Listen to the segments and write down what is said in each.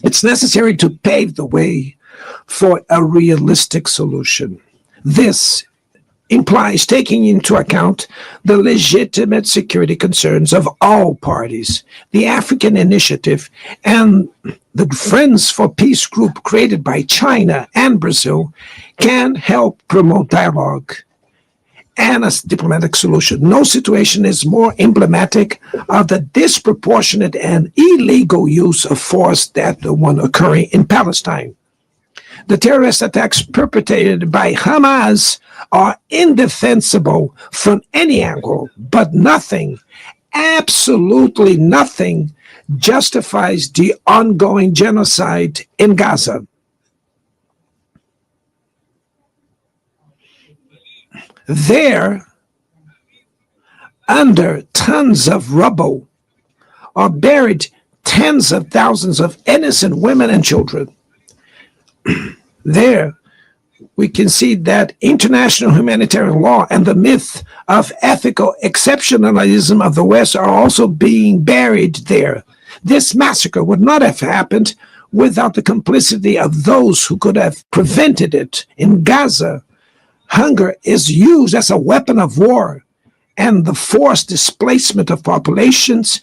It's necessary to pave the way for a realistic solution. This implies taking into account the legitimate security concerns of all parties. The African Initiative and the Friends for Peace group created by China and Brazil can help promote dialogue and a diplomatic solution. No situation is more emblematic of the disproportionate and illegal use of force than the one occurring in Palestine. The terrorist attacks perpetrated by Hamas are indefensible from any angle, but nothing, absolutely nothing, justifies the ongoing genocide in Gaza. There, under tons of rubble, are buried tens of thousands of innocent women and children. There, we can see that international humanitarian law and the myth of ethical exceptionalism of the West are also being buried there. This massacre would not have happened without the complicity of those who could have prevented it. In Gaza, hunger is used as a weapon of war, and the forced displacement of populations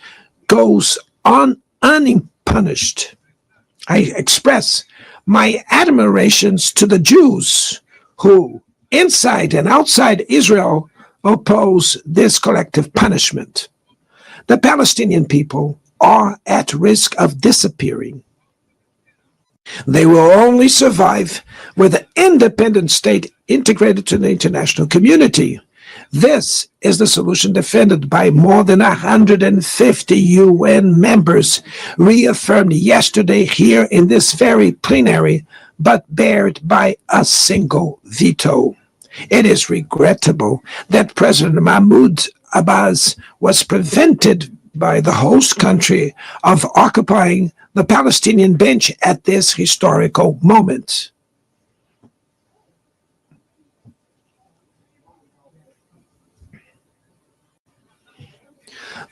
goes on unpunished. I express my admirations to the Jews who, inside and outside Israel, oppose this collective punishment. The Palestinian people are at risk of disappearing. They will only survive with an independent state integrated to the international community. This is the solution defended by more than 150 UN members, reaffirmed yesterday here in this very plenary, but barred by a single veto. It is regrettable that President Mahmoud Abbas was prevented by the host country of occupying the Palestinian bench at this historical moment.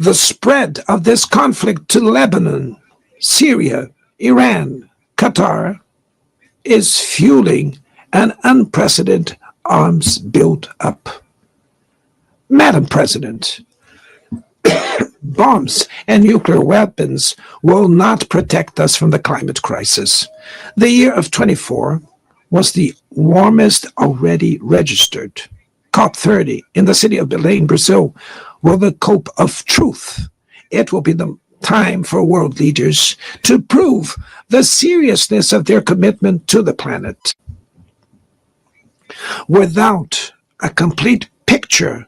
The spread of this conflict to Lebanon, Syria, Iran, Qatar is fueling an unprecedented arms build-up. Madam President, bombs and nuclear weapons will not protect us from the climate crisis. The year of 24 was the warmest already registered. COP30 in the city of Belém, Brazil, will the COP of truth. It will be the time for world leaders to prove the seriousness of their commitment to the planet. Without a complete picture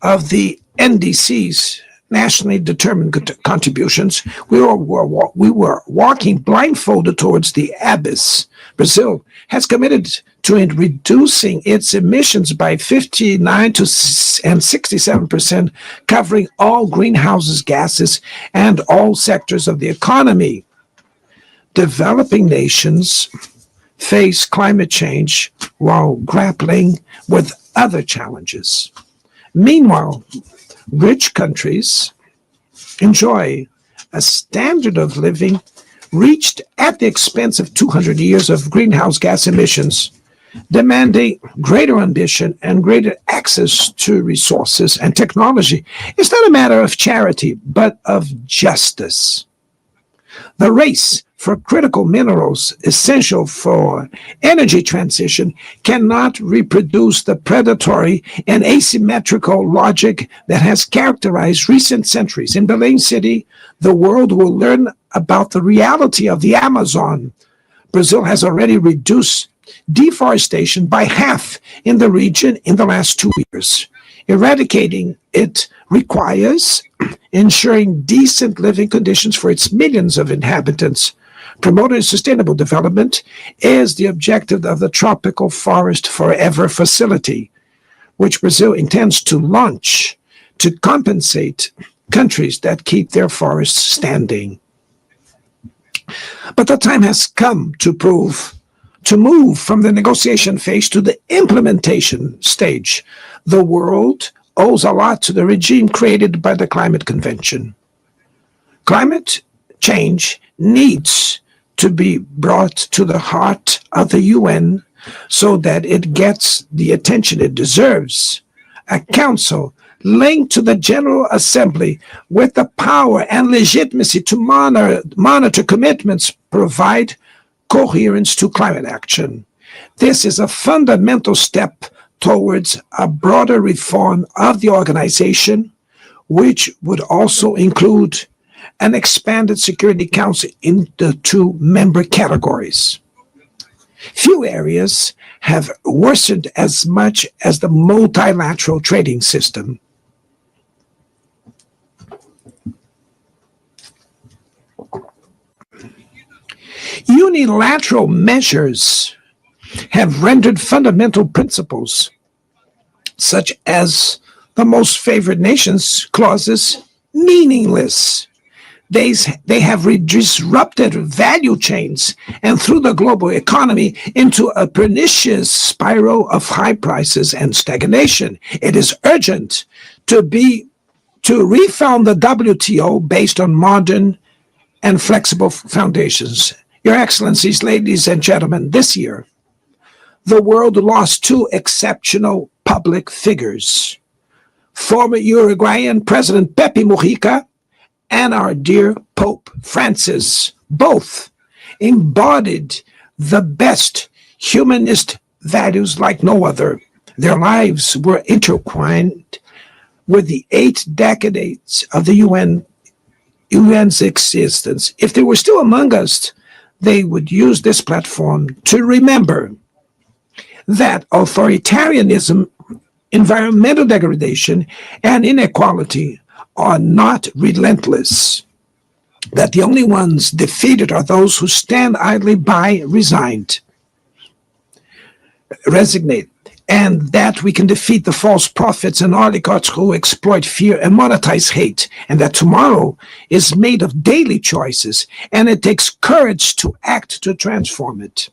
of the NDC's nationally determined contributions, we were walking blindfolded towards the abyss. Brazil has committed to reducing its emissions by 59 and 67%, covering all greenhouse gases and all sectors of the economy. Developing nations face climate change while grappling with other challenges. Meanwhile, rich countries enjoy a standard of living reached at the expense of 200 years of greenhouse gas emissions, demanding greater ambition and greater access to resources and technology. It's not a matter of charity, but of justice. The race for critical minerals essential for energy transition cannot reproduce the predatory and asymmetrical logic that has characterized recent centuries. In Belém City, the world will learn about the reality of the Amazon. Brazil has already reduced deforestation by half in the region in the last 2 years. Eradicating it requires ensuring decent living conditions for its millions of inhabitants. Promoting sustainable development is the objective of the Tropical Forest Forever facility, which Brazil intends to launch to compensate countries that keep their forests standing. But the time has come to move from the negotiation phase to the implementation stage. The world owes a lot to the regime created by the Climate Convention. Climate change needs to be brought to the heart of the UN so that it gets the attention it deserves. A council linked to the General Assembly with the power and legitimacy to monitor commitments, provide coherence to climate action. This is a fundamental step towards a broader reform of the organization, which would also include an expanded Security Council in the two member categories. Few areas have worsened as much as the multilateral trading system. Unilateral measures have rendered fundamental principles, such as the most favored nations clauses, meaningless. They have disrupted value chains and threw the global economy into a pernicious spiral of high prices and stagnation. It is urgent to refound the WTO based on modern and flexible foundations. Your Excellencies, ladies and gentlemen, this year, the world lost two exceptional public figures. Former Uruguayan President Pepe Mujica and our dear Pope Francis, both embodied the best humanist values like no other. Their lives were intertwined with the 8 decades of the UN's existence. If they were still among us, they would use this platform to remember that authoritarianism, environmental degradation, and inequality are not relentless, that the only ones defeated are those who stand idly by, resignate, and that we can defeat the false prophets and oligarchs who exploit fear and monetize hate, and that tomorrow is made of daily choices, and it takes courage to act to transform it.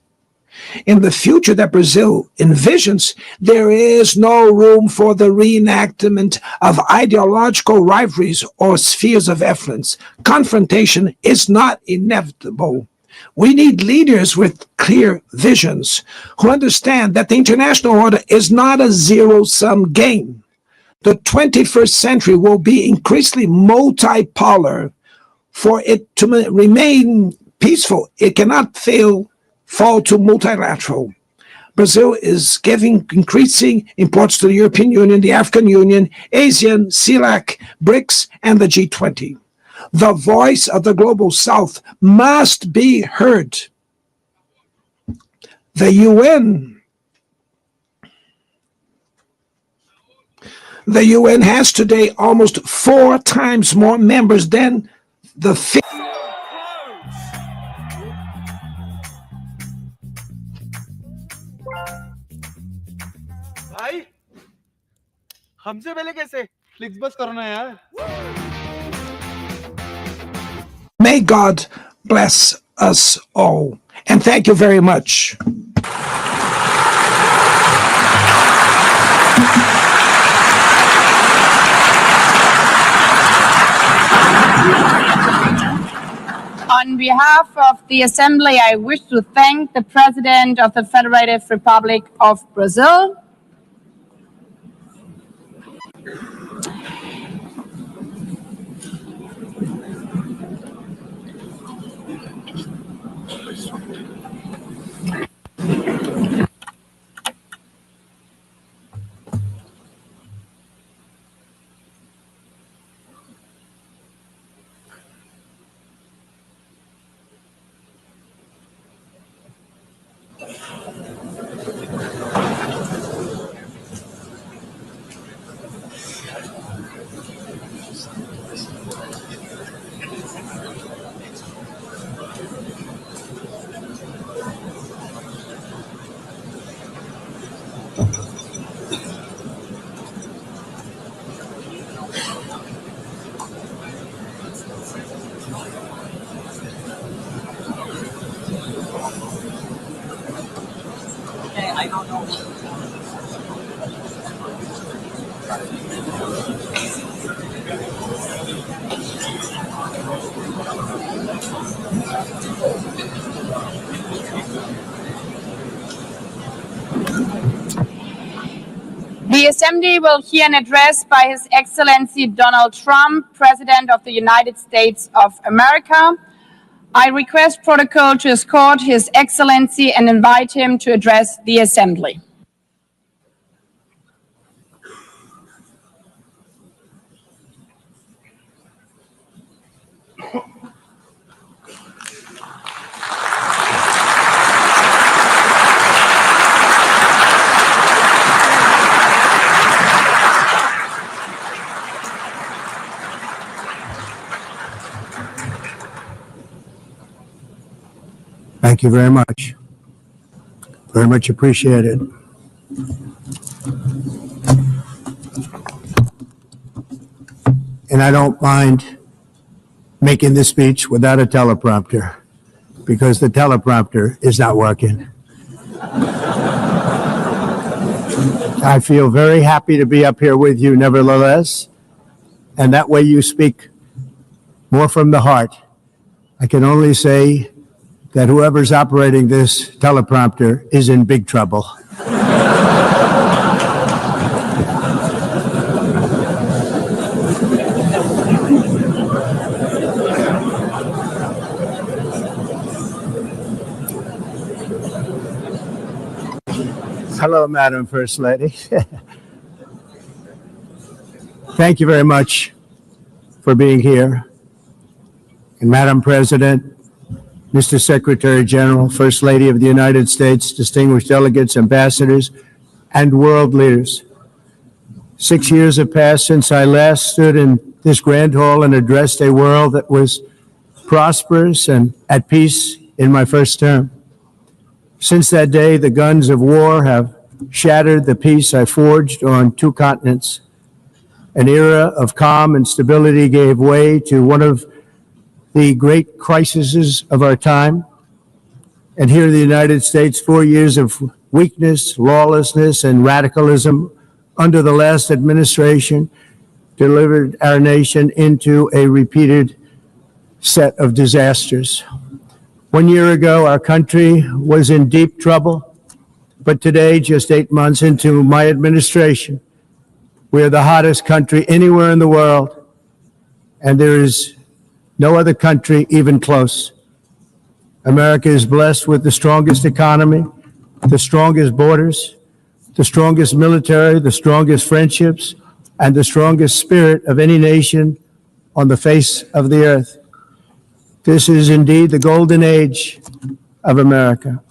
In the future that Brazil envisions, there is no room for the reenactment of ideological rivalries or spheres of influence. Confrontation is not inevitable. We need leaders with clear visions who understand that the international order is not a zero-sum game. The 21st century will be increasingly multipolar. For it to remain peaceful, it cannot fall to multilateral. Brazil is giving increasing importance to the European Union, the African Union, ASEAN, CELAC, BRICS, and the G20. The voice of the global South must be heard. The UN has today almost 4 times more members than the भाई हमसे पहले कैसे flix बस करना यार. May God bless us all. And thank you very much. On behalf of the Assembly, I wish to thank the President of the Federative Republic of Brazil, I don't know. The Assembly will hear an address by His Excellency Donald Trump, President of the United States of America. I request protocol to escort His Excellency and invite him to address the Assembly. Thank you very much. Very much appreciated. And I don't mind making this speech without a teleprompter because the teleprompter is not working. I feel very happy to be up here with you nevertheless, and that way you speak more from the heart. I can only say that whoever's operating this teleprompter is in big trouble. Hello, Madam First Lady. Thank you very much for being here. And Madam President, Mr. Secretary General, First Lady of the United States, distinguished delegates, ambassadors, and world leaders. 6 years have passed since I last stood in this grand hall and addressed a world that was prosperous and at peace in my first term. Since that day, the guns of war have shattered the peace I forged on 2 continents. An era of calm and stability gave way to one of the great crises of our time. And here in the United States, 4 years of weakness, lawlessness, and radicalism under the last administration delivered our nation into a repeated set of disasters. 1 year ago, our country was in deep trouble, but today, just 8 months into my administration, we are the hottest country anywhere in the world, and there is no other country even close. America is blessed with the strongest economy, the strongest borders, the strongest military, the strongest friendships, and the strongest spirit of any nation on the face of the earth. This is indeed the golden age of America.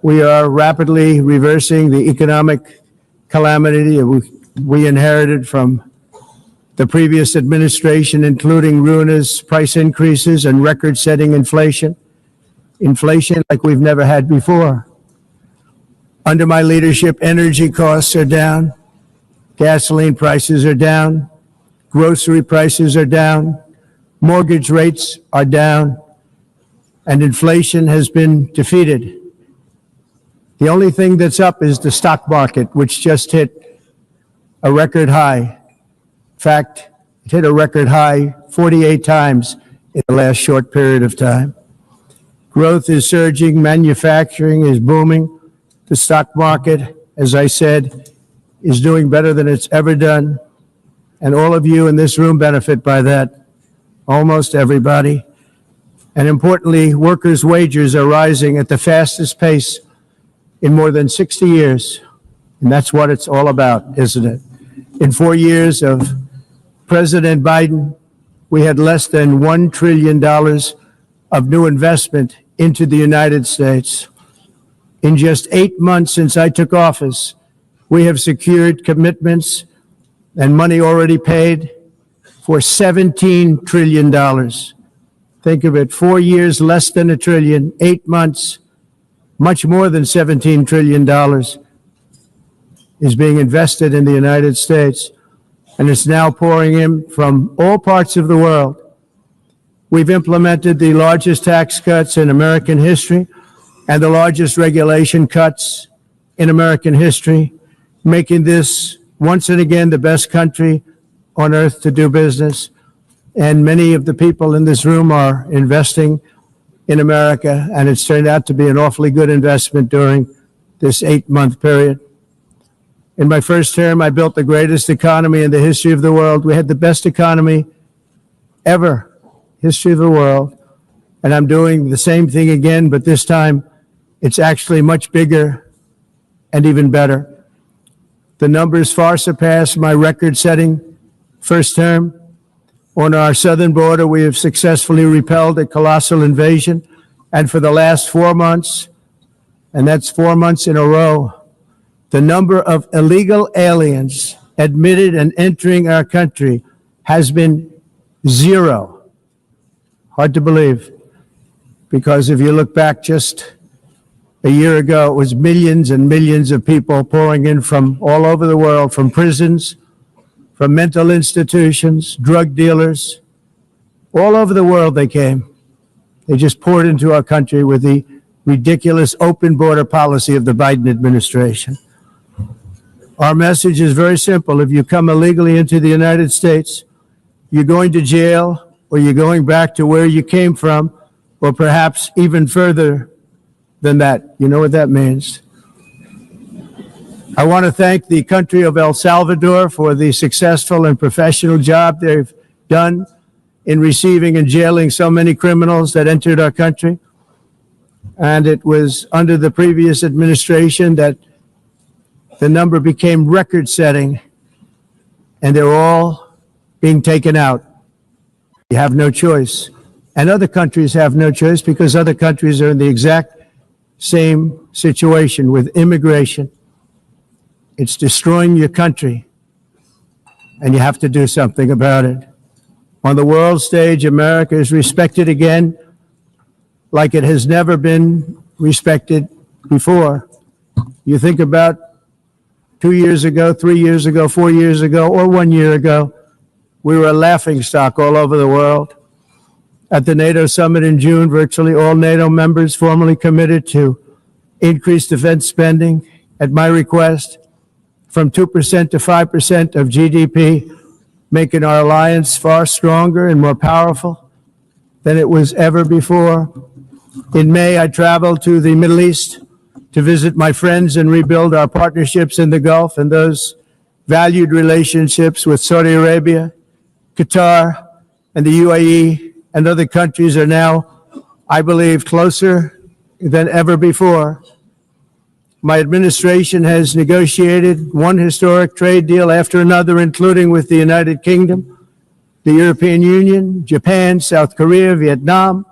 We are rapidly reversing the economic calamity we inherited from the previous administration, including ruinous price increases and record-setting inflation like we've never had before. Under my leadership, energy costs are down, gasoline prices are down, grocery prices are down, mortgage rates are down, and inflation has been defeated. The only thing that's up is the stock market, which just hit a record high. In fact, it hit a record high 48 times in the last short period of time. Growth is surging, manufacturing is booming. The stock market, as I said, is doing better than it's ever done. And all of you in this room benefit by that, almost everybody. And importantly, workers' wages are rising at the fastest pace in more than 60 years. And that's what it's all about, isn't it? In 4 years of President Biden, we had less than $1 trillion of new investment into the United States. In just 8 months since I took office, we have secured commitments and money already paid for $17 trillion. Think of it, 4 years, less than $1 trillion, 8 months, much more than $17 trillion is being invested in the United States. And it's now pouring in from all parts of the world. We've implemented the largest tax cuts in American history and the largest regulation cuts in American history, making this once and again the best country on earth to do business. And many of the people in this room are investing in America, and it's turned out to be an awfully good investment during this 8-month period. In my first term, I built the greatest economy in the history of the world. We had the best economy ever, history of the world. And I'm doing the same thing again, but this time it's actually much bigger and even better. The numbers far surpass my record-setting first term. On our southern border, we have successfully repelled a colossal invasion. And for the last 4 months, and that's 4 months in a row, the number of illegal aliens admitted and entering our country has been zero. Hard to believe, because if you look back just a year ago, it was millions and millions of people pouring in from all over the world, from prisons, from mental institutions, drug dealers. All over the world they came. They just poured into our country with the ridiculous open border policy of the Biden administration. Our message is very simple. If you come illegally into the United States, you're going to jail, or you're going back to where you came from, or perhaps even further than that. You know what that means. I want to thank the country of El Salvador for the successful and professional job they've done in receiving and jailing so many criminals that entered our country. And it was under the previous administration that the number became record-setting, and they're all being taken out. You have no choice. And other countries have no choice, because other countries are in the exact same situation with immigration. It's destroying your country, and you have to do something about it. On the world stage, America is respected again like it has never been respected before. You think about 2 years ago, 3 years ago, 4 years ago, or 1 year ago, we were a laughingstock all over the world. At the NATO summit in June, virtually all NATO members formally committed to increase defense spending at my request from 2% to 5% of GDP, making our alliance far stronger and more powerful than it was ever before. In May, I traveled to the Middle East to visit my friends and rebuild our partnerships in the Gulf, and those valued relationships with Saudi Arabia, Qatar, and the UAE and other countries are now, I believe, closer than ever before. My administration has negotiated one historic trade deal after another, including with the United Kingdom, the European Union, Japan, South Korea, Vietnam,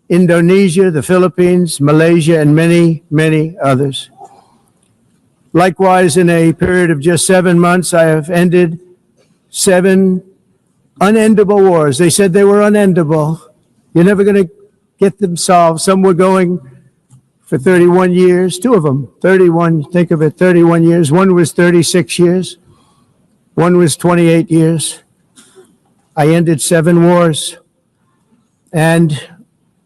Indonesia, the Philippines, Malaysia, and many, many others. Likewise, in a period of just 7 months, I have ended 7 unendable wars. They said they were unendable. You're never going to get them solved. Some were going for 31 years, 2 of them, 31, think of it, 31 years. One was 36 years. One was 28 years. I ended 7 wars. And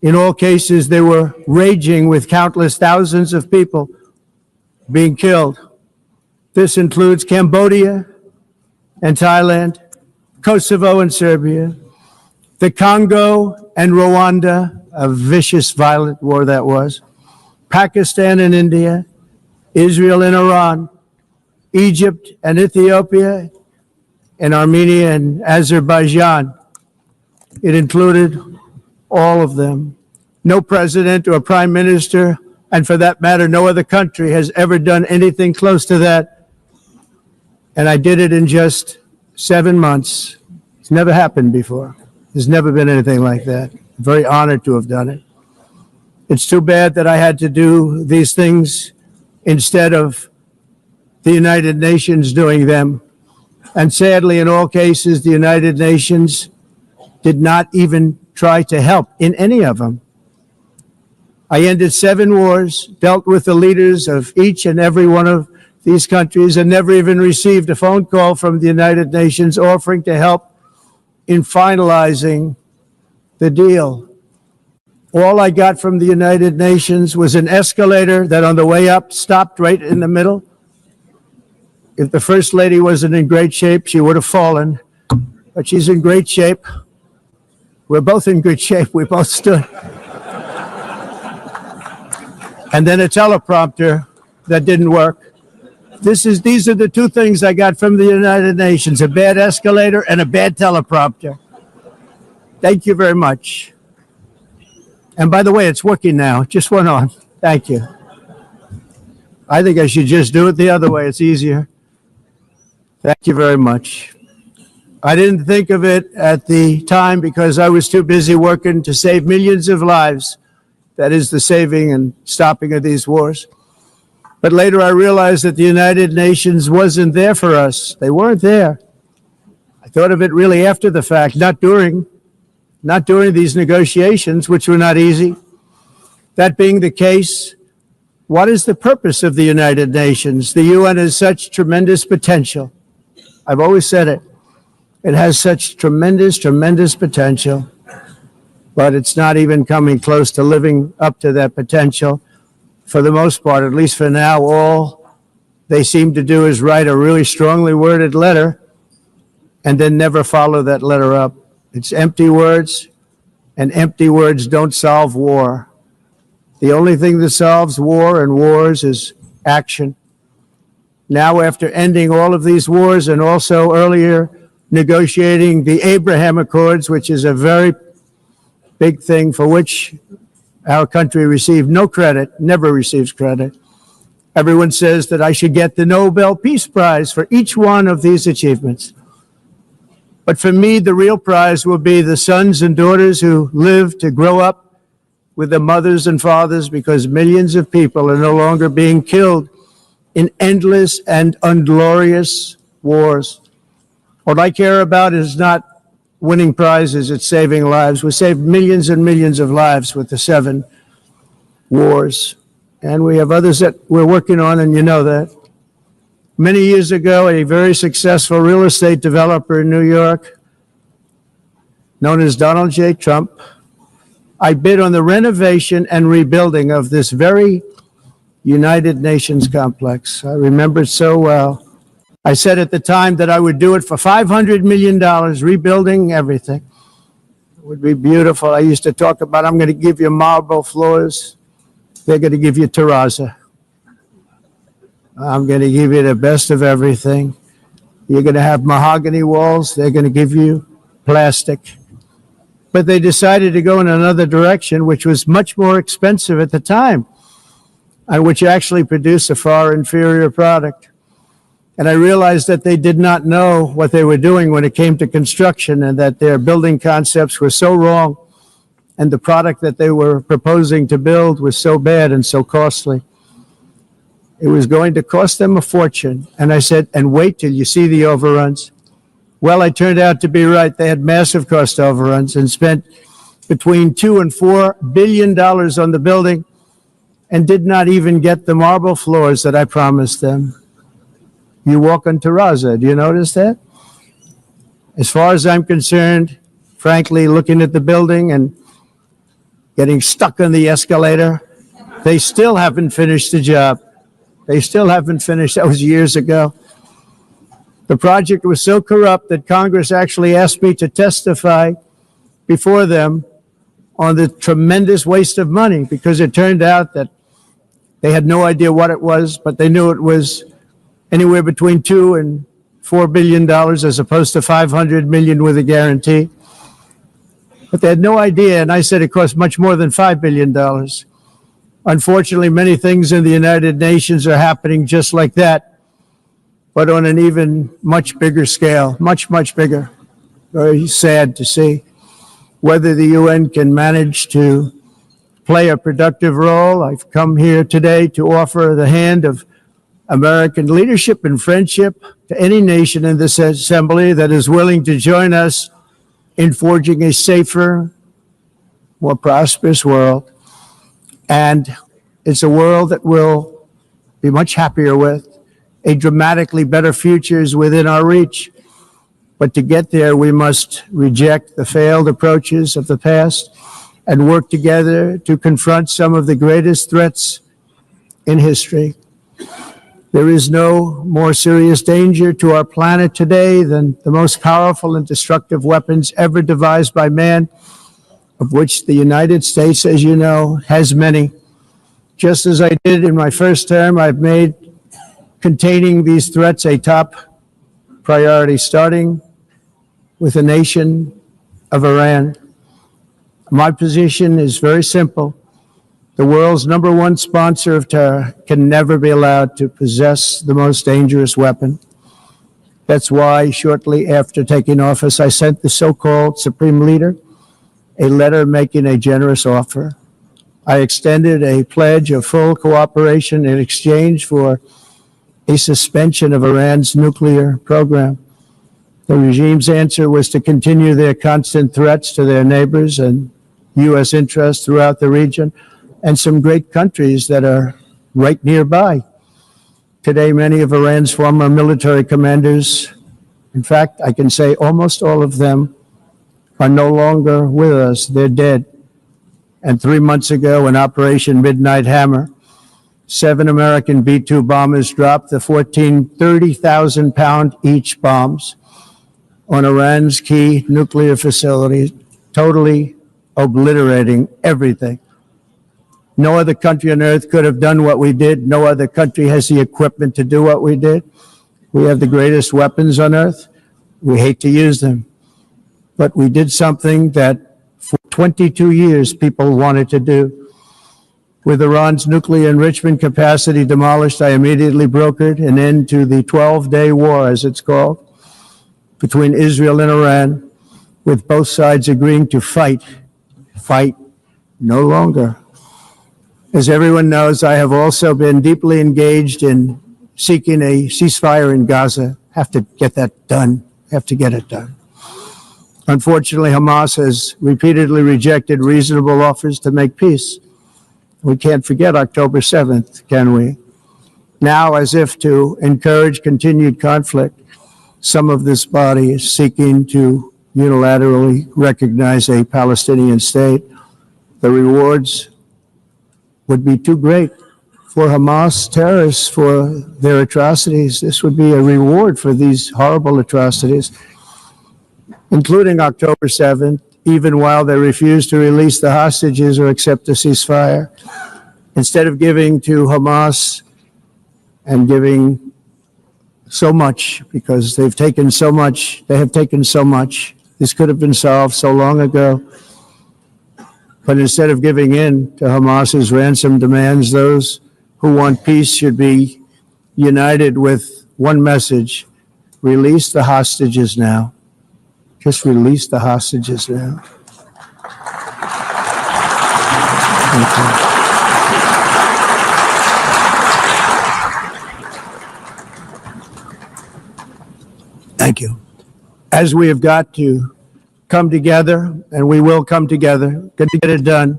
in all cases, they were raging with countless thousands of people being killed. This includes Cambodia and Thailand, Kosovo and Serbia, the Congo and Rwanda, a vicious, violent war that was, Pakistan and India, Israel and Iran, Egypt and Ethiopia, and Armenia and Azerbaijan. It included all of them. No president or prime minister, and for that matter, no other country has ever done anything close to that. And I did it in just 7 months. It's never happened before. There's never been anything like that. I'm very honored to have done it. It's too bad that I had to do these things instead of the United Nations doing them. And sadly, in all cases, the United Nations did not even try to help in any of them. I ended 7 wars, dealt with the leaders of each and every one of these countries, and never even received a phone call from the United Nations offering to help in finalizing the deal. All I got from the United Nations was an escalator that on the way up stopped right in the middle. If the First Lady wasn't in great shape, she would have fallen, but she's in great shape. We're both in good shape. We both stood. And then a teleprompter that didn't work. These are the two things I got from the United Nations, a bad escalator and a bad teleprompter. Thank you very much. And by the way, it's working now. Just went on. Thank you. I think I should just do it the other way. It's easier. Thank you very much. I didn't think of it at the time because I was too busy working to save millions of lives. That is the saving and stopping of these wars. But later I realized that the United Nations wasn't there for us. They weren't there. I thought of it really after the fact, not during these negotiations, which were not easy. That being the case, what is the purpose of the United Nations? The UN has such tremendous potential. I've always said it. It has such tremendous, tremendous potential, but it's not even coming close to living up to that potential. For the most part, at least for now, all they seem to do is write a really strongly worded letter and then never follow that letter up. It's empty words, and empty words don't solve war. The only thing that solves war and wars is action. Now, after ending all of these wars and also earlier negotiating the Abraham Accords, which is a very big thing for which our country received no credit, never receives credit. Everyone says that I should get the Nobel Peace Prize for each one of these achievements. But for me, the real prize will be the sons and daughters who live to grow up with the mothers and fathers, because millions of people are no longer being killed in endless and unglorious wars. What I care about is not winning prizes, it's saving lives. We saved millions and millions of lives with the 7 wars. And we have others that we're working on, and you know that. Many years ago, a very successful real estate developer in New York, known as Donald J. Trump, I bid on the renovation and rebuilding of this very United Nations complex. I remember it so well. I said at the time that I would do it for $500 million, rebuilding everything. It would be beautiful. I used to talk about, I'm going to give you marble floors. They're going to give you terrazzo. I'm going to give you the best of everything. You're going to have mahogany walls. They're going to give you plastic. But they decided to go in another direction, which was much more expensive at the time, and which actually produced a far inferior product. And I realized that they did not know what they were doing when it came to construction, and that their building concepts were so wrong, and the product that they were proposing to build was so bad and so costly. It was going to cost them a fortune. And I said, and wait till you see the overruns. Well, I turned out to be right. They had massive cost overruns and spent between $2 and $4 billion on the building and did not even get the marble floors that I promised them. You walk on terrazzo. Do you notice that? As far as I'm concerned, frankly, looking at the building and getting stuck on the escalator, they still haven't finished the job. They still haven't finished. That was years ago. The project was so corrupt that Congress actually asked me to testify before them on the tremendous waste of money, because it turned out that they had no idea what it was, but they knew it was anywhere between $2 and $4 billion as opposed to $500 million with a guarantee. But they had no idea, and I said it cost much more than $5 billion. Unfortunately, many things in the United Nations are happening just like that, but on an even much bigger scale, much, much bigger. Very sad to see. Whether the UN can manage to play a productive role, I've come here today to offer the hand of American leadership and friendship to any nation in this assembly that is willing to join us in forging a safer, more prosperous world. And it's a world that we'll be much happier with. A dramatically better future is within our reach. But to get there, we must reject the failed approaches of the past and work together to confront some of the greatest threats in history. There is no more serious danger to our planet today than the most powerful and destructive weapons ever devised by man, of which the United States, as you know, has many. Just as I did in my first term, I've made containing these threats a top priority, starting with the nation of Iran. My position is very simple. The world's #1 sponsor of terror can never be allowed to possess the most dangerous weapon. That's why shortly after taking office, I sent the so-called Supreme Leader a letter making a generous offer. I extended a pledge of full cooperation in exchange for a suspension of Iran's nuclear program. The regime's answer was to continue their constant threats to their neighbors and U.S. interests throughout the region, and some great countries that are right nearby. Today, many of Iran's former military commanders, in fact, I can say almost all of them, are no longer with us. They're dead. And 3 months ago, in Operation Midnight Hammer, 7 American B-2 bombers dropped the 14 30,000-pound each bombs on Iran's key nuclear facilities, totally obliterating everything. No other country on earth could have done what we did. No other country has the equipment to do what we did. We have the greatest weapons on earth. We hate to use them. But we did something that for 22 years people wanted to do. With Iran's nuclear enrichment capacity demolished, I immediately brokered an end to the 12-day war, as it's called, between Israel and Iran, with both sides agreeing to fight no longer. As everyone knows, I have also been deeply engaged in seeking a ceasefire in Gaza. Have to get that done. Have to get it done. Unfortunately, Hamas has repeatedly rejected reasonable offers to make peace. We can't forget October 7th, can we? Now, as if to encourage continued conflict, some of this body is seeking to unilaterally recognize a Palestinian state. The rewards would be too great for Hamas terrorists for their atrocities. This would be a reward for these horrible atrocities, including October 7th, even while they refuse to release the hostages or accept a ceasefire. Instead of giving to Hamas and giving so much, because they've taken so much, they have taken so much. This could have been solved so long ago. But instead of giving in to Hamas's ransom demands, those who want peace should be united with one message: release the hostages now. Just release the hostages now. Thank you. Thank you. As we have got to come together, and we will come together, get to get it done.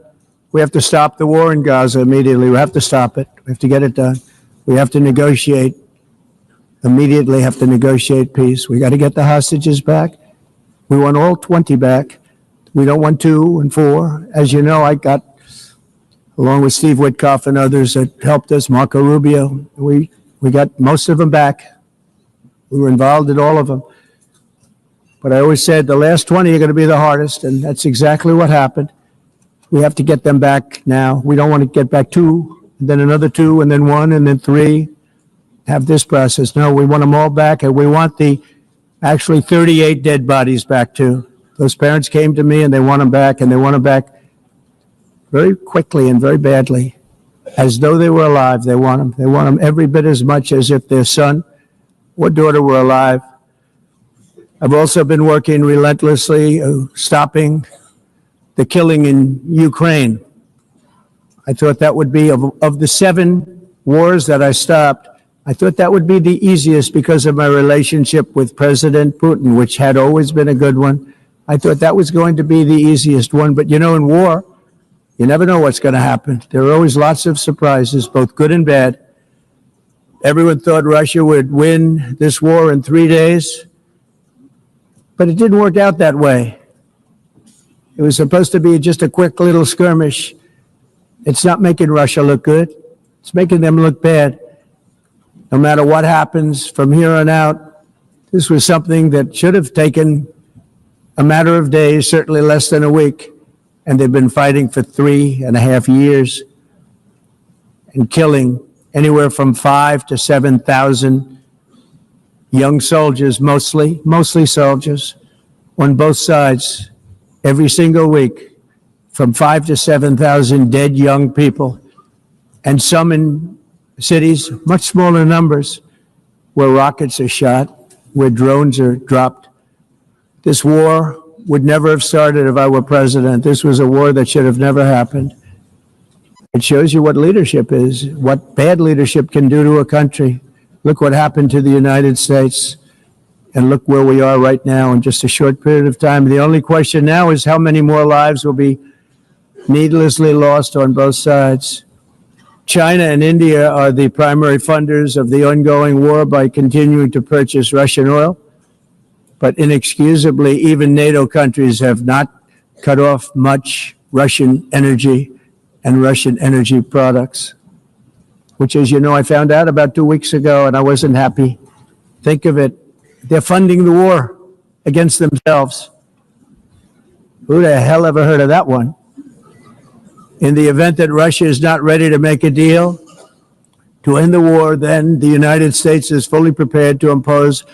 We have to stop the war in Gaza immediately. We have to stop it. We have to get it done. We have to negotiate, immediately have to negotiate peace. We got to get the hostages back. We want all 20 back. We don't want 2 and 4. As you know, I got, along with Steve Witkoff and others that helped us, Marco Rubio, we got most of them back. We were involved in all of them. But I always said the last 20 are going to be the hardest, and that's exactly what happened. We have to get them back now. We don't want to get back 2, and then another 2, and then 1, and then 3. Have this process. No, we want them all back, and we want the actually 38 dead bodies back too. Those parents came to me, and they want them back, and they want them back very quickly and very badly, as though they were alive. They want them. They want them every bit as much as if their son or daughter were alive. I've also been working relentlessly, stopping the killing in Ukraine. I thought that would be, of the 7 wars that I stopped, I thought that would be the easiest because of my relationship with President Putin, which had always been a good one. I thought that was going to be the easiest one. But you know, in war, you never know what's going to happen. There are always lots of surprises, both good and bad. Everyone thought Russia would win this war in 3 days. But it didn't work out that way. It was supposed to be just a quick little skirmish. It's not making Russia look good. It's making them look bad. No matter what happens from here on out, this was something that should have taken a matter of days, certainly less than a week. And they've been fighting for 3.5 years and killing anywhere from 5 to 7,000 young soldiers, mostly soldiers, on both sides every single week, from 5 to 7,000 dead young people, and some in cities, much smaller numbers, where rockets are shot, where drones are dropped. This war would never have started if I were president. This was a war that should have never happened. It shows you what leadership is, what bad leadership can do to a country. Look what happened to the United States, and look where we are right now in just a short period of time. The only question now is how many more lives will be needlessly lost on both sides. China and India are the primary funders of the ongoing war by continuing to purchase Russian oil. But inexcusably, even NATO countries have not cut off much Russian energy and Russian energy products, which, as you know, I found out about 2 weeks ago, and I wasn't happy. Think of it. They're funding the war against themselves. Who the hell ever heard of that one? In the event that Russia is not ready to make a deal to end the war, then the United States is fully prepared to impose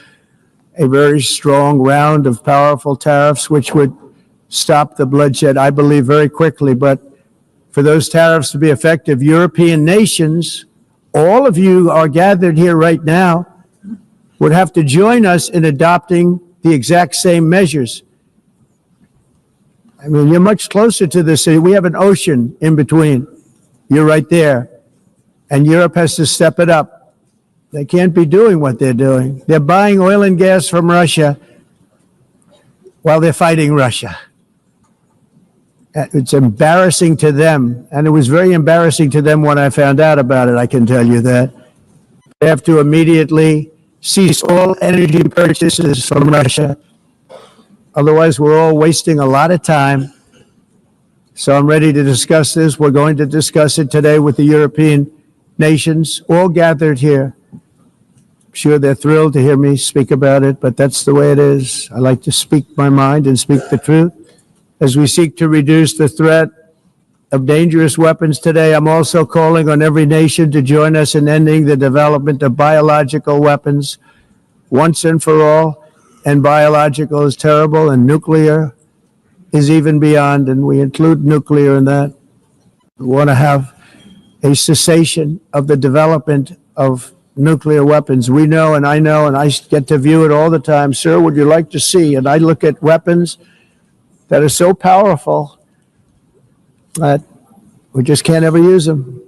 a very strong round of powerful tariffs, which would stop the bloodshed, I believe, very quickly. But for those tariffs to be effective, European nations, all of you are gathered here right now, would have to join us in adopting the exact same measures. I mean, you're much closer to the city. We have an ocean in between. You're right there. And Europe has to step it up. They can't be doing what they're doing. They're buying oil and gas from Russia while they're fighting Russia. It's embarrassing to them. And it was very embarrassing to them when I found out about it, I can tell you that. They have to immediately cease all energy purchases from Russia. Otherwise, we're all wasting a lot of time. So I'm ready to discuss this. We're going to discuss it today with the European nations, all gathered here. I'm sure they're thrilled to hear me speak about it, but that's the way it is. I like to speak my mind and speak the truth. As we seek to reduce the threat of dangerous weapons today, I'm also calling on every nation to join us in ending the development of biological weapons once and for all. And biological is terrible, and nuclear is even beyond, and we include nuclear in that. We want to have a cessation of the development of nuclear weapons. We know, and I get to view it all the time. Sir, would you like to see? And I look at weapons that are so powerful that we just can't ever use them.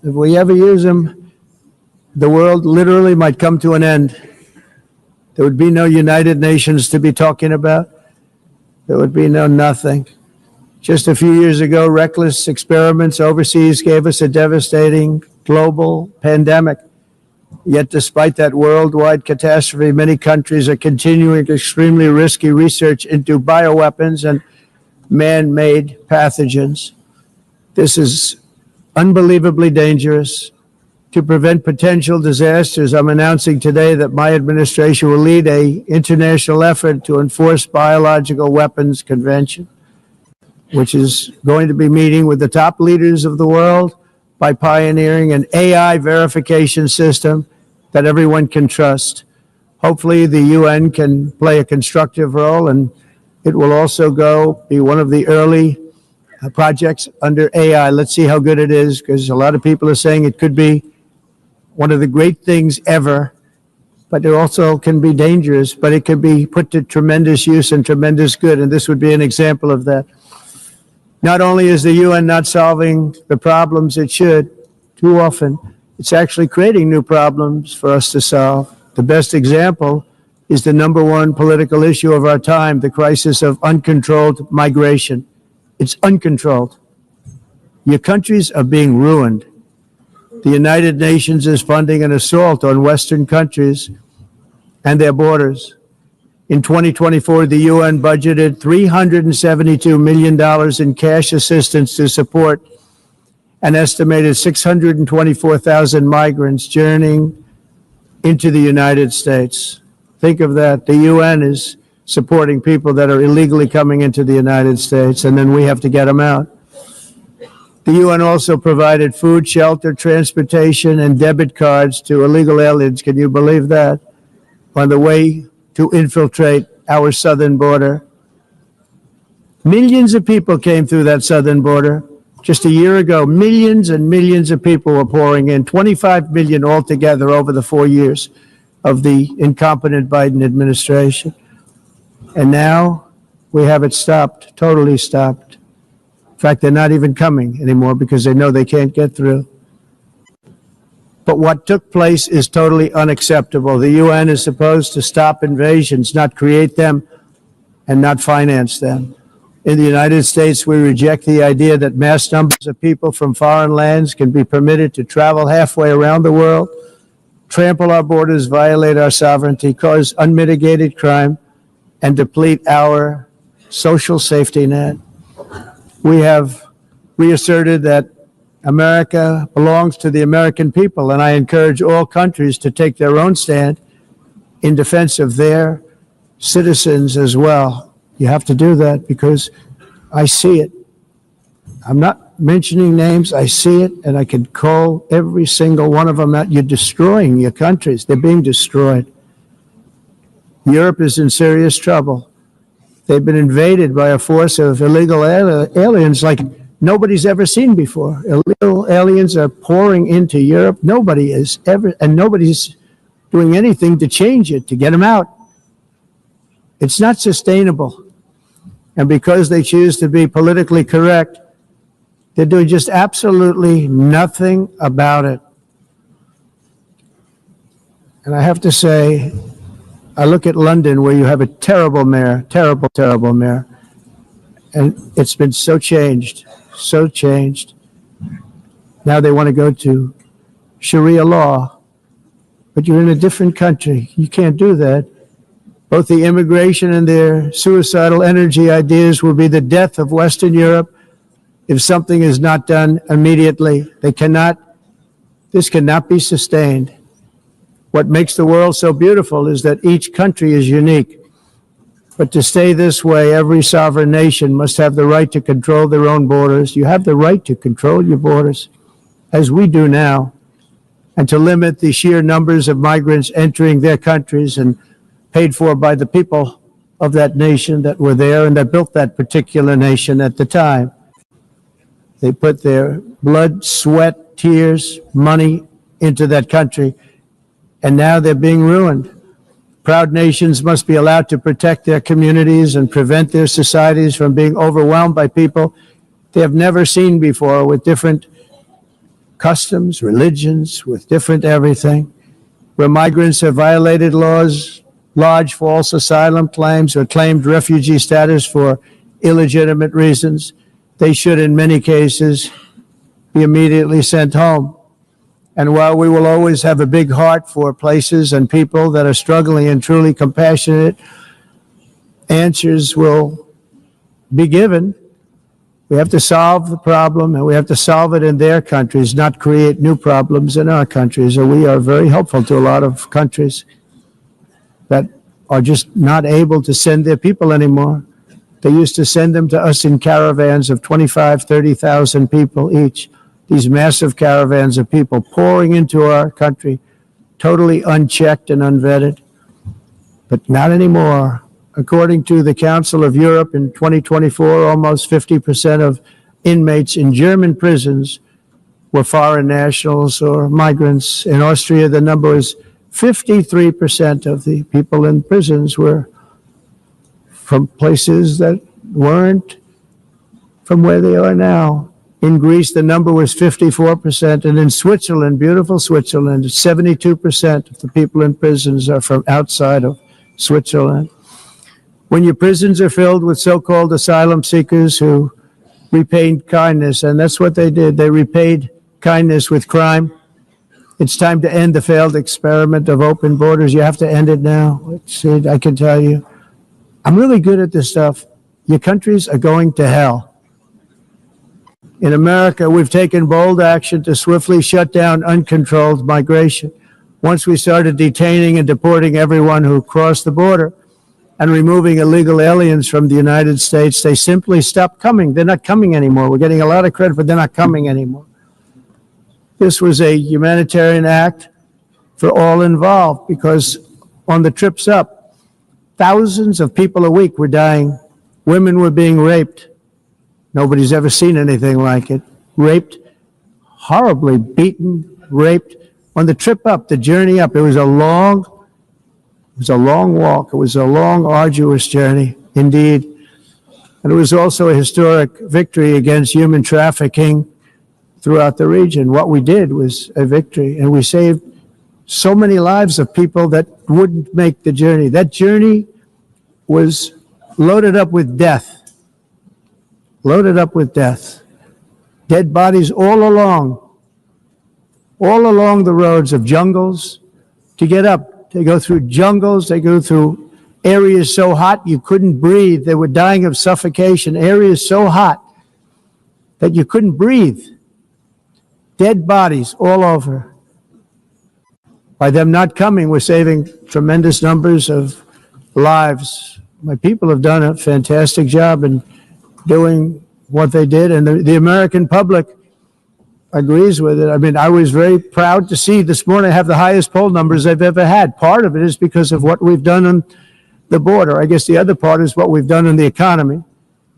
If we ever use them, the world literally might come to an end. There would be no United Nations to be talking about. There would be no nothing. Just a few years ago, reckless experiments overseas gave us a devastating global pandemic. Yet despite that worldwide catastrophe, many countries are continuing extremely risky research into bioweapons and man-made pathogens. This is unbelievably dangerous. To prevent potential disasters, I'm announcing today that my administration will lead an international effort to enforce biological weapons convention, which is going to be meeting with the top leaders of the world by pioneering an AI verification system that everyone can trust. Hopefully, the UN can play a constructive role, and it will also be one of the early projects under AI. Let's see how good it is, because a lot of people are saying it could be one of the great things ever, but it also can be dangerous, but it can be put to tremendous use and tremendous good, and this would be an example of that. Not only is the UN not solving the problems it should, too often, it's actually creating new problems for us to solve. The best example is the number one political issue of our time, the crisis of uncontrolled migration. It's uncontrolled. Your countries are being ruined. The United Nations is funding an assault on Western countries and their borders. In 2024, the UN budgeted $372 million in cash assistance to support an estimated 624,000 migrants journeying into the United States. Think of that. The UN is supporting people that are illegally coming into the United States, and then we have to get them out. The UN also provided food, shelter, transportation, and debit cards to illegal aliens. Can you believe that? On the way to infiltrate our southern border. Millions of people came through that southern border. Just a year ago, millions and millions of people were pouring in, 25 million altogether over the 4 years of the incompetent Biden administration. And now we have it stopped, totally stopped. In fact, they're not even coming anymore because they know they can't get through. But what took place is totally unacceptable. The UN is supposed to stop invasions, not create them and not finance them. In the United States, we reject the idea that mass numbers of people from foreign lands can be permitted to travel halfway around the world, trample our borders, violate our sovereignty, cause unmitigated crime, and deplete our social safety net. We have reasserted that America belongs to the American people, and I encourage all countries to take their own stand in defense of their citizens as well. You have to do that because I see it. I'm not mentioning names. I see it, and I can call every single one of them out. You're destroying your countries. They're being destroyed. Europe is in serious trouble. They've been invaded by a force of illegal aliens like nobody's ever seen before. Illegal aliens are pouring into Europe. Nobody is ever, and nobody's doing anything to change it, to get them out. It's not sustainable. And because they choose to be politically correct, they're doing just absolutely nothing about it. And I have to say, I look at London where you have a terrible mayor, terrible mayor. And it's been so changed, so changed. Now they want to go to Sharia law, but you're in a different country. You can't do that. Both the immigration and their suicidal energy ideas will be the death of Western Europe if something is not done immediately. This cannot be sustained. What makes the world so beautiful is that each country is unique. But to stay this way, every sovereign nation must have the right to control their own borders. You have the right to control your borders, as we do now, and to limit the sheer numbers of migrants entering their countries and paid for by the people of that nation that were there and that built that particular nation at the time. They put their blood, sweat, tears, money into that country, and now they're being ruined. Proud nations must be allowed to protect their communities and prevent their societies from being overwhelmed by people they have never seen before, with different customs, religions, with different everything. Where migrants have violated laws, lodged false asylum claims, or claimed refugee status for illegitimate reasons, they should, in many cases, be immediately sent home. And while we will always have a big heart for places and people that are struggling and truly compassionate, answers will be given. We have to solve the problem, and we have to solve it in their countries, not create new problems in our countries. And we are very helpful to a lot of countries that are just not able to send their people anymore. They used to send them to us in caravans of 25, 30,000 people each. These massive caravans of people pouring into our country, totally unchecked and unvetted. But not anymore. According to the Council of Europe in 2024, almost 50% of inmates in German prisons were foreign nationals or migrants. In Austria, the number is 53% of the people in prisons were from places that weren't from where they are now. In Greece, the number was 54%, and in Switzerland, beautiful Switzerland, 72% of the people in prisons are from outside of Switzerland. When your prisons are filled with so-called asylum seekers who repaid kindness, and that's what they did, they repaid kindness with crime. It's time to end the failed experiment of open borders. You have to end it now. I can tell you. I'm really good at this stuff. Your countries are going to hell. In America, we've taken bold action to swiftly shut down uncontrolled migration. Once we started detaining and deporting everyone who crossed the border, and removing illegal aliens from the United States, they simply stopped coming. They're not coming anymore. We're getting a lot of credit, but they're not coming anymore. This was a humanitarian act for all involved, because on the trips up, thousands of people a week were dying. Women were being raped. Nobody's ever seen anything like it. Raped, horribly beaten, raped. On the trip up, the journey up, it was a long walk. It was a long, arduous journey, indeed. And it was also a historic victory against human trafficking throughout the region. What we did was a victory, and we saved so many lives of people that wouldn't make the journey. That journey was loaded up with death. Loaded up with death. Dead bodies all along the roads of jungles to get up. They go through jungles, they go through areas so hot you couldn't breathe. They were dying of suffocation, areas so hot that you couldn't breathe. Dead bodies all over. By them not coming, we're saving tremendous numbers of lives. My people have done a fantastic job in doing what they did, and the American public agrees with it. I mean, I was very proud to see this morning I have the highest poll numbers I've ever had. Part of it is because of what we've done on the border. I guess the other part is what we've done in the economy.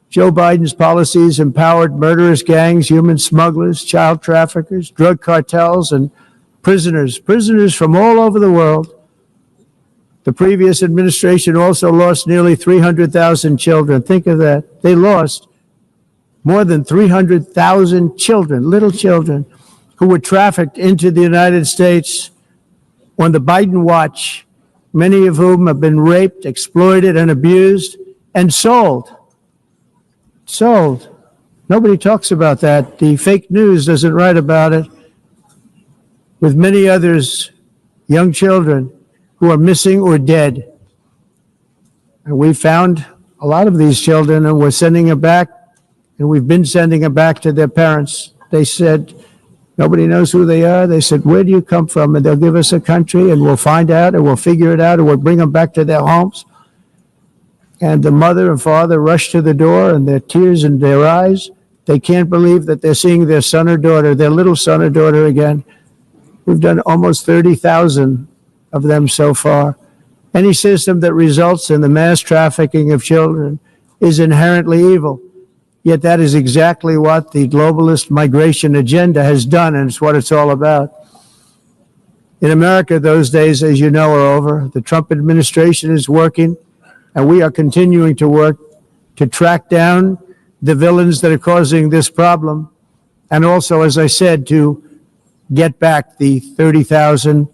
Joe Biden's policies empowered murderous gangs, human smugglers, child traffickers, drug cartels, and prisoners from all over the world. The previous administration also lost nearly 300,000 children. Think of that. They lost more than 300,000 children, little children, who were trafficked into the United States on the Biden watch, many of whom have been raped, exploited, and abused, and sold. Sold. Nobody talks about that. The fake news doesn't write about it. With many others, young children who are missing or dead. And we found a lot of these children, and we're sending them back, and we've been sending them back to their parents. They said, nobody knows who they are. They said, where do you come from? And they'll give us a country, and we'll find out, and we'll figure it out, and we'll bring them back to their homes. And the mother and father rush to the door, and their tears in their eyes. They can't believe that they're seeing their son or daughter, their little son or daughter again. We've done almost 30,000 of them so far. Any system that results in the mass trafficking of children is inherently evil. Yet that is exactly what the globalist migration agenda has done, and it's what it's all about. In America, those days, as you know, are over. The Trump administration is working, and we are continuing to work to track down the villains that are causing this problem, and also, as I said, to get back the 30,000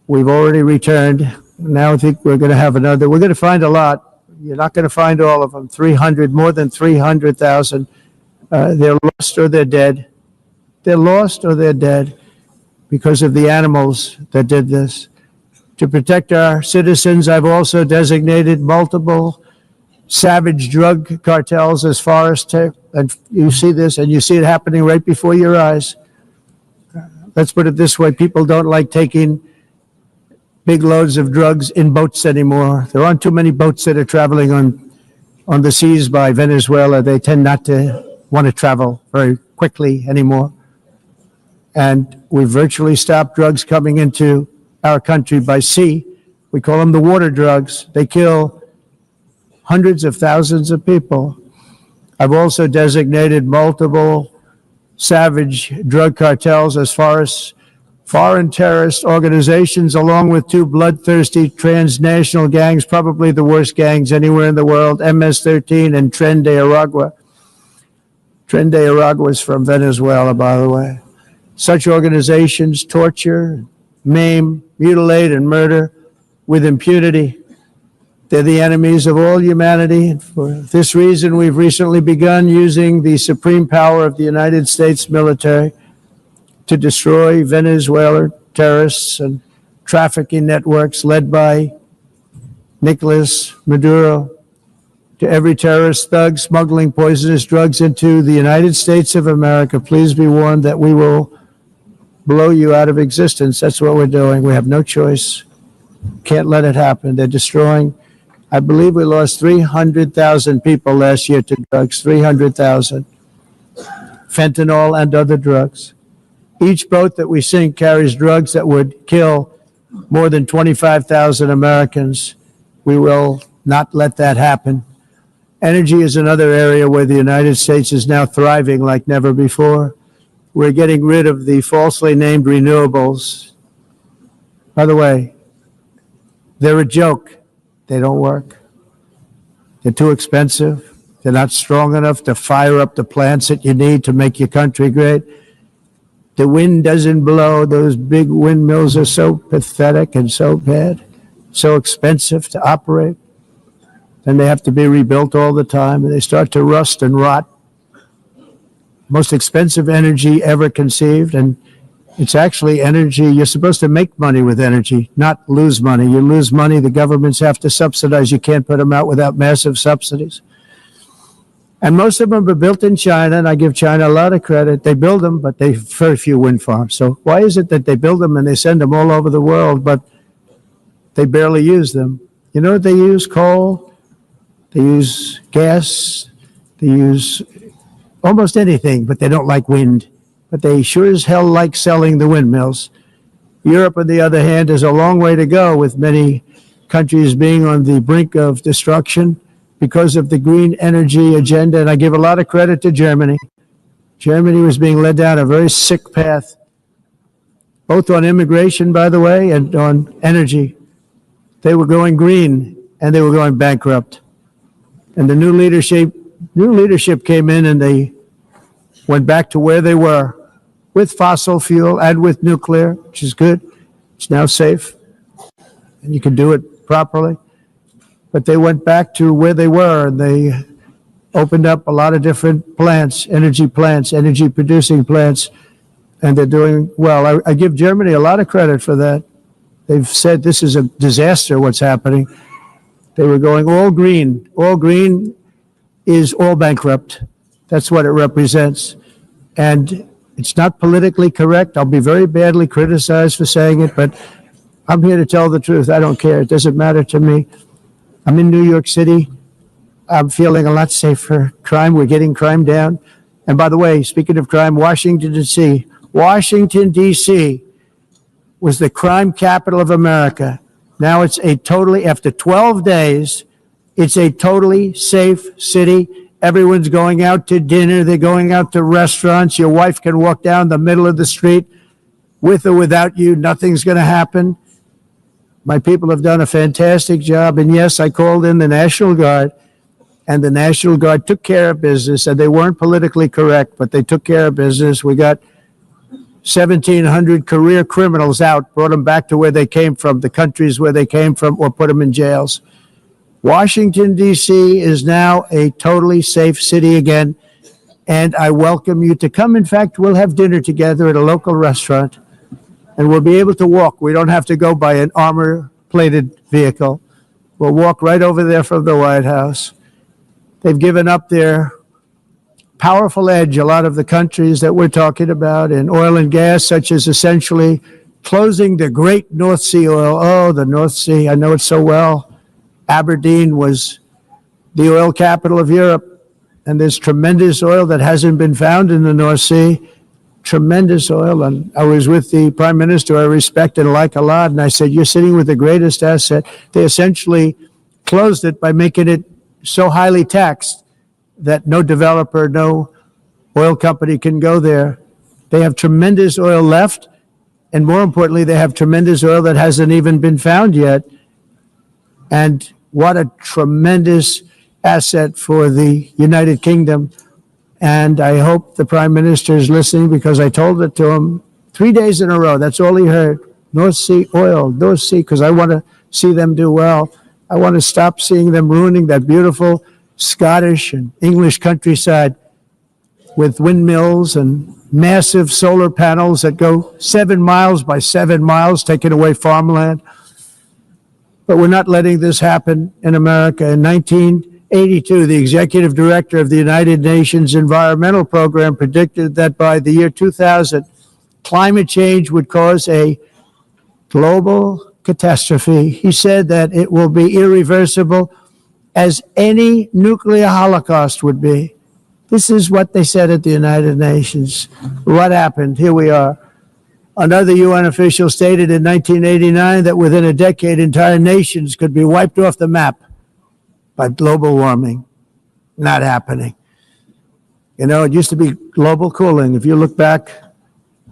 we've already returned. Now I think we're going to have another. We're going to find a lot. You're not going to find all of them. 300, more than 300,000. They're lost or they're dead. They're lost or they're dead because of the animals that did this. To protect our citizens, I've also designated multiple savage drug cartels as far as and you see this, and you see it happening right before your eyes. Let's put it this way, people don't like taking big loads of drugs in boats anymore. There aren't too many boats that are traveling on the seas by Venezuela. They tend not to want to travel very quickly anymore. And we virtually stopped drugs coming into our country by sea. We call them the water drugs. They kill hundreds of thousands of people. I've also designated multiple savage drug cartels as far as foreign terrorist organizations, along with two bloodthirsty transnational gangs, probably the worst gangs anywhere in the world, MS-13 and Tren de Aragua. Tren de Aragua is from Venezuela, by the way. Such organizations torture, maim, mutilate, and murder with impunity. They're the enemies of all humanity. And for this reason, we've recently begun using the supreme power of the United States military to destroy Venezuelan terrorists and trafficking networks led by Nicolas Maduro. To every terrorist thug smuggling poisonous drugs into the United States of America, please be warned that we will blow you out of existence. That's what we're doing. We have no choice. Can't let it happen. They're destroying I believe we lost 300,000 people last year to drugs, 300,000. Fentanyl and other drugs. Each boat that we sink carries drugs that would kill more than 25,000 Americans. We will not let that happen. Energy is another area where the United States is now thriving like never before. We're getting rid of the falsely named renewables. By the way, they're a joke. They don't work. They're too expensive. They're not strong enough to fire up the plants that you need to make your country great. The wind doesn't blow. Those big windmills are so pathetic and so bad, so expensive to operate. And they have to be rebuilt all the time, and they start to rust and rot. Most expensive energy ever conceived, and it's actually energy. You're supposed to make money with energy, not lose money. You lose money, the governments have to subsidize. You can't put them out without massive subsidies. And most of them are built in China, and I give China a lot of credit. They build them, but they very few wind farms. So why is it that they build them and they send them all over the world, but they barely use them? You know what they use? Coal. They use gas. They use almost anything, but they don't like wind. But they sure as hell like selling the windmills. Europe, on the other hand, has a long way to go, with many countries being on the brink of destruction because of the green energy agenda. And I give a lot of credit to Germany. Germany was being led down a very sick path, both on immigration, by the way, and on energy. They were going green, and they were going bankrupt. And the new leadership came in, and they went back to where they were with fossil fuel and with nuclear, which is good. It's now safe, and you can do it properly. But they went back to where they were, and they opened up a lot of different plants, energy producing plants, and they're doing well. I give Germany a lot of credit for that. They've said this is a disaster, what's happening. They were going all green. All green is all bankrupt. That's what it represents. And it's not politically correct. I'll be very badly criticized for saying it, but I'm here to tell the truth. I don't care. It doesn't matter to me. I'm in New York City. I'm feeling a lot safer. Crime, we're getting crime down. And by the way, speaking of crime, Washington, D.C. was the crime capital of America. Now it's after 12 days, it's a totally safe city. Everyone's going out to dinner. They're going out to restaurants. Your wife can walk down the middle of the street with or without you. Nothing's going to happen. My people have done a fantastic job. And yes, I called in the National Guard, and the National Guard took care of business, and they weren't politically correct, but they took care of business. We got 1,700 career criminals out, brought them back to where they came from, the countries where they came from, or put them in jails. Washington, D.C. is now a totally safe city again, and I welcome you to come. In fact, we'll have dinner together at a local restaurant, and we'll be able to walk. We don't have to go by an armor-plated vehicle. We'll walk right over there from the White House. They've given up their powerful edge, a lot of the countries that we're talking about, in oil and gas, such as essentially closing the great North Sea oil. Oh, the North Sea, I know it so well. Aberdeen was the oil capital of Europe, and there's tremendous oil that hasn't been found in the North Sea. Tremendous oil. And I was with the Prime Minister I respect and like a lot, and I said, you're sitting with the greatest asset. They essentially closed it by making it so highly taxed that no developer, no oil company can go there. They have tremendous oil left, and more importantly, they have tremendous oil that hasn't even been found yet. And what a tremendous asset for the United Kingdom. And I hope the Prime Minister is listening, because I told it to him 3 days in a row. That's all he heard. North Sea oil, North Sea, because I want to see them do well. I want to stop seeing them ruining that beautiful Scottish and English countryside with windmills and massive solar panels that go 7 miles by 7 miles, taking away farmland. But we're not letting this happen in America. In 1982, the executive director of the United Nations Environmental Program predicted that by the year 2000, climate change would cause a global catastrophe. He said that it will be irreversible. as any nuclear holocaust would be. This is what they said at the United Nations. What happened? Here we are. Another UN official stated in 1989 that within a decade, entire nations could be wiped off the map by global warming. Not happening. You know, it used to be global cooling. If you look back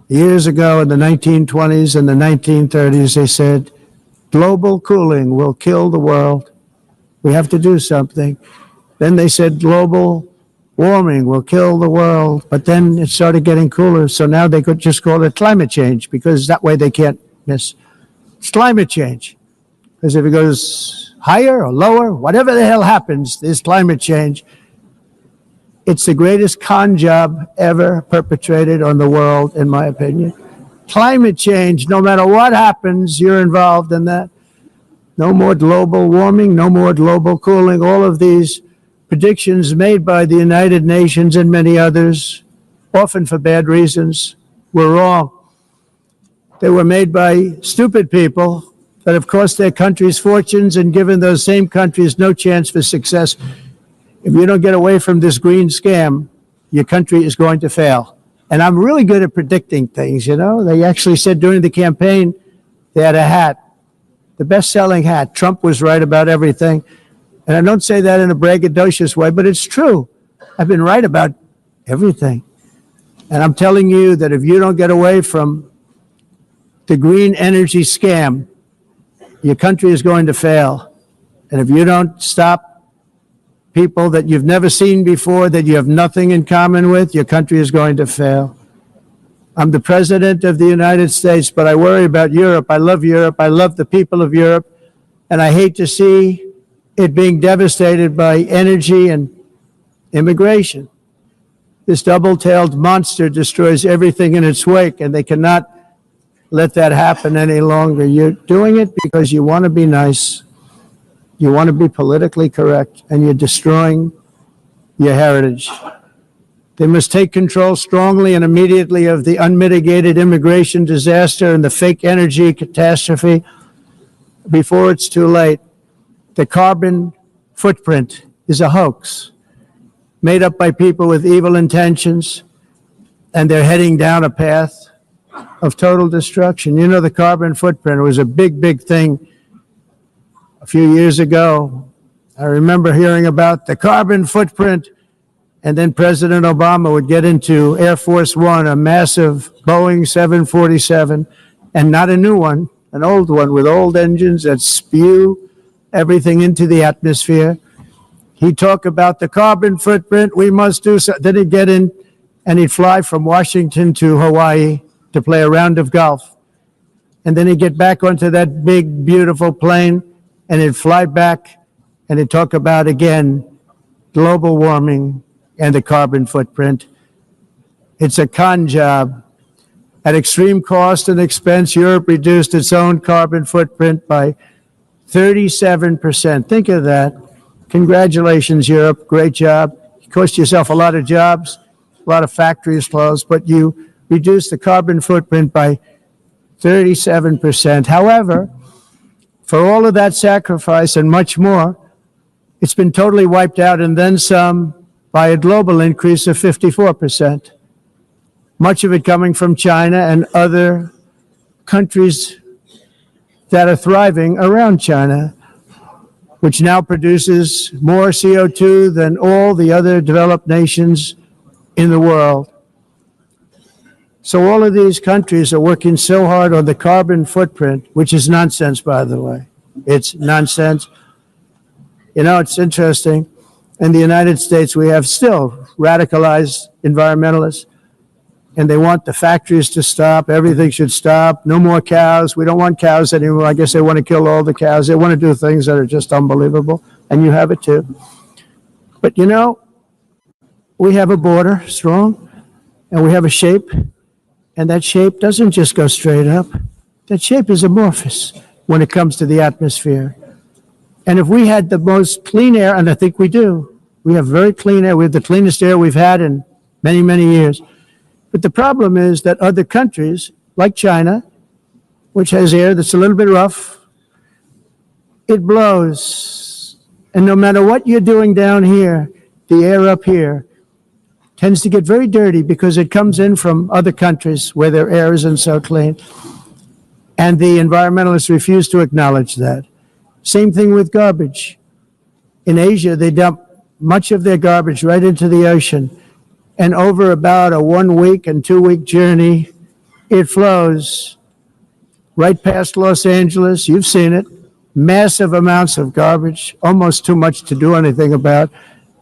years ago in the 1920s and the 1930s, they said, global cooling will kill the world. We have to do something. Then they said global warming will kill the world, but then it started getting cooler, so now they could just call it climate change, because that way they can't miss. It's climate change, because if it goes higher or lower, whatever the hell happens, there's climate change. It's the greatest con job ever perpetrated on the world, in my opinion. Climate change, no matter what happens, you're involved in that. No more global warming, no more global cooling. All of these predictions made by the United Nations and many others, often for bad reasons, were wrong. They were made by stupid people that have cost their countries fortunes and given those same countries no chance for success. If you don't get away from this green scam, your country is going to fail. And I'm really good at predicting things, you know. They actually said during the campaign, they had a hat, the best-selling hat. Trump was right about everything. And I don't say that in a braggadocious way, but it's true. I've been right about everything. And I'm telling you that if you don't get away from the green energy scam, your country is going to fail. And if you don't stop people that you've never seen before, that you have nothing in common with, your country is going to fail. I'm the president of the United States, but I worry about Europe. I love Europe. I love the people of Europe. And I hate to see it being devastated by energy and immigration. This double-tailed monster destroys everything in its wake, and they cannot let that happen any longer. You're doing it because you want to be nice. You want to be politically correct, and you're destroying your heritage. They must take control strongly and immediately of the unmitigated immigration disaster and the fake energy catastrophe before it's too late. The carbon footprint is a hoax made up by people with evil intentions, and they're heading down a path of total destruction. You know, the carbon footprint was a big, big thing a few years ago. I remember hearing about the carbon footprint, and then President Obama would get into Air Force One, a massive Boeing 747, and not a new one, an old one with old engines that spew everything into the atmosphere. He'd talk about the carbon footprint, we must do so. Then he'd get in and he'd fly from Washington to Hawaii to play a round of golf. And then he'd get back onto that big, beautiful plane and he'd fly back and he'd talk about, again, global warming and the carbon footprint. It's a con job. At extreme cost and expense, Europe reduced its own carbon footprint by 37%. Think of that. Congratulations, Europe. Great job. You cost yourself a lot of jobs, a lot of factories closed, but you reduced the carbon footprint by 37%. However, for all of that sacrifice and much more, it's been totally wiped out and then some by a global increase of 54%. Much of it coming from China and other countries that are thriving around China, which now produces more CO2 than all the other developed nations in the world. So all of these countries are working so hard on the carbon footprint, which is nonsense, by the way. It's nonsense. You know, it's interesting. In the United States, we have still radicalized environmentalists, and they want the factories to stop. Everything should stop. No more cows. We don't want cows anymore. I guess they want to kill all the cows. They want to do things that are just unbelievable, and you have it too. But you know, we have a border, strong, and we have a shape, and that shape doesn't just go straight up. That shape is amorphous when it comes to the atmosphere. And if we had the most clean air, and I think we do, we have very clean air. We have the cleanest air we've had in many, many years. But the problem is that other countries, like China, which has air that's a little bit rough, it blows And no matter what you're doing down here, the air up here tends to get very dirty because it comes in from other countries where their air isn't so clean. And the environmentalists refuse to acknowledge that. Same thing with garbage. In Asia, they dump much of their garbage right into the ocean. And over about a 1 week and 2 week journey, it flows right past Los Angeles. You've seen it. Massive amounts of garbage, almost too much to do anything about,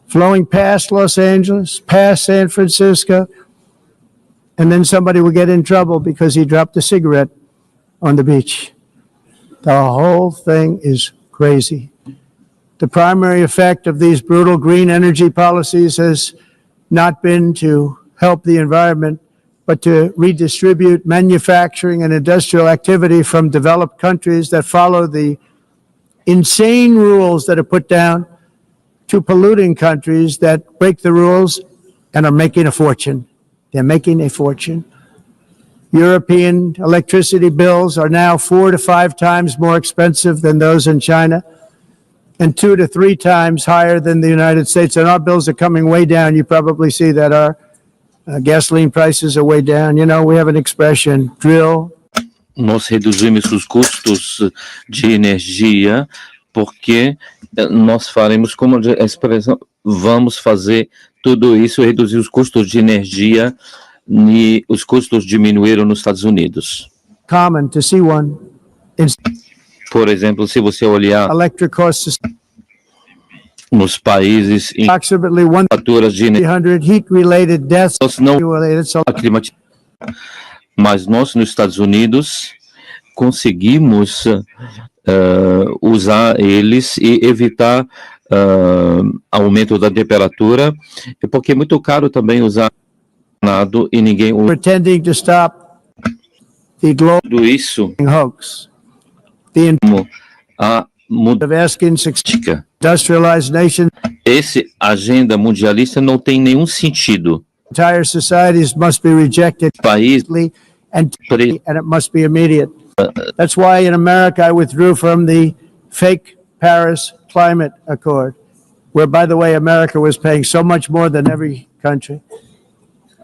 flowing past Los Angeles, past San Francisco, and then somebody will get in trouble because he dropped a cigarette on the beach. The whole thing is crazy. The primary effect of these brutal green energy policies has not been to help the environment, but to redistribute manufacturing and industrial activity from developed countries that follow the insane rules that are put down to polluting countries that break the rules and are making a fortune. They're making a fortune. European electricity bills are now 4 to 5 times more expensive than those in China and 2 to 3 times higher than the United States. And our bills are coming way down. You probably see that our gasoline prices are way down. You know, we have an expression, drill. Nós reduzimos os custos de energia porque nós faremos, como a expressão, vamos fazer tudo isso, reduzir os custos de energia e os custos diminuíram nos Estados Unidos. Common to see one. Por exemplo, se você olhar Electric costs nos países em approximately faturas de energia, 100 heat-related deaths. nós não Related, so mas nós nos Estados Unidos conseguimos usar eles e evitar aumento da temperatura, porque é muito caro também usar nada e ninguém usa pretending to stop the global tudo isso hoax. The como a of asking mudança. industrialized nations, Esse agenda mundialista não tem nenhum sentido. entire societies must be rejected País and it must be immediate. That's why in America I withdrew from the fake Paris Climate Accord, where, by the way, America was paying so much more than every country.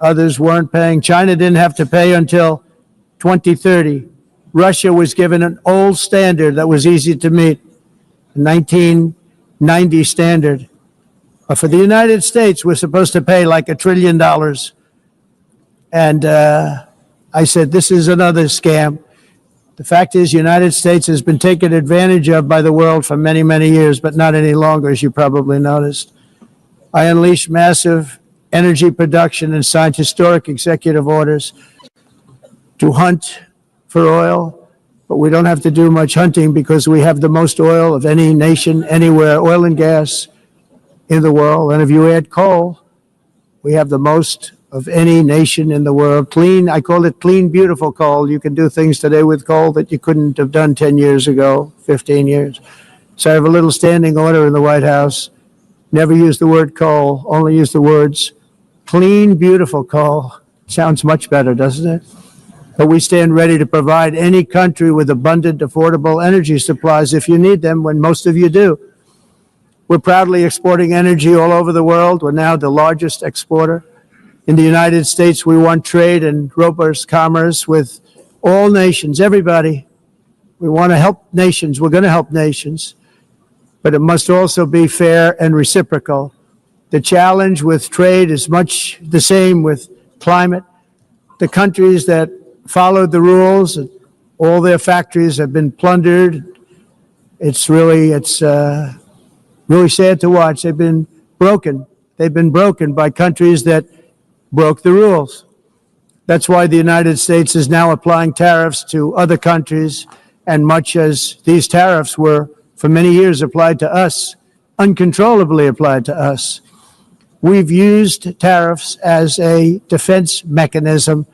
Others weren't paying. China didn't have to pay until 2030. Russia was given an old standard that was easy to meet, a 1990 standard. But for the United States, we're supposed to pay like $1 trillion. And I said, this is another scam. The fact is, the United States has been taken advantage of by the world for many, many years, but not any longer, as you probably noticed. I unleashed massive energy production and signed historic executive orders to hunt for oil, but we don't have to do much hunting because we have the most oil of any nation anywhere, oil and gas in the world. And if you add coal, we have the most of any nation in the world. Clean, I call it clean, beautiful coal. You can do things today with coal that you couldn't have done 10 years ago, 15 years. So I have a little standing order in the White House. Never use the word coal, only use the words clean, beautiful coal. Sounds much better, doesn't it? But we stand ready to provide any country with abundant, affordable energy supplies if you need them, when most of you do. We're proudly exporting energy all over the world. We're now the largest exporter. In the United States, we want trade and robust commerce with all nations, everybody. We want to help nations. We're going to help nations. But it must also be fair and reciprocal. The challenge with trade is much the same with climate. The countries that followed the rules, all their factories have been plundered. It's really sad to watch. They've been broken. They've been broken by countries that broke the rules. That's why the United States is now applying tariffs to other countries, and much as these tariffs were for many years applied to us, uncontrollably applied to us. We've used tariffs as a defense mechanism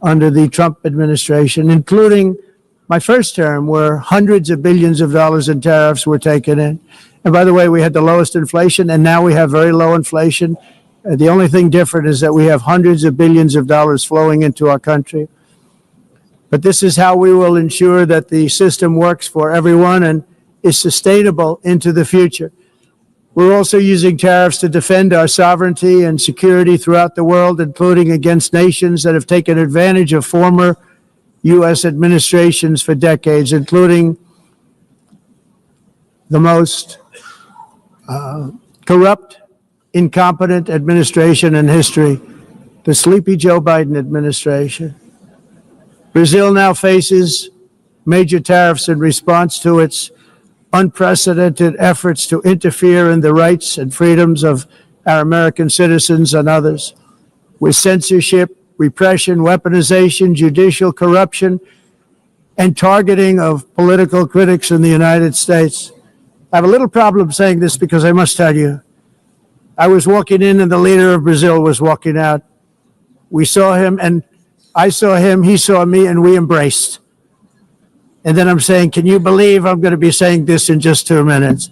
under the Trump administration, including my first term, where hundreds of billions of dollars in tariffs were taken in. And by the way, we had the lowest inflation, and now we have very low inflation. The only thing different is that we have hundreds of billions of dollars flowing into our country. But this is how we will ensure that the system works for everyone and is sustainable into the future. We're also using tariffs to defend our sovereignty and security throughout the world, including against nations that have taken advantage of former U.S. administrations for decades, including the most corrupt, incompetent administration in history, the sleepy Joe Biden administration. Brazil now faces major tariffs in response to its unprecedented efforts to interfere in the rights and freedoms of our American citizens and others, with censorship, repression, weaponization, judicial corruption, and targeting of political critics in the United States. I have a little problem saying this because I must tell you, I was walking in and the leader of Brazil was walking out. We saw him and I saw him, he saw me, and we embraced. And then I'm saying, can you believe I'm going to be saying this in just 2 minutes?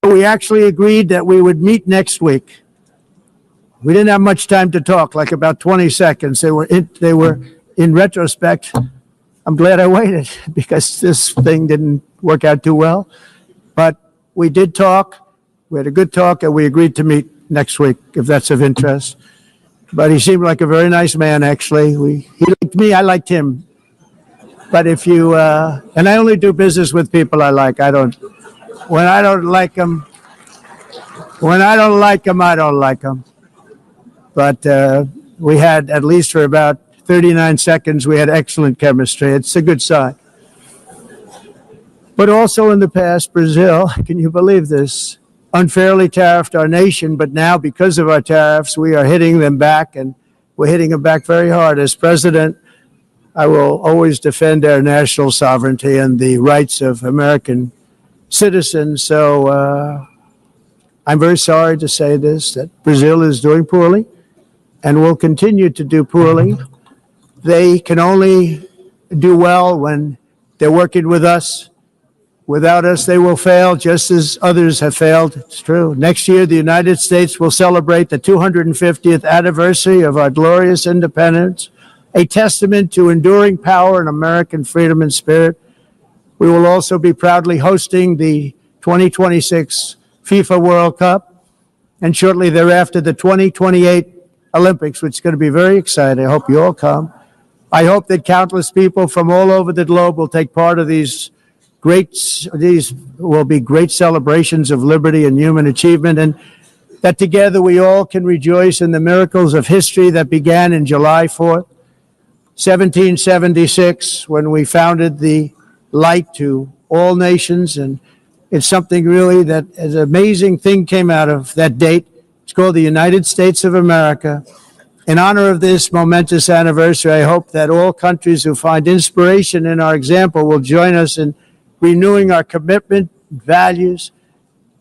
We actually agreed that we would meet next week. We didn't have much time to talk, like about 20 seconds. They were in retrospect, I'm glad I waited because this thing didn't work out too well. But we did talk, we had a good talk, and we agreed to meet next week, if that's of interest. But he seemed like a very nice man, actually. He liked me, I liked him. But if you, and I only do business with people I like. When I don't like them, I don't like them. But we had, at least for about 39 seconds, we had excellent chemistry. It's a good sign. But also in the past, Brazil, can you believe this, unfairly tariffed our nation, but now because of our tariffs, we are hitting them back, and we're hitting them back very hard. As president, I will always defend our national sovereignty and the rights of American citizens. So I'm very sorry to say this, that Brazil is doing poorly and will continue to do poorly. They can only do well when they're working with us. Without us, they will fail, just as others have failed. It's true. Next year, the United States will celebrate the 250th anniversary of our glorious independence, a testament to enduring power and American freedom and spirit. We will also be proudly hosting the 2026 FIFA World Cup, and shortly thereafter, the 2028 Olympics, which is going to be very exciting. I hope you all come. I hope that countless people from all over the globe will take part of these will be great celebrations of liberty and human achievement, and that together we all can rejoice in the miracles of history that began in July 4th, 1776, when we founded the light to all nations. And it's something really that an amazing thing came out of that date. It's called the United States of America. In honor of this momentous anniversary, I hope that all countries who find inspiration in our example will join us in renewing our commitment, values,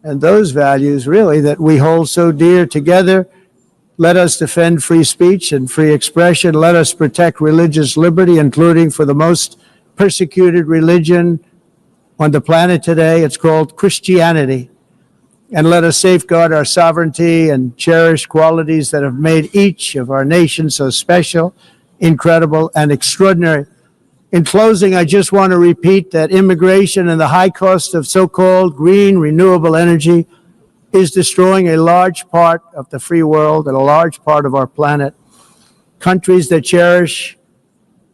and those values really that we hold so dear. Together, let us defend free speech and free expression. Let us protect religious liberty, including for the most persecuted religion on the planet today. It's called Christianity. And let us safeguard our sovereignty and cherish qualities that have made each of our nations so special, incredible, and extraordinary. In closing, I just want to repeat that immigration and the high cost of so-called green renewable energy is destroying a large part of the free world and a large part of our planet. Countries that cherish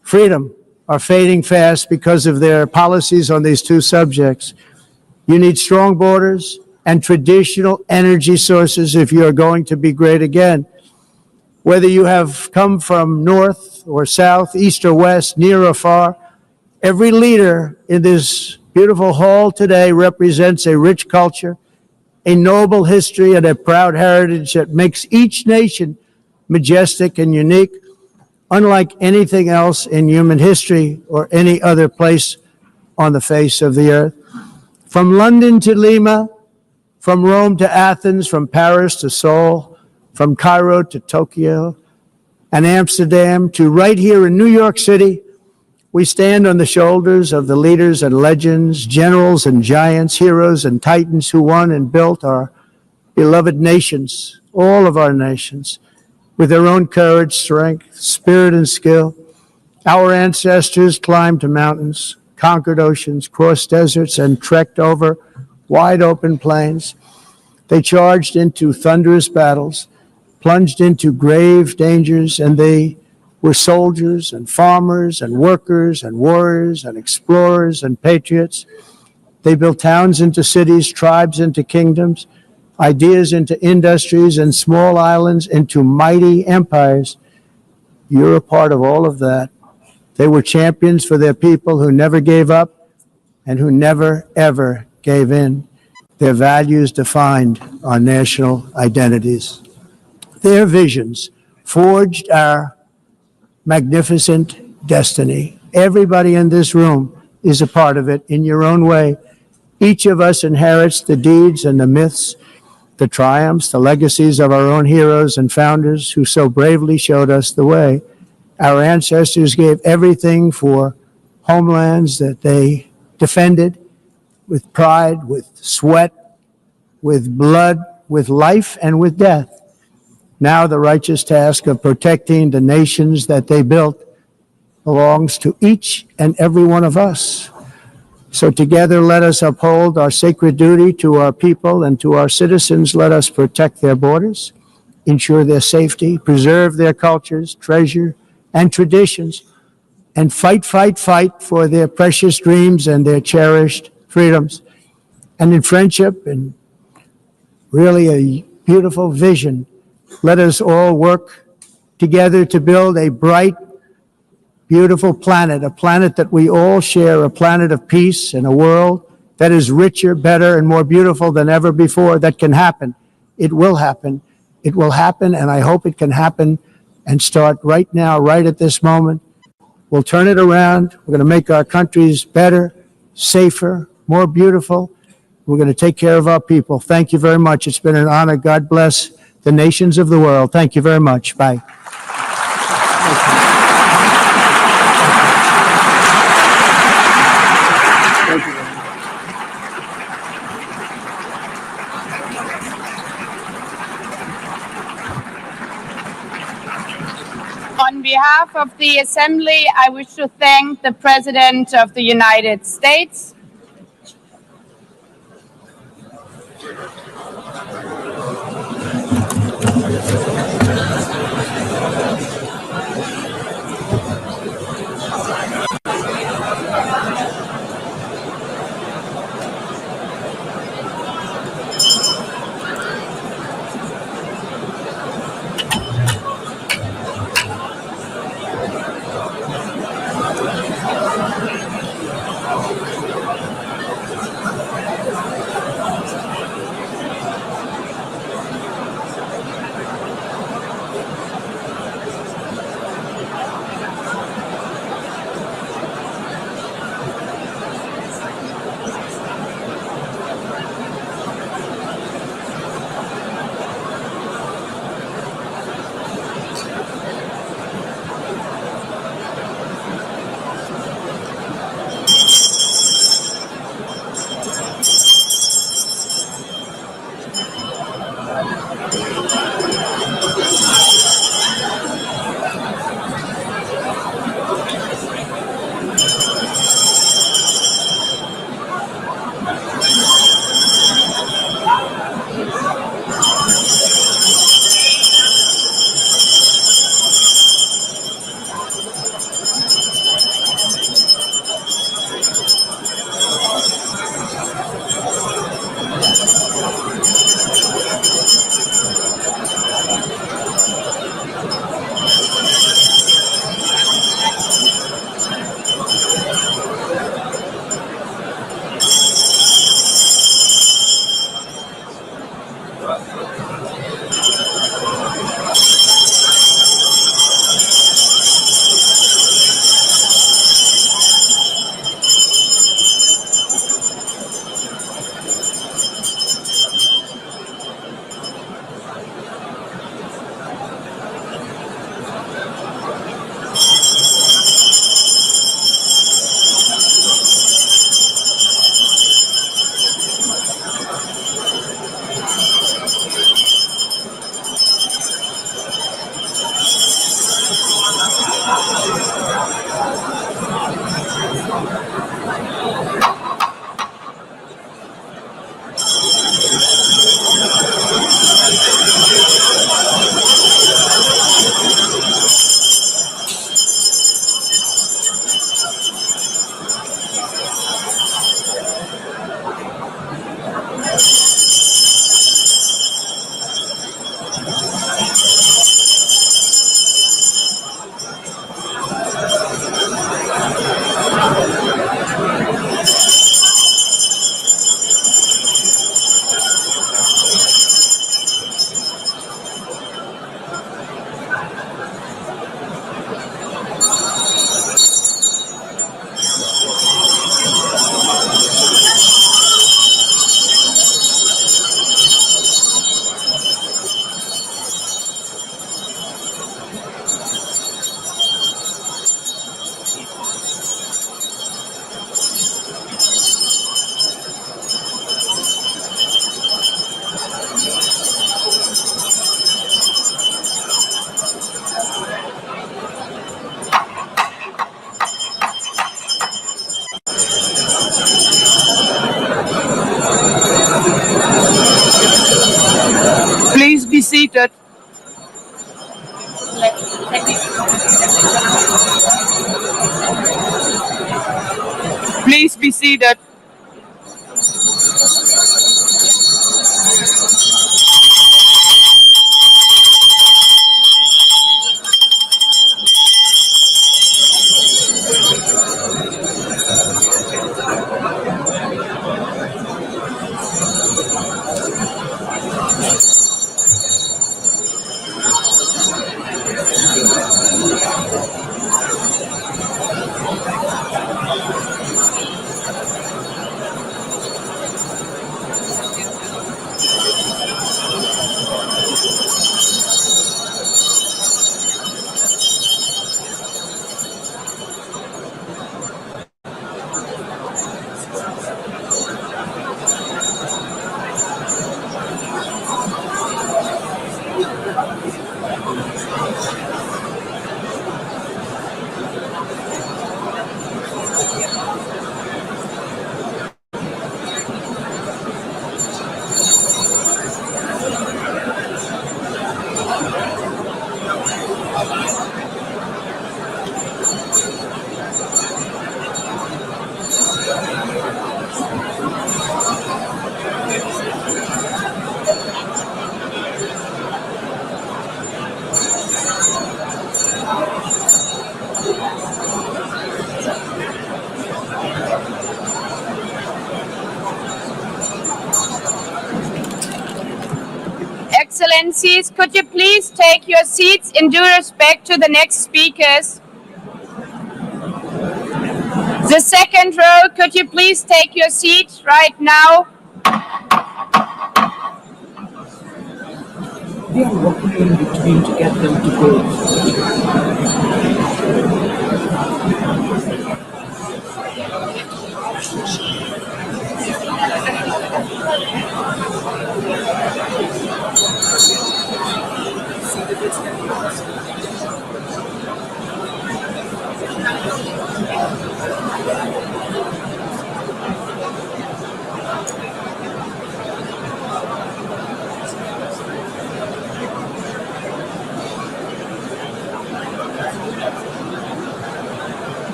freedom are fading fast because of their policies on these two subjects. You need strong borders and traditional energy sources if you are going to be great again. Whether you have come from north or south, east or west, near or far, every leader in this beautiful hall today represents a rich culture, a noble history, and a proud heritage that makes each nation majestic and unique, unlike anything else in human history or any other place on the face of the earth. From London to Lima, from Rome to Athens, from Paris to Seoul, from Cairo to Tokyo and Amsterdam to right here in New York City, we stand on the shoulders of the leaders and legends, generals and giants, heroes and titans who won and built our beloved nations, all of our nations, with their own courage, strength, spirit, and skill. Our ancestors climbed mountains, conquered oceans, crossed deserts, and trekked over wide open plains. They charged into thunderous battles, plunged into grave dangers, and they were soldiers and farmers and workers and warriors and explorers and patriots. They built towns into cities, tribes into kingdoms, ideas into industries, and small islands into mighty empires. You're a part of all of that. They were champions for their people who never gave up and who never, ever gave in. Their values defined our national identities. Their visions forged our magnificent destiny. Everybody in this room is a part of it in your own way. Each of us inherits the deeds and the myths, the triumphs, the legacies of our own heroes and founders who so bravely showed us the way. Our ancestors gave everything for homelands that they defended with pride, with sweat, with blood, with life, and with death. Now the righteous task of protecting the nations that they built belongs to each and every one of us. So together let us uphold our sacred duty to our people and to our citizens. Let us protect their borders, ensure their safety, preserve their cultures, treasure, and traditions, and fight for their precious dreams and their cherished freedoms. And in friendship and really a beautiful vision, let us all work together to build a bright, beautiful planet, a planet that we all share, a planet of peace and a world that is richer, better, and more beautiful than ever before. That can happen. It will happen. It will happen, and I hope it can happen and start right now, right at this moment. We'll turn it around. We're going to make our countries better, safer, more beautiful. We're going to take care of our people. Thank you very much. It's been an honor. God bless the nations of the world. Thank you very much. Bye. On behalf of the Assembly, I wish to thank the President of the United States, seated. Please be seated. Excellencies, could you please take your seats in due respect to the next speakers? The second row, could you please take your seat right now? We are working in between to get them to go.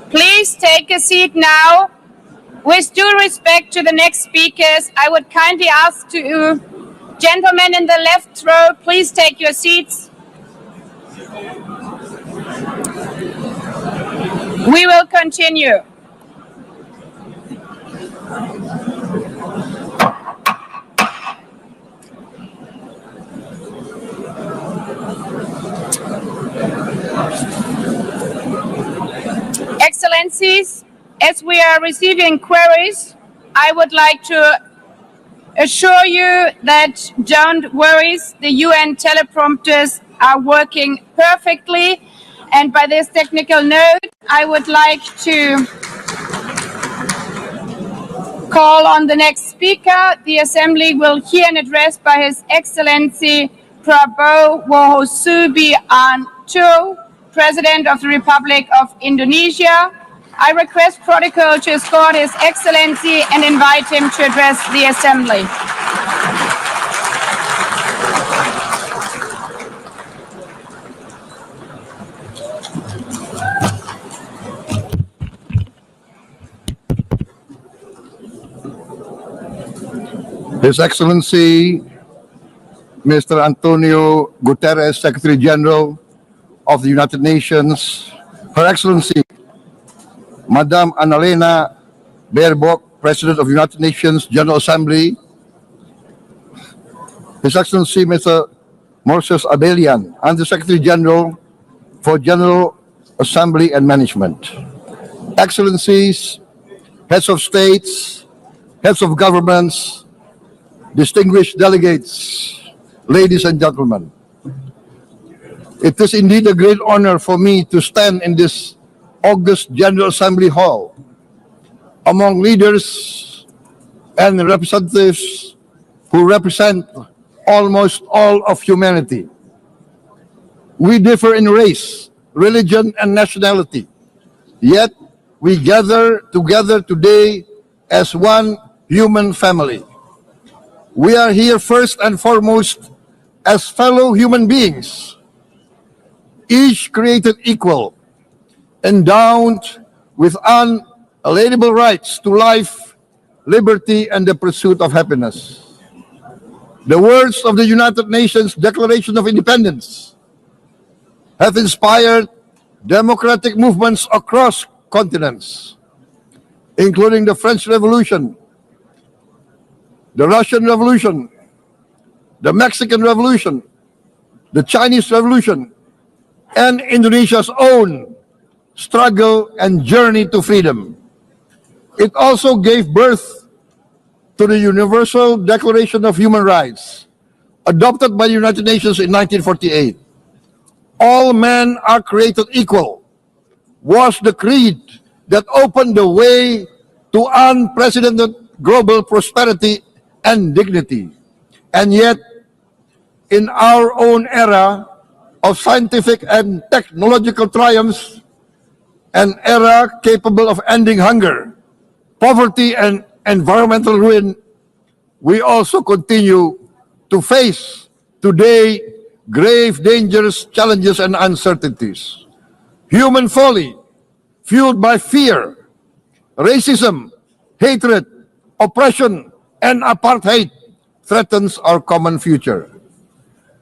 Please take a seat now. With due respect to the next speakers, I would kindly ask you, gentlemen in the left row, please take your seats. We will continue. Excellencies, as we are receiving queries, I would like to assure you that don't worry, the UN teleprompters are working perfectly. And by this technical note, I would like to call on the next speaker. The Assembly will hear an address by His Excellency Prabowo Subianto, President of the Republic of Indonesia. I request protocol to escort His Excellency and invite him to address the Assembly. His Excellency, Mr. Antonio Guterres, Secretary General of the United Nations, Her Excellency, Madame Annalena Baerbock, President of the United Nations General Assembly, His Excellency, Mr. Moses Abelian, Under Secretary General for General Assembly and Management, Excellencies, Heads of States, Heads of Governments, distinguished delegates, ladies and gentlemen. It is indeed a great honor for me to stand in this august General Assembly Hall among leaders and representatives who represent almost all of humanity. We differ in race, religion, and nationality, yet we gather together today as one human family. We are here first and foremost as fellow human beings, each created equal, endowed with unalienable rights to life, liberty, and the pursuit of happiness. The words of the United Nations Declaration of Independence have inspired democratic movements across continents, including the French Revolution, the Russian Revolution, the Mexican Revolution, the Chinese Revolution, and Indonesia's own struggle and journey to freedom. It also gave birth to the Universal Declaration of Human Rights, adopted by the United Nations in 1948. All men are created equal was the creed that opened the way to unprecedented global prosperity and dignity. And yet, in our own era of scientific and technological triumphs, an era capable of ending hunger, poverty, and environmental ruin, we also continue to face today grave dangers, challenges, and uncertainties. Human folly, fueled by fear, racism, hatred, oppression, and apartheid, threatens our common future.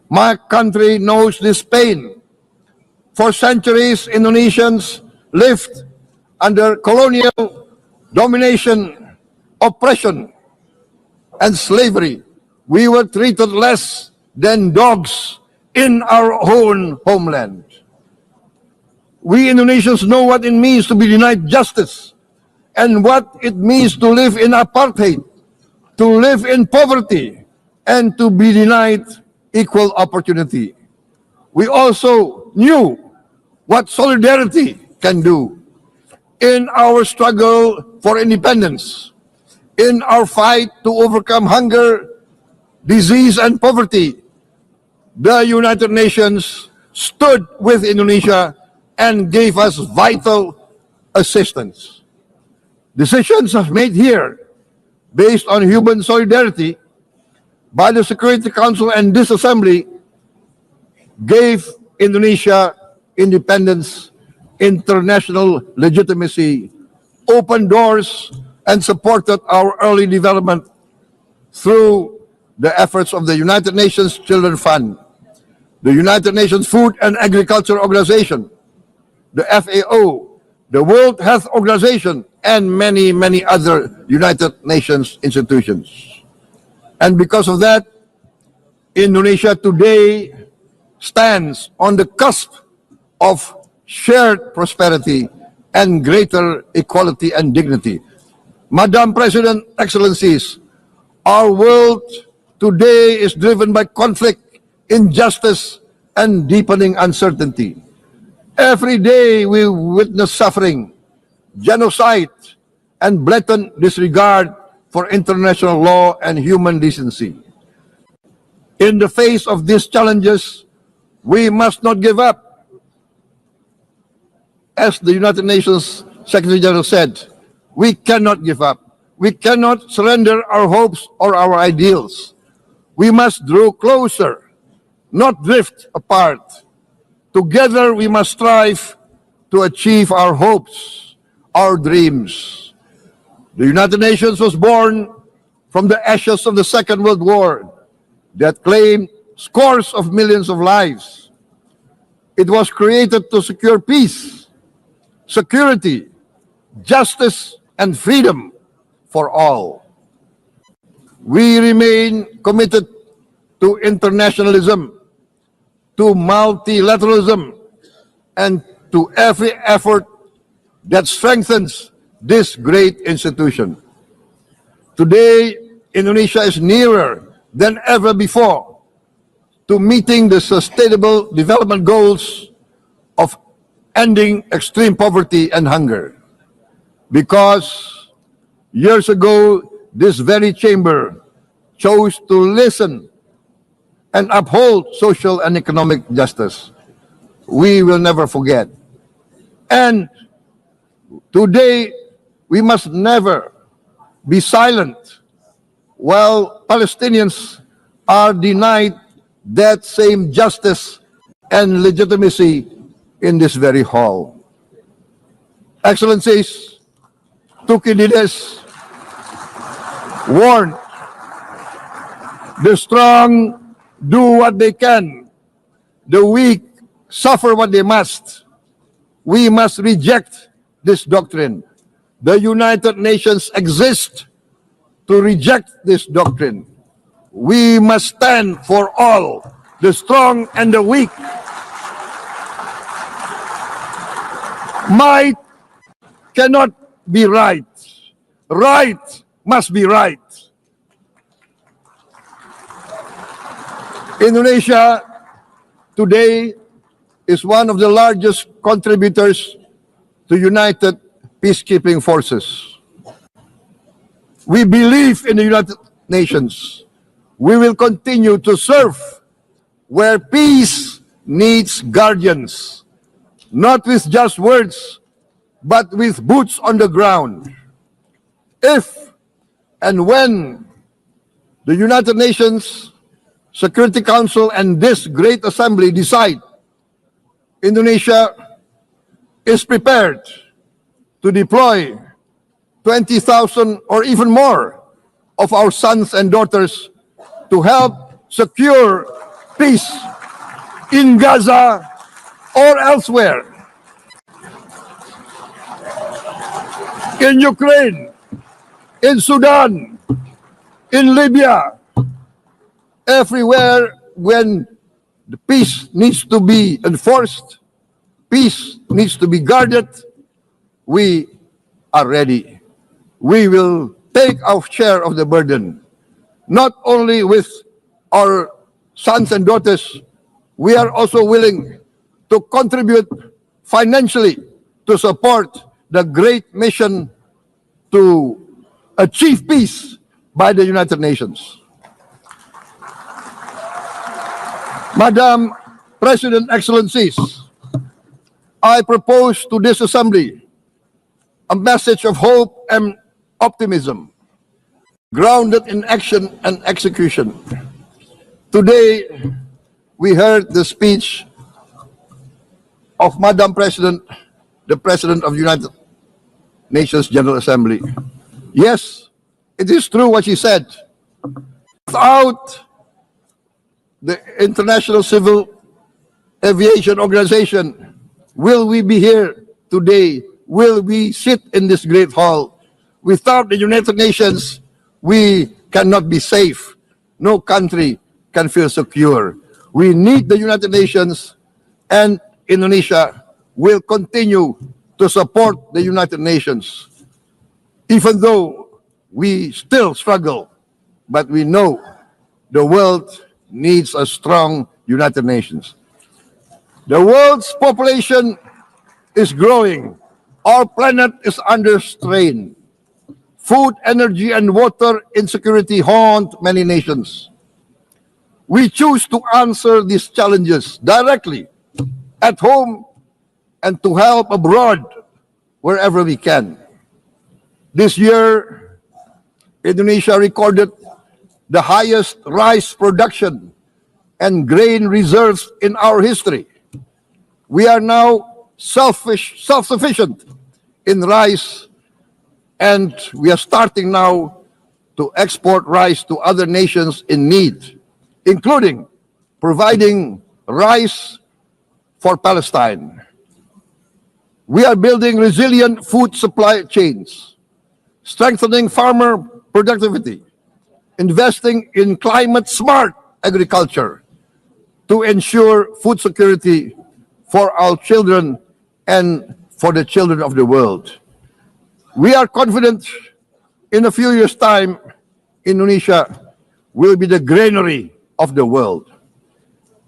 My country knows this pain. For centuries, Indonesians lived under colonial domination, oppression, and slavery. We were treated less than dogs in our own homeland. We Indonesians know what it means to be denied justice and what it means to live in apartheid, to live in poverty, and to be denied equal opportunity. We also knew what solidarity can do in our struggle for independence, in our fight to overcome hunger, disease, and poverty. The United Nations stood with Indonesia and gave us vital assistance. Decisions are made here based on human solidarity by the Security Council, and this assembly gave Indonesia independence, international legitimacy, opened doors, and supported our early development through the efforts of the United Nations Children Fund, the United Nations Food and Agriculture Organization, the FAO, the World Health Organization, and many, many other United Nations institutions. And because of that, Indonesia today stands on the cusp of shared prosperity and greater equality and dignity. Madam President, Excellencies, our world today is driven by conflict, injustice, and deepening uncertainty. Every day we witness suffering, genocide, and blatant disregard for international law and human decency. In the face of these challenges, we must not give up. As the United Nations Secretary General said, we cannot give up. We cannot surrender our hopes or our ideals. We must draw closer, not drift apart. Together we must strive to achieve our hopes, our dreams. The United Nations was born from the ashes of the Second World War that claimed scores of millions of lives. It was created to secure peace, security, justice, and freedom for all. We remain committed to internationalism, to multilateralism, and to every effort that strengthens this great institution. Today, Indonesia is nearer than ever before to meeting the sustainable development goals of ending extreme poverty and hunger. Because years ago, this very chamber chose to listen and uphold social and economic justice. We will never forget. And today, we must never be silent while Palestinians are denied that same justice and legitimacy in this very hall. Excellencies, Thucydides warned, the strong do what they can, the weak suffer what they must. We must reject this doctrine. The United Nations exist to reject this doctrine. We must stand for all, the strong and the weak. Might cannot be right. Right must be right. Indonesia today is one of the largest contributors to United Peacekeeping Forces. We believe in the United Nations. We will continue to serve where peace needs guardians, not with just words, but with boots on the ground. If and when the United Nations Security Council and this great assembly decide Indonesia is prepared to deploy 20,000 or even more of our sons and daughters to help secure peace in Gaza or elsewhere, in Ukraine, in Sudan, in Libya, everywhere when the peace needs to be enforced, peace needs to be guarded, we are ready. We will take our share of the burden, not only with our sons and daughters, we are also willing to contribute financially to support the great mission to achieve peace by the United Nations. Madam President, Excellencies, I propose to this Assembly a message of hope and optimism, grounded in action and execution. Today, we heard the speech of Madam President, the President of the United Nations General Assembly. Yes, it is true what she said. Without the International Civil Aviation Organization, will we be here today? Will we sit in this great hall? Without the United Nations, we cannot be safe. No country can feel secure. We need the United Nations, and Indonesia will continue to support the United Nations, even though we still struggle, but we know the world needs a strong United Nations. The world's population is growing. Our planet is under strain. Food, energy, and water insecurity haunt many nations. We choose to answer these challenges directly at home and to help abroad wherever we can. This year, Indonesia recorded the highest rice production and grain reserves in our history. We are now self-sufficient in rice, and we are starting now to export rice to other nations in need, including providing rice for Palestine. We are building resilient food supply chains, strengthening farmer productivity, investing in climate-smart agriculture to ensure food security for our children and for the children of the world. We are confident in a few years' time, Indonesia will be the granary of the world.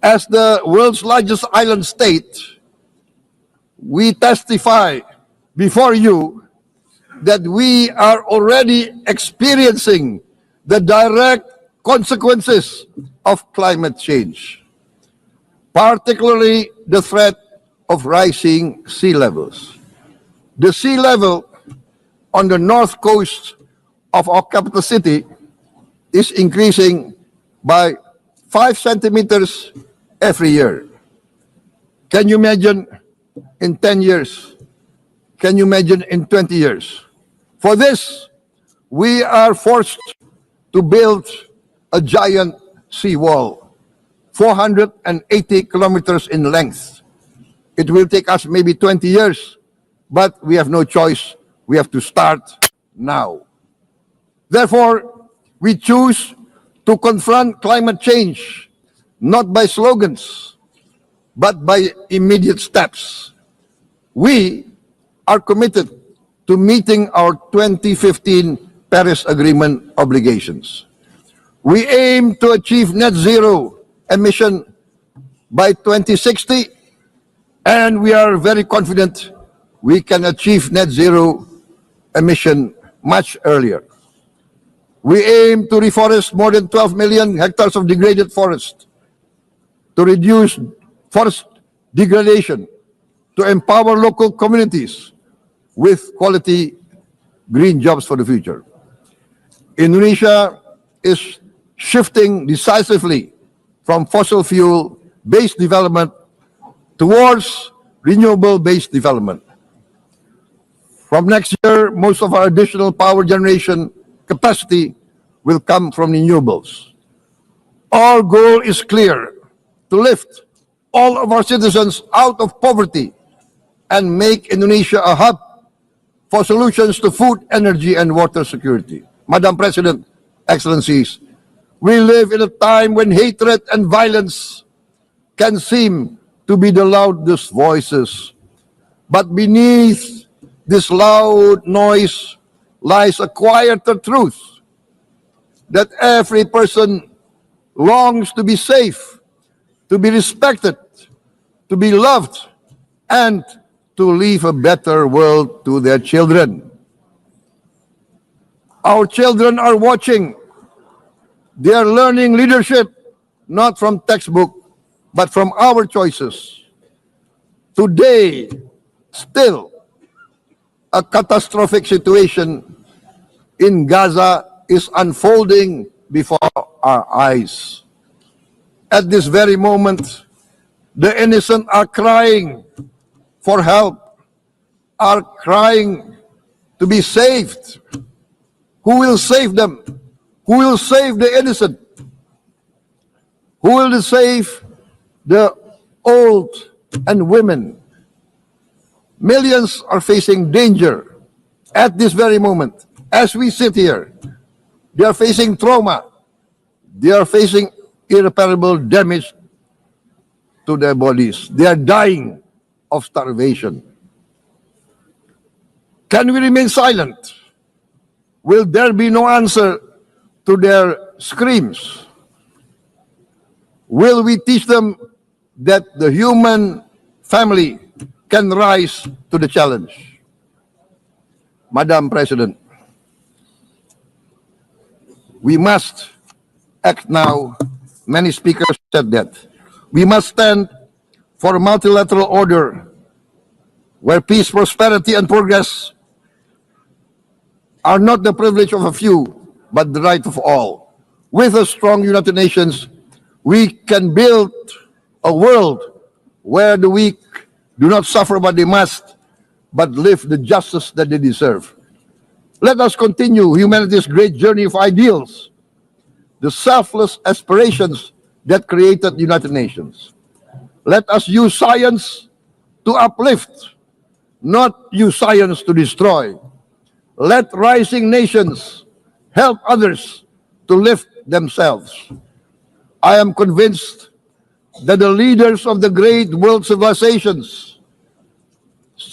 As the world's largest island state, we testify before you that we are already experiencing the direct consequences of climate change, particularly the threat of rising sea levels. The sea level on the north coast of our capital city is increasing by 5 centimeters every year. Can you imagine in 10 years? Can you imagine in 20 years? For this, we are forced to build a giant seawall, 480 kilometers in length. It will take us maybe 20 years, but we have no choice. We have to start now. Therefore, we choose to confront climate change, not by slogans, but by immediate steps. We are committed to meeting our 2015 Paris Agreement obligations. We aim to achieve net zero emission by 2060, and we are very confident we can achieve net zero emission much earlier. We aim to reforest more than 12 million hectares of degraded forest, to reduce forest degradation, to empower local communities with quality green jobs for the future. Indonesia is shifting decisively from fossil fuel-based development towards renewable-based development. From next year, most of our additional power generation capacity will come from renewables. Our goal is clear: to lift all of our citizens out of poverty and make Indonesia a hub for solutions to food, energy, and water security. Madam President, Excellencies, we live in a time when hatred and violence can seem to be the loudest voices. But beneath this loud noise lies a quieter truth, that every person longs to be safe, to be respected, to be loved, and to leave a better world to their children. Our children are watching. They are learning leadership, not from textbook, but from our choices. Today, still, a catastrophic situation in Gaza is unfolding before our eyes. At this very moment, the innocent are crying for help, are crying to be saved. Who will save them? Who will save the innocent? Who will save the old and women? Millions are facing danger at this very moment. As we sit here, they are facing trauma. They are facing irreparable damage to their bodies. They are dying of starvation. Can we remain silent? Will there be no answer to their screams? Will we teach them that the human family can rise to the challenge? Madam President, we must act now. Many speakers said that. We must stand for a multilateral order where peace, prosperity, and progress are not the privilege of a few, but the right of all. With a strong United Nations, we can build a world where the weak do not suffer what they must, but live the justice that they deserve. Let us continue humanity's great journey of ideals, the selfless aspirations that created the United Nations. Let us use science to uplift, not use science to destroy. Let rising nations help others to lift themselves. I am convinced that the leaders of the great world civilizations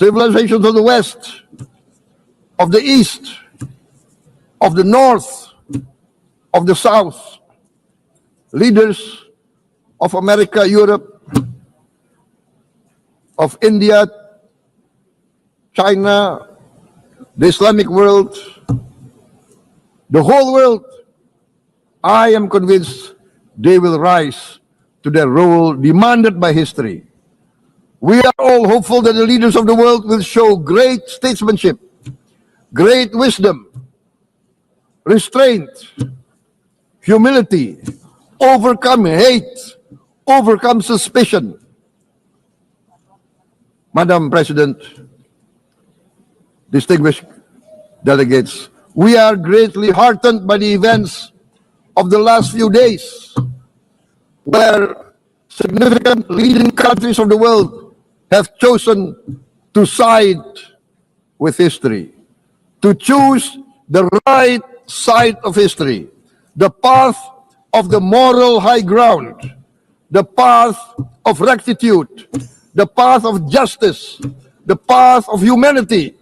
of the West, of the East, of the North, of the South, leaders of America, Europe, of India, China, the Islamic world, the whole world, I am convinced they will rise to their role demanded by history. We are all hopeful that the leaders of the world will show great statesmanship, great wisdom, restraint, humility, overcome hate, overcome suspicion. Madam President, distinguished delegates, we are greatly heartened by the events of the last few days, where significant leading countries of the world have chosen to side with history, to choose the right side of history, the path of the moral high ground, the path of rectitude, the path of justice, the path of humanity,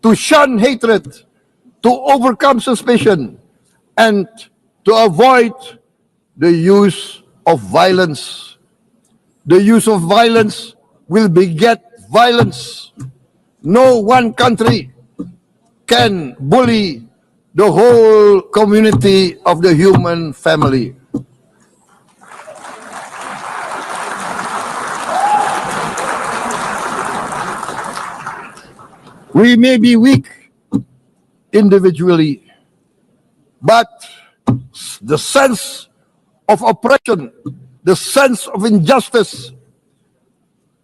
to shun hatred, to overcome suspicion, and to avoid the use of violence. The use of violence will beget violence. No one country can bully the whole community of the human family. We may be weak individually, but the sense of oppression, the sense of injustice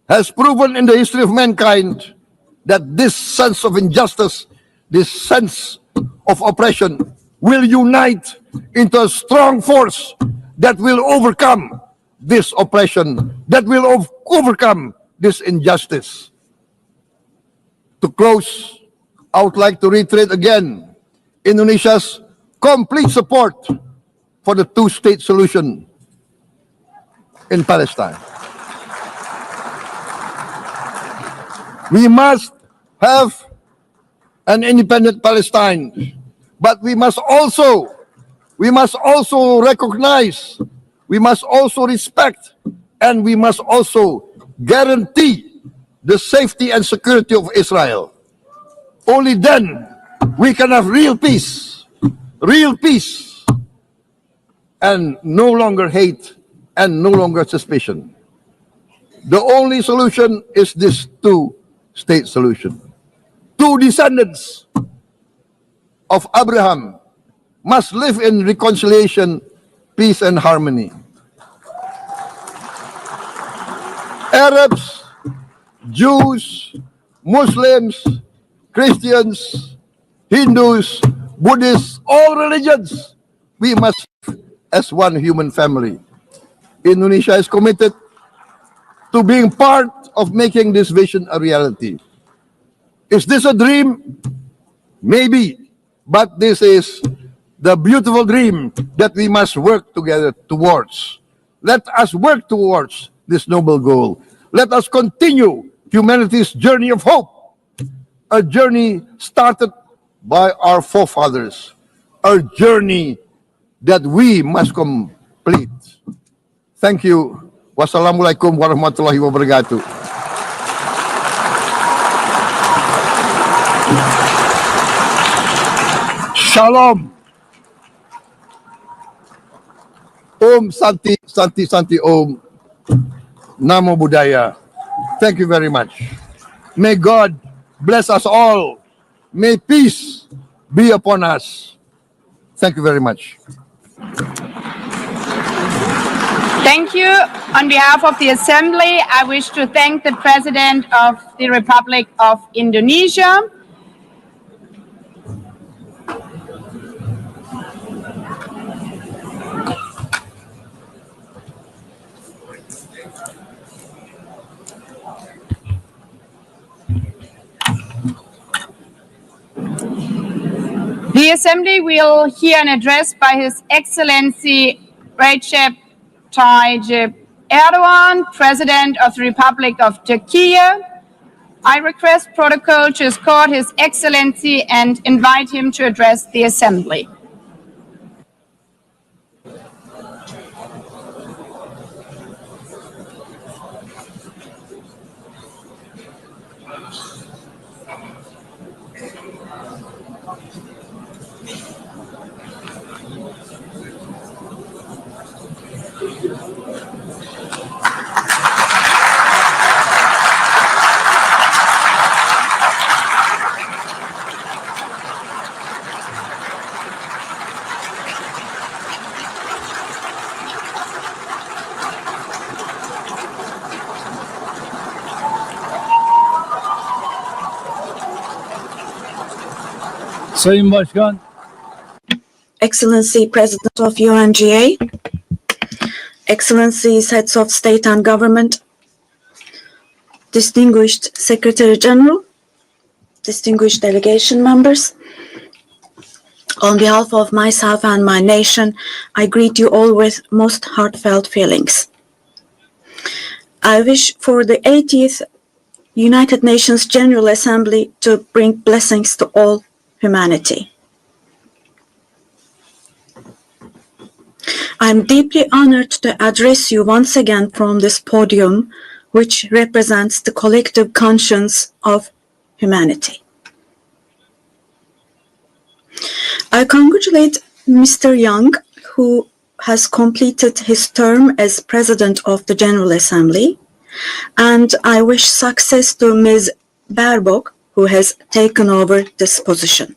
has proven in the history of mankind that this sense of injustice, this sense of oppression will unite into a strong force that will overcome this oppression, that will overcome this injustice. To close, I would like to reiterate again Indonesia's complete support for the two-state solution in Palestine. We must have an independent Palestine, but we must also recognize, we must also respect, and we must also guarantee the safety and security of Israel. Only then we can have real peace, and no longer hate and no longer suspicion. The only solution is this two-state solution. Two descendants of Abraham must live in reconciliation, peace, and harmony. Arabs, Jews, Muslims, Christians, Hindus, Buddhists, all religions, we must live as one human family. Indonesia is committed to being part of making this vision a reality. Is this a dream? Maybe, but this is the beautiful dream that we must work together towards. Let us work towards this noble goal. Let us continue humanity's journey of hope, a journey started by our forefathers, a journey that we must complete. Thank you. Wassalamualaikum warahmatullahi wabarakatuh. Shalom. Om Santi, Santi, Santi Om. Namo Buddhaya. Thank you very much. May God bless us all. May peace be upon us. Thank you very much. Thank you. On behalf of the Assembly, I wish to thank the President of the Republic of Indonesia. The Assembly will hear an address by His Excellency Recep Tayyip Erdogan, President of the Republic of Turkey. I request protocol to escort His Excellency and invite him to address the Assembly. Sayın Başkan, Excellency President of UNGA, Excellencies Heads of State and Government, Distinguished Secretary General, distinguished delegation members, on behalf of myself and my nation, I greet you all with most heartfelt feelings. I wish for the 80th United Nations General Assembly to bring blessings to all humanity. I am deeply honored to address you once again from this podium, which represents the collective conscience of humanity. I congratulate Mr. Young, who has completed his term as President of the General Assembly, and I wish success to Ms. Baerbock, who has taken over this position.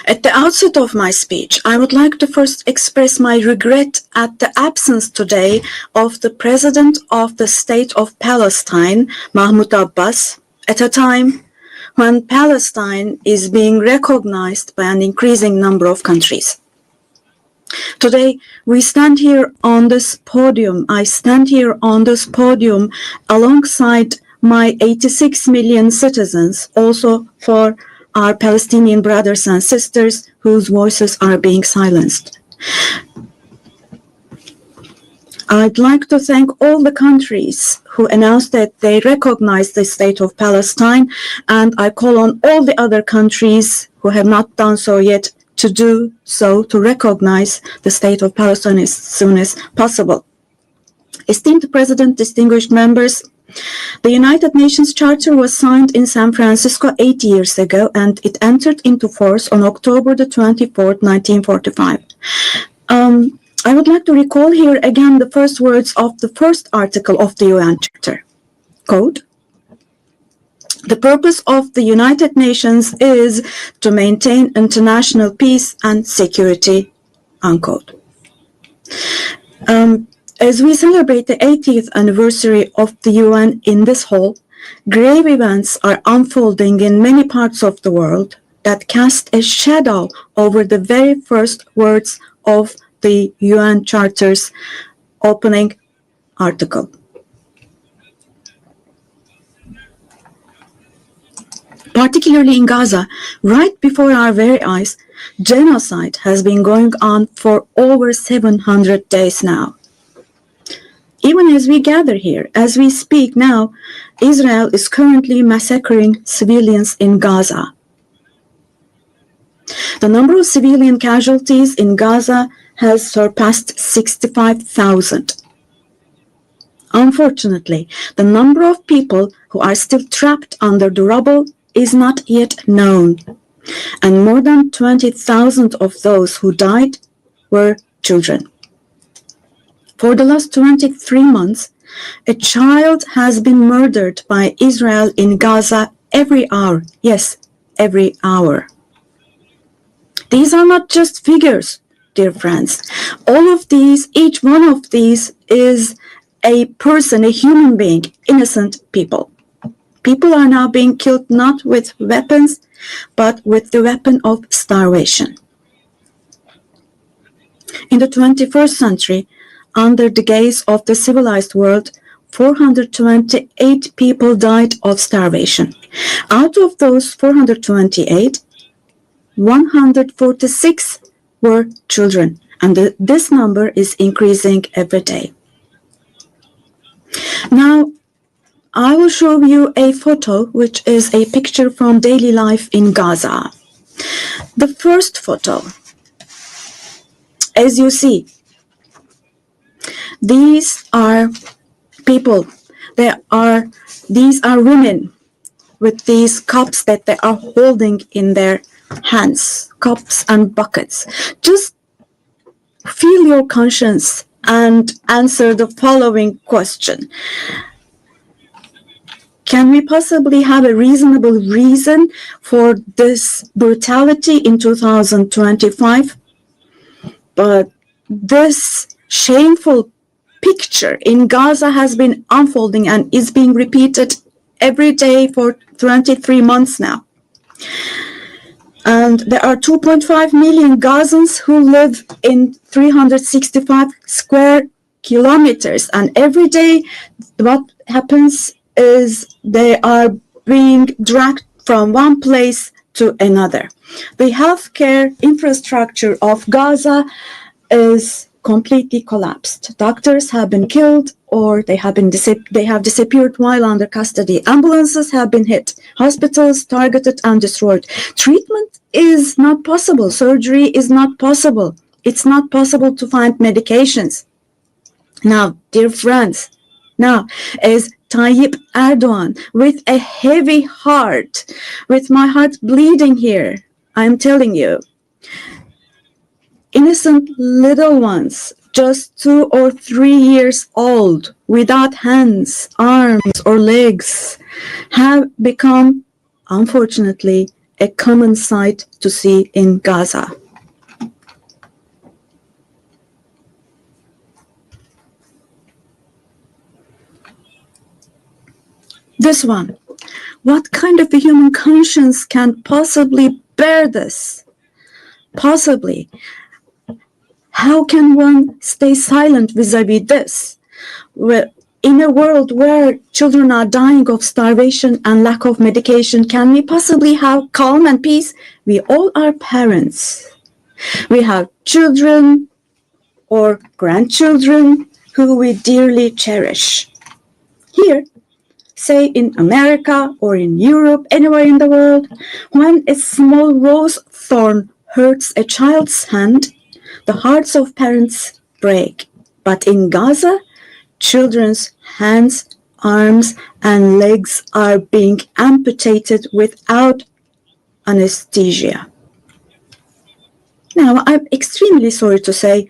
At the outset of my speech, I would like to first express my regret at the absence today of the President of the State of Palestine, Mahmoud Abbas, at a time when Palestine is being recognized by an increasing number of countries. Today, we stand here on this podium. I stand here on this podium alongside my 86 million citizens, also for our Palestinian brothers and sisters whose voices are being silenced. I'd like to thank all the countries who announced that they recognize the state of Palestine, and I call on all the other countries who have not done so yet to do so, to recognize the state of Palestine as soon as possible. Esteemed President, distinguished members, the United Nations Charter was signed in San Francisco 8 years ago, and it entered into force on October the 24th, 1945. I would like to recall here again the first words of the first article of the UN Charter. Quote, "The purpose of the United Nations is to maintain international peace and security," unquote. As we celebrate the 80th anniversary of the UN in this hall, grave events are unfolding in many parts of the world that cast a shadow over the very first words of the UN Charter's opening article. Particularly in Gaza, right before our very eyes, genocide has been going on for over 700 days now. Even as we gather here, as we speak now, Israel is currently massacring civilians in Gaza. The number of civilian casualties in Gaza has surpassed 65,000. Unfortunately, the number of people who are still trapped under the rubble is not yet known, and more than 20,000 of those who died were children. For the last 23 months, a child has been murdered by Israel in Gaza every hour. Yes, every hour. These are not just figures, dear friends. All of these, each one of these is a person, a human being, innocent people. People are now being killed not with weapons, but with the weapon of starvation. In the 21st century, under the gaze of the civilized world, 428 people died of starvation. Out of those 428, 146 were children, and this number is increasing every day. Now, I will show you a photo, which is a picture from daily life in Gaza. The first photo, as you see, these are people. These are women with these cups that they are holding in their hands, cups and buckets. Just feel your conscience and answer the following question. Can we possibly have a reasonable reason for this brutality in 2025? But this shameful picture in Gaza has been unfolding and is being repeated every day for 23 months now. And there are 2.5 million Gazans who live in 365 square kilometers. And every day, what happens is they are being dragged from one place to another. The healthcare infrastructure of Gaza is completely collapsed. Doctors have been killed or they have disappeared while under custody. Ambulances have been hit. Hospitals targeted and destroyed. Treatment is not possible. Surgery is not possible. It's not possible to find medications. Now, dear friends, as Tayyip Erdogan, with a heavy heart, with my heart bleeding here, I'm telling you, innocent little ones, just 2 or 3 years old, without hands, arms, or legs, have become, unfortunately, a common sight to see in Gaza. This one. What kind of a human conscience can possibly bear this? Possibly. How can one stay silent vis-a-vis this? Well, in a world where children are dying of starvation and lack of medication, can we possibly have calm and peace? We all are parents. We have children or grandchildren who we dearly cherish. Here, say in America or in Europe, anywhere in the world, when a small rose thorn hurts a child's hand, the hearts of parents break. But in Gaza, children's hands, arms, and legs are being amputated without anesthesia. Now, I'm extremely sorry to say,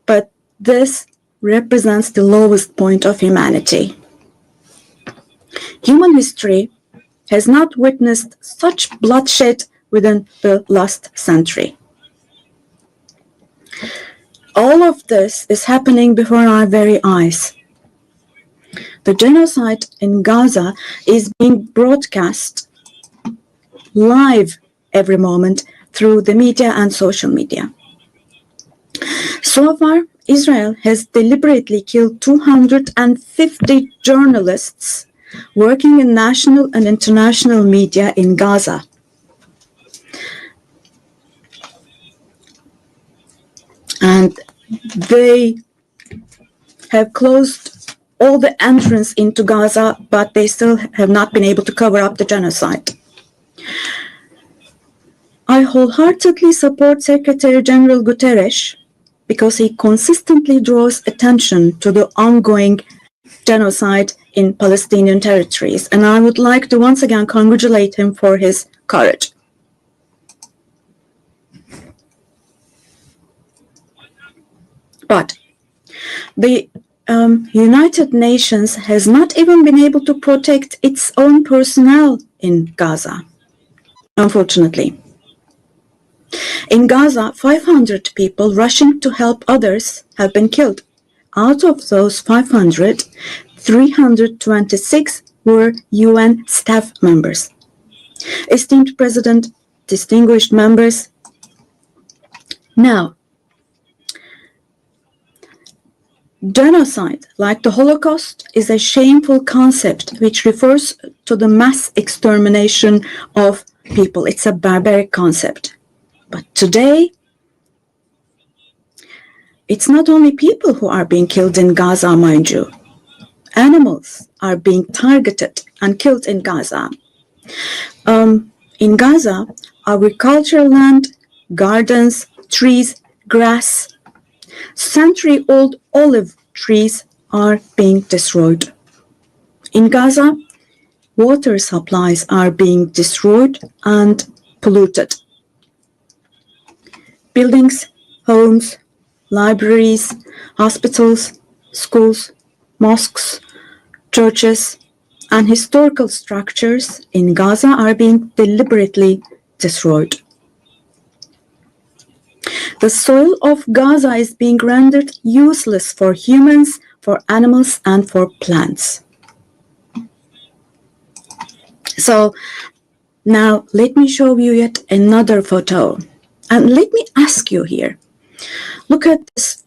but this represents the lowest point of humanity. Human history has not witnessed such bloodshed within the last century. All of this is happening before our very eyes. The genocide in Gaza is being broadcast live every moment through the media and social media. So far, Israel has deliberately killed 250 journalists working in national and international media in Gaza. And they have closed all the entrance into Gaza, but they still have not been able to cover up the genocide. I wholeheartedly support Secretary General Guterres because he consistently draws attention to the ongoing genocide in Palestinian territories, and I would like to once again congratulate him for his courage. But the United Nations has not even been able to protect its own personnel in Gaza, unfortunately. In Gaza, 500 people rushing to help others have been killed. Out of those 500, 326 were UN staff members. Esteemed President, distinguished members, now, genocide, like the Holocaust, is a shameful concept which refers to the mass extermination of people. It's a barbaric concept. But today, it's not only people who are being killed in Gaza, mind you. Animals are being targeted and killed in Gaza. In Gaza, agricultural land, gardens, trees, grass, century-old olive trees are being destroyed. In Gaza, water supplies are being destroyed and polluted. Buildings, homes, libraries, hospitals, schools, mosques, churches, and historical structures in Gaza are being deliberately destroyed. The soil of Gaza is being rendered useless for humans, for animals, and for plants. So, Now, let me show you yet another photo. And let me ask you here, look at this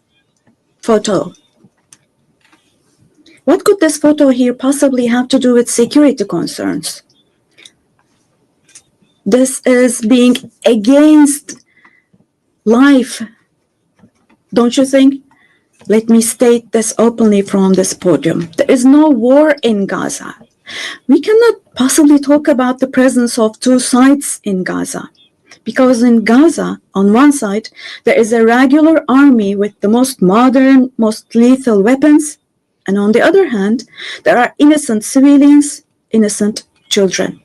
photo. What could this photo here possibly have to do with security concerns? This is being against life, don't you think? Let me state this openly from this podium. There is no war in Gaza. We cannot possibly talk about the presence of two sides in Gaza. Because in Gaza, on one side, there is a regular army with the most modern, most lethal weapons. And on the other hand, there are innocent civilians, innocent children.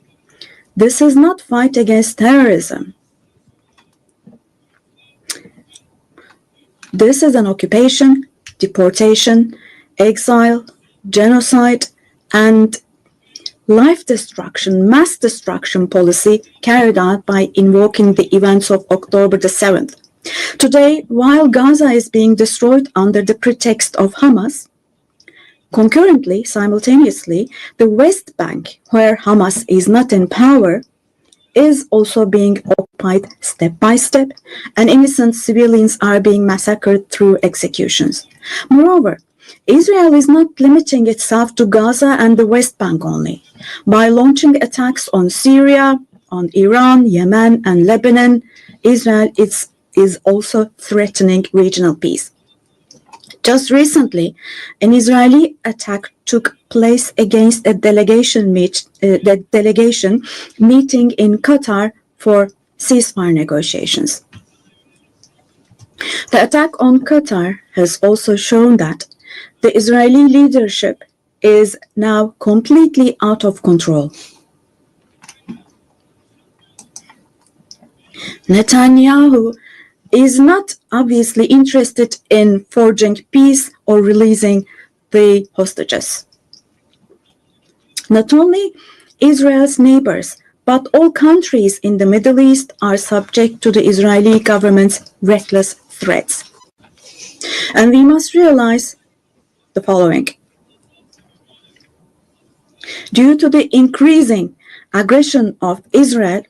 This is not fight against terrorism. This is an occupation, deportation, exile, genocide, and life destruction, mass destruction policy carried out by invoking the events of October the 7th. Today, while Gaza is being destroyed under the pretext of Hamas, concurrently, simultaneously, the West Bank, where Hamas is not in power, is also being occupied step by step, and innocent civilians are being massacred through executions. Moreover, Israel is not limiting itself to Gaza and the West Bank only. By launching attacks on Syria, on Iran, Yemen, and Lebanon, Israel is also threatening regional peace. Just recently, an Israeli attack took place against a delegation meeting in Qatar for ceasefire negotiations. The attack on Qatar has also shown that the Israeli leadership is now completely out of control. Netanyahu is not obviously interested in forging peace or releasing the hostages. Not only Israel's neighbors, but all countries in the Middle East are subject to the Israeli government's reckless threats. And we must realize the following. Due to the increasing aggression of Israel,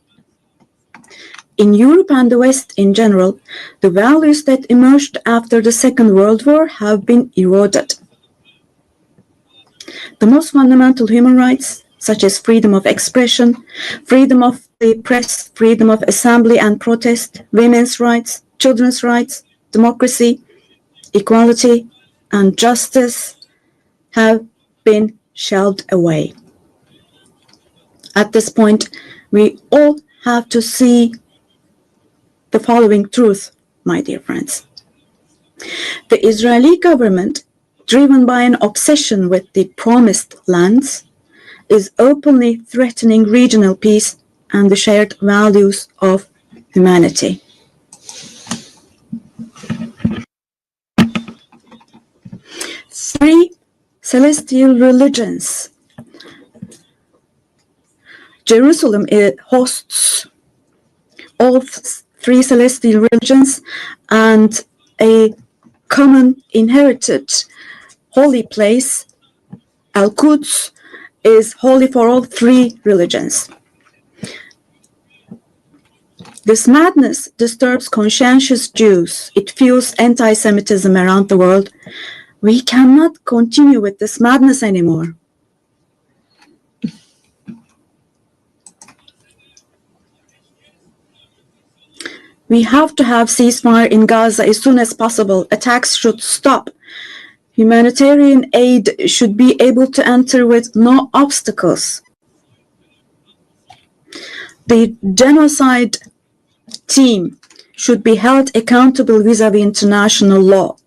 in Europe and the West in general, the values that emerged after the Second World War have been eroded. The most fundamental human rights, such as freedom of expression, freedom of the press, freedom of assembly and protest, women's rights, children's rights, democracy, equality, and justice, have been shelved away. At this point, we all have to see the following truth, my dear friends. The Israeli government, driven by an obsession with the promised lands, is openly threatening regional peace and the shared values of humanity. Three celestial religions. Jerusalem hosts all three celestial religions and a common inherited holy place, Al-Quds, is holy for all three religions. This madness disturbs conscientious Jews. It fuels anti-Semitism around the world. We cannot continue with this madness anymore. We have to have ceasefire in Gaza as soon as possible. Attacks should stop. Humanitarian aid should be able to enter with no obstacles. The genocide team should be held accountable vis-à-vis international law.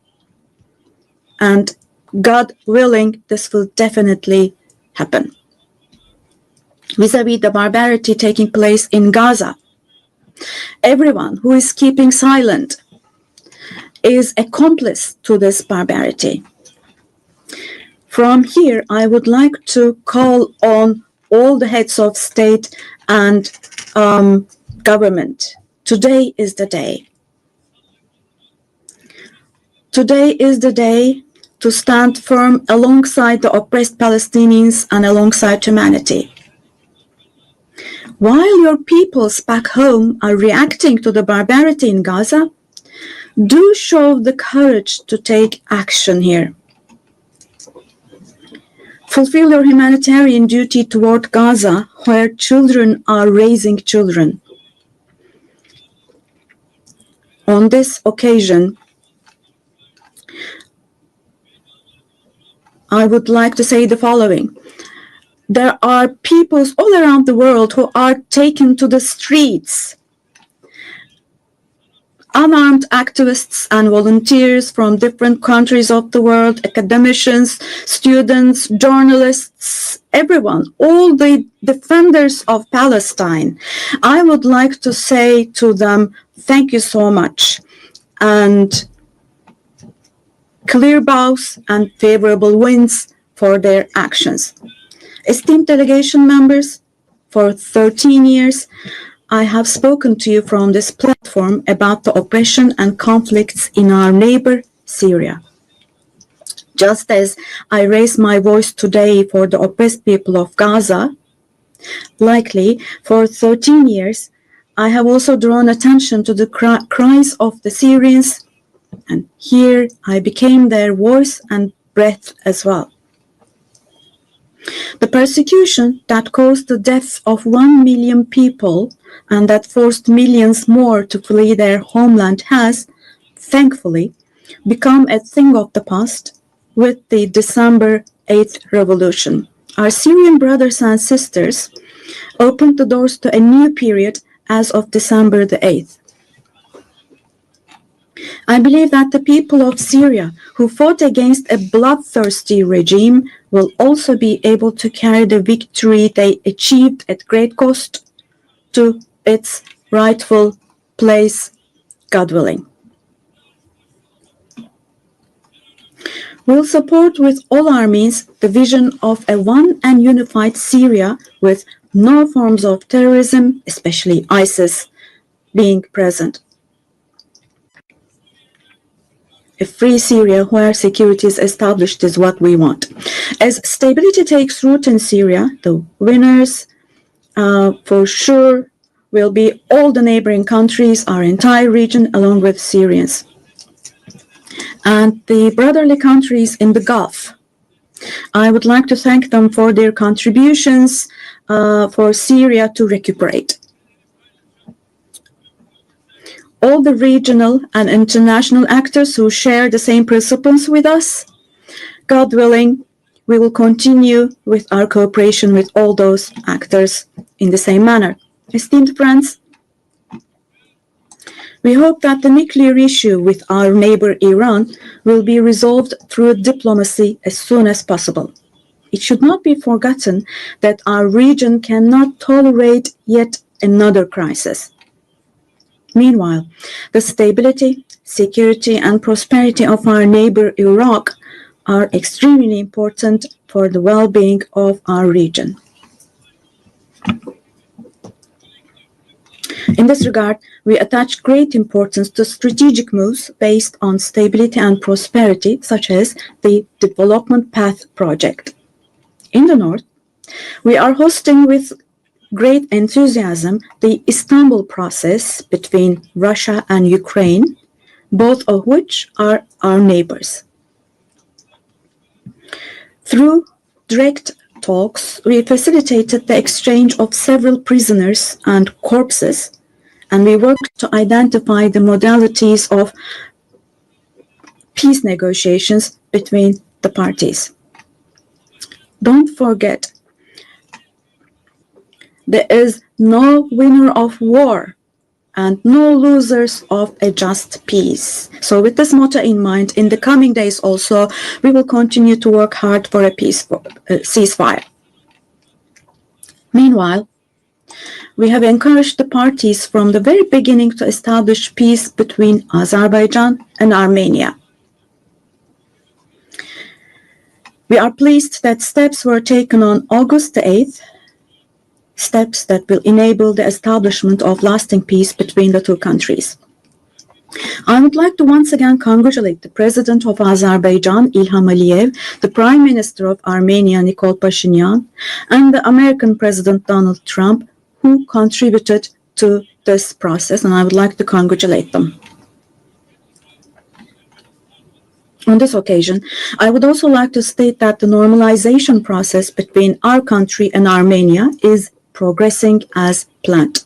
And God willing, this will definitely happen. Vis-à-vis the barbarity taking place in Gaza, everyone who is keeping silent is accomplice to this barbarity. From here, I would like to call on all the heads of state and government. Today is the day. Today is the day to stand firm alongside the oppressed Palestinians and alongside humanity. While your peoples back home are reacting to the barbarity in Gaza, do show the courage to take action here. Fulfill your humanitarian duty toward Gaza, where children are raising children. On this occasion, I would like to say the following. There are peoples all around the world who are taken to the streets. Unarmed activists and volunteers from different countries of the world, academicians, students, journalists, everyone, all the defenders of Palestine. I would like to say to them, thank you so much. And clear bows and favorable winds for their actions. Esteemed delegation members, for 13 years, I have spoken to you from this platform about the oppression and conflicts in our neighbor, Syria. Just as I raise my voice today for the oppressed people of Gaza, likely for 13 years, I have also drawn attention to the cries of the Syrians, and here I became their voice and breath as well. The persecution that caused the death of 1 million people and that forced millions more to flee their homeland has, thankfully, become a thing of the past with the December 8th revolution. Our Syrian brothers and sisters opened the doors to a new period as of December the 8th. I believe that the people of Syria who fought against a bloodthirsty regime will also be able to carry the victory they achieved at great cost to its rightful place, God willing. We'll support with all our means the vision of a one and unified Syria with no forms of terrorism, especially ISIS, being present. A free Syria where security is established is what we want. As stability takes root in Syria, the winners for sure will be all the neighboring countries, our entire region, along with Syrians. And the brotherly countries in the Gulf. I would like to thank them for their contributions for Syria to recuperate. All the regional and international actors who share the same principles with us, God willing, we will continue with our cooperation with all those actors in the same manner. Esteemed friends, we hope that the nuclear issue with our neighbor Iran will be resolved through diplomacy as soon as possible. It should not be forgotten that our region cannot tolerate yet another crisis. Meanwhile, the stability, security, and prosperity of our neighbor Iraq are extremely important for the well-being of our region. In this regard, we attach great importance to strategic moves based on stability and prosperity, such as the Development Path Project. In the north, we are hosting with great enthusiasm the Istanbul process between Russia and Ukraine, both of which are our neighbors. Through direct talks, we facilitated the exchange of several prisoners and corpses, and we worked to identify the modalities of peace negotiations between the parties. Don't forget, there is no winner of war and no losers of a just peace. So with this motto in mind, in the coming days also, we will continue to work hard for a peaceful ceasefire. Meanwhile, we have encouraged the parties from the very beginning to establish peace between Azerbaijan and Armenia. We are pleased that steps were taken on August the 8th, steps that will enable the establishment of lasting peace between the two countries. I would like to once again congratulate the President of Azerbaijan, Ilham Aliyev, the Prime Minister of Armenia, Nikol Pashinyan, and the American President Donald Trump who contributed to this process, and I would like to congratulate them. On this occasion, I would also like to state that the normalization process between our country and Armenia is progressing as planned.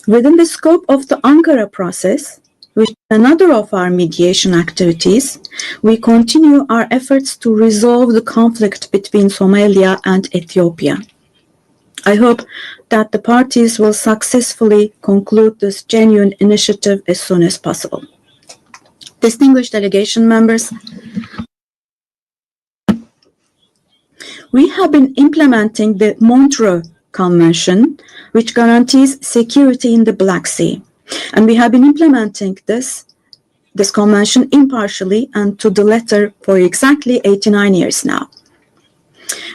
Within the scope of the Ankara process, which is another of our mediation activities, we continue our efforts to resolve the conflict between Somalia and Ethiopia. I hope that the parties will successfully conclude this genuine initiative as soon as possible. Distinguished delegation members, we have been implementing the Montreux Convention, which guarantees security in the Black Sea. And we have been implementing this convention impartially and to the letter for exactly 89 years now.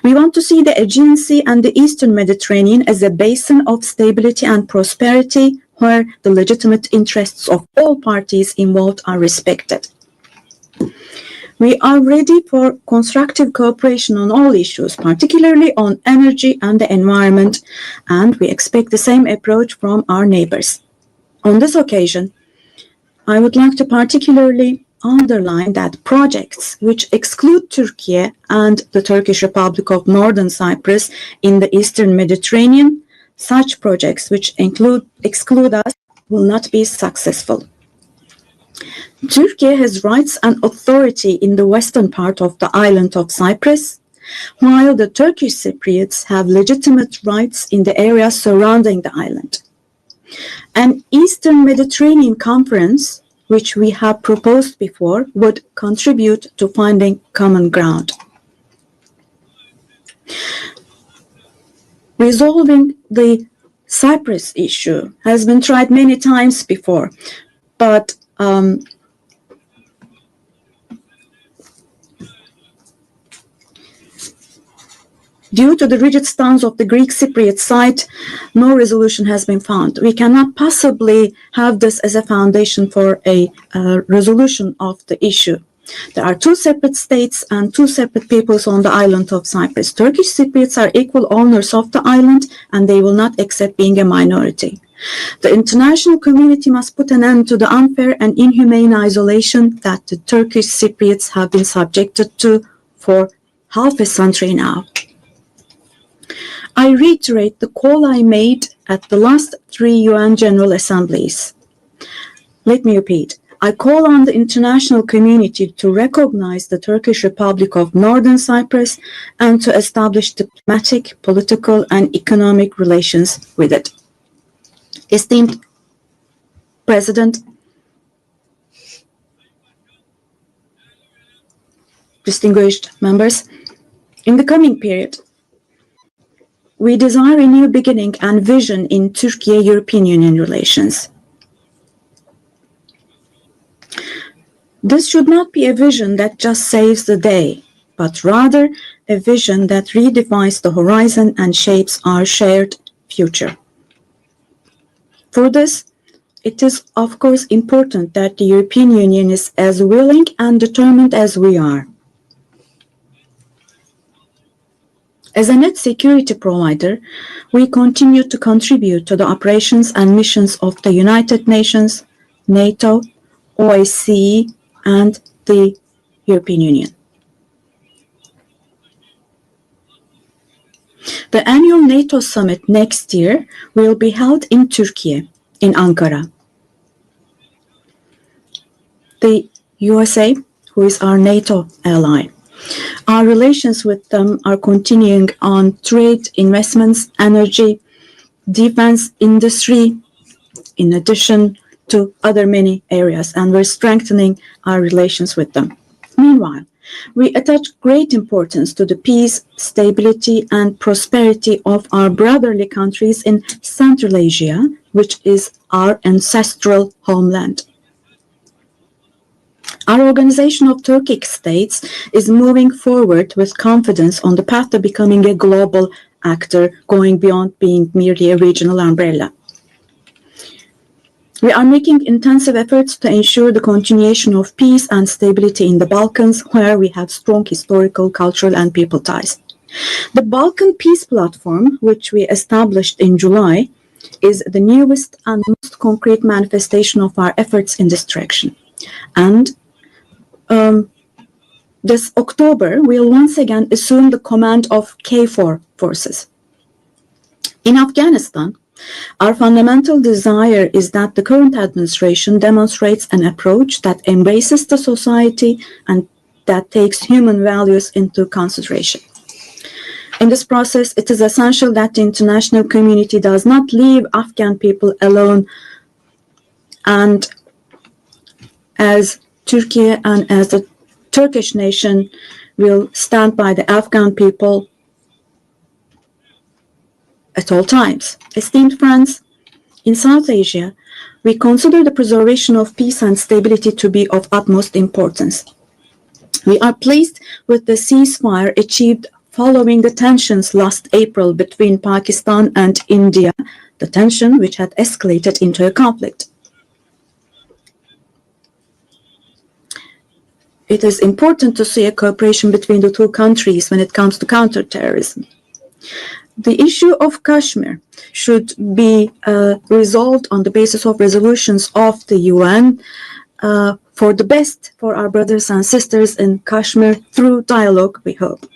We want to see the Aegean Sea and the Eastern Mediterranean as a basin of stability and prosperity where the legitimate interests of all parties involved are respected. We are ready for constructive cooperation on all issues, particularly on energy and the environment, and we expect the same approach from our neighbors. On this occasion, I would like to particularly underline that projects which exclude Turkey and the Turkish Republic of Northern Cyprus in the Eastern Mediterranean, such projects which exclude us will not be successful. Turkey has rights and authority in the western part of the island of Cyprus, while the Turkish Cypriots have legitimate rights in the area surrounding the island. An Eastern Mediterranean Conference, which we have proposed before, would contribute to finding common ground. Resolving the Cyprus issue has been tried many times before, but due to the rigid stance of the Greek Cypriot side, no resolution has been found. We cannot possibly have this as a foundation for a resolution of the issue. There are two separate states and two separate peoples on the island of Cyprus. Turkish Cypriots are equal owners of the island, and they will not accept being a minority. The international community must put an end to the unfair and inhumane isolation that the Turkish Cypriots have been subjected to for half a century now. I reiterate the call I made at the last 3 UN General Assemblies. Let me repeat. I call on the international community to recognize the Turkish Republic of Northern Cyprus and to establish diplomatic, political, and economic relations with it. Esteemed President, distinguished members, in the coming period, we desire a new beginning and vision in Turkey-European Union relations. This should not be a vision that just saves the day, but rather a vision that redefines the horizon and shapes our shared future. For this, it is of course important that the European Union is as willing and determined as we are. As a net security provider, we continue to contribute to the operations and missions of the United Nations, NATO, OSCE, and the European Union. The annual NATO summit next year will be held in Turkey, in Ankara. The USA, who is our NATO ally, our relations with them are continuing on trade, investments, energy, defense, industry, in addition to other many areas, and we're strengthening our relations with them. Meanwhile, we attach great importance to the peace, stability, and prosperity of our brotherly countries in Central Asia, which is our ancestral homeland. Our Organization of Turkic States is moving forward with confidence on the path to becoming a global actor, going beyond being merely a regional umbrella. We are making intensive efforts to ensure the continuation of peace and stability in the Balkans, where we have strong historical, cultural, and people ties. The Balkan Peace Platform, which we established in July, is the newest and most concrete manifestation of our efforts in this direction. And this October, we'll once again assume the command of KFOR forces. In Afghanistan, our fundamental desire is that the current administration demonstrates an approach that embraces the society and that takes human values into consideration. In this process, it is essential that the international community does not leave Afghan people alone, and as Turkey and as the Turkish nation will stand by the Afghan people at all times. Esteemed friends, in South Asia, we consider the preservation of peace and stability to be of utmost importance. We are pleased with the ceasefire achieved following the tensions last April between Pakistan and India, the tension which had escalated into a conflict. It is important to see a cooperation between the two countries when it comes to counterterrorism. The issue of Kashmir should be resolved on the basis of resolutions of the UN for the best for our brothers and sisters in Kashmir through dialogue, we hope.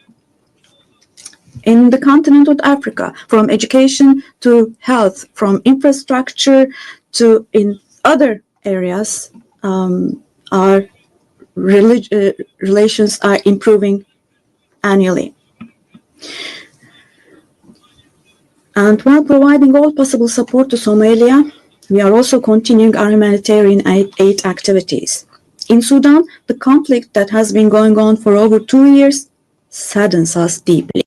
In the continent of Africa, from education to health, from infrastructure to in other areas, our relations are improving annually. And while providing all possible support to Somalia, we are also continuing our humanitarian aid activities. In Sudan, the conflict that has been going on for over 2 years saddens us deeply.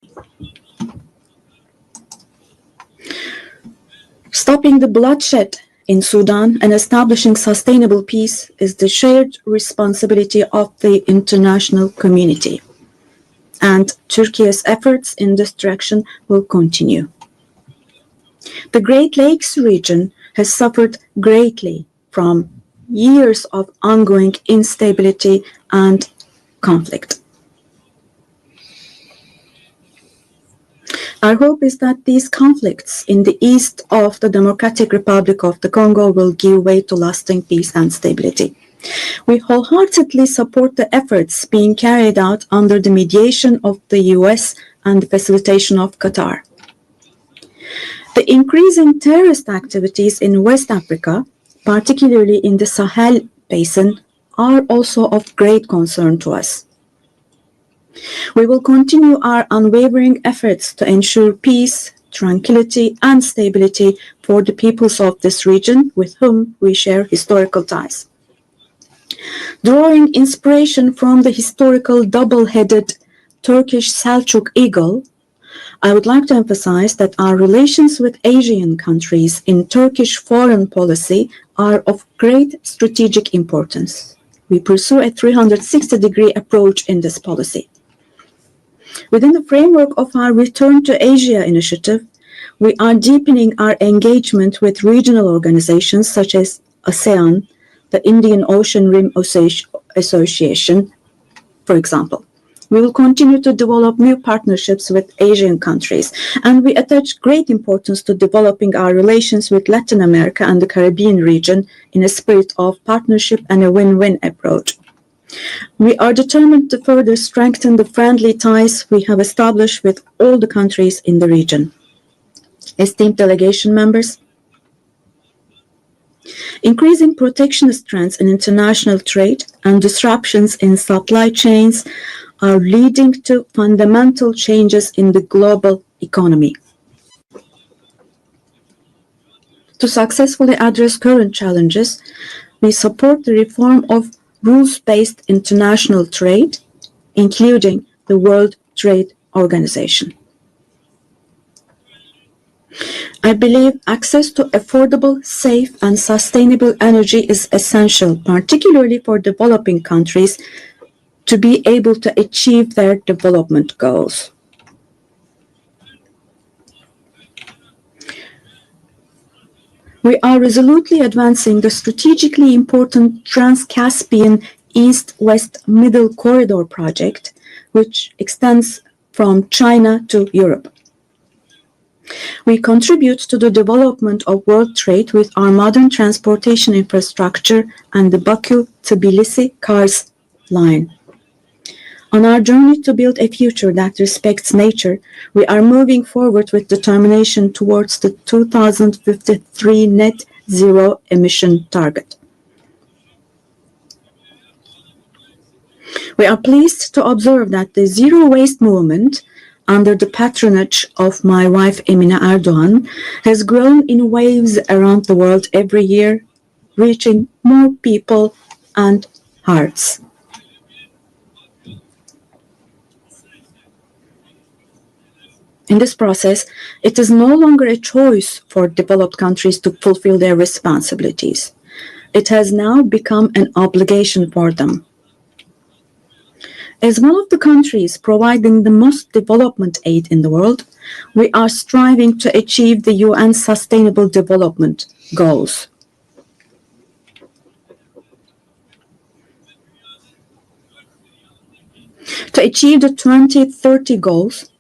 Stopping the bloodshed in Sudan and establishing sustainable peace is the shared responsibility of the international community. And Turkey's efforts in this direction will continue. The Great Lakes region has suffered greatly from years of ongoing instability and conflict. Our hope is that these conflicts in the east of the Democratic Republic of the Congo will give way to lasting peace and stability. We wholeheartedly support the efforts being carried out under the mediation of the US and the facilitation of Qatar. The increasing terrorist activities in West Africa, particularly in the Sahel Basin, are also of great concern to us. We will continue our unwavering efforts to ensure peace, tranquility, and stability for the peoples of this region with whom we share historical ties. Drawing inspiration from the historical double-headed Turkish Selçuk eagle, I would like to emphasize that our relations with Asian countries in Turkish foreign policy are of great strategic importance. We pursue a 360-degree approach in this policy. Within the framework of our Return to Asia initiative, we are deepening our engagement with regional organizations such as ASEAN, the Indian Ocean Rim Association, for example. We will continue to develop new partnerships with Asian countries, and we attach great importance to developing our relations with Latin America and the Caribbean region in a spirit of partnership and a win-win approach. We are determined to further strengthen the friendly ties we have established with all the countries in the region. Esteemed delegation members, increasing protectionist trends in international trade and disruptions in supply chains are leading to fundamental changes in the global economy. To successfully address current challenges, we support the reform of rules-based international trade, including the World Trade Organization. I believe access to affordable, safe, and sustainable energy is essential, particularly for developing countries, to be able to achieve their development goals. We are resolutely advancing the strategically important Trans-Caspian East-West Middle Corridor project, which extends from China to Europe. We contribute to the development of world trade with our modern transportation infrastructure and the Baku-Tbilisi Kars line. On our journey to build a future that respects nature, we are moving forward with determination towards the 2053 net zero emission target. We are pleased to observe that the zero waste movement, under the patronage of my wife Emine Erdogan, has grown in waves around the world every year, reaching more people and hearts. In this process, it is no longer a choice for developed countries to fulfill their responsibilities. It has now become an obligation for them. As one of the countries providing the most development aid in the world, we are striving to achieve the UN Sustainable Development Goals. To achieve the 2030 goals,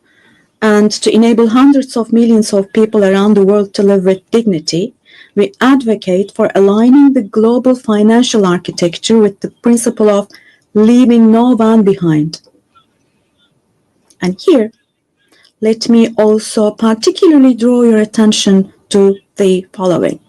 and to enable hundreds of millions of people around the world to live with dignity, we advocate for aligning the global financial architecture with the principle of leaving no one behind. And here, let me also particularly draw your attention to the following.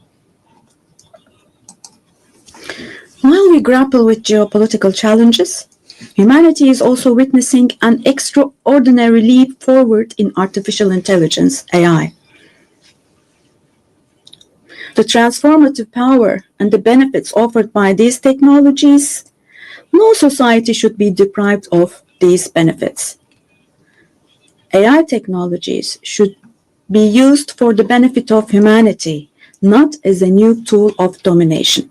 While we grapple with geopolitical challenges, humanity is also witnessing an extraordinary leap forward in artificial intelligence, AI. The transformative power and the benefits offered by these technologies, no society should be deprived of these benefits. AI technologies should be used for the benefit of humanity, not as a new tool of domination.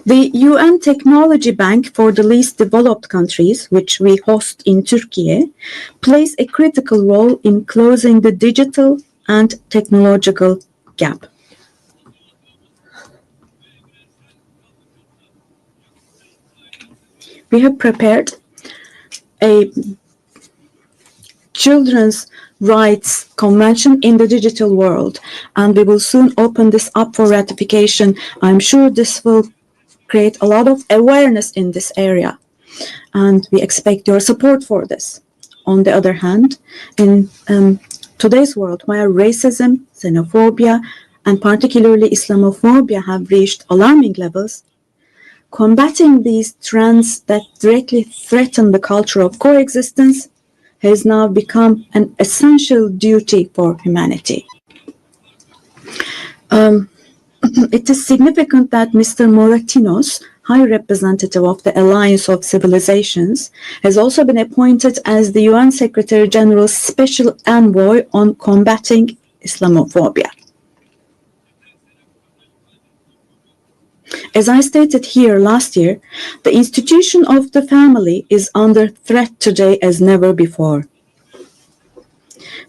The UN Technology Bank for the Least Developed Countries, which we host in Turkey, plays a critical role in closing the digital and technological gap. We have prepared a children's rights convention in the digital world, and we will soon open this up for ratification. I'm sure this will create a lot of awareness in this area, and we expect your support for this. On the other hand, in today's world, where racism, xenophobia, and particularly Islamophobia have reached alarming levels, combating these trends that directly threaten the culture of coexistence has now become an essential duty for humanity. It is significant that Mr. Moratinos, High Representative of the Alliance of Civilizations, has also been appointed as the UN Secretary General's Special Envoy on combating Islamophobia. As I stated here last year, the institution of the family is under threat today as never before.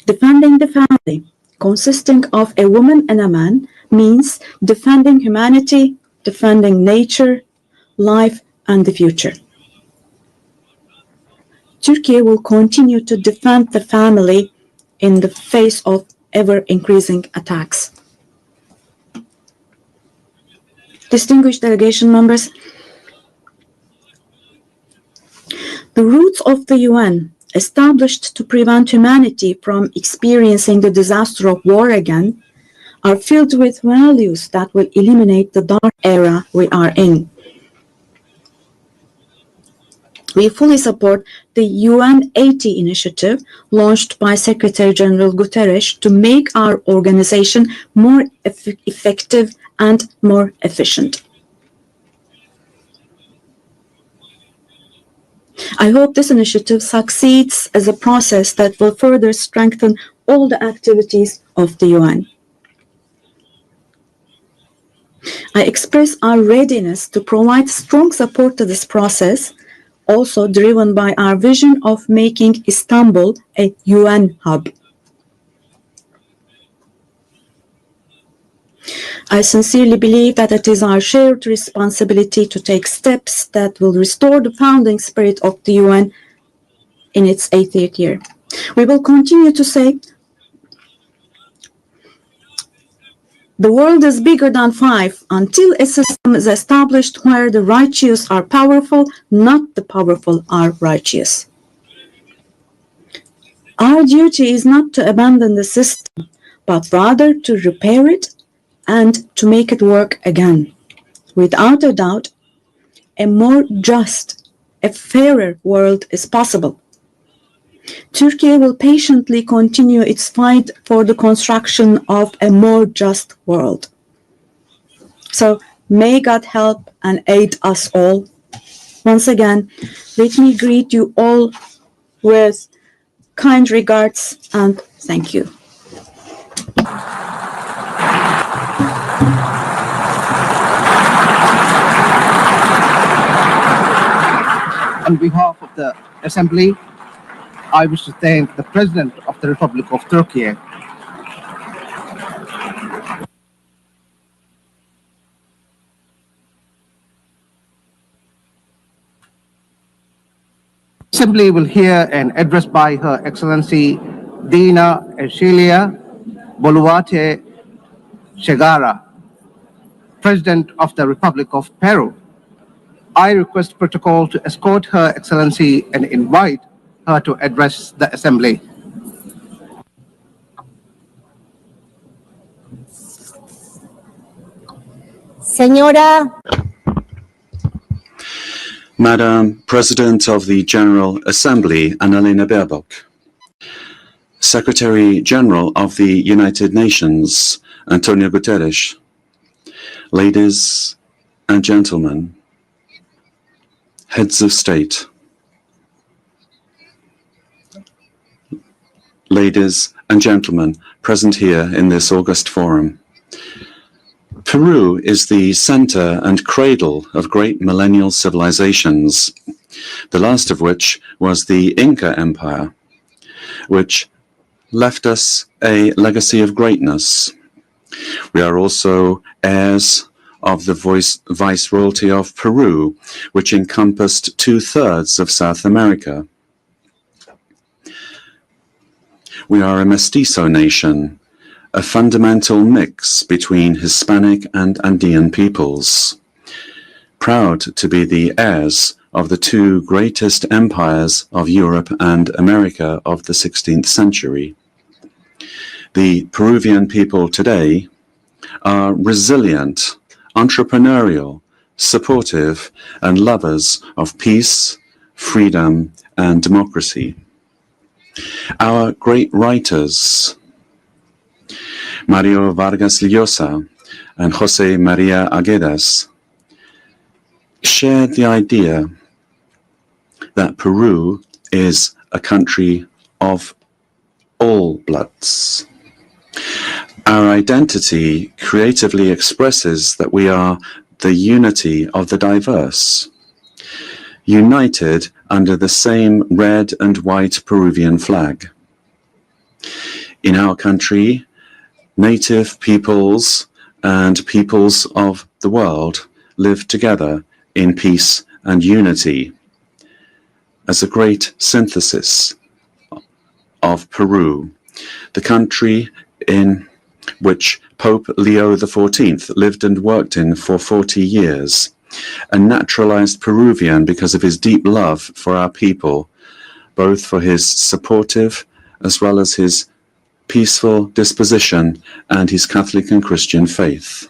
Defending the family, consisting of a woman and a man, means defending humanity, defending nature, life, and the future. Turkey will continue to defend the family in the face of ever-increasing attacks. Distinguished delegation members, the roots of the UN, established to prevent humanity from experiencing the disaster of war again, are filled with values that will eliminate the dark era we are in. We fully support the UN 80 initiative launched by Secretary General Guterres to make our organization more effective and more efficient. I hope this initiative succeeds as a process that will further strengthen all the activities of the UN. I express our readiness to provide strong support to this process, also driven by our vision of making Istanbul a UN hub. I sincerely believe that it is our shared responsibility to take steps that will restore the founding spirit of the UN in its 80th year. We will continue to say, the world is bigger than five until a system is established where the righteous are powerful, not the powerful are righteous. Our duty is not to abandon the system, but rather to repair it and to make it work again. Without a doubt, a more just, a fairer world is possible. Turkey will patiently continue its fight for the construction of a more just world. So may God help and aid us all. Once again, let me greet you all with kind regards and thank you. On behalf of the Assembly, I wish to thank the President of the Republic of Turkey. Assembly will hear an address by Her Excellency Dina Ercilia Boluarte Segara, President of the Republic of Peru. I request protocol to escort Her Excellency and invite her to address the Assembly. Señora Madam President of the General Assembly, Annalena Baerbock. Secretary General of the United Nations, Antonio Guterres. Ladies and gentlemen, heads of state, ladies and gentlemen present here in this august forum. Peru is the center and cradle of great millennial civilizations, the last of which was the Inca Empire, which left us a legacy of greatness. We are also heirs of the Viceroyalty of Peru, which encompassed 2/3 of South America. We are a mestizo nation, a fundamental mix between Hispanic and Andean peoples, proud to be the heirs of the two greatest empires of Europe and America of the 16th century. The Peruvian people today are resilient, entrepreneurial, supportive, and lovers of peace, freedom, and democracy. Our great writers, Mario Vargas Llosa and José María Arguedas, shared the idea that Peru is a country of all bloods. Our identity creatively expresses that we are the unity of the diverse, united under the same red and white Peruvian flag. In our country, native peoples and peoples of the world live together in peace and unity as a great synthesis of Peru, the country in which Pope Leo XIV lived and worked in for 40 years, a naturalized Peruvian because of his deep love for our people, both for his supportive as well as his peaceful disposition and his Catholic and Christian faith.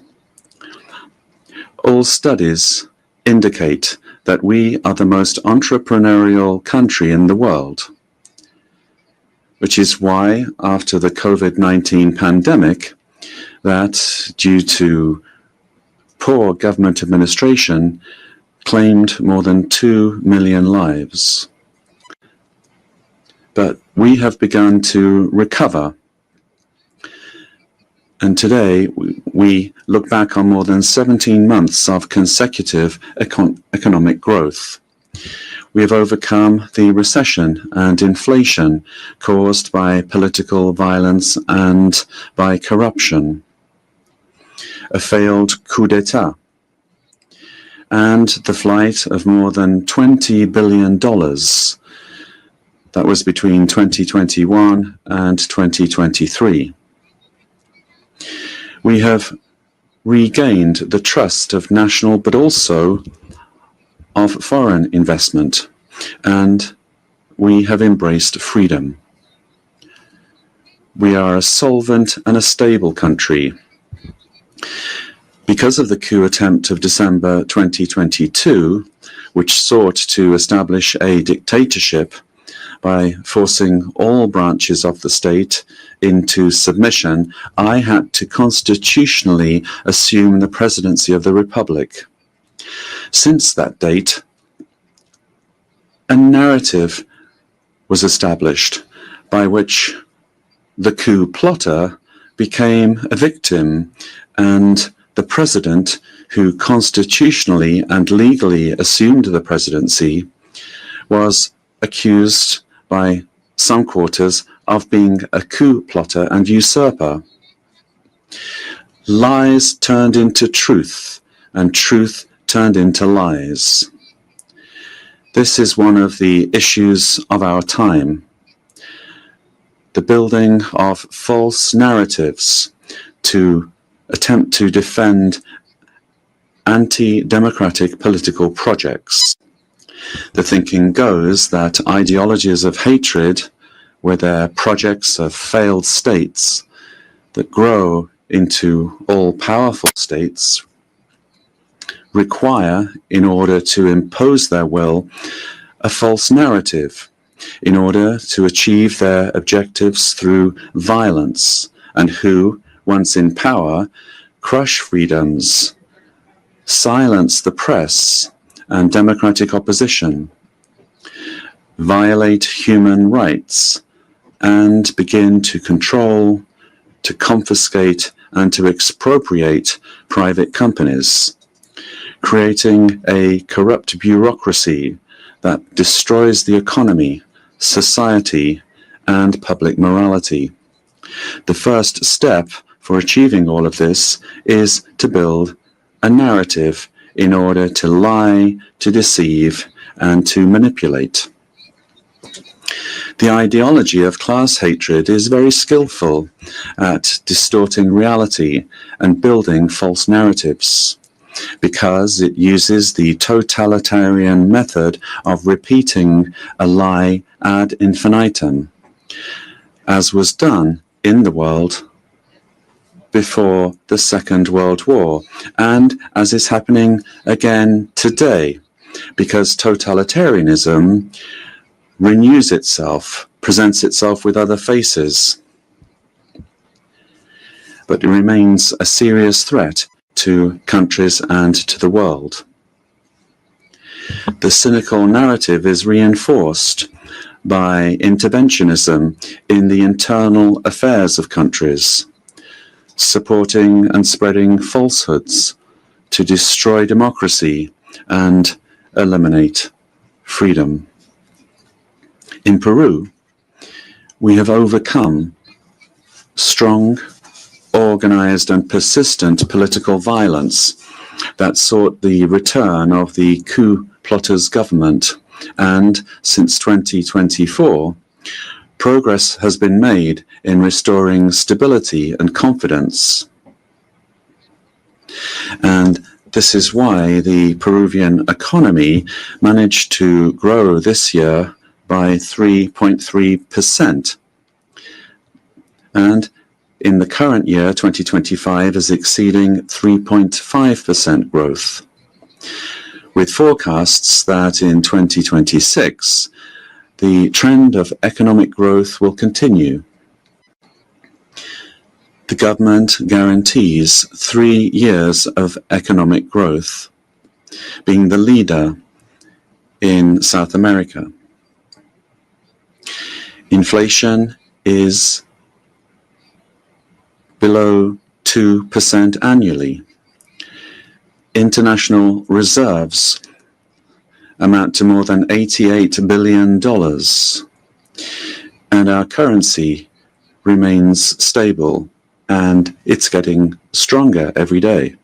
All studies indicate that we are the most entrepreneurial country in the world, which is why, after the COVID-19 pandemic, that due to poor government administration, claimed more than 2 million lives. But we have begun to recover. And today, we look back on more than 17 months of consecutive economic growth. We have overcome the recession and inflation caused by political violence and by corruption, a failed coup d'etat, and the flight of more than $20 billion That was between 2021 and 2023. We have regained the trust of national but also of foreign investment, and we have embraced freedom. We are a solvent and a stable country. Because of the coup attempt of December 2022, which sought to establish a dictatorship by forcing all branches of the state into submission, I had to constitutionally assume the presidency of the Republic. Since that date, a narrative was established by which the coup plotter became a victim, and the president, who constitutionally and legally assumed the presidency, was accused by some quarters of being a coup plotter and usurper. Lies turned into truth, and truth turned into lies. This is one of the issues of our time. The building of false narratives to attempt to defend anti-democratic political projects. The thinking goes that ideologies of hatred, with their projects of failed states that grow into all-powerful states, require, in order to impose their will, a false narrative, in order to achieve their objectives through violence, and who, once in power, crush freedoms, silence the press and democratic opposition, violate human rights, and begin to control, to confiscate, and to expropriate private companies, creating a corrupt bureaucracy that destroys the economy, society, and public morality. The first step for achieving all of this is to build a narrative in order to lie, to deceive, and to manipulate. The ideology of class hatred is very skillful at distorting reality and building false narratives, because it uses the totalitarian method of repeating a lie ad infinitum, as was done in the world before the Second World War, and as is happening again today, because totalitarianism renews itself, presents itself with other faces, but it remains a serious threat to countries and to the world. The cynical narrative is reinforced by interventionism in the internal affairs of countries, supporting and spreading falsehoods to destroy democracy and eliminate freedom. In Peru, we have overcome strong, organized, and persistent political violence that sought the return of the coup plotters' government, and since 2024, progress has been made in restoring stability and confidence. And this is why the Peruvian economy managed to grow this year by 3.3%. And in the current year, 2025, is exceeding 3.5% growth, with forecasts that in 2026, the trend of economic growth will continue. The government guarantees 3 years of economic growth, being the leader in South America. Inflation is below 2% annually. International reserves amount to more than $88 billion, and our currency remains stable, and it's getting stronger every day.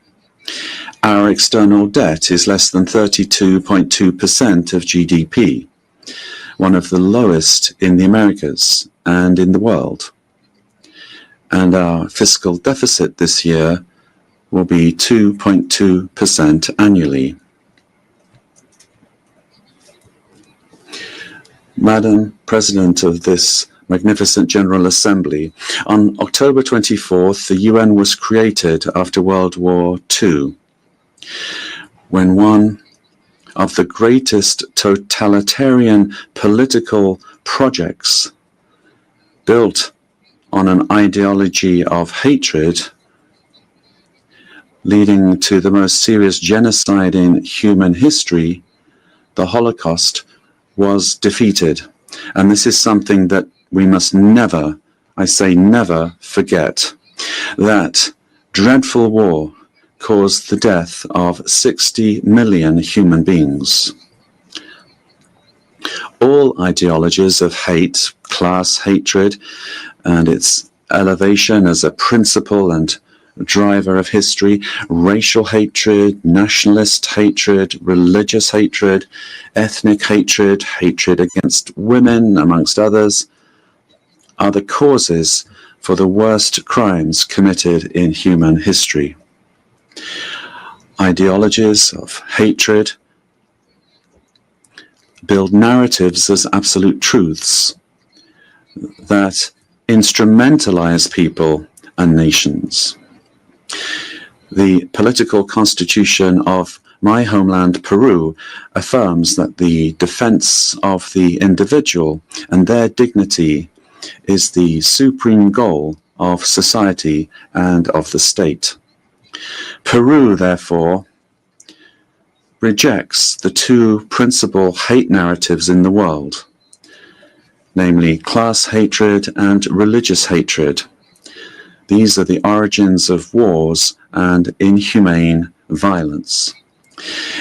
Our external debt is less than 32.2% of GDP. one of the lowest in the Americas and in the world. And our fiscal deficit this year will be 2.2% annually. Madam President of this magnificent General Assembly, on October 24th, the UN was created after World War II, when one of the greatest totalitarian political projects built on an ideology of hatred, leading to the most serious genocide in human history, the Holocaust, was defeated. And this is something that we must never, I say never, forget. That dreadful war caused the death of 60 million human beings. All ideologies of hate, class hatred, and its elevation as a principle and driver of history, racial hatred, nationalist hatred, religious hatred, ethnic hatred, hatred against women, amongst others, are the causes for the worst crimes committed in human history. Ideologies of hatred build narratives as absolute truths that instrumentalize people and nations. The political constitution of my homeland, Peru, affirms that the defense of the individual and their dignity is the supreme goal of society and of the state. Peru, therefore, rejects the two principal hate narratives in the world, namely class hatred and religious hatred. These are the origins of wars and inhumane violence.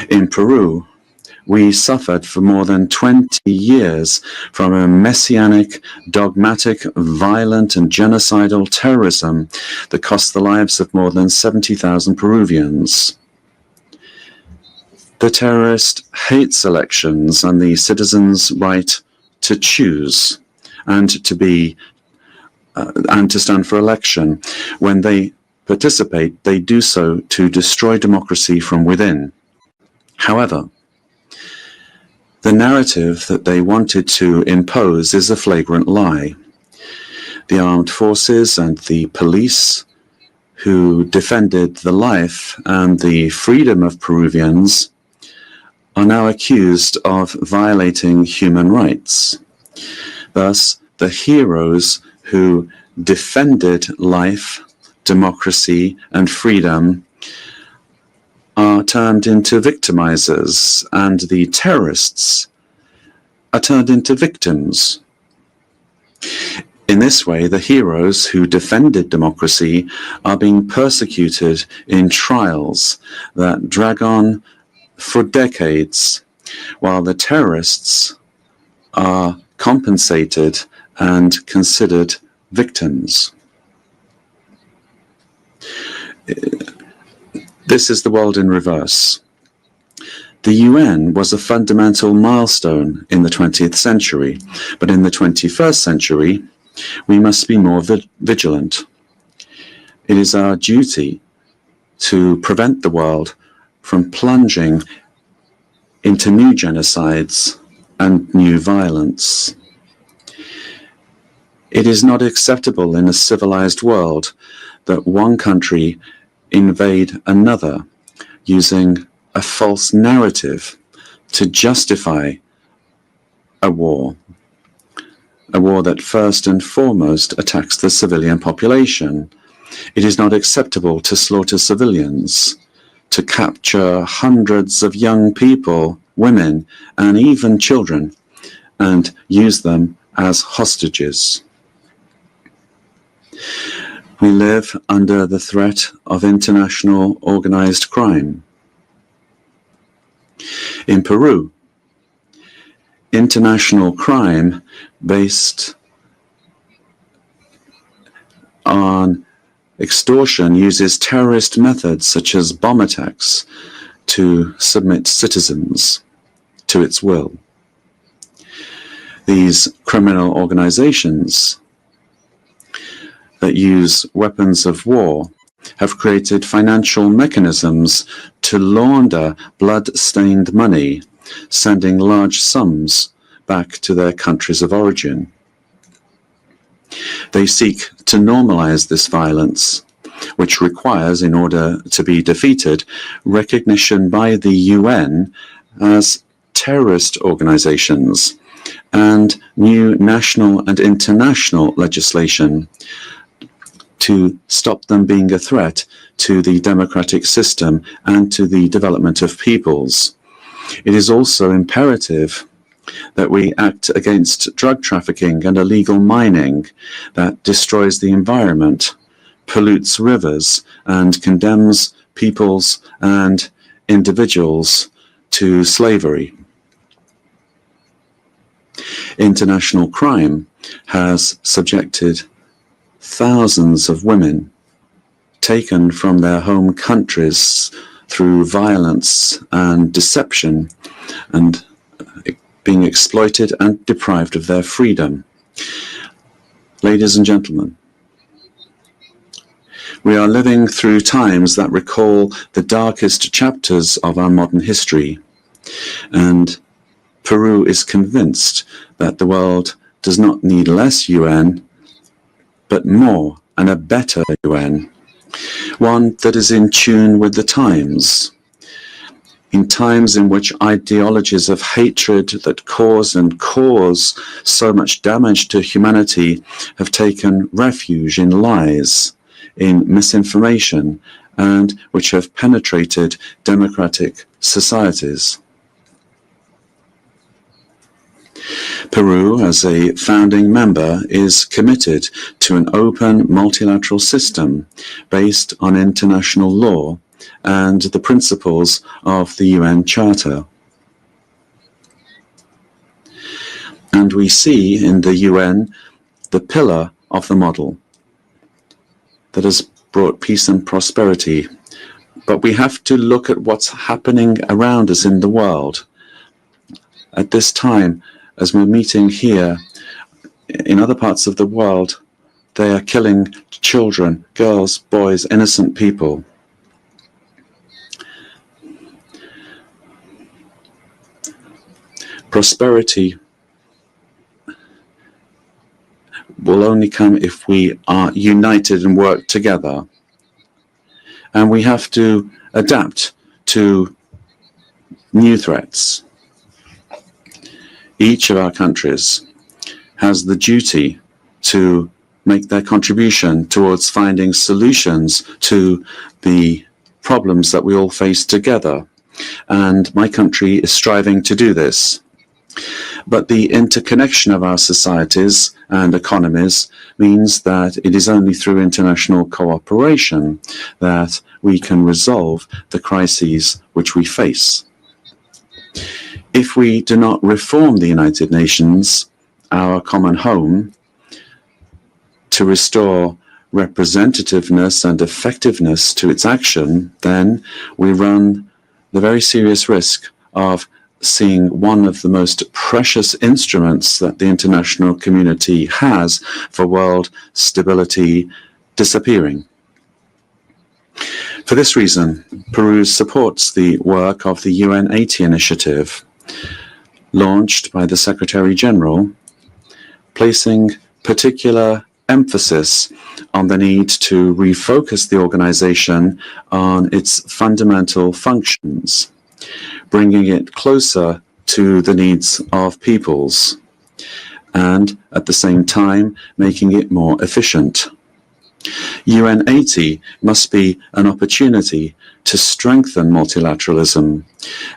In Peru, we suffered for more than 20 years from a messianic, dogmatic, violent and genocidal terrorism that cost the lives of more than 70,000 Peruvians. The terrorist hates elections and the citizens' right to choose and to stand for election. When they participate, they do so to destroy democracy from within. However, the narrative that they wanted to impose is a flagrant lie. The armed forces and the police who defended the life and the freedom of Peruvians are now accused of violating human rights. Thus, the heroes who defended life, democracy, and freedom are turned into victimizers, and the terrorists are turned into victims. In this way, the heroes who defended democracy are being persecuted in trials that drag on for decades, while the terrorists are compensated and considered victims. This is the world in reverse. The UN was a fundamental milestone in the 20th century, but in the 21st century, we must be more vigilant. It is our duty to prevent the world from plunging into new genocides and new violence. It is not acceptable in a civilized world that one country invade another using a false narrative to justify a war that first and foremost attacks the civilian population. It is not acceptable to slaughter civilians, to capture hundreds of young people, women, and even children, and use them as hostages. We live under the threat of international organized crime. In Peru, international crime based on extortion uses terrorist methods such as bomb attacks to submit citizens to its will. These criminal organizations that use weapons of war have created financial mechanisms to launder blood-stained money, sending large sums back to their countries of origin. They seek to normalize this violence, which requires, in order to be defeated, recognition by the UN as terrorist organizations and new national and international legislation to stop them being a threat to the democratic system and to the development of peoples. It is also imperative that we act against drug trafficking and illegal mining that destroys the environment, pollutes rivers, and condemns peoples and individuals to slavery. International crime has subjected thousands of women taken from their home countries through violence and deception and being exploited and deprived of their freedom. Ladies and gentlemen, we are living through times that recall the darkest chapters of our modern history, and Peru is convinced that the world does not need less UN, but more and a better UN, one that is in tune with the times. In times in which ideologies of hatred that cause so much damage to humanity have taken refuge in lies, in misinformation, and which have penetrated democratic societies. Peru, as a founding member, is committed to an open multilateral system based on international law and the principles of the UN Charter. And we see in the UN the pillar of the model that has brought peace and prosperity. But we have to look at what's happening around us in the world. At this time, as we're meeting here, in other parts of the world, they are killing children, girls, boys, innocent people. Prosperity will only come if we are united and work together. And we have to adapt to new threats. Each of our countries has the duty to make their contribution towards finding solutions to the problems that we all face together. And my country is striving to do this. But the interconnection of our societies and economies means that it is only through international cooperation that we can resolve the crises which we face. If we do not reform the United Nations, our common home, to restore representativeness and effectiveness to its action, then we run the very serious risk of seeing one of the most precious instruments that the international community has for world stability disappearing. For this reason, Peru supports the work of the UN 80 initiative, launched by the Secretary General, placing particular emphasis on the need to refocus the organization on its fundamental functions, bringing it closer to the needs of peoples, and at the same time making it more efficient. UN 80 must be an opportunity to strengthen multilateralism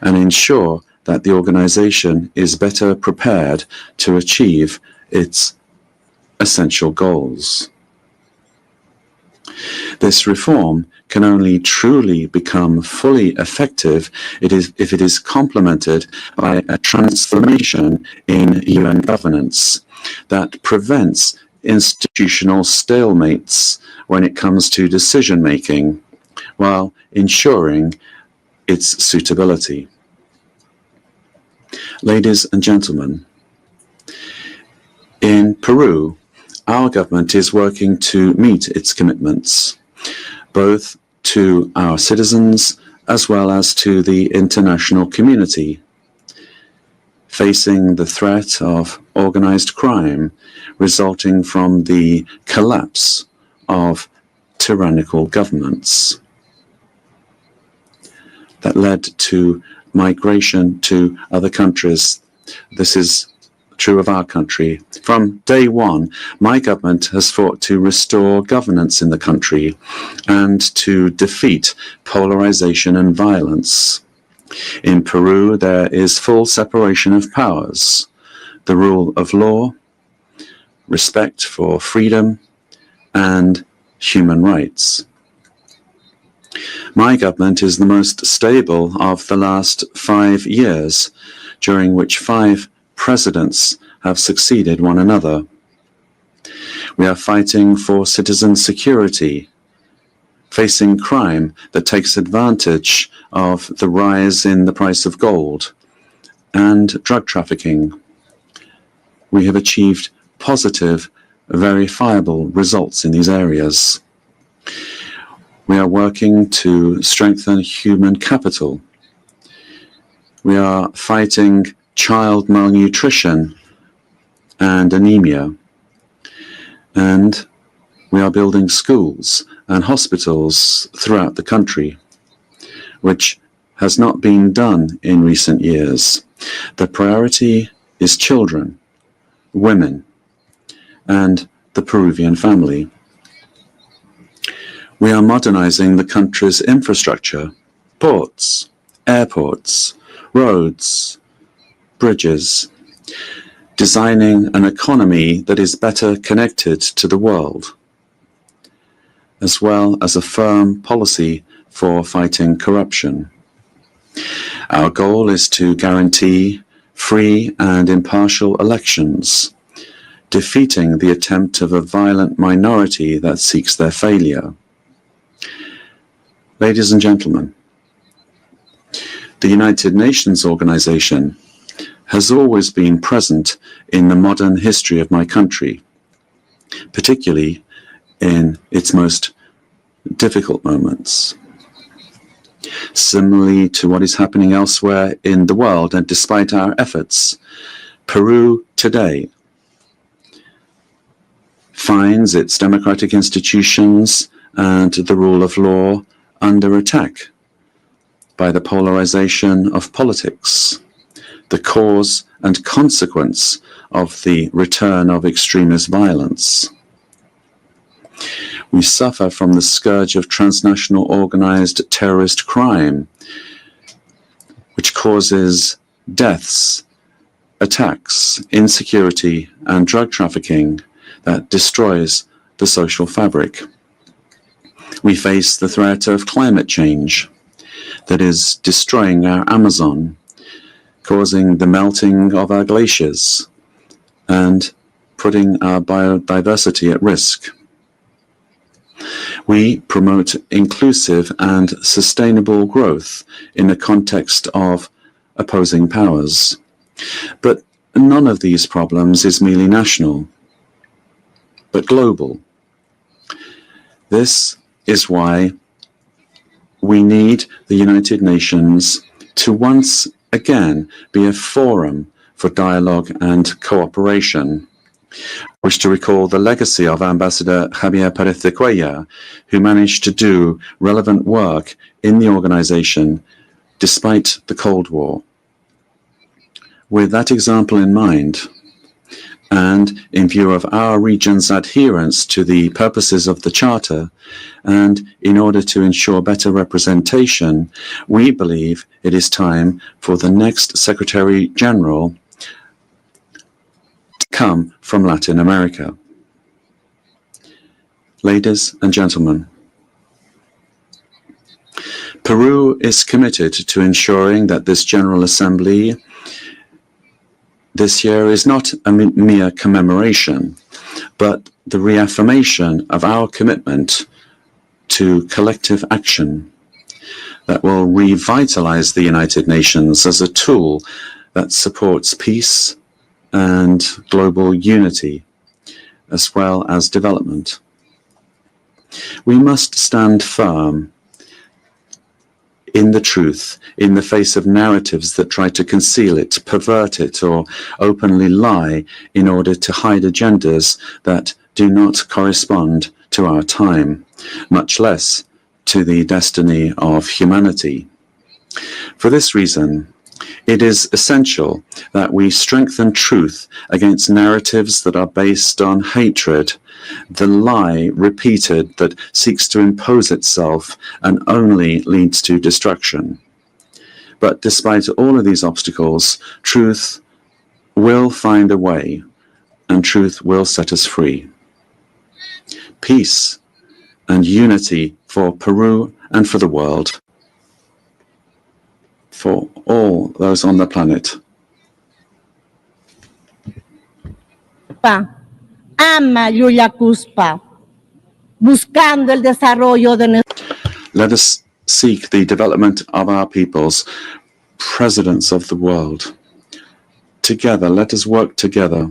and ensure that the organization is better prepared to achieve its essential goals. This reform can only truly become fully effective if it is complemented by a transformation in UN governance that prevents institutional stalemates when it comes to decision-making, while ensuring its suitability. Ladies and gentlemen, In Peru, our government is working to meet its commitments, both to our citizens as well as to the international community, facing the threat of organized crime resulting from the collapse of tyrannical governments that led to migration to other countries. This is true of our country. From day one, my government has fought to restore governance in the country and to defeat polarization and violence. In Peru, there is full separation of powers, the rule of law, respect for freedom, and human rights. My government is the most stable of the last 5 years, during which 5 presidents have succeeded one another. We are fighting for citizen security, facing crime that takes advantage of the rise in the price of gold and drug trafficking. We have achieved positive, verifiable results in these areas. We are working to strengthen human capital. We are fighting child malnutrition and anemia. And we are building schools and hospitals throughout the country, which has not been done in recent years. The priority is children, women, and the Peruvian family. We are modernizing the country's infrastructure, ports, airports, roads, bridges, designing an economy that is better connected to the world, as well as a firm policy for fighting corruption. Our goal is to guarantee free and impartial elections, defeating the attempt of a violent minority that seeks their failure. Ladies and gentlemen, the United Nations organization has always been present in the modern history of my country, particularly in its most difficult moments. Similarly to what is happening elsewhere in the world, and despite our efforts, Peru today finds its democratic institutions and the rule of law under attack by the polarization of politics, the cause and consequence of the return of extremist violence. We suffer from the scourge of transnational organized terrorist crime, which causes deaths, attacks, insecurity, and drug trafficking that destroys the social fabric. We face the threat of climate change that is destroying our Amazon, causing the melting of our glaciers, and putting our biodiversity at risk. We promote inclusive and sustainable growth in the context of opposing powers. But none of these problems is merely national, but global. This is why we need the United Nations to once again be a forum for dialogue and cooperation. I wish to recall the legacy of Ambassador Javier Pérez de Cuellar, who managed to do relevant work in the organization despite the Cold War. With that example in mind, and in view of our region's adherence to the purposes of the Charter, and in order to ensure better representation, we believe it is time for the next Secretary General to come from Latin America. Ladies and gentlemen, Peru is committed to ensuring that this General Assembly this year is not a mere commemoration, but the reaffirmation of our commitment to collective action that will revitalize the United Nations as a tool that supports peace and global unity as well as development. We must stand firm in the truth in the face of narratives that try to conceal it, pervert it, or openly lie in order to hide agendas that do not correspond to our time, much less to the destiny of humanity. For this reason, it is essential that we strengthen truth against narratives that are based on hatred, the lie repeated that seeks to impose itself and only leads to destruction. But despite all of these obstacles, truth will find a way, and truth will set us free. Peace and unity for Peru and for the world, for all those on the planet. Ama Yuyacuspa, buscando el desarrollo de Let us seek the development of our peoples, presidents of the world. Together, let us work together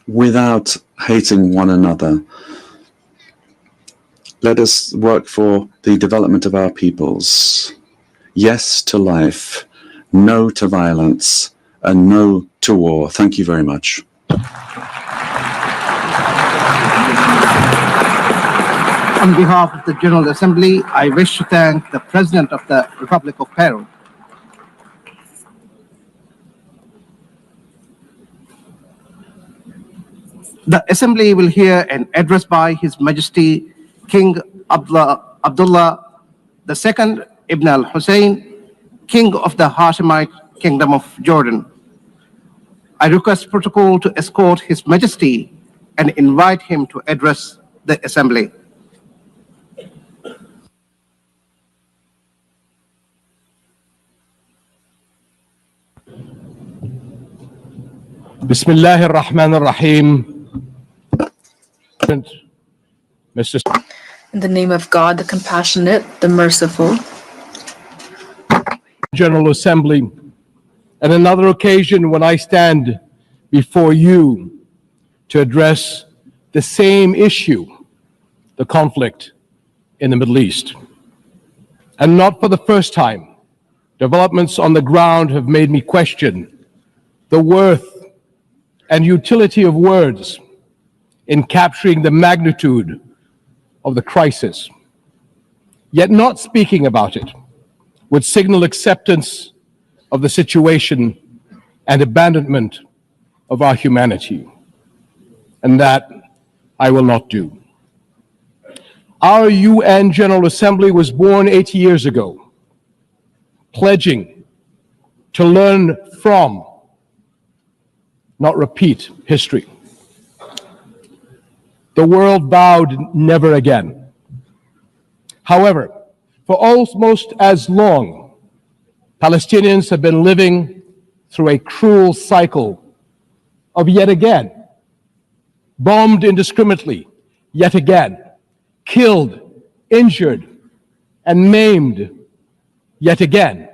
without hating one another. Let us work for the development of our peoples. Yes to life, no to violence, and no to war. Thank you very much. On behalf of the General Assembly, I wish to thank the President of the Republic of Peru. The Assembly will hear an address by His Majesty King Abdullah II Ibn al-Hussein, King of the Hashemite Kingdom of Jordan. I request protocol to escort His Majesty and invite him to address the Assembly. Bismillah ar-Rahman ar-Rahim. Mr. In the name of God, the compassionate, the merciful. General Assembly, at another occasion when I stand before you to address the same issue, the conflict in the Middle East. And not for the first time, developments on the ground have made me question the worth and utility of words in capturing the magnitude of the crisis. Yet not speaking about it would signal acceptance of the situation and abandonment of our humanity. And that I will not do. Our UN General Assembly was born 80 years ago, pledging to learn from, not repeat, history. The world vowed never again. However, for almost as long, Palestinians have been living through a cruel cycle of yet again, bombed indiscriminately, yet again, killed, injured, and maimed, yet again,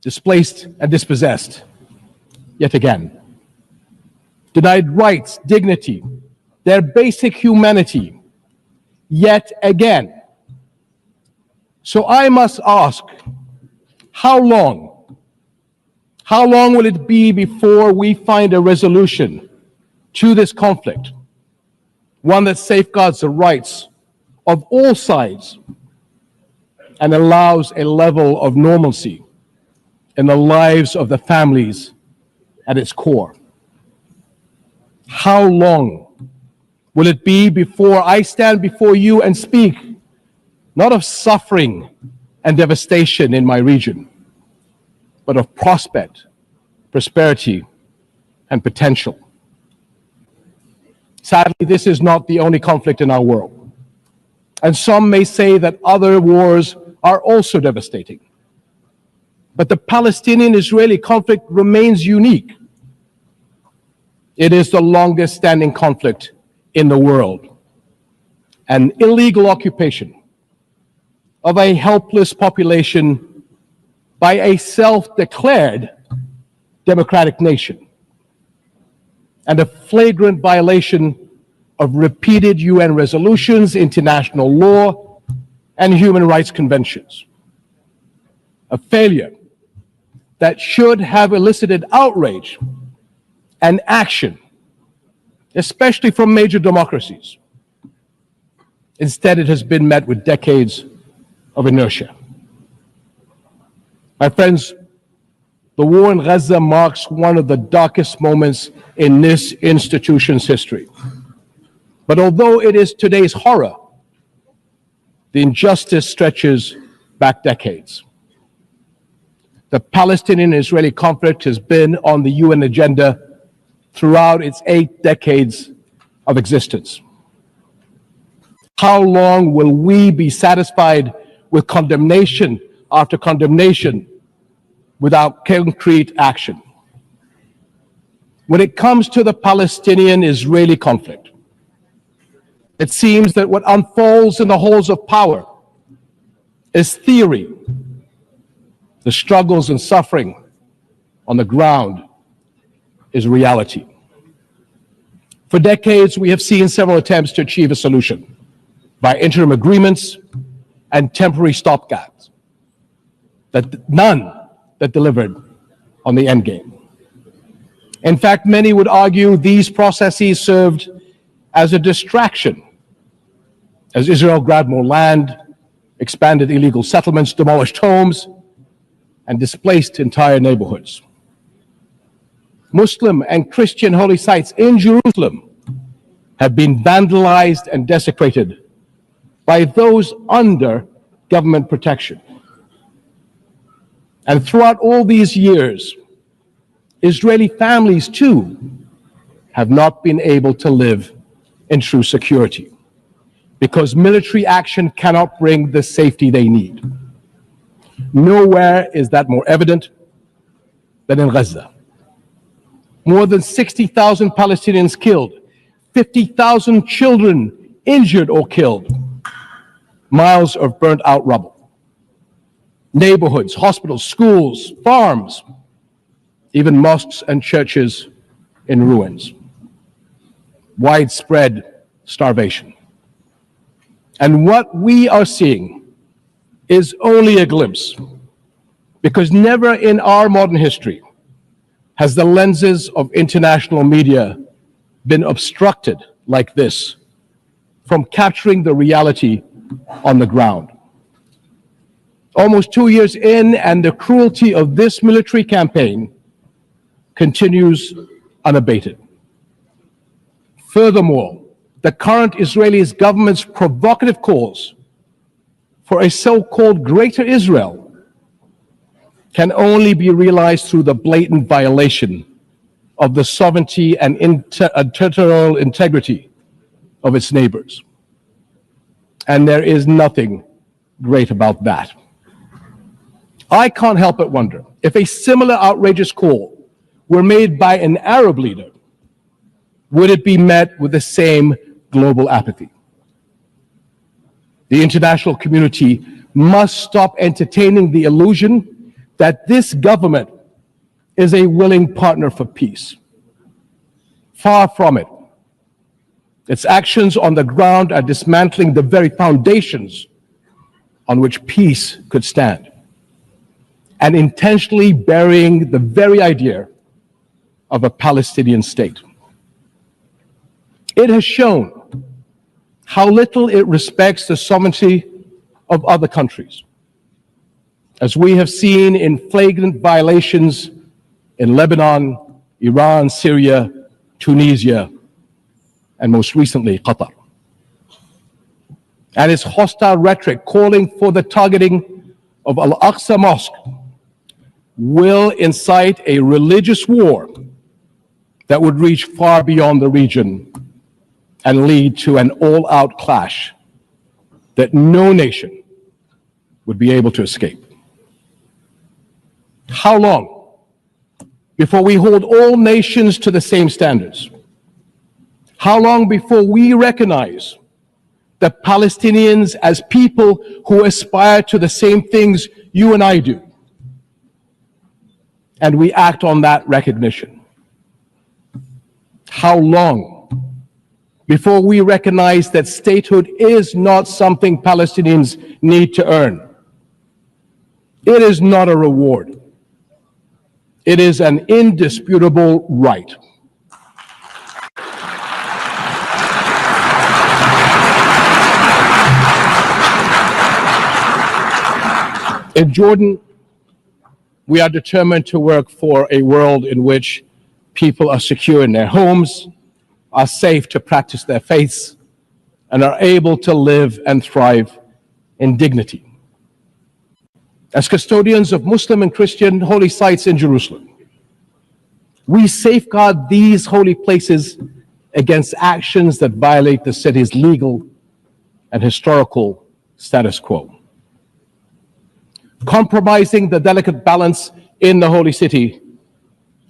displaced and dispossessed, yet again, denied rights, dignity, their basic humanity, yet again. So I must ask, how long? How long will it be before we find a resolution to this conflict? One that safeguards the rights of all sides and allows a level of normalcy in the lives of the families at its core. How long will it be before I stand before you and speak not of suffering and devastation in my region, but of prospect, prosperity, and potential? Sadly, this is not the only conflict in our world. And some may say that other wars are also devastating. But the Palestinian-Israeli conflict remains unique. It is the longest standing conflict in the world. An illegal occupation of a helpless population by a self-declared democratic nation. and a flagrant violation of repeated UN resolutions, international law, and human rights conventions. A failure that should have elicited outrage and action, especially from major democracies. Instead, it has been met with decades of inertia. My friends, the war in Gaza marks one of the darkest moments in this institution's history. But although it is today's horror, the injustice stretches back decades. The Palestinian-Israeli conflict has been on the UN agenda throughout its 8 decades of existence. How long will we be satisfied with condemnation after condemnation without concrete action? When it comes to the Palestinian-Israeli conflict, it seems that what unfolds in the halls of power is theory. The struggles and suffering on the ground is reality. For decades, we have seen several attempts to achieve a solution by interim agreements and temporary stopgaps, none that delivered on the endgame. In fact, many would argue these processes served as a distraction, as Israel grabbed more land, expanded illegal settlements, demolished homes, and displaced entire neighborhoods. Muslim and Christian holy sites in Jerusalem have been vandalized and desecrated by those under government protection. And throughout all these years, Israeli families too have not been able to live in true security because military action cannot bring the safety they need. Nowhere is that more evident than in Gaza. More than 60,000 Palestinians killed, 50,000 children injured or killed, miles of burnt out rubble, neighborhoods, hospitals, schools, farms, even mosques and churches in ruins, widespread starvation. And what we are seeing is only a glimpse, because never in our modern history has the lenses of international media been obstructed like this from capturing the reality on the ground. Almost 2 years in, and the cruelty of this military campaign continues unabated. Furthermore, the current Israeli government's provocative calls for a so-called Greater Israel can only be realized through the blatant violation of the sovereignty and territorial integrity of its neighbors. And there is nothing great about that. I can't help but wonder if a similar outrageous call were made by an Arab leader, would it be met with the same global apathy? The international community must stop entertaining the illusion that this government is a willing partner for peace. Far from it. Its actions on the ground are dismantling the very foundations on which peace could stand, and intentionally burying the very idea of a Palestinian state. It has shown how little it respects the sovereignty of other countries, as we have seen in flagrant violations in Lebanon, Iran, Syria, Tunisia, and most recently, Qatar. And its hostile rhetoric calling for the targeting of Al-Aqsa Mosque will incite a religious war that would reach far beyond the region and lead to an all-out clash that no nation would be able to escape. How long before we hold all nations to the same standards? How long before we recognize the Palestinians as people who aspire to the same things you and I do, and we act on that recognition? How long before we recognize that statehood is not something Palestinians need to earn? It is not a reward. It is an indisputable right. In Jordan, we are determined to work for a world in which people are secure in their homes, are safe to practice their faiths, and are able to live and thrive in dignity. As custodians of Muslim and Christian holy sites in Jerusalem, we safeguard these holy places against actions that violate the city's legal and historical status quo. Compromising the delicate balance in the holy city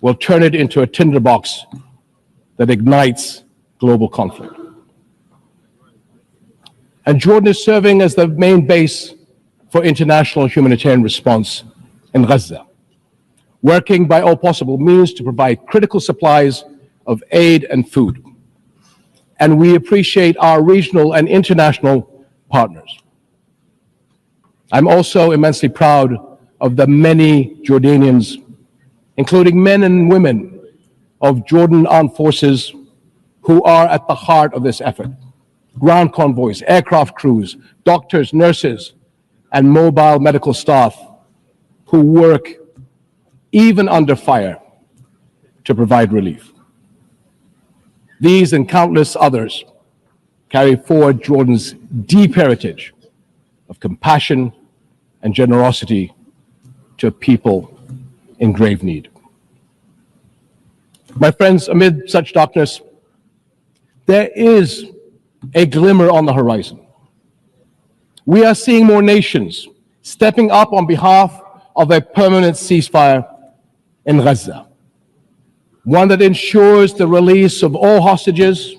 will turn it into a tinderbox that ignites global conflict. And Jordan is serving as the main base for international humanitarian response in Gaza, working by all possible means to provide critical supplies of aid and food. And we appreciate our regional and international partners. I'm also immensely proud of the many Jordanians, including men and women of Jordan Armed Forces, who are at the heart of this effort. Ground convoys, aircraft crews, doctors, nurses, and mobile medical staff who work even under fire to provide relief. These and countless others carry forward Jordan's deep heritage of compassion and generosity to people in grave need. My friends, amid such darkness, there is a glimmer on the horizon. We are seeing more nations stepping up on behalf of a permanent ceasefire in Gaza, one that ensures the release of all hostages,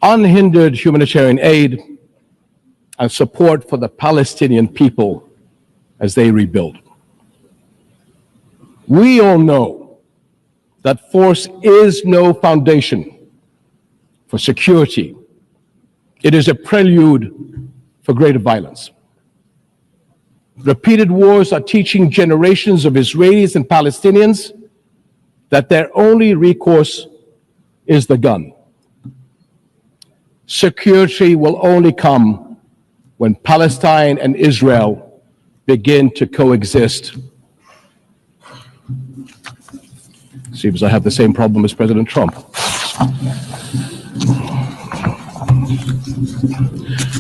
unhindered humanitarian aid, and support for the Palestinian people as they rebuild. We all know that force is no foundation for security. It is a prelude for greater violence. Repeated wars are teaching generations of Israelis and Palestinians that their only recourse is the gun. Security will only come when Palestine and Israel begin to coexist. Seems I have the same problem as President Trump.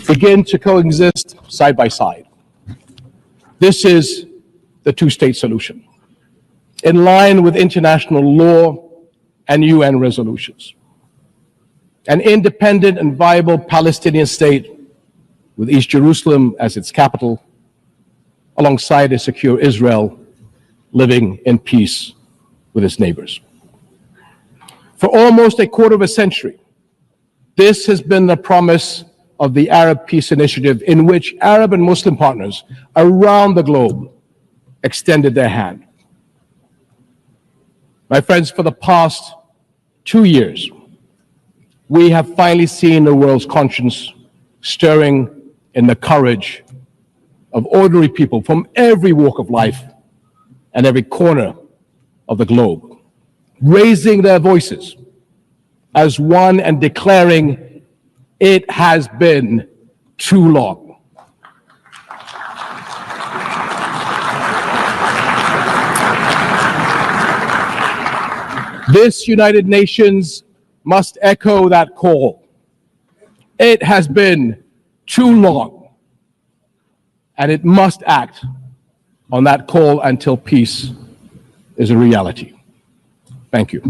Begin to coexist side by side. This is the two-state solution, in line with international law and UN resolutions. An independent and viable Palestinian state with East Jerusalem as its capital, alongside a secure Israel living in peace with its neighbors. For almost a quarter of a century, this has been the promise of the Arab Peace Initiative, in which Arab and Muslim partners around the globe extended their hand. My friends, for the past 2 years, we have finally seen the world's conscience stirring in the courage of ordinary people from every walk of life and every corner of the globe, raising their voices as one and declaring, it has been too long. This United Nations must echo that call. It has been too long, and it must act on that call until peace is a reality. Thank you.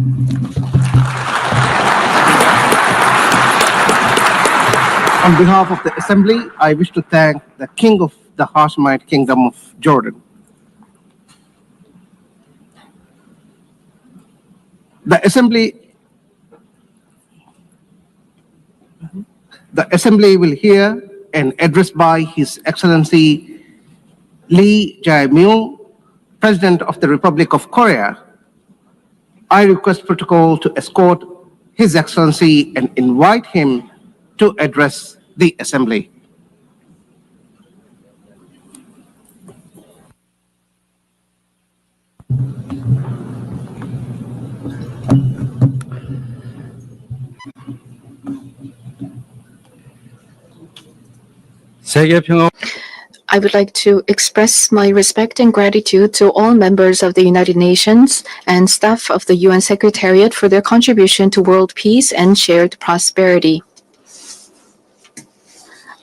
On behalf of the Assembly, I wish to thank the King of the Hashemite Kingdom of Jordan. The Assembly will hear an address by His Excellency Lee Jae-myung, President of the Republic of Korea. I request protocol to escort His Excellency and invite him to address the Assembly. I would like to express my respect and gratitude to all members of the United Nations and staff of the UN Secretariat for their contribution to world peace and shared prosperity.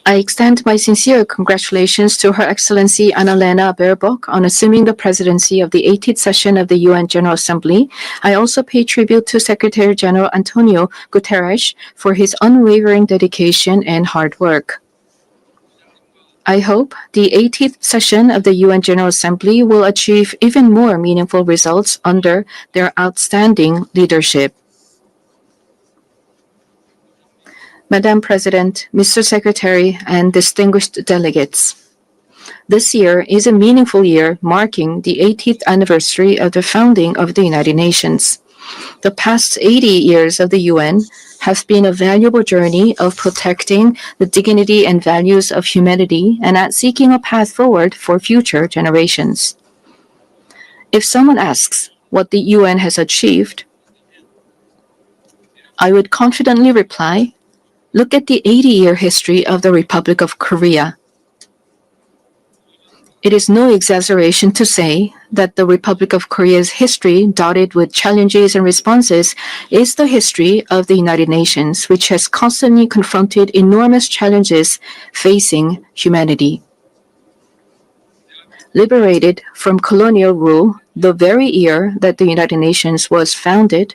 I extend my sincere congratulations to Her Excellency Annalena Baerbock on assuming the presidency of the 80th session of the UN General Assembly. I also pay tribute to Secretary General Antonio Guterres for his unwavering dedication and hard work. I hope the 80th session of the UN General Assembly will achieve even more meaningful results under their outstanding leadership. Madam President, Mr. Secretary, and distinguished delegates, this year is a meaningful year marking the 80th anniversary of the founding of the United Nations. The past 80 years of the UN have been a valuable journey of protecting the dignity and values of humanity and at seeking a path forward for future generations. If someone asks what the UN has achieved, I would confidently reply, look at the 80-year history of the Republic of Korea. It is no exaggeration to say that the Republic of Korea's history, dotted with challenges and responses, is the history of the United Nations, which has constantly confronted enormous challenges facing humanity. Liberated from colonial rule the very year that the United Nations was founded,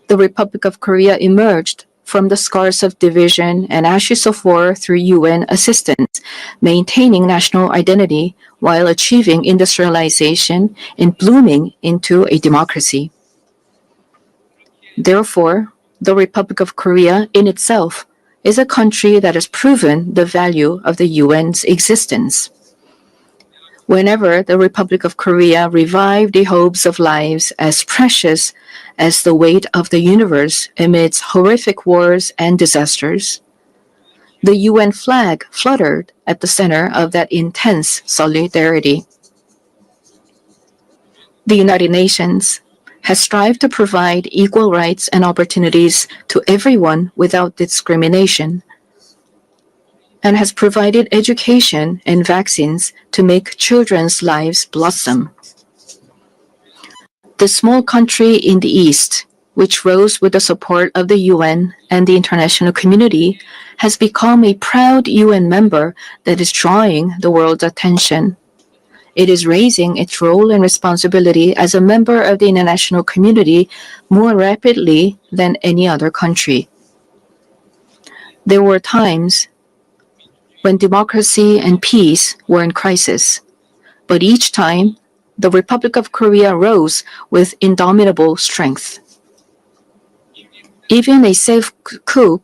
the Republic of Korea emerged from the scars of division and ashes of war through UN assistance, maintaining national identity while achieving industrialization and blooming into a democracy. Therefore, the Republic of Korea in itself is a country that has proven the value of the UN's existence. Whenever the Republic of Korea revived the hopes of lives as precious as the weight of the universe amidst horrific wars and disasters, the UN flag fluttered at the center of that intense solidarity. The United Nations has strived to provide equal rights and opportunities to everyone without discrimination, and has provided education and vaccines to make children's lives blossom. The small country in the East, which rose with the support of the UN and the international community, has become a proud UN member that is drawing the world's attention. It is raising its role and responsibility as a member of the international community more rapidly than any other country. There were times when democracy and peace were in crisis, but each time the Republic of Korea rose with indomitable strength. Even a safe coup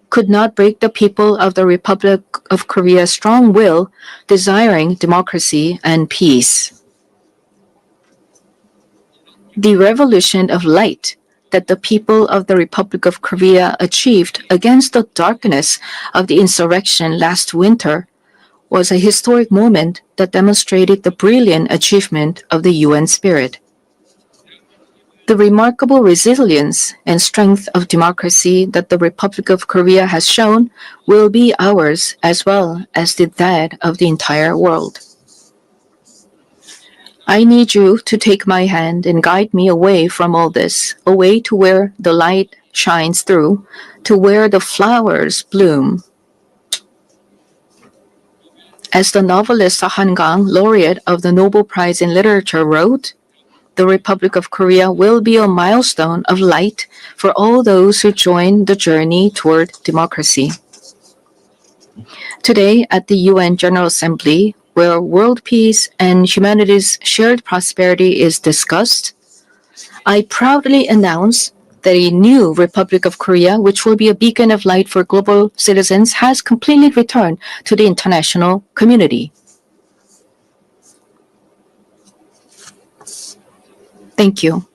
could not break the people of the Republic of Korea's strong will, desiring democracy and peace. The revolution of light that the people of the Republic of Korea achieved against the darkness of the insurrection last winter was a historic moment that demonstrated the brilliant achievement of the UN spirit. The remarkable resilience and strength of democracy that the Republic of Korea has shown will be ours as well as that of the entire world. I need you to take my hand and guide me away from all this, away to where the light shines through, to where the flowers bloom. As the novelist Han Gang, laureate of the Nobel Prize in Literature, wrote, the Republic of Korea will be a milestone of light for all those who join the journey toward democracy. Today, at the UN General Assembly, where world peace and humanity's shared prosperity is discussed, I proudly announce that a new Republic of Korea, which will be a beacon of light for global citizens, has completely returned to the international community. Thank you.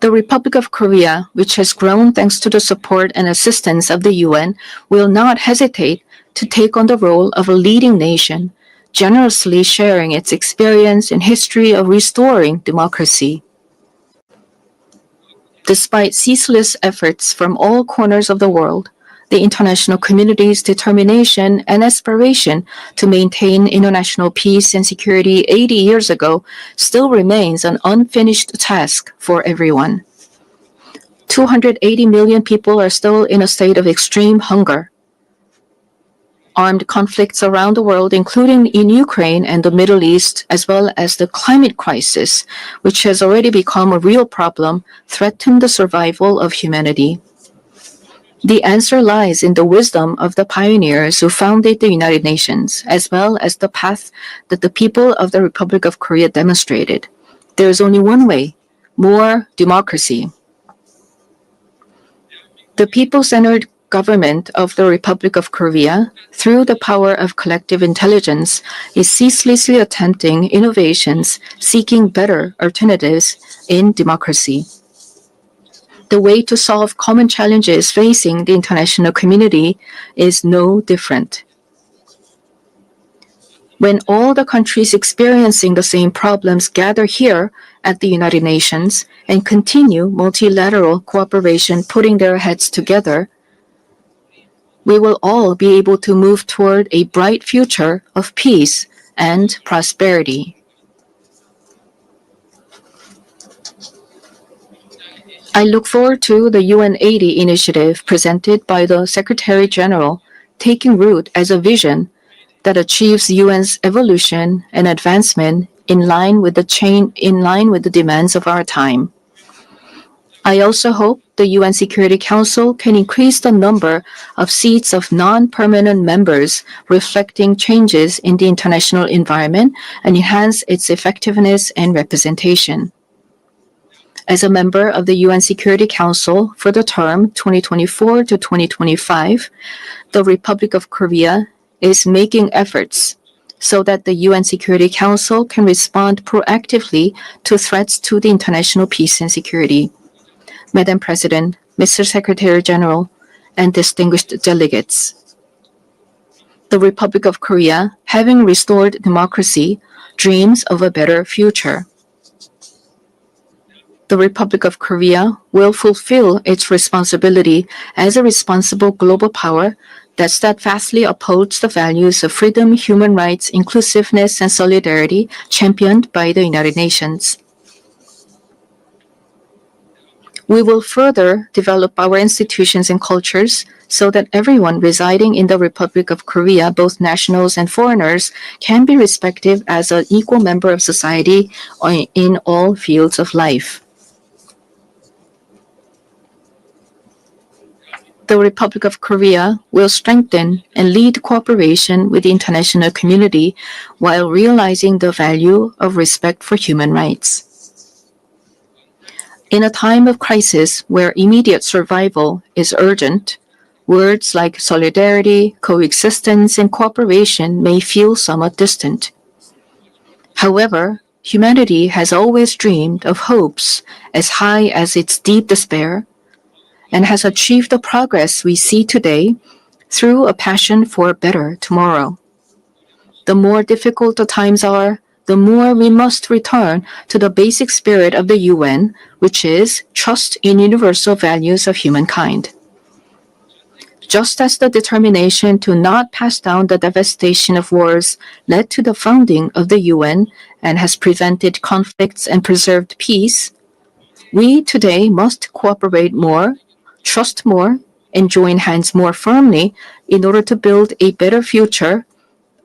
The Republic of Korea, which has grown thanks to the support and assistance of the UN, will not hesitate to take on the role of a leading nation, generously sharing its experience and history of restoring democracy. Despite ceaseless efforts from all corners of the world, the international community's determination and aspiration to maintain international peace and security 80 years ago still remains an unfinished task for everyone. 280 million people are still in a state of extreme hunger. Armed conflicts around the world, including in Ukraine and the Middle East, as well as the climate crisis, which has already become a real problem, threaten the survival of humanity. The answer lies in the wisdom of the pioneers who founded the United Nations, as well as the path that the people of the Republic of Korea demonstrated. There is only one way: more democracy. The people-centered government of the Republic of Korea, through the power of collective intelligence, is ceaselessly attempting innovations, seeking better alternatives in democracy. The way to solve common challenges facing the international community is no different. When all the countries experiencing the same problems gather here at the United Nations and continue multilateral cooperation, putting their heads together, we will all be able to move toward a bright future of peace and prosperity. I look forward to the UN 80 initiative presented by the Secretary General taking root as a vision that achieves UN's evolution and advancement in line with the demands of our time. I also hope the UN Security Council can increase the number of seats of non-permanent members reflecting changes in the international environment and enhance its effectiveness and representation. As a member of the UN Security Council for the term 2024 to 2025, the Republic of Korea is making efforts so that the UN Security Council can respond proactively to threats to the international peace and security. Madam President, Mr. Secretary General, and distinguished delegates, the Republic of Korea, having restored democracy, dreams of a better future. The Republic of Korea will fulfill its responsibility as a responsible global power that steadfastly upholds the values of freedom, human rights, inclusiveness, and solidarity championed by the United Nations. We will further develop our institutions and cultures so that everyone residing in the Republic of Korea, both nationals and foreigners, can be respected as an equal member of society in all fields of life. The Republic of Korea will strengthen and lead cooperation with the international community while realizing the value of respect for human rights. In a time of crisis where immediate survival is urgent, words like solidarity, coexistence, and cooperation may feel somewhat distant. However, humanity has always dreamed of hopes as high as its deep despair, and has achieved the progress we see today through a passion for a better tomorrow. The more difficult the times are, the more we must return to the basic spirit of the UN, which is trust in universal values of humankind. Just as the determination to not pass down the devastation of wars led to the founding of the UN and has prevented conflicts and preserved peace, we today must cooperate more, trust more, and join hands more firmly in order to build a better future,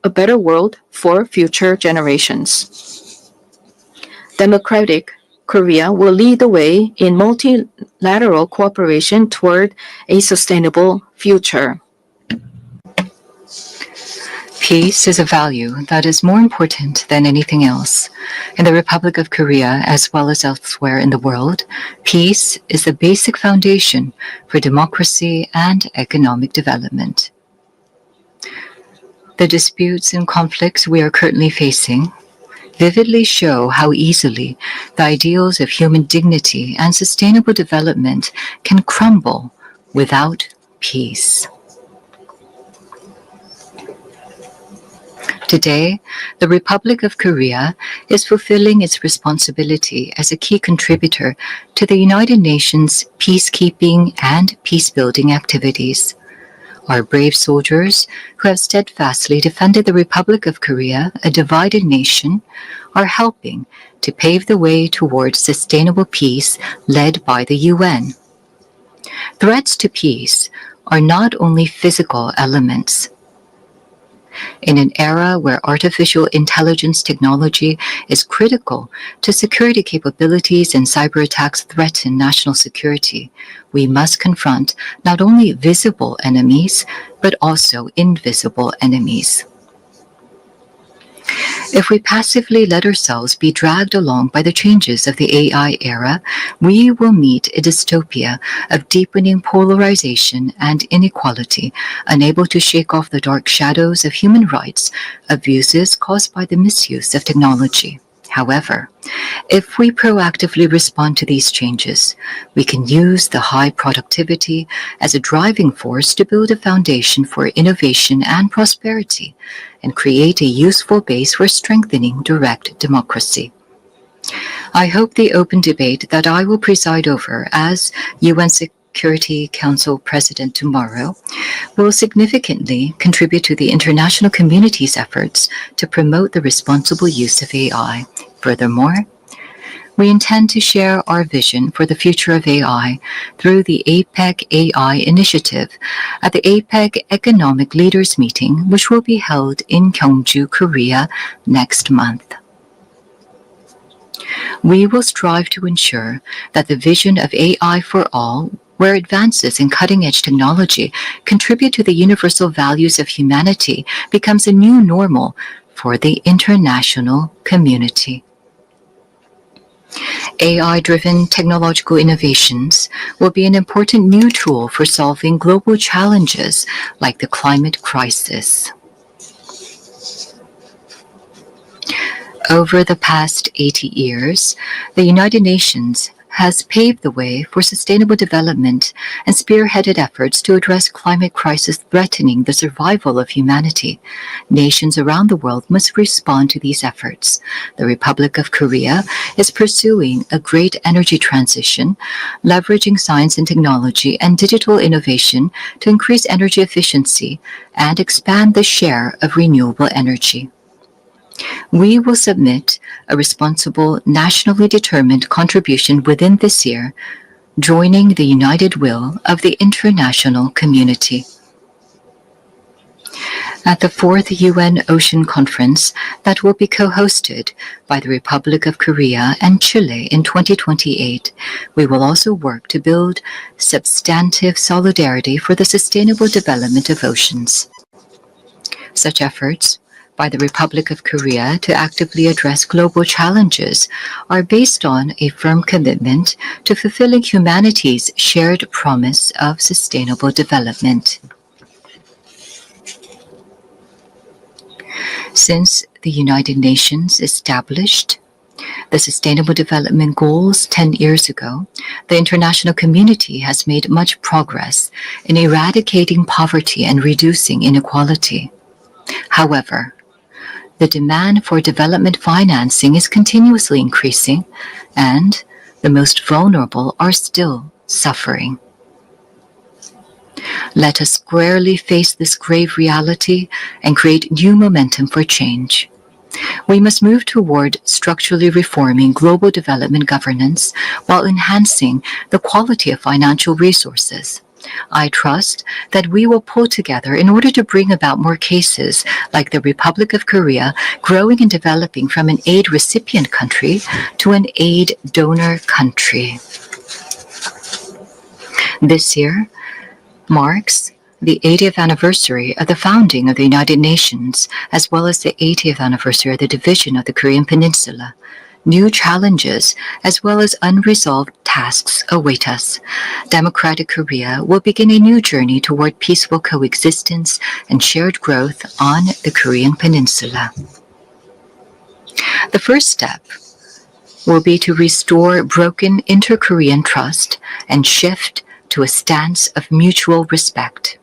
a better world for future generations. Democratic Korea will lead the way in multilateral cooperation toward a sustainable future. Peace is a value that is more important than anything else. In the Republic of Korea, as well as elsewhere in the world, peace is the basic foundation for democracy and economic development. The disputes and conflicts we are currently facing vividly show how easily the ideals of human dignity and sustainable development can crumble without peace. Today, the Republic of Korea is fulfilling its responsibility as a key contributor to the United Nations peacekeeping and peacebuilding activities. Our brave soldiers, who have steadfastly defended the Republic of Korea, a divided nation, are helping to pave the way towards sustainable peace led by the UN. Threats to peace are not only physical elements. In an era where artificial intelligence technology is critical to security capabilities and cyber attacks threaten national security, we must confront not only visible enemies, but also invisible enemies. If we passively let ourselves be dragged along by the changes of the AI era, we will meet a dystopia of deepening polarization and inequality, unable to shake off the dark shadows of human rights abuses caused by the misuse of technology. However, if we proactively respond to these changes, we can use the high productivity as a driving force to build a foundation for innovation and prosperity and create a useful base for strengthening direct democracy. I hope the open debate that I will preside over as UN Security Council President tomorrow will significantly contribute to the international community's efforts to promote the responsible use of AI. Furthermore, we intend to share our vision for the future of AI through the APEC AI initiative at the APEC Economic Leaders Meeting, which will be held in Gyeongju, Korea next month. We will strive to ensure that the vision of AI for all, where advances in cutting-edge technology contribute to the universal values of humanity, becomes a new normal for the international community. AI-driven technological innovations will be an important new tool for solving global challenges like the climate crisis. Over the past 80 years, the United Nations has paved the way for sustainable development and spearheaded efforts to address climate crisis threatening the survival of humanity. Nations around the world must respond to these efforts. The Republic of Korea is pursuing a great energy transition, leveraging science and technology and digital innovation to increase energy efficiency and expand the share of renewable energy. We will submit a responsible, nationally determined contribution within this year, joining the united will of the international community. At the 4th UN Ocean Conference that will be co-hosted by the Republic of Korea and Chile in 2028, we will also work to build substantive solidarity for the sustainable development of oceans. Such efforts by the Republic of Korea to actively address global challenges are based on a firm commitment to fulfilling humanity's shared promise of sustainable development. Since the United Nations established the Sustainable Development Goals 10 years ago, the international community has made much progress in eradicating poverty and reducing inequality. However, the demand for development financing is continuously increasing, and the most vulnerable are still suffering. Let us squarely face this grave reality and create new momentum for change. We must move toward structurally reforming global development governance while enhancing the quality of financial resources. I trust that we will pull together in order to bring about more cases like the Republic of Korea growing and developing from an aid recipient country to an aid donor country. This year marks the 80th anniversary of the founding of the United Nations, as well as the 80th anniversary of the division of the Korean Peninsula. New challenges as well as unresolved tasks await us. Democratic Korea will begin a new journey toward peaceful coexistence and shared growth on the Korean Peninsula. The first step will be to restore broken inter-Korean trust and shift to a stance of mutual respect.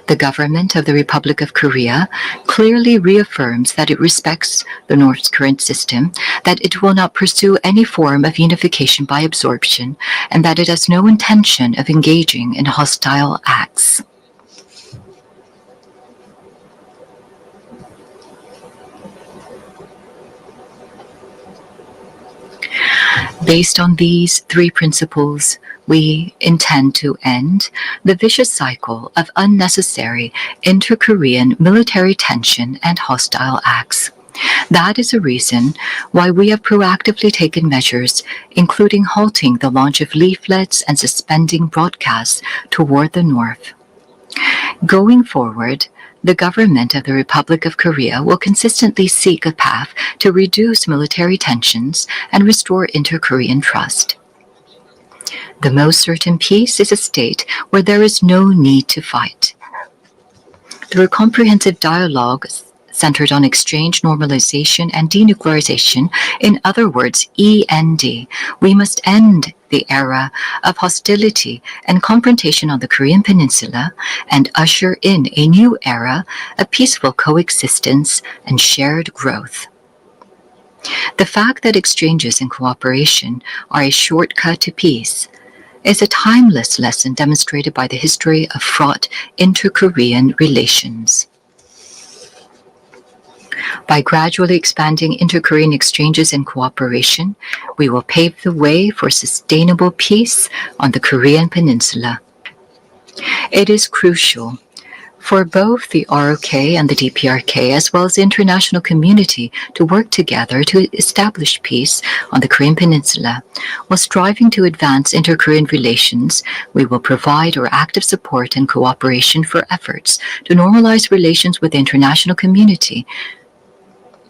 The government of the Republic of Korea clearly reaffirms that it respects the North's current system, that it will not pursue any form of unification by absorption, and that it has no intention of engaging in hostile acts. Based on these three principles, we intend to end the vicious cycle of unnecessary inter-Korean military tension and hostile acts. That is a reason why we have proactively taken measures, including halting the launch of leaflets and suspending broadcasts toward the North. Going forward, the government of the Republic of Korea will consistently seek a path to reduce military tensions and restore inter-Korean trust. The most certain peace is a state where there is no need to fight. Through comprehensive dialogue centered on exchange, normalization, and denuclearization, in other words, END, we must end the era of hostility and confrontation on the Korean Peninsula and usher in a new era of peaceful coexistence and shared growth. The fact that exchanges and cooperation are a shortcut to peace is a timeless lesson demonstrated by the history of fraught inter-Korean relations. By gradually expanding inter-Korean exchanges and cooperation, we will pave the way for sustainable peace on the Korean Peninsula. It is crucial for both the ROK and the DPRK, as well as the international community, to work together to establish peace on the Korean Peninsula. While striving to advance inter-Korean relations, we will provide our active support and cooperation for efforts to normalize relations with the international community,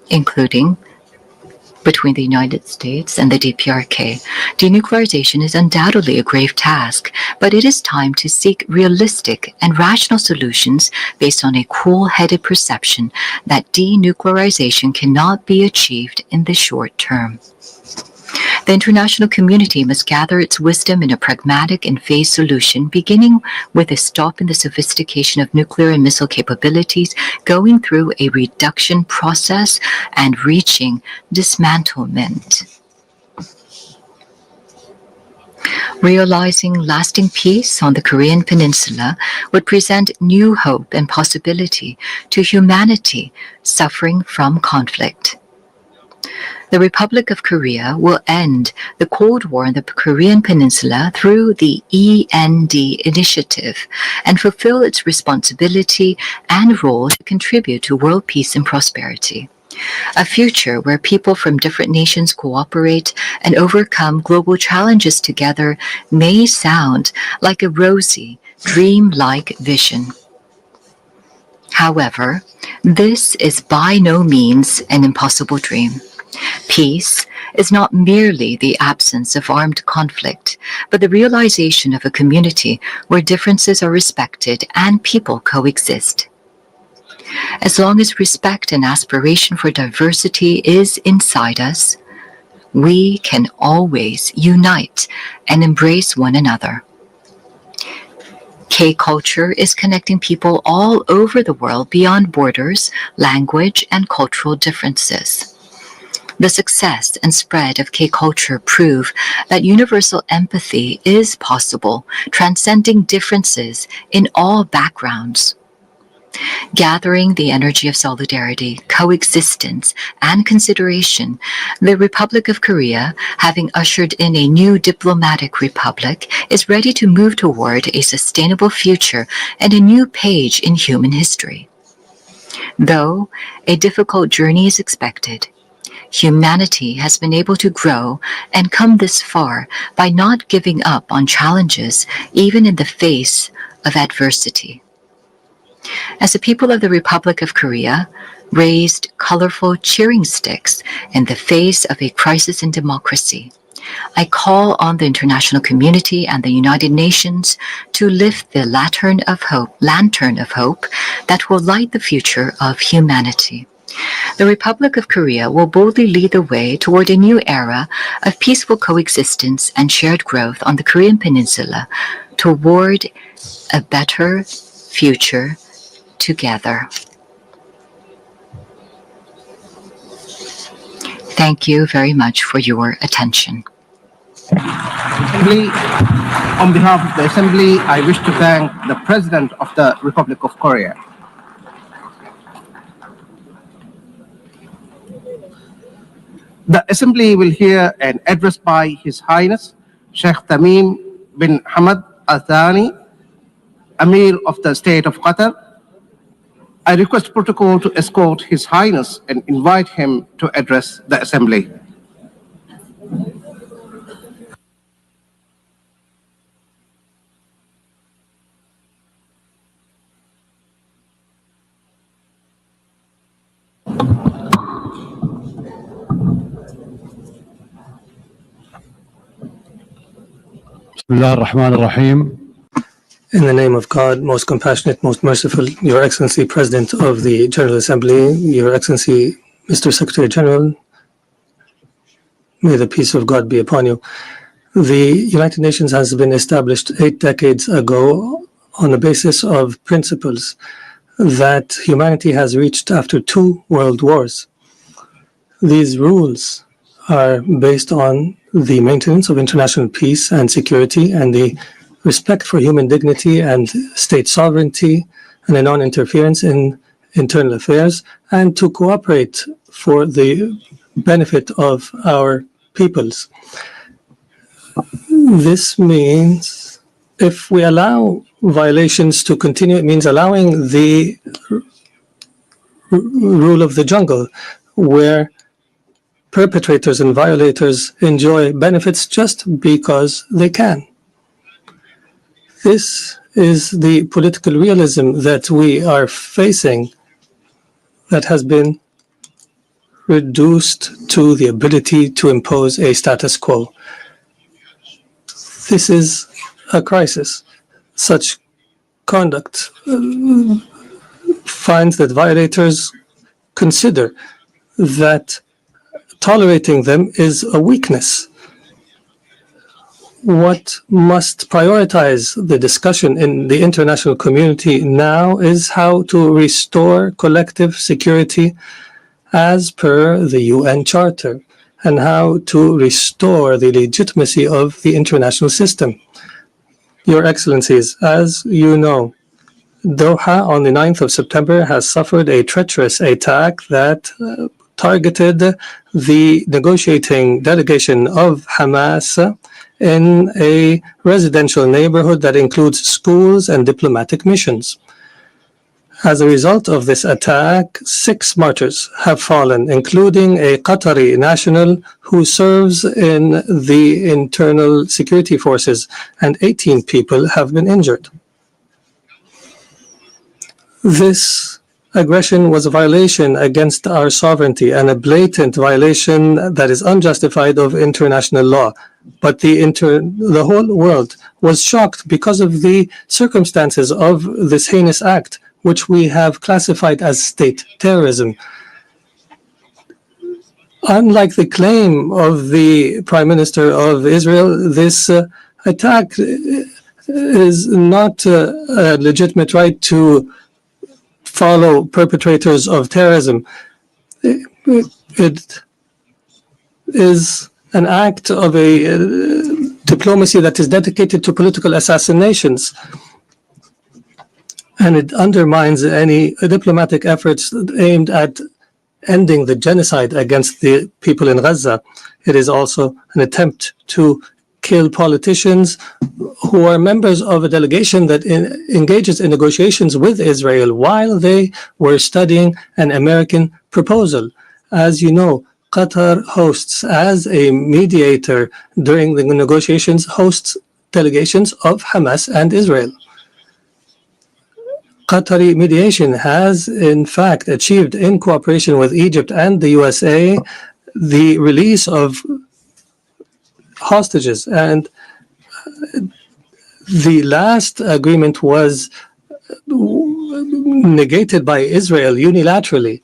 including between the United States and the DPRK. Denuclearization is undoubtedly a grave task, but it is time to seek realistic and rational solutions based on a cool-headed perception that denuclearization cannot be achieved in the short term. The international community must gather its wisdom in a pragmatic and phased solution, beginning with a stop in the sophistication of nuclear and missile capabilities, going through a reduction process, and reaching dismantlement. Realizing lasting peace on the Korean Peninsula would present new hope and possibility to humanity suffering from conflict. The Republic of Korea will end the Cold War in the Korean Peninsula through the END initiative and fulfill its responsibility and role to contribute to world peace and prosperity. A future where people from different nations cooperate and overcome global challenges together may sound like a rosy, dream-like vision. However, this is by no means an impossible dream. Peace is not merely the absence of armed conflict, but the realization of a community where differences are respected and people coexist. As long as respect and aspiration for diversity is inside us, we can always unite and embrace one another. K-culture is connecting people all over the world beyond borders, language, and cultural differences. The success and spread of K-culture prove that universal empathy is possible, transcending differences in all backgrounds. Gathering the energy of solidarity, coexistence, and consideration, the Republic of Korea, having ushered in a new diplomatic republic, is ready to move toward a sustainable future and a new page in human history. Though a difficult journey is expected, humanity has been able to grow and come this far by not giving up on challenges, even in the face of adversity. As the people of the Republic of Korea raised colorful cheering sticks in the face of a crisis in democracy, I call on the international community and the United Nations to lift the lantern of hope that will light the future of humanity. The Republic of Korea will boldly lead the way toward a new era of peaceful coexistence and shared growth on the Korean Peninsula toward a better future together. Thank you very much for your attention. Assembly, on behalf of the Assembly, I wish to thank the President of the Republic of Korea. The Assembly will hear an address by His Highness Sheikh Tamim bin Hamad Al Thani, Amir of the State of Qatar. I request protocol to escort His Highness and invite him to address the Assembly. Bismillah ar-Rahman ar-Rahim. In the name of God, most compassionate, most merciful, Your Excellency, President of the General Assembly, Your Excellency, Mr. Secretary General, may the peace of God be upon you. The United Nations has been established 8 decades ago on the basis of principles that humanity has reached after 2 world wars. These rules are based on the maintenance of international peace and security and the respect for human dignity and state sovereignty and a non-interference in internal affairs, and to cooperate for the benefit of our peoples. This means if we allow violations to continue, it means allowing the rule of the jungle, where perpetrators and violators enjoy benefits just because they can. This is the political realism that we are facing, that has been reduced to the ability to impose a status quo. This is a crisis. Such conduct finds that violators consider that tolerating them is a weakness. What must prioritize the discussion in the international community now is how to restore collective security as per the UN Charter, and how to restore the legitimacy of the international system. Your Excellencies, as you know, Doha on the 9th of September has suffered a treacherous attack that targeted the negotiating delegation of Hamas in a residential neighborhood that includes schools and diplomatic missions. As a result of this attack, 6 martyrs have fallen, including a Qatari national who serves in the internal security forces, and 18 people have been injured. This aggression was a violation against our sovereignty and a blatant violation that is unjustified of international law. But the whole world was shocked because of the circumstances of this heinous act, which we have classified as state terrorism. Unlike the claim of the Prime Minister of Israel, this attack is not a legitimate right to follow perpetrators of terrorism. It is an act of a diplomacy that is dedicated to political assassinations, and it undermines any diplomatic efforts aimed at ending the genocide against the people in Gaza. It is also an attempt to kill politicians who are members of a delegation that engages in negotiations with Israel while they were studying an American proposal. As you know, Qatar hosts, as a mediator during the negotiations, hosts delegations of Hamas and Israel. Qatari mediation has, in fact, achieved, in cooperation with Egypt and the USA, the release of hostages. And the last agreement was negated by Israel unilaterally.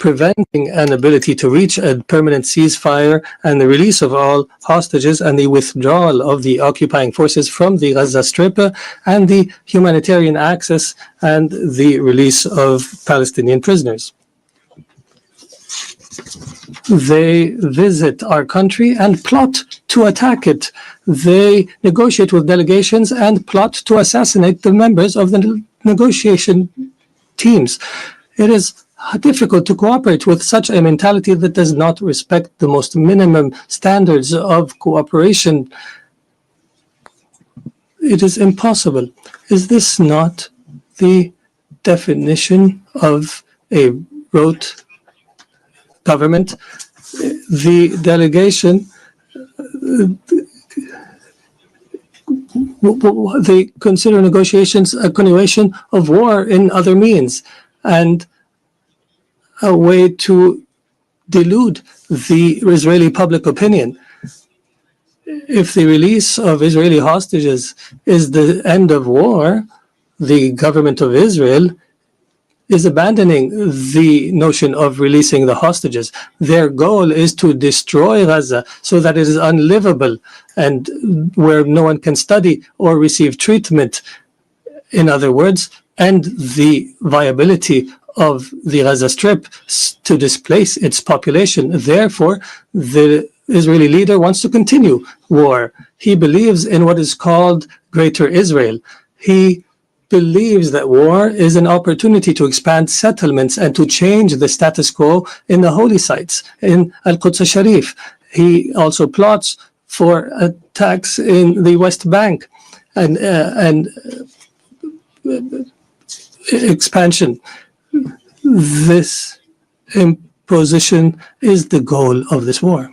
preventing an ability to reach a permanent ceasefire and the release of all hostages and the withdrawal of the occupying forces from the Gaza Strip and the humanitarian access and the release of Palestinian prisoners. They visit our country and plot to attack it. They negotiate with delegations and plot to assassinate the members of the negotiation teams. It is difficult to cooperate with such a mentality that does not respect the most minimum standards of cooperation. It is impossible. Is this not the definition of a rote government? The delegation, they consider negotiations a continuation of war in other means and a way to delude the Israeli public opinion. If the release of Israeli hostages is the end of war, the government of Israel is abandoning the notion of releasing the hostages. Their goal is to destroy Gaza so that it is unlivable and where no one can study or receive treatment. In other words, and the viability of the Gaza Strip to displace its population. Therefore, the Israeli leader wants to continue war. He believes in what is called Greater Israel. He believes that war is an opportunity to expand settlements and to change the status quo in the holy sites in Al-Quds al-Sharif. He also plots for attacks in the West Bank and expansion. This imposition is the goal of this war.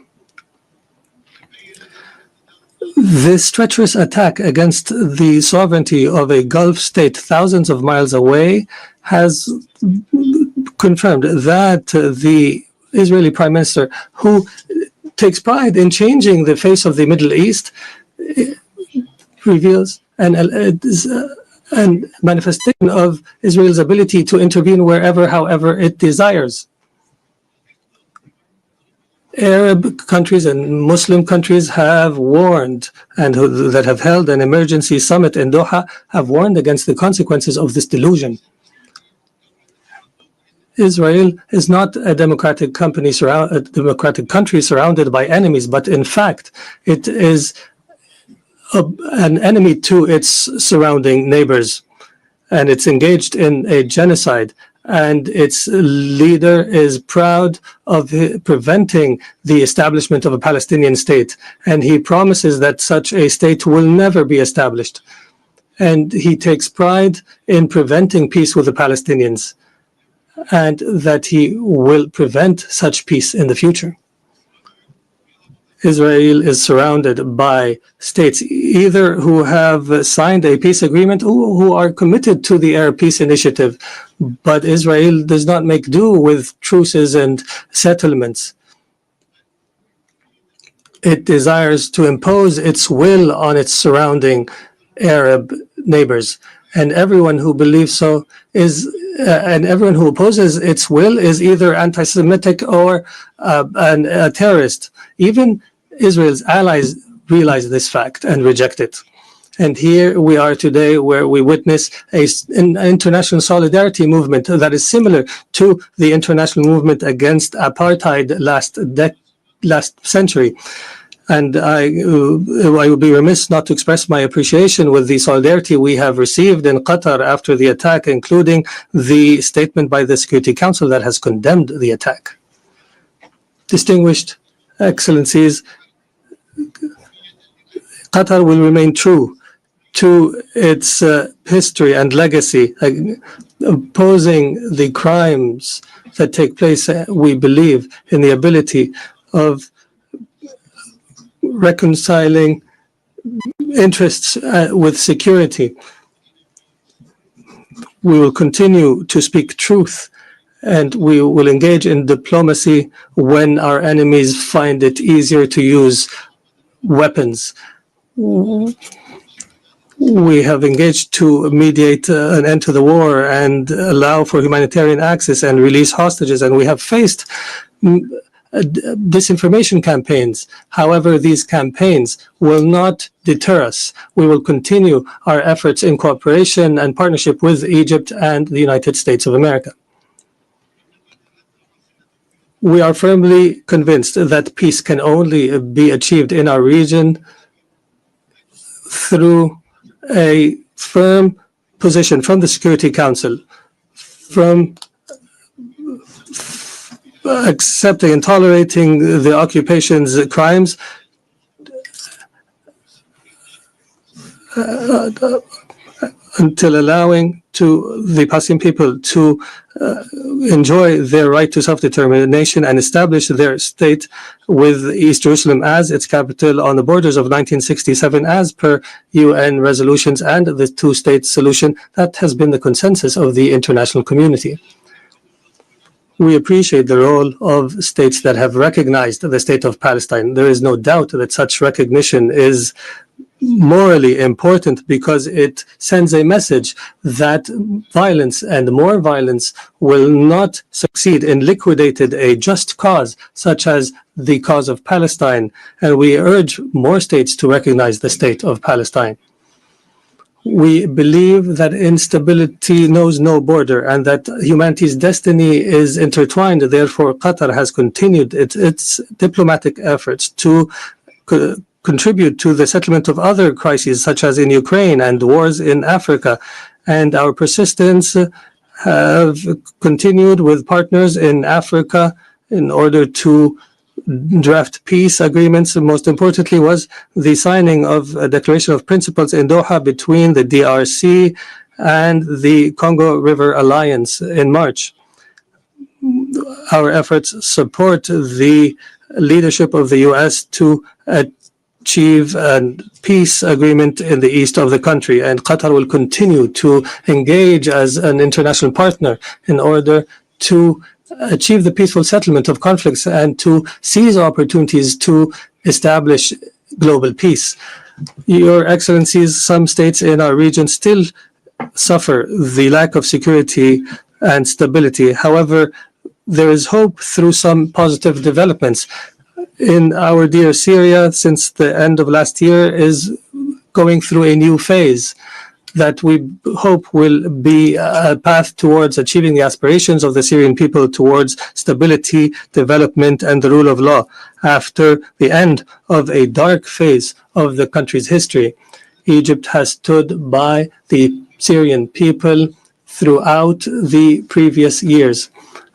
This treacherous attack against the sovereignty of a Gulf state thousands of miles away has confirmed that the Israeli Prime Minister, who takes pride in changing the face of the Middle East, reveals and manifestation of Israel's ability to intervene wherever, however it desires. Arab countries and Muslim countries have warned, and that have held an emergency summit in Doha, have warned against the consequences of this delusion. Israel is not a democratic country surrounded by enemies, but in fact, it is an enemy to its surrounding neighbors, and it's engaged in a genocide. And its leader is proud of preventing the establishment of a Palestinian state. And he promises that such a state will never be established. And he takes pride in preventing peace with the Palestinians, and that he will prevent such peace in the future. Israel is surrounded by states either who have signed a peace agreement or who are committed to the Arab Peace Initiative. But Israel does not make do with truces and settlements. It desires to impose its will on its surrounding Arab neighbors. And everyone who believes so is, and everyone who opposes its will is either anti-Semitic or a terrorist. Even Israel's allies realize this fact and reject it. And here we are today, where we witness an international solidarity movement that is similar to the international movement against apartheid last century. And I would be remiss not to express my appreciation with the solidarity we have received in Qatar after the attack, including the statement by the Security Council that has condemned the attack. Distinguished Excellencies, Qatar will remain true to its history and legacy, opposing the crimes that take place. We believe in the ability of reconciling interests with security. We will continue to speak truth, and we will engage in diplomacy when our enemies find it easier to use weapons. We have engaged to mediate an end to the war and allow for humanitarian access and release hostages, and we have faced disinformation campaigns. However, these campaigns will not deter us. We will continue our efforts in cooperation and partnership with Egypt and the United States of America. We are firmly convinced that peace can only be achieved in our region through a firm position from the Security Council, from accepting and tolerating the occupation's crimes, until allowing to the Palestinian people to enjoy their right to self-determination and establish their state with East Jerusalem as its capital on the borders of 1967 as per UN resolutions and the two-state solution that has been the consensus of the international community. We appreciate the role of states that have recognized the state of Palestine. There is no doubt that such recognition is morally important because it sends a message that violence and more violence will not succeed in liquidating a just cause such as the cause of Palestine, and we urge more states to recognize the state of Palestine. We believe that instability knows no border and that humanity's destiny is intertwined. Therefore, Qatar has continued its diplomatic efforts to contribute to the settlement of other crises, such as in Ukraine and wars in Africa. And our persistence have continued with partners in Africa in order to draft peace agreements. Most importantly was the signing of a declaration of principles in Doha between the DRC and the Congo River Alliance in March. Our efforts support the leadership of the U.S. to achieve a peace agreement in the east of the country, and Qatar will continue to engage as an international partner in order to achieve the peaceful settlement of conflicts and to seize opportunities to establish global peace. Your Excellencies, some states in our region still suffer the lack of security and stability. However, there is hope through some positive developments. In our dear Syria, since the end of last year, is going through a new phase that we hope will be a path towards achieving the aspirations of the Syrian people towards stability, development, and the rule of law after the end of a dark phase of the country's history. Egypt has stood by the Syrian people throughout the previous years.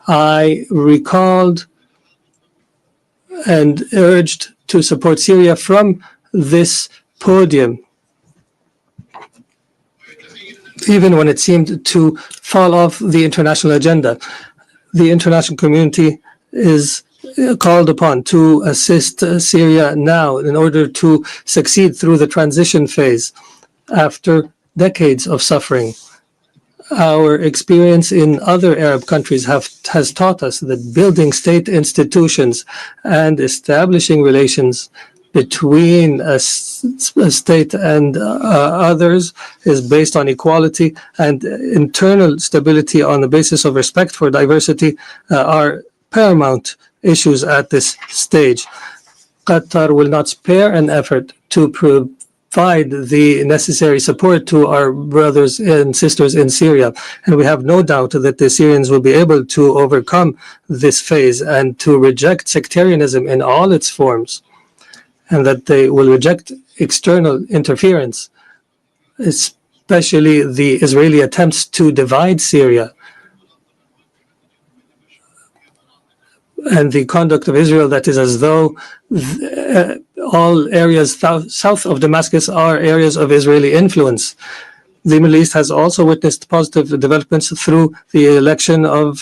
I recalled and urged to support Syria from this podium, even when it seemed to fall off the international agenda. The international community is called upon to assist Syria now in order to succeed through the transition phase after decades of suffering. Our experience in other Arab countries has taught us that building state institutions and establishing relations between a state and others is based on equality, and internal stability on the basis of respect for diversity are paramount issues at this stage. Qatar will not spare an effort to provide the necessary support to our brothers and sisters in Syria, and we have no doubt that the Syrians will be able to overcome this phase and to reject sectarianism in all its forms, and that they will reject external interference, especially the Israeli attempts to divide Syria and the conduct of Israel that is as though all areas south of Damascus are areas of Israeli influence. The Middle East has also witnessed positive developments through the election of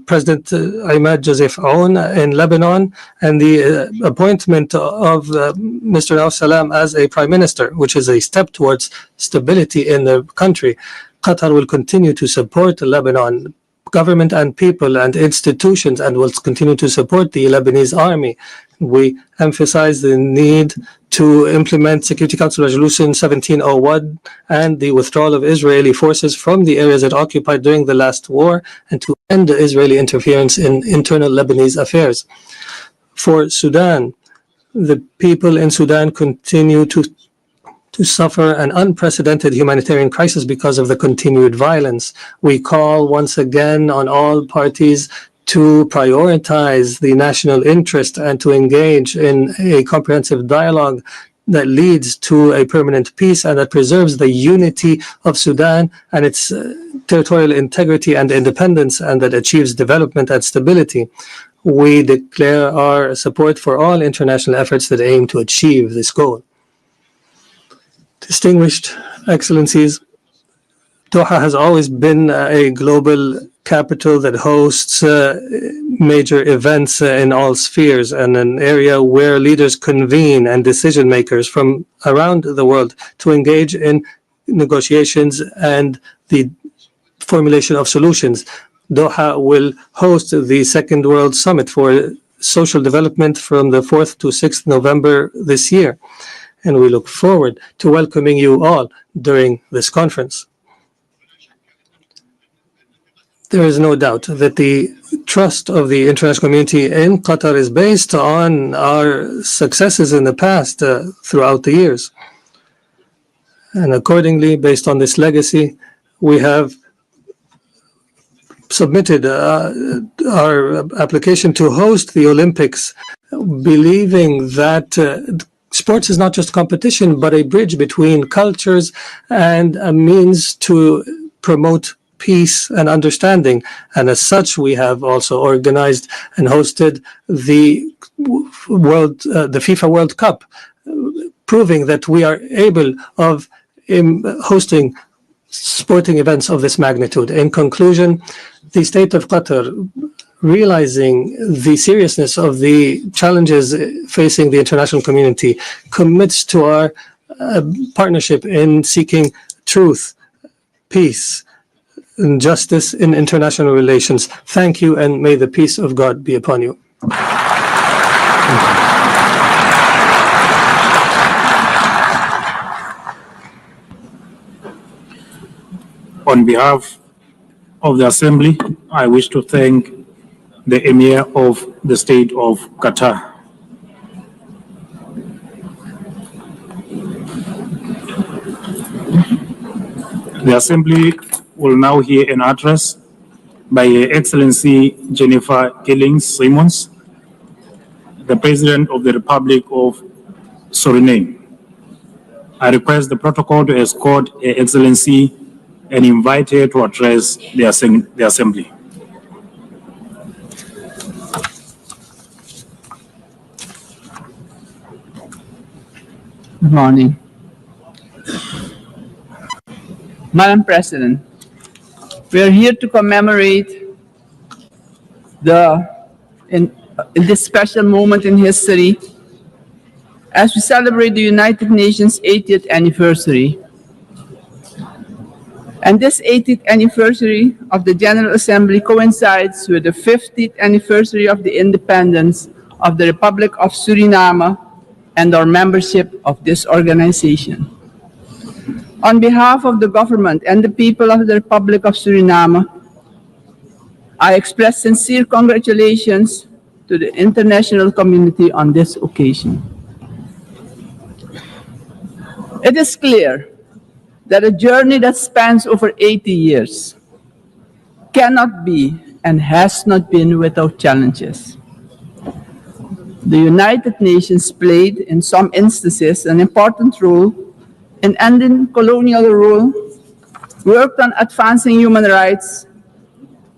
President Ahmed Joseph Aoun in Lebanon and the appointment of Mr. Nawaf Salam as a prime minister, which is a step towards stability in the country. Qatar will continue to support Lebanon government and people and institutions and will continue to support the Lebanese army. We emphasize the need to implement Security Council Resolution 1701 and the withdrawal of Israeli forces from the areas it occupied during the last war, and to end Israeli interference in internal Lebanese affairs. For Sudan, the people in Sudan continue to suffer an unprecedented humanitarian crisis because of the continued violence. We call once again on all parties to prioritize the national interest and to engage in a comprehensive dialogue that leads to a permanent peace and that preserves the unity of Sudan and its territorial integrity and independence, and that achieves development and stability. We declare our support for all international efforts that aim to achieve this goal. Distinguished Excellencies, Doha has always been a global capital that hosts major events in all spheres, and an area where leaders convene and decision makers from around the world to engage in negotiations and the formulation of solutions. Doha will host the Second World Summit for Social Development from the 4th to 6th November this year, and we look forward to welcoming you all during this conference. There is no doubt that the trust of the international community in Qatar is based on our successes in the past throughout the years. And accordingly, based on this legacy, we have submitted our application to host the Olympics, believing that sports is not just competition, but a bridge between cultures and a means to promote peace and understanding. And as such, we have also organized and hosted the FIFA World Cup, proving that we are able of hosting sporting events of this magnitude. In conclusion, the state of Qatar, realizing the seriousness of the challenges facing the international community, commits to our partnership in seeking truth, peace, and justice in international relations. Thank you, and may the peace of God be upon you. On behalf of the Assembly, I wish to thank the Emir of the State of Qatar. The Assembly will now hear an address by Her Excellency Jennifer Kellings-Simons, the President of the Republic of Suriname. I request the protocol to escort Her Excellency and invite her to address the Assembly. Good morning. Madam President, we are here to commemorate in this special moment in history as we celebrate the United Nations 80th anniversary. And this 80th anniversary of the General Assembly coincides with the 50th anniversary of the independence of the Republic of Suriname and our membership of this organization. On behalf of the government and the people of the Republic of Suriname, I express sincere congratulations to the international community on this occasion. It is clear that a journey that spans over 80 years cannot be and has not been without challenges. The United Nations played, in some instances, an important role in ending colonial rule, worked on advancing human rights,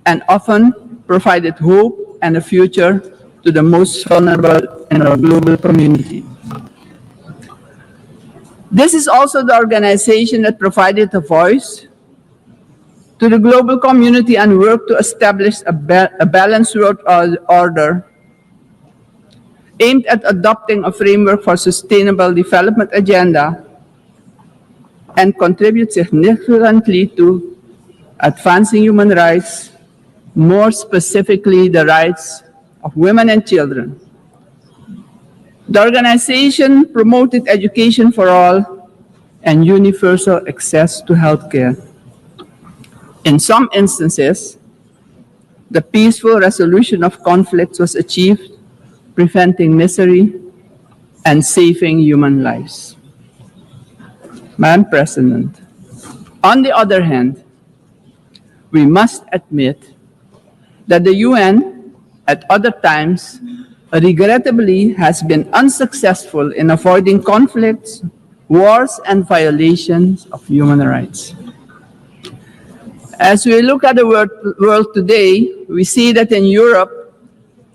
and often provided hope and a future to the most vulnerable in our global community. This is also the organization that provided a voice to the global community and worked to establish a balanced world order aimed at adopting a framework for sustainable development agenda and contribute significantly to advancing human rights, more specifically the rights of women and children. The organization promoted education for all and universal access to healthcare. In some instances, the peaceful resolution of conflicts was achieved, preventing misery and saving human lives. Madam President, on the other hand, we must admit that the UN at other times regrettably has been unsuccessful in avoiding conflicts, wars, and violations of human rights. As we look at the world today, we see that in Europe,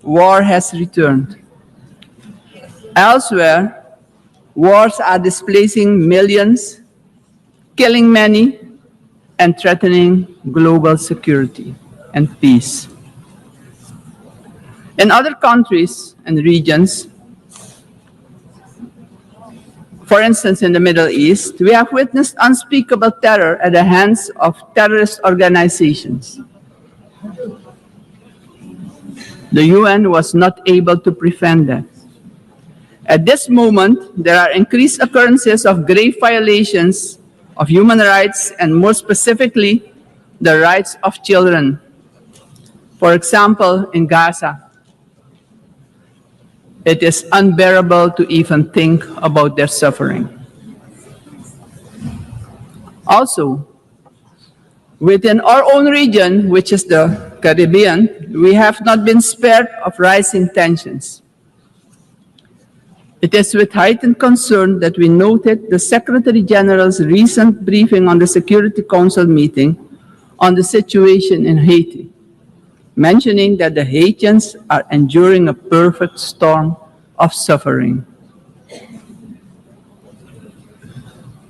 war has returned. Elsewhere, wars are displacing millions, killing many, and threatening global security and peace. In other countries and regions, for instance, in the Middle East, we have witnessed unspeakable terror at the hands of terrorist organizations. The UN was not able to prevent that. At this moment, there are increased occurrences of grave violations of human rights and more specifically, the rights of children. For example, in Gaza, it is unbearable to even think about their suffering. Also, within our own region, which is the Caribbean, we have not been spared of rising tensions. It is with heightened concern that we noted the Secretary General's recent briefing on the Security Council meeting on the situation in Haiti, mentioning that the Haitians are enduring a perfect storm of suffering.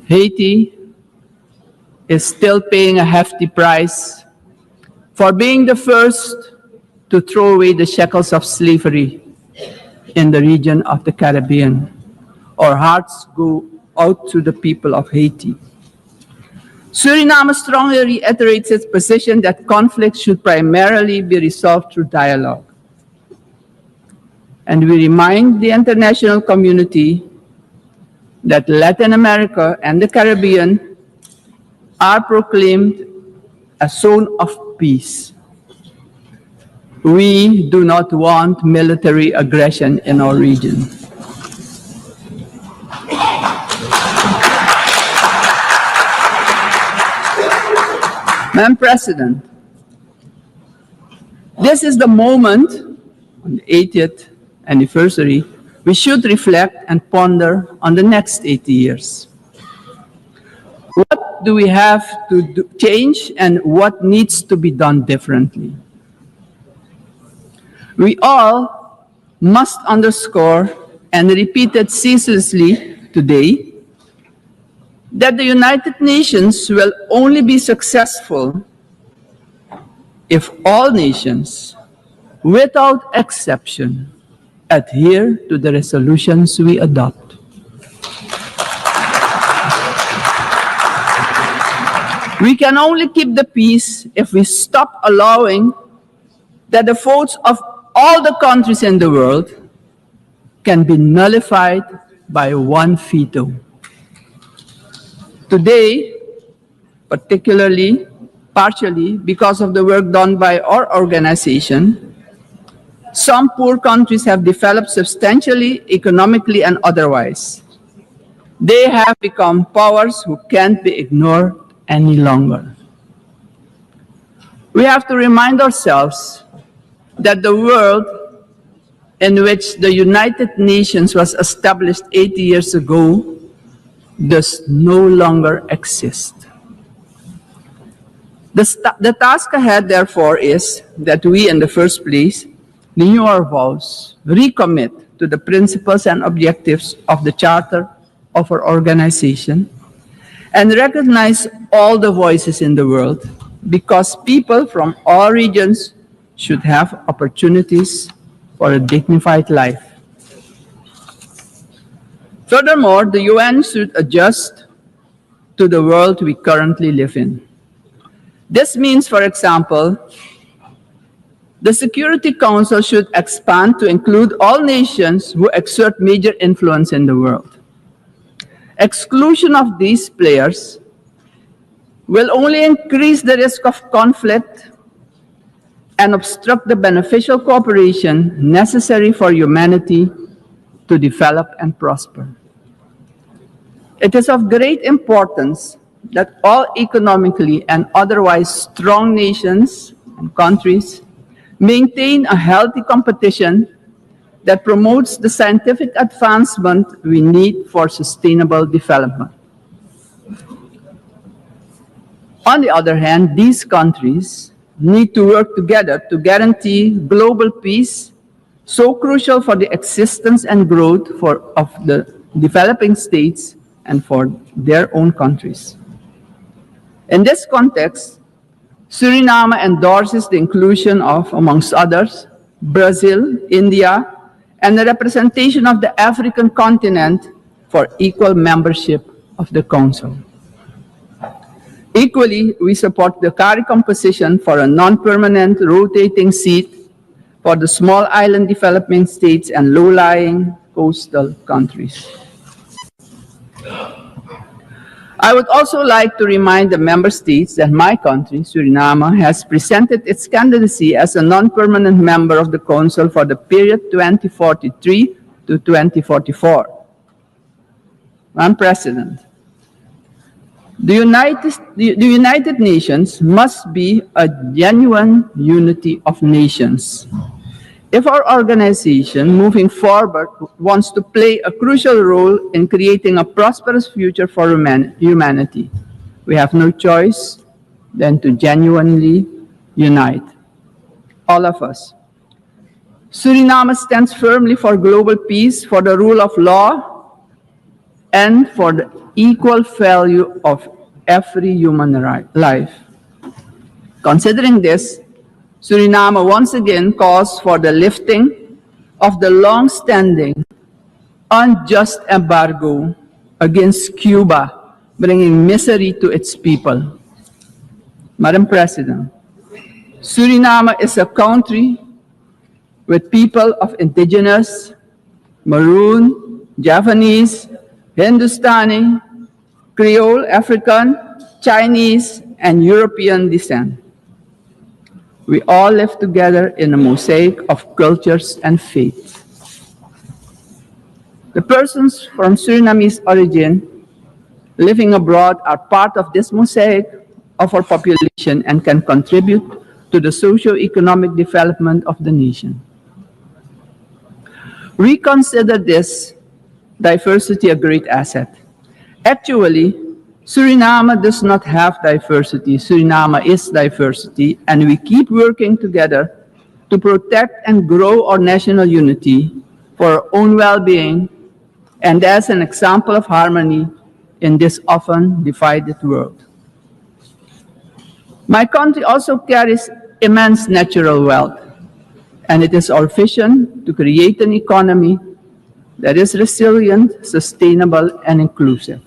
Haiti is still paying a hefty price for being the first to throw away the shackles of slavery in the region of the Caribbean. Our hearts go out to the people of Haiti. Suriname strongly reiterates its position that conflicts should primarily be resolved through dialogue. And we remind the international community that Latin America and the Caribbean are proclaimed a zone of peace. We do not want military aggression in our region. Madam President, this is the moment, on the 80th anniversary, we should reflect and ponder on the next 80 years. What do we have to change and what needs to be done differently? We all must underscore and repeat it ceaselessly today that the United Nations will only be successful if all nations, without exception, adhere to the resolutions we adopt. We can only keep the peace if we stop allowing that the votes of all the countries in the world can be nullified by one veto. Today, partially because of the work done by our organization, some poor countries have developed substantially, economically and otherwise. They have become powers who can't be ignored any longer. We have to remind ourselves that the world in which the United Nations was established 80 years ago does no longer exist. The task ahead, therefore, is that we, in the first place, renew our vows, recommit to the principles and objectives of the Charter of our organization, and recognize all the voices in the world, because people from all regions should have opportunities for a dignified life. Furthermore, the UN should adjust to the world we currently live in. This means, for example, The Security Council should expand to include all nations who exert major influence in the world. Exclusion of these players will only increase the risk of conflict and obstruct the beneficial cooperation necessary for humanity to develop and prosper. It is of great importance that all economically and otherwise strong nations and countries maintain a healthy competition that promotes the scientific advancement we need for sustainable development. On the other hand, these countries need to work together to guarantee global peace, so crucial for the existence and growth of the developing states and for their own countries. In this context, Suriname endorses the inclusion of, amongst others, Brazil, India, and the representation of the African continent for equal membership of the Council. Equally, we support the CARI composition for a non-permanent rotating seat for the small island developing states and low-lying coastal countries. I would also like to remind the member states that my country, Suriname, has presented its candidacy as a non-permanent member of the Council for the period 2043 to 2044. Madam President, the United Nations must be a genuine unity of nations. If our organization moving forward wants to play a crucial role in creating a prosperous future for humanity, we have no choice than to genuinely unite, all of us. Suriname stands firmly for global peace, for the rule of law, and for the equal value of every human life. Considering this, Suriname once again calls for the lifting of the long-standing unjust embargo against Cuba, bringing misery to its people. Madam President, Suriname is a country with people of indigenous, Maroon, Javanese, Hindustani, Creole, African, Chinese, and European descent. We all live together in a mosaic of cultures and faiths. The persons from Surinamese origin living abroad are part of this mosaic of our population and can contribute to the socio-economic development of the nation. We consider this diversity a great asset. Actually, Suriname does not have diversity. Suriname is diversity, and we keep working together to protect and grow our national unity for our own well-being and as an example of harmony in this often divided world. My country also carries immense natural wealth, and it is our vision to create an economy that is resilient, sustainable, and inclusive.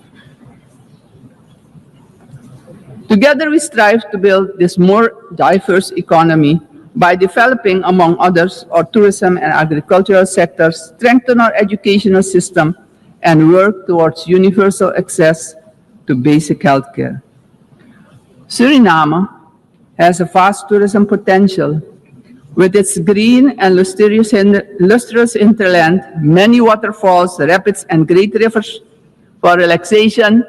Together, we strive to build this more diverse economy by developing, among others, our tourism and agricultural sectors, strengthen our educational system, and work towards universal access to basic health care. Suriname has a vast tourism potential with its green and lustrous hinterland, many waterfalls, rapids, and great rivers for relaxation,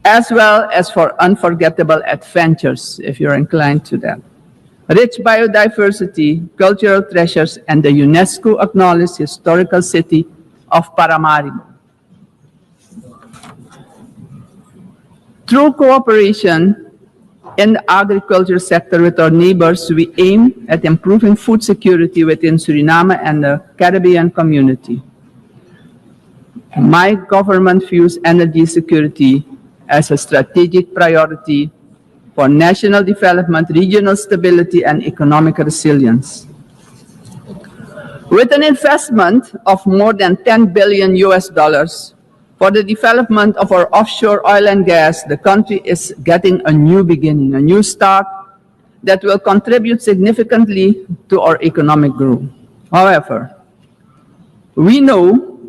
as well as for unforgettable adventures, if you're inclined to that. Rich biodiversity, cultural treasures, and the UNESCO-acknowledged historical city of Paramaribo. Through cooperation in the agriculture sector with our neighbors, we aim at improving food security within Suriname and the Caribbean community. My government views energy security as a strategic priority for national development, regional stability, and economic resilience. With an investment of more than $10 billion for the development of our offshore oil and gas, the country is getting a new beginning, a new start that will contribute significantly to our economic growth. However, we know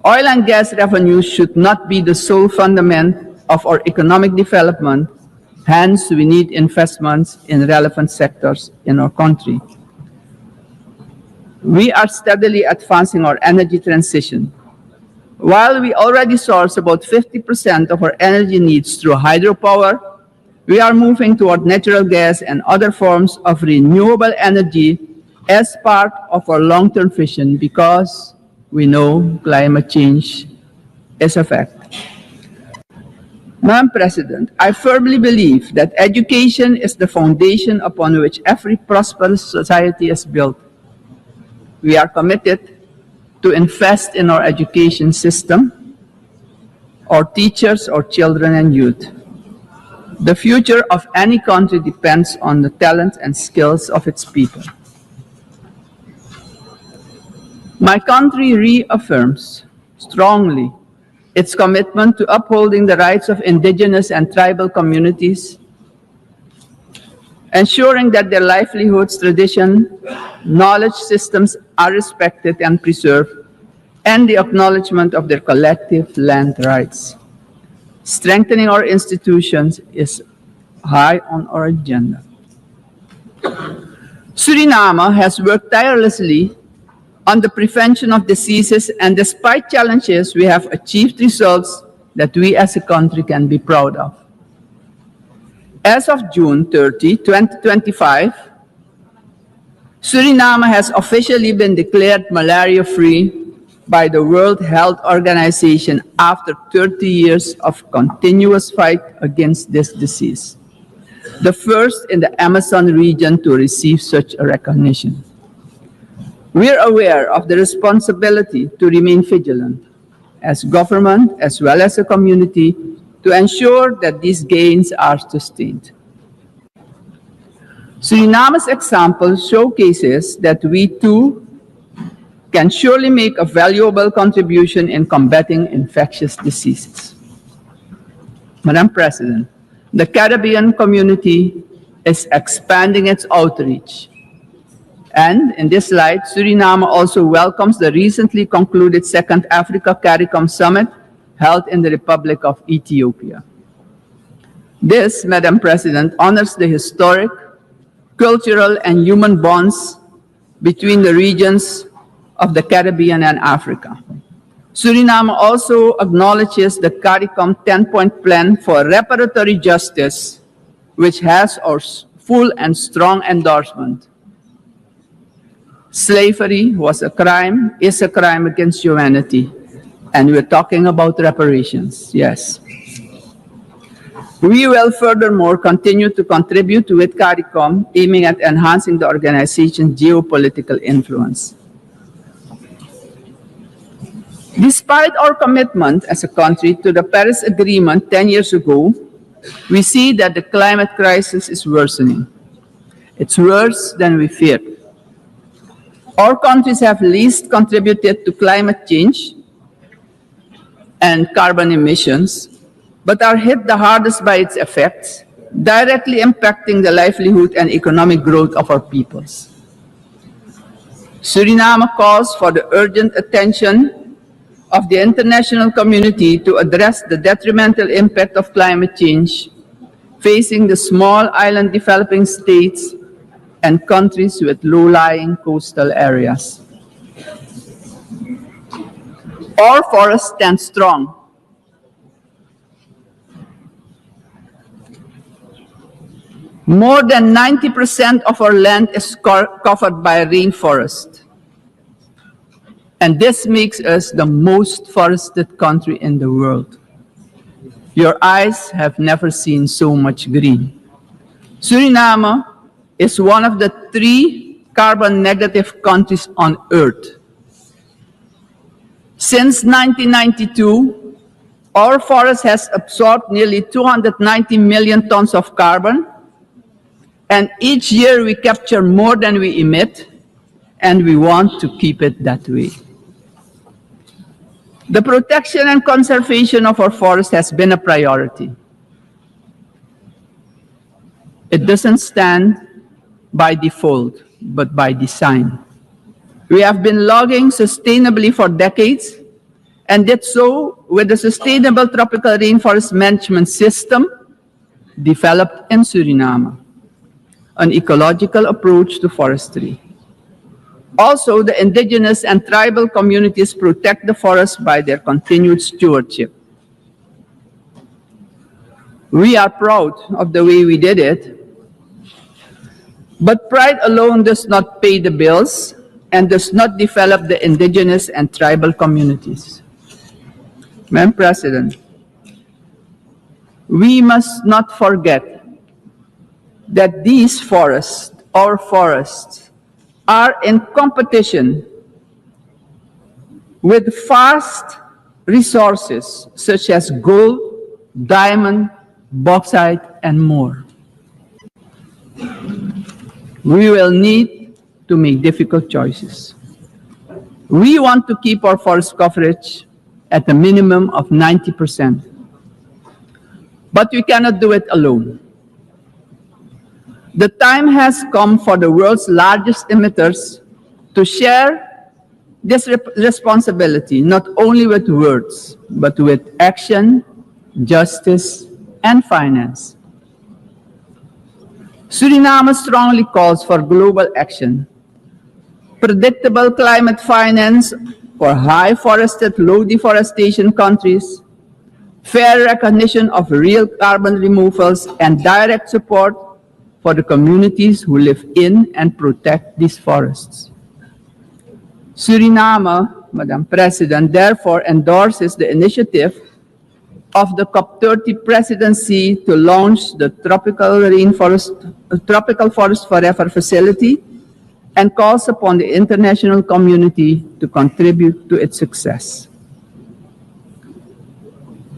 oil and gas revenues should not be the sole fundament of our economic development. Hence, we need investments in relevant sectors in our country. We are steadily advancing our energy transition. While we already source about 50% of our energy needs through hydropower, we are moving toward natural gas and other forms of renewable energy as part of our long-term vision because we know climate change is a fact. Madam President, I firmly believe that education is the foundation upon which every prosperous society is built. We are committed to invest in our education system, our teachers, our children and youth. The future of any country depends on the talent and skills of its people. My country reaffirms strongly its commitment to upholding the rights of indigenous and tribal communities, ensuring that their livelihoods, tradition, knowledge systems are respected and preserved, and the acknowledgement of their collective land rights. Strengthening our institutions is high on our agenda. Suriname has worked tirelessly on the prevention of diseases, and despite challenges, we have achieved results that we as a country can be proud of. As of June 30, 2025, Suriname has officially been declared malaria-free by the World Health Organization after 30 years of continuous fight against this disease, the first in the Amazon region to receive such a recognition. We are aware of the responsibility to remain vigilant as government as well as a community to ensure that these gains are sustained. Suriname's example showcases that we too can surely make a valuable contribution in combating infectious diseases. Madam President, the Caribbean community is expanding its outreach. And in this light, Suriname also welcomes the recently concluded Second Africa CARICOM Summit held in the Republic of Ethiopia. This, Madam President, honors the historic, cultural, and human bonds between the regions of the Caribbean and Africa. Suriname also acknowledges the CARICOM 10-point plan for reparatory justice, which has our full and strong endorsement. Slavery was a crime, is a crime against humanity, and we're talking about reparations, yes. We will furthermore continue to contribute with CARICOM, aiming at enhancing the organization's geopolitical influence. Despite our commitment as a country to the Paris Agreement 10 years ago, we see that the climate crisis is worsening. It's worse than we feared. Our countries have least contributed to climate change and carbon emissions, but are hit the hardest by its effects, directly impacting the livelihood and economic growth of our peoples. Suriname calls for the urgent attention of the international community to address the detrimental impact of climate change facing the small island developing states and countries with low-lying coastal areas. Our forests stand strong. More than 90% of our land is covered by rainforest. And this makes us the most forested country in the world. Your eyes have never seen so much green. Suriname is one of the 3 carbon-negative countries on Earth. Since 1992, our forest has absorbed nearly 290 million tons of carbon, and each year we capture more than we emit, and we want to keep it that way. The protection and conservation of our forest has been a priority. It doesn't stand by default, but by design. We have been logging sustainably for decades and did so with the Sustainable Tropical Rainforest Management System developed in Suriname, an ecological approach to forestry. Also, the indigenous and tribal communities protect the forest by their continued stewardship. We are proud of the way we did it, but pride alone does not pay the bills and does not develop the indigenous and tribal communities. Madam President, we must not forget that these forests, our forests, are in competition with vast resources such as gold, diamond, bauxite, and more. We will need to make difficult choices. We want to keep our forest coverage at a minimum of 90%. But we cannot do it alone. The time has come for the world's largest emitters to share this responsibility, not only with words, but with action, justice, and finance. Suriname strongly calls for global action, predictable climate finance for high forested, low deforestation countries, fair recognition of real carbon removals, and direct support for the communities who live in and protect these forests. Suriname, Madam President, therefore endorses the initiative of the COP30 presidency to launch the Tropical Forest Forever facility and calls upon the international community to contribute to its success.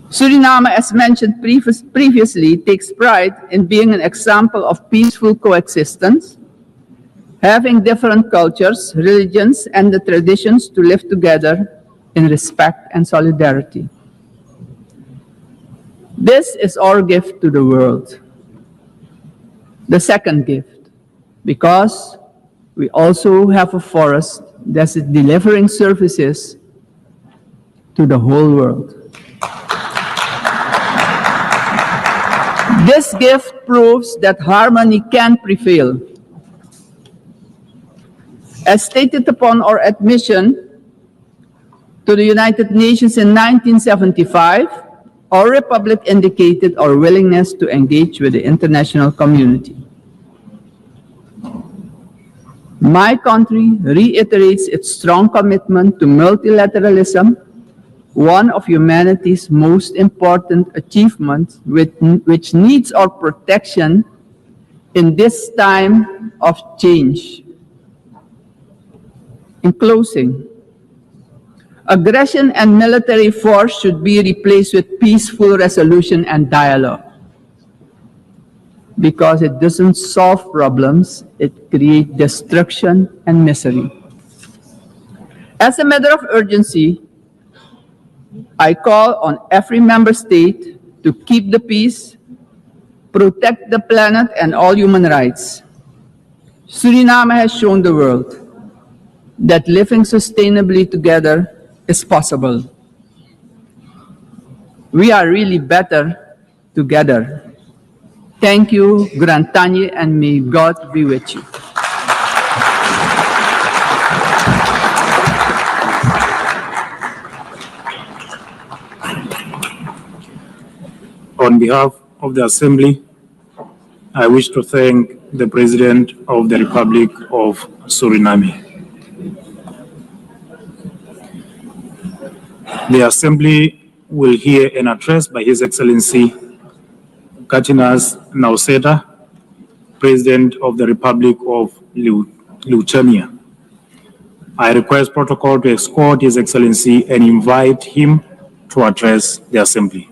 Suriname, as mentioned previously, takes pride in being an example of peaceful coexistence, having different cultures, religions, and the traditions to live together in respect and solidarity. This is our gift to the world. The second gift, because we also have a forest that is delivering services to the whole world. This gift proves that harmony can prevail. As stated upon our admission to the United Nations in 1975, our republic indicated our willingness to engage with the international community. My country reiterates its strong commitment to multilateralism, one of humanity's most important achievements, which needs our protection in this time of change. In closing, aggression and military force should be replaced with peaceful resolution and dialogue, because it doesn't solve problems, it creates destruction and misery. As a matter of urgency, I call on every member state to keep the peace, protect the planet and all human rights. Suriname has shown the world that living sustainably together is possible. We are really better together. Thank you, Grantanye, and may God be with you. On behalf of the Assembly, I wish to thank the President of the Republic of Suriname. The Assembly will hear an address by His Excellency Katinas Nauseda, President of the Republic of Lithuania. I request protocol to escort His Excellency and invite him to address the Assembly.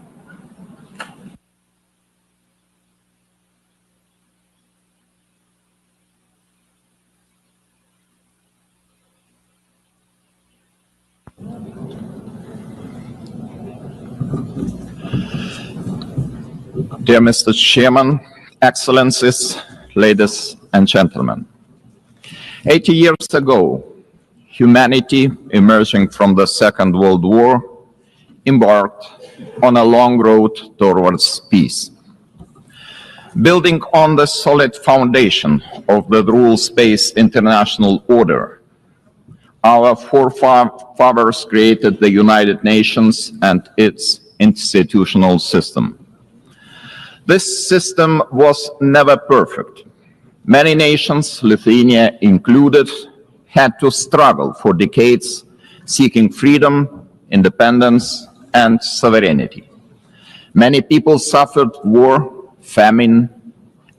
Dear Mr. Chairman, Excellencies, ladies and gentlemen, 80 years ago, humanity, emerging from the Second World War, embarked on a long road towards peace. Building on the solid foundation of the rules-based international order, our forefathers created the United Nations and its institutional system. This system was never perfect. Many nations, Lithuania included, had to struggle for decades, seeking freedom, independence, and sovereignty. Many people suffered war, famine,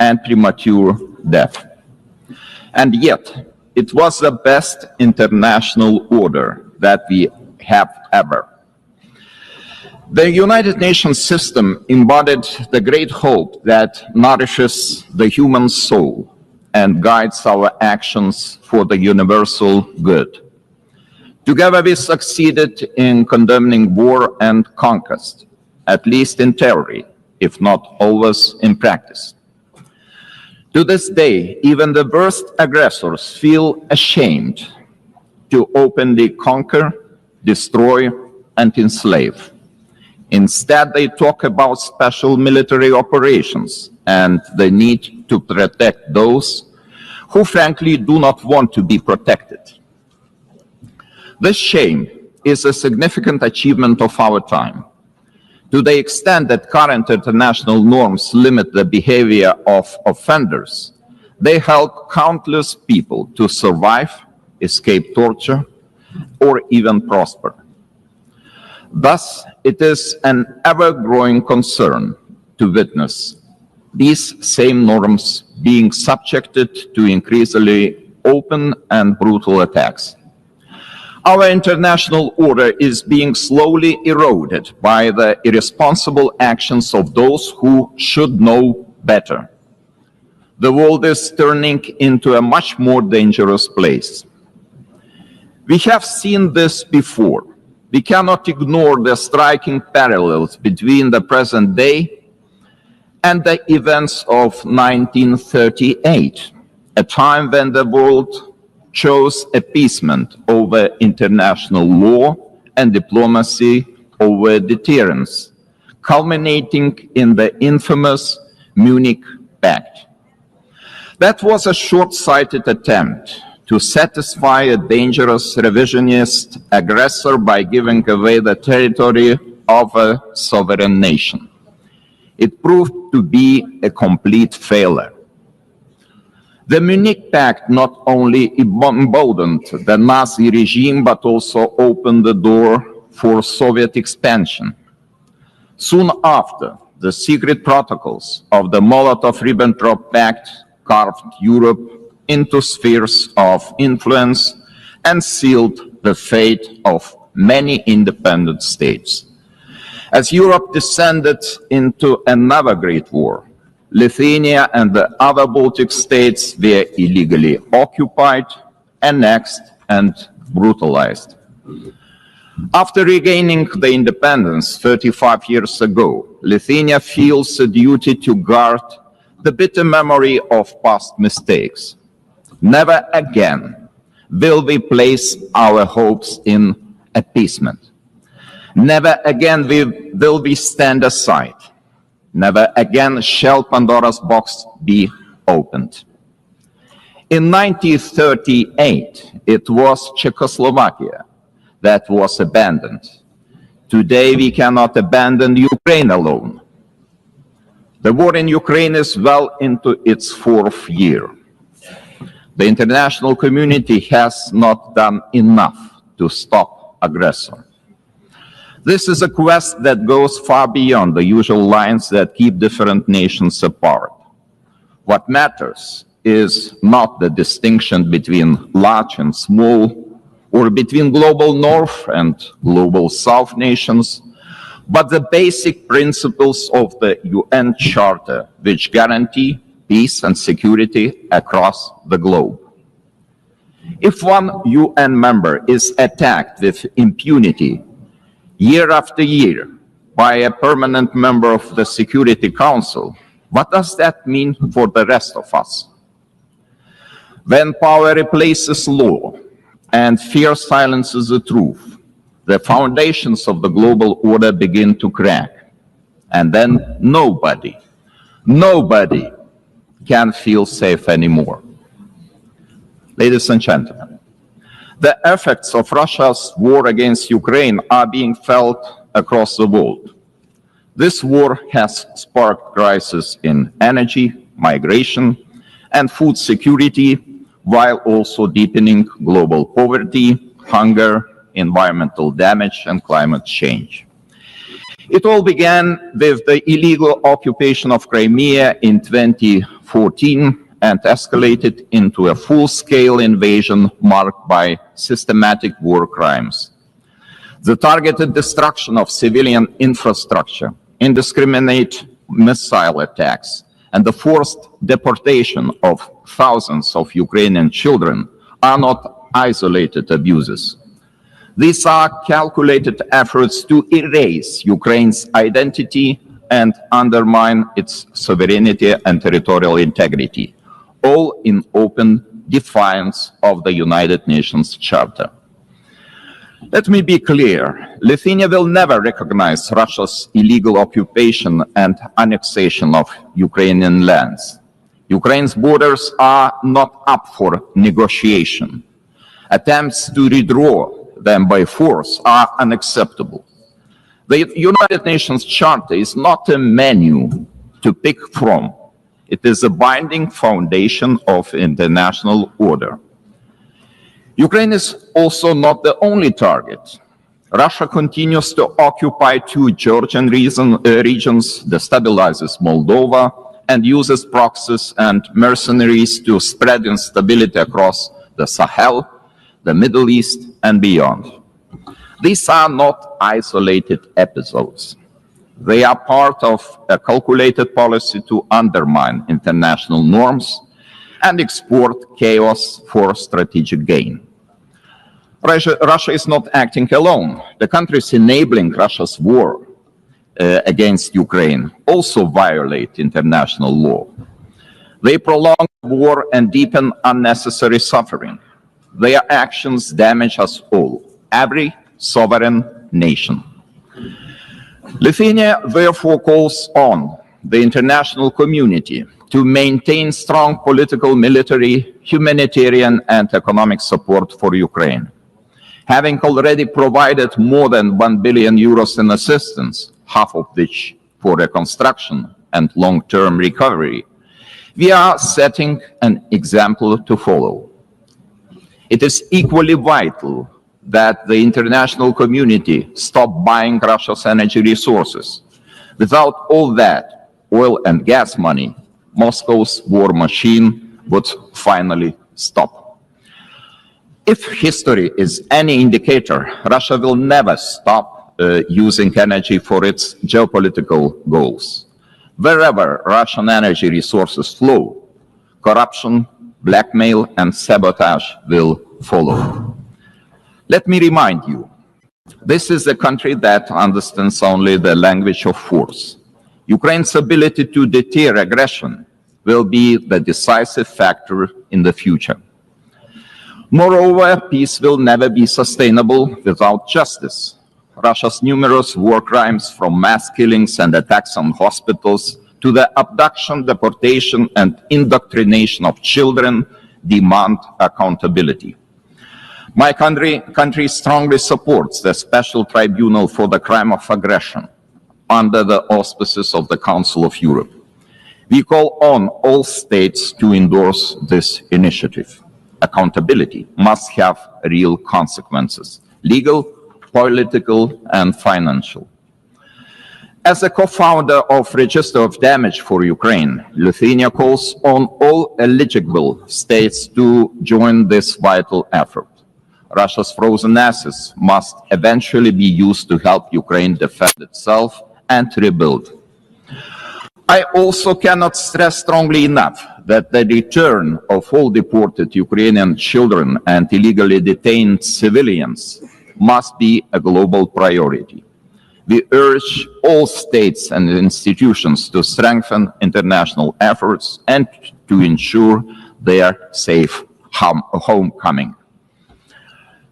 and premature death. And yet, it was the best international order that we have ever. The United Nations system embodied the great hope that nourishes the human soul and guides our actions for the universal good. Together we succeeded in condemning war and conquest, at least in theory, if not always in practice. To this day, even the worst aggressors feel ashamed to openly conquer, destroy, and enslave. Instead, they talk about special military operations and the need to protect those who frankly do not want to be protected. This shame is a significant achievement of our time. To the extent that current international norms limit the behavior of offenders, they help countless people to survive, escape torture, or even prosper. Thus, it is an ever-growing concern to witness these same norms being subjected to increasingly open and brutal attacks. Our international order is being slowly eroded by the irresponsible actions of those who should know better. The world is turning into a much more dangerous place. We have seen this before. We cannot ignore the striking parallels between the present day and the events of 1938, a time when the world chose appeasement over international law and diplomacy over deterrence, culminating in the infamous Munich Pact. That was a short-sighted attempt to satisfy a dangerous revisionist aggressor by giving away the territory of a sovereign nation. It proved to be a complete failure. The Munich Pact not only emboldened the Nazi regime, but also opened the door for Soviet expansion. Soon after, the secret protocols of the Molotov-Ribbentrop Pact carved Europe into spheres of influence and sealed the fate of many independent states. As Europe descended into another great war, Lithuania and the other Baltic states were illegally occupied, annexed, and brutalized. After regaining the independence 35 years ago, Lithuania feels a duty to guard the bitter memory of past mistakes. Never again will we place our hopes in appeasement. Never again will we stand aside. Never again shall Pandora's box be opened. In 1938, it was Czechoslovakia that was abandoned. Today, we cannot abandon Ukraine alone. The war in Ukraine is well into its fourth year. The international community has not done enough to stop aggressor. This is a quest that goes far beyond the usual lines that keep different nations apart. What matters is not the distinction between large and small, or between global north and global south nations, but the basic principles of the UN Charter, which guarantee peace and security across the globe. If one UN member is attacked with impunity year after year by a permanent member of the Security Council, What does that mean for the rest of us? When power replaces law and fear silences the truth, the foundations of the global order begin to crack. And then nobody can feel safe anymore. Ladies and gentlemen, the effects of Russia's war against Ukraine are being felt across the world. This war has sparked crises in energy, migration, and food security, while also deepening global poverty, hunger, environmental damage, and climate change. It all began with the illegal occupation of Crimea in 2014 and escalated into a full-scale invasion marked by systematic war crimes. The targeted destruction of civilian infrastructure, indiscriminate missile attacks, and the forced deportation of thousands of Ukrainian children are not isolated abuses. These are calculated efforts to erase Ukraine's identity and undermine its sovereignty and territorial integrity, all in open defiance of the United Nations Charter. Let me be clear, Lithuania will never recognize Russia's illegal occupation and annexation of Ukrainian lands. Ukraine's borders are not up for negotiation. Attempts to redraw them by force are unacceptable. The United Nations Charter is not a menu to pick from. It is a binding foundation of international order. Ukraine is also not the only target. Russia continues to occupy two Georgian regions, destabilizes Moldova, and uses proxies and mercenaries to spread instability across the Sahel, the Middle East, and beyond. These are not isolated episodes. They are part of a calculated policy to undermine international norms and export chaos for strategic gain. Russia is not acting alone. The countries enabling Russia's war against Ukraine also violate international law. They prolong war and deepen unnecessary suffering. Their actions damage us all, every sovereign nation. Lithuania therefore calls on the international community to maintain strong political, military, humanitarian, and economic support for Ukraine. Having already provided more than 1 billion euros in assistance, half of which for reconstruction and long-term recovery, we are setting an example to follow. It is equally vital that the international community stop buying Russia's energy resources. Without all that oil and gas money, Moscow's war machine would finally stop. If history is any indicator, Russia will never stop using energy for its geopolitical goals. Wherever Russian energy resources flow, corruption, blackmail, and sabotage will follow. Let me remind you, this is a country that understands only the language of force. Ukraine's ability to deter aggression will be the decisive factor in the future. Moreover, peace will never be sustainable without justice. Russia's numerous war crimes, from mass killings and attacks on hospitals to the abduction, deportation, and indoctrination of children, demand accountability. My country strongly supports the Special Tribunal for the Crime of Aggression under the auspices of the Council of Europe. We call on all states to endorse this initiative. Accountability must have real consequences, legal, political, and financial. As a co-founder of Register of Damage for Ukraine, Lithuania calls on all eligible states to join this vital effort. Russia's frozen assets must eventually be used to help Ukraine defend itself and rebuild. I also cannot stress strongly enough that the return of all deported Ukrainian children and illegally detained civilians must be a global priority. we urge all states and institutions to strengthen international efforts and to ensure their safe homecoming.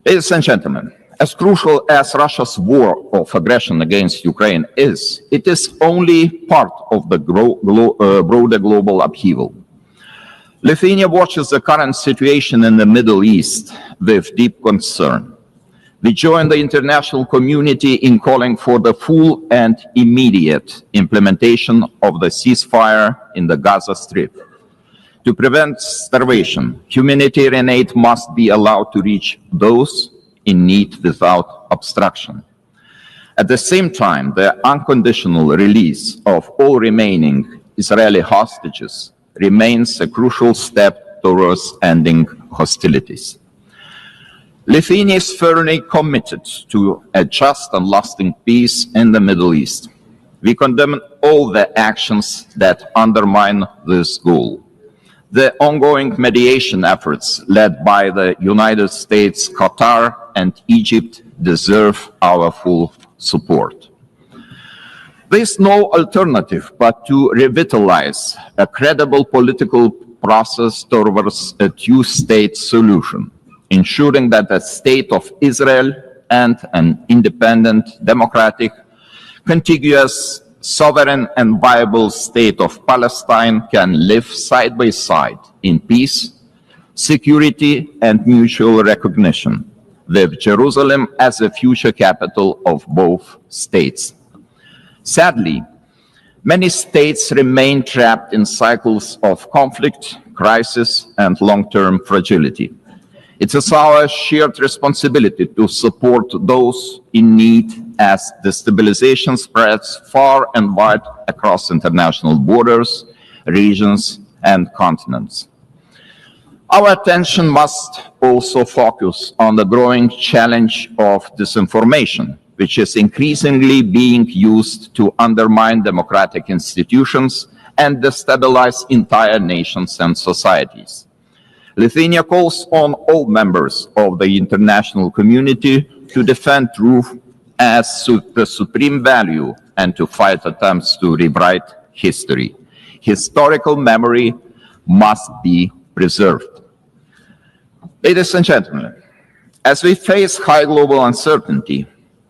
Ladies and gentlemen, as crucial as Russia's war of aggression against Ukraine is, it is only part of the broader global upheaval. Lithuania watches the current situation in the Middle East with deep concern. We join the international community in calling for the full and immediate implementation of the ceasefire in the Gaza Strip. To prevent starvation, humanitarian aid must be allowed to reach those in need without obstruction. At the same time, the unconditional release of all remaining Israeli hostages remains a crucial step towards ending hostilities. Lithuania is firmly committed to a just and lasting peace in the Middle East. We condemn all the actions that undermine this goal. The ongoing mediation efforts led by the United States, Qatar, and Egypt deserve our full support. There is no alternative but to revitalize a credible political process towards a two-state solution, ensuring that the state of Israel and an independent, democratic, contiguous, sovereign and viable state of Palestine can live side by side in peace, security and mutual recognition, with Jerusalem as the future capital of both states. Sadly, many states remain trapped in cycles of conflict, crisis and long-term fragility. It is our shared responsibility to support those in need as destabilization spreads far and wide across international borders, regions, and continents. Our attention must also focus on the growing challenge of disinformation, which is increasingly being used to undermine democratic institutions and destabilize entire nations and societies. Lithuania calls on all members of the international community to defend truth as the supreme value and to fight attempts to rewrite history. Historical memory must be preserved. Ladies and gentlemen, as we face high global uncertainty,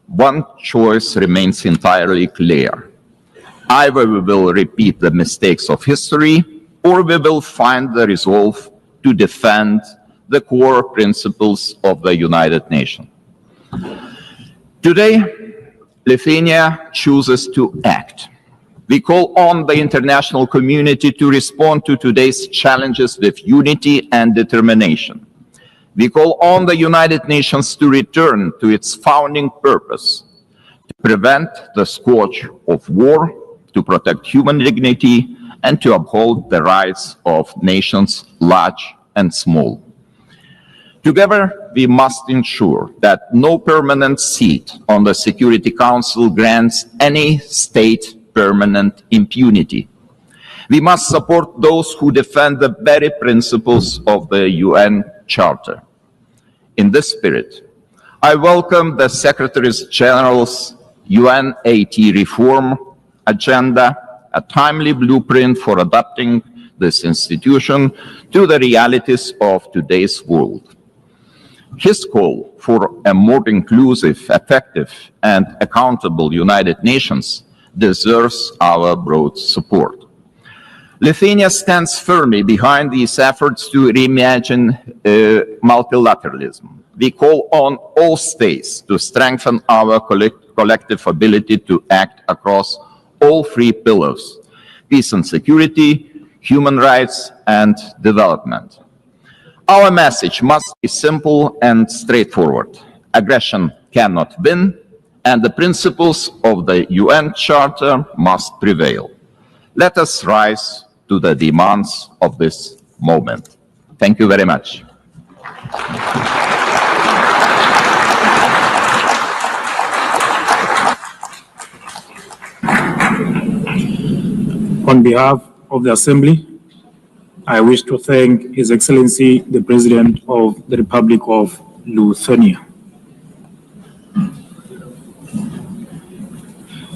one choice remains entirely clear. Either we will repeat the mistakes of history, or we will find the resolve to defend the core principles of the United Nations. Today, Lithuania chooses to act. We call on the international community to respond to today's challenges with unity and determination. We call on the United Nations to return to its founding purpose, to prevent the scourge of war, to protect human dignity, and to uphold the rights of nations large and small. Together, we must ensure that no permanent seat on the Security Council grants any state permanent impunity. We must support those who defend the very principles of the UN Charter. In this spirit, I welcome the Secretary General's UNAT reform agenda, a timely blueprint for adapting this institution to the realities of today's world. His call for a more inclusive, effective, and accountable United Nations deserves our broad support. Lithuania stands firmly behind these efforts to reimagine multilateralism. We call on all states to strengthen our collective ability to act across all three pillars: peace and security, human rights, and development. Our message must be simple and straightforward. Aggression cannot win, and the principles of the UN Charter must prevail. Let us rise to the demands of this moment. Thank you very much. On behalf of the Assembly, I wish to thank His Excellency, the President of the Republic of Lithuania.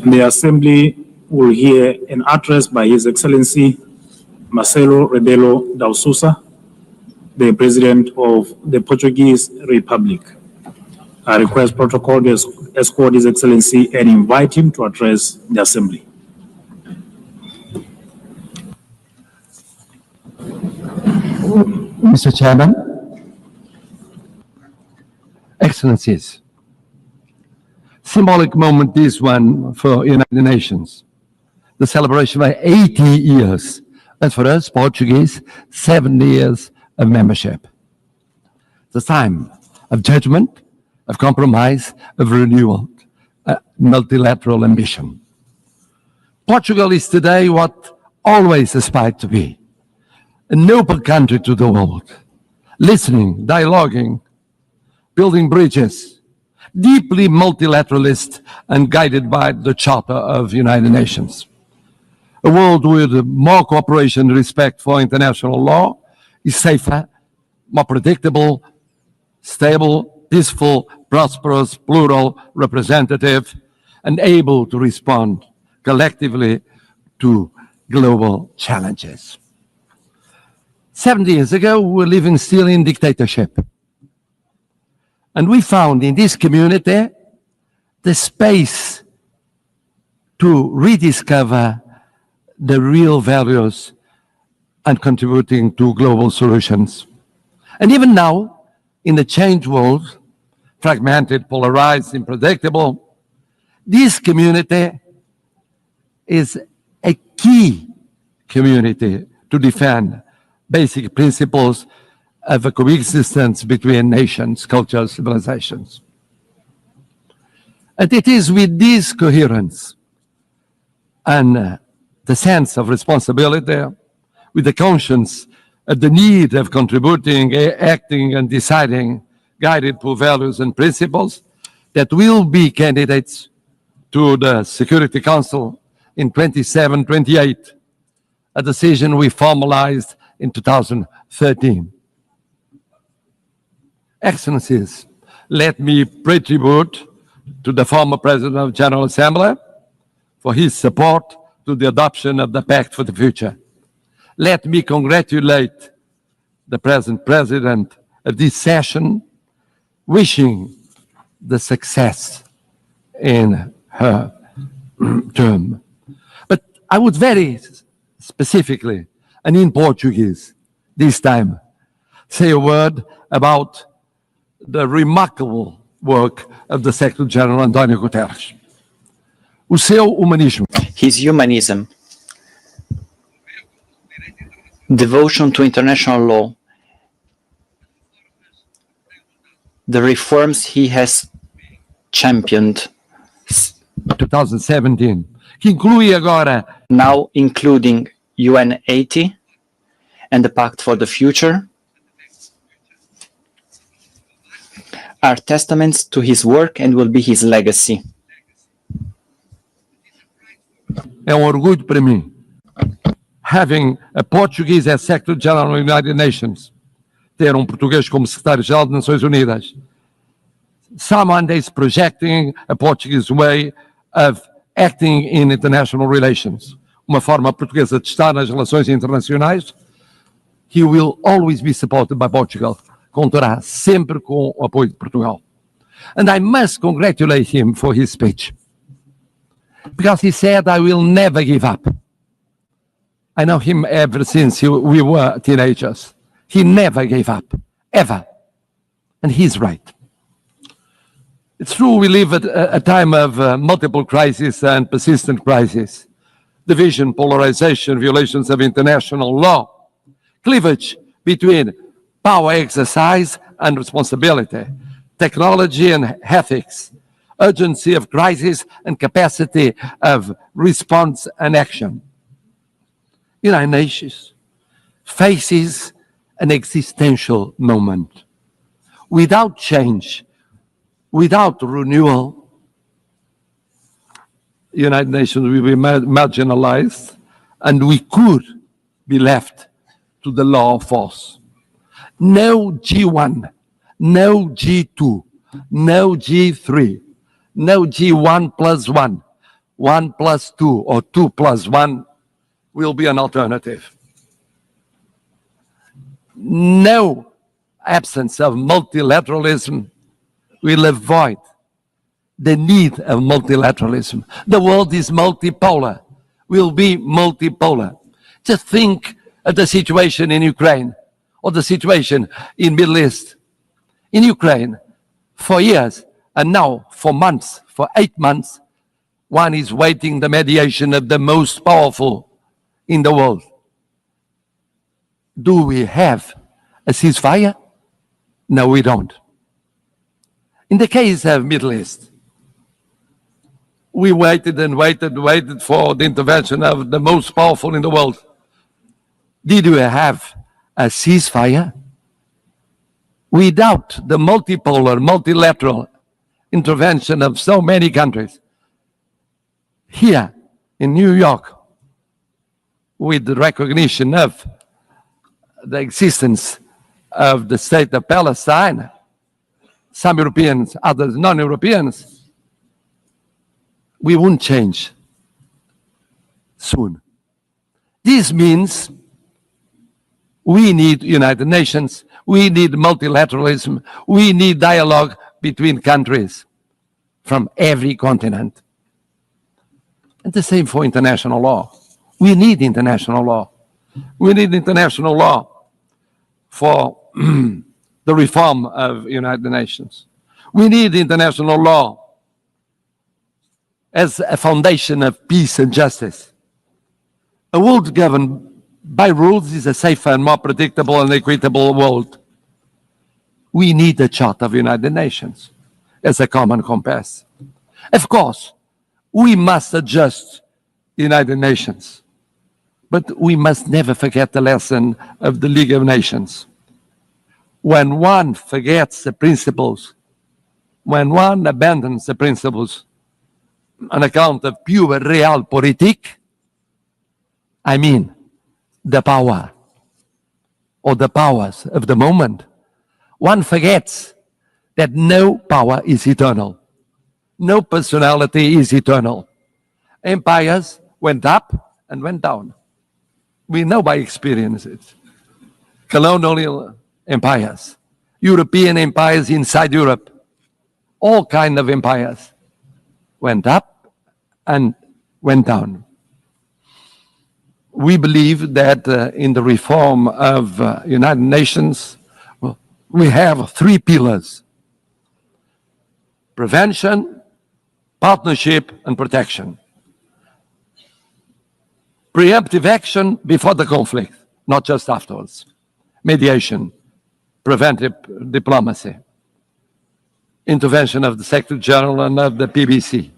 The Assembly will hear an address by His Excellency Marcelo Rebelo da Sousa, the President of the Portuguese Republic. I request protocol to escort His Excellency and invite him to address the Assembly. Mr. Chairman, Excellencies, symbolic moment this one for United Nations. The celebration of 80 years, and for us Portuguese, 70 years of membership. The time of judgment, of compromise, of renewal, multilateral ambition. Portugal is today what always aspired to be, an open country to the world, listening, dialoguing, building bridges, deeply multilateralist and guided by the Charter of United Nations. A world with more cooperation and respect for international law is safer, more predictable, stable, peaceful, prosperous, plural, representative, and able to respond collectively to global challenges. 70 years ago, we were living still in dictatorship. And we found in this community the space to rediscover the real values and contributing to global solutions. And even now, in the changed world, fragmented, polarized, unpredictable, this community is a key community to defend basic principles of a coexistence between nations, cultures, civilizations. And it is with this coherence and the sense of responsibility, with the conscience of the need of contributing, acting, and deciding, guided by values and principles, that will be candidates to the Security Council in 27-28, a decision we formalized in 2013. Excellencies, let me pay tribute to the former President of the General Assembly for his support to the adoption of the Pact for the Future. Let me congratulate the present President of this session, wishing the success in her term. But I would very specifically, and in Portuguese this time, say a word about the remarkable work of the Secretary-General António Guterres. O seu humanismo. His humanism, devotion to international law, the reforms he has championed. 2017, que inclui agora, now including UN 80 and the Pact for the Future, are testaments to his work and will be his legacy. É orgulho para mim, having a Portuguese as Secretary-General of the United Nations, ter português como Secretário-Geral das Nações Unidas, someone that is projecting a Portuguese way of acting in international relations, uma forma portuguesa de estar nas relações internacionais. He will always be supported by Portugal. Contará sempre com o apoio de Portugal. And I must congratulate him for his speech, because he said, I will never give up. I know him ever since we were teenagers. He never gave up, ever. And he's right. It's true we live at a time of multiple crises and persistent crises. Division, polarization, violations of international law, cleavage between power exercise and responsibility, technology and ethics, urgency of crisis and capacity of response and action. United Nations faces an existential moment. Without change, without renewal, United Nations will be marginalized, and we could be left to the law of force. No G1, no G2, no G3, no G1+1 1+2 or 2+1 will be an alternative. No absence of multilateralism will avoid the need of multilateralism. The world is multipolar, will be multipolar. Just think of the situation in Ukraine or the situation in Middle East. In Ukraine, for years, and now for months, for 8 months, one is waiting the mediation of the most powerful in the world. Do we have a ceasefire? No, we don't. In the case of Middle East, we waited and waited for the intervention of the most powerful in the world. Did we have a ceasefire? Without the multipolar, multilateral intervention of so many countries, here in New York, with the recognition of the existence of the state of Palestine, some Europeans, others non-Europeans, we won't change soon. This means we need United Nations, we need multilateralism, we need dialogue between countries from every continent. And the same for international law. We need international law. We need international law for the reform of United Nations. We need international law as a foundation of peace and justice. A world governed by rules is a safer and more predictable and equitable world. We need a Charter of United Nations as a common compass. Of course, we must adjust the United Nations, but we must never forget the lesson of the League of Nations. When one forgets the principles, when one abandons the principles on account of pure realpolitik, I mean the power or the powers of the moment, one forgets that no power is eternal. No personality is eternal. Empires went up and went down. We know by experience it. Colonial empires, European empires inside Europe, all kinds of empires went up and went down. We believe that in the reform of United Nations, we have 3 pillars: prevention, partnership, and protection. Preemptive action before the conflict, not just afterwards. Mediation, preventive diplomacy, intervention of the Secretary General and of the PBC,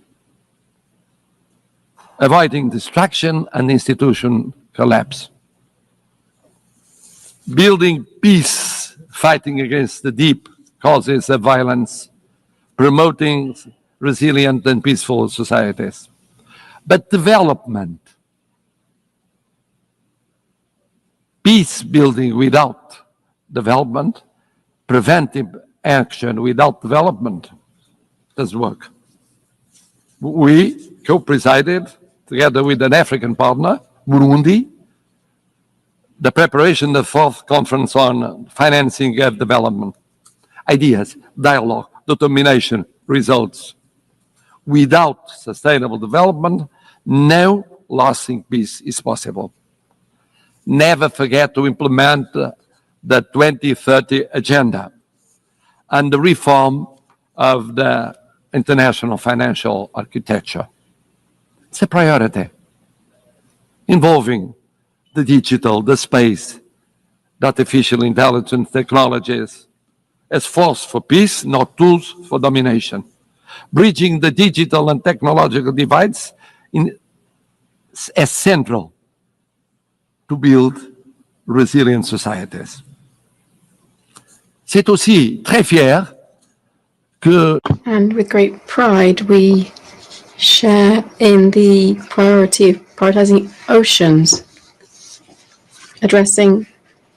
avoiding destruction and institution collapse, building peace, fighting against the deep causes of violence, promoting resilient and peaceful societies. But development, peace building without development, preventive action without development doesn't work. We co-presided, together with an African partner, Burundi, the preparation of the 4th conference on financing of development. Ideas, dialogue, determination, results. Without sustainable development, no lasting peace is possible. Never forget to implement the 2030 agenda and the reform of the international financial architecture. It's a priority involving the digital, the space, the artificial intelligence technologies as force for peace, not tools for domination. Bridging the digital and technological divides as central to build resilient societies. C'est aussi très fier que... And with great pride, we share in the priority of prioritizing oceans, addressing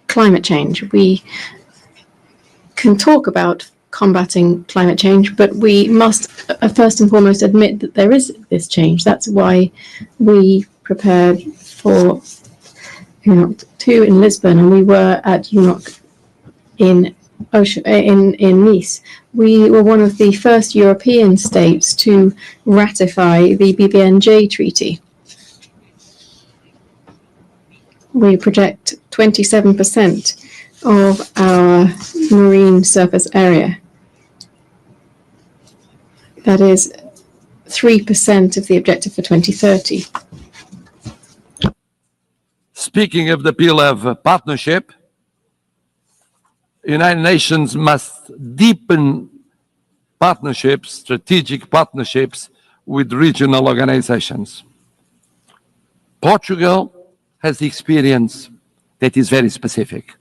climate change. We can talk about combating climate change, but we must first and foremost admit that there is this change. That's why we prepared for UNOC 2 in Lisbon, and we were at UNOC in Nice. We were one of the first European states to ratify the BBNJ Treaty. We protect 27% of our marine surface area. That is 3% of the objective for 2030. Speaking of the appeal of partnership, United Nations must deepen partnerships, strategic partnerships with regional organizations. Portugal has the experience that is very specific.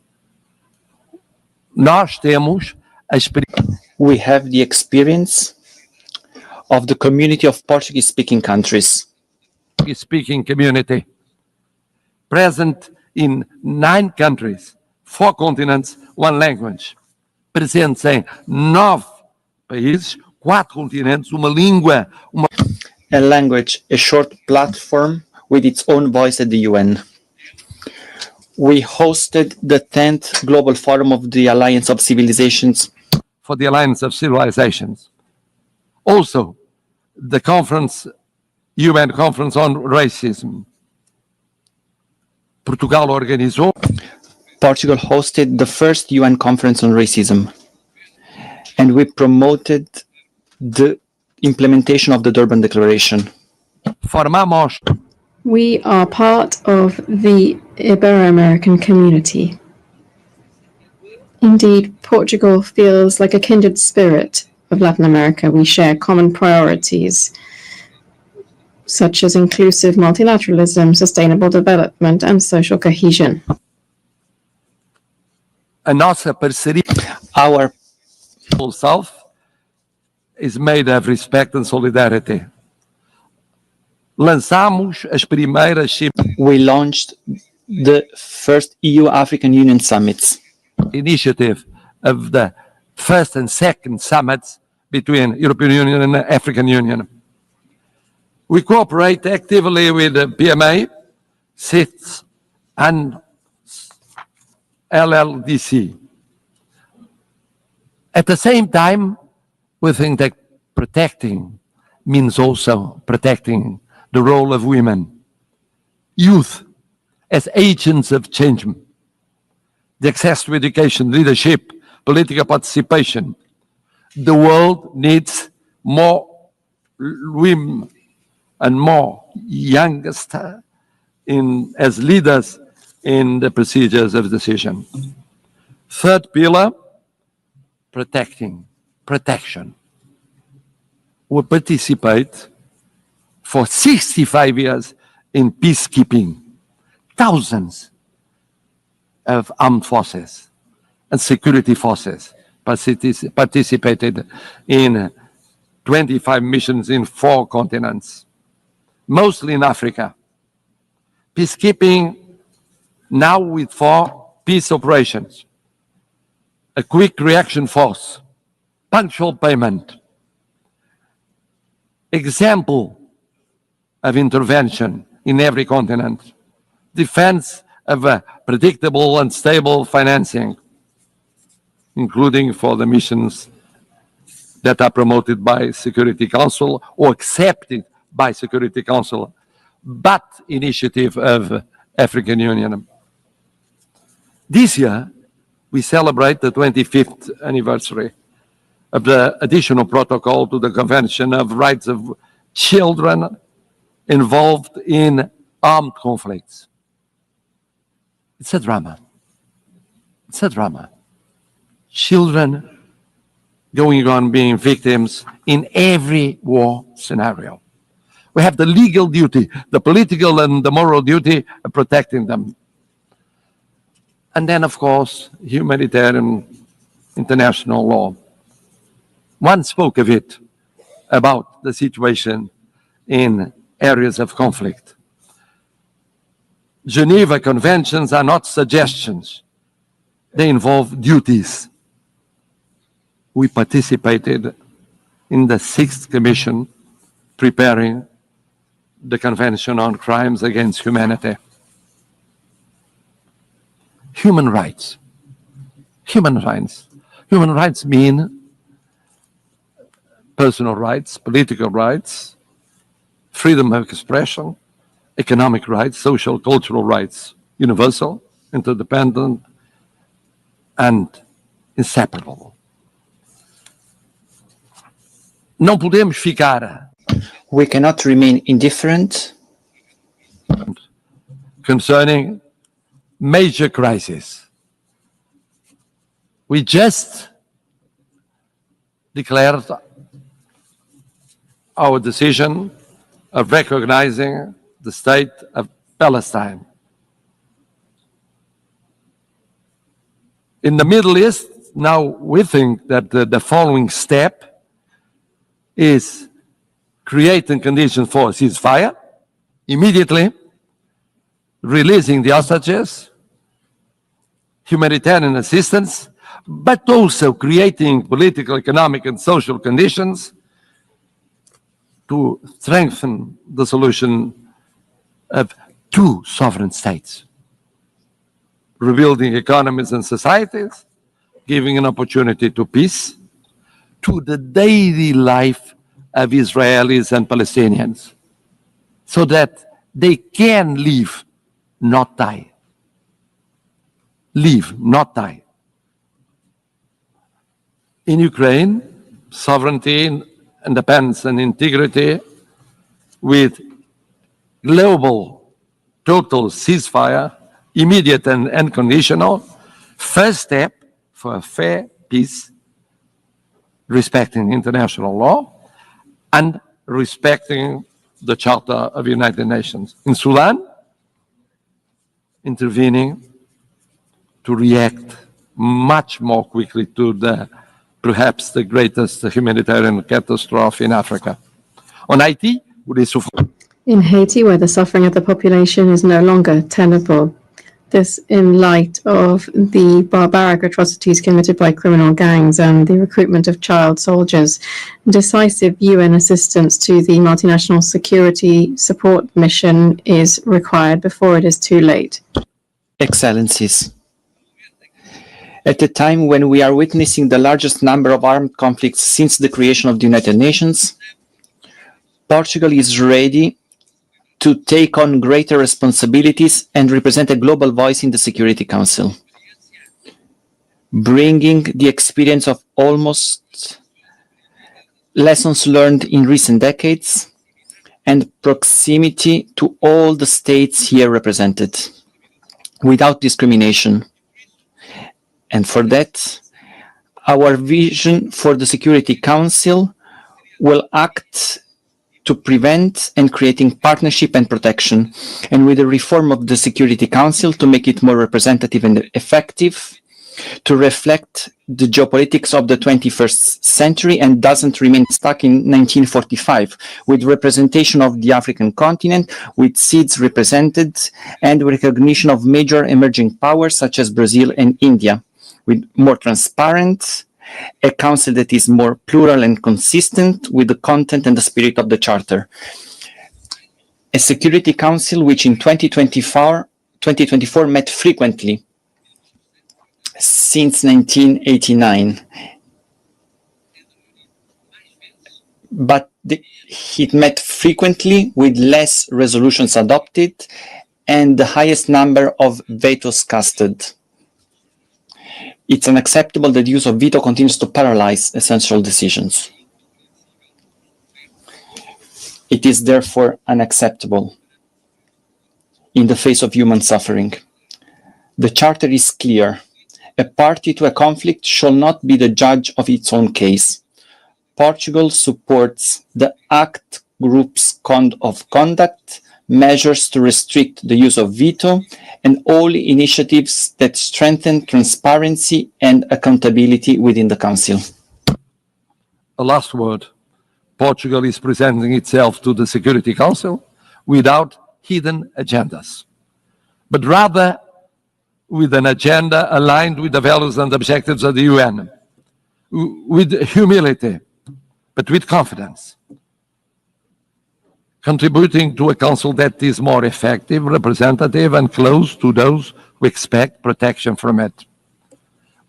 We have the experience of the community of Portuguese-speaking countries. Speaking community present in 9 countries, 4 continents, 1 language. Presentes em 9 países, 4 continentes, uma língua, A language, a short platform with its own voice at the UN. We hosted the 10th Global Forum of the Alliance of Civilizations. For the Alliance of Civilizations. Also, the conference, UN Conference on Racism. Portugal hosted the first UN Conference on Racism, and we promoted the implementation of the Durban Declaration. We are part of the Ibero-American community. Indeed, Portugal feels like a kindred spirit of Latin America. We share common priorities, such as inclusive multilateralism, sustainable development, and social cohesion. Our South is made of respect and solidarity. We launched the first EU-African Union summits. Initiative of the first and second summits between European Union and the African Union. We cooperate actively with the PMA, CITES, and LLDC. At the same time, we think that protecting means also protecting the role of women, youth as agents of change, the access to education, leadership, political participation. The world needs more women and more youngest as leaders in the procedures of decision. Third pillar, protection. We participate for 65 years in peacekeeping. Thousands of armed forces and security forces participated in 25 missions in 4 continents, mostly in Africa. Peacekeeping now with 4 peace operations, a quick reaction force, punctual payment, example of intervention in every continent, defense of a predictable and stable financing, including for the missions that are promoted by Security Council or accepted by Security Council, but initiative of African Union. This year, we celebrate the 25th anniversary of the additional protocol to the Convention of Rights of Children involved in armed conflicts. It's a drama. It's a drama. Children going on being victims in every war scenario. We have the legal duty, the political and the moral duty of protecting them. And then, of course, humanitarian international law. One spoke of it, about the situation in areas of conflict. Geneva Conventions are not suggestions. They involve duties. we participated in the 6th Commission preparing the Convention on Crimes Against Humanity. Human rights. Human rights. Human rights mean personal rights, political rights, freedom of expression, economic rights, social, cultural rights, universal, interdependent, and inseparable. Não podemos ficar. We cannot remain indifferent concerning major crises. We just declared our decision of recognizing the state of Palestine. In the Middle East, now we think that the following step is creating conditions for a ceasefire, immediately releasing the hostages, humanitarian assistance, but also creating political, economic, and social conditions to strengthen the solution of two sovereign states, rebuilding economies and societies, giving an opportunity to peace, to the daily life of Israelis and Palestinians, so that they can live, not die. Live, not die. In Ukraine, sovereignty, independence, and integrity with global total ceasefire, immediate and unconditional, first step for a fair peace, respecting international law and respecting the Charter of the United Nations. In Sudan, intervening to react much more quickly to perhaps the greatest humanitarian catastrophe in Africa. On Haiti, In Haiti, where the suffering of the population is no longer tenable. This in light of the barbaric atrocities committed by criminal gangs and the recruitment of child soldiers. Decisive UN assistance to the multinational security support mission is required before it is too late. Excellencies, at a time when we are witnessing the largest number of armed conflicts since the creation of the United Nations, Portugal is ready to take on greater responsibilities and represent a global voice in the Security Council, bringing the experience of almost lessons learned in recent decades and proximity to all the states here represented, without discrimination. And for that, our vision for the Security Council will act to prevent and creating partnership and protection, and with the reform of the Security Council to make it more representative and effective, to reflect the geopolitics of the 21st century and doesn't remain stuck in 1945, with representation of the African continent, with seats represented, and recognition of major emerging powers such as Brazil and India, with more transparent, a council that is more plural and consistent with the content and the spirit of the Charter. A Security Council which in 2024 met frequently since 1989. But it met frequently with less resolutions adopted and the highest number of vetoes casted. It's unacceptable that the use of veto continues to paralyze essential decisions. It is therefore unacceptable in the face of human suffering. The Charter is clear. A party to a conflict shall not be the judge of its own case. Portugal supports the ACT Group's code of conduct, measures to restrict the use of veto, and all initiatives that strengthen transparency and accountability within the Council. A last word. Portugal is presenting itself to the Security Council without hidden agendas, but rather with an agenda aligned with the values and objectives of the UN. with humility, but with confidence, contributing to a council that is more effective, representative, and close to those who expect protection from it.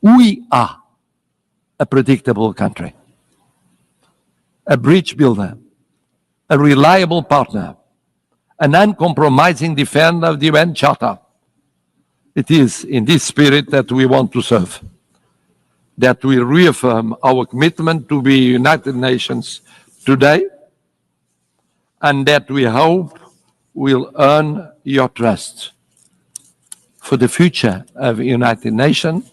We are a predictable country, a bridge builder, a reliable partner, an uncompromising defender of the UN Charter. It is in this spirit that we want to serve, that we reaffirm our commitment to the United Nations today, and that we hope will earn your trust for the future of the United Nations,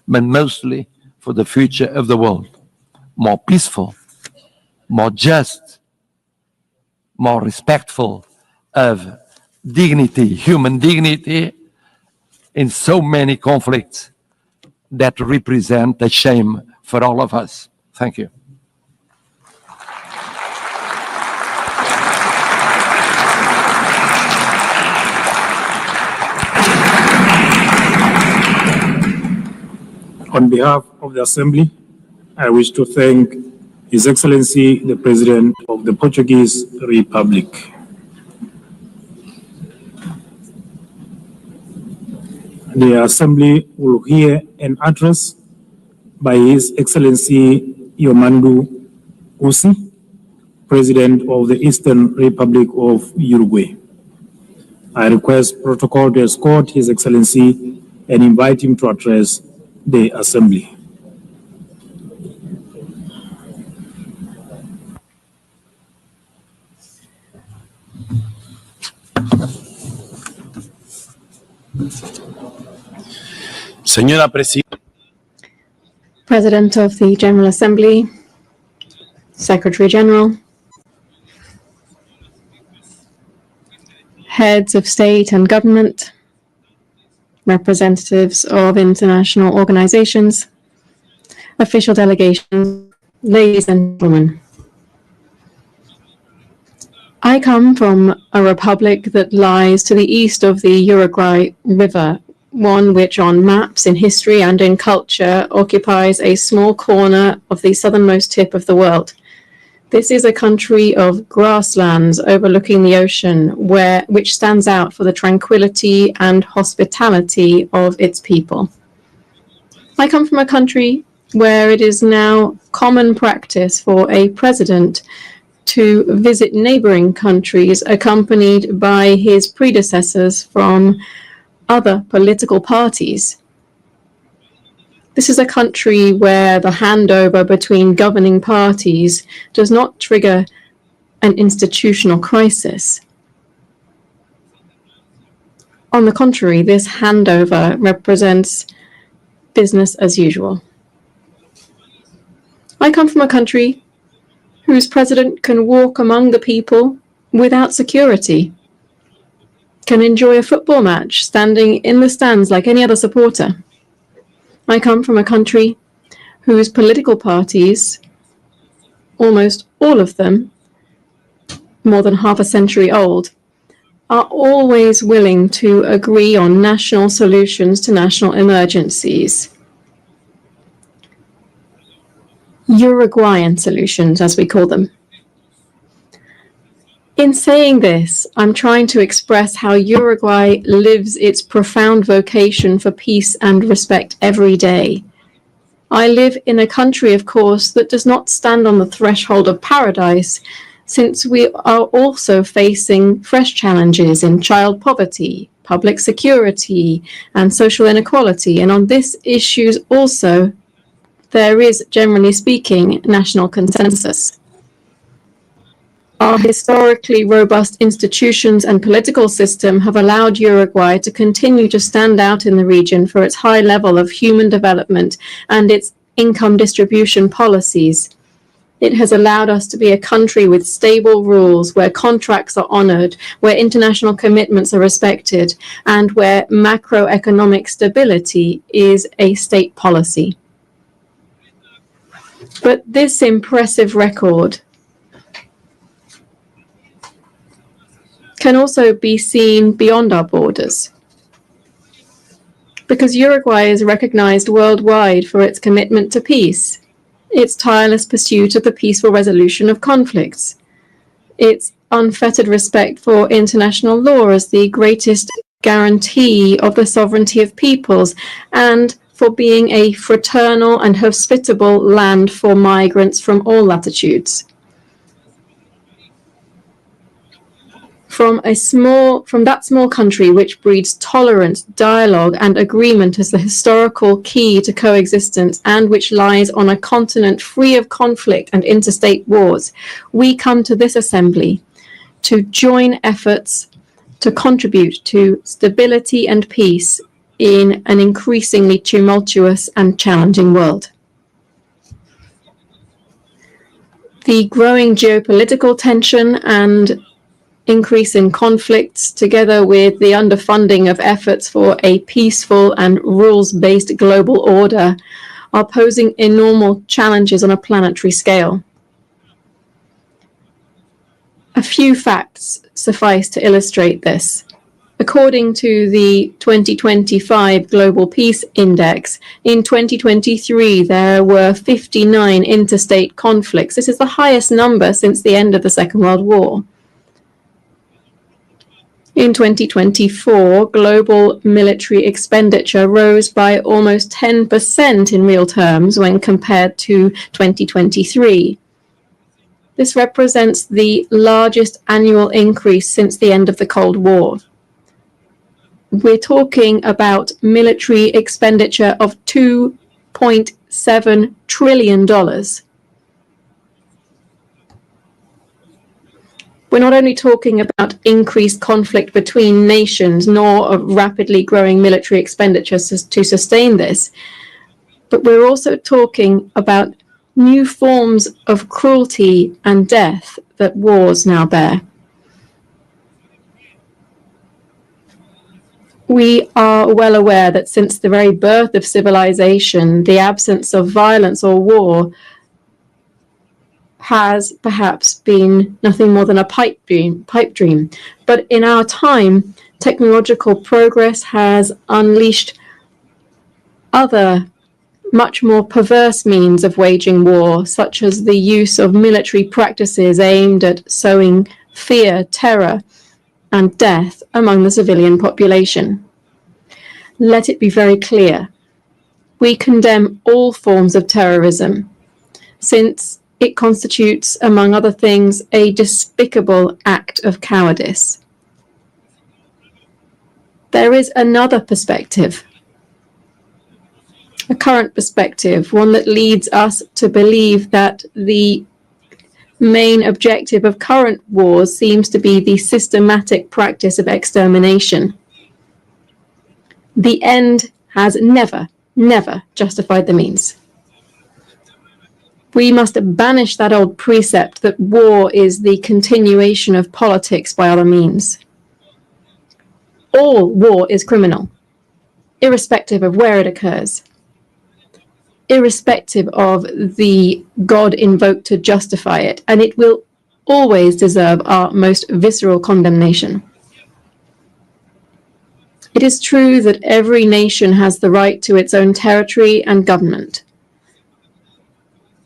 but mostly for the future of the world, more peaceful, more just, more respectful of dignity, human dignity, in so many conflicts that represent a shame for all of us. Thank you. On behalf of the Assembly, I wish to thank His Excellency, the President of the Portuguese Republic. The Assembly will hear an address by His Excellency Yomandu Usi, President of the Eastern Republic of Uruguay. I request protocol to escort His Excellency and invite him to address the Assembly. Señora Presidenta. President of the General Assembly, Secretary General, heads of state and government, representatives of international organizations, official delegations, ladies and gentlemen. I come from a republic that lies to the east of the Uruguay River, one which on maps, in history and in culture occupies a small corner of the southernmost tip of the world. This is a country of grasslands overlooking the ocean, which stands out for the tranquility and hospitality of its people. I come from a country where it is now common practice for a president to visit neighboring countries accompanied by his predecessors from other political parties. This is a country where the handover between governing parties does not trigger an institutional crisis. On the contrary, this handover represents business as usual. I come from a country whose president can walk among the people without security, can enjoy a football match standing in the stands like any other supporter. I come from a country whose political parties, almost all of them, more than half a century old, are always willing to agree on national solutions to national emergencies. Uruguayan solutions, as we call them. In saying this, I'm trying to express how Uruguay lives its profound vocation for peace and respect every day. I live in a country, of course, that does not stand on the threshold of paradise, since we are also facing fresh challenges in child poverty, public security, and social inequality. And on these issues also, there is, generally speaking, national consensus. Our historically robust institutions and political system have allowed Uruguay to continue to stand out in the region for its high level of human development and its income distribution policies. It has allowed us to be a country with stable rules, where contracts are honored, where international commitments are respected, and where macroeconomic stability is a state policy. But this impressive record can also be seen beyond our borders, because Uruguay is recognized worldwide for its commitment to peace. its tireless pursuit of the peaceful resolution of conflicts, its unfettered respect for international law as the greatest guarantee of the sovereignty of peoples, and for being a fraternal and hospitable land for migrants from all latitudes. From that small country which breeds tolerance, dialogue, and agreement as the historical key to coexistence, and which lies on a continent free of conflict and interstate wars, we come to this assembly to join efforts to contribute to stability and peace in an increasingly tumultuous and challenging world. The growing geopolitical tension and increase in conflicts, together with the underfunding of efforts for a peaceful and rules-based global order, are posing enormous challenges on a planetary scale. A few facts suffice to illustrate this. According to the 2025 Global Peace Index, in 2023 there were 59 interstate conflicts. This is the highest number since the end of the Second World War. In 2024, global military expenditure rose by almost 10% in real terms when compared to 2023. This represents the largest annual increase since the end of the Cold War. We're talking about military expenditure of $2.7 trillion. We're not only talking about increased conflict between nations, nor of rapidly growing military expenditures to sustain this, but we're also talking about new forms of cruelty and death that wars now bear. We are well aware that since the very birth of civilization, the absence of violence or war has perhaps been nothing more than a pipe dream. But in our time, technological progress has unleashed other much more perverse means of waging war, such as the use of military practices aimed at sowing fear, terror, and death among the civilian population. Let it be very clear, we condemn all forms of terrorism, since it constitutes, among other things, a despicable act of cowardice. There is another perspective, a current perspective, one that leads us to believe that the main objective of current wars seems to be the systematic practice of extermination. The end has never justified the means. We must banish that old precept that war is the continuation of politics by other means. All war is criminal, irrespective of where it occurs, irrespective of the God invoked to justify it, and it will always deserve our most visceral condemnation. It is true that every nation has the right to its own territory and government.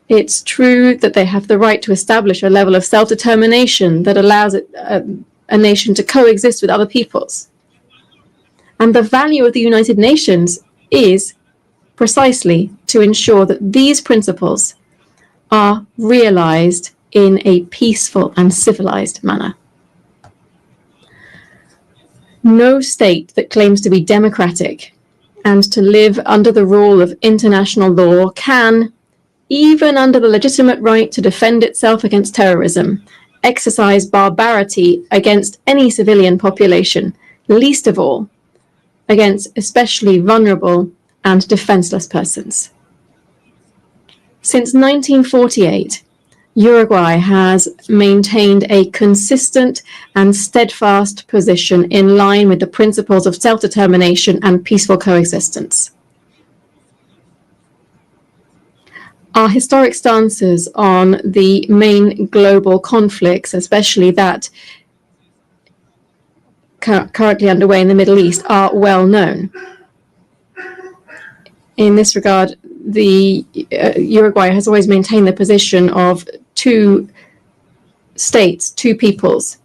It's true that they have the right to establish a level of self-determination that allows a nation to coexist with other peoples. And the value of the United Nations is precisely to ensure that these principles are realized in a peaceful and civilized manner. No state that claims to be democratic and to live under the rule of international law can, even under the legitimate right to defend itself against terrorism, exercise barbarity against any civilian population, least of all against especially vulnerable and defenseless persons. Since 1948, Uruguay has maintained a consistent and steadfast position in line with the principles of self-determination and peaceful coexistence. Our historic stances on the main global conflicts, especially that currently underway in the Middle East, are well known. In this regard, Uruguay has always maintained the position of two states, two peoples.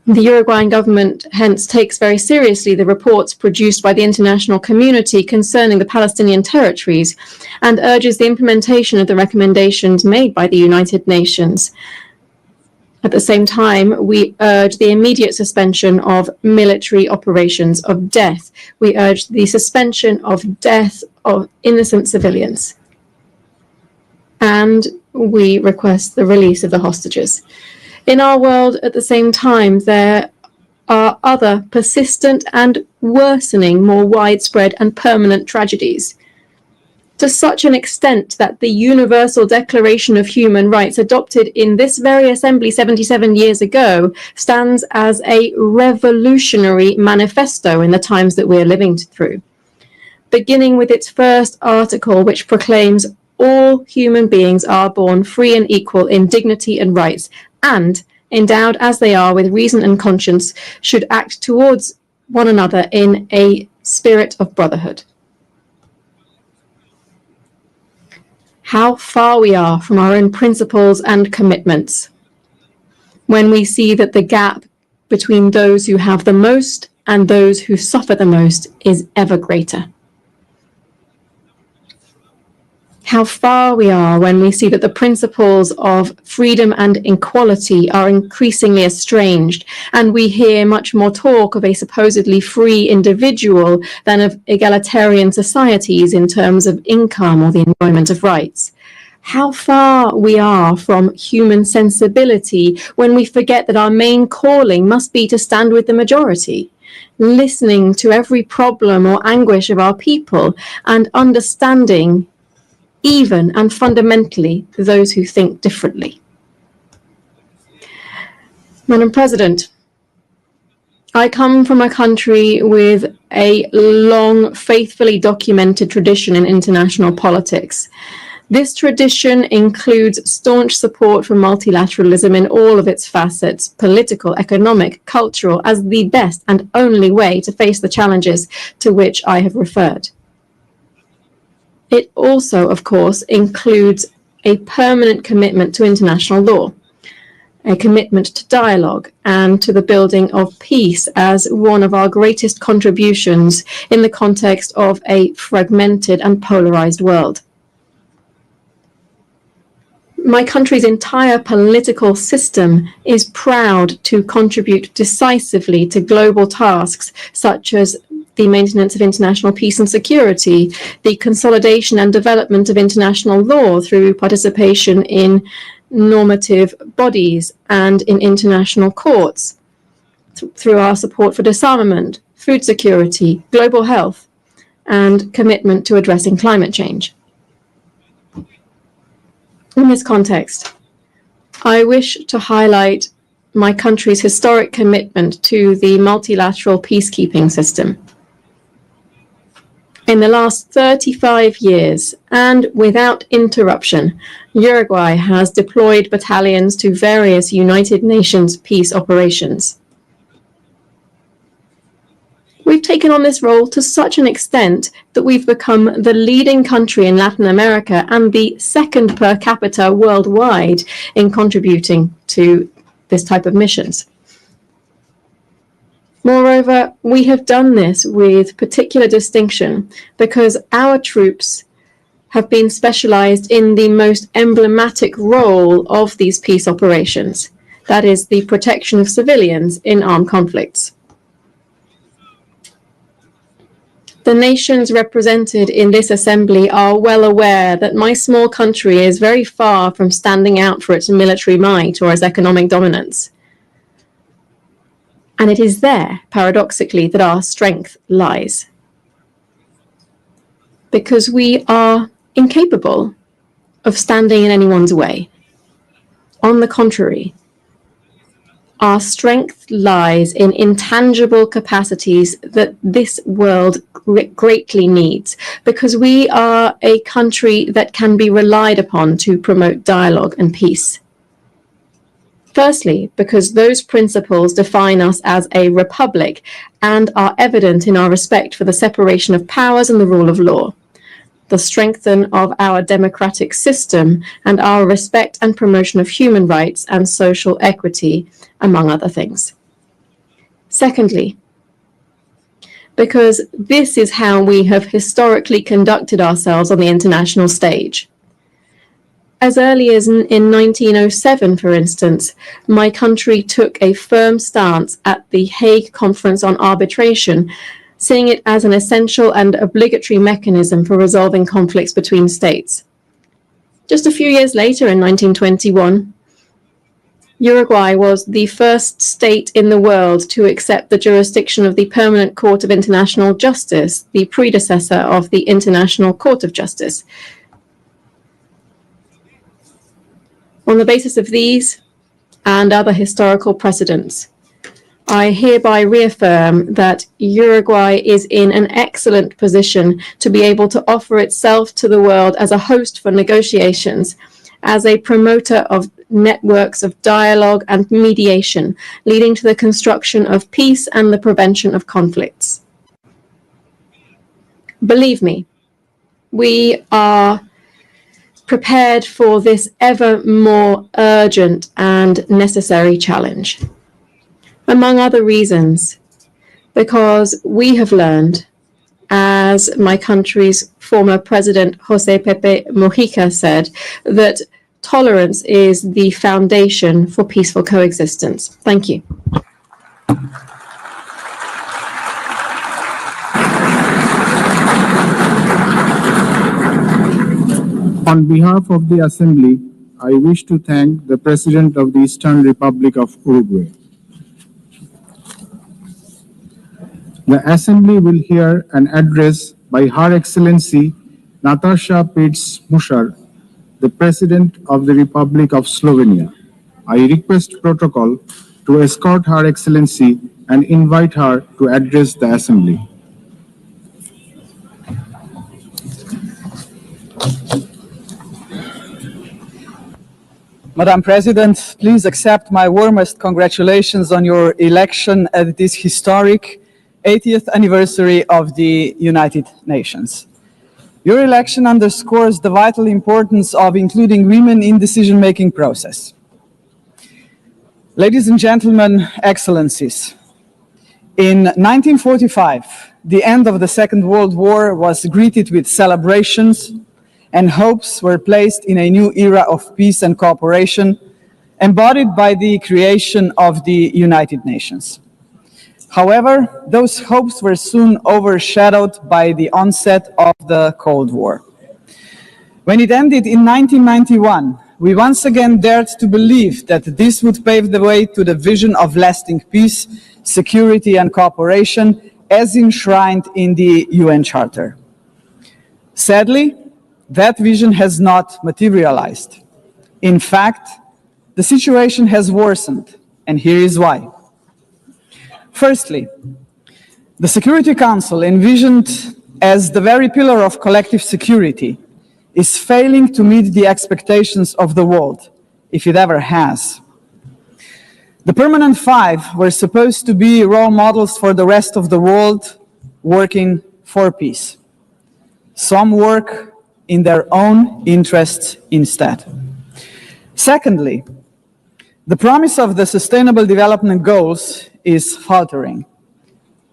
The Uruguayan government hence takes very seriously the reports produced by the international community concerning the Palestinian territories and urges the implementation of the recommendations made by the United Nations. At the same time, we urge the immediate suspension of military operations of death. We urge the suspension of death of innocent civilians. And we request the release of the hostages. In our world, at the same time, there are other persistent and worsening, more widespread and permanent tragedies, to such an extent that the Universal Declaration of Human Rights, adopted in this very assembly 77 years ago, stands as a revolutionary manifesto in the times that we're living through. Beginning with its first article, which proclaims all human beings are born free and equal in dignity and rights, and, endowed as they are with reason and conscience, should act towards one another in a spirit of brotherhood. How far we are from our own principles and commitments when we see that the gap between those who have the most and those who suffer the most is ever greater. How far we are when we see that the principles of freedom and equality are increasingly estranged, and we hear much more talk of a supposedly free individual than of egalitarian societies in terms of income or the enjoyment of rights. How far we are from human sensibility when we forget that our main calling must be to stand with the majority, listening to every problem or anguish of our people and understanding even and fundamentally those who think differently. Madam President, I come from a country with a long, faithfully documented tradition in international politics. This tradition includes staunch support for multilateralism in all of its facets, political, economic, cultural, as the best and only way to face the challenges to which I have referred. It also, of course, includes a permanent commitment to international law, a commitment to dialogue and to the building of peace as one of our greatest contributions in the context of a fragmented and polarized world. My country's entire political system is proud to contribute decisively to global tasks such as the maintenance of international peace and security, the consolidation and development of international law through participation in normative bodies and in international courts, through our support for disarmament, food security, global health, and commitment to addressing climate change. In this context, I wish to highlight my country's historic commitment to the multilateral peacekeeping system. In the last 35 years, and without interruption, Uruguay has deployed battalions to various United Nations peace operations. We've taken on this role to such an extent that we've become the leading country in Latin America and the second per capita worldwide in contributing to this type of missions. Moreover, we have done this with particular distinction because our troops have been specialized in the most emblematic role of these peace operations, that is, the protection of civilians in armed conflicts. The nations represented in this assembly are well aware that my small country is very far from standing out for its military might or its economic dominance. And it is there, paradoxically, that our strength lies. Because we are incapable of standing in anyone's way. On the contrary, our strength lies in intangible capacities that this world greatly needs, because we are a country that can be relied upon to promote dialogue and peace. Firstly, because those principles define us as a republic and are evident in our respect for the separation of powers and the rule of law. the strengthening of our democratic system, and our respect and promotion of human rights and social equity, among other things. Secondly, because this is how we have historically conducted ourselves on the international stage. As early as in 1907, for instance, my country took a firm stance at the Hague Conference on Arbitration, seeing it as an essential and obligatory mechanism for resolving conflicts between states. Just a few years later, in 1921, Uruguay was the first state in the world to accept the jurisdiction of the Permanent Court of International Justice, the predecessor of the International Court of Justice. On the basis of these and other historical precedents, I hereby reaffirm that Uruguay is in an excellent position to be able to offer itself to the world as a host for negotiations, as a promoter of networks of dialogue and mediation, leading to the construction of peace and the prevention of conflicts. Believe me, we are prepared for this ever more urgent and necessary challenge. Among other reasons, because we have learned, as my country's former president, José Pepe Mujica, said, that tolerance is the foundation for peaceful coexistence. Thank you. On behalf of the Assembly, I wish to thank the President of the Eastern Republic of Uruguay. The Assembly will hear an address by Her Excellency Natasha Pirc-Musar, the President of the Republic of Slovenia. I request protocol to escort Her Excellency and invite her to address the Assembly. Madam President, please accept my warmest congratulations on your election at this historic 80th anniversary of the United Nations. Your election underscores the vital importance of including women in the decision-making process. Ladies and gentlemen, Excellencies, in 1945, the end of the Second World War was greeted with celebrations, and hopes were placed in a new era of peace and cooperation, embodied by the creation of the United Nations. However, those hopes were soon overshadowed by the onset of the Cold War. When it ended in 1991, we once again dared to believe that this would pave the way to the vision of lasting peace, security, and cooperation as enshrined in the UN Charter. Sadly, that vision has not materialized. In fact, the situation has worsened, and here is why. Firstly, the Security Council, envisioned as the very pillar of collective security, is failing to meet the expectations of the world, if it ever has. The Permanent Five were supposed to be role models for the rest of the world working for peace. Some work in their own interests instead. Secondly, the promise of the Sustainable Development Goals is faltering.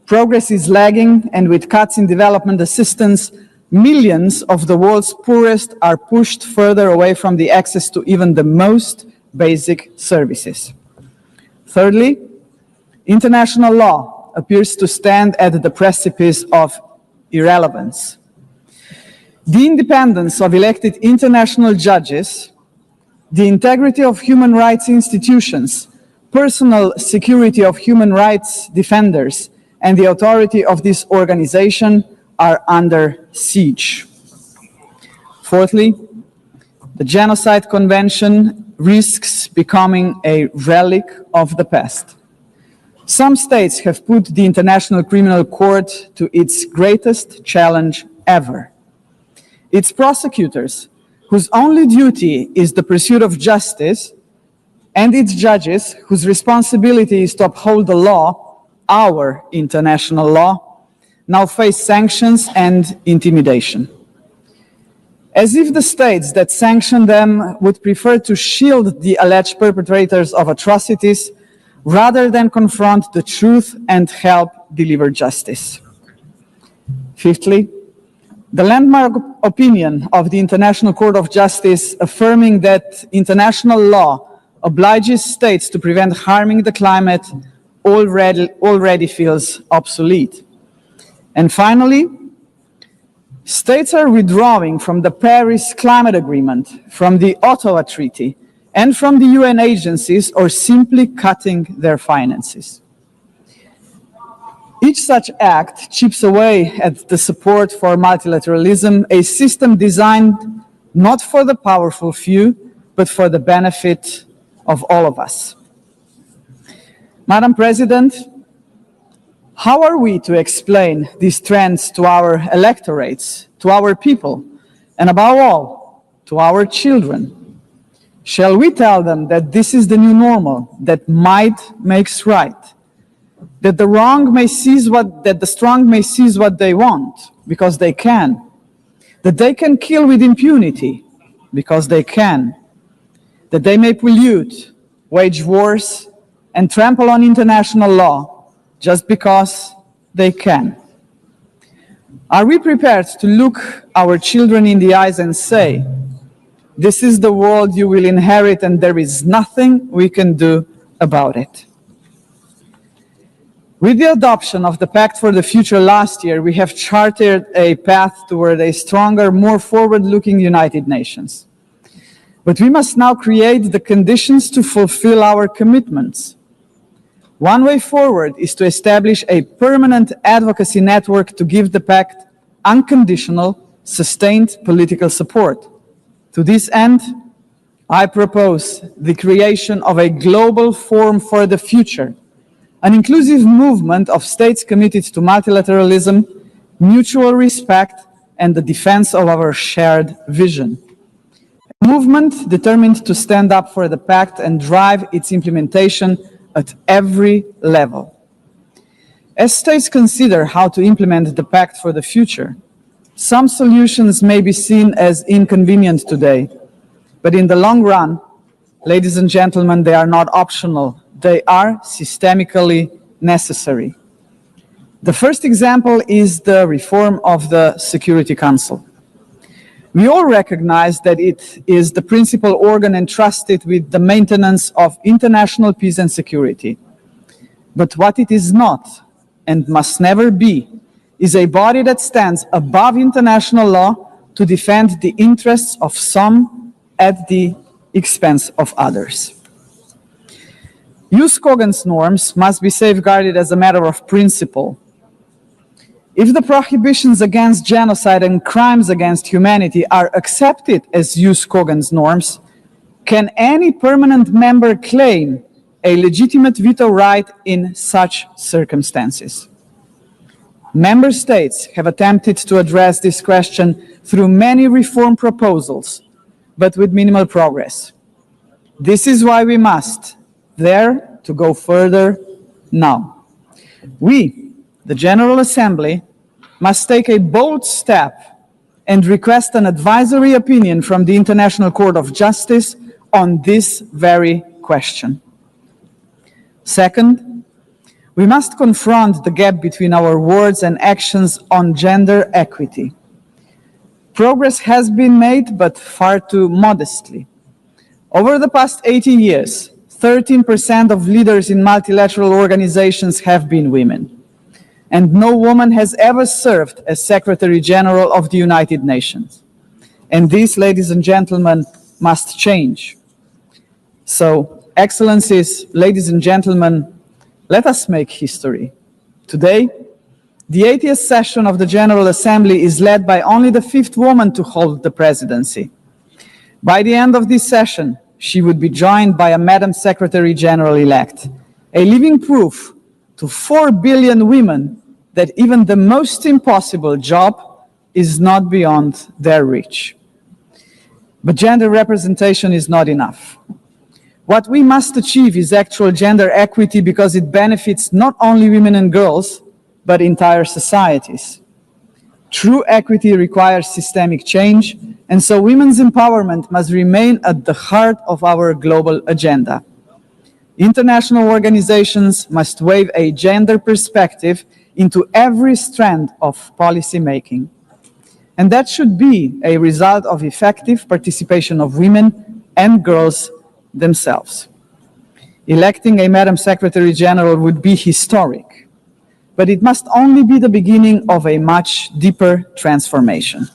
Progress is lagging, and with cuts in development assistance, millions of the world's poorest are pushed further away from the access to even the most basic services. Thirdly, international law appears to stand at the precipice of irrelevance. The independence of elected international judges, the integrity of human rights institutions, personal security of human rights defenders, and the authority of this organization are under siege. Fourthly, the Genocide Convention risks becoming a relic of the past. Some states have put the International Criminal Court to its greatest challenge ever. Its prosecutors, whose only duty is the pursuit of justice, and its judges, whose responsibility is to uphold the law, our international law, now face sanctions and intimidation. as if the states that sanction them would prefer to shield the alleged perpetrators of atrocities rather than confront the truth and help deliver justice. Fifthly, the landmark opinion of the International Court of Justice affirming that international law obliges states to prevent harming the climate already feels obsolete. And finally, states are withdrawing from the Paris Climate Agreement, from the Ottawa Treaty, and from the UN agencies, or simply cutting their finances. Each such act chips away at the support for multilateralism, a system designed not for the powerful few, but for the benefit of all of us. Madam President, how are we to explain these trends to our electorates, to our people, and above all, to our children? Shall we tell them that this is the new normal, that might makes right, that the strong may seize what they want because they can, that they can kill with impunity because they can, that they may pollute, wage wars, and trample on international law just because they can? Are we prepared to look our children in the eyes and say, this is the world you will inherit and there is nothing we can do about it? With the adoption of the Pact for the Future last year, we have charted a path toward a stronger, more forward-looking United Nations. But we must now create the conditions to fulfill our commitments. One way forward is to establish a permanent advocacy network to give the Pact unconditional, sustained political support. To this end, I propose the creation of a global forum for the future, an inclusive movement of states committed to multilateralism, mutual respect, and the defense of our shared vision. A movement determined to stand up for the Pact and drive its implementation at every level. As states consider how to implement the Pact for the future, some solutions may be seen as inconvenient today, but in the long run, ladies and gentlemen, they are not optional. They are systemically necessary. The first example is the reform of the Security Council. We all recognize that it is the principal organ entrusted with the maintenance of international peace and security. But what it is not, and must never be, is a body that stands above international law to defend the interests of some at the expense of others. Jus cogens norms must be safeguarded as a matter of principle. If the prohibitions against genocide and crimes against humanity are accepted as jus cogens norms, can any permanent member claim a legitimate veto right in such circumstances? Member states have attempted to address this question through many reform proposals, but with minimal progress. This is why we must dare to go further now. We, the General Assembly, must take a bold step and request an advisory opinion from the International Court of Justice on this very question. Second, we must confront the gap between our words and actions on gender equity. Progress has been made, but far too modestly. Over the past 80 years, 13% of leaders in multilateral organizations have been women. And no woman has ever served as Secretary General of the United Nations. And this, ladies and gentlemen, must change. So, Excellencies, ladies and gentlemen, let us make history. Today, the 80th session of the General Assembly is led by only the 5th woman to hold the presidency. By the end of this session, she would be joined by a Madam Secretary General-elect, a living proof to 4 billion women that even the most impossible job is not beyond their reach. But gender representation is not enough. What we must achieve is actual gender equity because it benefits not only women and girls, but entire societies. True equity requires systemic change, and so women's empowerment must remain at the heart of our global agenda. International organizations must weave a gender perspective into every strand of policy making. And that should be a result of effective participation of women and girls themselves. Electing a Madam Secretary General would be historic, but it must only be the beginning of a much deeper transformation.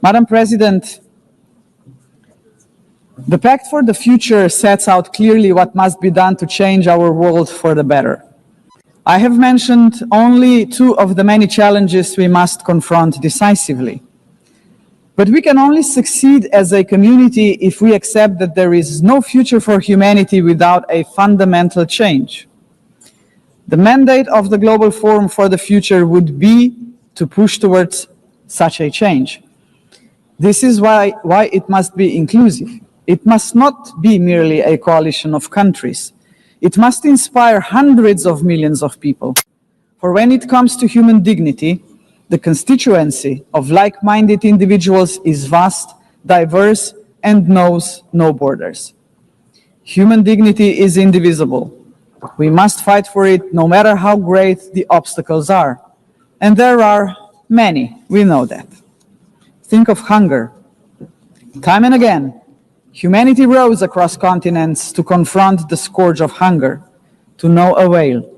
Madam President, the Pact for the Future sets out clearly what must be done to change our world for the better. I have mentioned only two of the many challenges we must confront decisively. But we can only succeed as a community if we accept that there is no future for humanity without a fundamental change. The mandate of the Global Forum for the Future would be to push towards such a change. This is why it must be inclusive. It must not be merely a coalition of countries. It must inspire hundreds of millions of people. For when it comes to human dignity, the constituency of like-minded individuals is vast, diverse, and knows no borders. Human dignity is indivisible. We must fight for it no matter how great the obstacles are. And there are many, we know that. Think of hunger. Time and again, humanity rose across continents to confront the scourge of hunger, to no avail.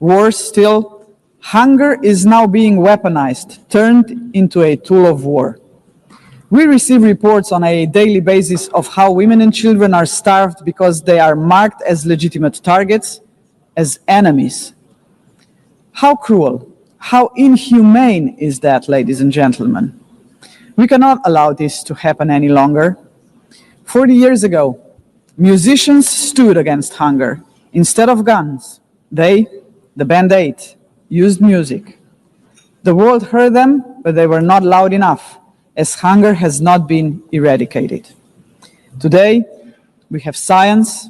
Worse still, hunger is now being weaponized, turned into a tool of war. We receive reports on a daily basis of how women and children are starved because they are marked as legitimate targets, as enemies. How cruel, how inhumane is that, ladies and gentlemen? We cannot allow this to happen any longer. 40 years ago, musicians stood against hunger. Instead of guns, they, the Band Aid, used music. The world heard them, but they were not loud enough, as hunger has not been eradicated. Today, we have science.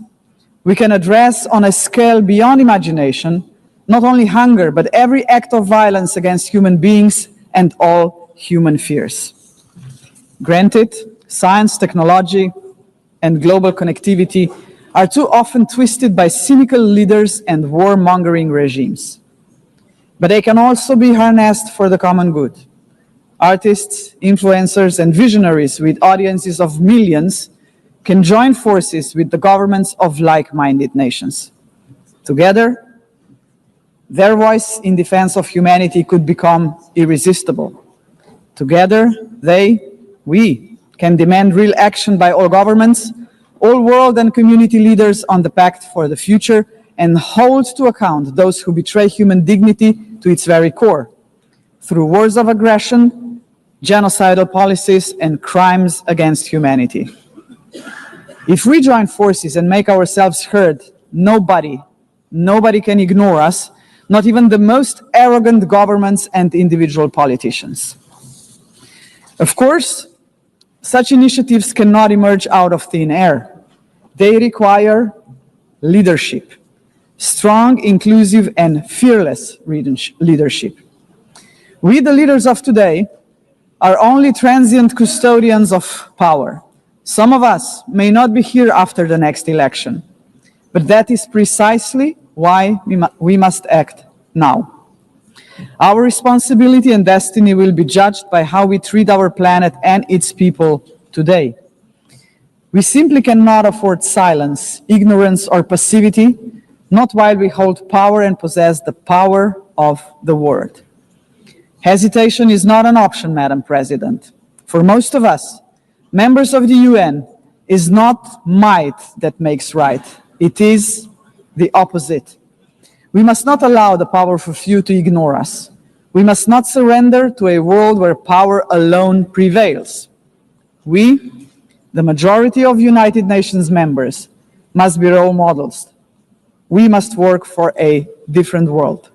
We can address on a scale beyond imagination, not only hunger, but every act of violence against human beings and all human fears. Granted, science, technology, and global connectivity are too often twisted by cynical leaders and warmongering regimes. But they can also be harnessed for the common good. Artists, influencers, and visionaries with audiences of millions can join forces with the governments of like-minded nations. Together, their voice in defense of humanity could become irresistible. Together, we can demand real action by all governments, all world and community leaders on the Pact for the Future, and hold to account those who betray human dignity to its very core, through wars of aggression, genocidal policies, and crimes against humanity. If we join forces and make ourselves heard, nobody can ignore us, not even the most arrogant governments and individual politicians. Of course, such initiatives cannot emerge out of thin air. They require leadership, strong, inclusive, and fearless leadership. We, the leaders of today, are only transient custodians of power. Some of us may not be here after the next election, but that is precisely why we must act now. Our responsibility and destiny will be judged by how we treat our planet and its people today. We simply cannot afford silence, ignorance, or passivity, not while we hold power and possess the power of the word. Hesitation is not an option, Madam President. For most of us, members of the UN, is not might that makes right. It is the opposite. We must not allow the powerful few to ignore us. We must not surrender to a world where power alone prevails. We, the majority of United Nations members, must be role models. We must work for a different world.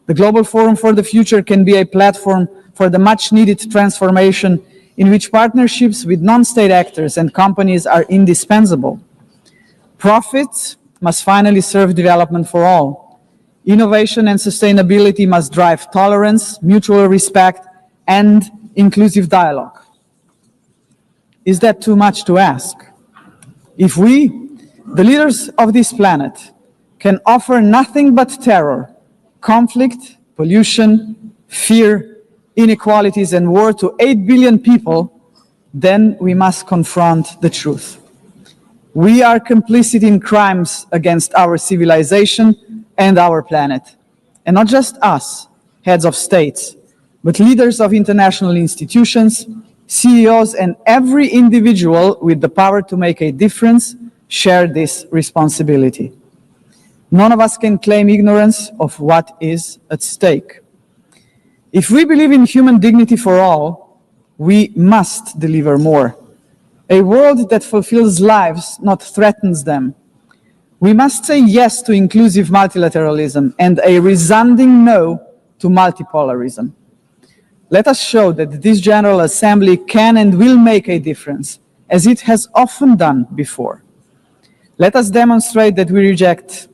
The Global Forum for the Future can be a platform for the much-needed transformation in which partnerships with non-state actors and companies are indispensable. Profits must finally serve development for all. Innovation and sustainability must drive tolerance, mutual respect, and inclusive dialogue. Is that too much to ask? If we, the leaders of this planet, can offer nothing but terror, conflict, pollution, fear, inequalities, and war to 8 billion people, then we must confront the truth. We are complicit in crimes against our civilization and our planet. And not just us, heads of states, but leaders of international institutions, CEOs, and every individual with the power to make a difference share this responsibility. None of us can claim ignorance of what is at stake. If we believe in human dignity for all, we must deliver more. A world that fulfills lives, not threatens them. We must say yes to inclusive multilateralism and a resounding no to multipolarism. Let us show that this General Assembly can and will make a difference, as it has often done before. Let us demonstrate that we reject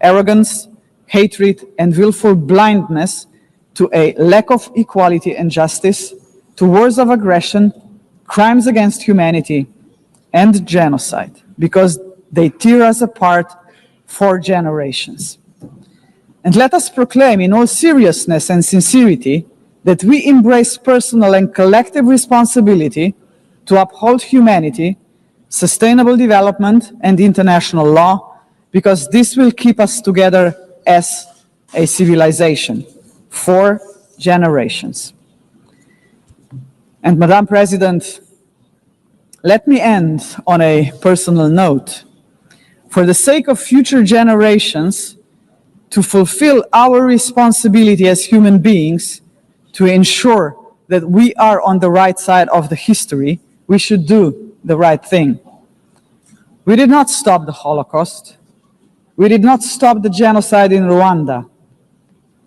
arrogance, hatred, and willful blindness to a lack of equality and justice, to wars of aggression, crimes against humanity, and genocide, because they tear us apart for generations. And let us proclaim in all seriousness and sincerity that we embrace personal and collective responsibility to uphold humanity, sustainable development, and international law, because this will keep us together as a civilization for generations. And Madam President, let me end on a personal note. For the sake of future generations, to fulfill our responsibility as human beings, to ensure that we are on the right side of the history, we should do the right thing. We did not stop the Holocaust. We did not stop the genocide in Rwanda.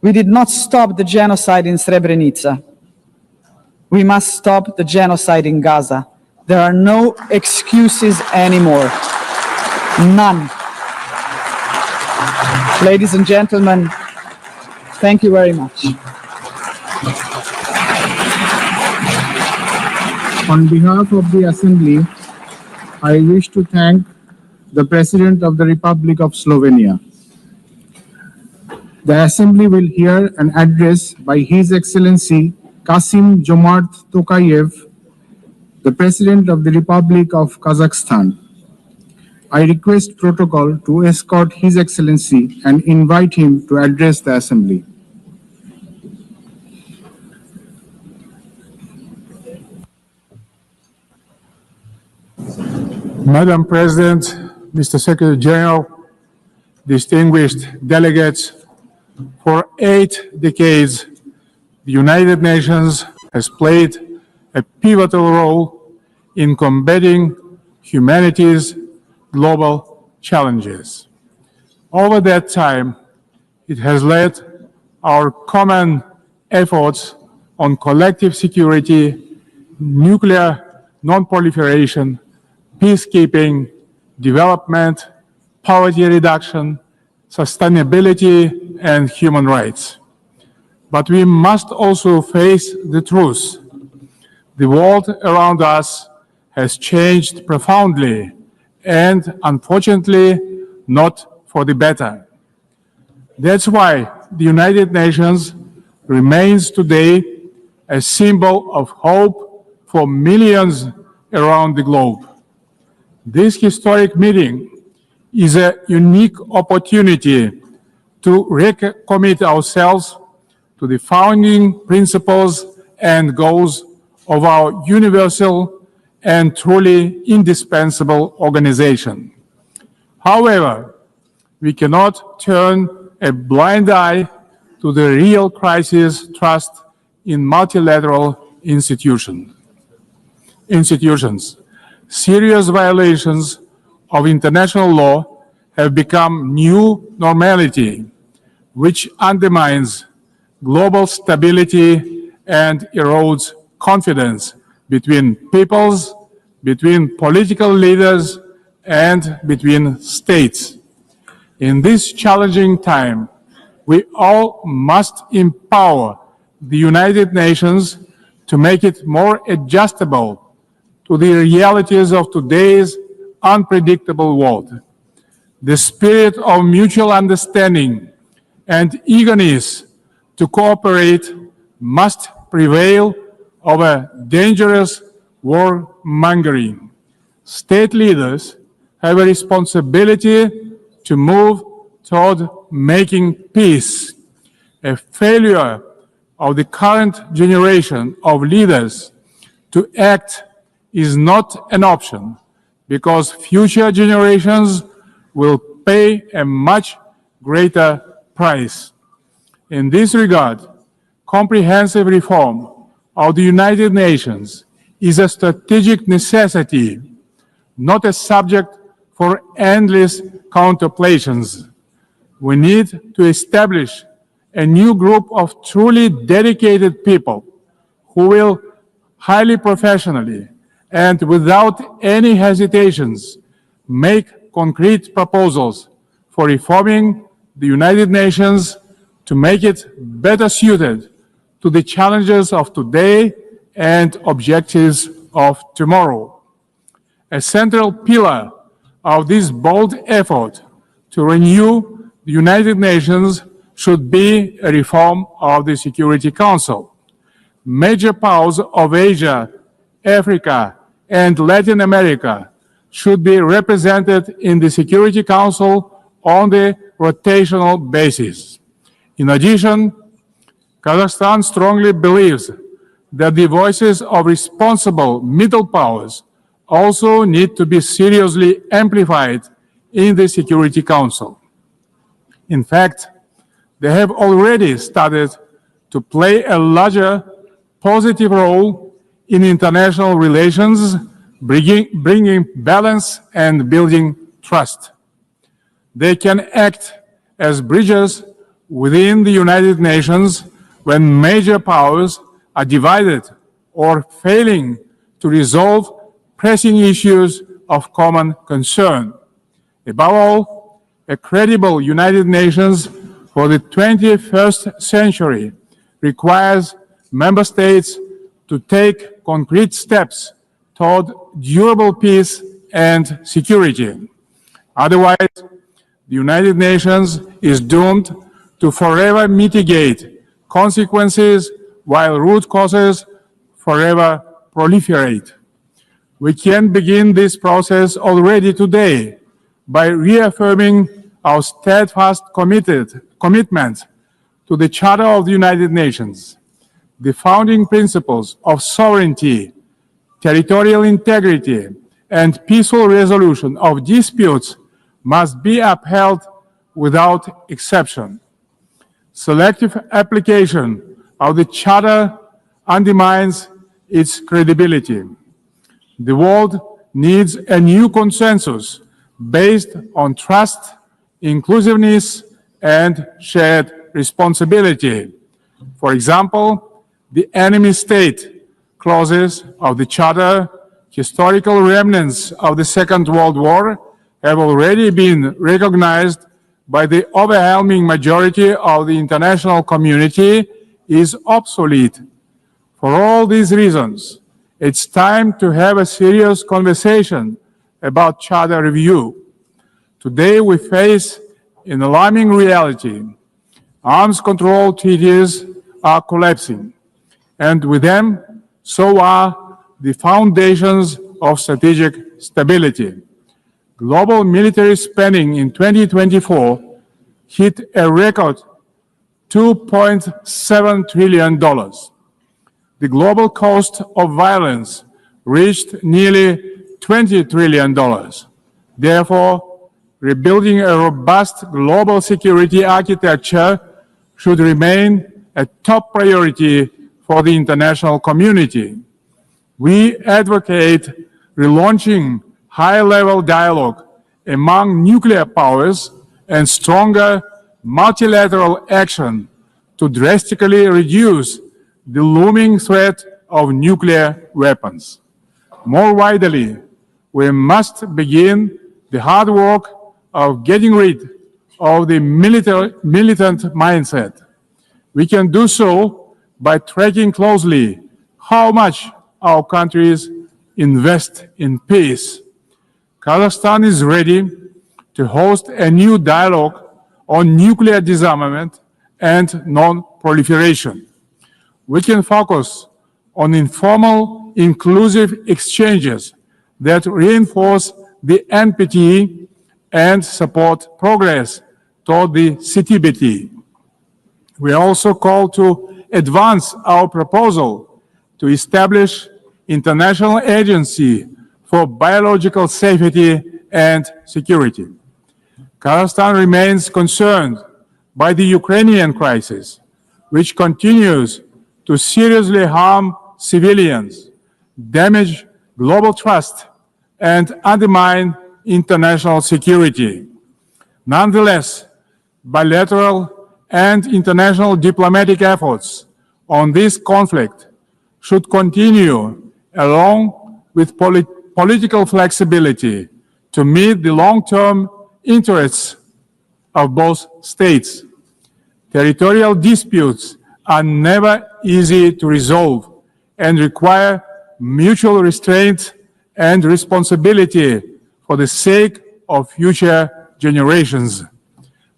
We did not stop the genocide in Srebrenica. We must stop the genocide in Gaza. There are no excuses anymore. None. Ladies and gentlemen, thank you very much. On behalf of the Assembly, I wish to thank the President of the Republic of Slovenia. The Assembly will hear an address by His Excellency Kasim Jomart Tokayev, the President of the Republic of Kazakhstan. I request protocol to escort His Excellency and invite him to address the Assembly. Madam President, Mr. Secretary General, distinguished delegates, for 8 decades, the United Nations has played a pivotal role in combating humanity's global challenges. Over that time, it has led our common efforts on collective security, nuclear non-proliferation, peacekeeping, development, poverty reduction, sustainability, and human rights. But we must also face the truth. The world around us has changed profoundly and, unfortunately, not for the better. That's why the United Nations remains today a symbol of hope for millions around the globe. This historic meeting is a unique opportunity to recommit ourselves to the founding principles and goals of our universal and truly indispensable organization. However, we cannot turn a blind eye to the real crisis thrust in multilateral institutions. Serious violations of international law have become new normality, which undermines global stability and erodes confidence between peoples, between political leaders, and between states. In this challenging time, we all must empower the United Nations to make it more adjustable to the realities of today's unpredictable world. The spirit of mutual understanding and eagerness to cooperate must prevail over dangerous warmongering. State leaders have a responsibility to move toward making peace. A failure of the current generation of leaders to act is not an option, because future generations will pay a much greater price. In this regard, comprehensive reform of the United Nations is a strategic necessity, not a subject for endless contemplations. We need to establish a new group of truly dedicated people who will highly professionally and without any hesitations make concrete proposals for reforming the United Nations to make it better suited to the challenges of today and objectives of tomorrow. A central pillar of this bold effort to renew the United Nations should be a reform of the Security Council. Major powers of Asia, Africa, and Latin America should be represented in the Security Council on the rotational basis. In addition, Kazakhstan strongly believes that the voices of responsible middle powers also need to be seriously amplified in the Security Council. In fact, they have already started to play a larger positive role in international relations, bringing balance and building trust. They can act as bridges within the United Nations when major powers are divided or failing to resolve pressing issues of common concern. Above all, a credible United Nations for the 21st century requires member states to take concrete steps toward durable peace and security. Otherwise, the United Nations is doomed to forever mitigate consequences while root causes forever proliferate. We can begin this process already today by reaffirming our steadfast commitment to the Charter of the United Nations. The founding principles of sovereignty, territorial integrity, and peaceful resolution of disputes must be upheld without exception. Selective application of the Charter undermines its credibility. The world needs a new consensus based on trust, inclusiveness, and shared responsibility. For example, the enemy state clauses of the Charter, historical remnants of the Second World War, have already been recognized by the overwhelming majority of the international community is obsolete. For all these reasons, it's time to have a serious conversation about Charter review. Today we face an alarming reality. Arms control treaties are collapsing, and with them, so are the foundations of strategic stability. Global military spending in 2024 hit a record $2.7 trillion. The global cost of violence reached nearly $20 trillion. Therefore, rebuilding a robust global security architecture should remain a top priority for the international community. We advocate relaunching high-level dialogue among nuclear powers and stronger multilateral action to drastically reduce the looming threat of nuclear weapons. More widely, we must begin the hard work of getting rid of the militant mindset. We can do so by tracking closely how much our countries invest in peace. Kazakhstan is ready to host a new dialogue on nuclear disarmament and non-proliferation. We can focus on informal, inclusive exchanges that reinforce the NPT and support progress toward the CTBT. We also call to advance our proposal to establish international agency for biological safety and security. Kazakhstan remains concerned by the Ukrainian crisis, which continues to seriously harm civilians, damage global trust, and undermine international security. Nonetheless, bilateral and international diplomatic efforts on this conflict should continue along with political flexibility to meet the long-term interests of both states. Territorial disputes are never easy to resolve and require mutual restraint and responsibility for the sake of future generations.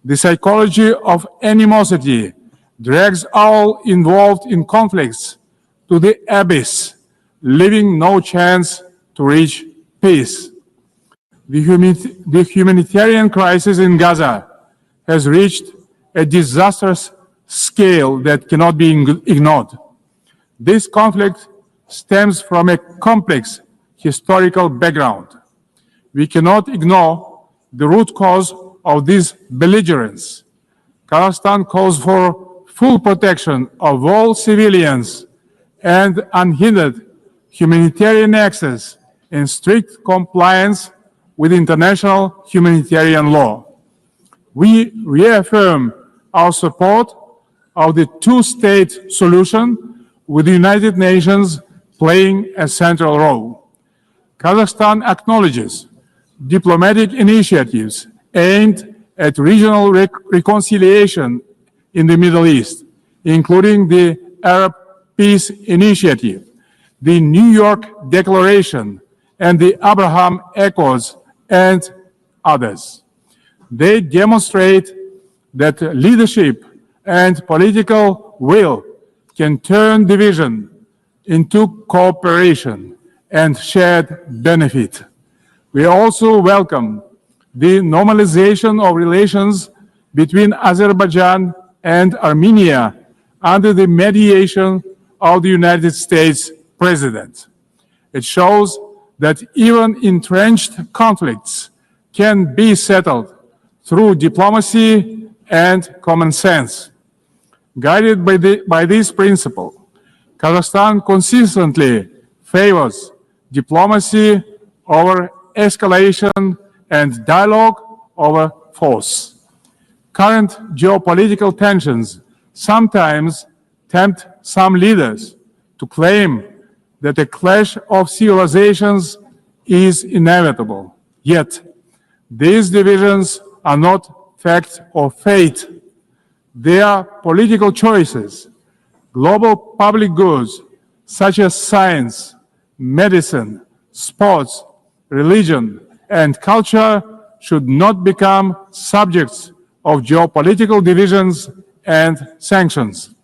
The psychology of animosity drags all involved in conflicts to the abyss, leaving no chance to reach peace. The humanitarian crisis in Gaza has reached a disastrous scale that cannot be ignored. This conflict stems from a complex historical background. We cannot ignore the root cause of this belligerence. Kazakhstan calls for full protection of all civilians and unhindered humanitarian access in strict compliance with international humanitarian law. We reaffirm our support of the two-state solution, with the United Nations playing a central role. Kazakhstan acknowledges diplomatic initiatives aimed at regional reconciliation in the Middle East, including the Arab Peace Initiative, the New York Declaration, and the Abraham Accords, and others. They demonstrate that leadership and political will can turn division into cooperation and shared benefit. We also welcome the normalization of relations between Azerbaijan and Armenia under the mediation of the United States President. It shows that even entrenched conflicts can be settled through diplomacy and common sense. Guided by this principle, Kazakhstan consistently favors diplomacy over escalation and dialogue over force. Current geopolitical tensions sometimes tempt some leaders to claim that a clash of civilizations is inevitable. Yet, these divisions are not fact or fate. They are political choices. Global public goods such as science, medicine, sports, religion, and culture should not become subjects of geopolitical divisions and sanctions.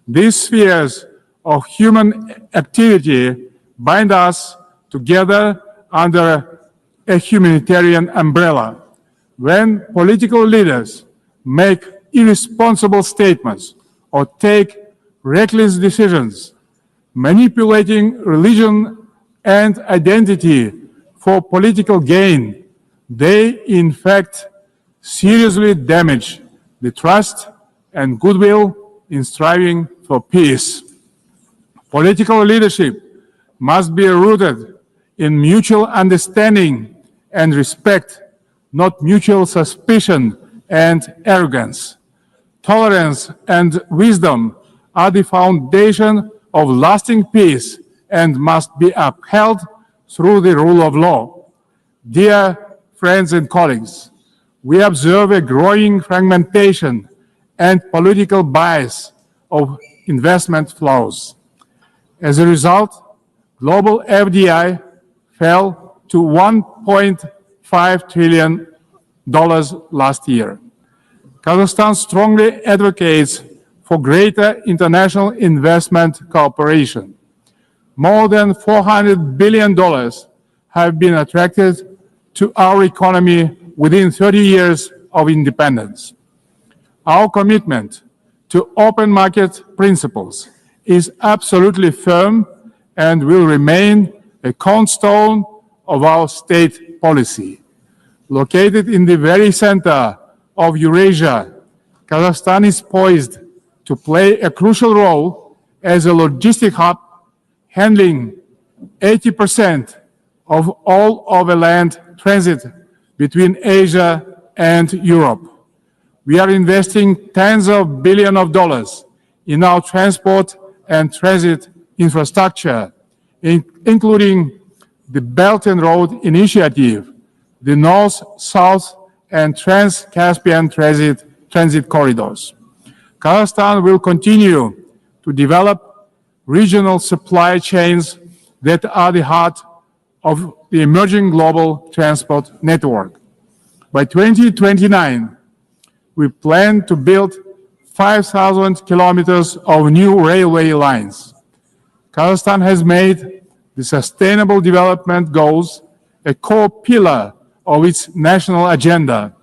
These spheres of human activity bind us together under a humanitarian umbrella. When political leaders make irresponsible statements or take reckless decisions, manipulating religion and identity for political gain, they in fact seriously damage the trust and goodwill in striving for peace. Political leadership must be rooted in mutual understanding and respect, not mutual suspicion and arrogance. Tolerance and wisdom are the foundation of lasting peace and must be upheld through the rule of law. Dear friends and colleagues, we observe a growing fragmentation and political bias of investment flows. As a result, global FDI fell to $1.5 trillion last year. Kazakhstan strongly advocates for greater international investment cooperation. More than $400 billion have been attracted to our economy within 30 years of independence. Our commitment to open market principles is absolutely firm and will remain a cornerstone of our state policy. Located in the very center of Eurasia, Kazakhstan is poised to play a crucial role as a logistic hub, handling 80% of all overland transit between Asia and Europe. We are investing tens of billions of dollars in our transport and transit infrastructure, including the Belt and Road Initiative, the North, South, and Trans-Caspian transit corridors. Kazakhstan will continue to develop regional supply chains that are the heart of the emerging global transport network. By 2029, we plan to build 5,000 kilometers of new railway lines. Kazakhstan has made the Sustainable Development Goals a core pillar of its national agenda,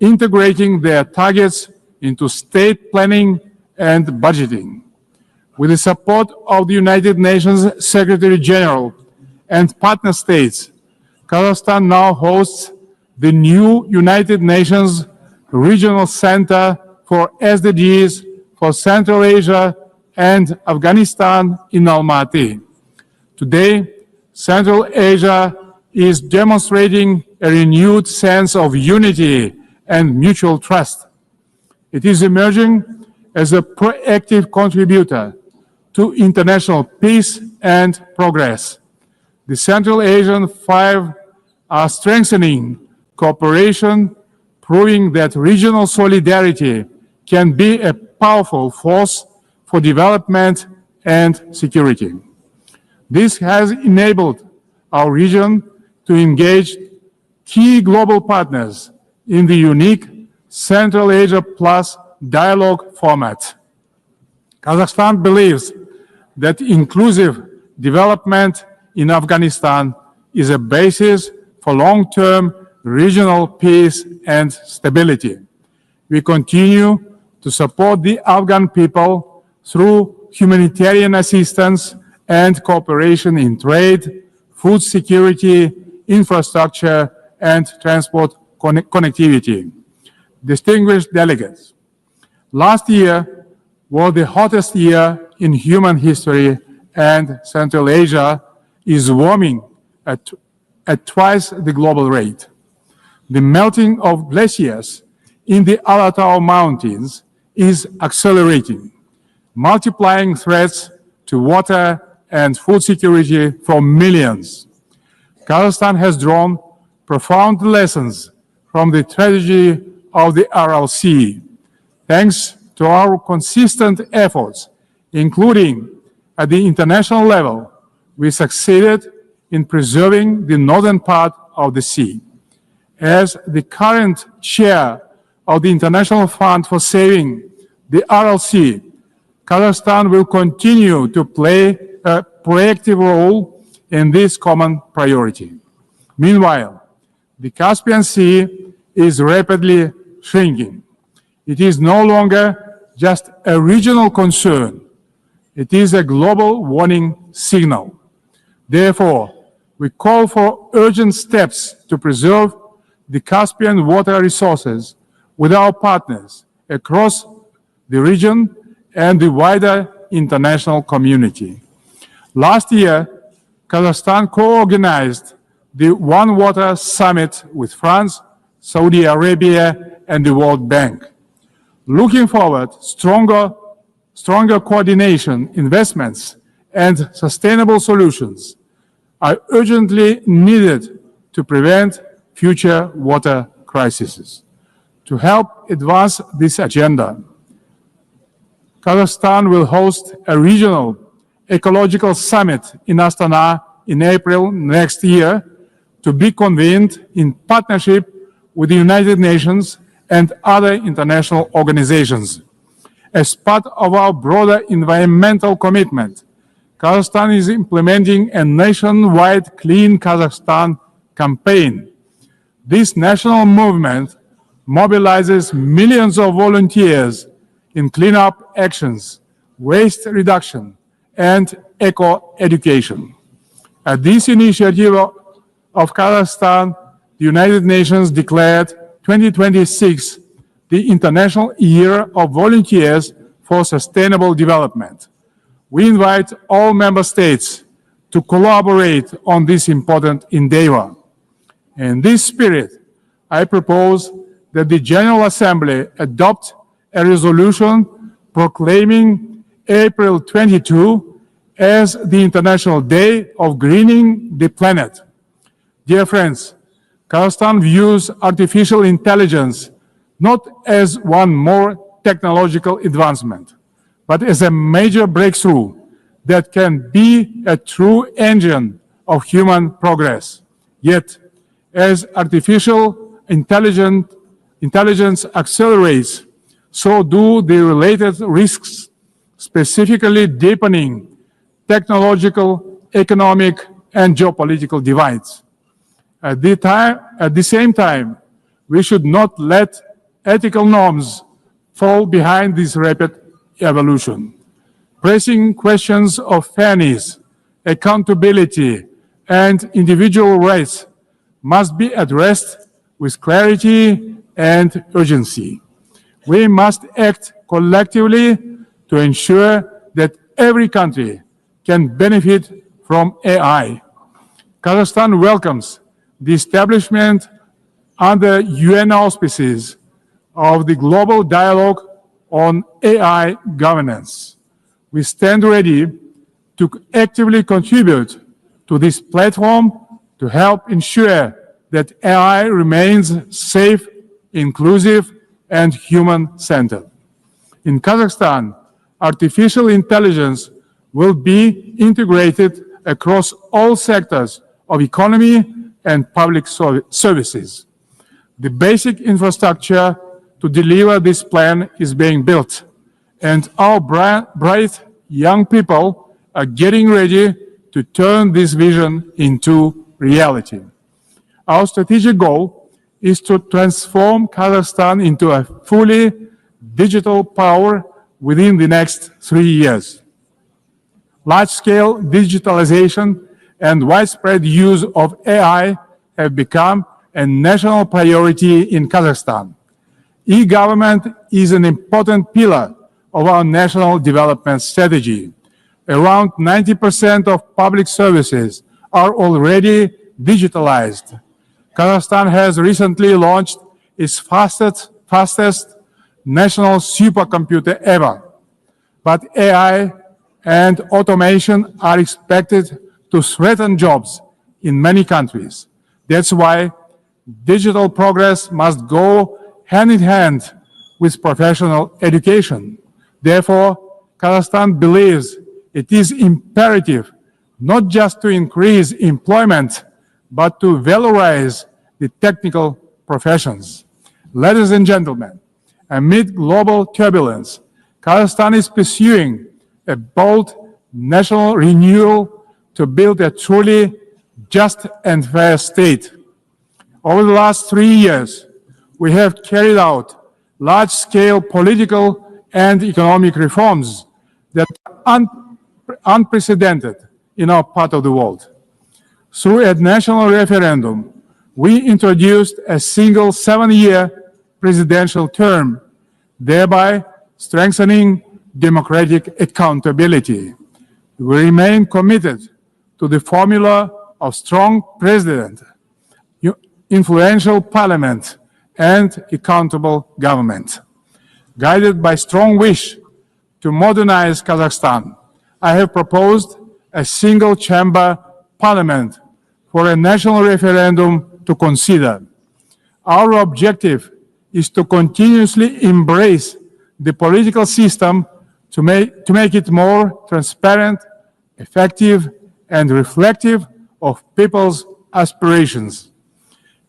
integrating their targets into state planning and budgeting. With the support of the United Nations Secretary General and partner states, Kazakhstan now hosts the new United Nations Regional Center for SDGs for Central Asia and Afghanistan in Almaty. Today, Central Asia is demonstrating a renewed sense of unity and mutual trust. It is emerging as a proactive contributor to international peace and progress. The Central Asian Five are strengthening cooperation, proving that regional solidarity can be a powerful force for development and security. This has enabled our region to engage key global partners in the unique Central Asia Plus dialogue format. Kazakhstan believes that inclusive development in Afghanistan is a basis for long-term regional peace and stability. We continue to support the Afghan people through humanitarian assistance and cooperation in trade, food security, infrastructure, and transport connectivity. Distinguished delegates, last year was the hottest year in human history, and Central Asia is warming at twice the global rate. The melting of glaciers in the Alatau Mountains is accelerating, multiplying threats to water and food security for millions. Kazakhstan has drawn profound lessons from the tragedy of the Aral Sea. Thanks to our consistent efforts, including at the international level, we succeeded in preserving the northern part of the sea. As the current chair of the International Fund for Saving the Aral Sea, Kazakhstan will continue to play a proactive role in this common priority. Meanwhile, the Caspian Sea is rapidly shrinking. It is no longer just a regional concern. It is a global warning signal. Therefore, we call for urgent steps to preserve the Caspian water resources with our partners across the region and the wider international community. Last year, Kazakhstan co-organized the One Water Summit with France, Saudi Arabia, and the World Bank. Looking forward, stronger coordination, investments, and sustainable solutions are urgently needed to prevent future water crises. To help advance this agenda, Kazakhstan will host a regional ecological summit in Astana in April next year, to be convened in partnership with the United Nations and other international organizations. As part of our broader environmental commitment, Kazakhstan is implementing a nationwide Clean Kazakhstan campaign. This national movement mobilizes millions of volunteers in cleanup actions, waste reduction, and eco-education. At this initiative of Kazakhstan, the United Nations declared 2026 the International Year of Volunteers for Sustainable Development. We invite all member states to collaborate on this important endeavor. In this spirit, I propose that the General Assembly adopt a resolution proclaiming April 22 as the International Day of Greening the Planet. Dear friends, Kazakhstan views artificial intelligence not as one more technological advancement, but as a major breakthrough that can be a true engine of human progress. Yet, as artificial intelligence accelerates, so do the related risks, specifically deepening technological, economic, and geopolitical divides. At the same time, we should not let ethical norms fall behind this rapid evolution. Pressing questions of fairness, accountability, and individual rights must be addressed with clarity and urgency. We must act collectively to ensure that every country can benefit from AI. Kazakhstan welcomes the establishment under UN auspices of the Global Dialogue on AI Governance. We stand ready to actively contribute to this platform to help ensure that AI remains safe, inclusive, and human-centered. In Kazakhstan, artificial intelligence will be integrated across all sectors of economy and public services. The basic infrastructure to deliver this plan is being built, and our bright young people are getting ready to turn this vision into reality. Our strategic goal is to transform Kazakhstan into a fully digital power within the next 3 years. Large-scale digitalization and widespread use of AI have become a national priority in Kazakhstan. E-government is an important pillar of our national development strategy. Around 90% of public services are already digitalized. Kazakhstan has recently launched its fastest national supercomputer ever. But AI and automation are expected to threaten jobs in many countries. That's why digital progress must go hand in hand with professional education. Therefore, Kazakhstan believes it is imperative not just to increase employment, but to valorize the technical professions. Ladies and gentlemen, amid global turbulence, Kazakhstan is pursuing a bold national renewal to build a truly just and fair state. Over the last 3 years, we have carried out large-scale political and economic reforms that are unprecedented in our part of the world. Through a national referendum, we introduced a single 7-year presidential term, thereby strengthening democratic accountability. We remain committed to the formula of strong president, influential parliament, and accountable government. Guided by strong wish to modernize Kazakhstan, I have proposed a single-chamber parliament for a national referendum to consider. Our objective is to continuously embrace the political system to make it more transparent, effective, and reflective of people's aspirations.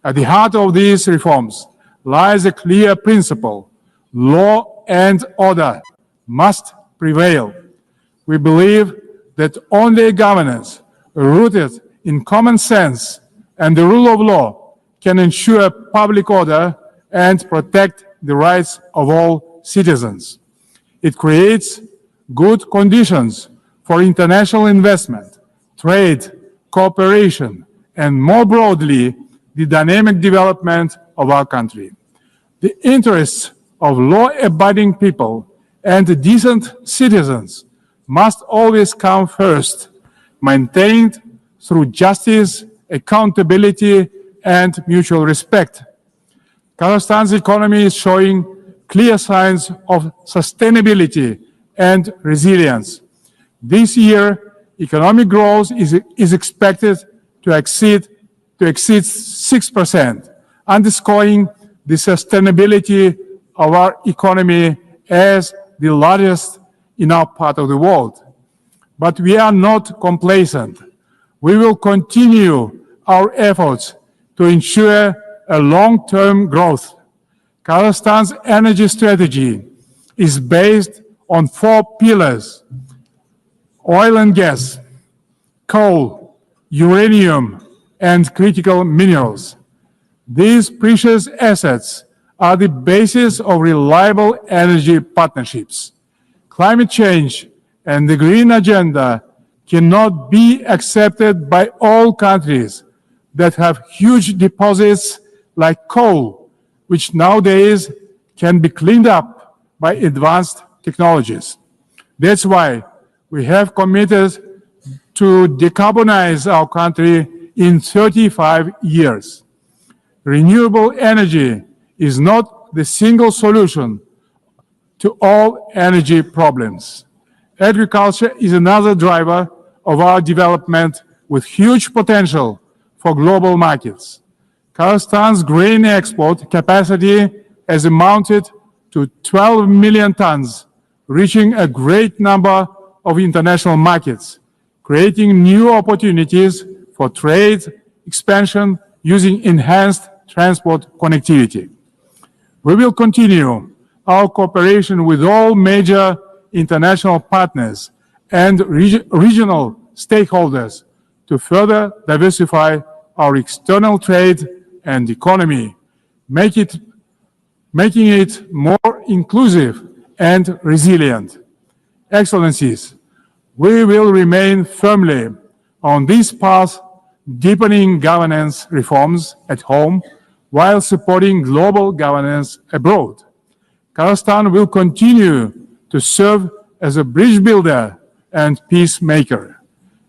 At the heart of these reforms lies a clear principle: law and order must prevail. We believe that only governance rooted in common sense and the rule of law can ensure public order and protect the rights of all citizens. It creates good conditions for international investment, trade, cooperation, and more broadly, the dynamic development of our country. The interests of law-abiding people and decent citizens must always come first, maintained through justice, accountability, and mutual respect. Kazakhstan's economy is showing clear signs of sustainability and resilience. This year, economic growth is expected to exceed 6%, underscoring the sustainability of our economy as the largest in our part of the world. But we are not complacent. We will continue our efforts to ensure a long-term growth. Kazakhstan's energy strategy is based on 4 pillars: oil and gas, coal, uranium, and critical minerals. These precious assets are the basis of reliable energy partnerships. Climate change and the green agenda cannot be accepted by all countries that have huge deposits like coal, which nowadays can be cleaned up by advanced technologies. That's why we have committed to decarbonize our country in 35 years. Renewable energy is not the single solution to all energy problems. Agriculture is another driver of our development with huge potential for global markets. Kazakhstan's grain export capacity has amounted to 12 million tons, reaching a great number of international markets, creating new opportunities for trade expansion using enhanced transport connectivity. We will continue our cooperation with all major international partners and regional stakeholders to further diversify our external trade and economy, making it more inclusive and resilient. Excellencies, we will remain firmly on this path, deepening governance reforms at home while supporting global governance abroad. Kazakhstan will continue to serve as a bridge builder and peacemaker.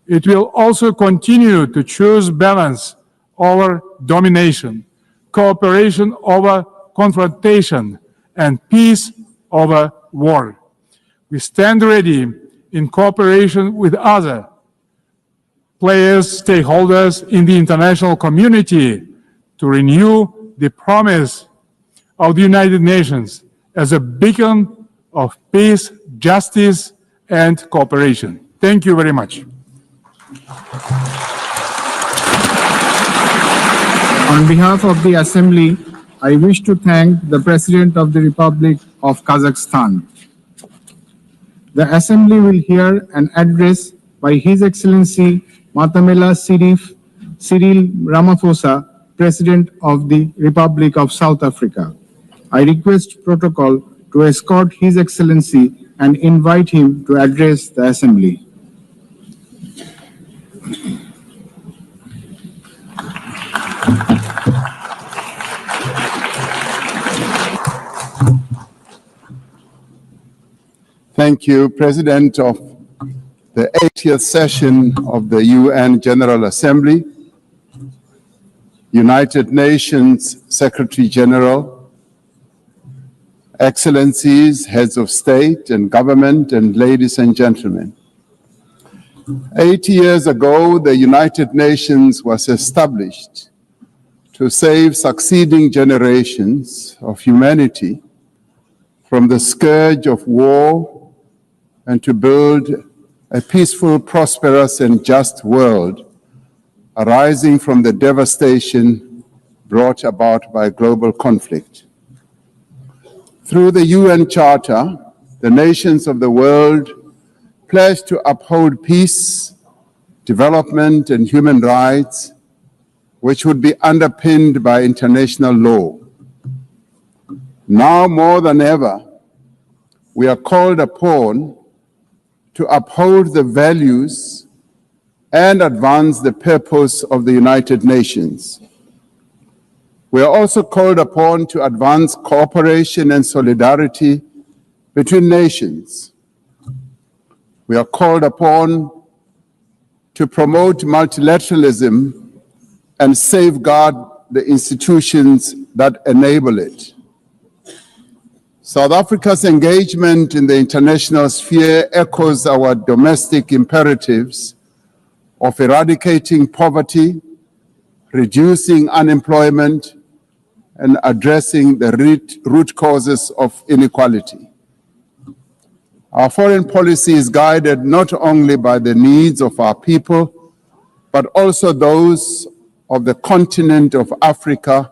It will also continue to choose balance over domination, cooperation over confrontation, and peace over war. We stand ready in cooperation with other players, stakeholders in the international community to renew the promise of the United Nations as a beacon of peace, justice, and cooperation. Thank you very much. On behalf of the Assembly, I wish to thank the President of the Republic of Kazakhstan. The Assembly will hear an address by His Excellency Matamela Cyril Ramaphosa, President of the Republic of South Africa. I request protocol to escort His Excellency and invite him to address the Assembly. Thank you, President of the 80th session of the UN General Assembly, United Nations Secretary General, Excellencies, heads of state and government, and ladies and gentlemen. 80 years ago, the United Nations was established to save succeeding generations of humanity from the scourge of war and to build a peaceful, prosperous, and just world arising from the devastation brought about by global conflict. Through the UN Charter, the nations of the world pledge to uphold peace, development, and human rights, which would be underpinned by international law. Now more than ever, we are called upon to uphold the values and advance the purpose of the United Nations. We are also called upon to advance cooperation and solidarity between nations. We are called upon to promote multilateralism and safeguard the institutions that enable it. South Africa's engagement in the international sphere echoes our domestic imperatives of eradicating poverty, reducing unemployment, and addressing the root causes of inequality. Our foreign policy is guided not only by the needs of our people, but also those of the continent of Africa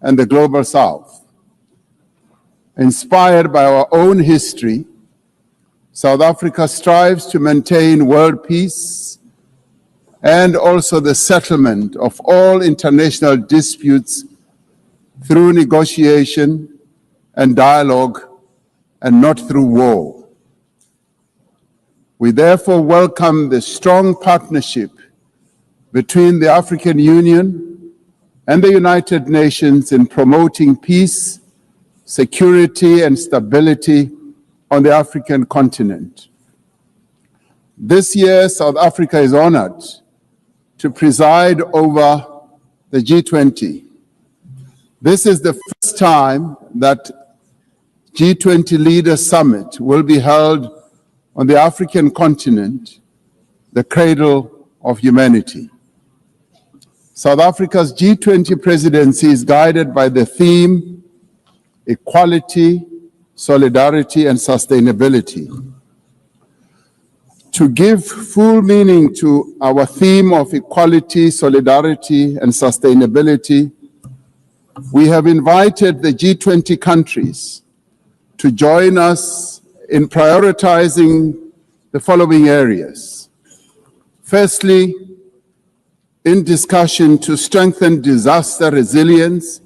and the global South. Inspired by our own history, South Africa strives to maintain world peace and also the settlement of all international disputes through negotiation and dialogue and not through war. We therefore welcome the strong partnership between the African Union and the United Nations in promoting peace, security, and stability on the African continent. This year, South Africa is honored to preside over the G20. This is the first time that G20 Leaders Summit will be held on the African continent, the cradle of humanity. South Africa's G20 presidency is guided by the theme, equality, solidarity, and sustainability. To give full meaning to our theme of equality, solidarity, and sustainability, we have invited the G20 countries to join us in prioritizing the following areas. Firstly, in discussion to strengthen disaster resilience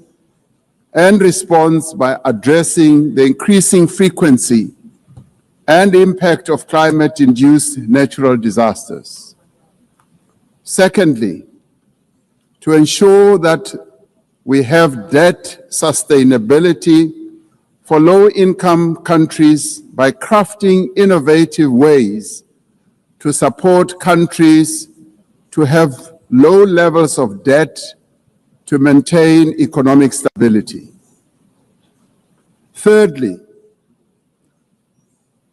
and response by addressing the increasing frequency and impact of climate-induced natural disasters. Secondly, to ensure that we have debt sustainability for low-income countries by crafting innovative ways to support countries to have low levels of debt to maintain economic stability. Thirdly,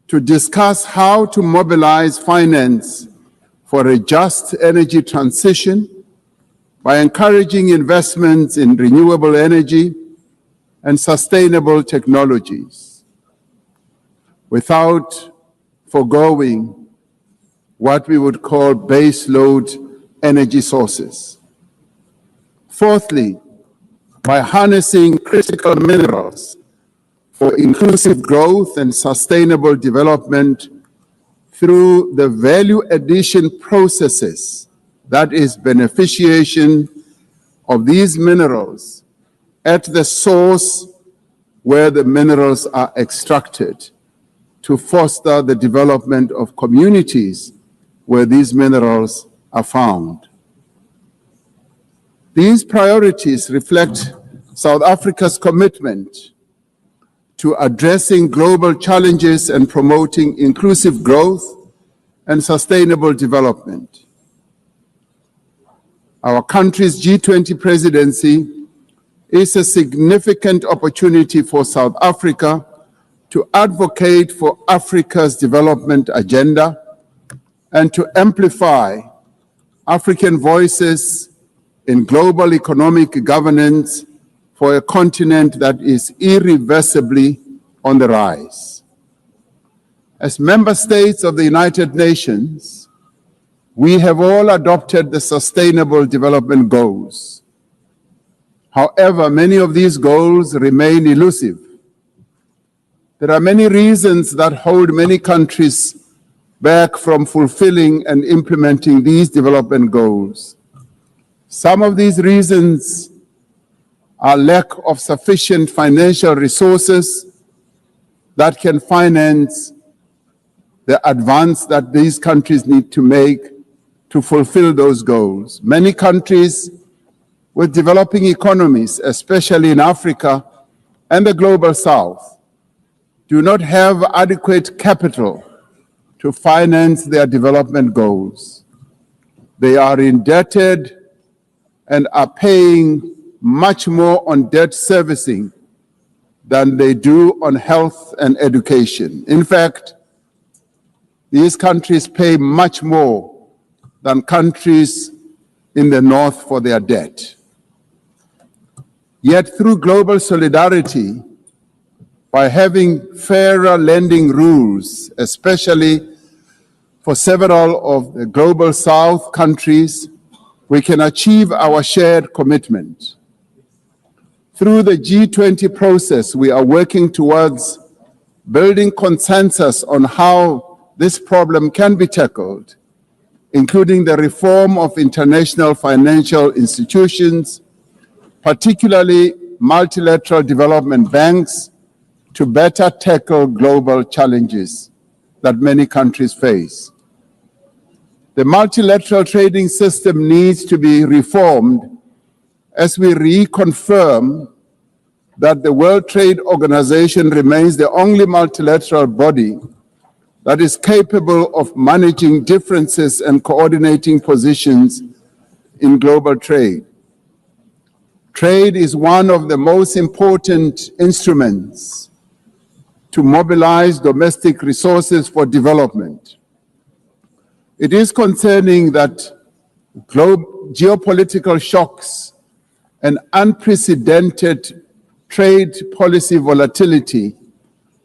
to discuss how to mobilize finance for a just energy transition by encouraging investments in renewable energy and sustainable technologies, without foregoing what we would call baseload energy sources. Fourthly, by harnessing critical minerals for inclusive growth and sustainable development through the value addition processes, that is beneficiation of these minerals at the source where the minerals are extracted, to foster the development of communities where these minerals are found. These priorities reflect South Africa's commitment to addressing global challenges and promoting inclusive growth and sustainable development. Our country's G20 presidency is a significant opportunity for South Africa to advocate for Africa's development agenda and to amplify African voices in global economic governance for a continent that is irreversibly on the rise. As member states of the United Nations, we have all adopted the Sustainable Development Goals. However, many of these goals remain elusive. There are many reasons that hold many countries back from fulfilling and implementing these development goals. Some of these reasons are lack of sufficient financial resources that can finance the advance that these countries need to make to fulfill those goals. Many countries with developing economies, especially in Africa and the global South, do not have adequate capital to finance their development goals. They are indebted and are paying much more on debt servicing than they do on health and education. In fact, these countries pay much more than countries in the North for their debt. Yet through global solidarity, by having fairer lending rules, especially for several of the global South countries, we can achieve our shared commitment. Through the G20 process, we are working towards building consensus on how this problem can be tackled, including the reform of international financial institutions, particularly multilateral development banks, to better tackle global challenges that many countries face. The multilateral trading system needs to be reformed as we reconfirm that the World Trade Organization remains the only multilateral body that is capable of managing differences and coordinating positions in global trade. Trade is one of the most important instruments to mobilize domestic resources for development. It is concerning that geopolitical shocks and unprecedented trade policy volatility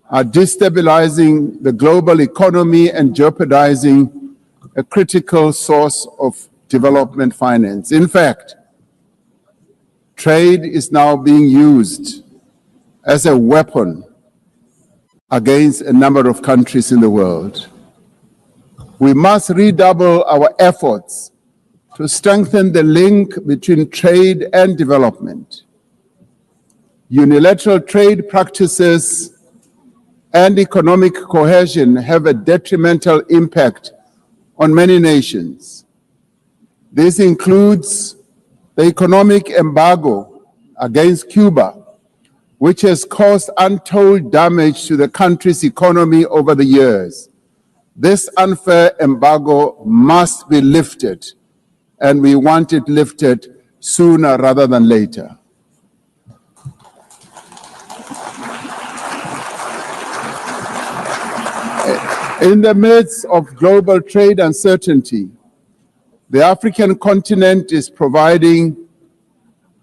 are destabilizing the global economy and jeopardizing a critical source of development finance. In fact, trade is now being used as a weapon against a number of countries in the world. We must redouble our efforts to strengthen the link between trade and development. Unilateral trade practices and economic cohesion have a detrimental impact on many nations. This includes the economic embargo against Cuba, which has caused untold damage to the country's economy over the years. This unfair embargo must be lifted, and we want it lifted sooner rather than later. In the midst of global trade uncertainty, the African continent is providing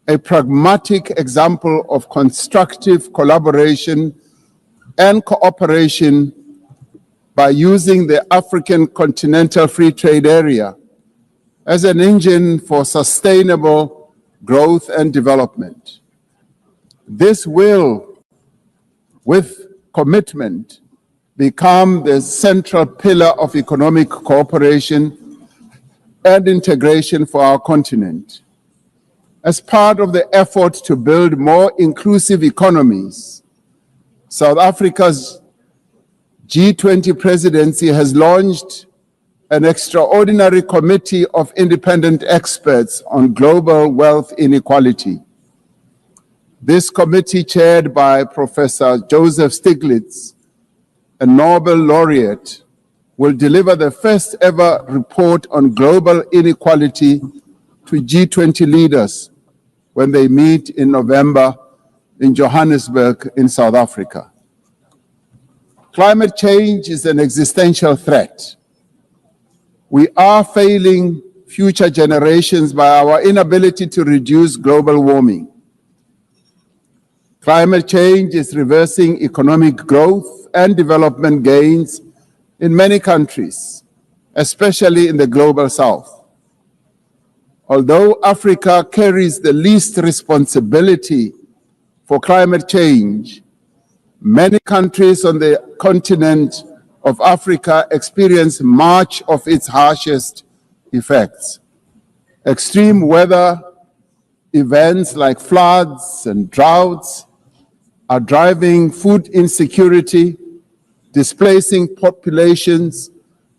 a pragmatic example of constructive collaboration and cooperation by using the African Continental Free Trade Area as an engine for sustainable growth and development. This will, with commitment, become the central pillar of economic cooperation and integration for our continent. As part of the effort to build more inclusive economies, South Africa's G20 presidency has launched an extraordinary committee of independent experts on global wealth inequality. This committee, chaired by Professor Joseph Stiglitz, a Nobel laureate, will deliver the first ever report on global inequality to G20 leaders when they meet in November in Johannesburg in South Africa. Climate change is an existential threat. We are failing future generations by our inability to reduce global warming. Climate change is reversing economic growth and development gains in many countries, especially in the global south. Although Africa carries the least responsibility for climate change, many countries on the continent of Africa experience much of its harshest effects. Extreme weather events like floods and droughts are driving food insecurity, displacing populations,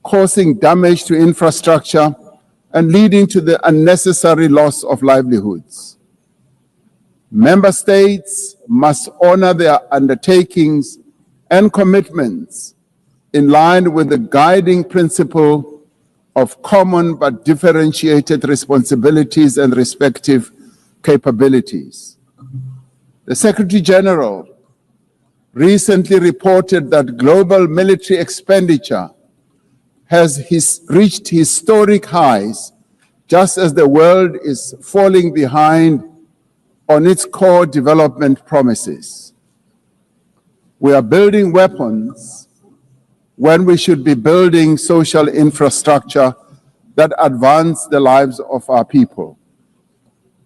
causing damage to infrastructure, and leading to the unnecessary loss of livelihoods. Member states must honor their undertakings and commitments in line with the guiding principle of common but differentiated responsibilities and respective capabilities. The Secretary General recently reported that global military expenditure has reached historic highs, just as the world is falling behind on its core development promises. We are building weapons when we should be building social infrastructure that advance the lives of our people.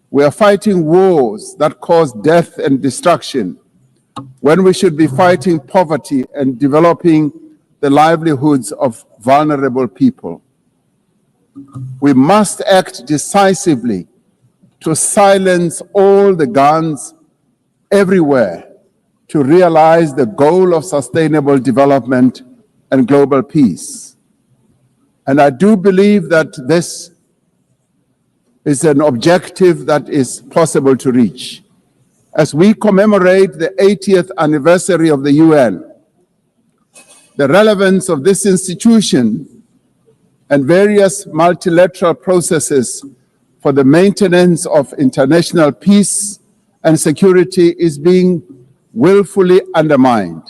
We are fighting wars that cause death and destruction when we should be fighting poverty and developing the livelihoods of vulnerable people. We must act decisively to silence all the guns everywhere to realize the goal of sustainable development and global peace. And I do believe that this is an objective that is possible to reach. As we commemorate the 80th anniversary of the UN, the relevance of this institution and various multilateral processes for the maintenance of international peace and security is being willfully undermined.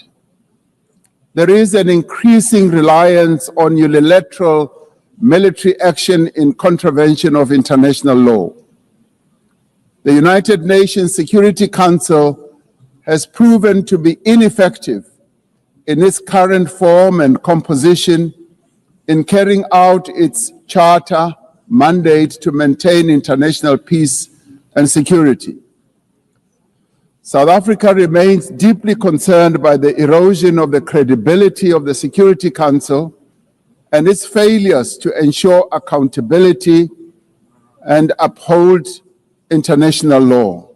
There is an increasing reliance on unilateral military action in contravention of international law. The United Nations Security Council has proven to be ineffective in its current form and composition in carrying out its charter mandate to maintain international peace and security. South Africa remains deeply concerned by the erosion of the credibility of the Security Council and its failures to ensure accountability and uphold international law.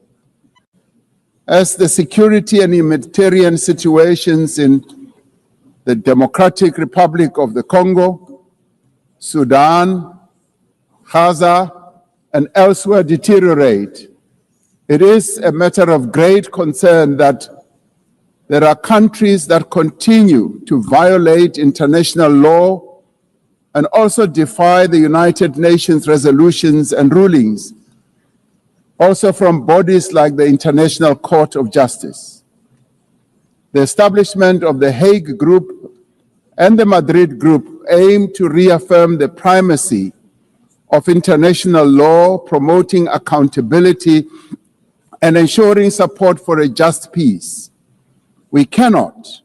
As the security and humanitarian situations in the Democratic Republic of the Congo, Sudan, Gaza, and elsewhere deteriorate, it is a matter of great concern that there are countries that continue to violate international law and also defy the United Nations resolutions and rulings, also from bodies like the International Court of Justice. The establishment of the Hague Group and the Madrid Group aim to reaffirm the primacy of international law, promoting accountability and ensuring support for a just peace. We cannot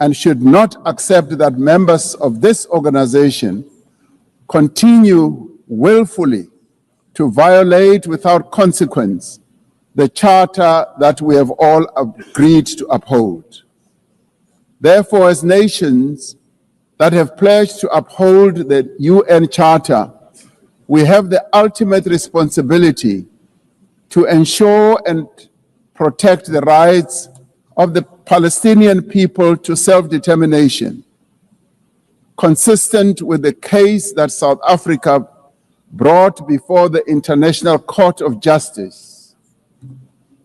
and should not accept that members of this organization continue willfully to violate without consequence the charter that we have all agreed to uphold. Therefore, as nations that have pledged to uphold the UN Charter, we have the ultimate responsibility to ensure and protect the rights of the Palestinian people to self-determination, consistent with the case that South Africa brought before the International Court of Justice.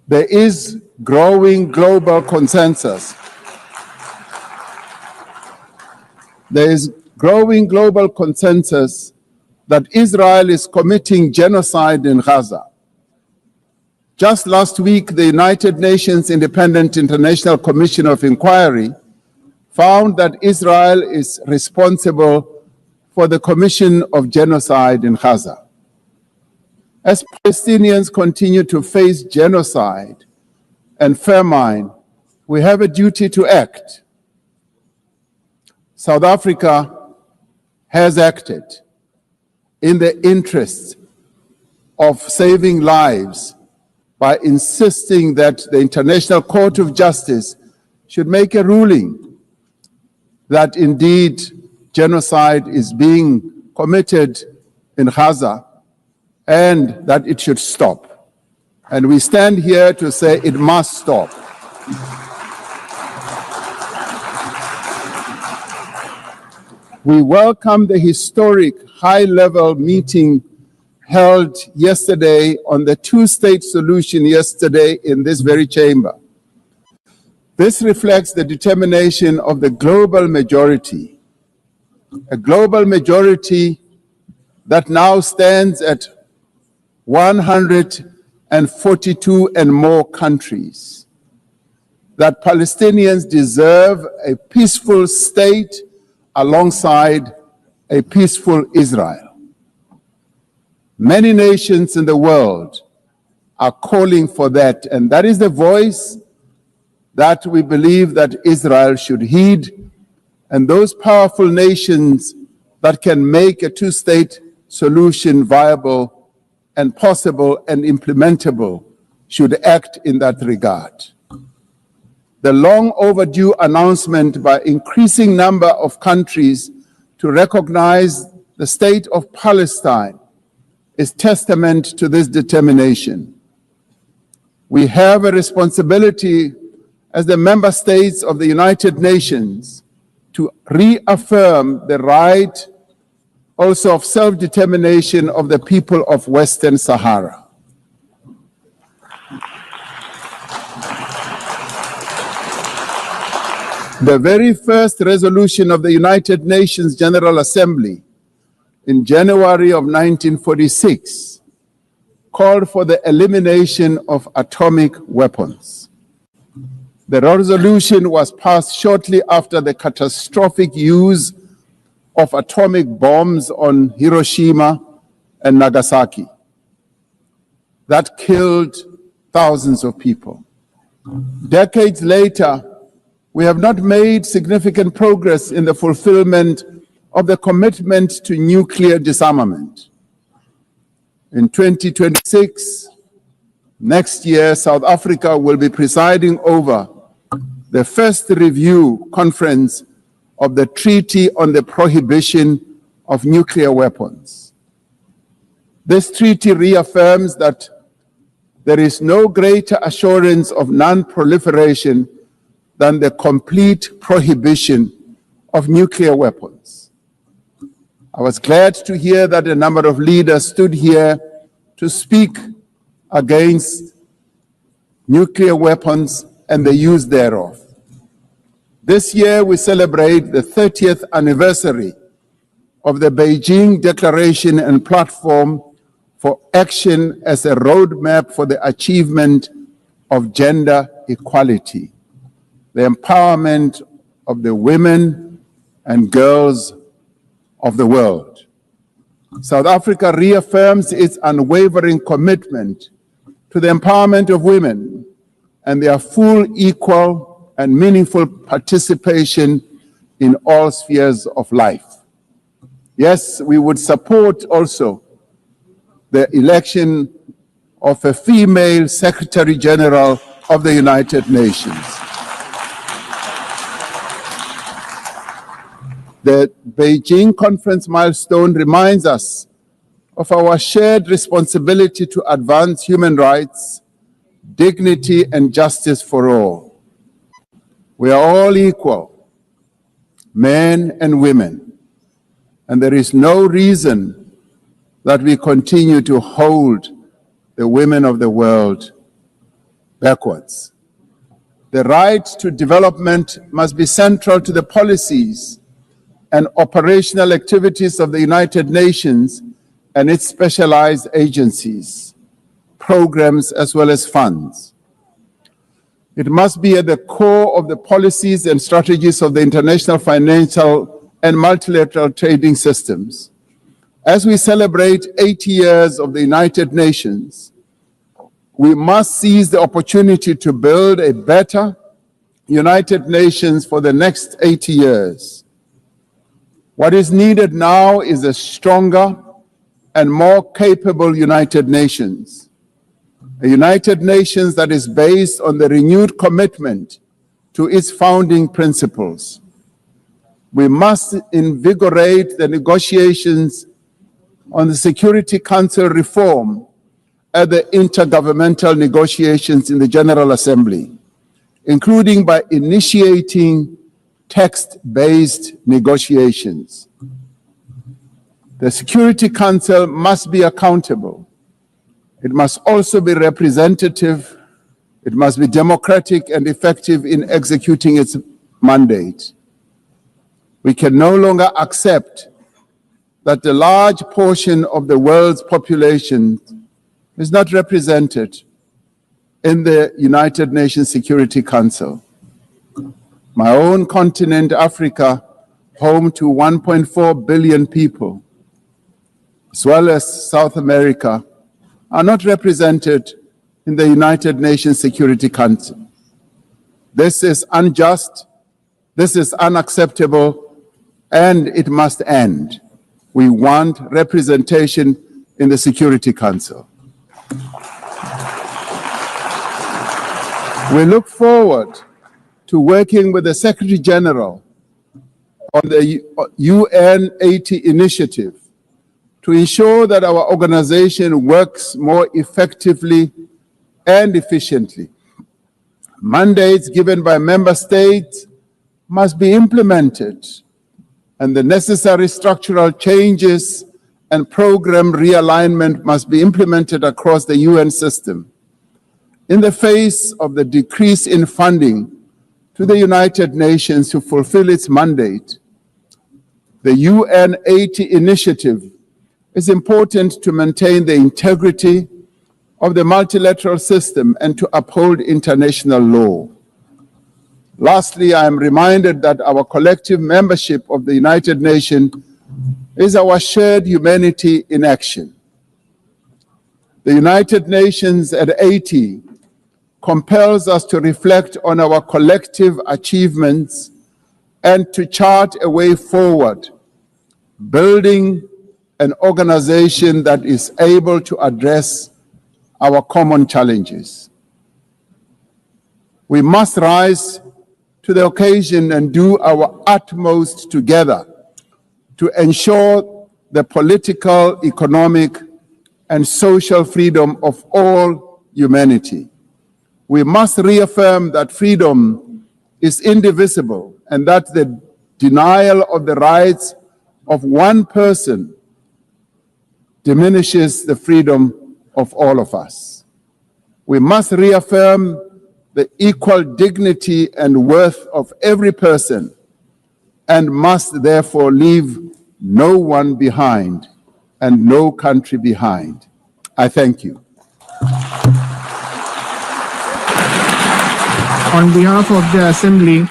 There is growing global consensus. There is growing global consensus that Israel is committing genocide in Gaza. Just last week, the United Nations Independent International Commission of Inquiry found that Israel is responsible for the commission of genocide in Gaza. As Palestinians continue to face genocide and famine, we have a duty to act. South Africa has acted in the interests of saving lives by insisting that the International Court of Justice should make a ruling that indeed genocide is being committed in Gaza and that it should stop. And we stand here to say it must stop. We welcome the historic high-level meeting held yesterday on the two-state solution yesterday in this very chamber. This reflects the determination of the global majority, a global majority that now stands at 142 and more countries, that Palestinians deserve a peaceful state alongside a peaceful Israel. Many nations in the world are calling for that, and that is the voice that we believe that Israel should heed, and those powerful nations that can make a two-state solution viable and possible and implementable should act in that regard. The long overdue announcement by increasing number of countries to recognize the state of Palestine is testament to this determination. We have a responsibility as the member states of the United Nations to reaffirm the right also of self-determination of the people of Western Sahara. The very first resolution of the United Nations General Assembly in January of 1946 called for the elimination of atomic weapons. The resolution was passed shortly after the catastrophic use of atomic bombs on Hiroshima and Nagasaki that killed thousands of people. Decades later, we have not made significant progress in the fulfillment of the commitment to nuclear disarmament. In 2026, next year, South Africa will be presiding over the first review conference of the Treaty on the Prohibition of Nuclear Weapons. This treaty reaffirms that there is no greater assurance of non-proliferation than the complete prohibition of nuclear weapons. I was glad to hear that a number of leaders stood here to speak against nuclear weapons and the use thereof. This year, we celebrate the 30th anniversary of the Beijing Declaration and Platform for Action as a roadmap for the achievement of gender equality, the empowerment of the women and girls of the world. South Africa reaffirms its unwavering commitment to the empowerment of women and their full, equal, and meaningful participation in all spheres of life. Yes, we would support also the election of a female Secretary General of the United Nations. The Beijing conference milestone reminds us of our shared responsibility to advance human rights, dignity, and justice for all. We are all equal, men and women, and there is no reason that we continue to hold the women of the world backwards. The right to development must be central to the policies and operational activities of the United Nations and its specialized agencies, programs, as well as funds. It must be at the core of the policies and strategies of the international financial and multilateral trading systems. As we celebrate 80 years of the United Nations, we must seize the opportunity to build a better United Nations for the next 80 years. What is needed now is a stronger and more capable United Nations, a United Nations that is based on the renewed commitment to its founding principles. We must invigorate the negotiations on the Security Council reform at the intergovernmental negotiations in the General Assembly, including by initiating text-based negotiations. The Security Council must be accountable. It must also be representative. It must be democratic and effective in executing its mandate. We can no longer accept that a large portion of the world's population is not represented in the United Nations Security Council. My own continent, Africa, home to 1.4 billion people, as well as South America, are not represented in the United Nations Security Council. This is unjust, this is unacceptable, and it must end. We want representation in the Security Council. We look forward to working with the Secretary General on the UN 80 initiative to ensure that our organization works more effectively and efficiently. Mandates given by member states must be implemented, and the necessary structural changes and program realignment must be implemented across the UN system. In the face of the decrease in funding to the United Nations to fulfill its mandate, the UN 80 initiative is important to maintain the integrity of the multilateral system and to uphold international law. Lastly, I am reminded that our collective membership of the United Nations is our shared humanity in action. The United Nations at 80 compels us to reflect on our collective achievements and to chart a way forward, building an organization that is able to address our common challenges. We must rise to the occasion and do our utmost together to ensure the political, economic, and social freedom of all humanity. We must reaffirm that freedom is indivisible and that the denial of the rights of one person diminishes the freedom of all of us. We must reaffirm the equal dignity and worth of every person and must therefore leave no one behind and no country behind. I thank you. On behalf of the Assembly,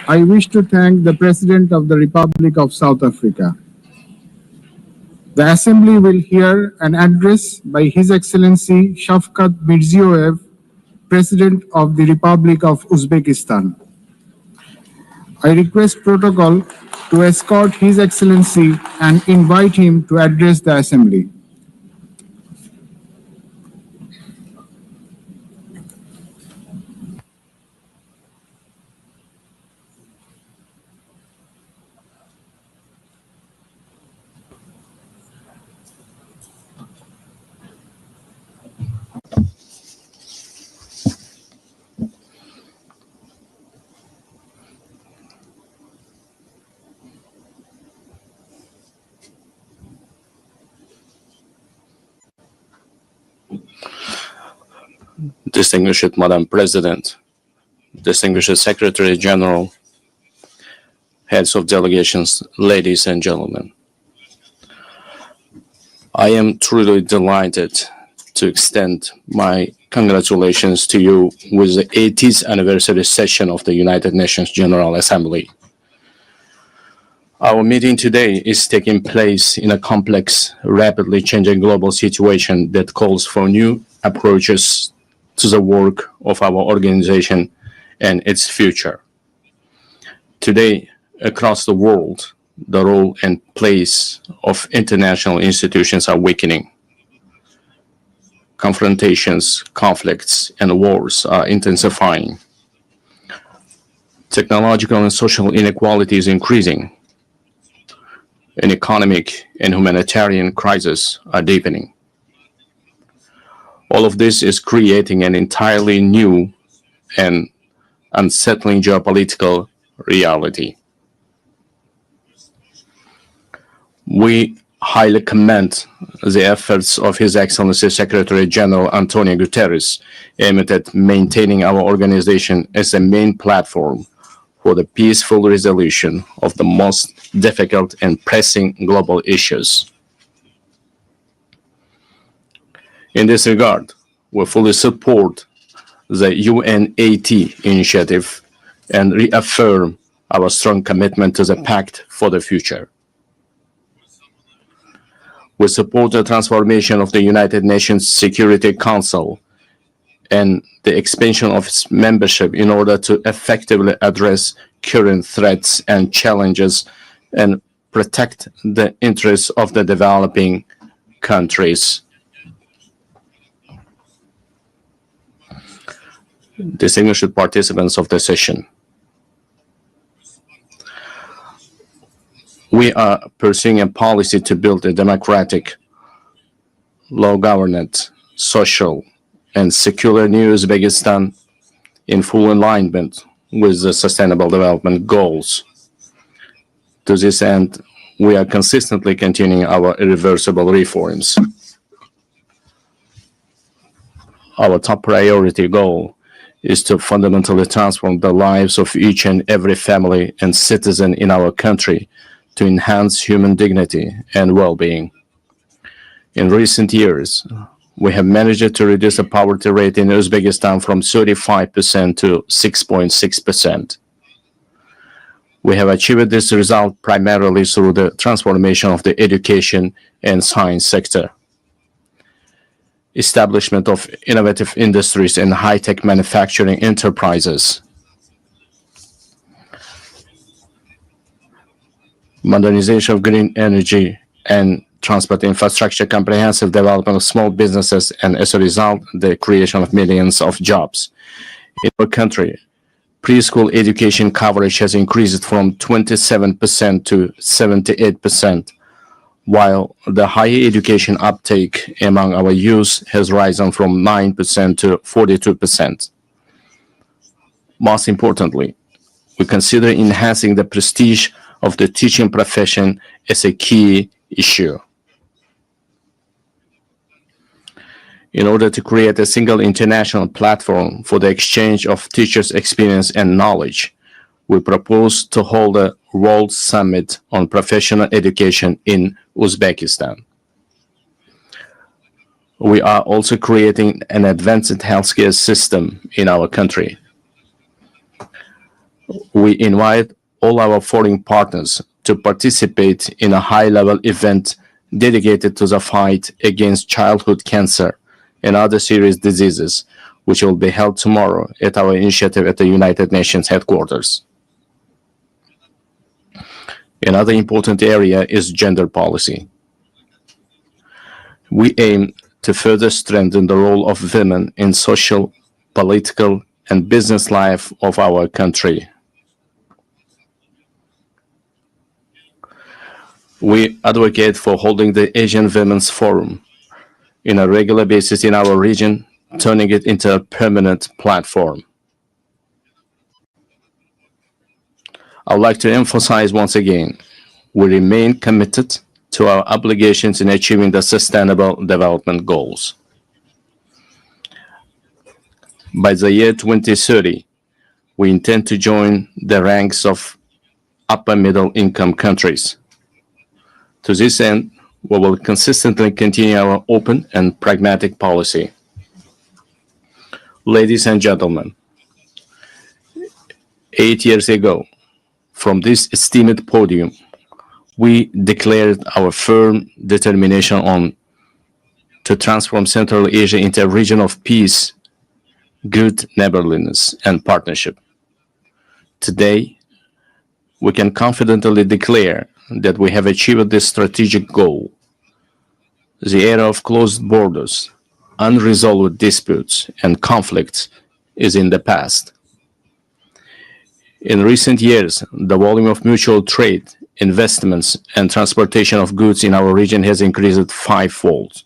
I wish to thank the President of the Republic of South Africa. The Assembly will hear an address by His Excellency Shavkat Mirziyoyev, President of the Republic of Uzbekistan. I request Protocol to escort His Excellency and invite him to address the Assembly. Distinguished Madam President, distinguished Secretary General, heads of delegations, ladies and gentlemen. I am truly delighted to extend my congratulations to you with the 80th anniversary session of the United Nations General Assembly. Our meeting today is taking place in a complex, rapidly changing global situation that calls for new approaches to the work of our organization and its future. Today, across the world, the role and place of international institutions are weakening. Confrontations, conflicts, and wars are intensifying. Technological and social inequality is increasing. An economic and humanitarian crisis are deepening. All of this is creating an entirely new and unsettling geopolitical reality. We highly commend the efforts of His Excellency Secretary General Antonio Guterres aimed at maintaining our organization as a main platform for the peaceful resolution of the most difficult and pressing global issues. In this regard, we fully support the UNAT initiative and reaffirm our strong commitment to the Pact for the Future. We support the transformation of the United Nations Security Council and the expansion of its membership in order to effectively address current threats and challenges and protect the interests of the developing countries. Distinguished participants of the session, we are pursuing a policy to build a democratic, law-governed, social, and secular new Uzbekistan in full alignment with the Sustainable Development Goals. To this end, we are consistently continuing our irreversible reforms. Our top priority goal is to fundamentally transform the lives of each and every family and citizen in our country to enhance human dignity and well-being. In recent years, we have managed to reduce the poverty rate in Uzbekistan from 35% to 6.6%. We have achieved this result primarily through the transformation of the education and science sector, establishment of innovative industries and high-tech manufacturing enterprises, modernization of green energy and transport infrastructure, comprehensive development of small businesses, and as a result, the creation of millions of jobs. In our country, preschool education coverage has increased from 27% to 78%, while the higher education uptake among our youth has risen from 9% to 42%. Most importantly, we consider enhancing the prestige of the teaching profession as a key issue. In order to create a single international platform for the exchange of teachers' experience and knowledge, we propose to hold a World Summit on Professional Education in Uzbekistan. We are also creating an advanced healthcare system in our country. We invite all our foreign partners to participate in a high-level event dedicated to the fight against childhood cancer and other serious diseases, which will be held tomorrow at our initiative at the United Nations headquarters. Another important area is gender policy. We aim to further strengthen the role of women in social, political, and business life of our country. We advocate for holding the Asian Women's Forum in a regular basis in our region, turning it into a permanent platform. I would like to emphasize once again, we remain committed to our obligations in achieving the Sustainable Development Goals. By the year 2030, we intend to join the ranks of upper middle income countries. To this end, we will consistently continue our open and pragmatic policy. Ladies and gentlemen, 8 years ago, from this esteemed podium, we declared our firm determination to transform Central Asia into a region of peace, good neighborliness, and partnership. Today, we can confidently declare that we have achieved this strategic goal. The era of closed borders, unresolved disputes, and conflicts is in the past. In recent years, the volume of mutual trade, investments, and transportation of goods in our region has increased fivefold.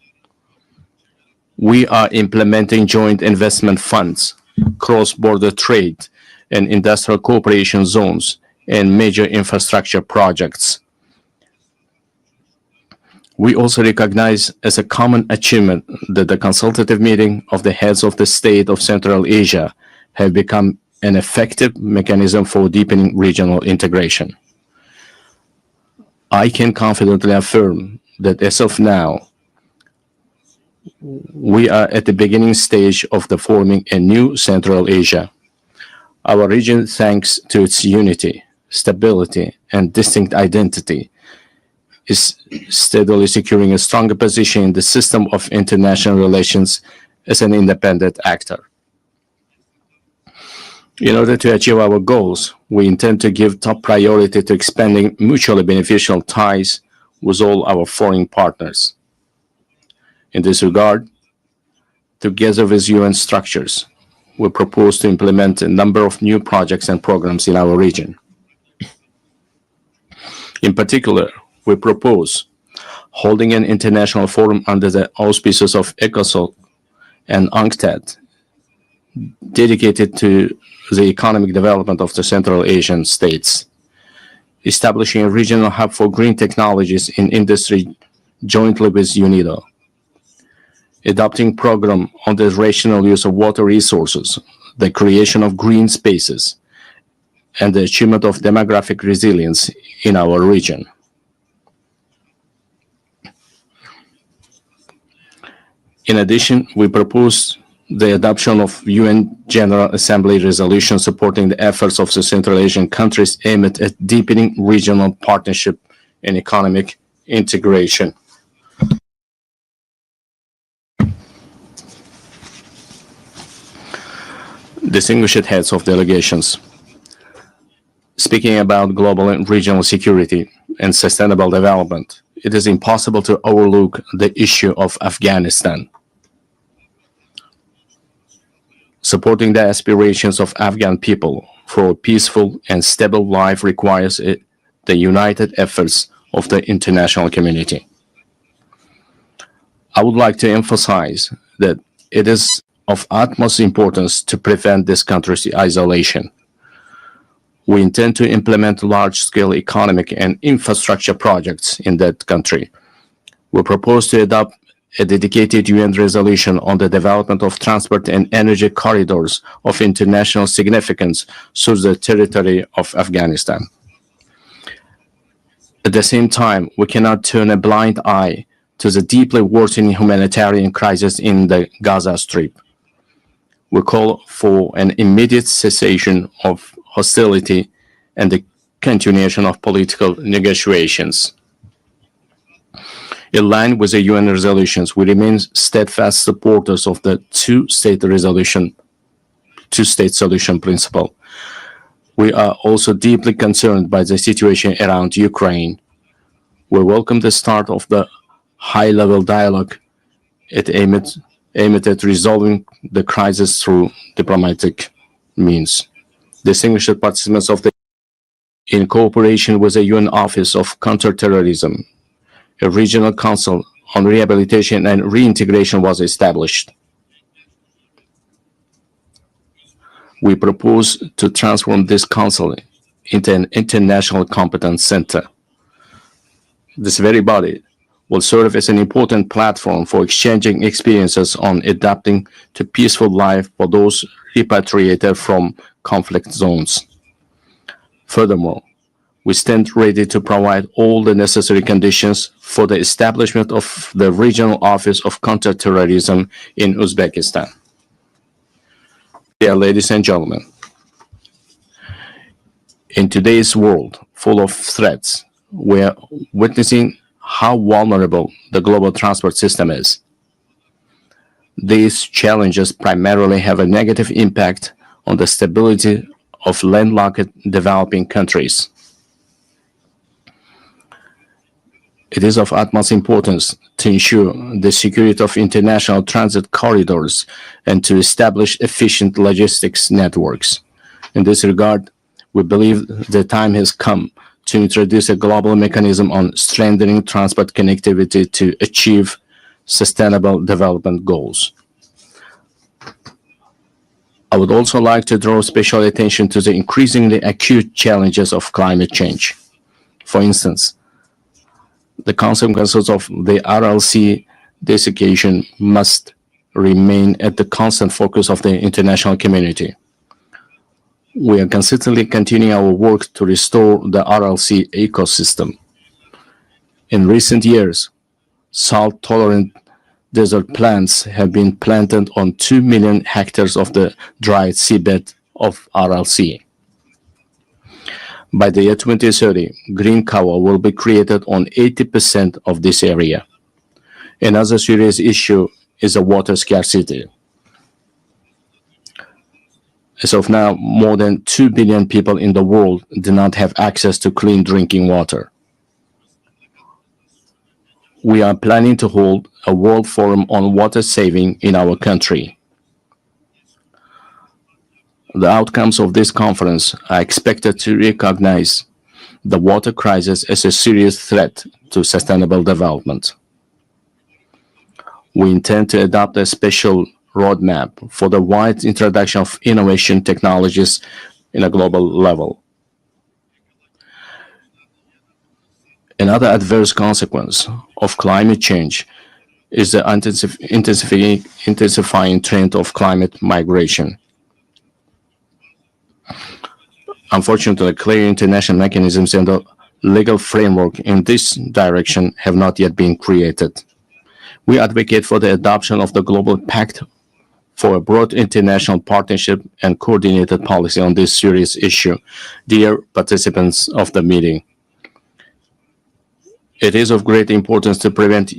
We are implementing joint investment funds, cross-border trade, and industrial cooperation zones, and major infrastructure projects. We also recognize as a common achievement that the consultative meeting of the heads of the state of Central Asia have become an effective mechanism for deepening regional integration. I can confidently affirm that as of now, we are at the beginning stage of the forming a new Central Asia. Our region, thanks to its unity, stability, and distinct identity, is steadily securing a stronger position in the system of international relations as an independent actor. In order to achieve our goals, we intend to give top priority to expanding mutually beneficial ties with all our foreign partners. In this regard, together with UN structures, we propose to implement a number of new projects and programs in our region. In particular, we propose holding an international forum under the auspices of ECOSOC and UNCTAD, dedicated to the economic development of the Central Asian states, establishing a regional hub for green technologies in industry jointly with UNIDO, adopting program on the rational use of water resources, the creation of green spaces, and the achievement of demographic resilience in our region. In addition, we propose the adoption of UN General Assembly resolution supporting the efforts of the Central Asian countries aimed at deepening regional partnership and economic integration. Distinguished heads of delegations, speaking about global and regional security and sustainable development, it is impossible to overlook the issue of Afghanistan. Supporting the aspirations of Afghan people for a peaceful and stable life requires the united efforts of the international community. I would like to emphasize that it is of utmost importance to prevent this country's isolation. We intend to implement large-scale economic and infrastructure projects in that country. We propose to adopt a dedicated UN resolution on the development of transport and energy corridors of international significance through the territory of Afghanistan. At the same time, we cannot turn a blind eye to the deeply worsening humanitarian crisis in the Gaza Strip. We call for an immediate cessation of hostility and the continuation of political negotiations. In line with the UN resolutions, we remain steadfast supporters of the two-state solution principle. We are also deeply concerned by the situation around Ukraine. We welcome the start of the high-level dialogue aimed at resolving the crisis through diplomatic means. Distinguished participants in cooperation with the UN Office of Counterterrorism, a regional council on rehabilitation and reintegration was established. We propose to transform this council into an international competence center. This very body will serve as an important platform for exchanging experiences on adapting to peaceful life for those repatriated from conflict zones. Furthermore, we stand ready to provide all the necessary conditions for the establishment of the Regional Office of Counterterrorism in Uzbekistan. Dear ladies and gentlemen, in today's world full of threats, we're witnessing how vulnerable the global transport system is. These challenges primarily have a negative impact on the stability of landlocked developing countries. It is of utmost importance to ensure the security of international transit corridors and to establish efficient logistics networks. In this regard, we believe the time has come to introduce a global mechanism on strengthening transport connectivity to achieve sustainable development goals. I would also like to draw special attention to the increasingly acute challenges of climate change. For instance, the consequences of the RLC desiccation must remain at the constant focus of the international community. We are consistently continuing our work to restore the RLC ecosystem. In recent years, salt-tolerant desert plants have been planted on 2 million hectares of the dry seabed of RLC. By the year 2030, green cover will be created on 80% of this area. Another serious issue is the water scarcity. As of now, more than 2 billion people in the world do not have access to clean drinking water. We are planning to hold a World Forum on Water Saving in our country. The outcomes of this conference are expected to recognize the water crisis as a serious threat to sustainable development. We intend to adopt a special roadmap for the wide introduction of innovation technologies in a global level. Another adverse consequence of climate change is the intensifying trend of climate migration. Unfortunately, clear international mechanisms and the legal framework in this direction have not yet been created. We advocate for the adoption of the Global Pact for a broad international partnership and coordinated policy on this serious issue. Dear participants of the meeting, it is of great importance to prevent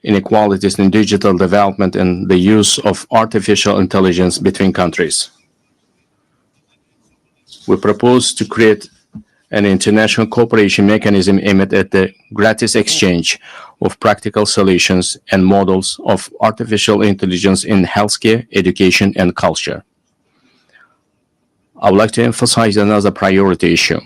inequalities in digital development and the use of artificial intelligence between countries. We propose to create an international cooperation mechanism aimed at the gratis exchange of practical solutions and models of artificial intelligence in healthcare, education, and culture. I would like to emphasize another priority issue.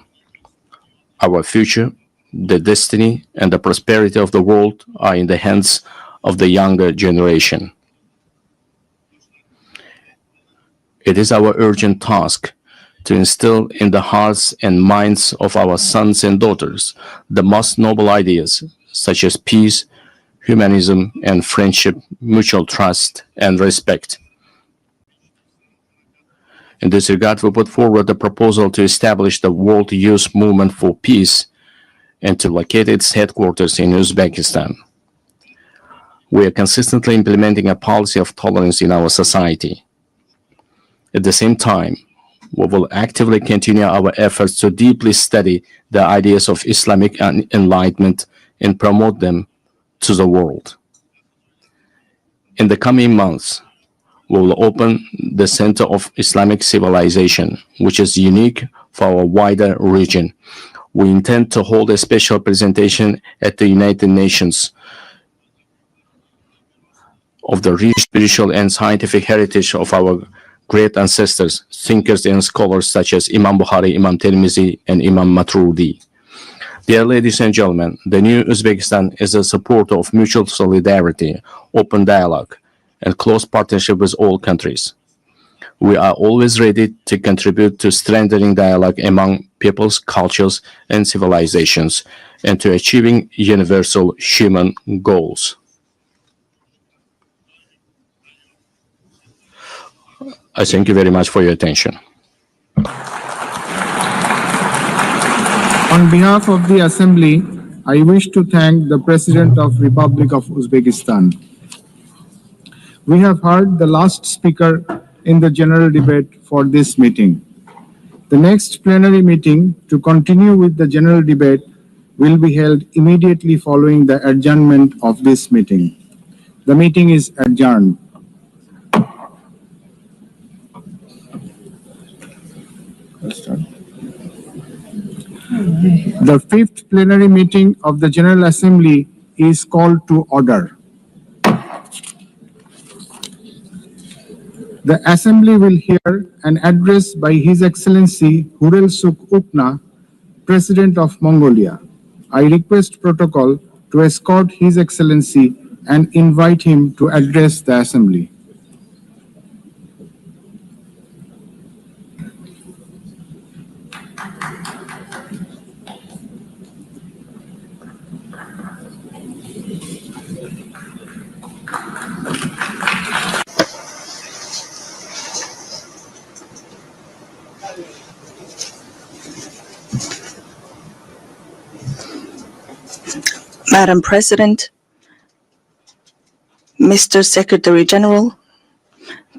Our future, the destiny, and the prosperity of the world are in the hands of the younger generation. It is our urgent task to instill in the hearts and minds of our sons and daughters the most noble ideas, such as peace, humanism, and friendship, mutual trust, and respect. In this regard, we put forward the proposal to establish the World Youth Movement for Peace and to locate its headquarters in Uzbekistan. We are consistently implementing a policy of tolerance in our society. At the same time, we will actively continue our efforts to deeply study the ideas of Islamic enlightenment and promote them to the world. In the coming months, we will open the Center of Islamic Civilization, which is unique for our wider region. We intend to hold a special presentation at the United Nations of the rich spiritual and scientific heritage of our great ancestors, thinkers and scholars such as Imam Bukhari, Imam Tirmizi, and Imam Maturidi. Dear ladies and gentlemen, the new Uzbekistan is a supporter of mutual solidarity, open dialogue, and close partnership with all countries. We are always ready to contribute to strengthening dialogue among peoples, cultures, and civilizations, and to achieving universal human goals. I thank you very much for your attention. On behalf of the Assembly, I wish to thank the President of Republic of Uzbekistan. We have heard the last speaker in the general debate for this meeting. The next plenary meeting to continue with the general debate will be held immediately following the adjournment of this meeting. The meeting is adjourned. The fifth plenary meeting of the General Assembly is called to order. The Assembly will hear an address by His Excellency Hurel Suk Ukna, President of Mongolia. I request protocol to escort His Excellency and invite him to address the Assembly. Madam President, Mr. Secretary General,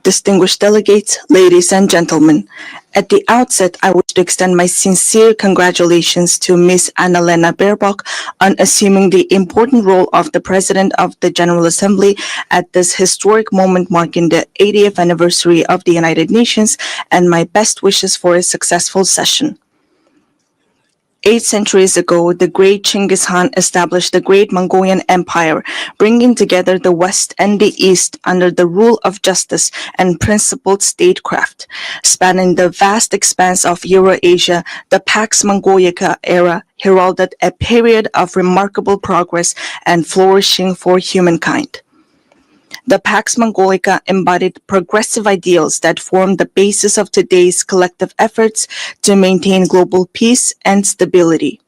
distinguished delegates, ladies and gentlemen. At the outset, I wish to extend my sincere congratulations to Ms. Annalena Baerbock on assuming the important role of the President of the General Assembly at this historic moment marking the 80th anniversary of the United Nations, and my best wishes for a successful session. 8 centuries ago, the great Genghis Khan established the Great Mongolian Empire, bringing together the West and the East under the rule of justice and principled statecraft. Spanning the vast expanse of Eurasia, the Pax Mongolica era heralded a period of remarkable progress and flourishing for humankind. The Pax Mongolica embodied progressive ideals that form the basis of today's collective efforts to maintain global peace and stability.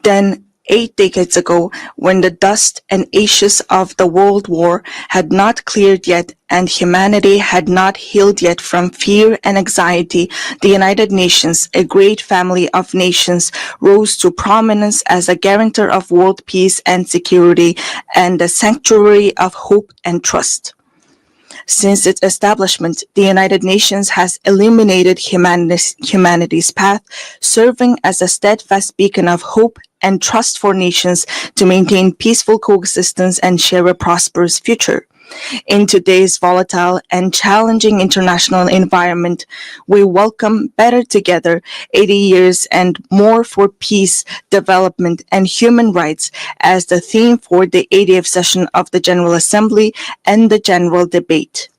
Then, 8 decades ago, when the dust and ashes of the World War had not cleared yet and humanity had not healed yet from fear and anxiety, the United Nations, a great family of nations, rose to prominence as a guarantor of world peace and security and a sanctuary of hope and trust. Since its establishment, the United Nations has illuminated humanity's path, serving as a steadfast beacon of hope and trust for nations to maintain peaceful coexistence and share a prosperous future. In today's volatile and challenging international environment, we welcome Better Together, 80 years and more for peace, development, and human rights as the theme for the 80th session of the General Assembly and the general debate.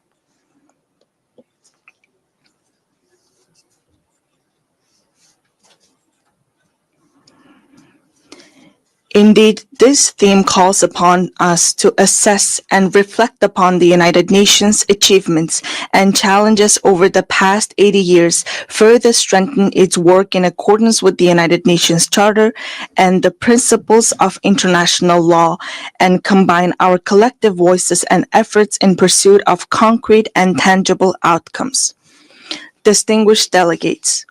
Indeed, this theme calls upon us to assess and reflect upon the United Nations' achievements and challenges over the past 80 years, further strengthen its work in accordance with the United Nations Charter and the principles of international law, and combine our collective voices and efforts in pursuit of concrete and tangible outcomes. Distinguished delegates,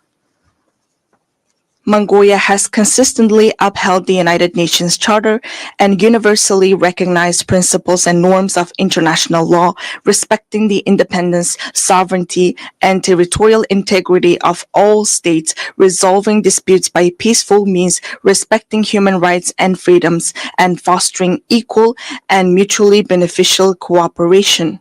Mongolia has consistently upheld the United Nations Charter and universally recognized principles and norms of international law, respecting the independence, sovereignty, and territorial integrity of all states, resolving disputes by peaceful means, respecting human rights and freedoms, and fostering equal and mutually beneficial cooperation.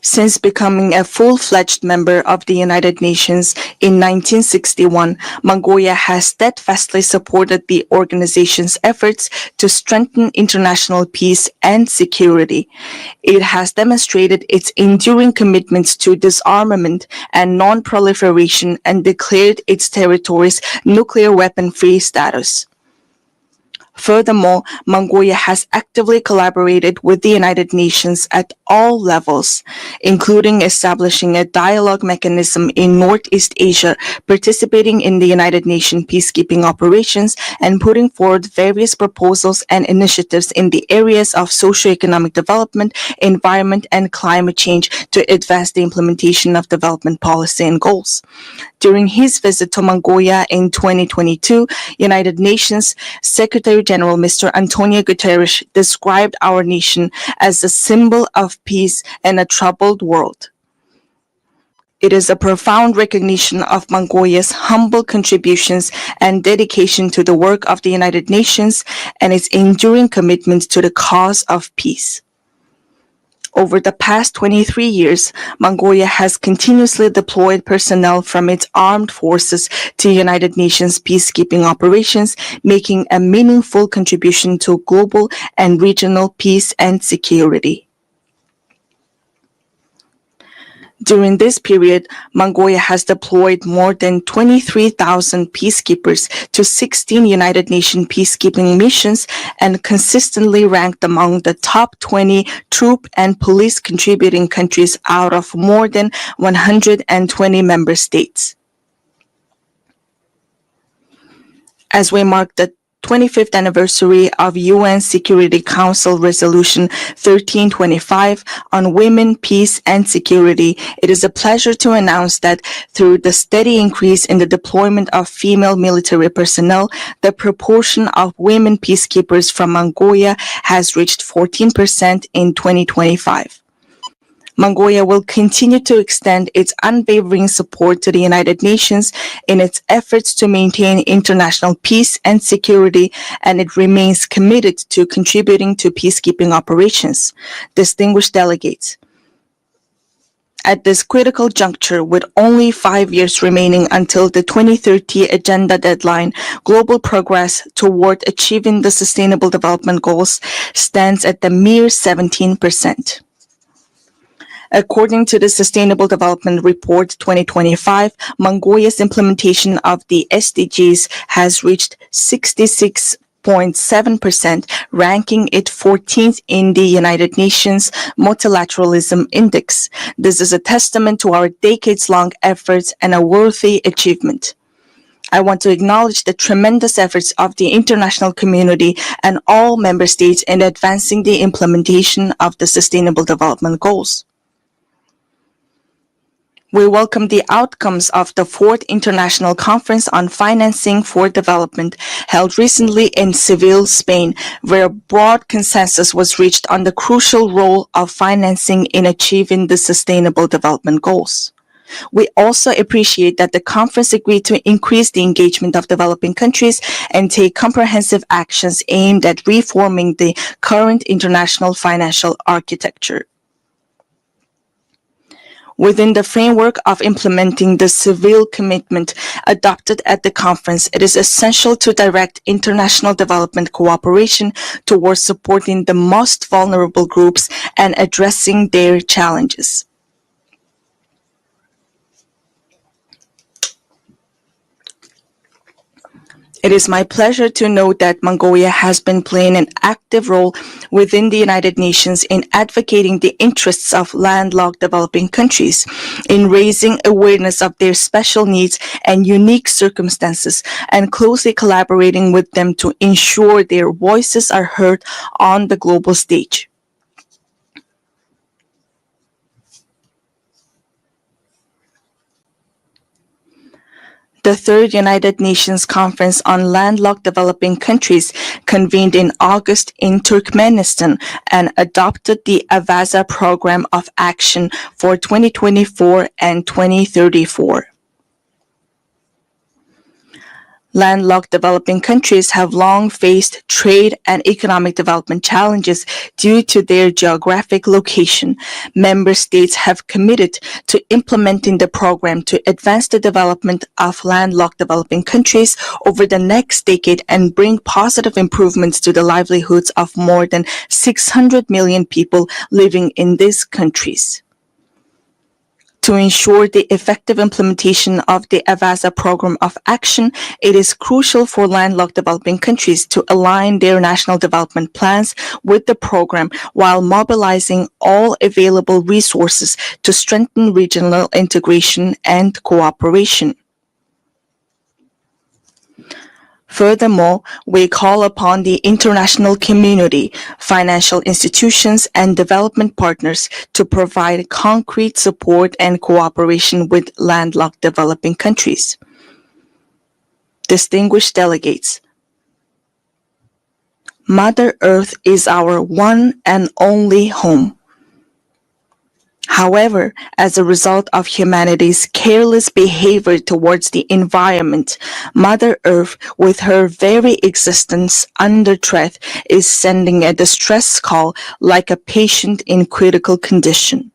Since becoming a full-fledged member of the United Nations in 1961, Mongolia has steadfastly supported the organization's efforts to strengthen international peace and security. It has demonstrated its enduring commitments to disarmament and non-proliferation and declared its territories nuclear weapon-free status. Furthermore, Mongolia has actively collaborated with the United Nations at all levels, including establishing a dialogue mechanism in Northeast Asia, participating in the United Nations peacekeeping operations, and putting forward various proposals and initiatives in the areas of socioeconomic development, environment, and climate change to advance the implementation of development policy and goals. During his visit to Mongolia in 2022, United Nations Secretary General Mr. Antonio Guterres described our nation as a symbol of peace in a troubled world. It is a profound recognition of Mongolia's humble contributions and dedication to the work of the United Nations and its enduring commitment to the cause of peace. Over the past 23 years, Mongolia has continuously deployed personnel from its armed forces to United Nations peacekeeping operations, making a meaningful contribution to global and regional peace and security. During this period, Mongolia has deployed more than 23,000 peacekeepers to 16 United Nations peacekeeping missions and consistently ranked among the top 20 troop and police contributing countries out of more than 120 member states. As we mark the 25th anniversary of UN Security Council Resolution 1325 on women, peace, and security, it is a pleasure to announce that through the steady increase in the deployment of female military personnel, the proportion of women peacekeepers from Mongolia has reached 14% in 2025. Mongolia will continue to extend its unwavering support to the United Nations in its efforts to maintain international peace and security, and it remains committed to contributing to peacekeeping operations. Distinguished delegates, at this critical juncture, with only 5 years remaining until the 2030 agenda deadline, global progress toward achieving the Sustainable Development Goals stands at the mere 17%. According to the Sustainable Development Report 2025, Mongolia's implementation of the SDGs has reached 66.7%, ranking it 14th in the United Nations Multilateralism Index. This is a testament to our decades-long efforts and a worthy achievement. I want to acknowledge the tremendous efforts of the international community and all member states in advancing the implementation of the Sustainable Development Goals. We welcome the outcomes of the 4th International Conference on Financing for Development, held recently in Seville, Spain, where a broad consensus was reached on the crucial role of financing in achieving the Sustainable Development Goals. We also appreciate that the conference agreed to increase the engagement of developing countries and take comprehensive actions aimed at reforming the current international financial architecture. Within the framework of implementing the Seville commitment adopted at the conference, it is essential to direct international development cooperation towards supporting the most vulnerable groups and addressing their challenges. It is my pleasure to note that Mongolia has been playing an active role within the United Nations in advocating the interests of landlocked developing countries, in raising awareness of their special needs and unique circumstances, and closely collaborating with them to ensure their voices are heard on the global stage. The 3rd United Nations Conference on Landlocked Developing Countries convened in August in Turkmenistan and adopted the Avaza Program of Action for 2024 and 2034. Landlocked developing countries have long faced trade and economic development challenges due to their geographic location. Member states have committed to implementing the program to advance the development of landlocked developing countries over the next decade and bring positive improvements to the livelihoods of more than 600 million people living in these countries. To ensure the effective implementation of the Avaza Program of Action, it is crucial for landlocked developing countries to align their national development plans with the program while mobilizing all available resources to strengthen regional integration and cooperation. Furthermore, we call upon the international community, financial institutions, and development partners to provide concrete support and cooperation with landlocked developing countries. Distinguished delegates, Mother Earth is our one and only home. However, as a result of humanity's careless behavior towards the environment, Mother Earth, with her very existence under threat, is sending a distress call like a patient in critical condition.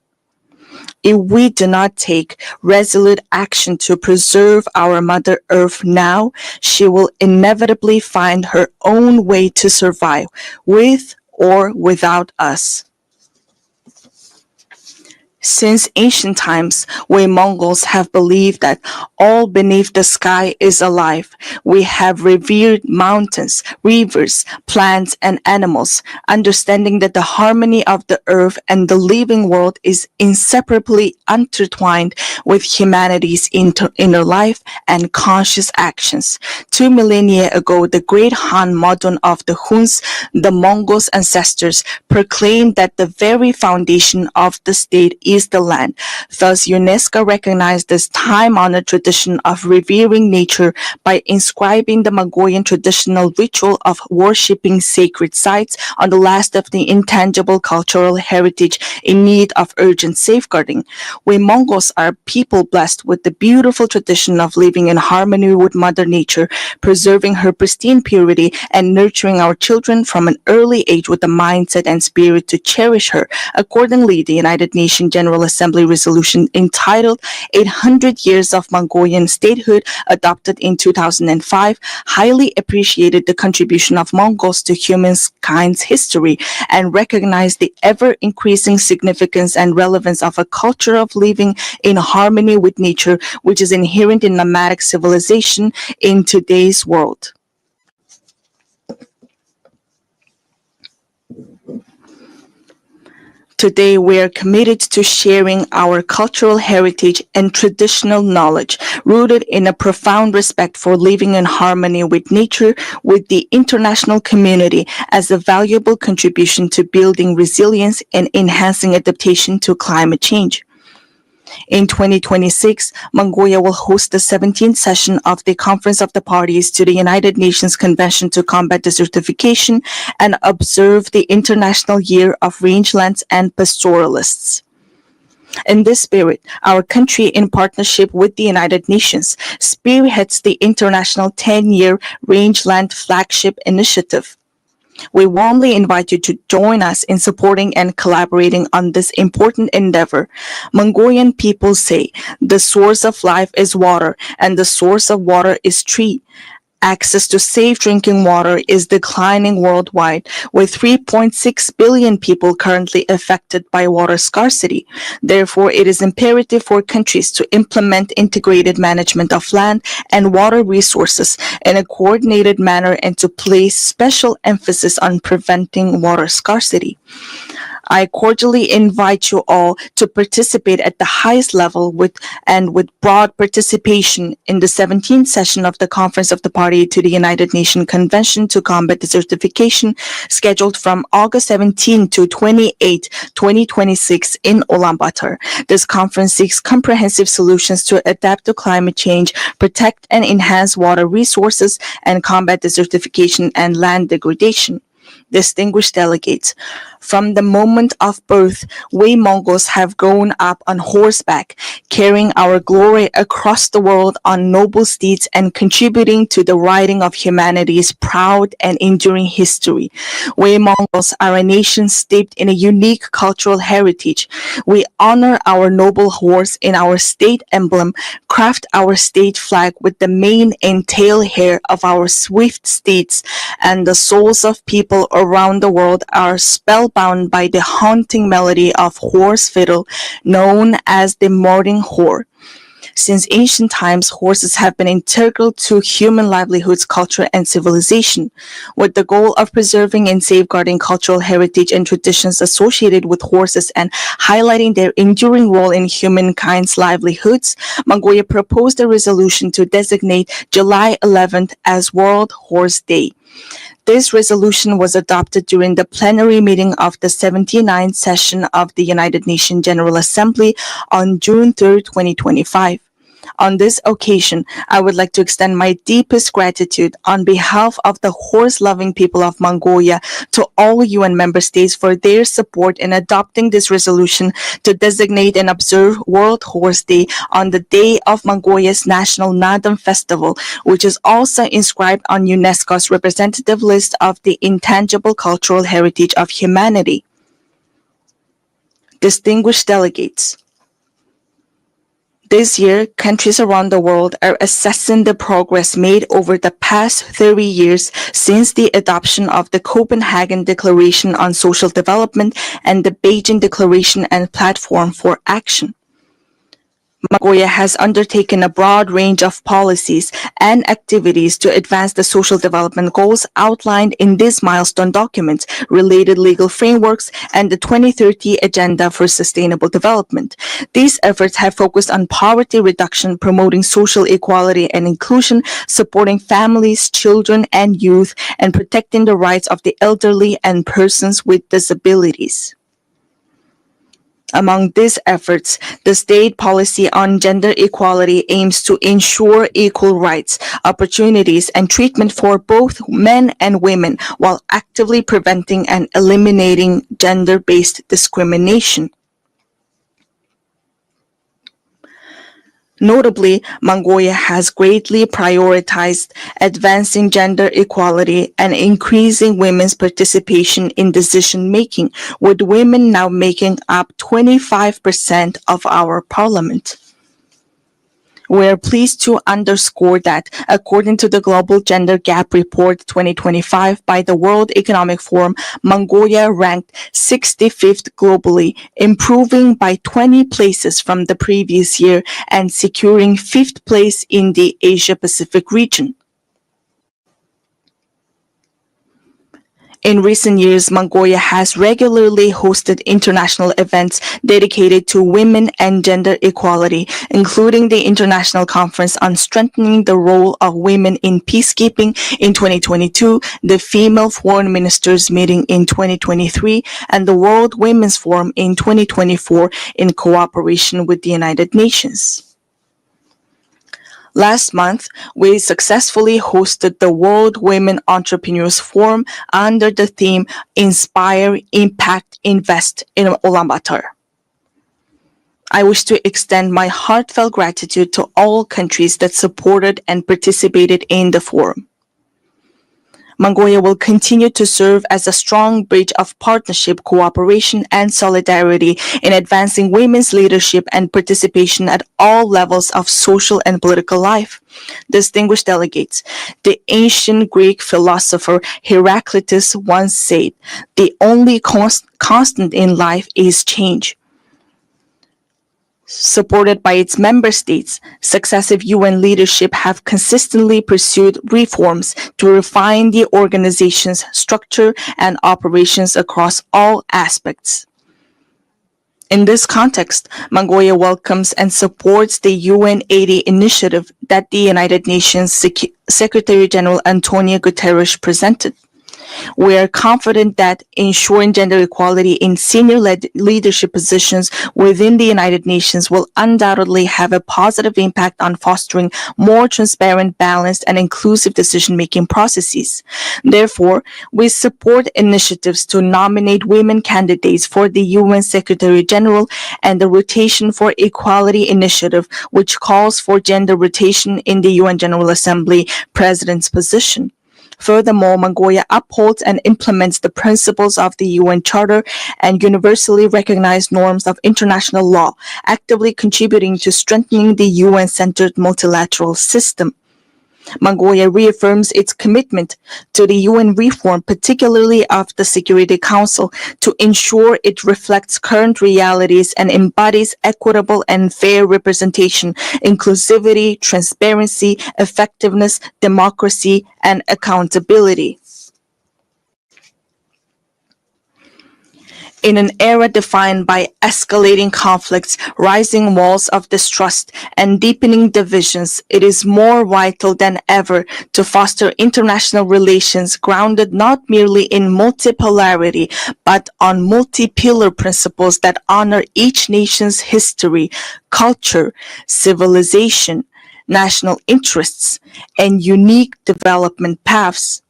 If we do not take resolute action to preserve our Mother Earth now, she will inevitably find her own way to survive, with or without us. Since ancient times, we Mongols have believed that all beneath the sky is alive. We have revered mountains, rivers, plants, and animals, understanding that the harmony of the earth and the living world is inseparably intertwined with humanity's inner life and conscious actions. 2 millennia ago, the great Han Modon of the Huns, the Mongols' ancestors, proclaimed that the very foundation of the state is the land. Thus, UNESCO recognized this time-honored tradition of revering nature by inscribing the Mongolian traditional ritual of worshipping sacred sites on the last of the intangible cultural heritage in need of urgent safeguarding. We Mongols are people blessed with the beautiful tradition of living in harmony with Mother Nature, preserving her pristine purity and nurturing our children from an early age with the mindset and spirit to cherish her. Accordingly, the United Nations General Assembly resolution entitled 800 Years of Mongolian Statehood, adopted in 2005, highly appreciated the contribution of Mongols to humankind's history and recognized the ever-increasing significance and relevance of a culture of living in harmony with nature, which is inherent in nomadic civilization in today's world. Today, we are committed to sharing our cultural heritage and traditional knowledge, rooted in a profound respect for living in harmony with nature, with the international community as a valuable contribution to building resilience and enhancing adaptation to climate change. In 2026, Mongolia will host the 17th session of the Conference of the Parties to the United Nations Convention to Combat Desertification and observe the International Year of Rangelands and Pastoralists. In this spirit, our country, in partnership with the United Nations, spearheads the International 10-Year Rangeland Flagship Initiative. We warmly invite you to join us in supporting and collaborating on this important endeavor. Mongolian people say, the source of life is water, and the source of water is tree. Access to safe drinking water is declining worldwide, with 3.6 billion people currently affected by water scarcity. Therefore, it is imperative for countries to implement integrated management of land and water resources in a coordinated manner and to place special emphasis on preventing water scarcity. I cordially invite you all to participate at the highest level with broad participation in the 17th session of the Conference of the Party to the United Nations Convention to Combat Desertification, scheduled from August 17 to 28, 2026 in Ulaanbaatar. This conference seeks comprehensive solutions to adapt to climate change, protect and enhance water resources, and combat desertification and land degradation. Distinguished delegates, from the moment of birth, we Mongols have grown up on horseback, carrying our glory across the world on noble steeds and contributing to the writing of humanity's proud and enduring history. We Mongols are a nation steeped in a unique cultural heritage. We honor our noble horse in our state emblem, craft our state flag with the mane and tail hair of our swift steeds, and the souls of people around the world are spellbound by the haunting melody of horse fiddle known as the morning whore. Since ancient times, horses have been integral to human livelihoods, culture, and civilization. With the goal of preserving and safeguarding cultural heritage and traditions associated with horses and highlighting their enduring role in humankind's livelihoods, Mongolia proposed a resolution to designate July 11th as World Horse Day. This resolution was adopted during the plenary meeting of the 79th session of the United Nations General Assembly on June 3, 2025. On this occasion, I would like to extend my deepest gratitude on behalf of the horse-loving people of Mongolia to all UN member states for their support in adopting this resolution to designate and observe World Horse Day on the day of Mongolia's National Nadam Festival, which is also inscribed on UNESCO's representative list of the intangible cultural heritage of humanity. Distinguished delegates, this year, countries around the world are assessing the progress made over the past 30 years since the adoption of the Copenhagen Declaration on Social Development and the Beijing Declaration and Platform for Action. Mongolia has undertaken a broad range of policies and activities to advance the social development goals outlined in these milestone documents, related legal frameworks, and the 2030 Agenda for Sustainable Development. These efforts have focused on poverty reduction, promoting social equality and inclusion, supporting families, children, and youth, and protecting the rights of the elderly and persons with disabilities. Among these efforts, the state policy on gender equality aims to ensure equal rights, opportunities, and treatment for both men and women while actively preventing and eliminating gender-based discrimination. Notably, Mongolia has greatly prioritized advancing gender equality and increasing women's participation in decision-making, with women now making up 25% of our parliament. We are pleased to underscore that, according to the Global Gender Gap Report 2025 by the World Economic Forum, Mongolia ranked 65th globally, improving by 20 places from the previous year and securing 5th place in the Asia-Pacific region. In recent years, Mongolia has regularly hosted international events dedicated to women and gender equality, including the International Conference on Strengthening the Role of Women in Peacekeeping in 2022, the Female Foreign Ministers Meeting in 2023, and the World Women's Forum in 2024 in cooperation with the United Nations. Last month, we successfully hosted the World Women Entrepreneurs Forum under the theme Inspire, Impact, Invest in Ulaanbaatar. I wish to extend my heartfelt gratitude to all countries that supported and participated in the forum. Mongolia will continue to serve as a strong bridge of partnership, cooperation, and solidarity in advancing women's leadership and participation at all levels of social and political life. Distinguished delegates, the ancient Greek philosopher Heraclitus once said, "The only constant in life is change." Supported by its member states, successive UN leadership have consistently pursued reforms to refine the organization's structure and operations across all aspects. In this context, Mongolia welcomes and supports the UN 80 initiative that the United Nations Secretary General Antonio Guterres presented. We are confident that ensuring gender equality in senior leadership positions within the United Nations will undoubtedly have a positive impact on fostering more transparent, balanced, and inclusive decision-making processes. Therefore, we support initiatives to nominate women candidates for the UN Secretary General and the Rotation for Equality initiative, which calls for gender rotation in the UN General Assembly President's position. Furthermore, Mongolia upholds and implements the principles of the UN Charter and universally recognized norms of international law, actively contributing to strengthening the UN-centered multilateral system. Mongolia reaffirms its commitment to the UN reform, particularly of the Security Council, to ensure it reflects current realities and embodies equitable and fair representation, inclusivity, transparency, effectiveness, democracy, and accountability. In an era defined by escalating conflicts, rising walls of distrust, and deepening divisions, it is more vital than ever to foster international relations grounded not merely in multipolarity, but on multi-pillar principles that honor each nation's history, culture, civilization, national interests, and unique development paths.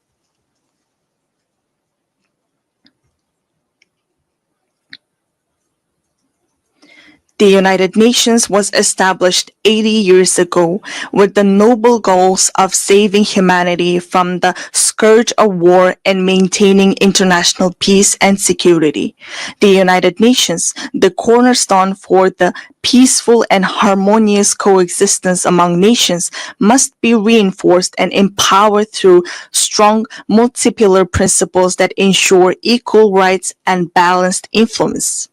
The United Nations was established 80 years ago with the noble goals of saving humanity from the scourge of war and maintaining international peace and security. The United Nations, the cornerstone for the peaceful and harmonious coexistence among nations, must be reinforced and empowered through strong multi-pillar principles that ensure equal rights and balanced influence.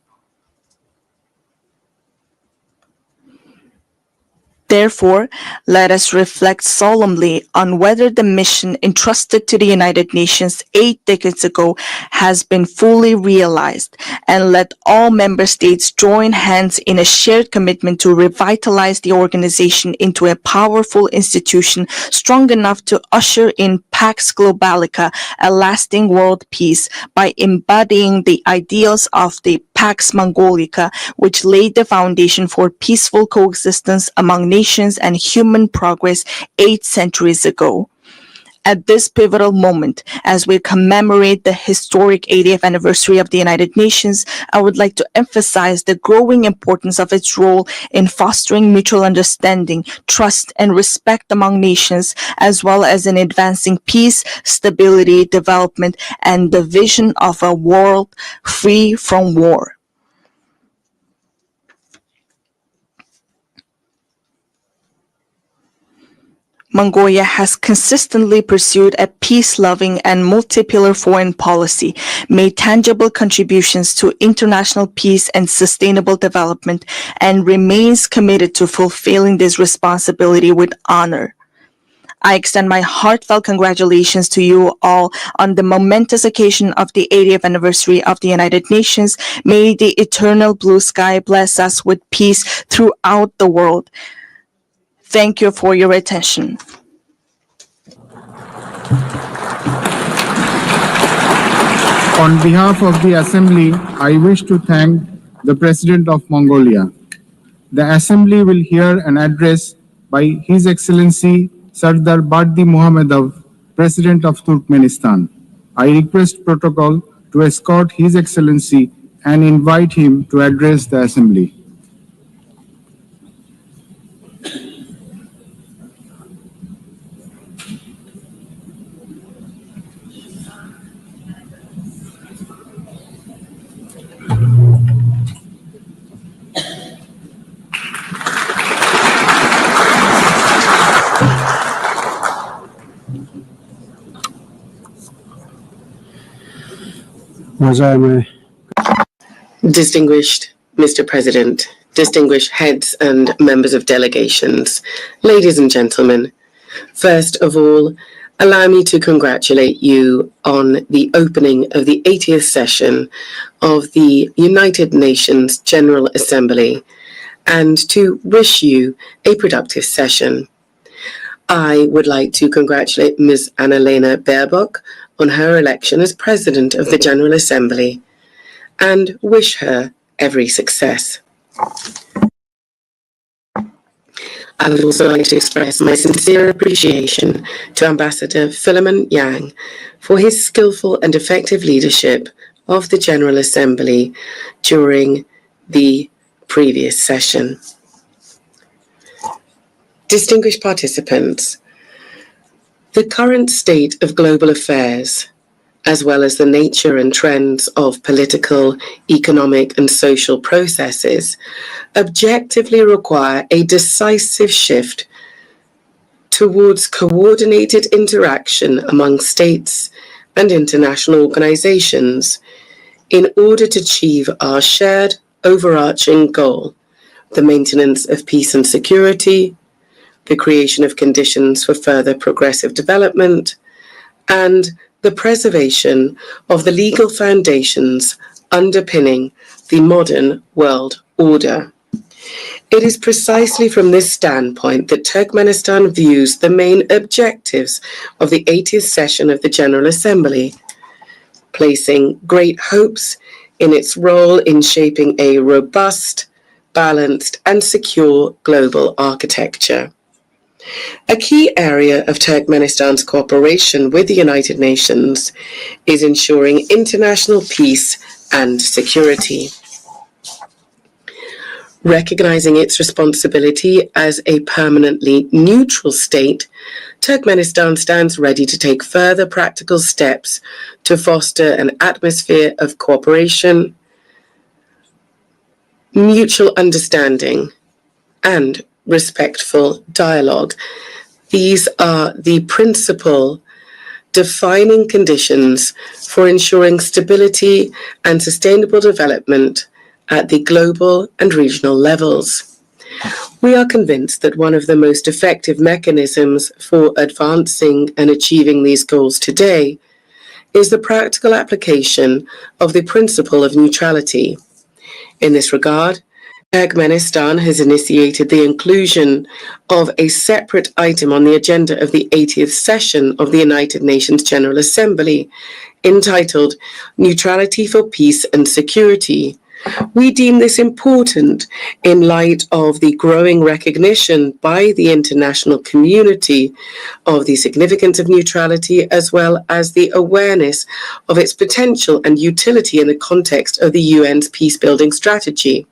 Therefore, let us reflect solemnly on whether the mission entrusted to the United Nations 8 decades ago has been fully realized, and let all member states join hands in a shared commitment to revitalize the organization into a powerful institution strong enough to usher in Pax Globalica, a lasting world peace, by embodying the ideals of the Pax Mongolica, which laid the foundation for peaceful coexistence among nations and human progress 8 centuries ago. At this pivotal moment, as we commemorate the historic 80th anniversary of the United Nations, I would like to emphasize the growing importance of its role in fostering mutual understanding, trust, and respect among nations, as well as in advancing peace, stability, development, and the vision of a world free from war. Mongolia has consistently pursued a peace-loving and multi-pillar foreign policy, made tangible contributions to international peace and sustainable development, and remains committed to fulfilling this responsibility with honor. I extend my heartfelt congratulations to you all on the momentous occasion of the 80th anniversary of the United Nations. May the eternal blue sky bless us with peace throughout the world. Thank you for your attention. On behalf of the Assembly, I wish to thank the President of Mongolia. The Assembly will hear an address by His Excellency Sardar Bardi Muhammadov, President of Turkmenistan. I request protocol to escort His Excellency and invite him to address the Assembly. Distinguished Mr. President, distinguished heads and members of delegations, ladies and gentlemen, first of all, allow me to congratulate you on the opening of the 80th session of the United Nations General Assembly and to wish you a productive session. I would like to congratulate Ms. Annalena Baerbock on her election as President of the General Assembly and wish her every success. I would also like to express my sincere appreciation to Ambassador Philemon Yang for his skillful and effective leadership of the General Assembly during the previous session. Distinguished participants, the current state of global affairs, as well as the nature and trends of political, economic, and social processes, objectively require a decisive shift towards coordinated interaction among states and international organizations in order to achieve our shared overarching goal, the maintenance of peace and security, the creation of conditions for further progressive development, and the preservation of the legal foundations underpinning the modern world order. It is precisely from this standpoint that Turkmenistan views the main objectives of the 80th session of the General Assembly, placing great hopes in its role in shaping a robust, balanced, and secure global architecture. A key area of Turkmenistan's cooperation with the United Nations is ensuring international peace and security. Recognizing its responsibility as a permanently neutral state, Turkmenistan stands ready to take further practical steps to foster an atmosphere of cooperation, mutual understanding, and respectful dialogue. These are the principal defining conditions for ensuring stability and sustainable development at the global and regional levels. We are convinced that one of the most effective mechanisms for advancing and achieving these goals today is the practical application of the principle of neutrality. In this regard, Turkmenistan has initiated the inclusion of a separate item on the agenda of the 80th session of the United Nations General Assembly, entitled Neutrality for Peace and Security. We deem this important in light of the growing recognition by the international community of the significance of neutrality, as well as the awareness of its potential and utility in the context of the UN's peace-building strategy.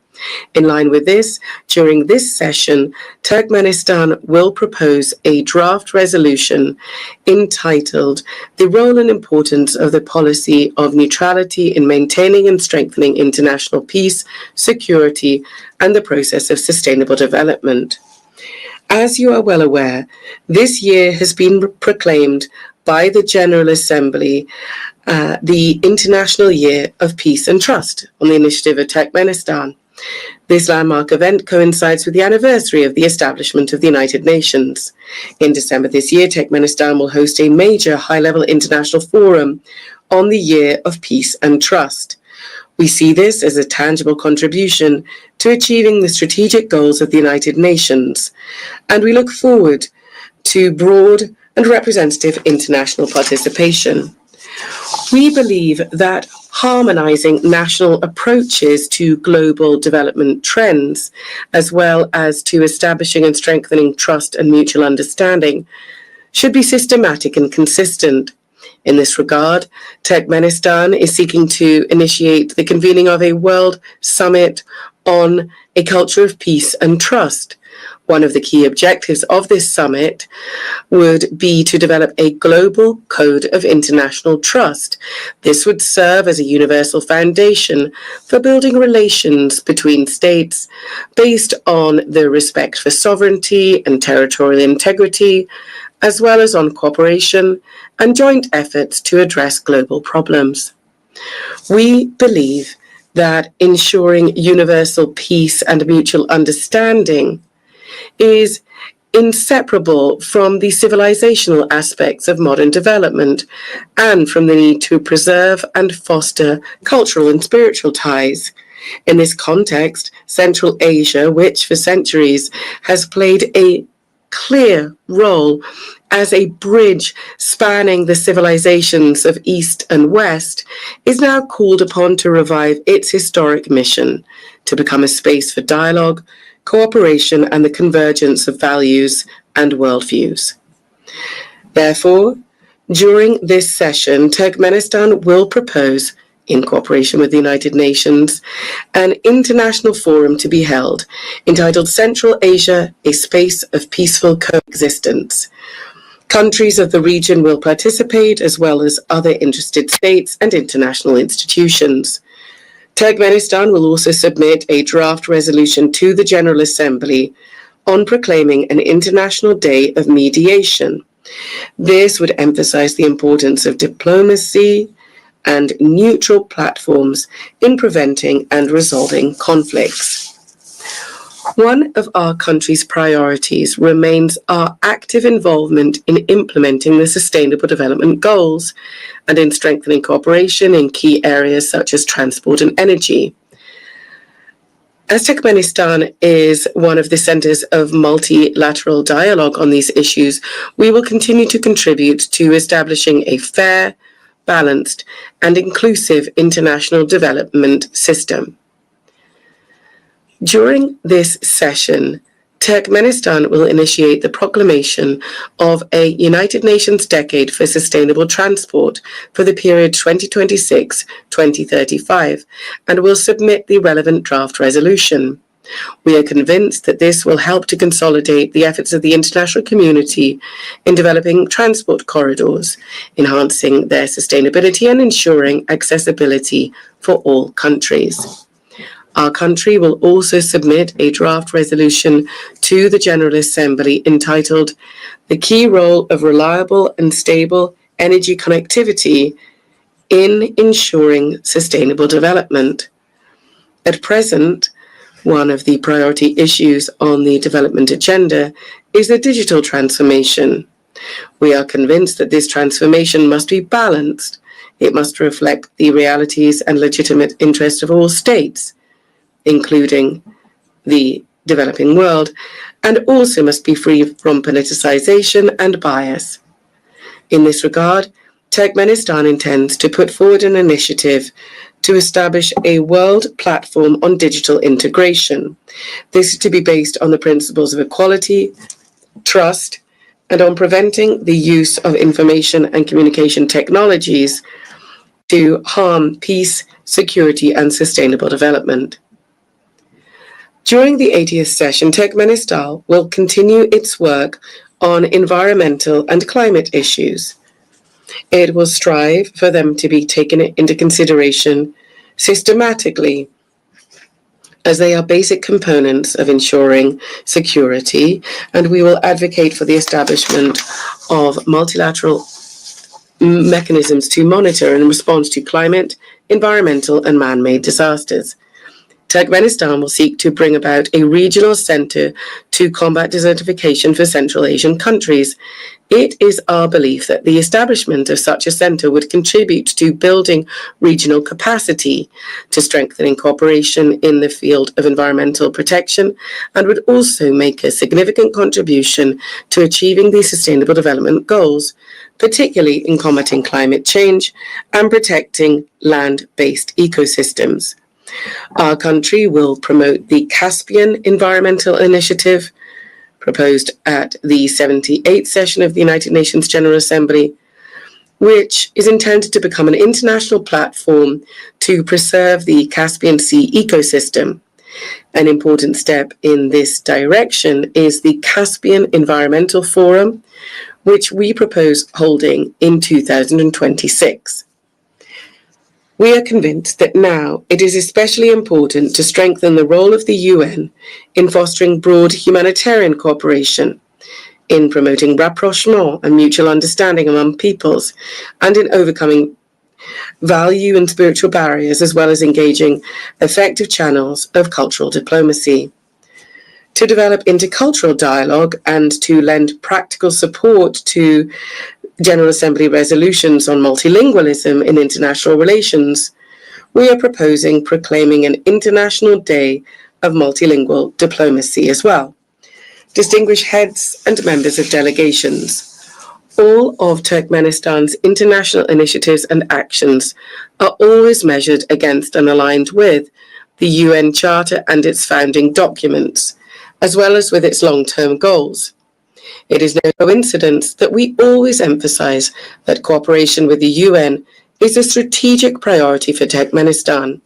In line with this, during this session, Turkmenistan will propose a draft resolution entitled The Role and Importance of the Policy of Neutrality in Maintaining and Strengthening International Peace, Security, and the Process of Sustainable Development. As you are well aware, this year has been proclaimed by the General Assembly the International Year of Peace and Trust on the initiative of Turkmenistan. This landmark event coincides with the anniversary of the establishment of the United Nations. In December this year, Turkmenistan will host a major high-level international forum on the Year of Peace and Trust. We see this as a tangible contribution to achieving the strategic goals of the United Nations, and we look forward to broad and representative international participation. We believe that harmonizing national approaches to global development trends, as well as to establishing and strengthening trust and mutual understanding, should be systematic and consistent. In this regard, Turkmenistan is seeking to initiate the convening of a World Summit on a culture of peace and trust. One of the key objectives of this summit would be to develop a global code of international trust. This would serve as a universal foundation for building relations between states based on the respect for sovereignty and territorial integrity, as well as on cooperation and joint efforts to address global problems. We believe that ensuring universal peace and mutual understanding is inseparable from the civilizational aspects of modern development and from the need to preserve and foster cultural and spiritual ties. In this context, Central Asia, which for centuries has played a clear role as a bridge spanning the civilizations of East and West, is now called upon to revive its historic mission to become a space for dialogue, cooperation, and the convergence of values and worldviews. Therefore, during this session, Turkmenistan will propose, in cooperation with the United Nations, an international forum to be held entitled Central Asia, a Space of Peaceful Coexistence. Countries of the region will participate, as well as other interested states and international institutions. Turkmenistan will also submit a draft resolution to the General Assembly on proclaiming an International Day of Mediation. This would emphasize the importance of diplomacy and neutral platforms in preventing and resolving conflicts. One of our country's priorities remains our active involvement in implementing the Sustainable Development Goals and in strengthening cooperation in key areas such as transport and energy. As Turkmenistan is one of the centers of multilateral dialogue on these issues, we will continue to contribute to establishing a fair, balanced, and inclusive international development system. During this session, Turkmenistan will initiate the proclamation of a United Nations Decade for Sustainable Transport for the period 2026-2035 and will submit the relevant draft resolution. We are convinced that this will help to consolidate the efforts of the international community in developing transport corridors, enhancing their sustainability and ensuring accessibility for all countries. Our country will also submit a draft resolution to the General Assembly entitled "The Key Role of Reliable and Stable Energy Connectivity in Ensuring Sustainable Development." At present, one of the priority issues on the development agenda is the digital transformation. We are convinced that this transformation must be balanced. It must reflect the realities and legitimate interests of all states, including the developing world, and also must be free from politicization and bias. In this regard, Turkmenistan intends to put forward an initiative to establish a world platform on digital integration. This is to be based on the principles of equality, trust, and on preventing the use of information and communication technologies to harm peace, security, and sustainable development. During the 80th session, Turkmenistan will continue its work on environmental and climate issues. It will strive for them to be taken into consideration systematically, as they are basic components of ensuring security, and we will advocate for the establishment of multilateral mechanisms to monitor and respond to climate, environmental, and man-made disasters. Turkmenistan will seek to bring about a regional center to combat desertification for Central Asian countries. It is our belief that the establishment of such a center would contribute to building regional capacity, to strengthening cooperation in the field of environmental protection, and would also make a significant contribution to achieving the Sustainable Development Goals, particularly in combating climate change and protecting land-based ecosystems. Our country will promote the Caspian Environmental Initiative, proposed at the 78th session of the United Nations General Assembly, which is intended to become an international platform to preserve the Caspian Sea ecosystem. An important step in this direction is the Caspian Environmental Forum, which we propose holding in 2026. We are convinced that now it is especially important to strengthen the role of the UN in fostering broad humanitarian cooperation, in promoting rapprochement and mutual understanding among peoples, and in overcoming value and spiritual barriers, as well as engaging effective channels of cultural diplomacy. To develop intercultural dialogue and to lend practical support to General Assembly resolutions on multilingualism in international relations, we are proposing proclaiming an International Day of Multilingual Diplomacy as well. Distinguished heads and members of delegations, all of Turkmenistan's international initiatives and actions are always measured against and aligned with the UN Charter and its founding documents, as well as with its long-term goals. It is no coincidence that we always emphasize that cooperation with the UN is a strategic priority for Turkmenistan.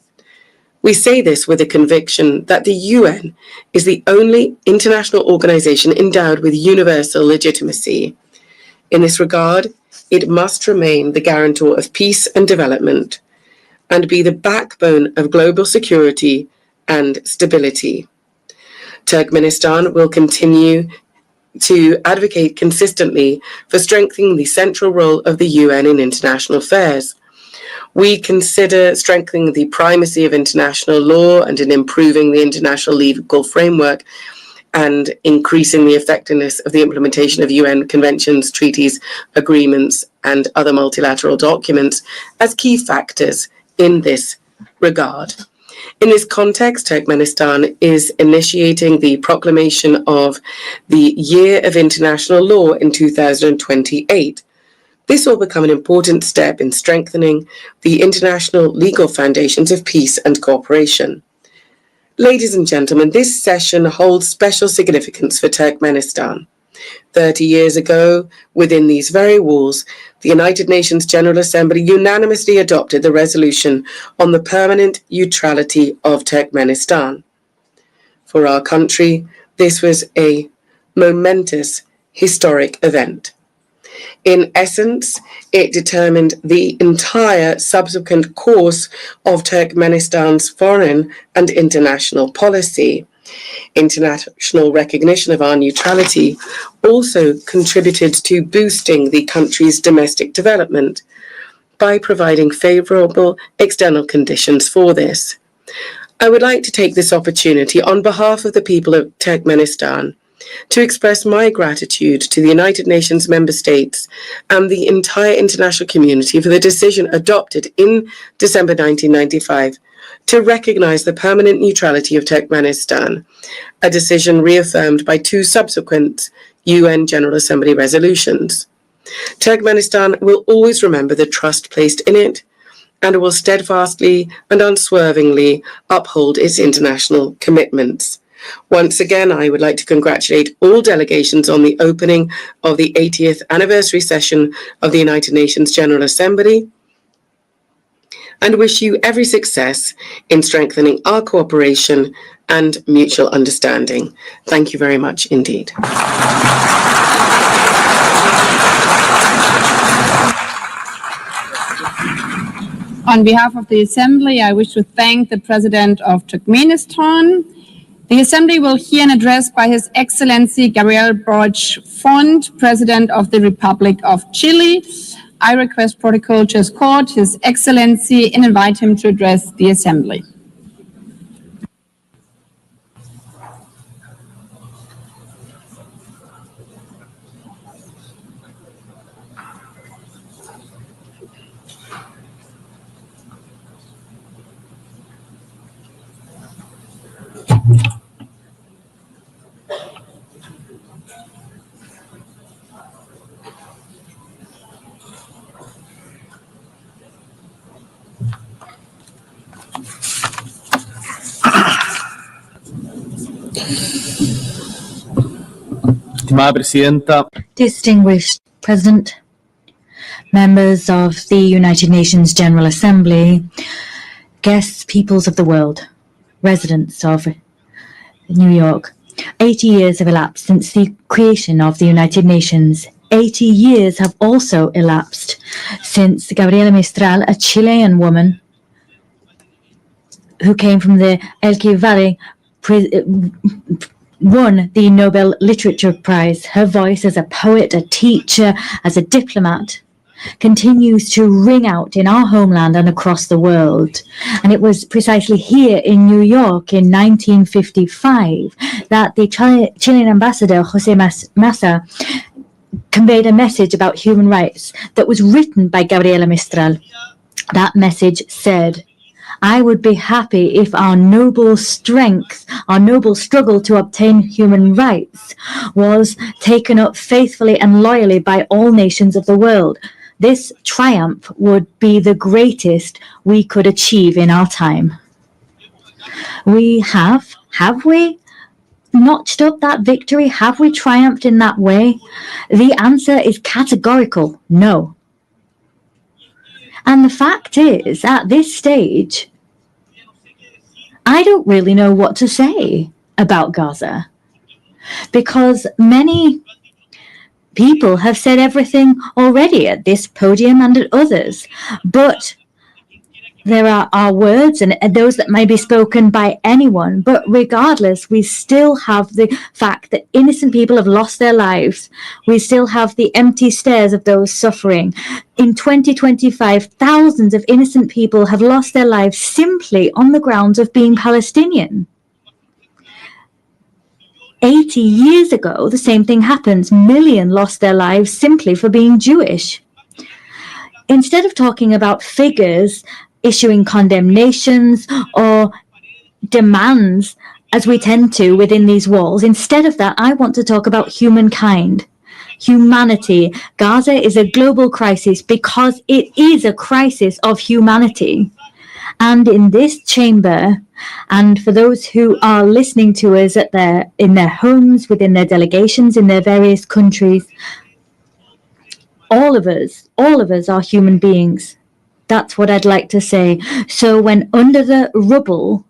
We say this with the conviction that the UN is the only international organization endowed with universal legitimacy. In this regard, it must remain the guarantor of peace and development, and be the backbone of global security and stability. Turkmenistan will continue to advocate consistently for strengthening the central role of the UN in international affairs. We consider strengthening the primacy of international law and in improving the international legal framework and increasing the effectiveness of the implementation of UN conventions, treaties, agreements, and other multilateral documents as key factors in this regard. In this context, Turkmenistan is initiating the proclamation of the Year of International Law in 2028. This will become an important step in strengthening the international legal foundations of peace and cooperation. Ladies and gentlemen, this session holds special significance for Turkmenistan. 30 years ago, within these very walls, the United Nations General Assembly unanimously adopted the resolution on the permanent neutrality of Turkmenistan. For our country, this was a momentous, historic event. In essence, it determined the entire subsequent course of Turkmenistan's foreign and international policy. International recognition of our neutrality also contributed to boosting the country's domestic development by providing favorable external conditions for this. I would like to take this opportunity on behalf of the people of Turkmenistan to express my gratitude to the United Nations member states and the entire international community for the decision adopted in December 1995 to recognize the permanent neutrality of Turkmenistan, a decision reaffirmed by 2 subsequent UN General Assembly resolutions. Turkmenistan will always remember the trust placed in it and will steadfastly and unswervingly uphold its international commitments. Once again, I would like to congratulate all delegations on the opening of the 80th anniversary session of the United Nations General Assembly and wish you every success in strengthening our cooperation and mutual understanding. Thank you very much indeed. On behalf of the Assembly, I wish to thank the President of Turkmenistan. The Assembly will hear an address by His Excellency Gabriel Boric Font, President of the Republic of Chile. I request protocol to escort His Excellency and invite him to address the Assembly. Distinguished President, members of the United Nations General Assembly, guests, peoples of the world, residents of New York. 80 years have elapsed since the creation of the United Nations. 80 years have also elapsed since Gabriela Mistral, a Chilean woman who came from the Elqui Valley, won the Nobel Literature Prize. Her voice as a poet, a teacher, as a diplomat continues to ring out in our homeland and across the world. And it was precisely here in New York in 1955 that the Chilean ambassador, Jose Massa, conveyed a message about human rights that was written by Gabriela Mistral. That message said, "I would be happy if our noble strength, our noble struggle to obtain human rights was taken up faithfully and loyally by all nations of the world. This triumph would be the greatest we could achieve in our time." We have we notched up that victory? Have we triumphed in that way? The answer is categorical no. And the fact is, at this stage, I don't really know what to say about Gaza, because many people have said everything already at this podium and at others. But there are our words and those that may be spoken by anyone, but regardless, we still have the fact that innocent people have lost their lives. We still have the empty stares of those suffering. In 2025, thousands of innocent people have lost their lives simply on the grounds of being Palestinian. 80 years ago, the same thing happened. Millions lost their lives simply for being Jewish. Instead of talking about figures, issuing condemnations or demands, as we tend to within these walls, instead of that, I want to talk about humankind. Humanity. Gaza is a global crisis because it is a crisis of humanity. And in this chamber, and for those who are listening to us in their homes, within their delegations, in their various countries, all of us are human beings. That's what I'd like to say. So when under the rubble,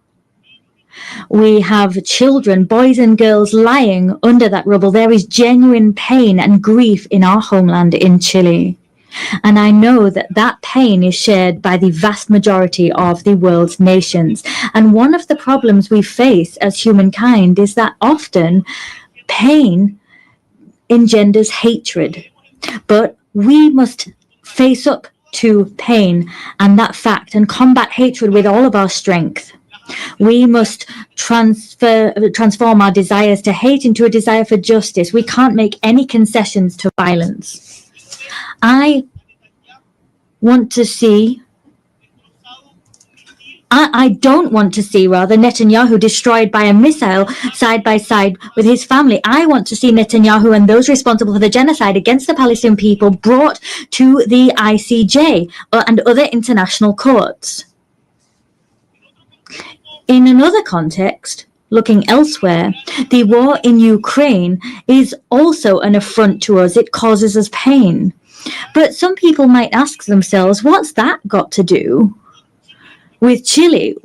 we have children, boys and girls lying under that rubble, there is genuine pain and grief in our homeland in Chile. And I know that that pain is shared by the vast majority of the world's nations. And one of the problems we face as humankind is that often pain engenders hatred. But we must face up to pain and that fact and combat hatred with all of our strength. We must transform our desires to hate into a desire for justice. We can't make any concessions to violence. I don't want to see Netanyahu destroyed by a missile side by side with his family. I want to see Netanyahu and those responsible for the genocide against the Palestinian people brought to the ICJ and other international courts. In another context, looking elsewhere, the war in Ukraine is also an affront to us. It causes us pain. But some people might ask themselves, what's that got to do with Chile?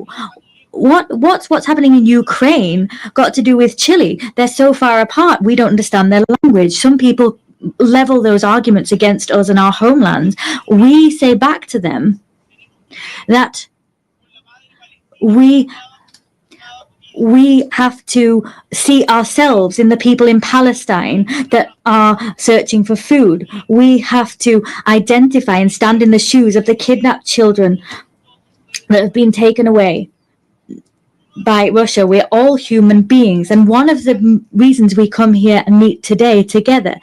What's happening in Ukraine got to do with Chile? They're so far apart, we don't understand their language. Some people level those arguments against us and our homelands. We say back to them that we have to see ourselves in the people in Palestine that are searching for food. We have to identify and stand in the shoes of the kidnapped children that have been taken away by Russia. We're all human beings. And one of the reasons we come here and meet today together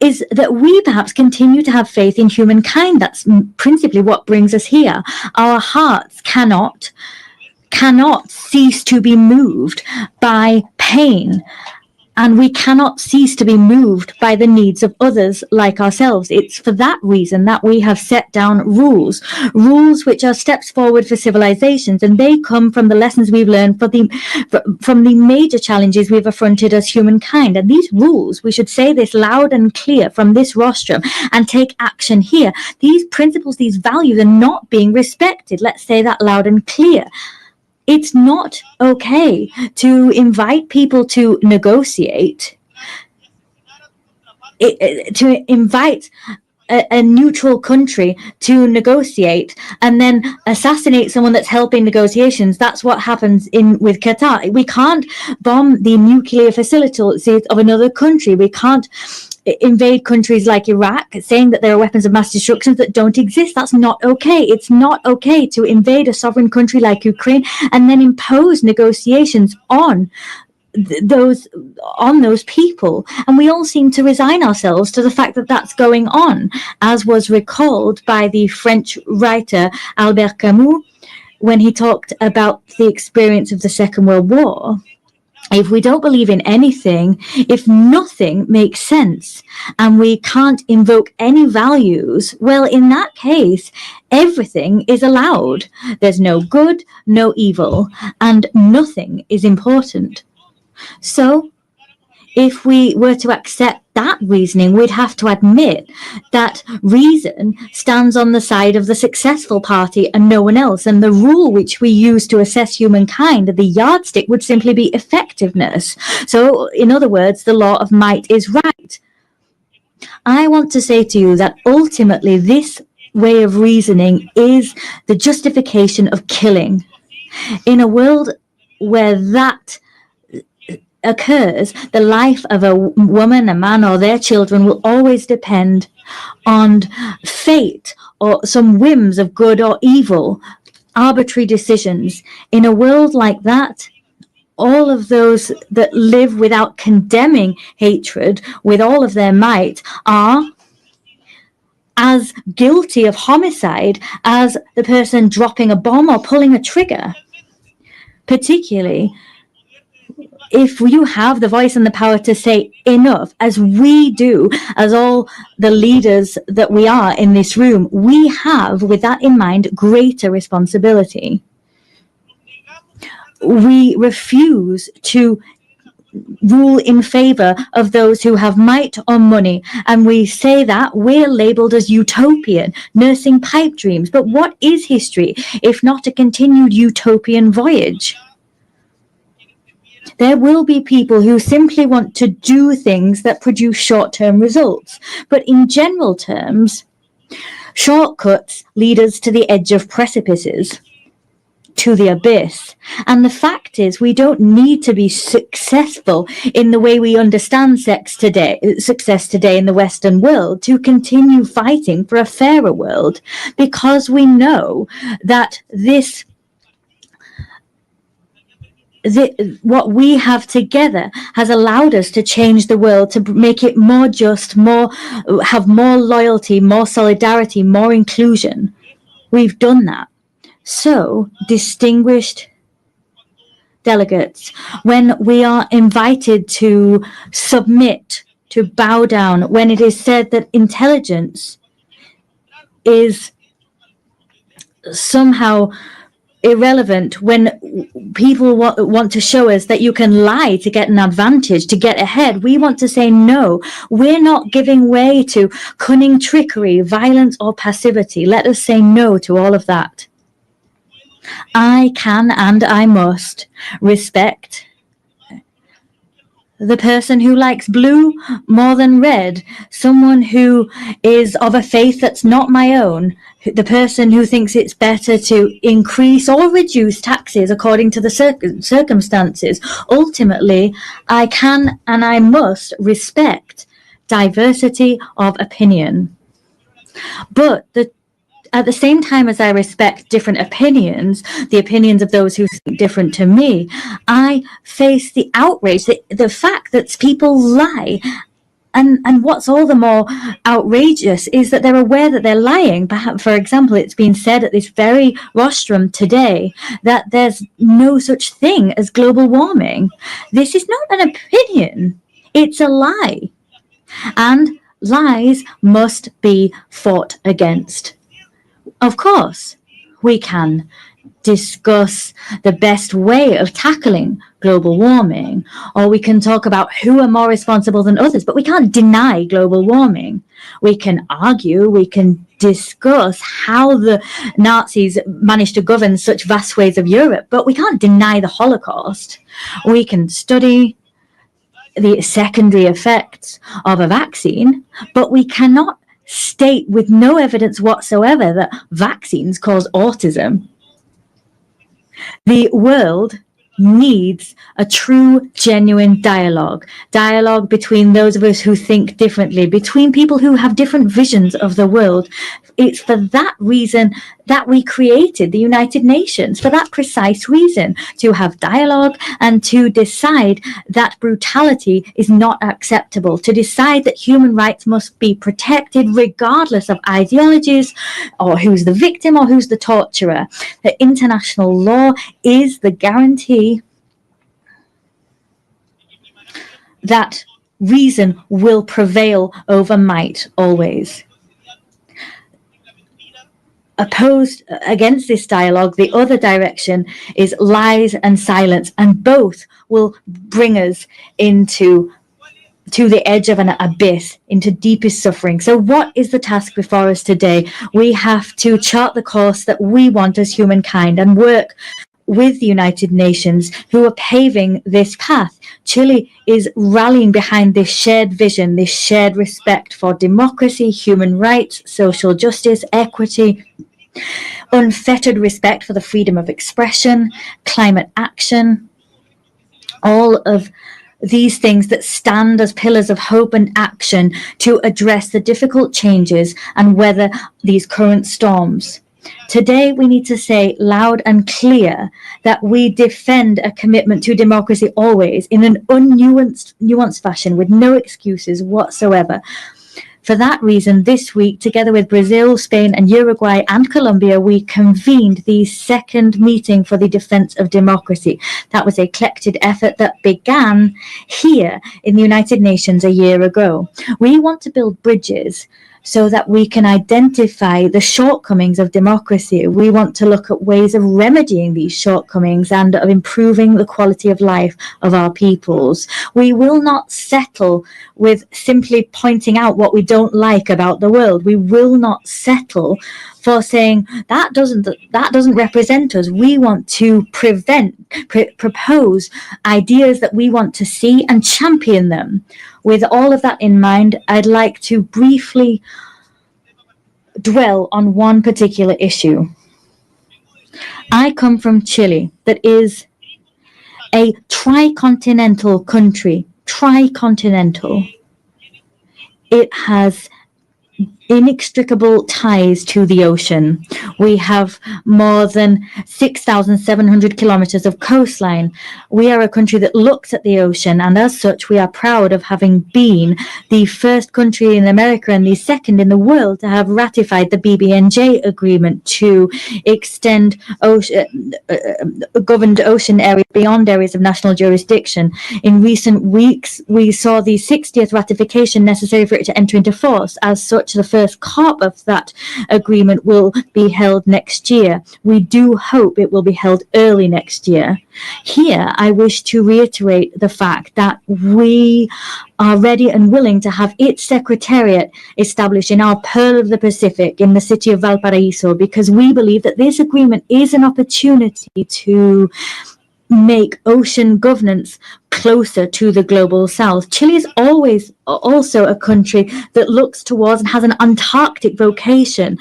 is that we perhaps continue to have faith in humankind. That's principally what brings us here. Our hearts cannot cease to be moved by pain, and we cannot cease to be moved by the needs of others like ourselves. It's for that reason that we have set down rules which are steps forward for civilizations, and they come from the lessons we've learned from the major challenges we've affronted as humankind. And these rules, we should say this loud and clear from this rostrum and take action here. These principles, these values are not being respected. Let's say that loud and clear. It's not okay to invite people to negotiate, to invite a neutral country to negotiate and then assassinate someone that's helping negotiations. That's what happens with Qatar. We can't bomb the nuclear facilities of another country. We can't invade countries like Iraq, saying that there are weapons of mass destruction that don't exist. That's not okay. It's not okay to invade a sovereign country like Ukraine and then impose negotiations on those people. And we all seem to resign ourselves to the fact that that's going on, as was recalled by the French writer Albert Camus when he talked about the experience of the Second World War. If we don't believe in anything, if nothing makes sense, and we can't invoke any values, well, in that case, everything is allowed. There's no good, no evil, and nothing is important. So, if we were to accept that reasoning, we'd have to admit that reason stands on the side of the successful party and no one else. And the rule which we use to assess humankind, the yardstick, would simply be effectiveness. So, in other words, the law of might is right. I want to say to you that ultimately this way of reasoning is the justification of killing. In a world where that occurs, the life of a woman, a man, or their children will always depend on fate or some whims of good or evil, arbitrary decisions. In a world like that, all of those that live without condemning hatred with all of their might are as guilty of homicide as the person dropping a bomb or pulling a trigger. Particularly if you have the voice and the power to say enough, as we do, as all the leaders that we are in this room, we have, with that in mind, greater responsibility. We refuse to rule in favor of those who have might or money, and we say that we're labeled as utopian, nursing pipe dreams. But what is history if not a continued utopian voyage? There will be people who simply want to do things that produce short-term results. But in general terms, shortcuts lead us to the edge of precipices, to the abyss. And the fact is, we don't need to be successful in the way we understand success today in the Western world to continue fighting for a fairer world, because we know that what we have together has allowed us to change the world, to make it more just, have more loyalty, more solidarity, more inclusion. We've done that. So, distinguished delegates, when we are invited to submit, to bow down, when it is said that intelligence is somehow irrelevant, when people want to show us that you can lie to get an advantage, to get ahead, we want to say no. We're not giving way to cunning trickery, violence, or passivity. Let us say no to all of that. I can and I must respect the person who likes blue more than red, someone who is of a faith that's not my own, the person who thinks it's better to increase or reduce taxes according to the circumstances. Ultimately, I can and I must respect diversity of opinion. But at the same time as I respect different opinions, the opinions of those who think different to me, I face the outrage, the fact that people lie. And what's all the more outrageous is that they're aware that they're lying. Perhaps, for example, it's been said at this very rostrum today that there's no such thing as global warming. This is not an opinion. It's a lie. And lies must be fought against. Of course, we can discuss the best way of tackling global warming, or we can talk about who are more responsible than others, but we can't deny global warming. We can argue, we can discuss how the Nazis managed to govern such vast swathes of Europe, but we can't deny the Holocaust. We can study the secondary effects of a vaccine, but we cannot state with no evidence whatsoever that vaccines cause autism. The world needs a true, genuine dialogue between those of us who think differently, between people who have different visions of the world. It's for that reason that we created the United Nations, for that precise reason, to have dialogue and to decide that brutality is not acceptable, to decide that human rights must be protected regardless of ideologies or who's the victim or who's the torturer. That international law is the guarantee that reason will prevail over might always. Opposed against this dialogue, the other direction is lies and silence, and both will bring us to the edge of an abyss, into deepest suffering. So what is the task before us today? We have to chart the course that we want as humankind and work with the United Nations who are paving this path. Chile is rallying behind this shared vision, this shared respect for democracy, human rights, social justice, equity, unfettered respect for the freedom of expression, climate action, all of these things that stand as pillars of hope and action to address the difficult changes and weather these current storms. Today, we need to say loud and clear that we defend a commitment to democracy always in an nuanced fashion with no excuses whatsoever. For that reason, this week, together with Brazil, Spain, and Uruguay and Colombia, we convened the second meeting for the defense of democracy. That was a collected effort that began here in the United Nations a year ago. We want to build bridges so that we can identify the shortcomings of democracy. We want to look at ways of remedying these shortcomings and of improving the quality of life of our peoples. We will not settle with simply pointing out what we don't like about the world. We will not settle for saying that doesn't represent us. We want to propose ideas that we want to see and champion them. With all of that in mind, I'd like to briefly dwell on one particular issue. I come from Chile, that is a tricontinental country. Tricontinental. It has inextricable ties to the ocean. We have more than 6,700 kilometers of coastline. We are a country that looks at the ocean, and as such, we are proud of having been the first country in America and the second in the world to have ratified the BBNJ agreement to extend governed ocean areas beyond areas of national jurisdiction. In recent weeks, we saw the 60th ratification necessary for it to enter into force. As such, the first COP of that agreement will be held next year. We do hope it will be held early next year. Here, I wish to reiterate the fact that we are ready and willing to have its secretariat established in our Pearl of the Pacific in the city of Valparaiso, because we believe that this agreement is an opportunity to make ocean governance closer to the global south. Chile is always also a country that looks towards and has an Antarctic vocation.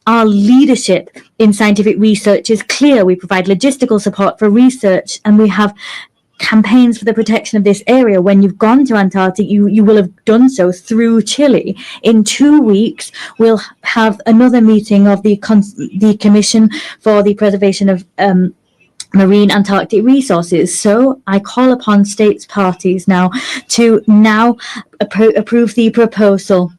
Our leadership in scientific research is clear. We provide logistical support for research, and we have campaigns for the protection of this area. When you've gone to Antarctica, you will have done so through Chile. In 2 weeks, we'll have another meeting of the Commission for the Preservation of Marine Antarctic Resources. So I call upon states parties now to approve the proposal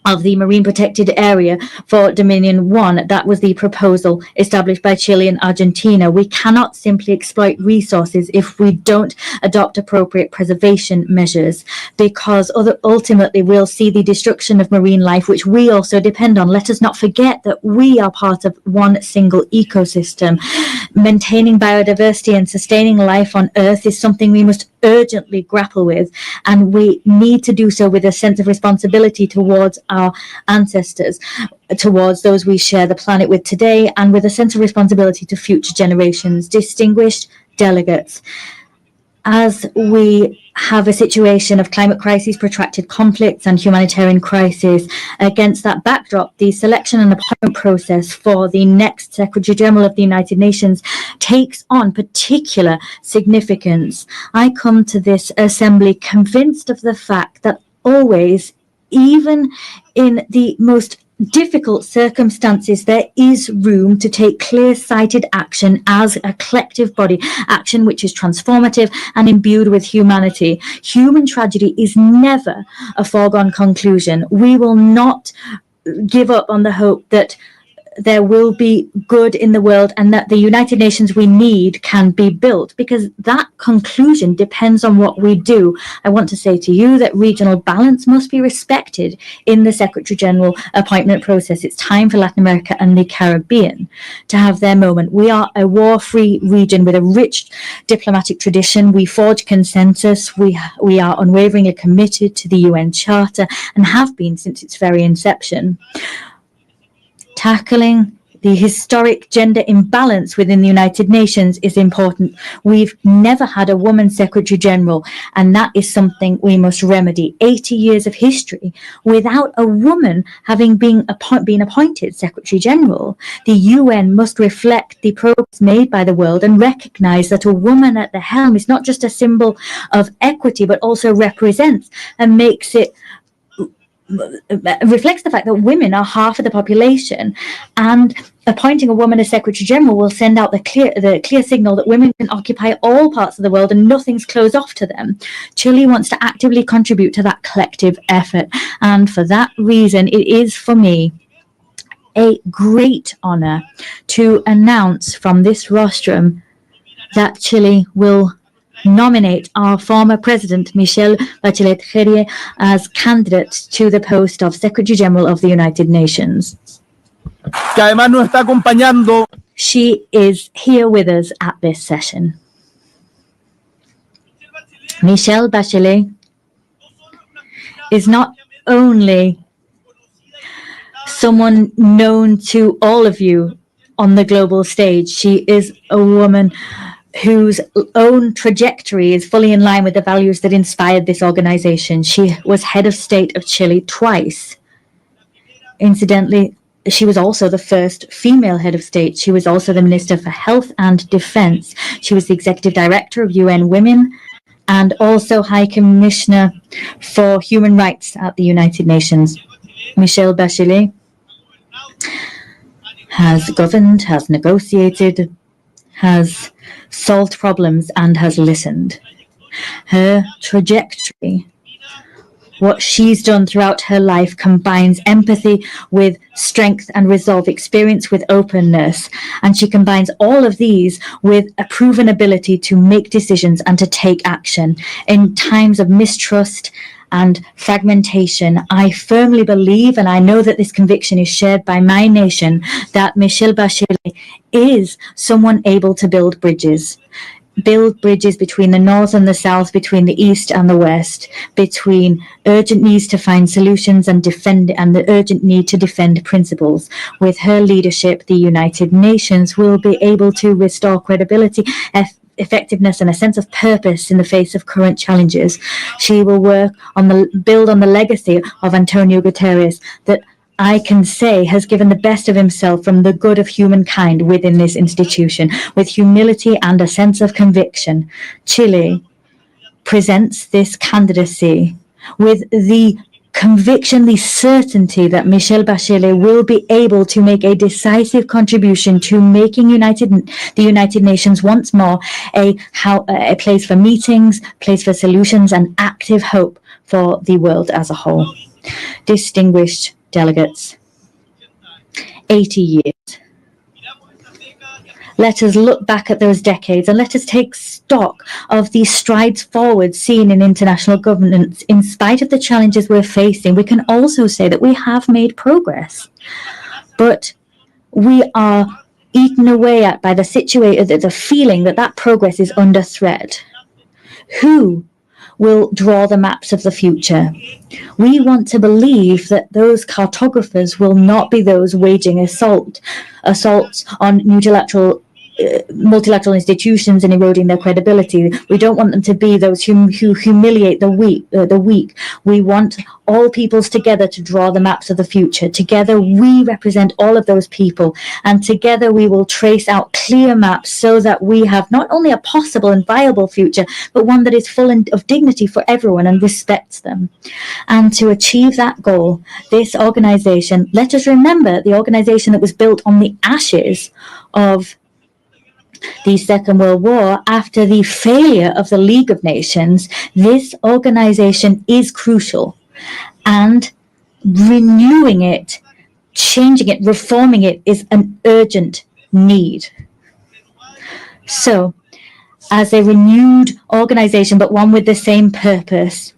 of the Marine Protected Area for Dominion 1. That was the proposal established by Chile and Argentina. We cannot simply exploit resources if we don't adopt appropriate preservation measures, because ultimately we'll see the destruction of marine life, which we also depend on. Let us not forget that we are part of one single ecosystem. Maintaining biodiversity and sustaining life on Earth is something we must urgently grapple with, and we need to do so with a sense of responsibility towards our ancestors, towards those we share the planet with today, and with a sense of responsibility to future generations. Distinguished delegates, as we have a situation of climate crisis, protracted conflicts, and humanitarian crisis, against that backdrop, the selection and appointment process for the next Secretary General of the United Nations takes on particular significance. I come to this assembly convinced of the fact that always, even in the most difficult circumstances, there is room to take clear-sighted action as a collective body, action which is transformative and imbued with humanity. Human tragedy is never a foregone conclusion. We will not give up on the hope that there will be good in the world and that the United Nations we need can be built, because that conclusion depends on what we do. I want to say to you that regional balance must be respected in the Secretary General appointment process. It's time for Latin America and the Caribbean to have their moment. We are a war-free region with a rich diplomatic tradition. We forge consensus. We are unwaveringly committed to the UN Charter and have been since its very inception. Tackling the historic gender imbalance within the United Nations is important. We've never had a woman Secretary General, and that is something we must remedy. 80 years of history without a woman having been appointed Secretary General. The UN must reflect the progress made by the world and recognize that a woman at the helm is not just a symbol of equity, but also represents and reflects the fact that women are half of the population, and appointing a woman as Secretary General will send out the clear signal that women can occupy all parts of the world and nothing's closed off to them. Chile wants to actively contribute to that collective effort, and for that reason it is for me a great honor to announce from this rostrum that Chile will nominate our former president, Michelle Bachelet as candidate to the post of Secretary General of the United Nations. Que además nos está acompañando. She is here with us at this session. Michelle Bachelet is not only someone known to all of you on the global stage, she is a woman whose own trajectory is fully in line with the values that inspired this organization. She was head of state of Chile twice. Incidentally, she was also the first female head of state. She was also the Minister for Health and Defense. She was the Executive Director of UN Women and also High Commissioner for Human Rights at the United Nations. Michelle Bachelet has governed, has negotiated, has solved problems, and has listened. Her trajectory, what she's done throughout her life, combines empathy with strength and resolve, experience with openness, and she combines all of these with a proven ability to make decisions and to take action in times of mistrust and fragmentation. I firmly believe, and I know that this conviction is shared by my nation, that Michelle Bachelet is someone able to build bridges between the North and the South, between the East and the West, between urgent needs to find solutions and the urgent need to defend principles. With her leadership, the United Nations will be able to restore credibility, effectiveness, and a sense of purpose in the face of current challenges. She will build on the legacy of Antonio Guterres that I can say has given the best of himself from the good of humankind within this institution. With humility and a sense of conviction, Chile presents this candidacy with the conviction, the certainty that Michelle Bachelet will be able to make a decisive contribution to making the United Nations once more a place for meetings, place for solutions, and active hope for the world as a whole. Distinguished delegates, 80 years. Let us look back at those decades and let us take stock of the strides forward seen in international governance. In spite of the challenges we're facing, we can also say that we have made progress. But we are eaten away at by the feeling that progress is under threat. Who will draw the maps of the future? We want to believe that those cartographers will not be those waging assaults on multilateral institutions and eroding their credibility. We don't want them to be those who humiliate the weak. We want all peoples together to draw the maps of the future. Together we represent all of those people, and together we will trace out clear maps so that we have not only a possible and viable future, but one that is full of dignity for everyone and respects them. And to achieve that goal, this organization, let us remember the organization that was built on the ashes of the Second World War, after the failure of the League of Nations, this organization is crucial. And renewing it, changing it, reforming it is an urgent need. So, as a renewed organization, but one with the same purpose,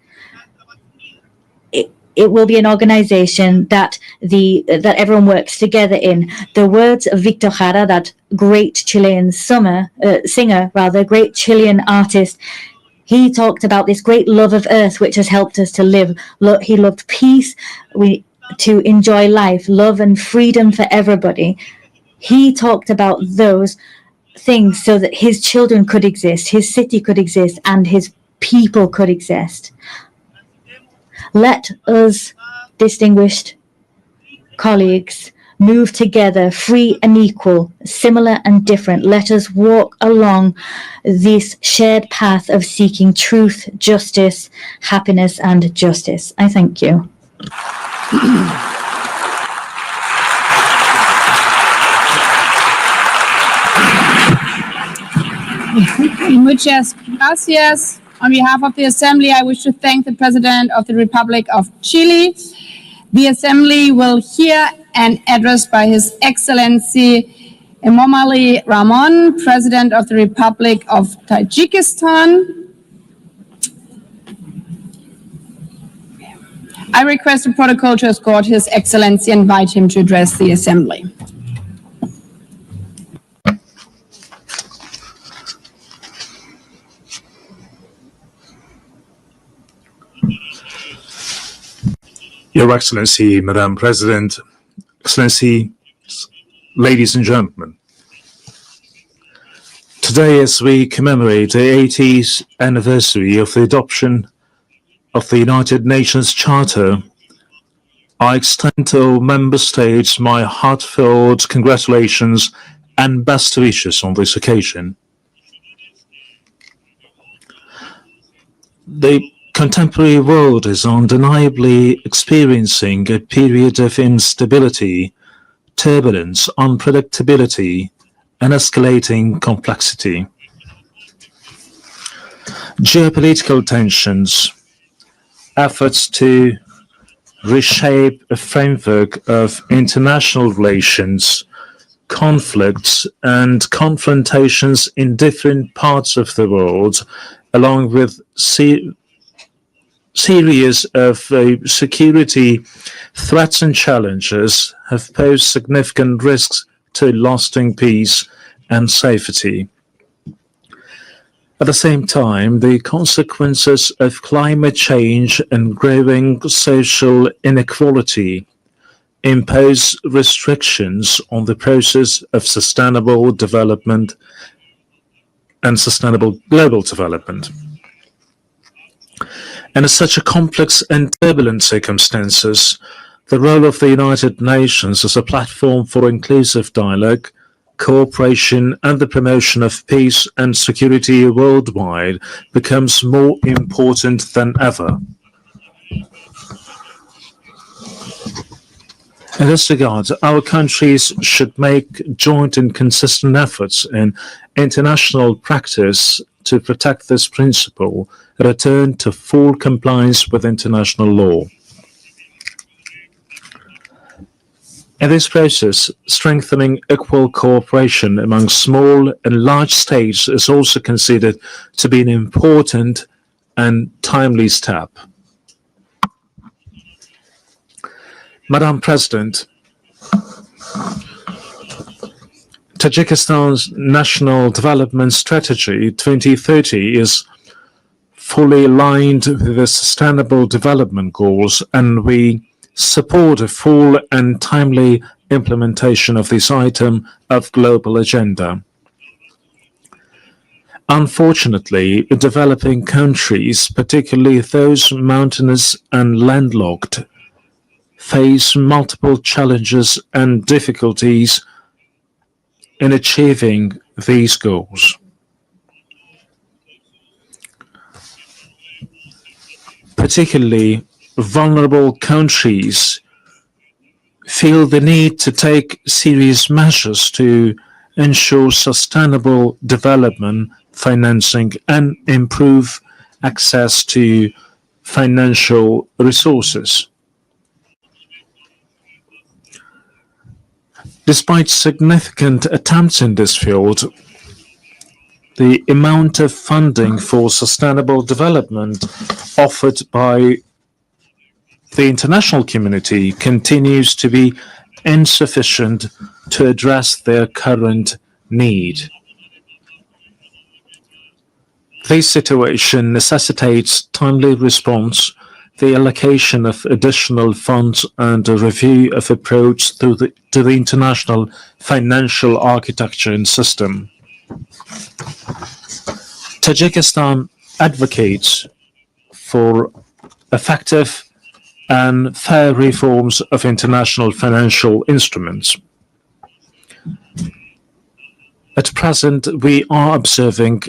it will be an organization that everyone works together in. The words of Victor Jara, that great Chilean singer, great Chilean artist, he talked about this great love of earth which has helped us to live. He loved peace, to enjoy life, love and freedom for everybody. He talked about those things so that his children could exist, his city could exist, and his people could exist. Let us, distinguished colleagues, move together, free and equal, similar and different. Let us walk along this shared path of seeking truth, justice, happiness, and justice. I thank you. Muchas gracias. On behalf of the Assembly, I wish to thank the President of the Republic of Chile. The Assembly will hear an address by His Excellency Emomali Rahmon, President of the Republic of Tajikistan. I request the protocol to escort His Excellency and invite him to address the Assembly. Your Excellency, Madam President, Excellency, ladies and gentlemen. Today, as we commemorate the 80th anniversary of the adoption of the United Nations Charter, I extend to all member states my heartfelt congratulations and best wishes on this occasion. The contemporary world is undeniably experiencing a period of instability, turbulence, unpredictability, and escalating complexity. Geopolitical tensions, efforts to reshape a framework of international relations, conflicts, and confrontations in different parts of the world, along with series of security threats and challenges have posed significant risks to lasting peace and safety. At the same time, the consequences of climate change and growing social inequality impose restrictions on the process of sustainable development and sustainable global development. And in such a complex and turbulent circumstances, the role of the United Nations as a platform for inclusive dialogue, cooperation, and the promotion of peace and security worldwide becomes more important than ever. In this regard, our countries should make joint and consistent efforts in international practice to protect this principle, return to full compliance with international law. In this process, strengthening equal cooperation among small and large states is also considered to be an important and timely step. Madam President, Tajikistan's National Development Strategy 2030 is fully aligned with the Sustainable Development Goals, and we support a full and timely implementation of this item of global agenda. Unfortunately, developing countries, particularly those mountainous and landlocked, face multiple challenges and difficulties in achieving these goals. Particularly vulnerable countries feel the need to take serious measures to ensure sustainable development, financing, and improve access to financial resources. Despite significant attempts in this field, the amount of funding for sustainable development offered by the international community continues to be insufficient to address their current need. This situation necessitates timely response the allocation of additional funds and a review of approach to the international financial architecture and system. Tajikistan advocates for effective and fair reforms of international financial instruments. At present, we are observing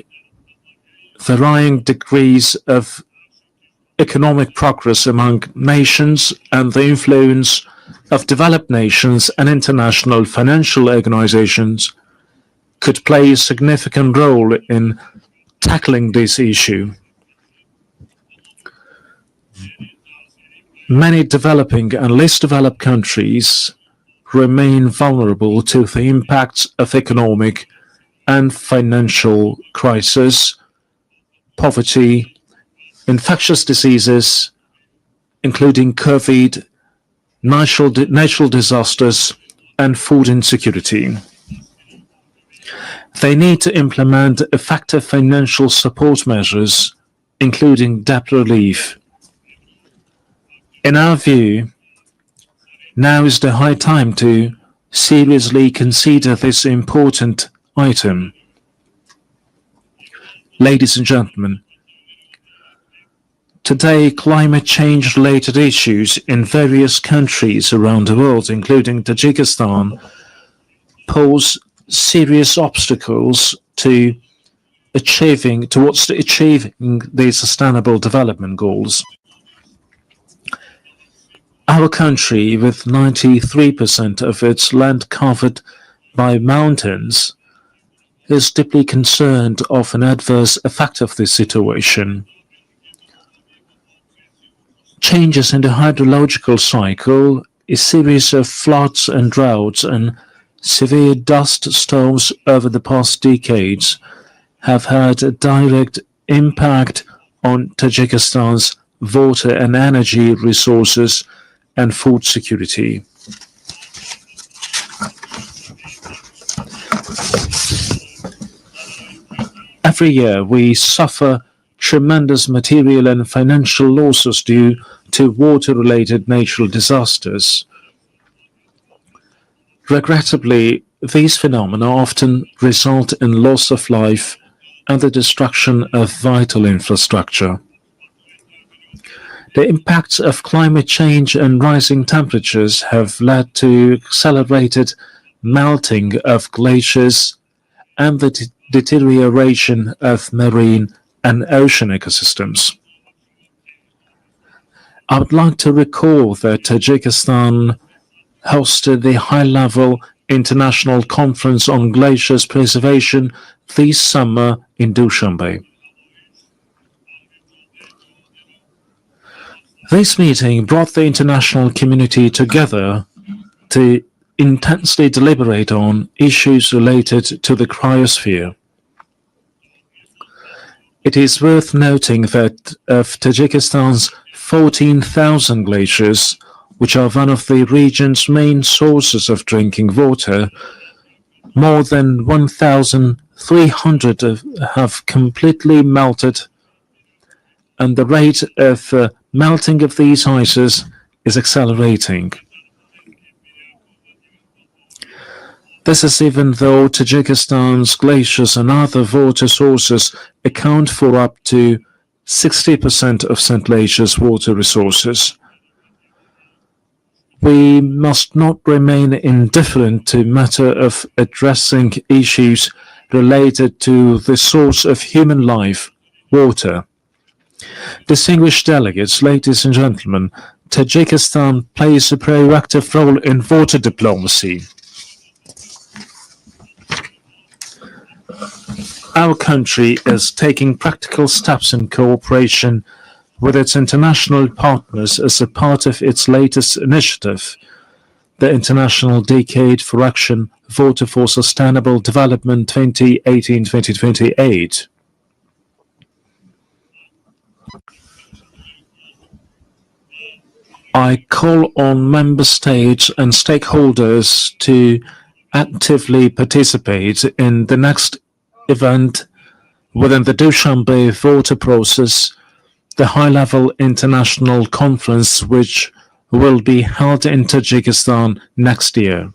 varying degrees of economic progress among nations, and the influence of developed nations and international financial organizations could play a significant role in tackling this issue. Many developing and less developed countries remain vulnerable to the impacts of economic and financial crisis, poverty, infectious diseases, including COVID, natural disasters, and food insecurity. They need to implement effective financial support measures, including debt relief. In our view, now is the high time to seriously consider this important item. Ladies and gentlemen, today, climate change-related issues in various countries around the world, including Tajikistan, pose serious obstacles towards achieving the Sustainable Development Goals. Our country, with 93% of its land covered by mountains, is deeply concerned of an adverse effect of this situation. Changes in the hydrological cycle, a series of floods and droughts, and severe dust storms over the past decades have had a direct impact on Tajikistan's water and energy resources and food security. Every year, we suffer tremendous material and financial losses due to water-related natural disasters. Regrettably, these phenomena often result in loss of life and the destruction of vital infrastructure. The impacts of climate change and rising temperatures have led to accelerated melting of glaciers and the deterioration of marine and ocean ecosystems. I would like to recall that Tajikistan hosted the high-level International Conference on Glaciers Preservation this summer in Dushanbe. This meeting brought the international community together to intensely deliberate on issues related to the cryosphere. It is worth noting that of Tajikistan's 14,000 glaciers, which are one of the region's main sources of drinking water, more than 1,300 have completely melted, and the rate of melting of these ices is accelerating. This is even though Tajikistan's glaciers and other water sources account for up to 60% of St. Asia's water resources. We must not remain indifferent to the matter of addressing issues related to the source of human life, water. Distinguished delegates, ladies and gentlemen, Tajikistan plays a proactive role in water diplomacy. Our country is taking practical steps in cooperation with its international partners as a part of its latest initiative, the International Decade for Action Water for Sustainable Development 2018-2028. I call on member states and stakeholders to actively participate in the next event within the Dushanbe water process the high-level international conference which will be held in Tajikistan next year.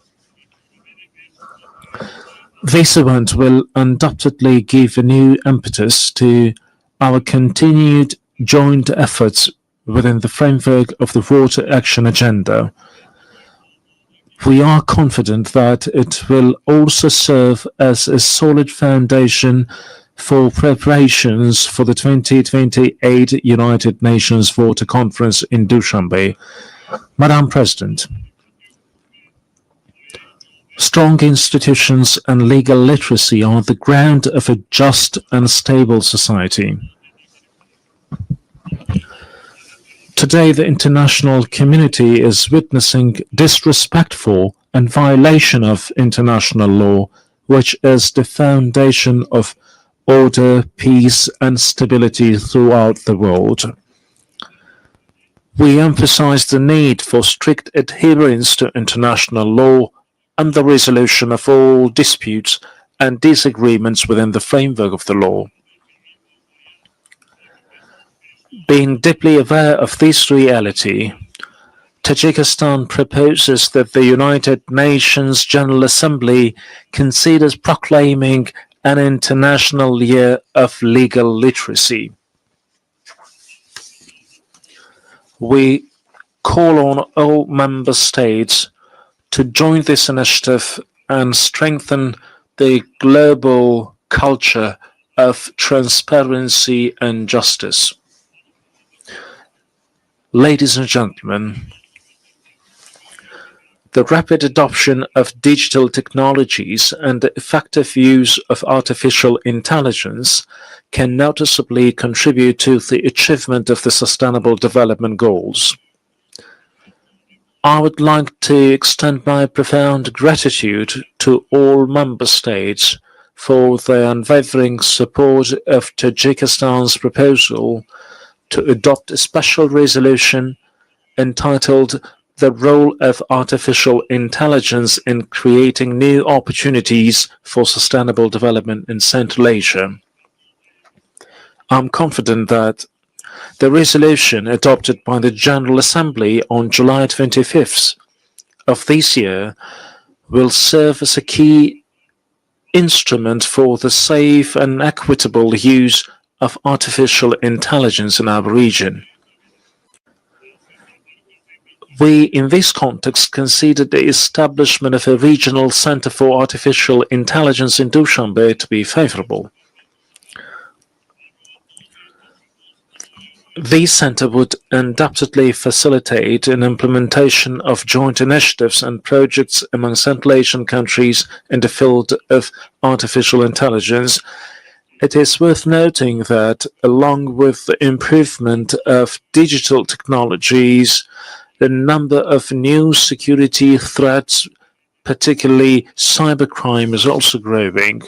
This event will undoubtedly give a new impetus to our continued joint efforts within the framework of the Water Action Agenda. We are confident that it will also serve as a solid foundation for preparations for the 2028 United Nations Water Conference in Dushanbe. Madam President, strong institutions and legal literacy are the ground of a just and stable society. Today, the international community is witnessing disrespectful and violation of international law, which is the foundation of order, peace, and stability throughout the world. We emphasize the need for strict adherence to international law and the resolution of all disputes and disagreements within the framework of the law. Being deeply aware of this reality, Tajikistan proposes that the United Nations General Assembly considers proclaiming an International Year of Legal Literacy. We call on all member states to join this initiative and strengthen the global culture of transparency and justice. Ladies and gentlemen, the rapid adoption of digital technologies and the effective use of artificial intelligence can noticeably contribute to the achievement of the Sustainable Development Goals. I would like to extend my profound gratitude to all member states for their unwavering support of Tajikistan's proposal to adopt a special resolution entitled "The Role of Artificial Intelligence in Creating New Opportunities for Sustainable Development in Central Asia." I'm confident that the resolution adopted by the General Assembly on July 25th of this year will serve as a key instrument for the safe and equitable use of artificial intelligence in our region. We, in this context, consider the establishment of a regional center for artificial intelligence in Dushanbe to be favorable. This center would undoubtedly facilitate an implementation of joint initiatives and projects among Central Asian countries in the field of artificial intelligence. It is worth noting that, along with the improvement of digital technologies, the number of new security threats, particularly cybercrime, is also growing.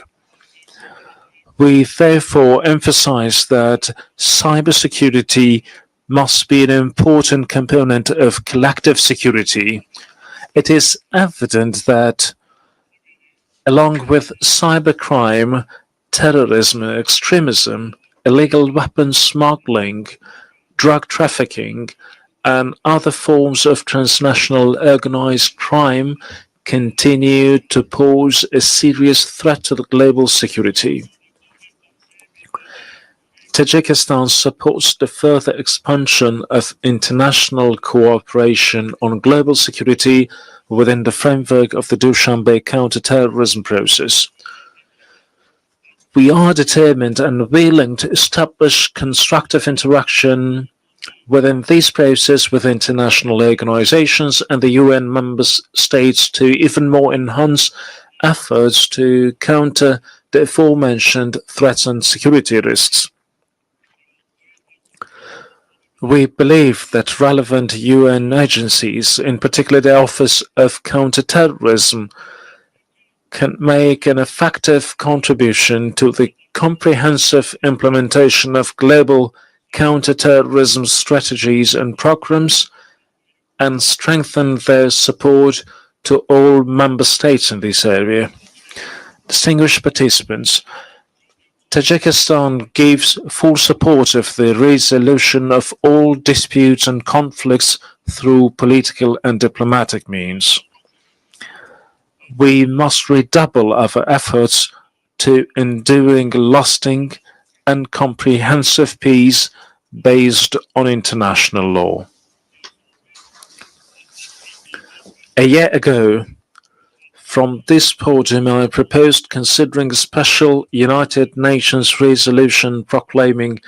We therefore emphasize that cybersecurity must be an important component of collective security. It is evident that, along with cybercrime, terrorism, extremism, illegal weapons smuggling, drug trafficking, and other forms of transnational organized crime continue to pose a serious threat to the global security. Tajikistan supports the further expansion of international cooperation on global security within the framework of the Dushanbe counter-terrorism process. We are determined and willing to establish constructive interaction within this process with international organizations and the UN member states to even more enhance efforts to counter the aforementioned threats and security risks. We believe that relevant UN agencies, in particular the Office of Counterterrorism, can make an effective contribution to the comprehensive implementation of global counterterrorism strategies and programs and strengthen their support to all member states in this area. Distinguished participants, Tajikistan gives full support of the resolution of all disputes and conflicts through political and diplomatic means. We must redouble our efforts to enduring, lasting, and comprehensive peace based on international law. A year ago, from this podium, I proposed considering a special United Nations resolution proclaiming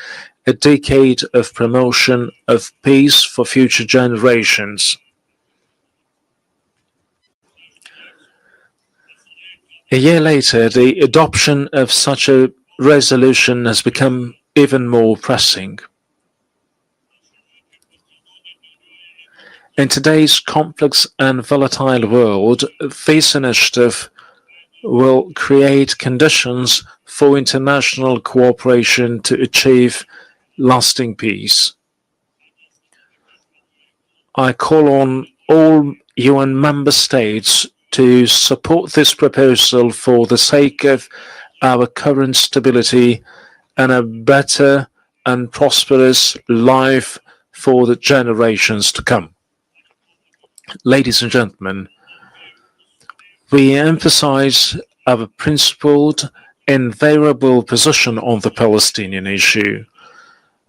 a decade of promotion of peace for future generations. A year later, the adoption of such a resolution has become even more pressing. In today's complex and volatile world, this initiative will create conditions for international cooperation to achieve lasting peace. I call on all UN member states to support this proposal for the sake of our current stability and a better and prosperous life for the generations to come. Ladies and gentlemen, we emphasize our principled, invariable position on the Palestinian issue.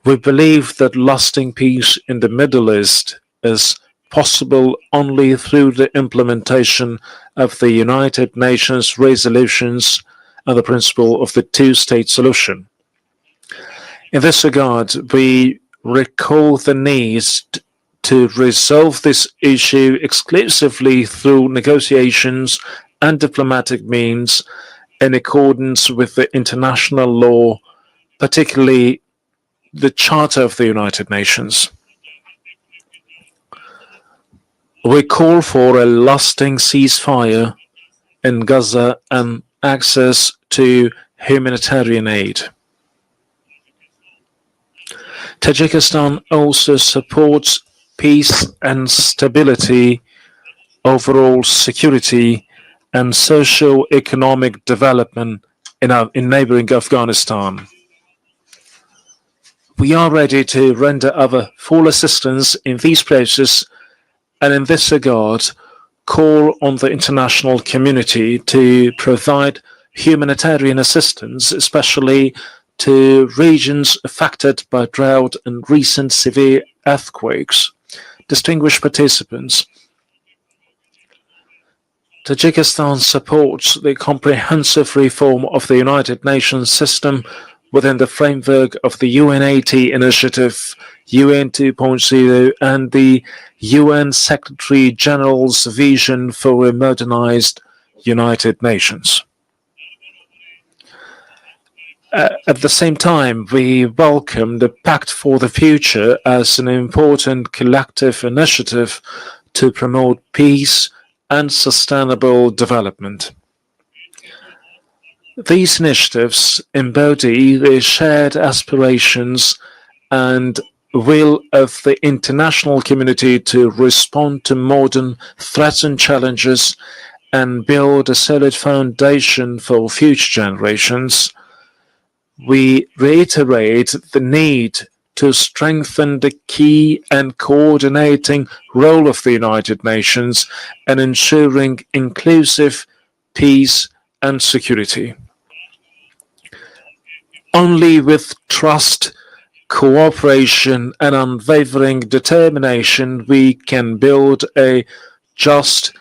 We believe that lasting peace in the Middle East is possible only through the implementation of the United Nations resolutions and the principle of the two-state solution. In this regard, we recall the need to resolve this issue exclusively through negotiations and diplomatic means in accordance with the international law, particularly the Charter of the United Nations. We call for a lasting ceasefire in Gaza and access to humanitarian aid. Tajikistan also supports peace and stability, overall security, and socio-economic development in neighboring Afghanistan. We are ready to render our full assistance in these places, and in this regard, call on the international community to provide humanitarian assistance, especially to regions affected by drought and recent severe earthquakes. Distinguished participants, Tajikistan supports the comprehensive reform of the United Nations system within the framework of the UN80 initiative, UN 2.0, and the UN Secretary General's vision for a modernized United Nations. At the same time, we welcome the Pact for the Future as an important collective initiative to promote peace and sustainable development. These initiatives embody the shared aspirations and will of the international community to respond to modern threats and challenges and build a solid foundation for future generations. We reiterate the need to strengthen the key and coordinating role of the United Nations and ensuring inclusive peace and security. Only with trust, cooperation, and unwavering determination we can build a just,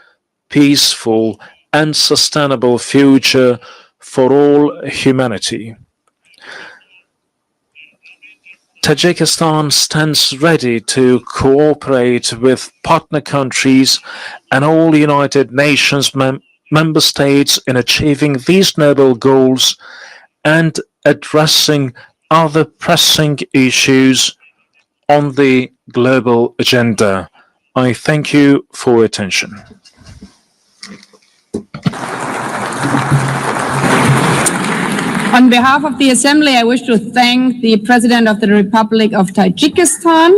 peaceful, and sustainable future for all humanity. Tajikistan stands ready to cooperate with partner countries and all United Nations member states in achieving these noble goals and addressing other pressing issues on the global agenda. I thank you for your attention. On behalf of the Assembly, I wish to thank the President of the Republic of Tajikistan.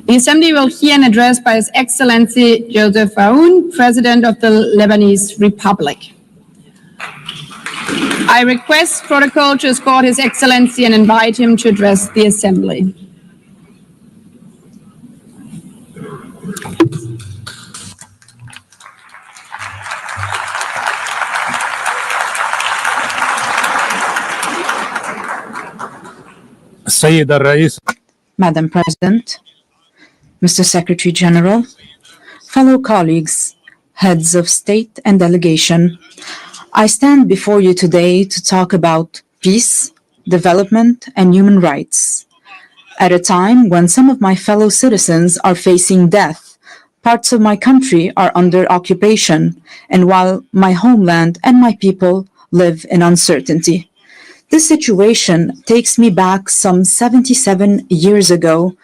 The Assembly will hear an address by His Excellency Joseph Aoun, President of the Lebanese Republic. I request protocol to escort His Excellency and invite him to address the Assembly. Madam President, Mr. Secretary General, fellow colleagues, heads of state and delegation, I stand before you today to talk about peace, development, and human rights. At a time when some of my fellow citizens are facing death, parts of my country are under occupation, and while my homeland and my people live in uncertainty. This situation takes me back some 77 years ago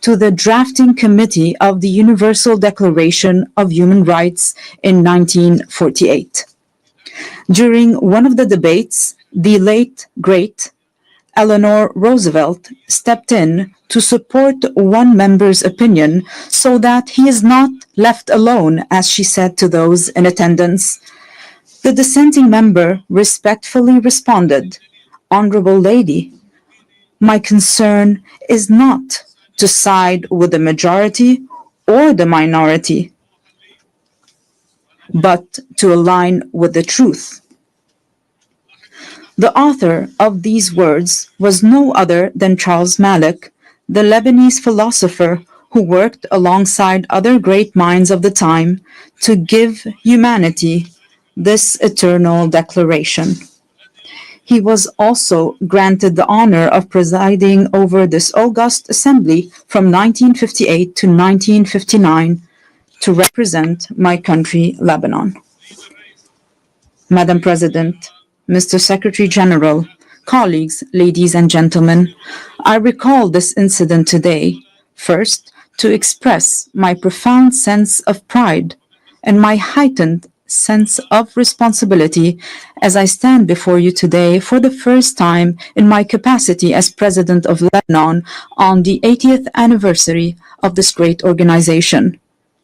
to the drafting committee of the Universal Declaration of Human Rights in 1948. During one of the debates, the late, great Eleanor Roosevelt stepped in to support one member's opinion so that he is not left alone, as she said to those in attendance. The dissenting member respectfully responded, "Honorable lady, my concern is not to side with the majority or the minority, but to align with the truth." The author of these words was no other than Charles Malik, the Lebanese philosopher who worked alongside other great minds of the time to give humanity this eternal declaration. He was also granted the honor of presiding over this august assembly from 1958 to 1959 to represent my country, Lebanon. Madam President, Mr. Secretary General, colleagues, ladies and gentlemen, I recall this incident today, first, to express my profound sense of pride and my heightened sense of responsibility as I stand before you today for the first time in my capacity as President of Lebanon on the 80th anniversary of this great organization.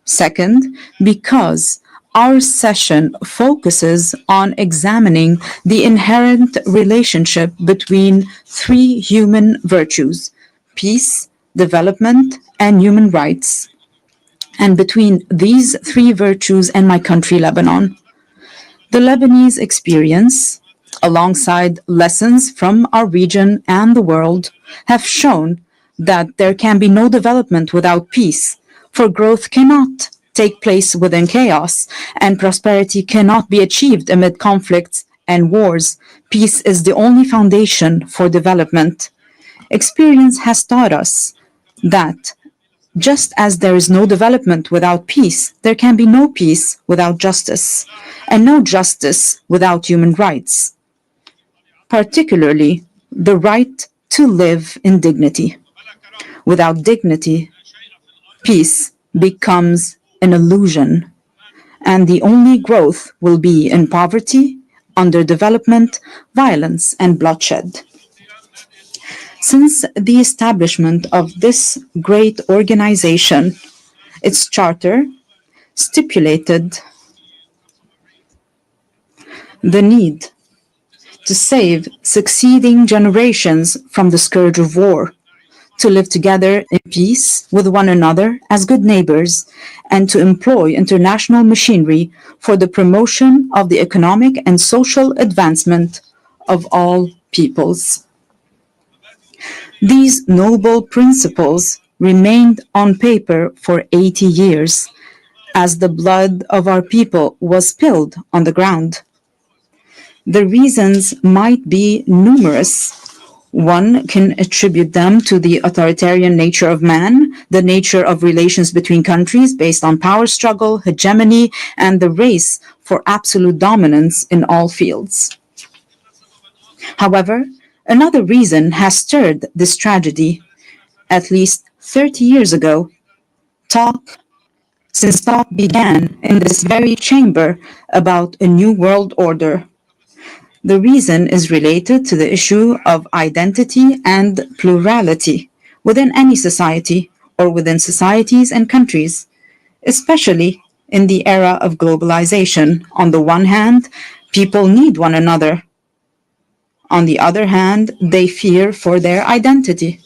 Second, because our session focuses on examining the inherent relationship between three human virtues: peace, development, and human rights, and between these three virtues and my country, Lebanon. The Lebanese experience, alongside lessons from our region and the world, have shown that there can be no development without peace, for growth cannot take place within chaos, and prosperity cannot be achieved amid conflicts and wars. Peace is the only foundation for development. Experience has taught us that just as there is no development without peace, there can be no peace without justice, and no justice without human rights, particularly the right to live in dignity. Without dignity, peace becomes an illusion, and the only growth will be in poverty, underdevelopment, violence, and bloodshed. Since the establishment of this great organization, its charter stipulated the need to save succeeding generations from the scourge of war, to live together in peace with one another as good neighbors, and to employ international machinery for the promotion of the economic and social advancement of all peoples. These noble principles remained on paper for 80 years, as the blood of our people was spilled on the ground. The reasons might be numerous. One can attribute them to the authoritarian nature of man, the nature of relations between countries based on power struggle, hegemony, and the race for absolute dominance in all fields. However, another reason has stirred this tragedy. At least 30 years ago, since talk began in this very chamber about a new world order. The reason is related to the issue of identity and plurality within any society or within societies and countries, especially in the era of globalization. On the one hand, people need one another. On the other hand, they fear for their identity.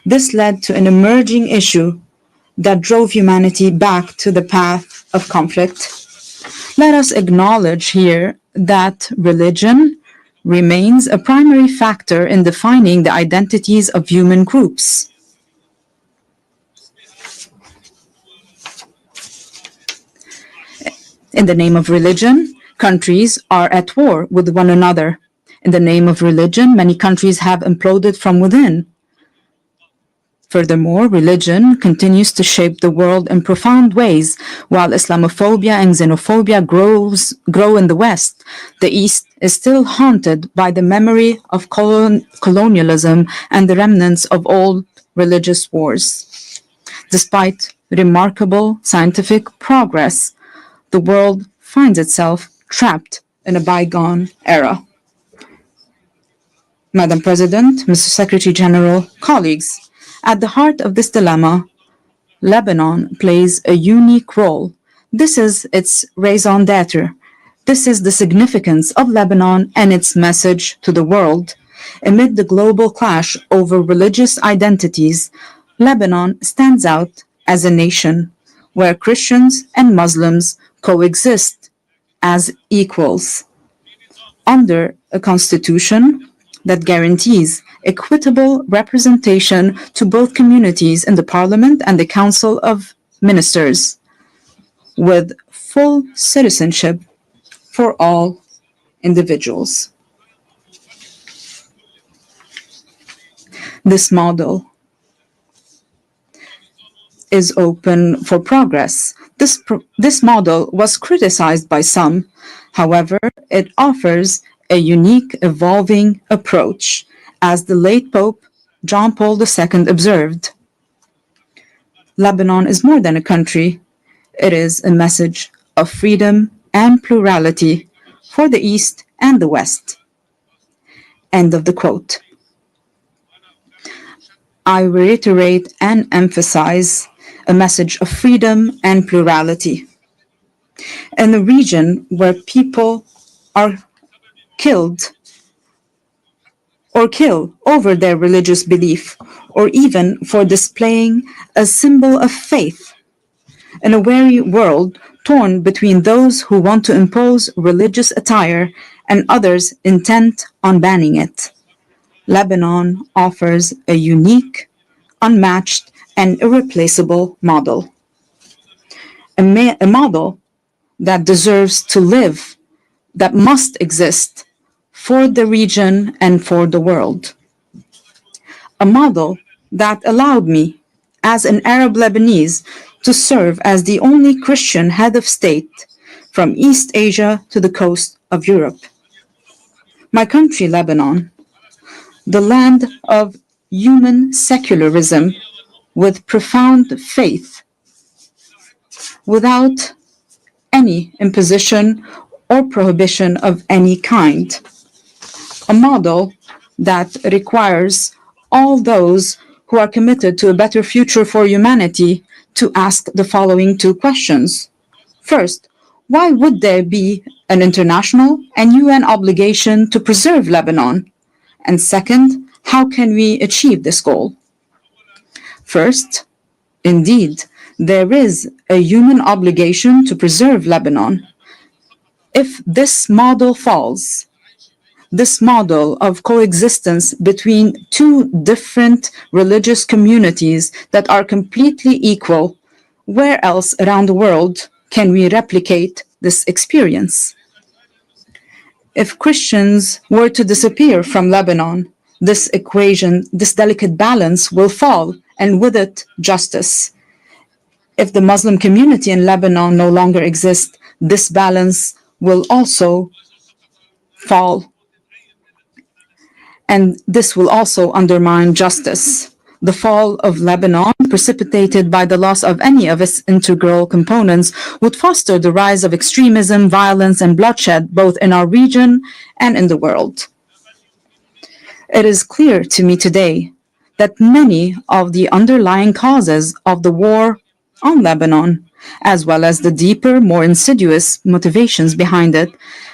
This led to an emerging issue that drove humanity back to the path of conflict. Let us acknowledge here that religion remains a primary factor in defining the identities of human groups. In the name of religion, countries are at war with one another. In the name of religion, many countries have imploded from within. Furthermore, religion continues to shape the world in profound ways. While Islamophobia and xenophobia grow in the West, the East is still haunted by the memory of colonialism and the remnants of old religious wars. Despite remarkable scientific progress, the world finds itself trapped in a bygone era. Madam President, Mr. Secretary General, colleagues, at the heart of this dilemma, Lebanon plays a unique role. This is its raison d'etre. This is the significance of Lebanon and its message to the world. Amid the global clash over religious identities, Lebanon stands out as a nation where Christians and Muslims coexist as equals under a constitution that guarantees equitable representation to both communities in the Parliament and the Council of Ministers, with full citizenship for all individuals. This model is open for progress. This model was criticized by some. However, it offers a unique, evolving approach, as the late Pope John Paul II observed. Lebanon is more than a country. It is a message of freedom and plurality for the East and the West. End of the quote. I reiterate and emphasize a message of freedom and plurality. In a region where people are killed or kill over their religious belief, or even for displaying a symbol of faith. In a weary world torn between those who want to impose religious attire and others intent on banning it, Lebanon offers a unique, unmatched, and irreplaceable model. A model that deserves to live, that must exist for the region and for the world. A model that allowed me, as an Arab Lebanese, to serve as the only Christian head of state from East Asia to the coast of Europe. My country, Lebanon, the land of human secularism with profound faith, without any imposition or prohibition of any kind. A model that requires all those who are committed to a better future for humanity to ask the following two questions. First, why would there be an international and UN obligation to preserve Lebanon? And second, how can we achieve this goal? First, indeed, there is a human obligation to preserve Lebanon. If this model falls, this model of coexistence between two different religious communities that are completely equal, where else around the world can we replicate this experience? If Christians were to disappear from Lebanon, this equation, this delicate balance will fall, and with it, justice. If the Muslim community in Lebanon no longer exists, this balance will also fall. And this will also undermine justice. The fall of Lebanon, precipitated by the loss of any of its integral components, would foster the rise of extremism, violence, and bloodshed, both in our region and in the world. It is clear to me today that many of the underlying causes of the war on Lebanon as well as the deeper, more insidious motivations behind it,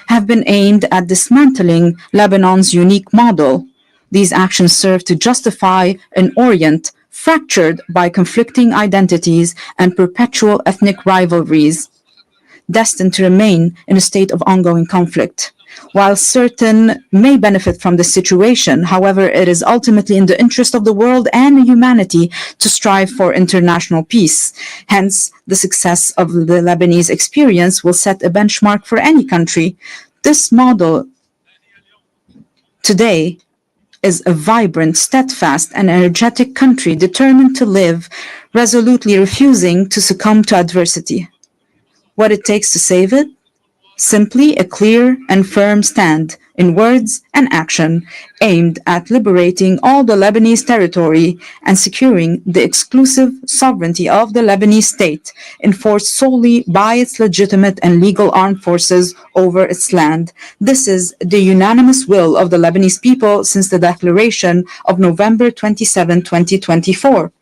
have been aimed at dismantling Lebanon's unique model. These actions serve to justify an Orient fractured by conflicting identities and perpetual ethnic rivalries, destined to remain in a state of ongoing conflict. While certain may benefit from this situation, however, it is ultimately in the interest of the world and humanity to strive for international peace. Hence, the success of the Lebanese experience will set a benchmark for any country. This model today is a vibrant, steadfast, and energetic country determined to live, resolutely refusing to succumb to adversity. What it takes to save it? Simply a clear and firm stand in words and action aimed at liberating all the Lebanese territory and securing the exclusive sovereignty of the Lebanese state, enforced solely by its legitimate and legal armed forces over its land. This is the unanimous will of the Lebanese people since the declaration of November 27, 2024,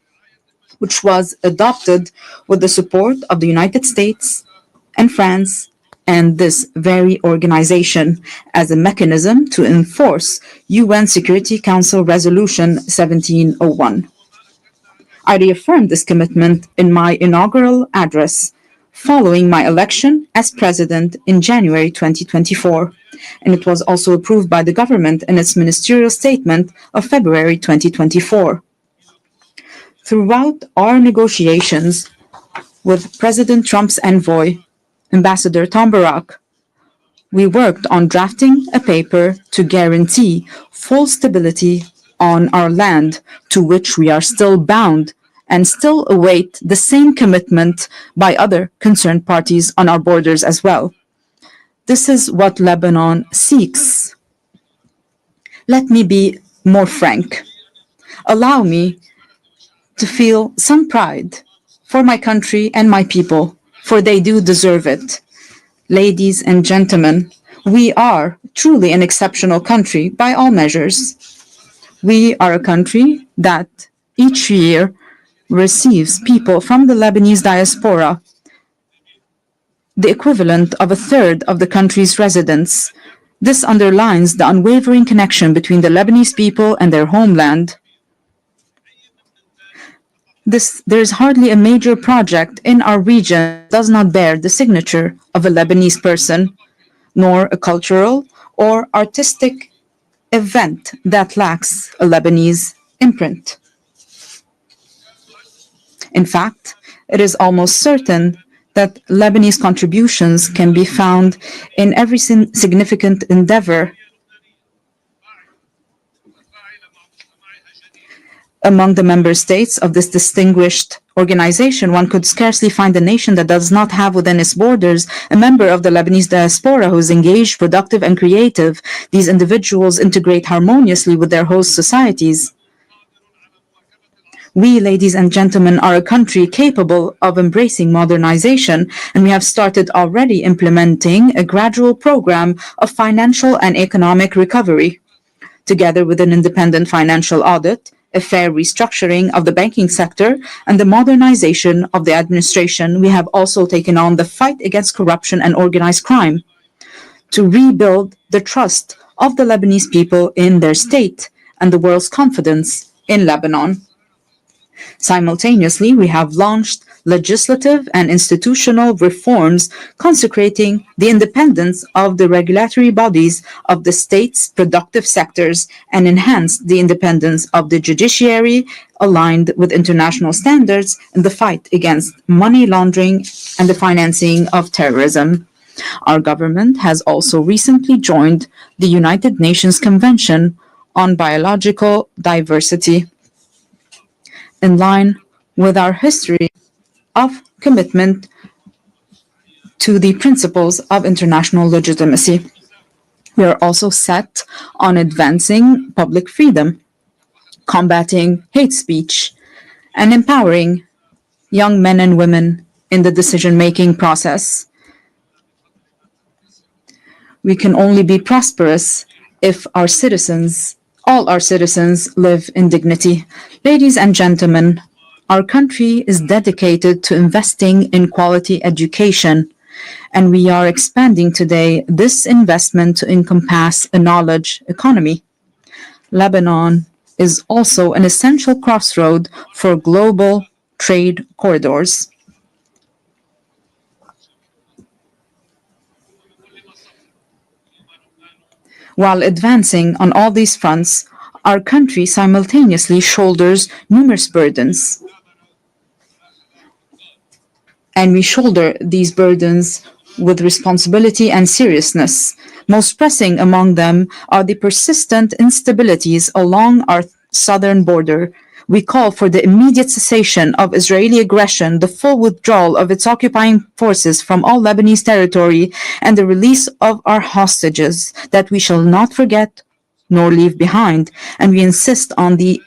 which was adopted with the support of the United States and France and this very organization as a mechanism to enforce UN Security Council Resolution 1701. I reaffirmed this commitment in my inaugural address following my election as president in January 2024, and it was also approved by the government in its ministerial statement of February 2024. Throughout our negotiations with President Trump's envoy, Ambassador Tom Barak, we worked on drafting a paper to guarantee full stability on our land, to which we are still bound and still await the same commitment by other concerned parties on our borders as well. This is what Lebanon seeks. Let me be more frank. Allow me to feel some pride for my country and my people, for they do deserve it. Ladies and gentlemen, we are truly an exceptional country by all measures. We are a country that each year receives people from the Lebanese diaspora, the equivalent of a third of the country's residents. This underlines the unwavering connection between the Lebanese people and their homeland. There is hardly a major project in our region that does not bear the signature of a Lebanese person, nor a cultural or artistic event that lacks a Lebanese imprint. In fact, it is almost certain that Lebanese contributions can be found in every significant endeavor. Among the member states of this distinguished organization, one could scarcely find a nation that does not have within its borders a member of the Lebanese diaspora who is engaged, productive, and creative. These individuals integrate harmoniously with their host societies. We, ladies and gentlemen, are a country capable of embracing modernization, and we have started already implementing a gradual program of financial and economic recovery. Together with an independent financial audit, a fair restructuring of the banking sector, and the modernization of the administration, we have also taken on the fight against corruption and organized crime to rebuild the trust of the Lebanese people in their state and the world's confidence in Lebanon. Simultaneously, we have launched legislative and institutional reforms consecrating the independence of the regulatory bodies of the state's productive sectors and enhanced the independence of the judiciary aligned with international standards in the fight against money laundering and the financing of terrorism. Our government has also recently joined the United Nations Convention on Biological Diversity, in line with our history of commitment to the principles of international legitimacy. We are also set on advancing public freedom, combating hate speech, and empowering young men and women in the decision-making process. We can only be prosperous if our citizens, all our citizens, live in dignity. Ladies and gentlemen, Our country is dedicated to investing in quality education, and we are expanding today this investment to encompass a knowledge economy. Lebanon is also an essential crossroad for global trade corridors. While advancing on all these fronts, our country simultaneously shoulders numerous burdens. And we shoulder these burdens with responsibility and seriousness. Most pressing among them are the persistent instabilities along our southern border. We call for the immediate cessation of Israeli aggression, the full withdrawal of its occupying forces from all Lebanese territory, and the release of our hostages that we shall not forget nor leave behind. And we insist on the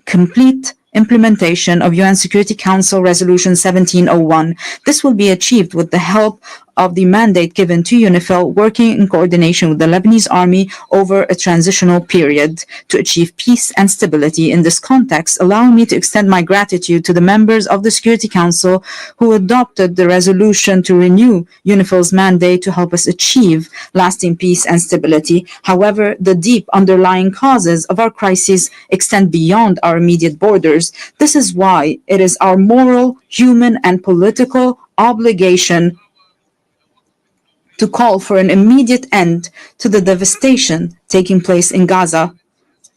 complete implementation of UN Security Council Resolution 1701. This will be achieved with the help of the mandate given to UNIFIL, working in coordination with the Lebanese army over a transitional period to achieve peace and stability. In this context, allow me to extend my gratitude to the members of the Security Council who adopted the resolution to renew UNIFIL's mandate to help us achieve lasting peace and stability. However, the deep underlying causes of our crises extend beyond our immediate borders. This is why it is our moral, human, and political obligation to call for an immediate end to the devastation taking place in Gaza.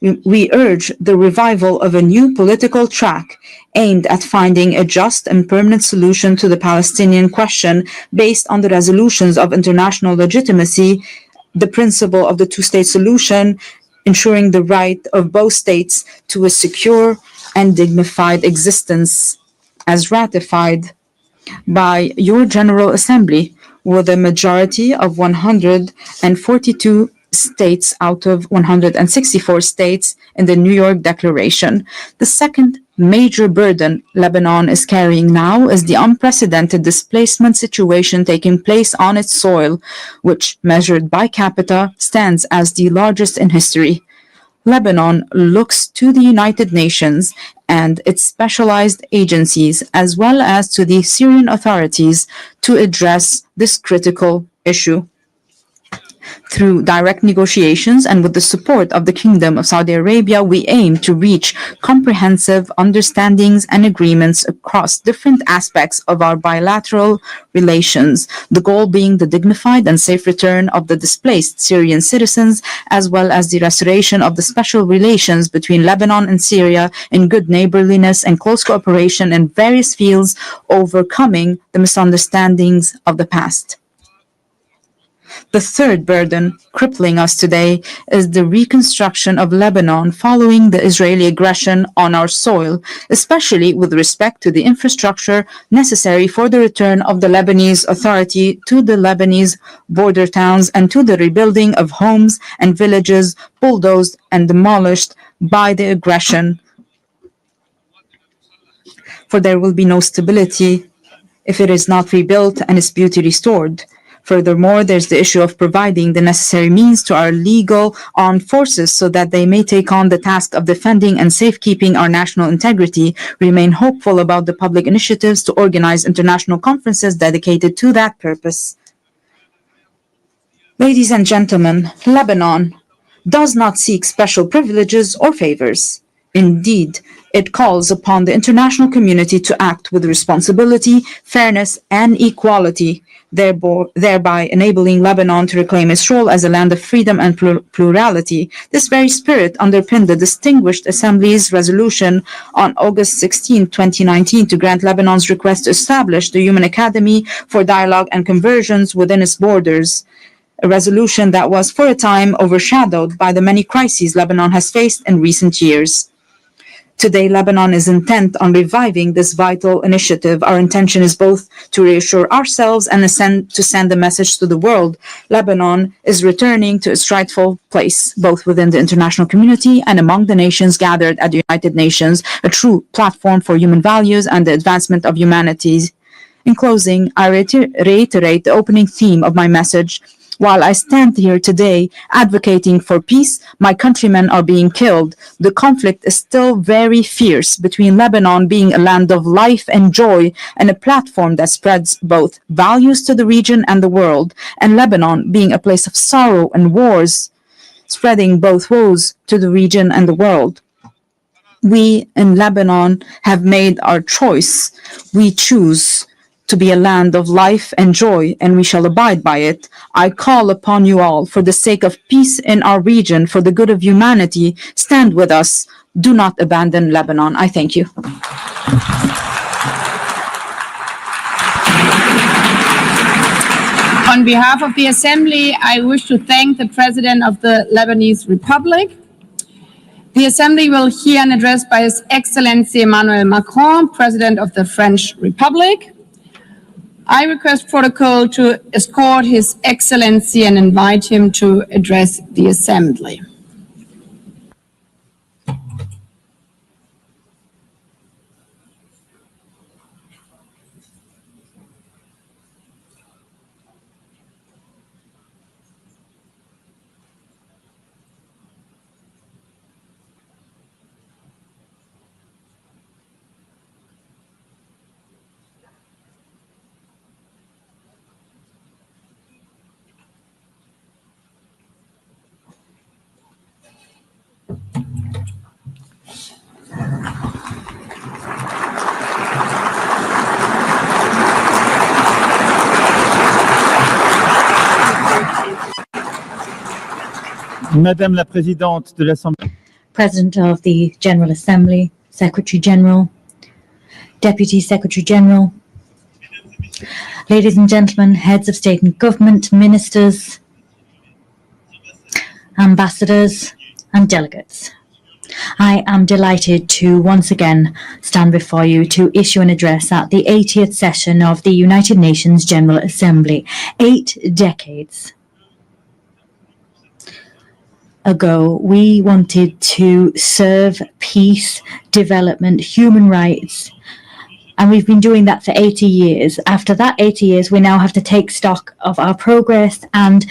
We urge the revival of a new political track aimed at finding a just and permanent solution to the Palestinian question based on the resolutions of international legitimacy, the principle of the two-state solution, ensuring the right of both states to a secure and dignified existence, as ratified by your General Assembly, with a majority of 142 states out of 164 states in the New York Declaration. The second major burden Lebanon is carrying now is the unprecedented displacement situation taking place on its soil, which, measured by capita, stands as the largest in history. Lebanon looks to the United Nations and its specialized agencies, as well as to the Syrian authorities, to address this critical issue. Through direct negotiations and with the support of the Kingdom of Saudi Arabia, we aim to reach comprehensive understandings and agreements across different aspects of our bilateral relations, the goal being the dignified and safe return of the displaced Syrian citizens, as well as the restoration of the special relations between Lebanon and Syria in good neighborliness and close cooperation in various fields, overcoming the misunderstandings of the past. The third burden crippling us today is the reconstruction of Lebanon following the Israeli aggression on our soil, especially with respect to the infrastructure necessary for the return of the Lebanese Authority to the Lebanese border towns and to the rebuilding of homes and villages bulldozed and demolished by the aggression. For there will be no stability if it is not rebuilt and its beauty restored. Furthermore, there's the issue of providing the necessary means to our legal armed forces so that they may take on the task of defending and safekeeping our national integrity. We remain hopeful about the public initiatives to organize international conferences dedicated to that purpose. Ladies and gentlemen, Lebanon does not seek special privileges or favors. Indeed, it calls upon the international community to act with responsibility, fairness, and equality, thereby enabling Lebanon to reclaim its role as a land of freedom and plurality. This very spirit underpinned the Distinguished Assembly's resolution on August 16, 2019, to grant Lebanon's request to establish the Human Academy for Dialogue and Conversions within its borders, a resolution that was for a time overshadowed by the many crises Lebanon has faced in recent years. Today, Lebanon is intent on reviving this vital initiative. Our intention is both to reassure ourselves and to send a message to the world. Lebanon is returning to its rightful place, both within the international community and among the nations gathered at the United Nations, a true platform for human values and the advancement of humanity. In closing, I reiterate the opening theme of my message. While I stand here today advocating for peace, my countrymen are being killed. The conflict is still very fierce between Lebanon being a land of life and joy and a platform that spreads both values to the region and the world, and Lebanon being a place of sorrow and wars, spreading both woes to the region and the world. We in Lebanon have made our choice. We choose to be a land of life and joy, and we shall abide by it. I call upon you all, for the sake of peace in our region, for the good of humanity, stand with us. Do not abandon Lebanon. I thank you. On behalf of the Assembly, I wish to thank the President of the Lebanese Republic. The Assembly will hear an address by His Excellency Emmanuel Macron, President of the French Republic. I request protocol to escort His Excellency and invite him to address the Assembly. Madame la Présidente de l'Assemblée. President of the General Assembly, Secretary General, Deputy Secretary General, ladies and gentlemen, heads of state and government, ministers, ambassadors, and delegates. I am delighted to once again stand before you to issue an address at the 80th session of the United Nations General Assembly. 8 decades ago, we wanted to serve peace, development, human rights, and we've been doing that for 80 years. After that 80 years, we now have to take stock of our progress and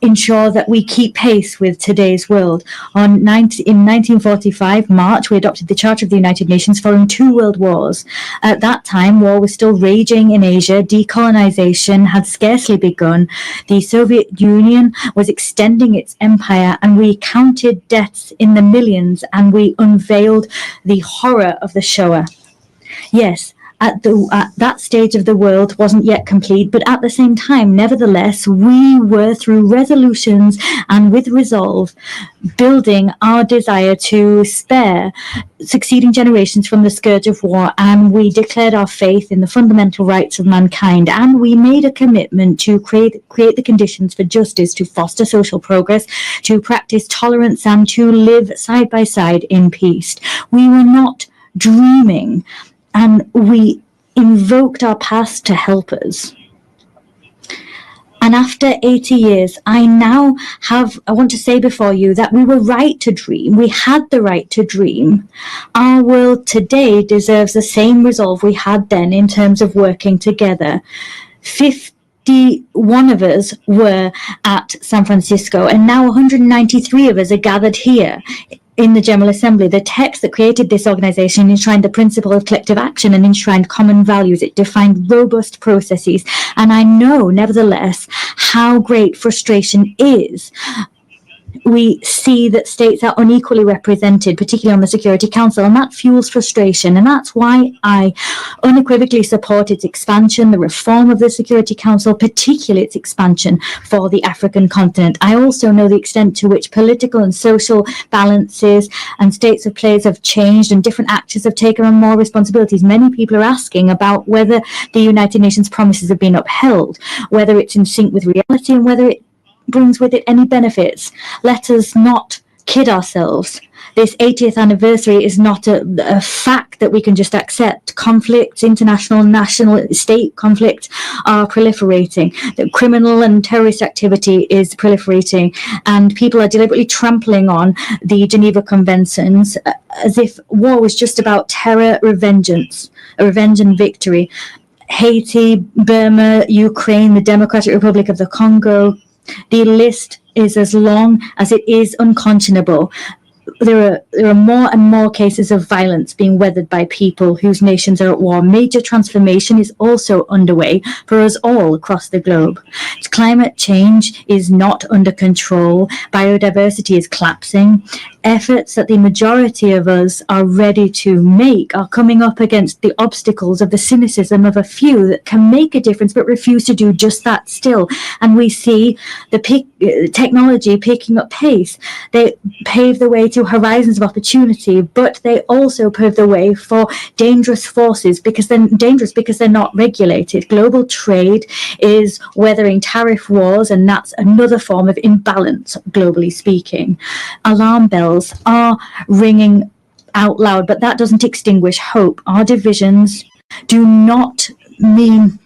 ensure that we keep pace with today's world. In 1945, March, we adopted the Charter of the United Nations following 2 world wars. At that time, war was still raging in Asia. Decolonization had scarcely begun. The Soviet Union was extending its empire, and we counted deaths in the millions, and we unveiled the horror of the Shoah. Yes, at that stage of the world wasn't yet complete, but at the same time, nevertheless, we were, through resolutions and with resolve, building our desire to spare succeeding generations from the scourge of war, and we declared our faith in the fundamental rights of mankind, and we made a commitment to create the conditions for justice, to foster social progress, to practice tolerance, and to live side by side in peace. We were not dreaming, and we invoked our past to help us. And after 80 years, I want to say before you that we were right to dream. We had the right to dream. Our world today deserves the same resolve we had then in terms of working together. 51 of us were at San Francisco, and now 193 of us are gathered here in the General Assembly. The text that created this organization enshrined the principle of collective action and enshrined common values. It defined robust processes. And I know, nevertheless, how great frustration is. We see that states are unequally represented, particularly on the Security Council, and that fuels frustration. And that's why I unequivocally support its expansion, the reform of the Security Council, particularly its expansion for the African continent. I also know the extent to which political and social balances and states of plays have changed, and different actors have taken on more responsibilities. Many people are asking about whether the United Nations promises have been upheld, whether it's in sync with reality, and whether it brings with it any benefits. Let us not kid ourselves. This 80th anniversary is not a fact that we can just accept. Conflicts, international, national, state conflicts are proliferating. The criminal and terrorist activity is proliferating, and people are deliberately trampling on the Geneva Conventions as if war was just about terror, revenge and victory. Haiti, Burma, Ukraine, the Democratic Republic of the Congo, The list is as long as it is unconscionable. There are more and more cases of violence being weathered by people whose nations are at war. Major transformation is also underway for us all across the globe. Climate change is not under control. Biodiversity is collapsing. Efforts that the majority of us are ready to make are coming up against the obstacles of the cynicism of a few that can make a difference but refuse to do just that still. And we see the technology picking up pace. They pave the way to horizons of opportunity, but they also pave the way for dangerous forces because they're not regulated. Global trade is weathering tariff wars, and that's another form of imbalance, globally speaking. Alarm bells are ringing out loud, but that doesn't extinguish hope. Our divisions do not mean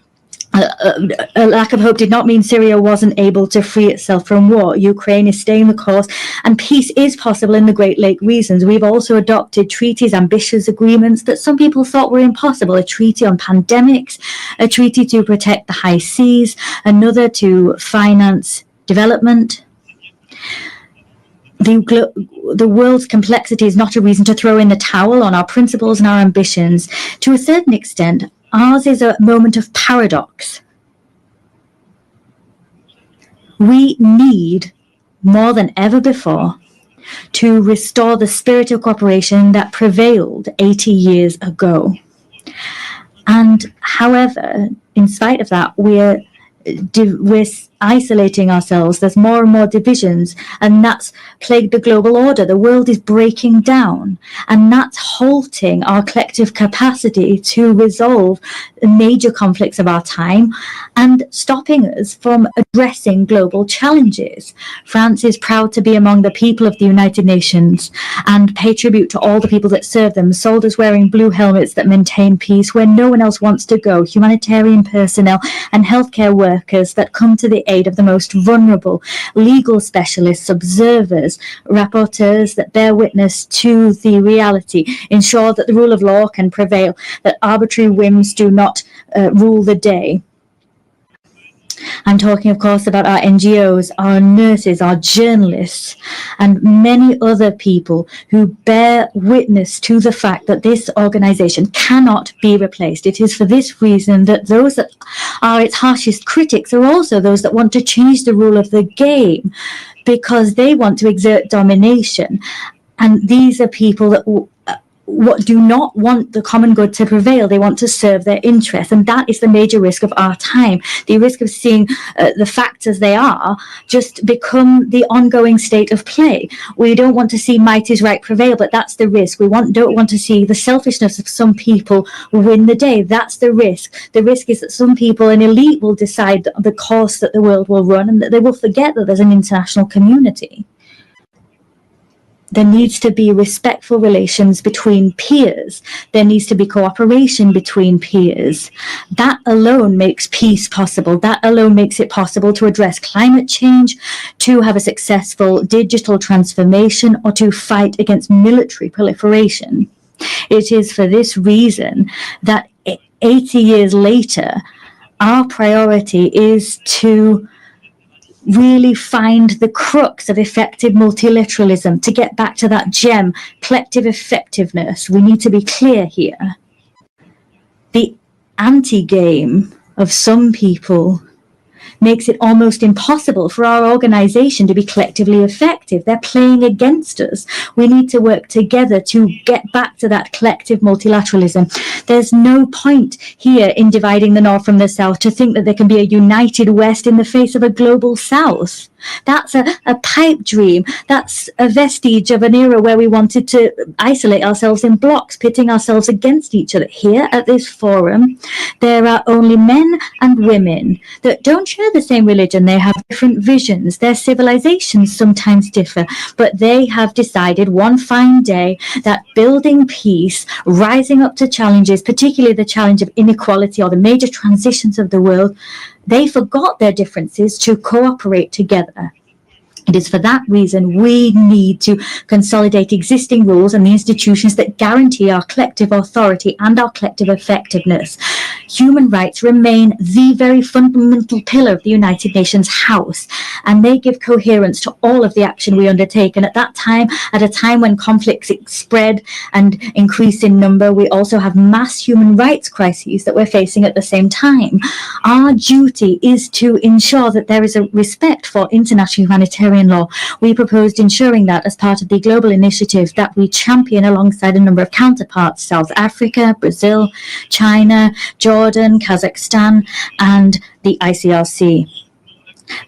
a lack of hope did not mean Syria wasn't able to free itself from war. Ukraine is staying the course, and peace is possible in the Great Lake regions. We've also adopted treaties, ambitious agreements that some people thought were impossible. A treaty on pandemics, a treaty to protect the high seas, another to finance development. The world's complexity is not a reason to throw in the towel on our principles and our ambitions. To a certain extent, ours is a moment of paradox. We need, more than ever before, to restore the spirit of cooperation that prevailed 80 years ago. And however, in spite of that, we're isolating ourselves. There's more and more divisions, and that's plagued the global order. The world is breaking down, and that's halting our collective capacity to resolve the major conflicts of our time and stopping us from addressing global challenges. France is proud to be among the people of the United Nations and pay tribute to all the people that serve them, soldiers wearing blue helmets that maintain peace where no one else wants to go, humanitarian personnel and healthcare workers that come to the aid of the most vulnerable, legal specialists, observers, rapporteurs that bear witness to the reality, ensure that the rule of law can prevail, that arbitrary whims do not rule the day. I'm talking, of course, about our NGOs, our nurses, our journalists, and many other people who bear witness to the fact that this organization cannot be replaced. It is for this reason that those that are its harshest critics are also those that want to change the rule of the game because they want to exert domination. And these are people that do not want the common good to prevail. They want to serve their interests, and that is the major risk of our time. The risk of seeing the facts as they are just become the ongoing state of play. We don't want to see might is right prevail, but that's the risk. We don't want to see the selfishness of some people win the day. That's the risk. The risk is that some people, an elite, will decide the course that the world will run, and that they will forget that there's an international community. There needs to be respectful relations between peers. There needs to be cooperation between peers. That alone makes peace possible. That alone makes it possible to address climate change, to have a successful digital transformation, or to fight against military proliferation. It is for this reason that 80 years later, our priority is to really find the crux of effective multilateralism, to get back to that gem, collective effectiveness. We need to be clear here. The anti-game of some people makes it almost impossible for our organization to be collectively effective. They're playing against us. We need to work together to get back to that collective multilateralism. There's no point here in dividing the North from the South to think that there can be a united West in the face of a global South. That's a pipe dream. That's a vestige of an era where we wanted to isolate ourselves in blocks, pitting ourselves against each other. Here at this forum, there are only men and women that don't share the same religion. They have different visions. Their civilizations sometimes differ, but they have decided one fine day that building peace, rising up to challenges, particularly the challenge of inequality or the major transitions of the world, they forgot their differences to cooperate together. It is for that reason we need to consolidate existing rules and the institutions that guarantee our collective authority and our collective effectiveness. Human rights remain the very fundamental pillar of the United Nations House, and they give coherence to all of the action we undertake. And at a time when conflicts spread and increase in number, we also have mass human rights crises that we're facing at the same time. Our duty is to ensure that there is a respect for international humanitarian law. We proposed ensuring that as part of the global initiative that we champion alongside a number of counterparts: South Africa, Brazil, China, Jordan, Kazakhstan, and the ICRC.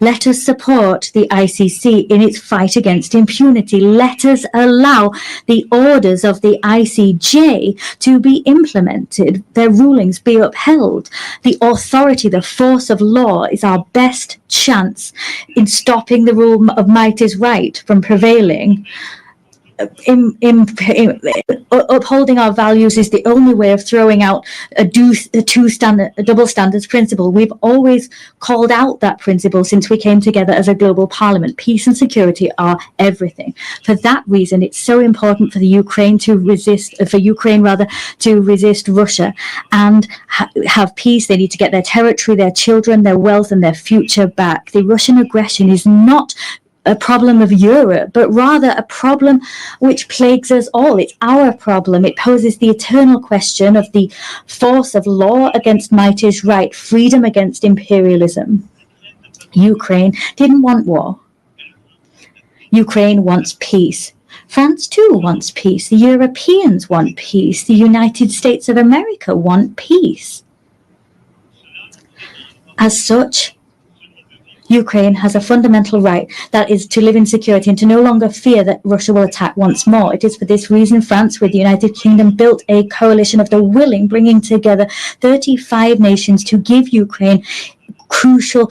Let us support the ICC in its fight against impunity. Let us allow the orders of the ICJ to be implemented, their rulings be upheld. The authority, the force of law is our best chance in stopping the rule of might is right from prevailing. Upholding our values is the only way of throwing out a double standards principle. We've always called out that principle since we came together as a global parliament. Peace and security are everything. For that reason, it's so important for Ukraine to resist Russia and have peace. They need to get their territory, their children, their wealth, and their future back. The Russian aggression is not a problem of Europe, but rather a problem which plagues us all. It's our problem. It poses the eternal question of the force of law against might is right, freedom against imperialism. Ukraine didn't want war. Ukraine wants peace. France too wants peace. The Europeans want peace. The United States of America want peace. As such, Ukraine has a fundamental right, that is to live in security and to no longer fear that Russia will attack once more. It is for this reason France, with the United Kingdom, built a coalition of the willing, bringing together 35 nations to give Ukraine crucial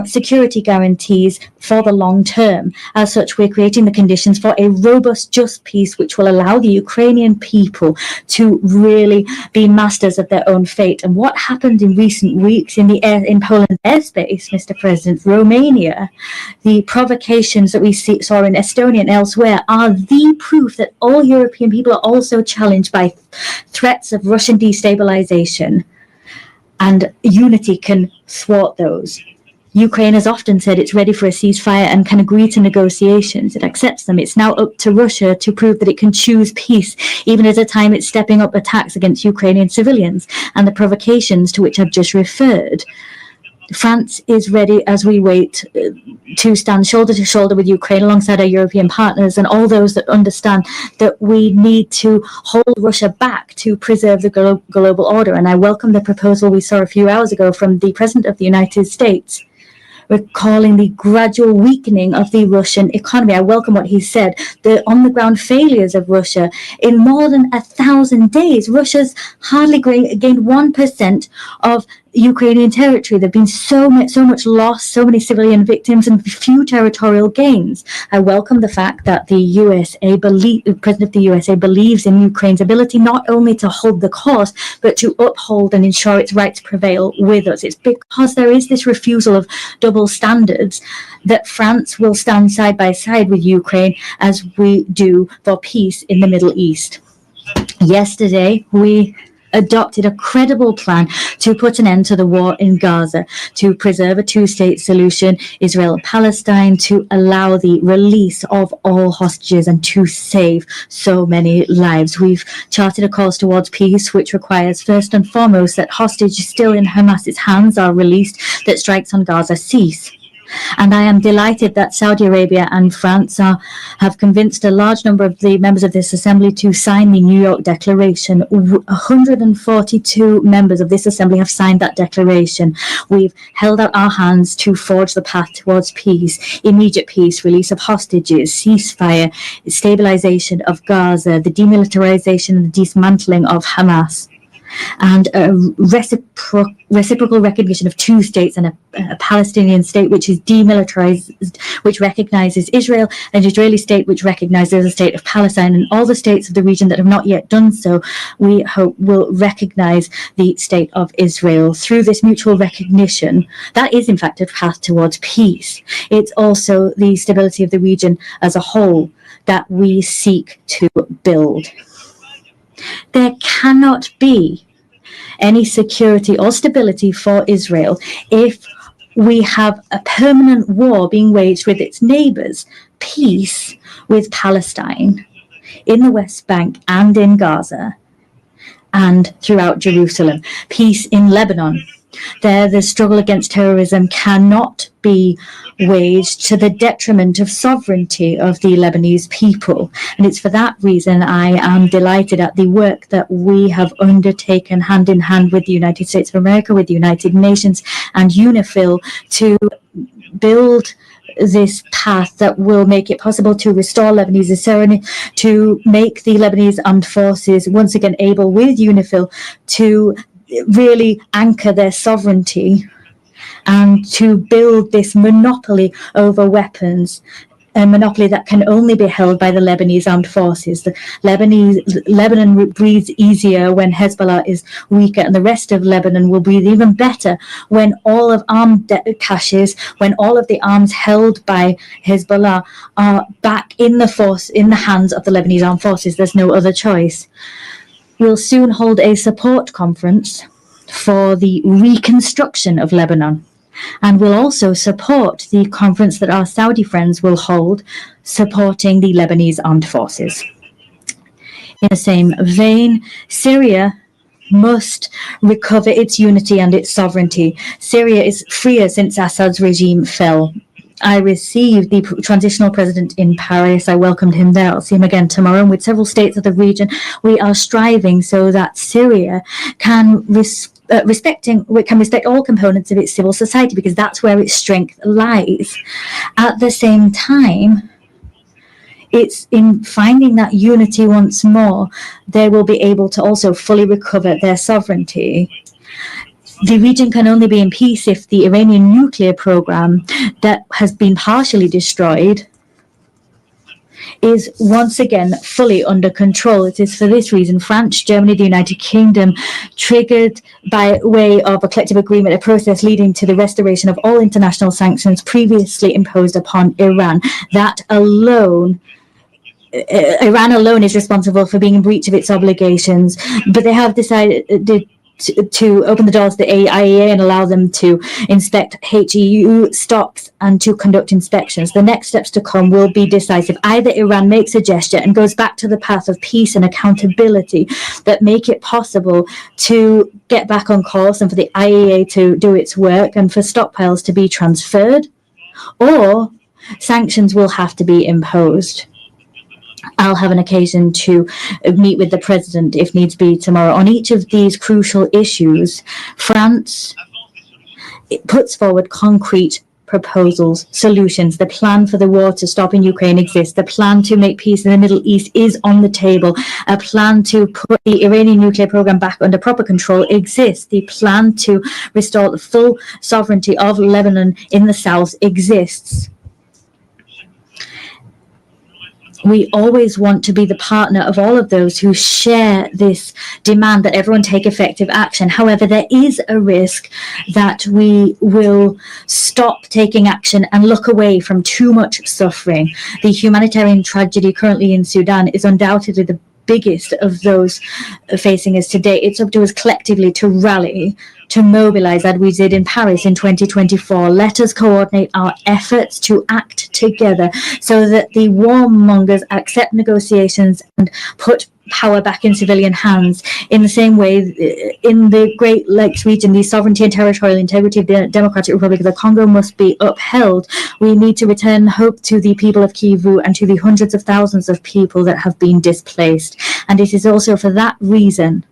security guarantees for the long term. As such, we're creating the conditions for a robust, just peace which will allow the Ukrainian people to really be masters of their own fate. And what happened in recent weeks in Poland's airspace, Mr. President, Romania, the provocations that we saw in Estonia and elsewhere are the proof that all European people are also challenged by threats of Russian destabilization. And unity can thwart those. Ukraine has often said it's ready for a ceasefire and can agree to negotiations. It accepts them. It's now up to Russia to prove that it can choose peace, even at a time it's stepping up attacks against Ukrainian civilians and the provocations to which I've just referred. France is ready as we wait to stand shoulder to shoulder with Ukraine alongside our European partners and all those that understand that we need to hold Russia back to preserve the global order. And I welcome the proposal we saw a few hours ago from the President of the United States, recalling the gradual weakening of the Russian economy. I welcome what he said, the on-the-ground failures of Russia. In more than 1,000 days, Russia's hardly gained 1% of Ukrainian territory. There have been so much loss, so many civilian victims, and few territorial gains. I welcome the fact that the President of the USA believes in Ukraine's ability not only to hold the course, but to uphold and ensure its rights prevail with us. It's because there is this refusal of double standards that France will stand side by side with Ukraine as we do for peace in the Middle East. Yesterday, we adopted a credible plan to put an end to the war in Gaza, to preserve a two-state solution, Israel and Palestine, to allow the release of all hostages and to save so many lives. We've charted a course towards peace, which requires first and foremost that hostages still in Hamas's hands are released, that strikes on Gaza cease. And I am delighted that Saudi Arabia and France have convinced a large number of the members of this assembly to sign the New York Declaration. 142 members of this assembly have signed that declaration. We've held out our hands to forge the path towards peace, immediate peace, release of hostages, ceasefire, stabilization of Gaza, the demilitarization and the dismantling of Hamas. and a reciprocal recognition of two states and a Palestinian state which is demilitarized, which recognizes Israel, and an Israeli state which recognizes the state of Palestine, and all the states of the region that have not yet done so, we hope will recognize the state of Israel. Through this mutual recognition, that is in fact a path towards peace. It's also the stability of the region as a whole that we seek to build. There cannot be any security or stability for Israel if we have a permanent war being waged with its neighbors. Peace with Palestine in the West Bank and in Gaza and throughout Jerusalem. Peace in Lebanon. There, the struggle against terrorism cannot be waged to the detriment of sovereignty of the Lebanese people. And it's for that reason I am delighted at the work that we have undertaken hand in hand with the United States of America, with the United Nations and UNIFIL to build this path that will make it possible to restore Lebanese sovereignty, to make the Lebanese armed forces once again able with UNIFIL to really anchor their sovereignty and to build this monopoly over weapons, a monopoly that can only be held by the Lebanese armed forces. The Lebanon breathes easier when Hezbollah is weaker, and the rest of Lebanon will breathe even better when all of armed caches, when all of the arms held by Hezbollah are back in the hands of the Lebanese armed forces. There's no other choice. We'll soon hold a support conference for the reconstruction of Lebanon, and we'll also support the conference that our Saudi friends will hold supporting the Lebanese armed forces. In the same vein, Syria must recover its unity and its sovereignty. Syria is freer since Assad's regime fell. I received the transitional president in Paris. I welcomed him there. I'll see him again tomorrow. And with several states of the region, we are striving so that Syria can respect all components of its civil society, because that's where its strength lies. At the same time, it's in finding that unity once more, they will be able to also fully recover their sovereignty. The region can only be in peace if the Iranian nuclear program that has been partially destroyed is once again fully under control. It is for this reason France, Germany, the United Kingdom triggered by way of a collective agreement a process leading to the restoration of all international sanctions previously imposed upon Iran. Iran alone is responsible for being in breach of its obligations, but they have decided to open the doors to the IAEA and allow them to inspect HEU stocks and to conduct inspections. The next steps to come will be decisive. Either Iran makes a gesture and goes back to the path of peace and accountability that make it possible to get back on course and for the IAEA to do its work and for stockpiles to be transferred, or sanctions will have to be imposed. I'll have an occasion to meet with the president, if needs be, tomorrow. On each of these crucial issues, France puts forward concrete proposals, solutions. The plan for the war to stop in Ukraine exists. The plan to make peace in the Middle East is on the table. A plan to put the Iranian nuclear program back under proper control exists. The plan to restore the full sovereignty of Lebanon in the south exists. We always want to be the partner of all of those who share this demand that everyone take effective action. However, there is a risk that we will stop taking action and look away from too much suffering. The humanitarian tragedy currently in Sudan is undoubtedly the biggest of those facing us today. It's up to us collectively to rally, to mobilize, as we did in Paris in 2024. Let us coordinate our efforts to act together so that the warmongers accept negotiations and put power back in civilian hands. In the same way, in the Great Lakes region, the sovereignty and territorial integrity of the Democratic Republic of the Congo must be upheld. We need to return hope to the people of Kivu and to the hundreds of thousands of people that have been displaced. And it is also for that reason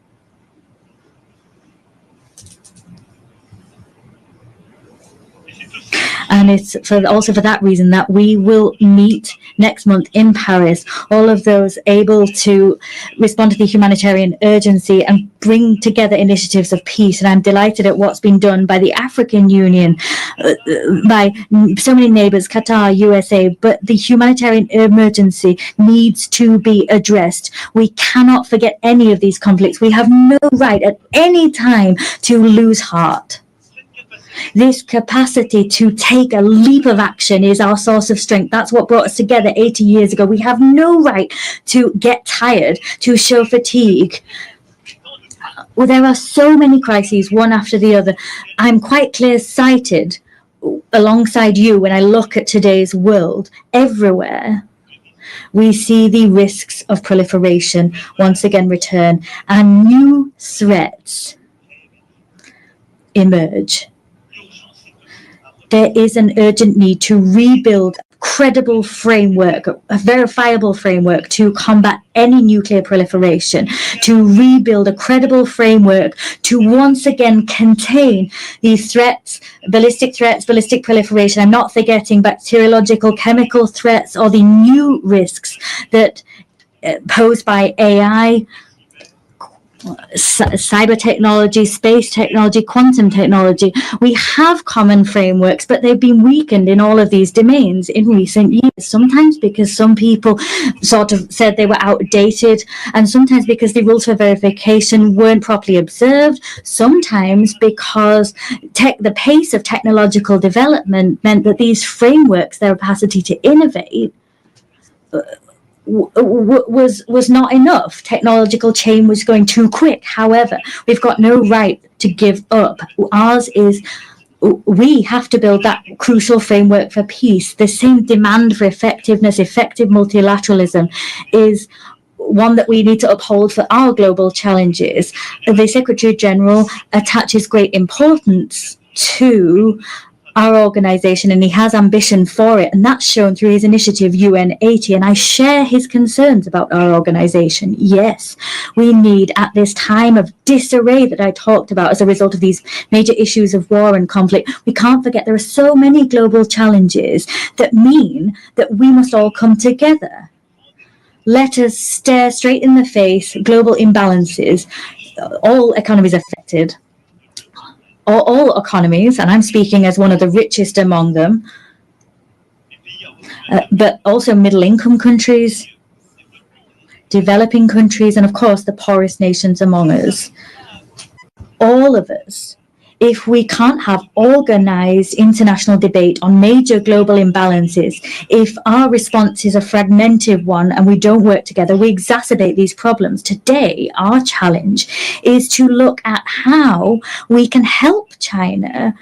And it's also for that reason that we will meet next month in Paris, all of those able to respond to the humanitarian urgency and bring together initiatives of peace. And I'm delighted at what's been done by the African Union, by so many neighbors, Qatar, USA, but the humanitarian emergency needs to be addressed. We cannot forget any of these conflicts. We have no right at any time to lose heart. This capacity to take a leap of action is our source of strength. That's what brought us together 80 years ago. We have no right to get tired, to show fatigue. Well, there are so many crises, one after the other. I'm quite clear-sighted alongside you when I look at today's world. Everywhere we see the risks of proliferation once again return, and new threats emerge. There is an urgent need to rebuild a credible framework, a verifiable framework to combat any nuclear proliferation, to rebuild a credible framework to once again contain these threats, ballistic proliferation. I'm not forgetting bacteriological, chemical threats, or the new risks that posed by AI, cyber technology, space technology, quantum technology. We have common frameworks, but they've been weakened in all of these domains in recent years, sometimes because some people sort of said they were outdated, and sometimes because the rules for verification weren't properly observed, sometimes because the pace of technological development meant that these frameworks, their capacity to innovate, was not enough. Technological change was going too quick. However, we've got no right to give up. Ours is, we have to build that crucial framework for peace. The same demand for effectiveness, effective multilateralism is one that we need to uphold for our global challenges. The Secretary General attaches great importance to our organization, and he has ambition for it, and that's shown through his initiative UN 80, and I share his concerns about our organization. Yes, we need, at this time of disarray that I talked about as a result of these major issues of war and conflict, we can't forget there are so many global challenges that mean that we must all come together. Let us stare straight in the face global imbalances. All economies affected. All economies, and I'm speaking as one of the richest among them, but also middle-income countries, developing countries, and of course the poorest nations among us. All of us, if we can't have organized international debate on major global imbalances, if our response is a fragmented one and we don't work together, we exacerbate these problems. Today, our challenge is to look at how we can help China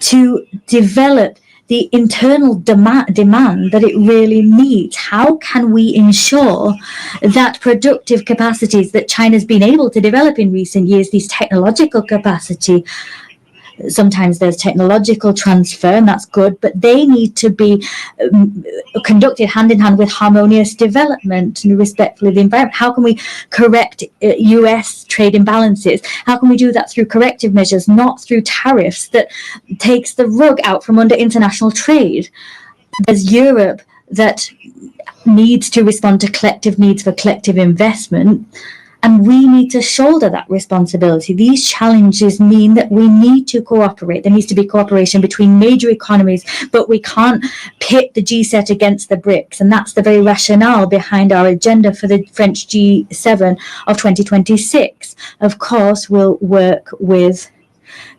to develop the internal demand that it really needs. How can we ensure that productive capacities that China's been able to develop in recent years, these technological capacity, sometimes there's technological transfer, and that's good, but they need to be conducted hand in hand with harmonious development and respectfully the environment. How can we correct US trade imbalances? How can we do that through corrective measures, not through tariffs that takes the rug out from under international trade? There's Europe that needs to respond to collective needs for collective investment, and we need to shoulder that responsibility. These challenges mean that we need to cooperate. There needs to be cooperation between major economies, but we can't pit the G7 against the BRICS. And that's the very rationale behind our agenda for the French G7 of 2026. Of course, we'll work with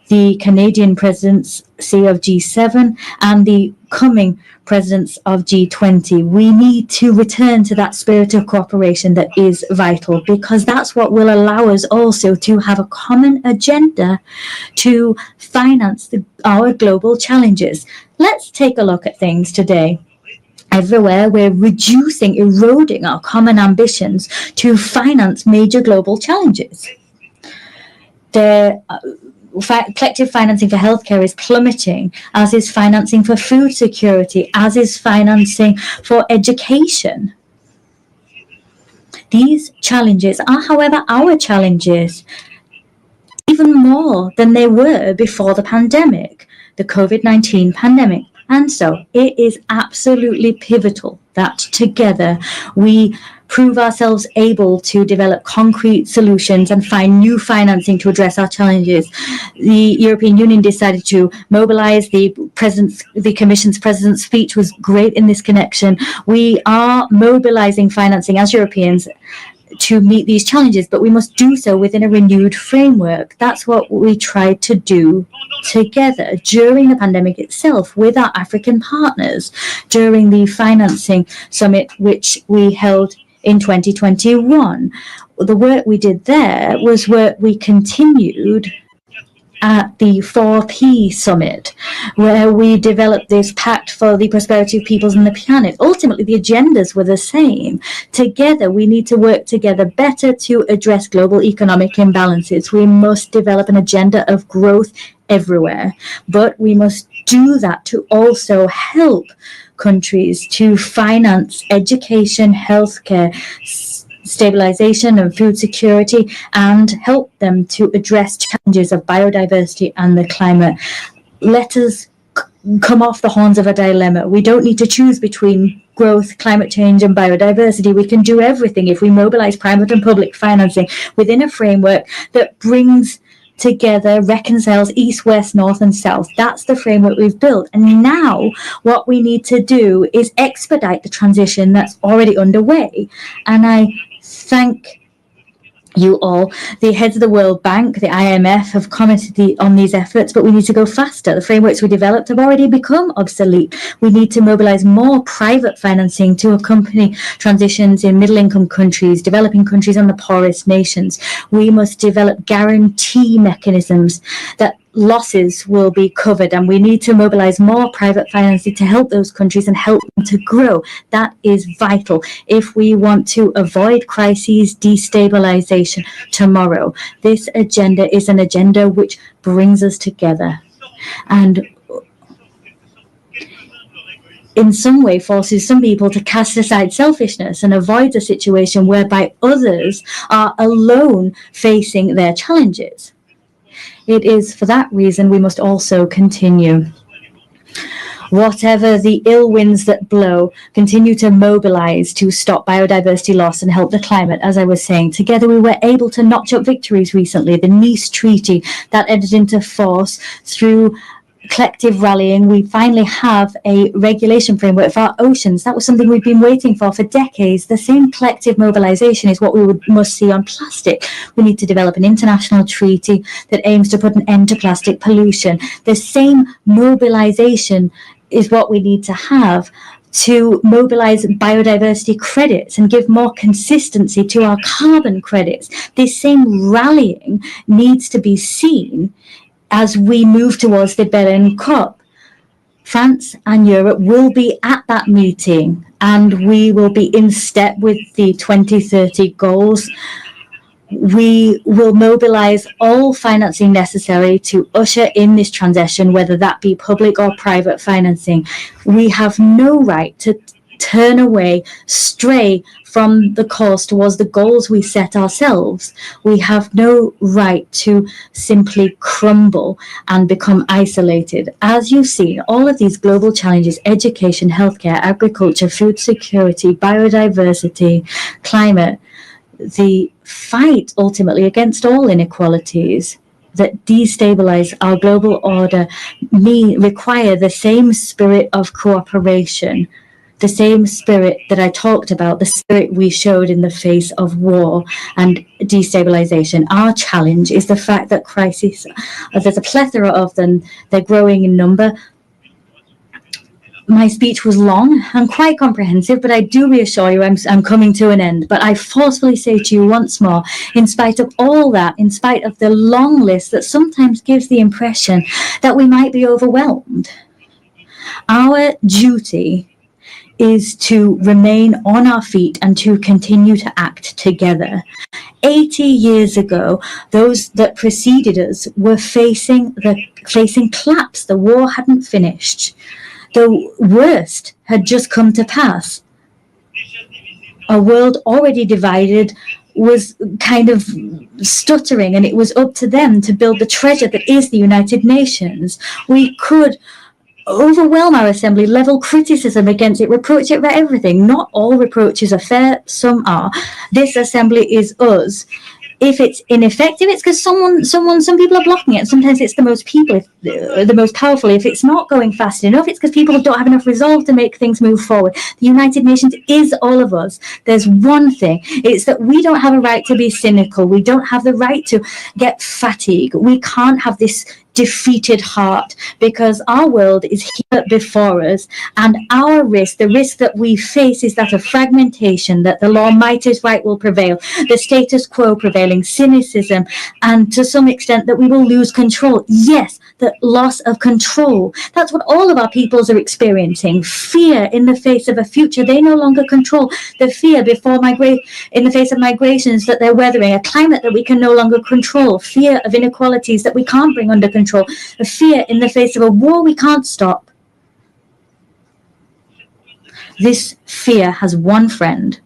the Canadian presidency of G7 and the coming presidents of G20. We need to return to that spirit of cooperation that is vital, because that's what will allow us also to have a common agenda to finance our global challenges. Let's take a look at things today. Everywhere, we're eroding our common ambitions to finance major global challenges. Collective financing for healthcare is plummeting, as is financing for food security, as is financing for education. These challenges are, however, our challenges, even more than they were before the pandemic. the COVID-19 pandemic. And so it is absolutely pivotal that together we prove ourselves able to develop concrete solutions and find new financing to address our challenges. The European Union decided to mobilize. The Commission's President's speech was great in this connection. We are mobilizing financing as Europeans to meet these challenges, but we must do so within a renewed framework. That's what we tried to do together during the pandemic itself with our African partners during the financing summit, which we held in 2021. The work we did there was work we continued at the 4P summit, where we developed this pact for the prosperity of peoples and the planet. Ultimately, the agendas were the same. Together, we need to work together better to address global economic imbalances. We must develop an agenda of growth everywhere, but we must do that to also help countries to finance education, healthcare, stabilization and food security, and help them to address challenges of biodiversity and the climate. Let us come off the horns of a dilemma. We don't need to choose between growth, climate change, and biodiversity. We can do everything if we mobilize private and public financing within a framework that brings together, reconciles east, west, north, and south. That's the framework we've built. And now what we need to do is expedite the transition that's already underway. And I thank you all. The heads of the World Bank, the IMF, have commented on these efforts, but we need to go faster. The frameworks we developed have already become obsolete. We need to mobilize more private financing to accompany transitions in middle-income countries, developing countries, and the poorest nations. We must develop guarantee mechanisms that losses will be covered, and we need to mobilize more private financing to help those countries and help them to grow. That is vital if we want to avoid crises, destabilization tomorrow. This agenda is an agenda which brings us together and in some way forces some people to cast aside selfishness and avoid a situation whereby others are alone facing their challenges. It is for that reason we must also continue. Whatever the ill winds that blow, continue to mobilize to stop biodiversity loss and help the climate. As I was saying, together we were able to notch up victories recently. The Nice Treaty that entered into force through collective rallying. We finally have a regulation framework for our oceans. That was something we've been waiting for decades. The same collective mobilization is what we must see on plastic. We need to develop an international treaty that aims to put an end to plastic pollution. The same mobilization is what we need to have to mobilize biodiversity credits and give more consistency to our carbon credits. This same rallying needs to be seen as we move towards the Berlin COP. France and Europe will be at that meeting, and we will be in step with the 2030 goals. We will mobilize all financing necessary to usher in this transition, whether that be public or private financing. We have no right to turn away, stray from the course towards the goals we set ourselves. We have no right to simply crumble and become isolated. As you've seen, all of these global challenges, education, healthcare, agriculture, food security, biodiversity, climate, the fight ultimately against all inequalities that destabilize our global order require the same spirit of cooperation, the same spirit that I talked about, the spirit we showed in the face of war and destabilization. Our challenge is the fact that crises, there's a plethora of them, they're growing in number. My speech was long and quite comprehensive, but I do reassure you I'm coming to an end. But I forcefully say to you once more, in spite of all that, in spite of the long list that sometimes gives the impression that we might be overwhelmed, our duty is to remain on our feet and to continue to act together. 80 years ago, those that preceded us were facing collapse. The war hadn't finished. The worst had just come to pass. A world already divided, was kind of stuttering, and it was up to them to build the treasure that is the United Nations. We could overwhelm our assembly, level criticism against it, reproach it for everything. Not all reproaches are fair, some are. This assembly is us. If it's ineffective, it's because some people are blocking it. Sometimes it's the most powerful. If it's not going fast enough, it's because people don't have enough resolve to make things move forward. The United Nations is all of us. There's one thing. It's that we don't have a right to be cynical. We don't have the right to get fatigued. We can't have this defeated heart, because our world is here before us, and our risk, the risk that we face, is that of fragmentation, that the law might is right will prevail, the status quo prevailing, cynicism, and to some extent that we will lose control. Yes, the loss of control. That's what all of our peoples are experiencing. Fear in the face of a future they no longer control. The fear in the face of migrations that they're weathering, a climate that we can no longer control. Fear of inequalities that we can't bring under control. A fear in the face of a war we can't stop. This fear has one friend.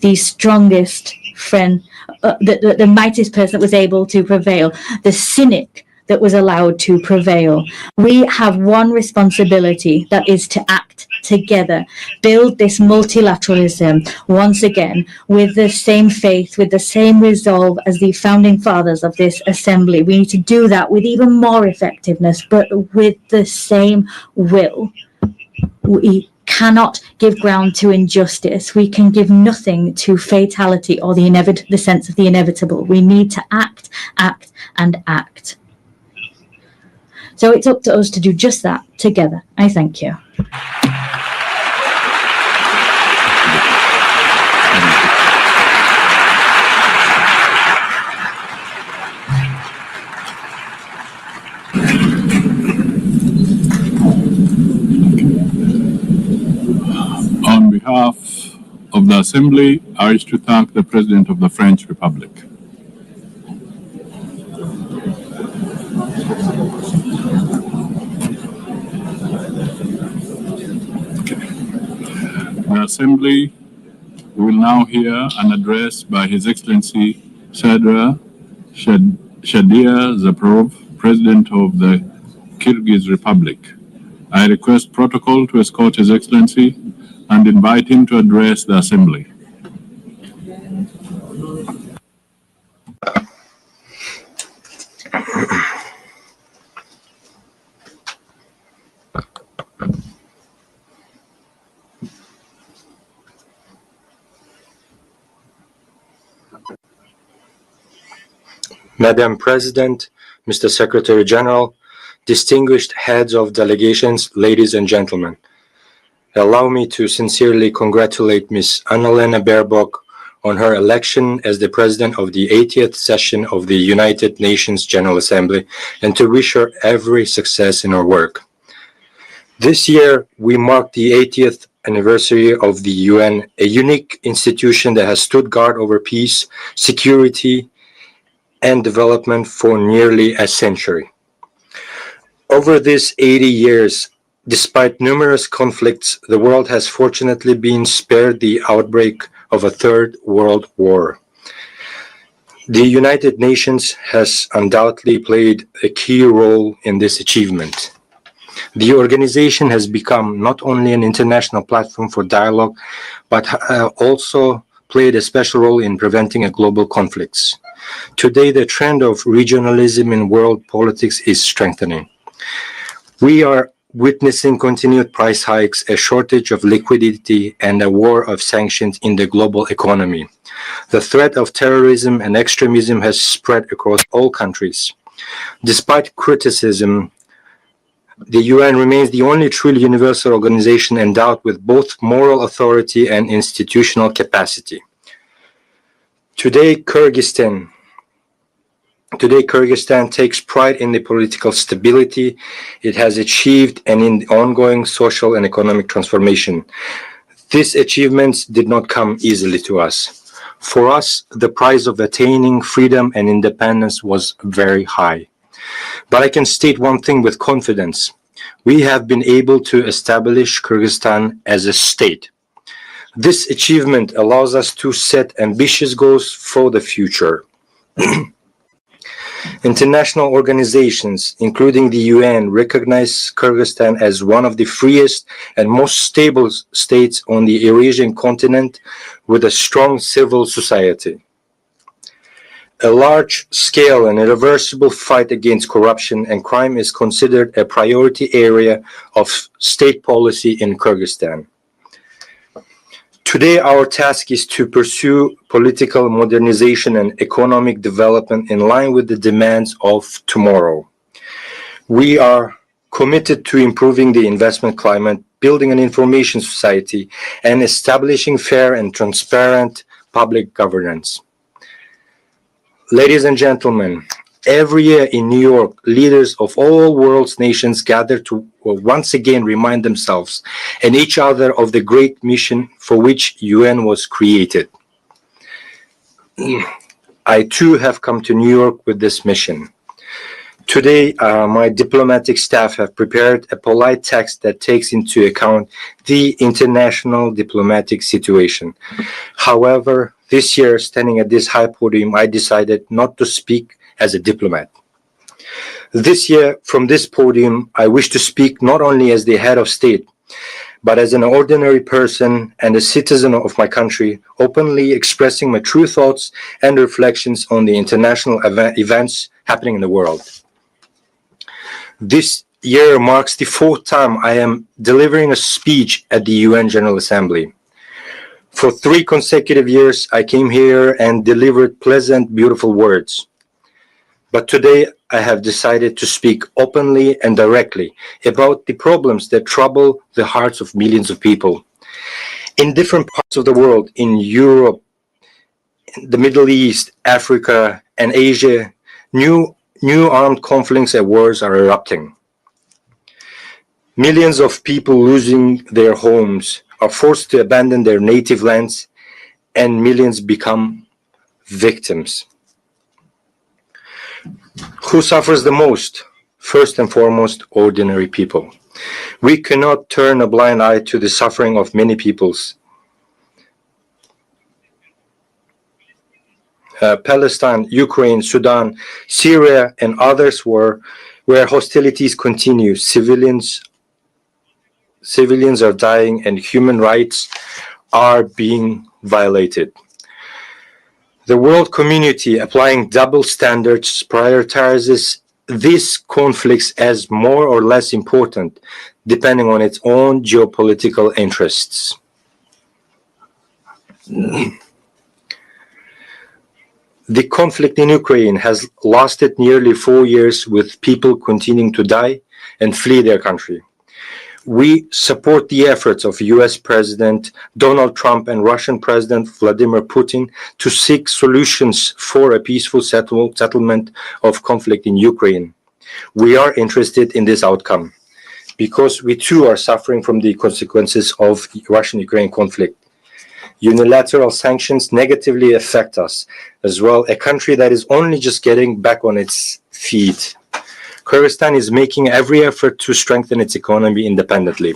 The strongest friend, the mightiest person that was able to prevail, the cynic that was allowed to prevail. We have one responsibility, that is to act together, build this multilateralism once again with the same faith, with the same resolve as the founding fathers of this assembly. We need to do that with even more effectiveness, but with the same will. We cannot give ground to injustice. We can give nothing to fatality or the sense of the inevitable. We need to act, and act. So it's up to us to do just that together. I thank you. On behalf of the Assembly, I wish to thank the President of the French Republic. The Assembly will now hear an address by His Excellency Shadia Zaparov, President of the Kyrgyz Republic. I request protocol to escort His Excellency and invite him to address the Assembly. Madam President, Mr. Secretary General, distinguished heads of delegations, ladies and gentlemen, allow me to sincerely congratulate Ms. Annalena Baerbock on her election as the President of the 80th session of the United Nations General Assembly, and to wish her every success in her work. This year, we mark the 80th anniversary of the UN, a unique institution that has stood guard over peace, security, and development for nearly a century. Over these 80 years, despite numerous conflicts, the world has fortunately been spared the outbreak of a third world war. The United Nations has undoubtedly played a key role in this achievement. The organization has become not only an international platform for dialogue, but also played a special role in preventing global conflicts. Today, the trend of regionalism in world politics is strengthening. We are witnessing continued price hikes, a shortage of liquidity, and a war of sanctions in the global economy. The threat of terrorism and extremism has spread across all countries. Despite criticism, the UN remains the only truly universal organization endowed with both moral authority and institutional capacity. Today, Kyrgyzstan takes pride in the political stability it has achieved and in the ongoing social and economic transformation. These achievements did not come easily to us. For us, the price of attaining freedom and independence was very high. But I can state one thing with confidence. We have been able to establish Kyrgyzstan as a state. This achievement allows us to set ambitious goals for the future. International organizations, including the UN, recognize Kyrgyzstan as one of the freest and most stable states on the Eurasian continent with a strong civil society. A large-scale and irreversible fight against corruption and crime is considered a priority area of state policy in Kyrgyzstan. Today, our task is to pursue political modernization and economic development in line with the demands of tomorrow. We are committed to improving the investment climate, building an information society, and establishing fair and transparent public governance. Ladies and gentlemen, every year in New York, leaders of all world's nations gather to once again remind themselves and each other of the great mission for which UN was created. I too have come to New York with this mission. Today, my diplomatic staff have prepared a polite text that takes into account the international diplomatic situation. However, this year, standing at this high podium, I decided not to speak as a diplomat. This year, from this podium, I wish to speak not only as the head of state, but as an ordinary person and a citizen of my country, openly expressing my true thoughts and reflections on the international events happening in the world. This year marks the 4th time I am delivering a speech at the UN General Assembly. For 3 consecutive years, I came here and delivered pleasant, beautiful words. But today, I have decided to speak openly and directly about the problems that trouble the hearts of millions of people. In different parts of the world, in Europe, the Middle East, Africa, and Asia, new armed conflicts and wars are erupting. Millions of people losing their homes are forced to abandon their native lands, and millions become victims. Who suffers the most? First and foremost, ordinary people. We cannot turn a blind eye to the suffering of many peoples. Palestine, Ukraine, Sudan, Syria, and others where hostilities continue. Civilians are dying and human rights are being violated. The world community, applying double standards, prioritizes these conflicts as more or less important, depending on its own geopolitical interests. The conflict in Ukraine has lasted nearly 4 years, with people continuing to die and flee their country. We support the efforts of US President Donald Trump and Russian President Vladimir Putin to seek solutions for a peaceful settlement of conflict in Ukraine. We are interested in this outcome because we too are suffering from the consequences of the Russian-Ukraine conflict. Unilateral sanctions negatively affect us as well, a country that is only just getting back on its feet. Kyrgyzstan is making every effort to strengthen its economy independently.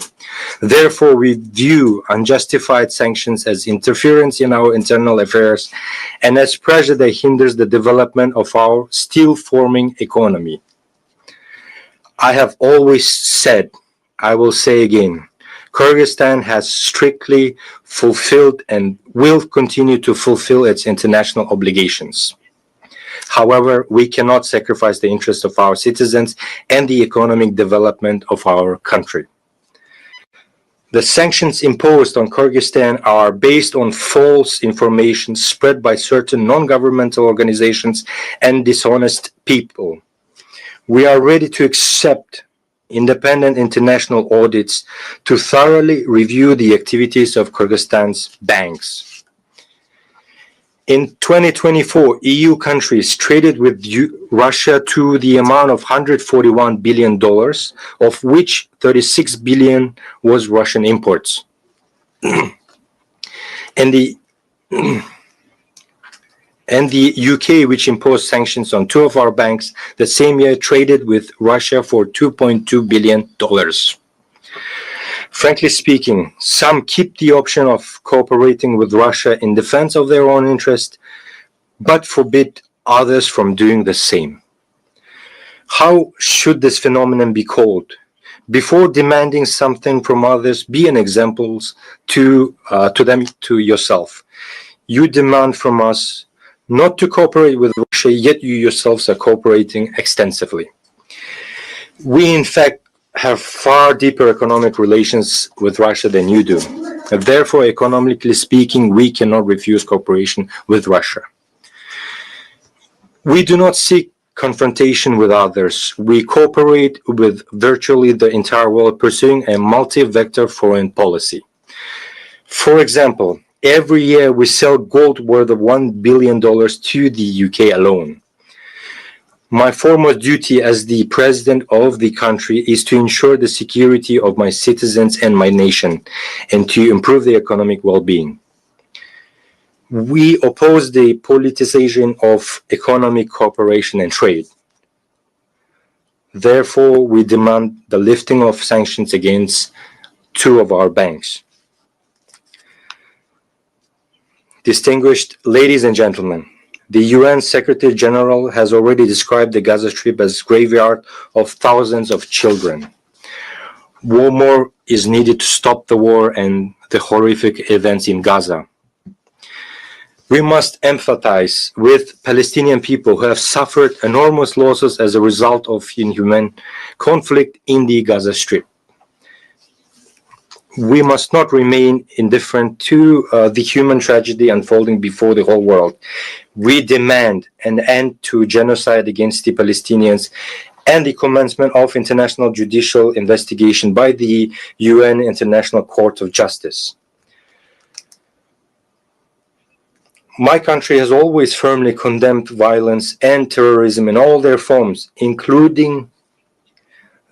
Therefore, we view unjustified sanctions as interference in our internal affairs and as pressure that hinders the development of our still-forming economy. I have always said, I will say again, Kyrgyzstan has strictly fulfilled and will continue to fulfill its international obligations. However, we cannot sacrifice the interests of our citizens and the economic development of our country. The sanctions imposed on Kyrgyzstan are based on false information spread by certain non-governmental organizations and dishonest people. We are ready to accept independent international audits to thoroughly review the activities of Kyrgyzstan's banks. In 2024, EU countries traded with Russia to the amount of $141 billion, of which $36 billion was Russian imports. And the UK, which imposed sanctions on 2 of our banks, the same year traded with Russia for $2.2 billion. Frankly speaking, some keep the option of cooperating with Russia in defense of their own interest, but forbid others from doing the same. How should this phenomenon be called? Before demanding something from others, be an example to them, to yourself. You demand from us not to cooperate with Russia, yet you yourselves are cooperating extensively. We, in fact, have far deeper economic relations with Russia than you do. And therefore, economically speaking, we cannot refuse cooperation with Russia. We do not seek confrontation with others. We cooperate with virtually the entire world, pursuing a multi-vector foreign policy. For example, every year we sell gold worth of $1 billion to the UK alone. My foremost duty as the president of the country is to ensure the security of my citizens and my nation, and to improve their economic well-being. We oppose the politicization of economic cooperation and trade. Therefore, we demand the lifting of sanctions against 2 of our banks. Distinguished ladies and gentlemen, the UN Secretary General has already described the Gaza Strip as a graveyard of thousands of children. More is needed to stop the war and the horrific events in Gaza. We must empathize with Palestinian people who have suffered enormous losses as a result of inhuman conflict in the Gaza Strip. We must not remain indifferent to the human tragedy unfolding before the whole world. We demand an end to genocide against the Palestinians and the commencement of international judicial investigation by the UN International Court of Justice. My country has always firmly condemned violence and terrorism in all their forms, including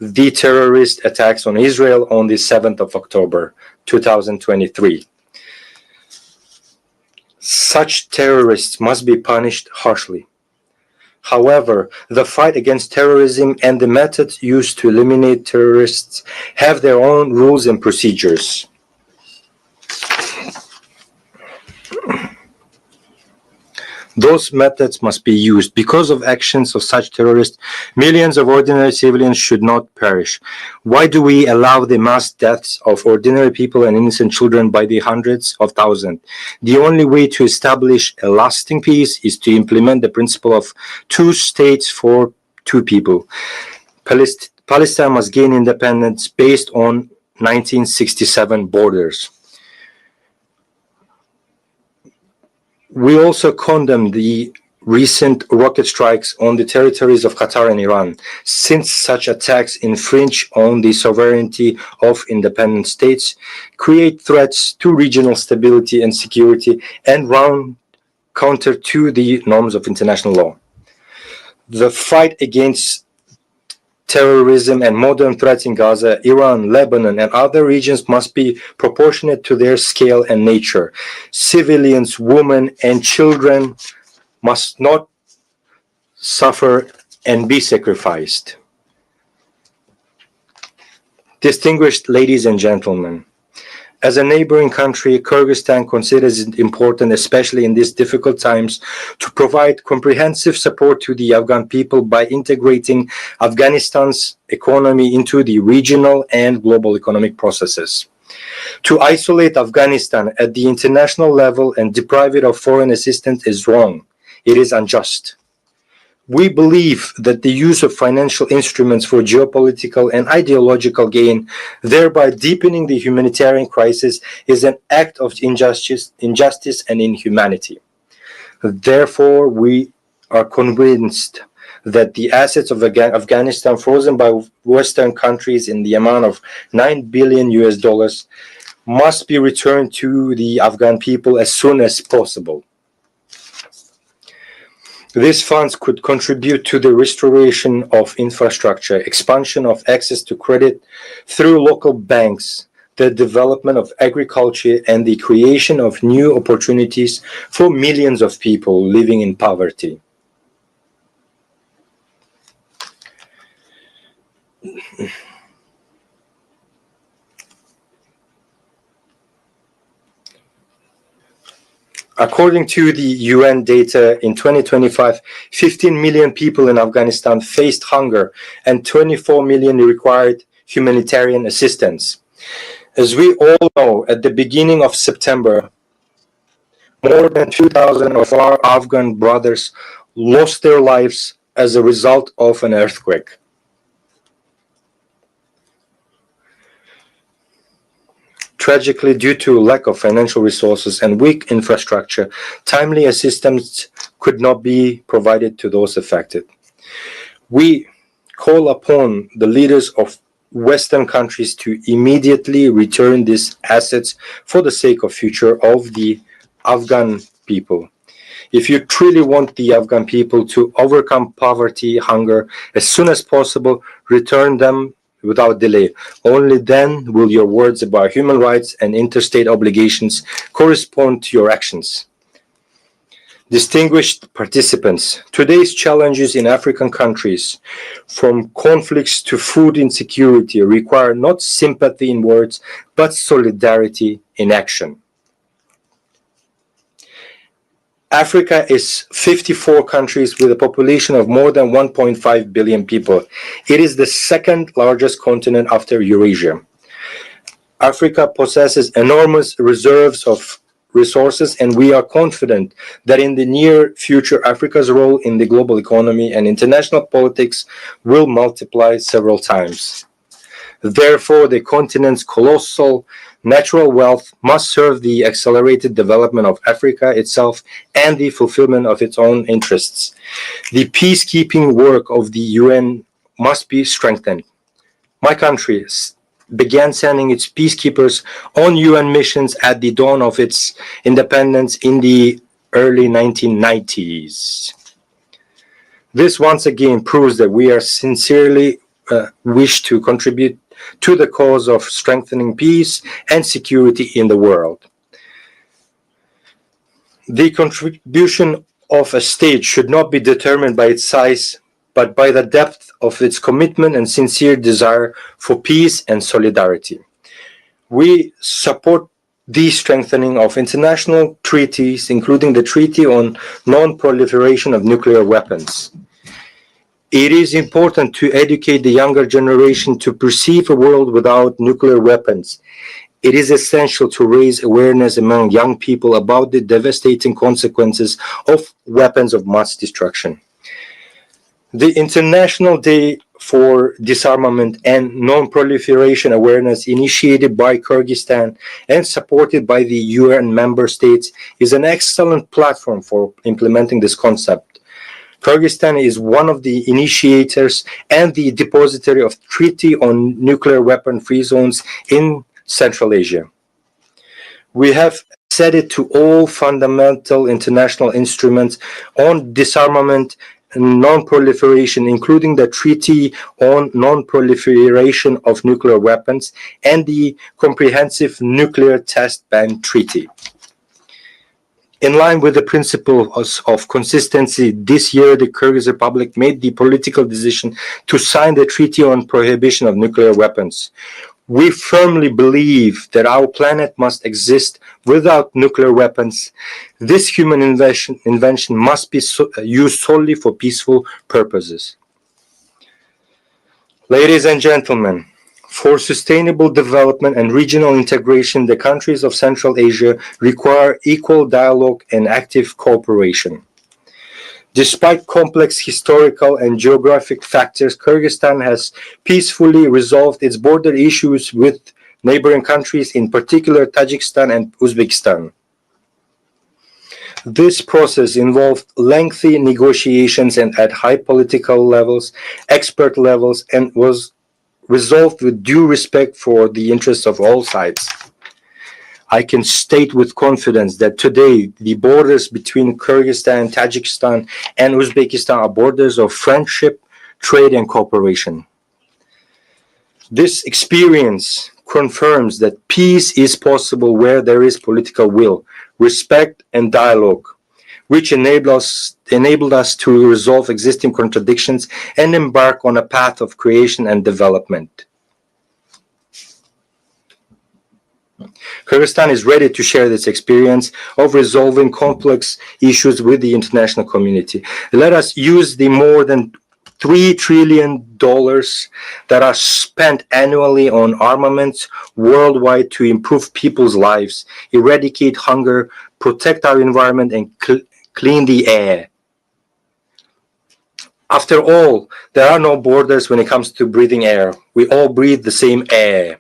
the terrorist attacks on Israel on the 7th of October, 2023. Such terrorists must be punished harshly. However, the fight against terrorism and the methods used to eliminate terrorists have their own rules and procedures. Those methods must be used. Because of actions of such terrorists, millions of ordinary civilians should not perish. Why do we allow the mass deaths of ordinary people and innocent children by the hundreds of thousands? The only way to establish a lasting peace is to implement the principle of 2 states for 2 people. Palestine must gain independence based on 1967 borders. We also condemn the recent rocket strikes on the territories of Qatar and Iran, since such attacks infringe on the sovereignty of independent states, create threats to regional stability and security, and run counter to the norms of international law. The fight against terrorism and modern threats in Gaza, Iran, Lebanon, and other regions must be proportionate to their scale and nature. Civilians, women, and children must not suffer and be sacrificed. Distinguished ladies and gentlemen, as a neighboring country, Kyrgyzstan considers it important, especially in these difficult times, to provide comprehensive support to the Afghan people by integrating Afghanistan's economy into the regional and global economic processes. To isolate Afghanistan at the international level and deprive it of foreign assistance is wrong. It is unjust. We believe that the use of financial instruments for geopolitical and ideological gain, thereby deepening the humanitarian crisis, is an act of injustice and inhumanity. Therefore, we are convinced that the assets of Afghanistan frozen by Western countries in the amount of $9 billion must be returned to the Afghan people as soon as possible. These funds could contribute to the restoration of infrastructure, expansion of access to credit through local banks, the development of agriculture, and the creation of new opportunities for millions of people living in poverty. According to the UN data, in 2025, 15 million people in Afghanistan faced hunger and 24 million required humanitarian assistance. As we all know, at the beginning of September, more than 2,000 of our Afghan brothers lost their lives as a result of an earthquake. Tragically, due to lack of financial resources and weak infrastructure, timely assistance could not be provided to those affected. We call upon the leaders of Western countries to immediately return these assets for the sake of future of the Afghan people. If you truly want the Afghan people to overcome poverty, hunger, as soon as possible, return them without delay. Only then will your words about human rights and interstate obligations correspond to your actions. Distinguished participants, today's challenges in African countries, from conflicts to food insecurity, require not sympathy in words, but solidarity in action. Africa is 54 countries with a population of more than 1.5 billion people. It is the second largest continent after Eurasia. Africa possesses enormous reserves of resources, and we are confident that in the near future, Africa's role in the global economy and international politics will multiply several times. Therefore, the continent's colossal natural wealth must serve the accelerated development of Africa itself and the fulfillment of its own interests. The peacekeeping work of the UN must be strengthened. My country began sending its peacekeepers on UN missions at the dawn of its independence in the early 1990s. This once again proves that we are sincerely wish to contribute to the cause of strengthening peace and security in the world. The contribution of a state should not be determined by its size, but by the depth of its commitment and sincere desire for peace and solidarity. We support the strengthening of international treaties, including the Treaty on Non-Proliferation of Nuclear Weapons. It is important to educate the younger generation to perceive a world without nuclear weapons. It is essential to raise awareness among young people about the devastating consequences of weapons of mass destruction. The International Day for Disarmament and Non-Proliferation Awareness, initiated by Kyrgyzstan and supported by the UN member states, is an excellent platform for implementing this concept. Kyrgyzstan is one of the initiators and the depository of Treaty on Nuclear Weapon-Free Zones in Central Asia. We have set it to all fundamental international instruments on disarmament and non-proliferation, including the Treaty on Non-Proliferation of Nuclear Weapons and the Comprehensive Nuclear Test Ban Treaty. In line with the principles of consistency, this year the Kyrgyz Republic made the political decision to sign the Treaty on Prohibition of Nuclear Weapons. We firmly believe that our planet must exist without nuclear weapons. This human invention must be used solely for peaceful purposes. Ladies and gentlemen, for sustainable development and regional integration, the countries of Central Asia require equal dialogue and active cooperation. Despite complex historical and geographic factors, Kyrgyzstan has peacefully resolved its border issues with neighboring countries, in particular Tajikistan and Uzbekistan. This process involved lengthy negotiations and at high political levels, expert levels, and was resolved with due respect for the interests of all sides. I can state with confidence that today the borders between Kyrgyzstan, Tajikistan, and Uzbekistan are borders of friendship, trade, and cooperation. This experience confirms that peace is possible where there is political will, respect, and dialogue, which enabled us to resolve existing contradictions and embark on a path of creation and development. Kyrgyzstan is ready to share this experience of resolving complex issues with the international community. Let us use the more than $3 trillion that are spent annually on armaments worldwide to improve people's lives, eradicate hunger, protect our environment, and clean the air. After all, there are no borders when it comes to breathing air. We all breathe the same air.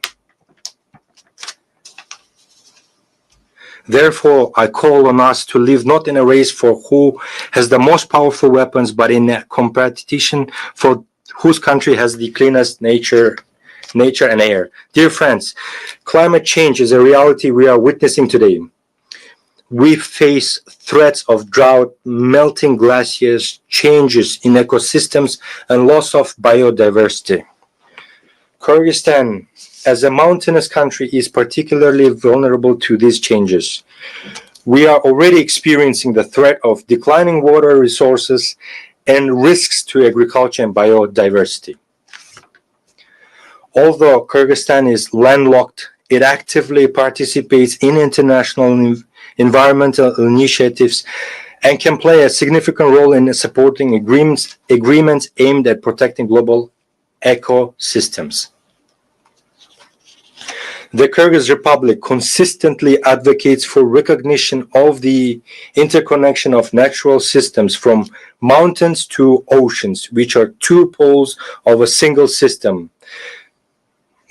Therefore, I call on us to live not in a race for who has the most powerful weapons, but in a competition for whose country has the cleanest nature and air. Dear friends, climate change is a reality we are witnessing today. We face threats of drought, melting glaciers, changes in ecosystems, and loss of biodiversity. Kyrgyzstan, as a mountainous country, is particularly vulnerable to these changes. We are already experiencing the threat of declining water resources and risks to agriculture and biodiversity. Although Kyrgyzstan is landlocked, it actively participates in international environmental initiatives and can play a significant role in supporting agreements aimed at protecting global ecosystems. The Kyrgyz Republic consistently advocates for recognition of the interconnection of natural systems from mountains to oceans, which are two poles of a single system.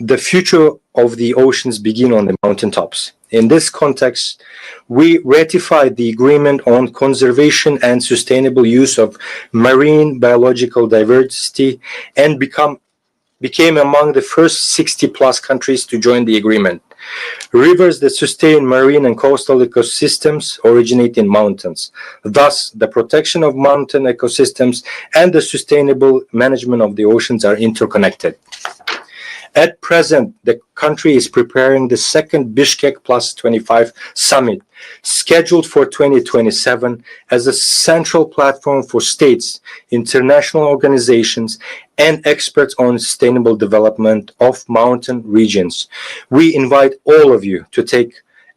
The future of the oceans begin on the mountaintops. In this context, we ratified the agreement on conservation and sustainable use of marine biological diversity and became among the first 60+ countries to join the agreement. Rivers that sustain marine and coastal ecosystems originate in mountains. Thus, the protection of mountain ecosystems and the sustainable management of the oceans are interconnected. At present, the country is preparing the second Bishkek Plus 25 summit, scheduled for 2027, as a central platform for states, international organizations, and experts on sustainable development of mountain regions. We invite all of you to take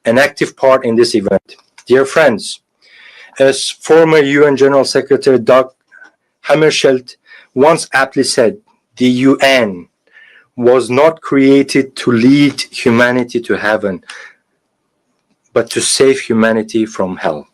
an active part in this event. Dear friends, as former UN General Secretary Dag Hammarskjöld once aptly said, the UN was not created to lead humanity to heaven, but to save humanity from hell.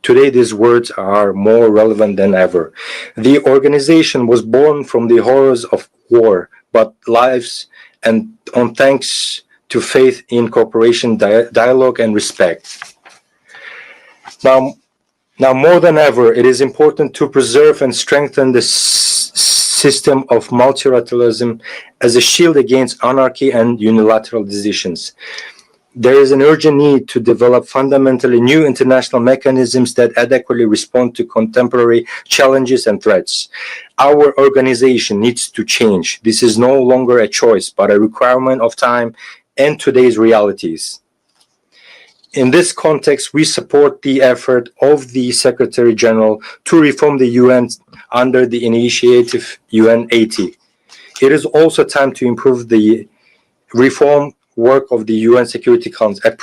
Today, these words are more relevant than ever. The organization was born from the horrors of war, but lives and on thanks to faith in cooperation, dialogue, and respect. Now more than ever, it is important to preserve and strengthen the system of multilateralism as a shield against anarchy and unilateral decisions. There is an urgent need to develop fundamentally new international mechanisms that adequately respond to contemporary challenges and threats. Our organization needs to change. This is no longer a choice, but a requirement of time and today's realities. In this context, we support the effort of the Secretary General to reform the UN under the initiative UN 80. It is also time to improve the reform work of the UN Security Council. At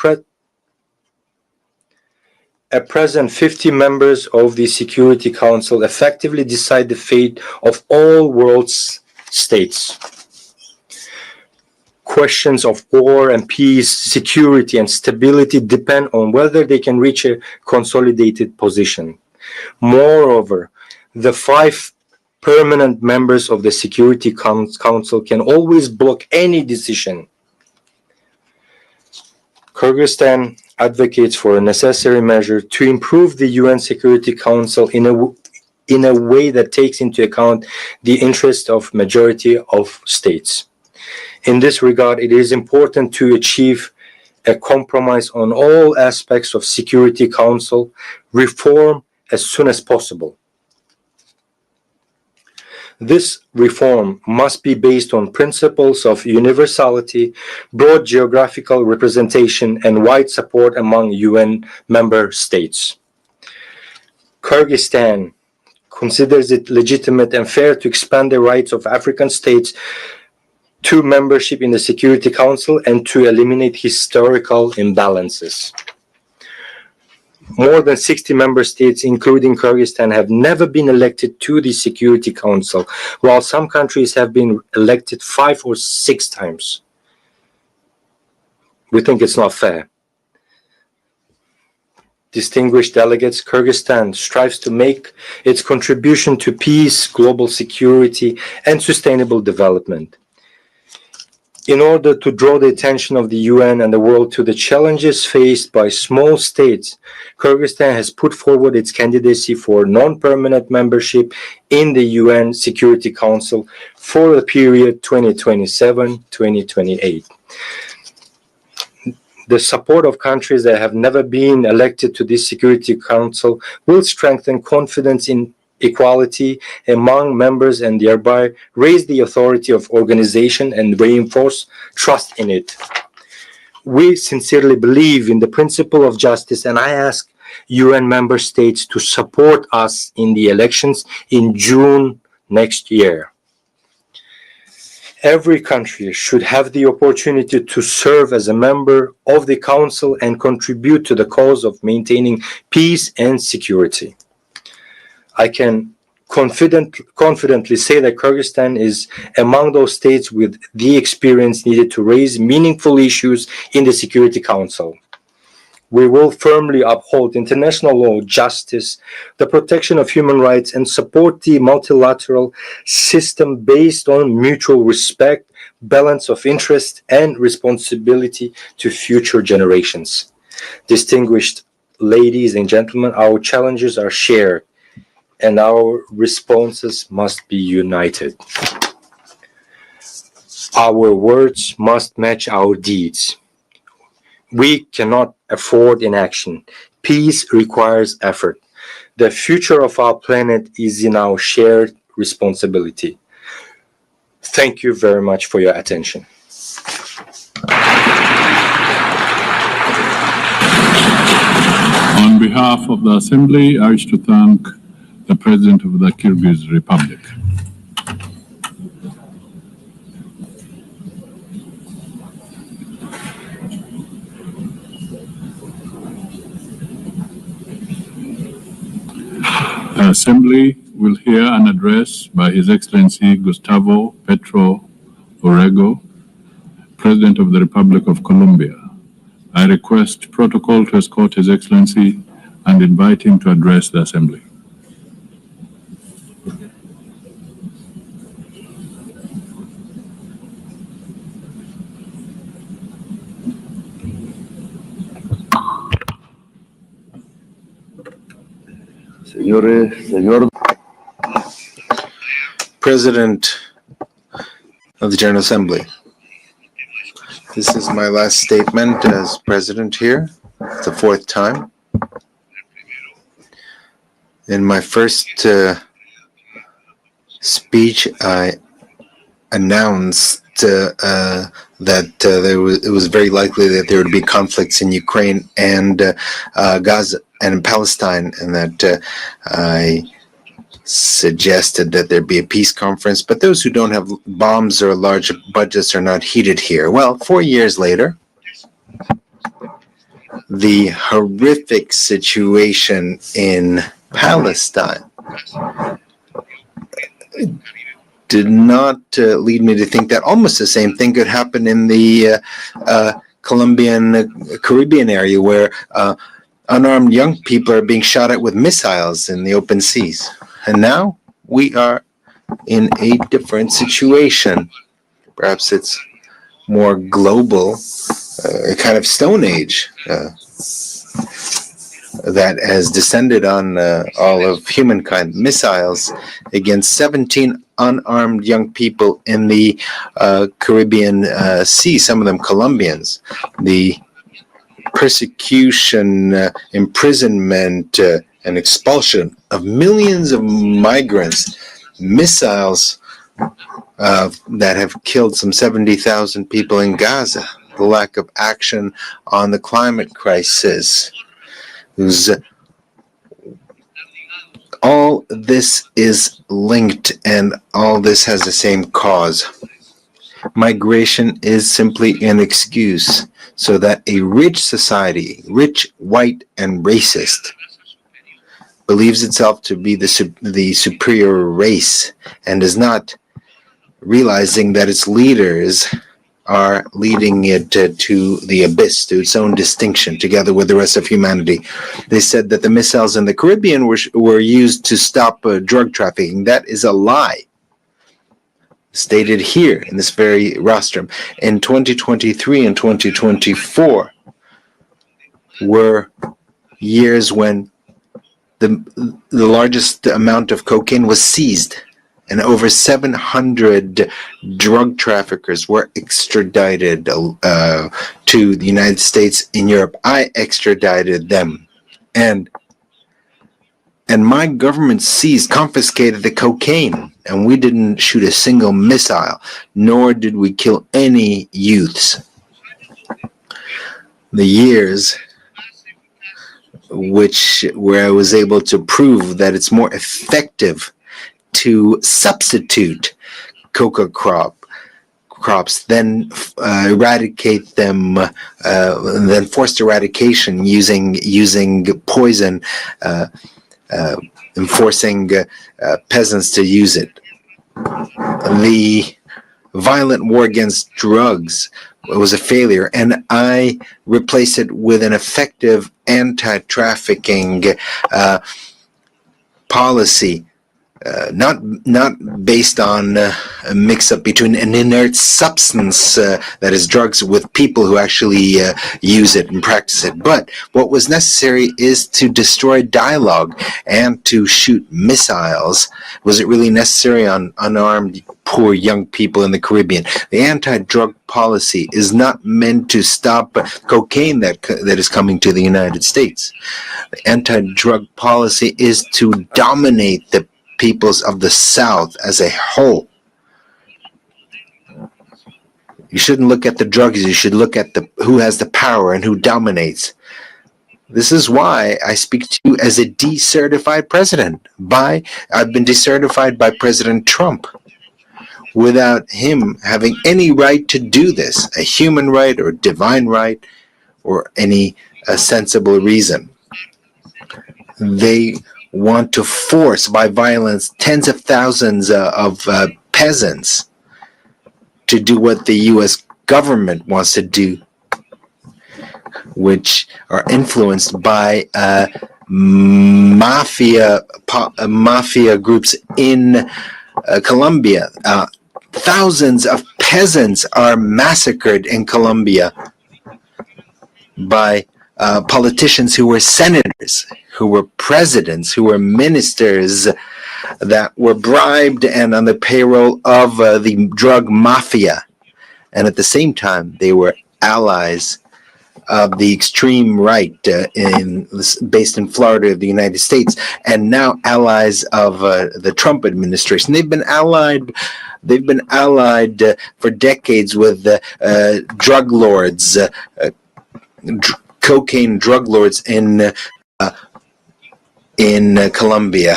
present, 50 members of the Security Council effectively decide the fate of all world's states. Questions of war and peace, security and stability depend on whether they can reach a consolidated position. Moreover, the 5 permanent members of the Security Council can always block any decision. Kyrgyzstan advocates for a necessary measure to improve the UN Security Council in a way that takes into account the interest of majority of states. In this regard, it is important to achieve a compromise on all aspects of Security Council reform as soon as possible. This reform must be based on principles of universality, broad geographical representation, and wide support among UN member states. Kyrgyzstan considers it legitimate and fair to expand the rights of African states to membership in the Security Council and to eliminate historical imbalances. More than 60 member states, including Kyrgyzstan, have never been elected to the Security Council, while some countries have been elected 5 or 6 times. We think it's not fair. Distinguished delegates, Kyrgyzstan strives to make its contribution to peace, global security, and sustainable development. In order to draw the attention of the UN and the world to the challenges faced by small states, Kyrgyzstan has put forward its candidacy for non-permanent membership in the UN Security Council for the period 2027-2028. The support of countries that have never been elected to this Security Council will strengthen confidence in equality among members and thereby raise the authority of organization and reinforce trust in it. We sincerely believe in the principle of justice, and I ask UN member states to support us in the elections in June next year. Every country should have the opportunity to serve as a member of the Council and contribute to the cause of maintaining peace and security. I can confidently say that Kyrgyzstan is among those states with the experience needed to raise meaningful issues in the Security Council. We will firmly uphold international law, justice, the protection of human rights, and support the multilateral system based on mutual respect, balance of interest, and responsibility to future generations. Distinguished ladies and gentlemen, our challenges are shared, and our responses must be united. Our words must match our deeds. We cannot afford inaction. Peace requires effort. The future of our planet is in our shared responsibility. Thank you very much for your attention. On behalf of the Assembly, I wish to thank the President of the Kyrgyz Republic. The Assembly will hear an address by His Excellency Gustavo Petro Urrego, President of the Republic of Colombia. I request protocol to escort His Excellency and invite him to address the Assembly. President of the General Assembly, this is my last statement as president here. It's the 4th time. In my first speech, I announced that it was very likely that there would be conflicts in Ukraine and Gaza and in Palestine, and that I suggested that there be a peace conference, but those who don't have bombs or large budgets are not heated here. Well, 4 years later, the horrific situation in Palestine did not lead me to think that almost the same thing could happen in the Colombian Caribbean area, where unarmed young people are being shot at with missiles in the open seas. And now we are in a different situation. Perhaps it's more global, a kind of Stone Age that has descended on all of humankind. Missiles against 17 unarmed young people in the Caribbean Sea, some of them Colombians. The persecution, imprisonment, and expulsion of millions of migrants, missiles that have killed some 70,000 people in Gaza, the lack of action on the climate crisis. All this is linked, and all this has the same cause. Migration is simply an excuse so that a rich society, rich, white, and racist, believes itself to be the superior race and is not realizing that its leaders are leading it to the abyss, to its own distinction, together with the rest of humanity. They said that the missiles in the Caribbean were used to stop drug trafficking. That is a lie. Stated here in this very rostrum. In 2023 and 2024 were years when the largest amount of cocaine was seized, and over 700 drug traffickers were extradited to the United States in Europe. I extradited them, and my government confiscated the cocaine, and we didn't shoot a single missile, nor did we kill any youths. The years where I was able to prove that it's more effective to substitute coca crops than eradicate them, than forced eradication using poison, and forcing peasants to use it. The violent war against drugs was a failure, and I replaced it with an effective anti-trafficking policy, not based on a mix-up between an inert substance, that is drugs, with people who actually use it and practice it. But what was necessary is to destroy dialogue and to shoot missiles. Was it really necessary on unarmed, poor young people in the Caribbean? The anti-drug policy is not meant to stop cocaine that is coming to the United States. The anti-drug policy is to dominate the peoples of the South as a whole. You shouldn't look at the drugs, you should look at who has the power and who dominates. This is why I speak to you as a decertified president. I've been decertified by President Trump, without him having any right to do this, a human right or divine right or any sensible reason. They want to force by violence tens of thousands of peasants to do what the U.S. government wants to do, which are influenced by mafia groups in Colombia. Thousands of peasants are massacred in Colombia by politicians who were senators, who were presidents, who were ministers that were bribed and on the payroll of the drug mafia. And at the same time, they were allies of the extreme right based in Florida of the United States, and now allies of the Trump administration. They've been allied for decades with drug lords, cocaine drug lords in Colombia.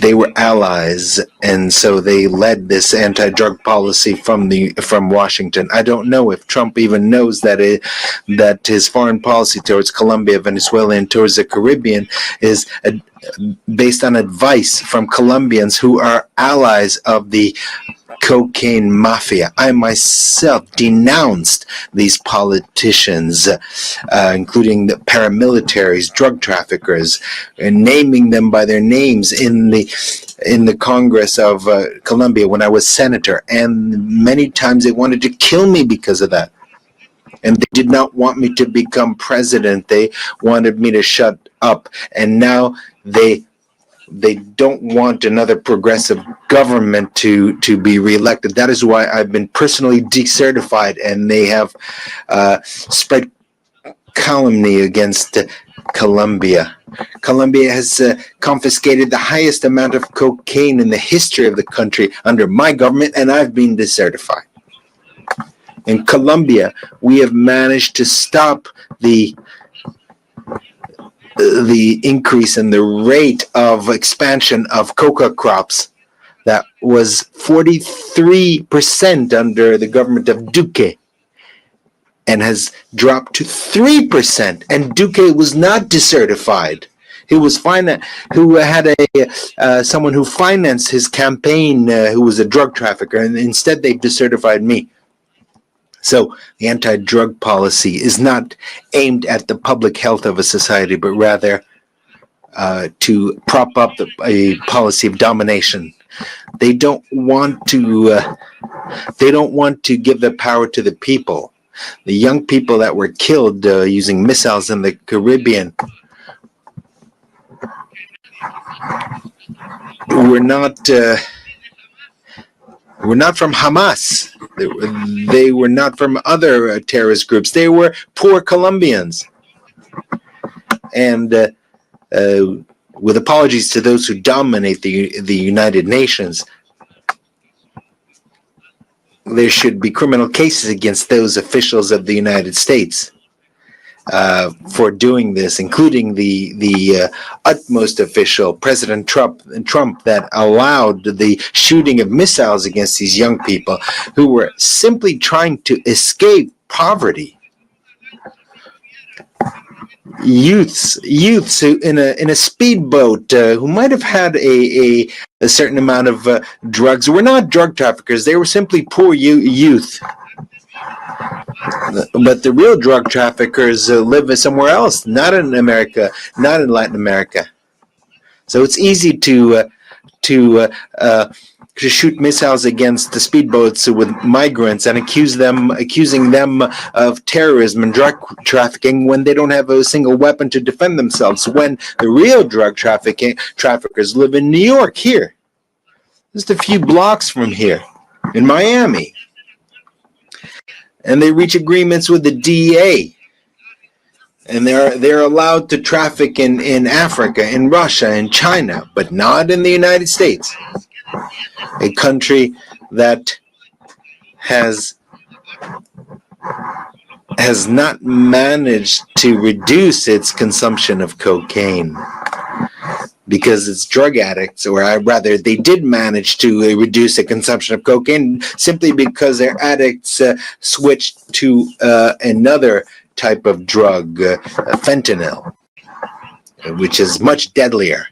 They were allies, and so they led this anti-drug policy from Washington. I don't know if Trump even knows that his foreign policy towards Colombia, Venezuela, and towards the Caribbean is based on advice from Colombians who are allies of the cocaine mafia. I myself denounced these politicians, including the paramilitaries, drug traffickers, and naming them by their names in the Congress of Colombia when I was senator. And many times they wanted to kill me because of that. And they did not want me to become president. They wanted me to shut up. And now they don't want another progressive government to be reelected. That is why I've been personally decertified, and they have spread calumny against Colombia. Colombia has confiscated the highest amount of cocaine in the history of the country under my government, and I've been decertified. In Colombia, we have managed to stop the increase in the rate of expansion of coca crops that was 43% under the government of Duque, and has dropped to 3%. And Duque was not decertified. He was who had someone who financed his campaign, who was a drug trafficker, and instead they decertified me. So the anti-drug policy is not aimed at the public health of a society, but rather to prop up a policy of domination. They don't want to. They don't want to give the power to the people. The young people that were killed using missiles in the Caribbean were not from Hamas. They were not from other terrorist groups. They were poor Colombians. And with apologies to those who dominate the United Nations, there should be criminal cases against those officials of the United States for doing this, including the utmost official, President Trump, that allowed the shooting of missiles against these young people who were simply trying to escape poverty. Youths who in a speedboat who might have had a certain amount of drugs were not drug traffickers. They were simply poor youth. But the real drug traffickers live somewhere else, not in America, not in Latin America. So it's easy to shoot missiles against the speedboats with migrants and accusing them of terrorism and drug trafficking when they don't have a single weapon to defend themselves. When the real drug traffickers live in New York, here, just a few blocks from here, in Miami. And they reach agreements with the DEA, and they're allowed to traffic in Africa, in Russia, in China, but not in the United States, a country that has not managed to reduce its consumption of cocaine because it's drug addicts, or rather they did manage to reduce the consumption of cocaine simply because their addicts switched to another type of drug, fentanyl, which is much deadlier.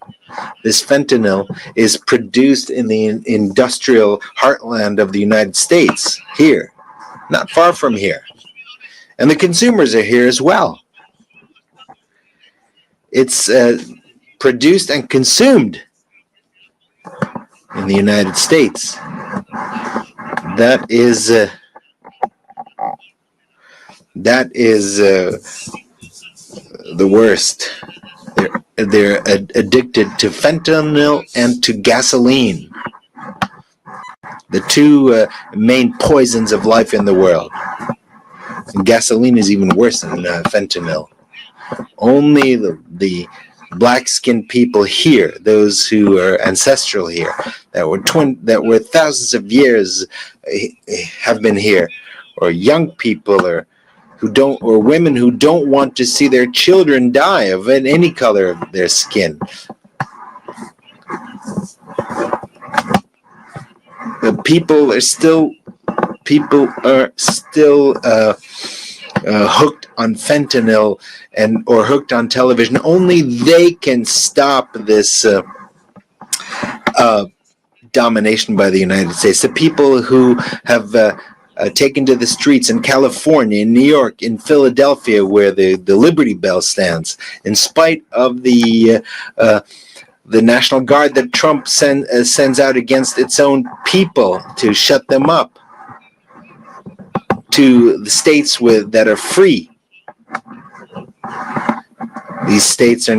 This fentanyl is produced in the industrial heartland of the United States, here, not far from here. And the consumers are here as well. It's produced and consumed in the United States. That is the worst. They're addicted to fentanyl and to gasoline, the two main poisons of life in the world. And gasoline is even worse than fentanyl. Only the black-skinned people here, those who are ancestral here, that were thousands of years have been here, or young people, or women who don't want to see their children die of any color of their skin. The people are still hooked on fentanyl or hooked on television. Only they can stop this domination by the United States. The people who have taken to the streets in California, in New York, in Philadelphia, where the Liberty Bell stands, in spite of the National Guard that Trump sends out against its own people to shut them up, to the states that are free. These states are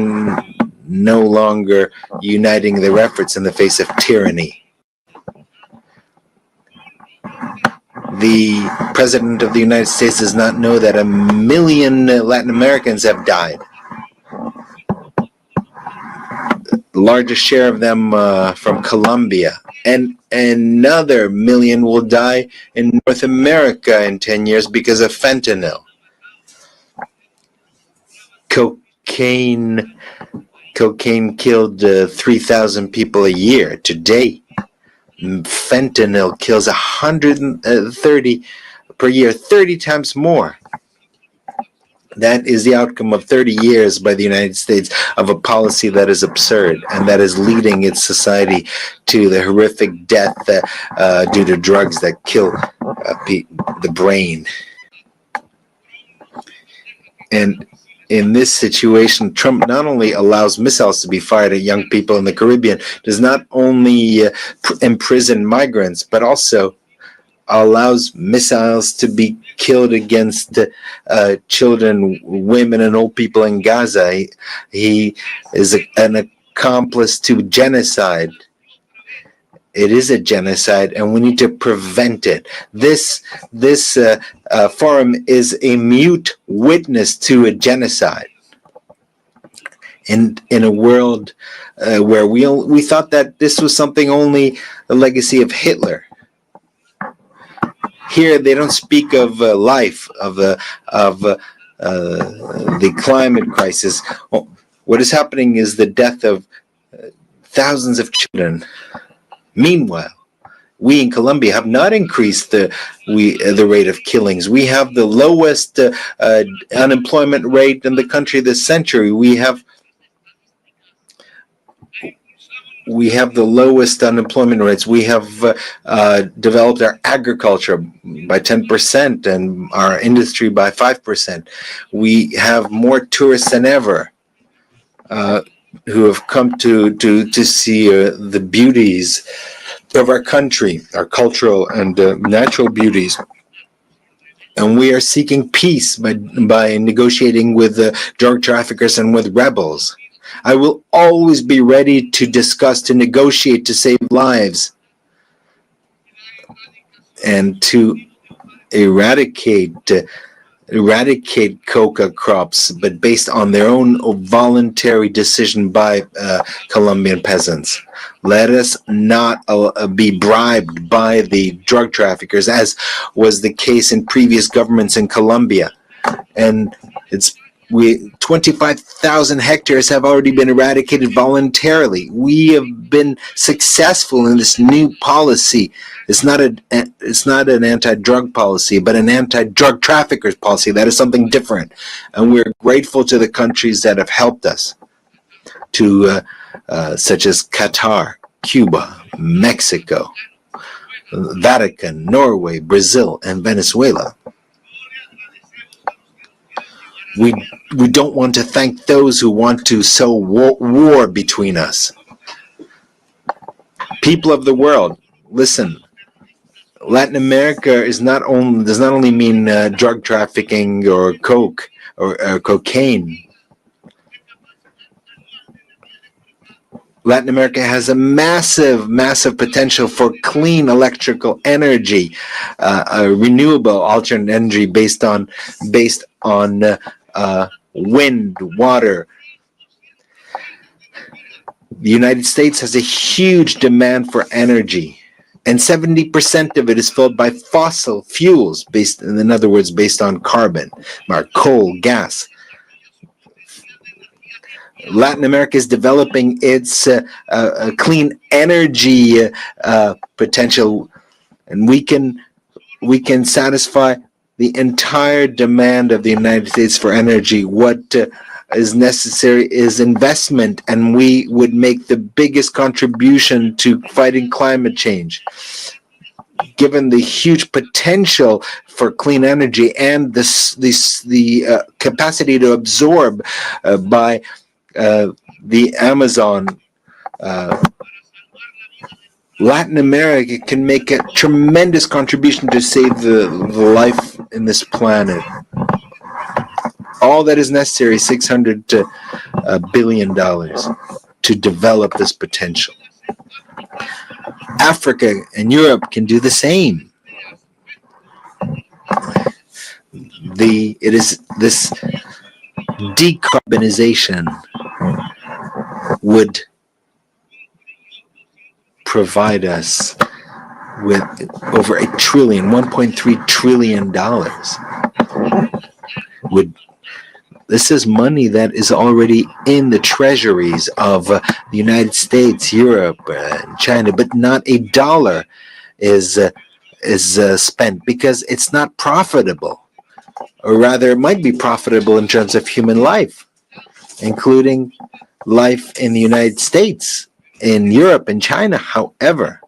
no longer uniting their efforts in the face of tyranny. The President of the United States does not know that 1 million Latin Americans have died. The largest share of them from Colombia. And another 1 million will die in North America in 10 years because of fentanyl. Cocaine killed 3,000 people a year today. Fentanyl kills 130 per year, 30 times more. That is the outcome of 30 years by the United States of a policy that is absurd and that is leading its society to the horrific death due to drugs that kill the brain. And in this situation, Trump not only allows missiles to be fired at young people in the Caribbean, does not only imprison migrants, but also allows missiles to be killed against children, women, and old people in Gaza. He is an accomplice to genocide. It is a genocide, and we need to prevent it. This forum is a mute witness to a genocide. In a world where we thought that this was something only a legacy of Hitler. Here, they don't speak of life, of the climate crisis. What is happening is the death of thousands of children. Meanwhile, we in Colombia have not increased the rate of killings. We have the lowest unemployment rate in the country this century. We have the lowest unemployment rates. We have developed our agriculture by 10% and our industry by 5%. We have more tourists than ever who have come to see the beauties of our country, our cultural and natural beauties. And we are seeking peace by negotiating with drug traffickers and with rebels. I will always be ready to discuss, to negotiate, to save lives, and to eradicate coca crops, but based on their own voluntary decision by Colombian peasants. Let us not be bribed by the drug traffickers, as was the case in previous governments in Colombia. And 25,000 hectares have already been eradicated voluntarily. We have been successful in this new policy. It's not an anti-drug policy, but an anti-drug traffickers policy. That is something different. And we're grateful to the countries that have helped us, such as Qatar, Cuba, Mexico, Vatican, Norway, Brazil, and Venezuela. We don't want to thank those who want to sow war between us. People of the world, listen. Latin America does not only mean drug trafficking or coke or cocaine. Latin America has a massive potential for clean electrical energy, renewable alternate energy based on wind, water. The United States has a huge demand for energy, and 70% of it is filled by fossil fuels, in other words, based on carbon, or coal, gas. Latin America is developing its clean energy potential, and we can satisfy the entire demand of the United States for energy. What is necessary is investment, and we would make the biggest contribution to fighting climate change. Given the huge potential for clean energy and the capacity to absorb by the Amazon, Latin America can make a tremendous contribution to save the life in this planet. All that is necessary is $600 billion to develop this potential. Africa and Europe can do the same. It is this decarbonization would provide us with over $1.3 trillion. This is money that is already in the treasuries of the United States, Europe, and China, but not a dollar is spent because it's not profitable. Or rather, it might be profitable in terms of human life, including life in the United States, in Europe, and China. However,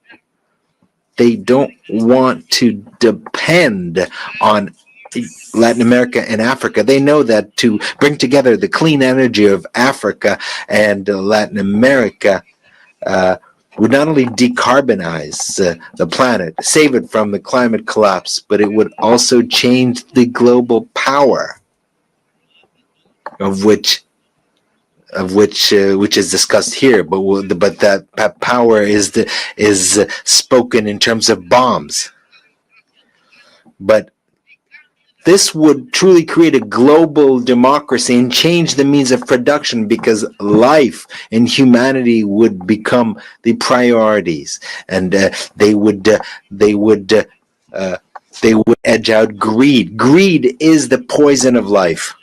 they don't want to depend on Latin America and Africa. They know that to bring together the clean energy of Africa and Latin America would not only decarbonize the planet, save it from the climate collapse, but it would also change the global power of which is discussed here. But that power is spoken in terms of bombs. But this would truly create a global democracy and change the means of production, because life and humanity would become the priorities, and they would edge out greed. Greed is the poison of life,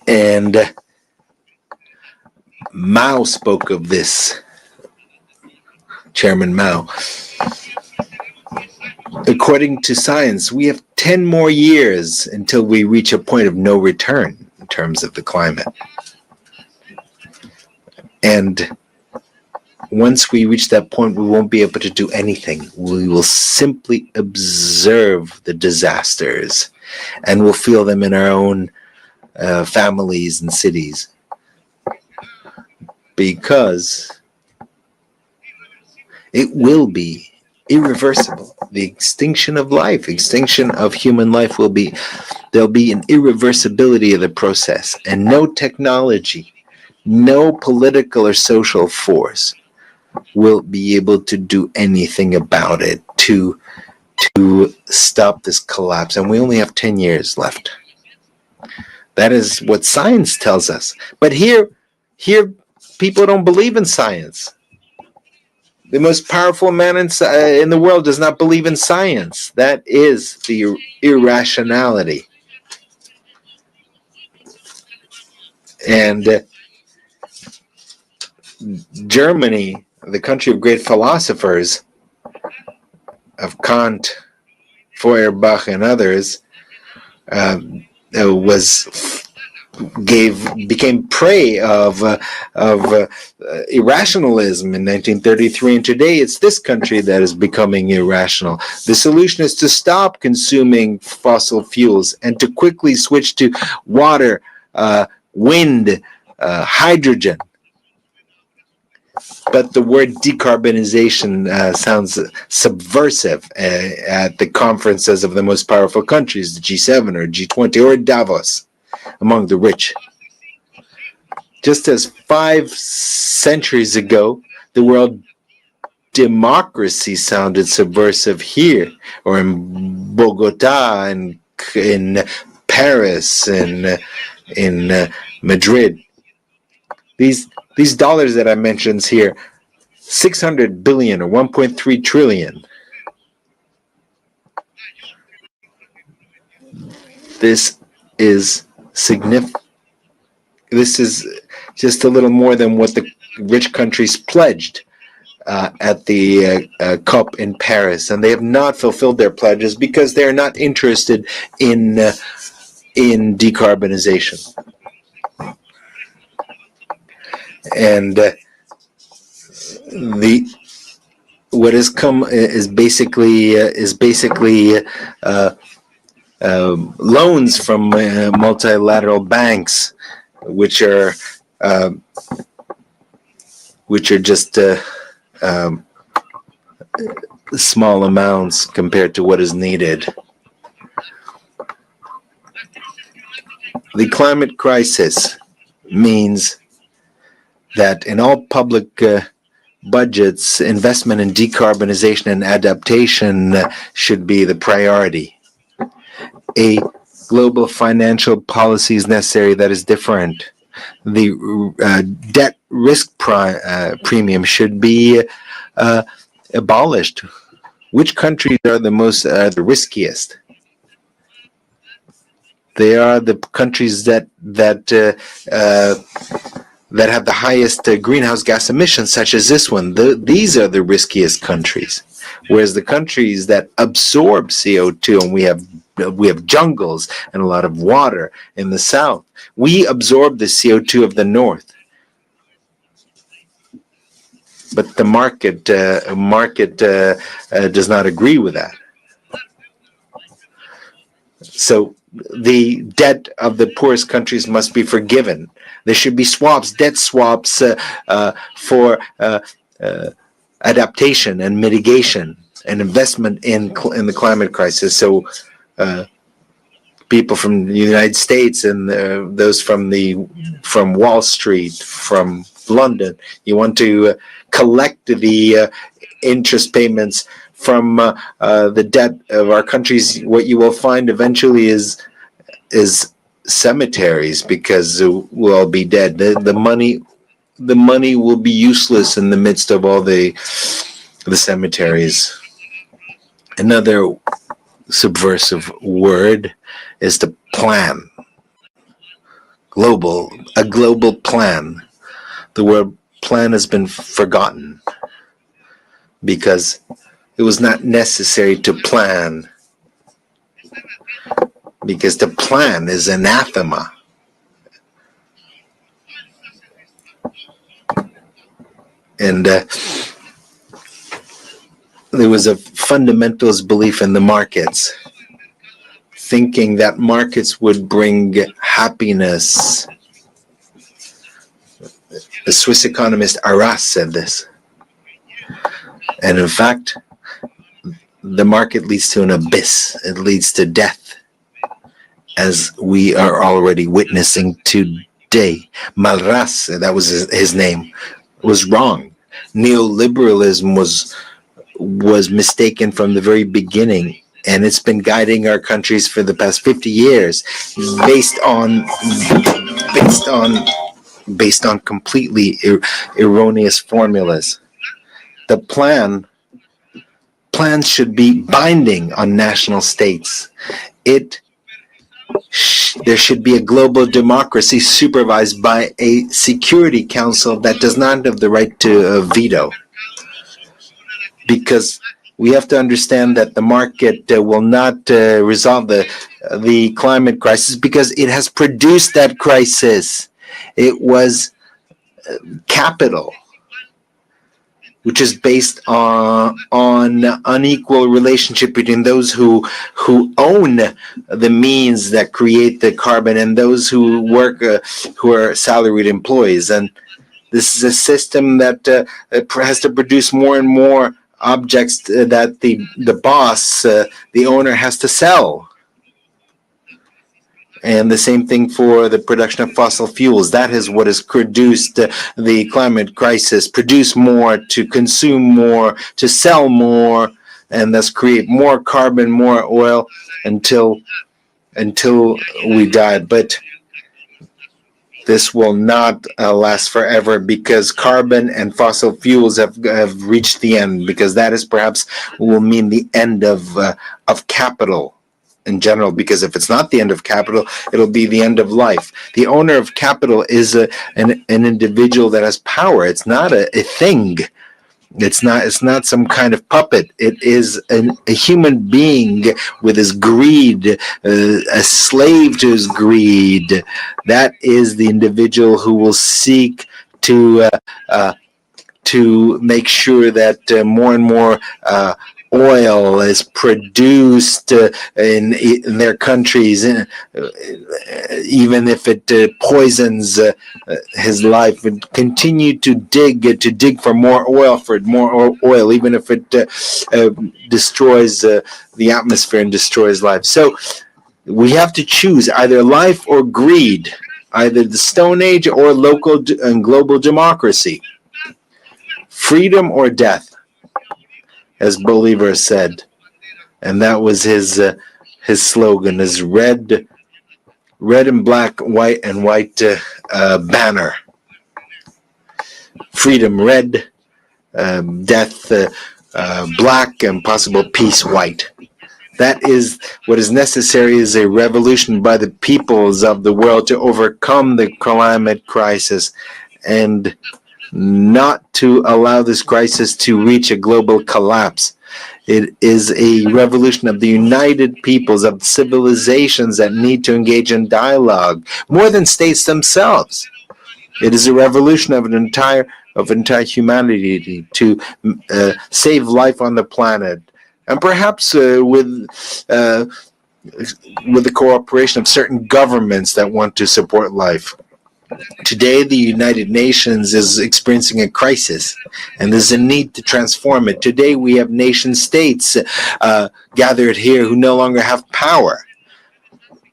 and Mao spoke of this. Chairman Mao. According to science, we have 10 more years until we reach a point of no return in terms of the climate. And once we reach that point, we won't be able to do anything. We will simply observe the disasters, and we'll feel them in our own families and cities. Because it will be irreversible. The extinction of life, extinction of human life there'll be an irreversibility of the process, and no technology, no political or social force will be able to do anything about it to stop this collapse. And we only have 10 years left. That is what science tells us. But here people don't believe in science. The most powerful man in the world does not believe in science. That is the irrationality. And Germany, the country of great philosophers, of Kant, Feuerbach, and others, became prey of irrationalism in 1933, and today it's this country that is becoming irrational. The solution is to stop consuming fossil fuels and to quickly switch to water, wind, hydrogen. But the word decarbonization sounds subversive at the conferences of the most powerful countries, the G7 or G20 or Davos, among the rich. Just as 5 centuries ago, the world democracy sounded subversive here, or in Bogota, and in Paris, and in Madrid. These dollars that I mentioned here, 600 billion or 1.3 trillion. This is significant. This is just a little more than what the rich countries pledged at the COP in Paris, and they have not fulfilled their pledges because they are not interested in decarbonization. And what has come is basically loans from multilateral banks, which are just small amounts compared to what is needed. The climate crisis means that in all public budgets, investment in decarbonization and adaptation should be the priority. A global financial policy is necessary that is different. The debt risk premium should be abolished. Which countries are the riskiest? They are the countries that have the highest greenhouse gas emissions, such as this one. These are the riskiest countries. Whereas the countries that absorb CO2, and we have jungles and a lot of water in the south, we absorb the CO2 of the north. But the market does not agree with that. So the debt of the poorest countries must be forgiven. There should be swaps, debt swaps for adaptation and mitigation and investment in the climate crisis. So people from the United States and those from Wall Street, from London, you want to collect the interest payments from the debt of our countries. What you will find eventually is cemeteries, because we'll all be dead. The money will be useless in the midst of all the cemeteries. Another subversive word is to plan. A global plan. The word plan has been forgotten because it was not necessary to plan, because to plan is anathema. And there was a fundamentalist belief in the markets, thinking that markets would bring happiness. The Swiss economist Arras said this. And in fact, the market leads to an abyss. It leads to death, as we are already witnessing today. Malras, that was his name, was wrong. Neoliberalism was mistaken from the very beginning, and it's been guiding our countries for the past 50 years based on completely erroneous formulas. The plans should be binding on national states. There should be a global democracy supervised by a Security Council that does not have the right to veto. Because we have to understand that the market will not resolve the climate crisis, because it has produced that crisis. It was capital, which is based on unequal relationship between those who own the means that create the carbon and those who work, who are salaried employees. And this is a system that has to produce more and more objects that the boss, the owner, has to sell. And the same thing for the production of fossil fuels. That is what has produced the climate crisis. Produce more, to consume more, to sell more, and thus create more carbon, more oil until we die. But this will not last forever, because carbon and fossil fuels have reached the end, because that is perhaps will mean the end of capital in general, because if it's not the end of capital, it'll be the end of life. The owner of capital is an individual that has power. It's not a thing. It's not some kind of puppet. It is a human being with his greed, a slave to his greed. That is the individual who will seek to make sure that more and more oil is produced in their countries, even if it poisons his life, and continue to dig for more oil, even if it destroys the atmosphere and destroys life. So we have to choose either life or greed, either the Stone Age or local and global democracy, freedom or death, as Bolivar said. And that was his slogan, his red and black, white and white banner. Freedom red, death black, and possible peace white. That is what is necessary, is a revolution by the peoples of the world to overcome the climate crisis and not to allow this crisis to reach a global collapse. It is a revolution of the united peoples, of civilizations that need to engage in dialogue, more than states themselves. It is a revolution of entire humanity to save life on the planet, and perhaps with the cooperation of certain governments that want to support life. Today, the United Nations is experiencing a crisis, and there's a need to transform it. Today, we have nation states gathered here who no longer have power,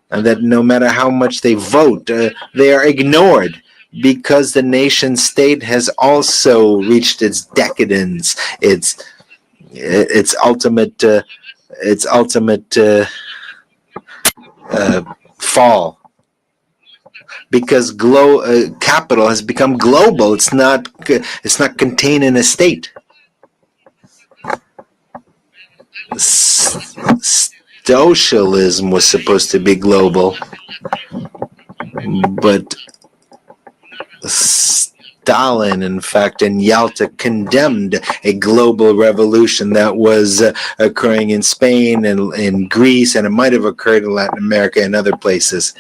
and that no matter how much they vote, they are ignored, because the nation state has also reached its decadence, its ultimate fall, because capital has become global. It's not contained in a state. Socialism was supposed to be global, but Stalin, in fact, in Yalta, condemned a global revolution that was occurring in Spain and in Greece, and it might have occurred in Latin America and other places.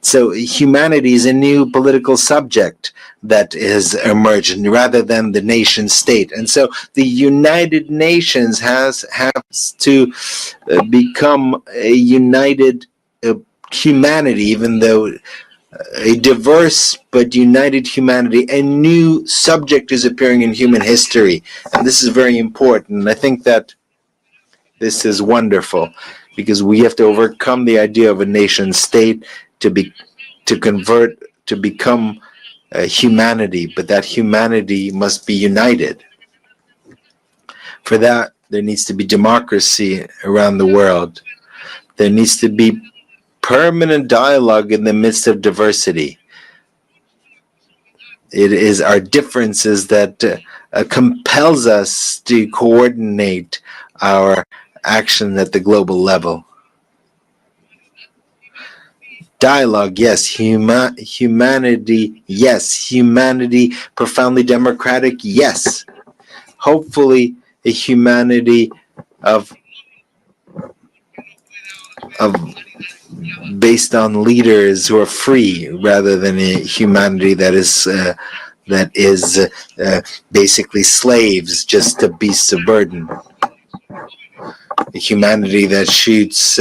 So humanity is a new political subject that has emerged rather than the nation state. And so the United Nations has to become a united humanity, even though a diverse but united humanity. A new subject is appearing in human history, and this is very important. And I think that this is wonderful, because we have to overcome the idea of a nation state to become humanity, but that humanity must be united. For that, there needs to be democracy around the world. There needs to be permanent dialogue in the midst of diversity. It is our differences that compels us to coordinate our action at the global level. Dialogue, yes. Humanity, yes. Humanity profoundly democratic, yes. Hopefully, a humanity of based on leaders who are free, rather than a humanity that is basically slaves, just to beasts of burden. A humanity that shoots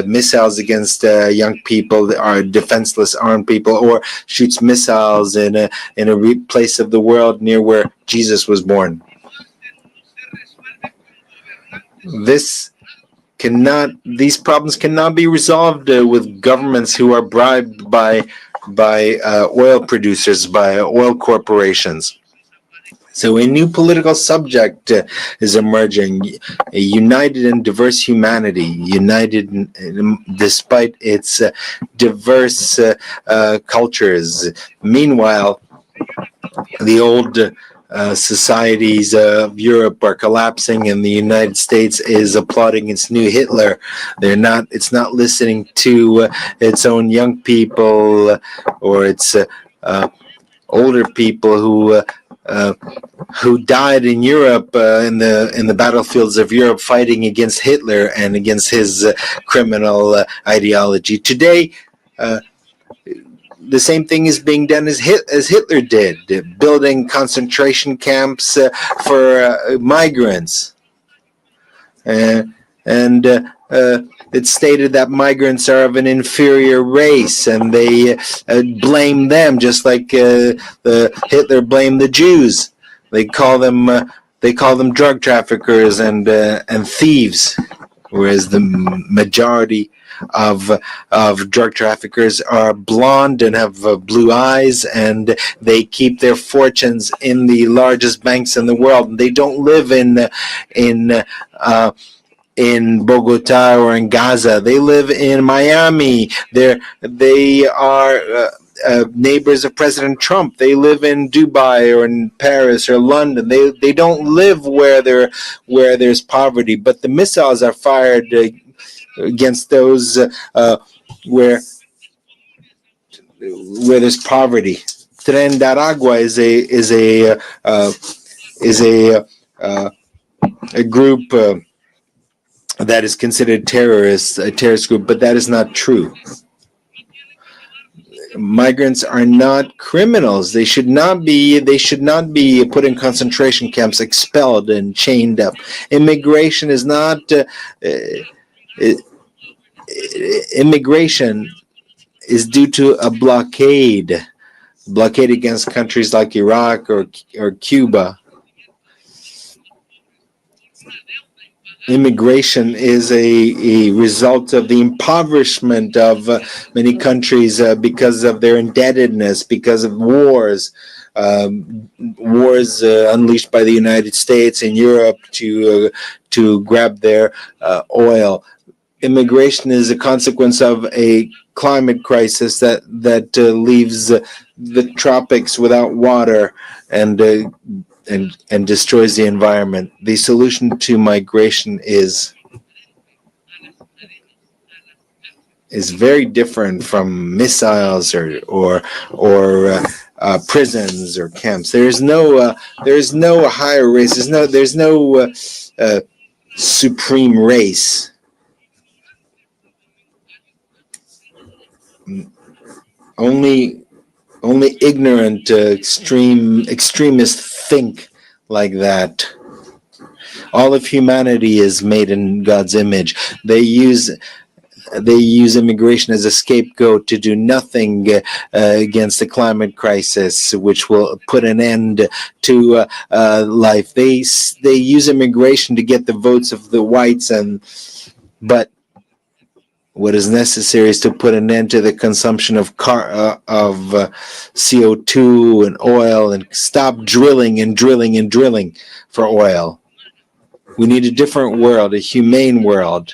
missiles against young people that are defenseless armed people, or shoots missiles in a place of the world near where Jesus was born. These problems cannot be resolved with governments who are bribed by oil producers, by oil corporations. So a new political subject is emerging, a united and diverse humanity, united despite its diverse cultures. Meanwhile, the old societies of Europe are collapsing, and the United States is applauding its new Hitler. It's not listening to its own young people or its older people who died in Europe in the battlefields of Europe, fighting against Hitler and against his criminal ideology. Today, the same thing is being done as Hitler did, building concentration camps for migrants. And it's stated that migrants are of an inferior race, and they blame them, just like Hitler blamed the Jews. They call them drug traffickers and thieves, whereas the majority of drug traffickers are blonde and have blue eyes, and they keep their fortunes in the largest banks in the world. They don't live in Bogota or in Gaza. They live in Miami. They are neighbors of President Trump. They live in Dubai or in Paris or London. They don't live where there's poverty. But the missiles are fired against those where there's poverty. Tren de Aragua is a group that is considered a terrorist group, but that is not true. Migrants are not criminals. They should not be put in concentration camps, expelled and chained up. Immigration is not immigration is due to a blockade against countries like Iraq or Cuba. Immigration is a result of the impoverishment of many countries because of their indebtedness, because of wars unleashed by the United States and Europe to grab their oil. Immigration is a consequence of a climate crisis that leaves the tropics without water and destroys the environment. The solution to migration is very different from missiles or prisons or camps. There's no higher race. There's no supreme race. Only ignorant extremists think like that. All of humanity is made in God's image. They use immigration as a scapegoat to do nothing against the climate crisis, which will put an end to life. They use immigration to get the votes of the whites, but what is necessary is to put an end to the consumption of CO2 and oil, and stop drilling for oil. We need a different world, a humane world.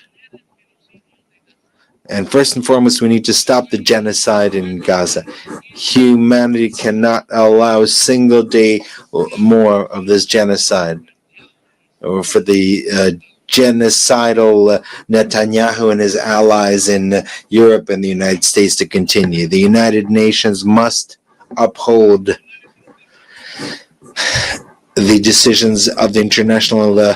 And first and foremost, we need to stop the genocide in Gaza. Humanity cannot allow a single day more of this genocide, or for the genocidal Netanyahu and his allies in Europe and the United States to continue. The United Nations must uphold the decisions of the International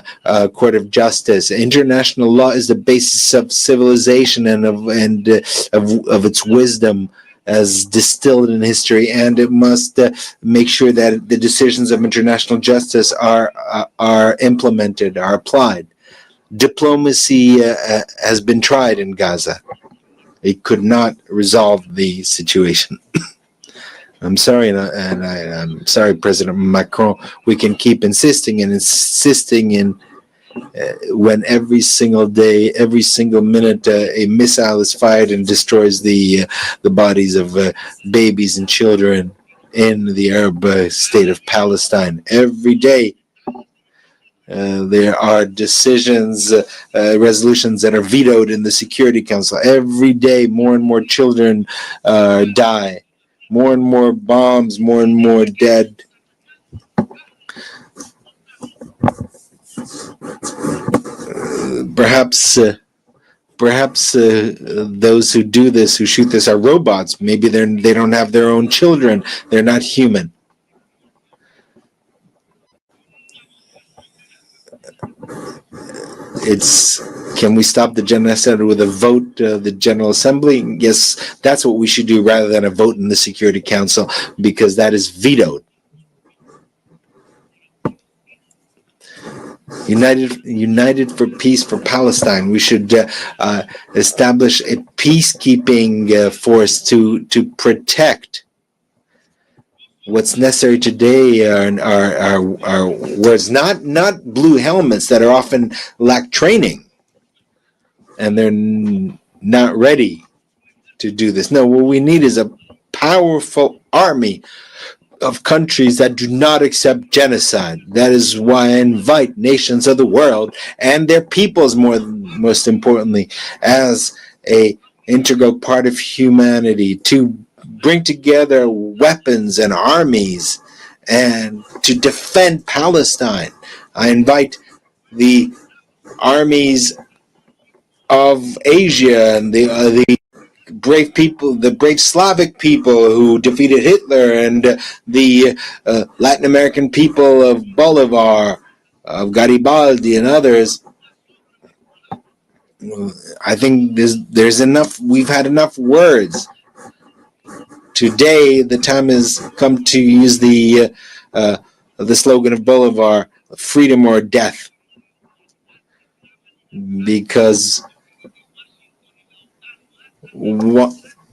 Court of Justice. International law is the basis of civilization and of its wisdom as distilled in history, and it must make sure that the decisions of international justice are implemented, are applied. Diplomacy has been tried in Gaza. It could not resolve the situation. I'm sorry, and I'm sorry, President Macron. We can keep insisting in when every single day, every single minute, a missile is fired and destroys the bodies of babies and children in the Arab state of Palestine. Every day, there are decisions, resolutions that are vetoed in the Security Council. Every day, more and more children die. More and more bombs, more and more dead. Perhaps those who do this, who shoot this, are robots. Maybe they don't have their own children. They're not human. Can we stop the genocide with a vote, the General Assembly? Yes, that's what we should do rather than a vote in the Security Council, because that is vetoed. United for peace for Palestine. We should establish a peacekeeping force to protect. What's necessary today are words, not blue helmets that are often lack training, and they're not ready to do this. No, what we need is a powerful army of countries that do not accept genocide. That is why I invite nations of the world and their peoples, most importantly, as a integral part of humanity, to bring together weapons and armies and to defend Palestine. I invite the armies of Asia and the brave people, the brave Slavic people who defeated Hitler, and the Latin American people of Bolivar, of Garibaldi, and others. I think there's enough. We've had enough words. Today, the time has come to use the slogan of Bolivar: "Freedom or death," because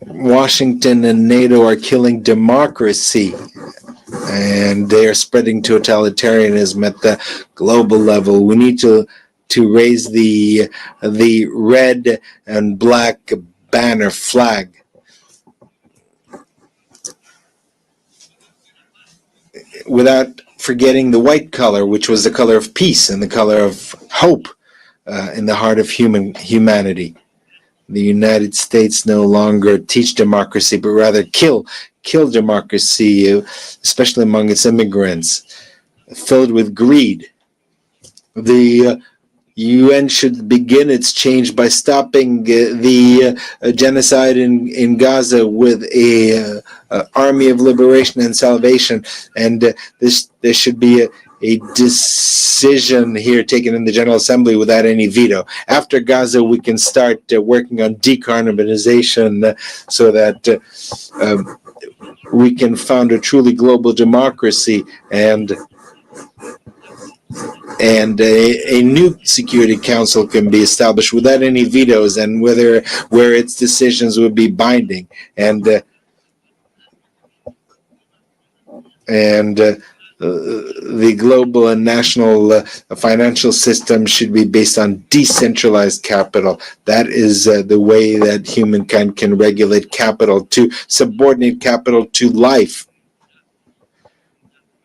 Washington and NATO are killing democracy, and they are spreading totalitarianism at the global level. We need to raise the red and black banner flag. Without forgetting the white color, which was the color of peace and the color of hope in the heart of humanity. The United States no longer teach democracy, but rather kill democracy, especially among its immigrants, filled with greed. The UN should begin its change by stopping the genocide in Gaza with a army of liberation and salvation, and there should be a decision here taken in the General Assembly without any veto. After Gaza, we can start working on decarbonization so that we can found a truly global democracy and a new Security Council can be established without any vetoes, and where its decisions would be binding, and the global and national financial system should be based on decentralized capital. That is the way that humankind can regulate capital, to subordinate capital to life,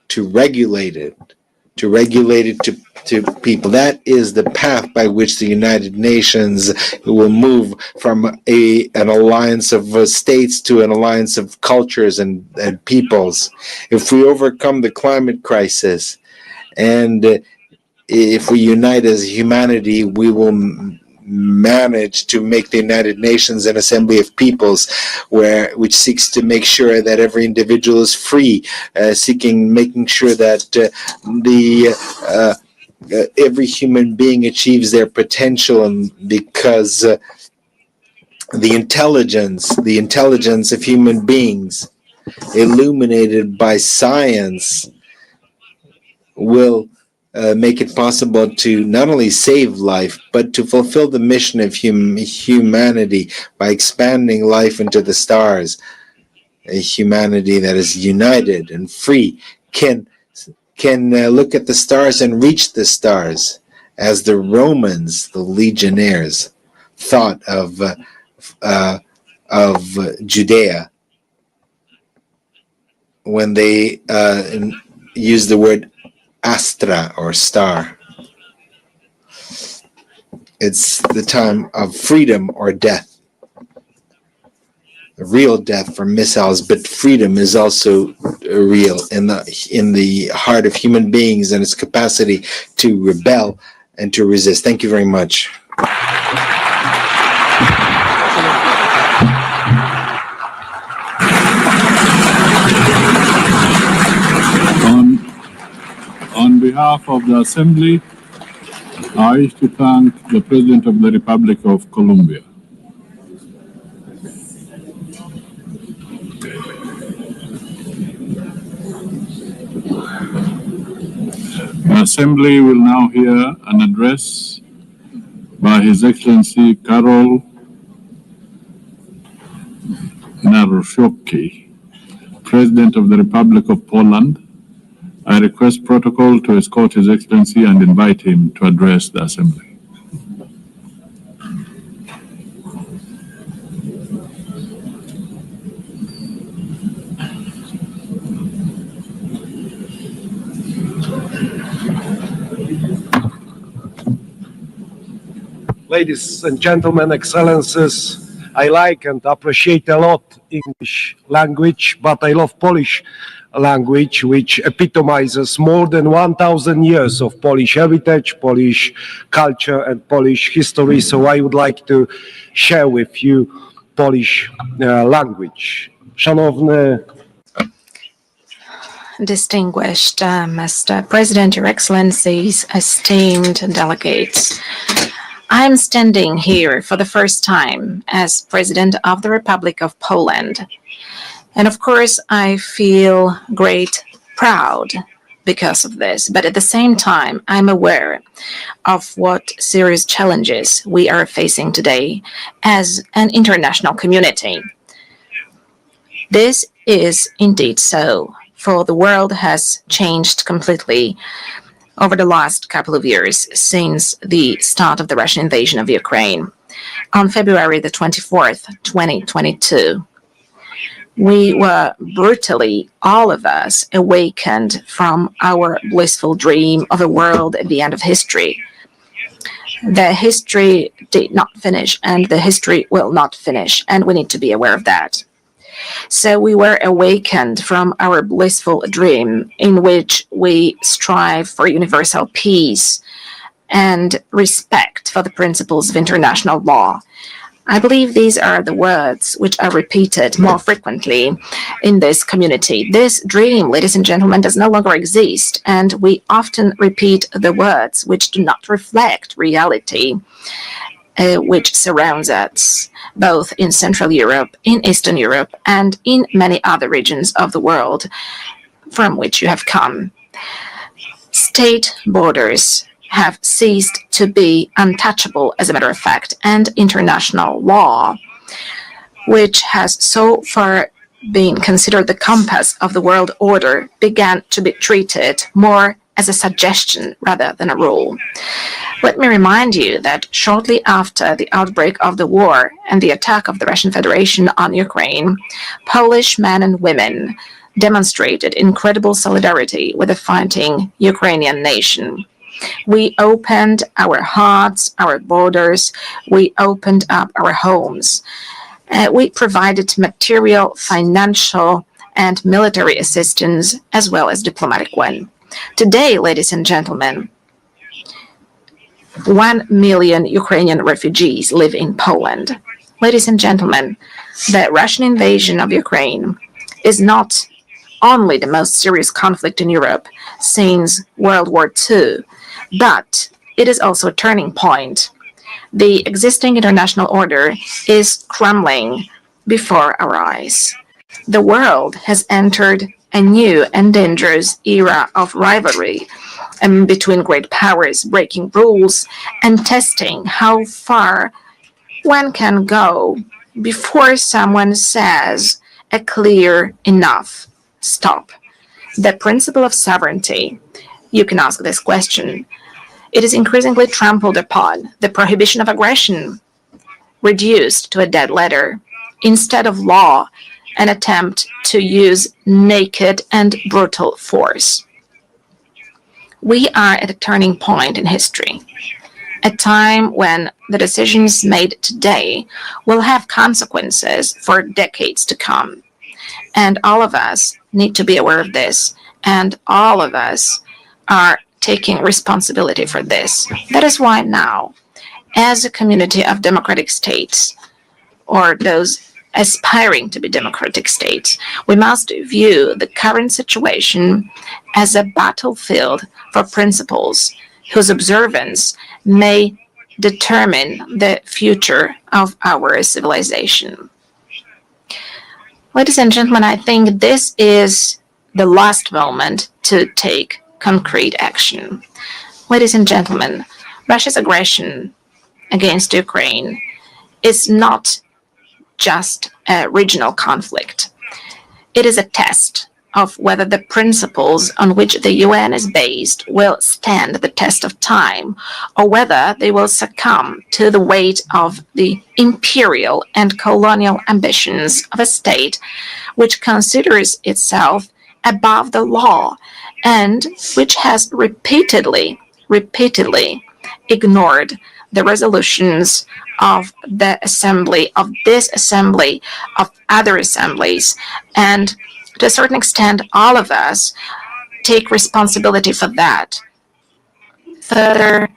to regulate it to people. That is the path by which the United Nations will move from an alliance of states to an alliance of cultures and peoples. If we overcome the climate crisis and if we unite as humanity, we will manage to make the United Nations an assembly of peoples which seeks to make sure that every individual is free, making sure that every human being achieves their potential, and because the intelligence of human beings, illuminated by science, will make it possible to not only save life, but to fulfill the mission of humanity by expanding life into the stars. A humanity that is united and free can look at the stars and reach the stars, as the Romans, the legionnaires, thought of Judea when they used the word Astra, or star. It's the time of freedom or death. A real death from missiles, but freedom is also real in the heart of human beings and its capacity to rebel and to resist. Thank you very much. On behalf of the Assembly, I wish to thank the President of the Republic of Colombia. The Assembly will now hear an address by His Excellency Karol Nawrocki, President of the Republic of Poland. I request protocol to escort His Excellency and invite him to address the Assembly. Ladies and gentlemen, excellencies, I like and appreciate a lot English language, but I love Polish language, which epitomizes more than 1,000 years of Polish heritage, Polish culture, and Polish history. So I would like to share with you Polish language. Szanowny Distinguished Mr. President, Your Excellencies, esteemed delegates, I'm standing here for the first time as President of the Republic of Poland. And of course, I feel great proud because of this. But at the same time, I'm aware of what serious challenges we are facing today as an international community. This is indeed so, for the world has changed completely over the last couple of years since the start of the Russian invasion of Ukraine. On February the 24th, 2022, we were brutally, all of us, awakened from our blissful dream of a world at the end of history. The history did not finish, and the history will not finish, and we need to be aware of that. So we were awakened from our blissful dream in which we strive for universal peace and respect for the principles of international law. I believe these are the words which are repeated more frequently in this community. This dream, ladies and gentlemen, does no longer exist, and we often repeat the words which do not reflect reality, which surrounds us, both in Central Europe, in Eastern Europe, and in many other regions of the world from which you have come. State borders have ceased to be untouchable, as a matter of fact, and international law, which has so far been considered the compass of the world order, began to be treated more as a suggestion rather than a rule. Let me remind you that shortly after the outbreak of the war and the attack of the Russian Federation on Ukraine, Polish men and women demonstrated incredible solidarity with the fighting Ukrainian nation. We opened our hearts, our borders, we opened up our homes. We provided material, financial, and military assistance, as well as diplomatic one. Today, ladies and gentlemen, 1 million Ukrainian refugees live in Poland. Ladies and gentlemen, the Russian invasion of Ukraine is not only the most serious conflict in Europe since World War II, but it is also a turning point. The existing international order is crumbling before our eyes. The world has entered a new and dangerous era of rivalry between great powers, breaking rules and testing how far one can go before someone says a clear enough stop. The principle of sovereignty, you can ask this question. It is increasingly trampled upon, the prohibition of aggression reduced to a dead letter. Instead of law, an attempt to use naked and brutal force. We are at a turning point in history, a time when the decisions made today will have consequences for decades to come. And all of us need to be aware of this, and all of us are taking responsibility for this. That is why now, as a community of democratic states, or those aspiring to be democratic states, we must view the current situation as a battlefield for principles whose observance may determine the future of our civilization. Ladies and gentlemen, I think this is the last moment to take concrete action. Ladies and gentlemen, Russia's aggression against Ukraine is not just a regional conflict. It is a test of whether the principles on which the UN is based will stand the test of time, or whether they will succumb to the weight of the imperial and colonial ambitions of a state which considers itself above the law and which has repeatedly ignored the resolutions of the assembly, of this assembly, of other assemblies, and to a certain extent, all of us take responsibility for that. Further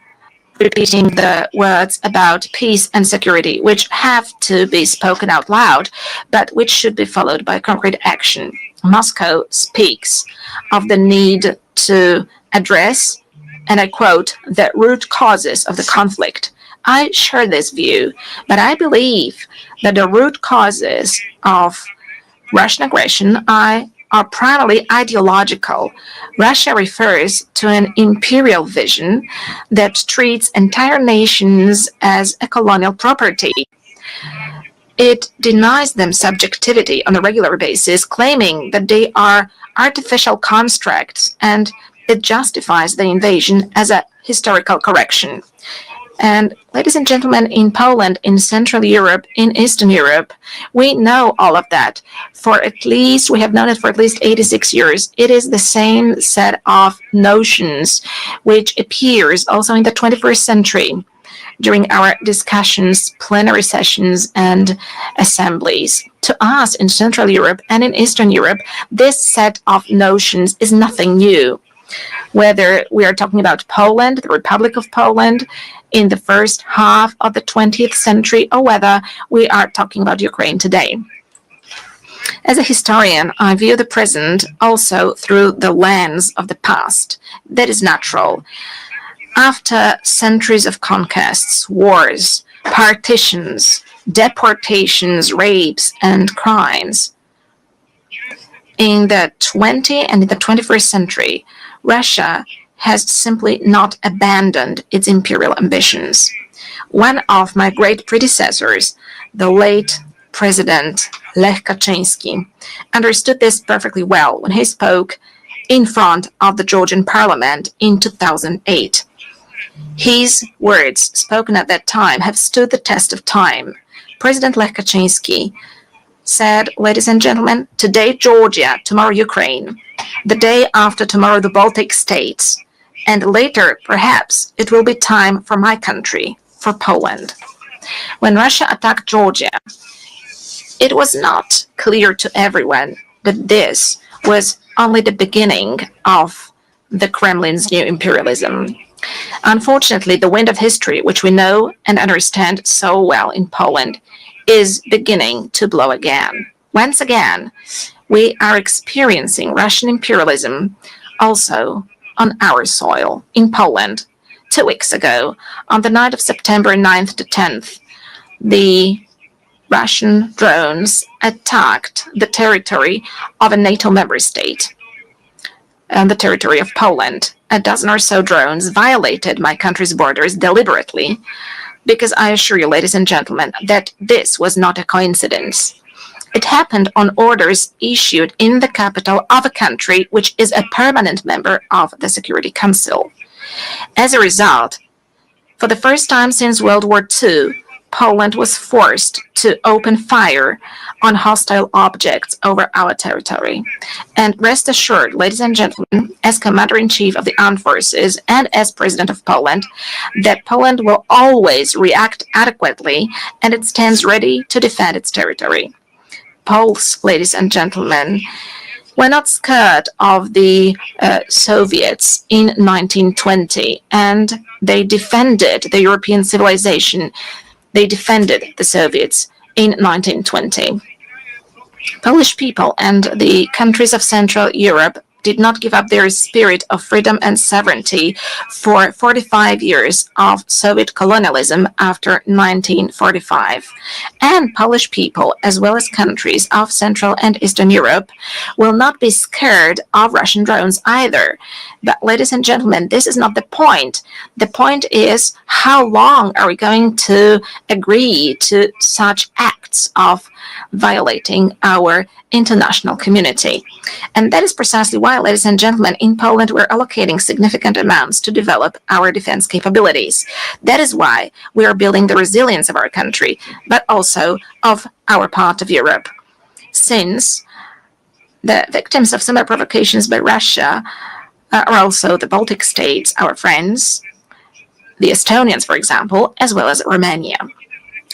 repeating the words about peace and security, which have to be spoken out loud, but which should be followed by concrete action. Moscow speaks of the need to address, and I quote, the root causes of the conflict. I share this view, but I believe that the root causes of Russian aggression are primarily ideological. Russia refers to an imperial vision that treats entire nations as a colonial property. It denies them subjectivity on a regular basis, claiming that they are artificial constructs, and it justifies the invasion as a historical correction. And ladies and gentlemen, in Poland, in Central Europe, in Eastern Europe, we know all of that. We have known it for at least 86 years. It is the same set of notions which appears also in the 21st century during our discussions, plenary sessions, and assemblies. To us in Central Europe and in Eastern Europe, this set of notions is nothing new. Whether we are talking about Poland, the Republic of Poland, in the first half of the 20th century, or whether we are talking about Ukraine today. As a historian, I view the present also through the lens of the past. That is natural. After centuries of conquests, wars, partitions, deportations, rapes, and crimes, in the 20th and in the 21st century, Russia has simply not abandoned its imperial ambitions. One of my great predecessors, the late President Lech Kaczynski, understood this perfectly well when he spoke in front of the Georgian parliament in 2008. His words, spoken at that time, have stood the test of time. President Lech Kaczynski said, ladies and gentlemen, today Georgia, tomorrow Ukraine, the day after tomorrow the Baltic states, and later, perhaps, it will be time for my country, for Poland. When Russia attacked Georgia, it was not clear to everyone that this was only the beginning of the Kremlin's new imperialism. Unfortunately, the wind of history, which we know and understand so well in Poland, is beginning to blow again. Once again, we are experiencing Russian imperialism also on our soil in Poland. 2 weeks ago, on the night of September 9th to 10th, the Russian drones attacked the territory of a NATO member state, and the territory of Poland. A dozen or so drones violated my country's borders deliberately, because I assure you, ladies and gentlemen, that this was not a coincidence. It happened on orders issued in the capital of a country which is a permanent member of the Security Council. As a result, for the first time since World War II, Poland was forced to open fire on hostile objects over our territory. And rest assured, ladies and gentlemen, as Commander-in-Chief of the Armed Forces and as President of Poland, that Poland will always react adequately and it stands ready to defend its territory. Poles, ladies and gentlemen, were not scared of the Soviets in 1920, and they defended the European civilization. They defended the Soviets in 1920. Polish people and the countries of Central Europe did not give up their spirit of freedom and sovereignty for 45 years of Soviet colonialism after 1945. And Polish people, as well as countries of Central and Eastern Europe, will not be scared of Russian drones either. But ladies and gentlemen, this is not the point. The point is, how long are we going to agree to such acts of violating our international community? And that is precisely why, ladies and gentlemen, in Poland, we're allocating significant amounts to develop our defense capabilities. That is why we are building the resilience of our country, but also of our part of Europe. Since the victims of similar provocations by Russia are also the Baltic states, our friends, the Estonians, for example, as well as Romania.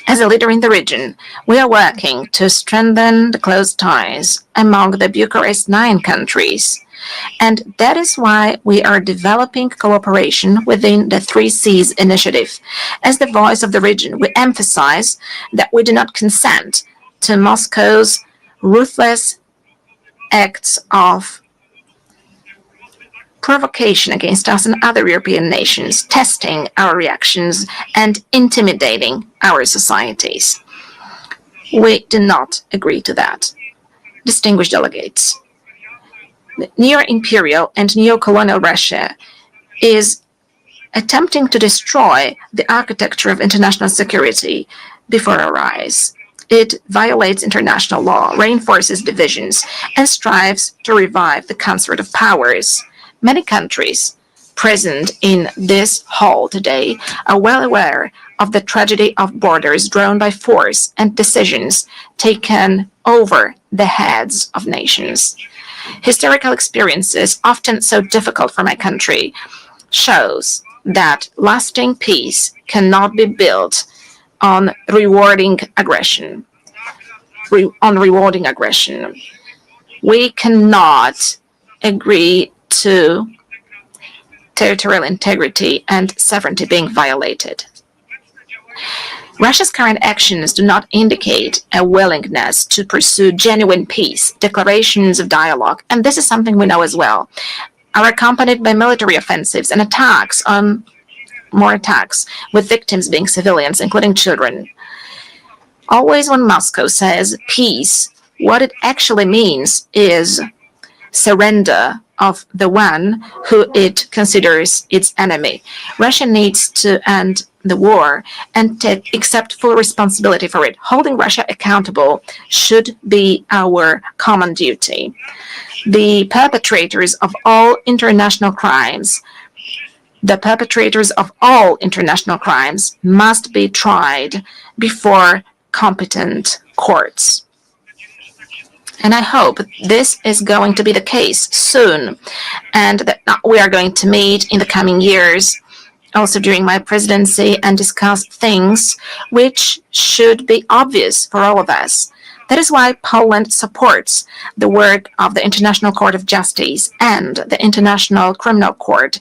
As a leader in the region, we are working to strengthen the close ties among the Bucharest 9 countries. And that is why we are developing cooperation within the 3Cs initiative. As the voice of the region, we emphasize that we do not consent to Moscow's ruthless acts of provocation against us and other European nations, testing our reactions and intimidating our societies. We do not agree to that. Distinguished delegates, neo-imperial and neo-colonial Russia is attempting to destroy the architecture of international security before our eyes. It violates international law, reinforces divisions, and strives to revive the concert of powers. Many countries present in this hall today are well aware of the tragedy of borders drawn by force and decisions taken over the heads of nations. Historical experiences, often so difficult for my country, shows that lasting peace cannot be built on rewarding aggression. We cannot agree to territorial integrity and sovereignty being violated. Russia's current actions do not indicate a willingness to pursue genuine peace, declarations of dialogue, and this is something we know as well, are accompanied by military offensives and more attacks, with victims being civilians, including children. Always when Moscow says peace, what it actually means is surrender of the one who it considers its enemy. Russia needs to end the war and accept full responsibility for it. Holding Russia accountable should be our common duty. The perpetrators of all international crimes must be tried before competent courts. And I hope this is going to be the case soon, and that we are going to meet in the coming years, also during my presidency, and discuss things which should be obvious for all of us. That is why Poland supports the work of the International Court of Justice and the International Criminal Court,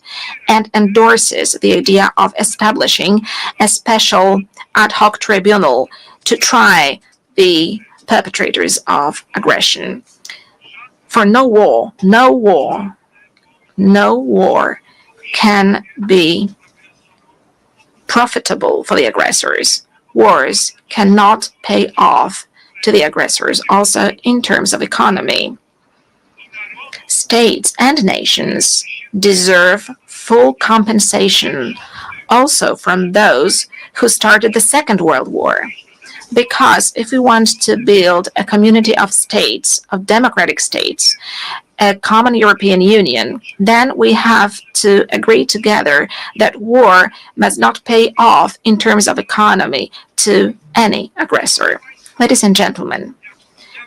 and endorses the idea of establishing a special ad hoc tribunal to try the perpetrators of aggression. For no war can be profitable for the aggressors. Wars cannot pay off to the aggressors, also in terms of economy. States and nations deserve full compensation also from those who started the Second World War. Because if we want to build a community of states, of democratic states, a common European Union, then we have to agree together that war must not pay off in terms of economy to any aggressor. Ladies and gentlemen,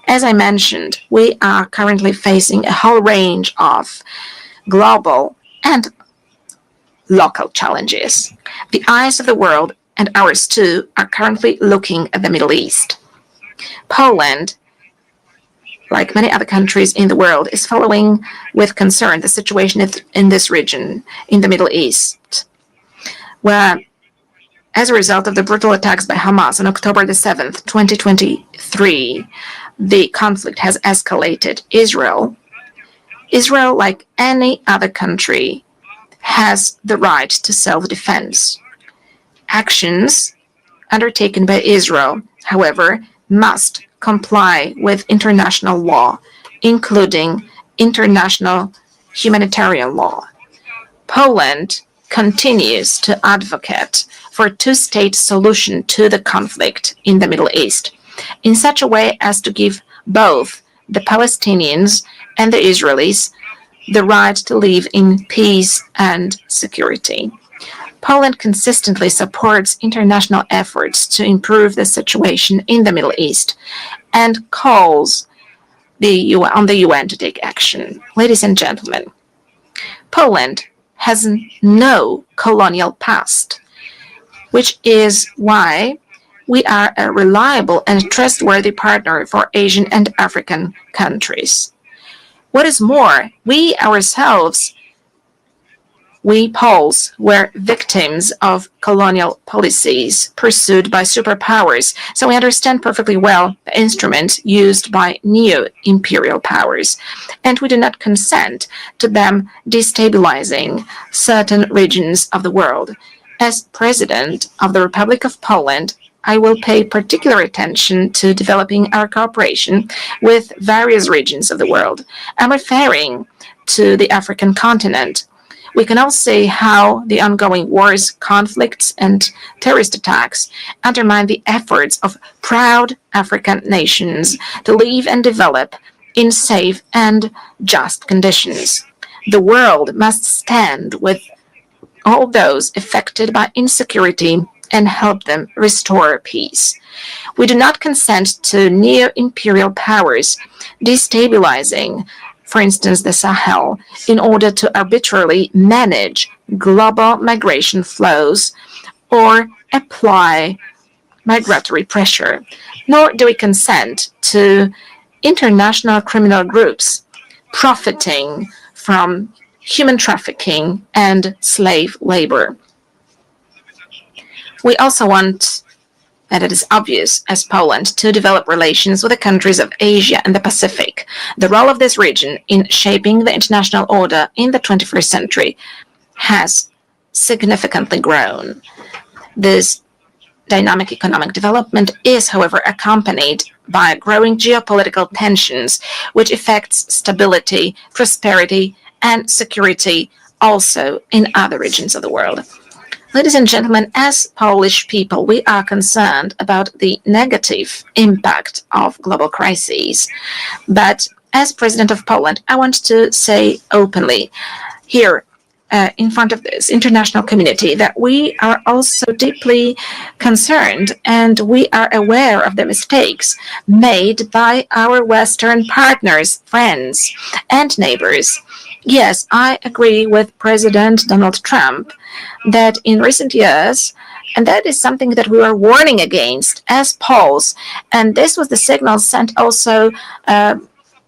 as I mentioned, we are currently facing a whole range of global and local challenges. The eyes of the world, and ours too, are currently looking at the Middle East. Poland, like many other countries in the world, is following with concern the situation in this region, in the Middle East, where, as a result of the brutal attacks by Hamas on October the 7th, 2023, the conflict has escalated. Israel, like any other country, has the right to self-defense. Actions undertaken by Israel, however, must comply with international law, including international humanitarian law. Poland continues to advocate for a two-state solution to the conflict in the Middle East, in such a way as to give both the Palestinians and the Israelis the right to live in peace and security. Poland consistently supports international efforts to improve the situation in the Middle East and calls on the UN to take action. Ladies and gentlemen, Poland has no colonial past. which is why we are a reliable and trustworthy partner for Asian and African countries. What is more, we ourselves, we Poles, were victims of colonial policies pursued by superpowers, so we understand perfectly well the instruments used by neo-imperial powers, and we do not consent to them destabilizing certain regions of the world. As President of the Republic of Poland, I will pay particular attention to developing our cooperation with various regions of the world. I'm referring to the African continent. We can all see how the ongoing wars, conflicts, and terrorist attacks undermine the efforts of proud African nations to live and develop in safe and just conditions. The world must stand with all those affected by insecurity and help them restore peace. We do not consent to neo-imperial powers destabilizing, for instance, the Sahel, in order to arbitrarily manage global migration flows or apply migratory pressure. Nor do we consent to international criminal groups profiting from human trafficking and slave labor. We also want, and it is obvious as Poland, to develop relations with the countries of Asia and the Pacific. The role of this region in shaping the international order in the 21st century has significantly grown. This dynamic economic development is, however, accompanied by growing geopolitical tensions, which affects stability, prosperity, and security also in other regions of the world. Ladies and gentlemen, as Polish people, we are concerned about the negative impact of global crises. But as President of Poland, I want to say openly here in front of this international community that we are also deeply concerned and we are aware of the mistakes made by our Western partners, friends, and neighbors. Yes, I agree with President Donald Trump that in recent years, and that is something that we were warning against as Poles, and this was the signal sent also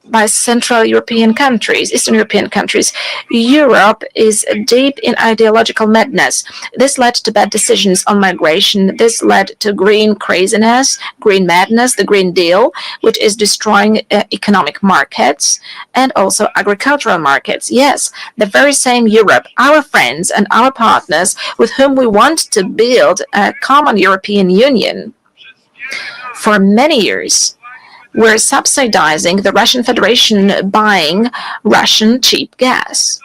by Central European countries, Eastern European countries. Europe is deep in ideological madness. This led to bad decisions on migration. This led to green craziness, green madness, the Green Deal, which is destroying economic markets and also agricultural markets. Yes, the very same Europe, our friends and our partners with whom we want to build a common European Union. For many years, we're subsidizing the Russian Federation buying Russian cheap gas.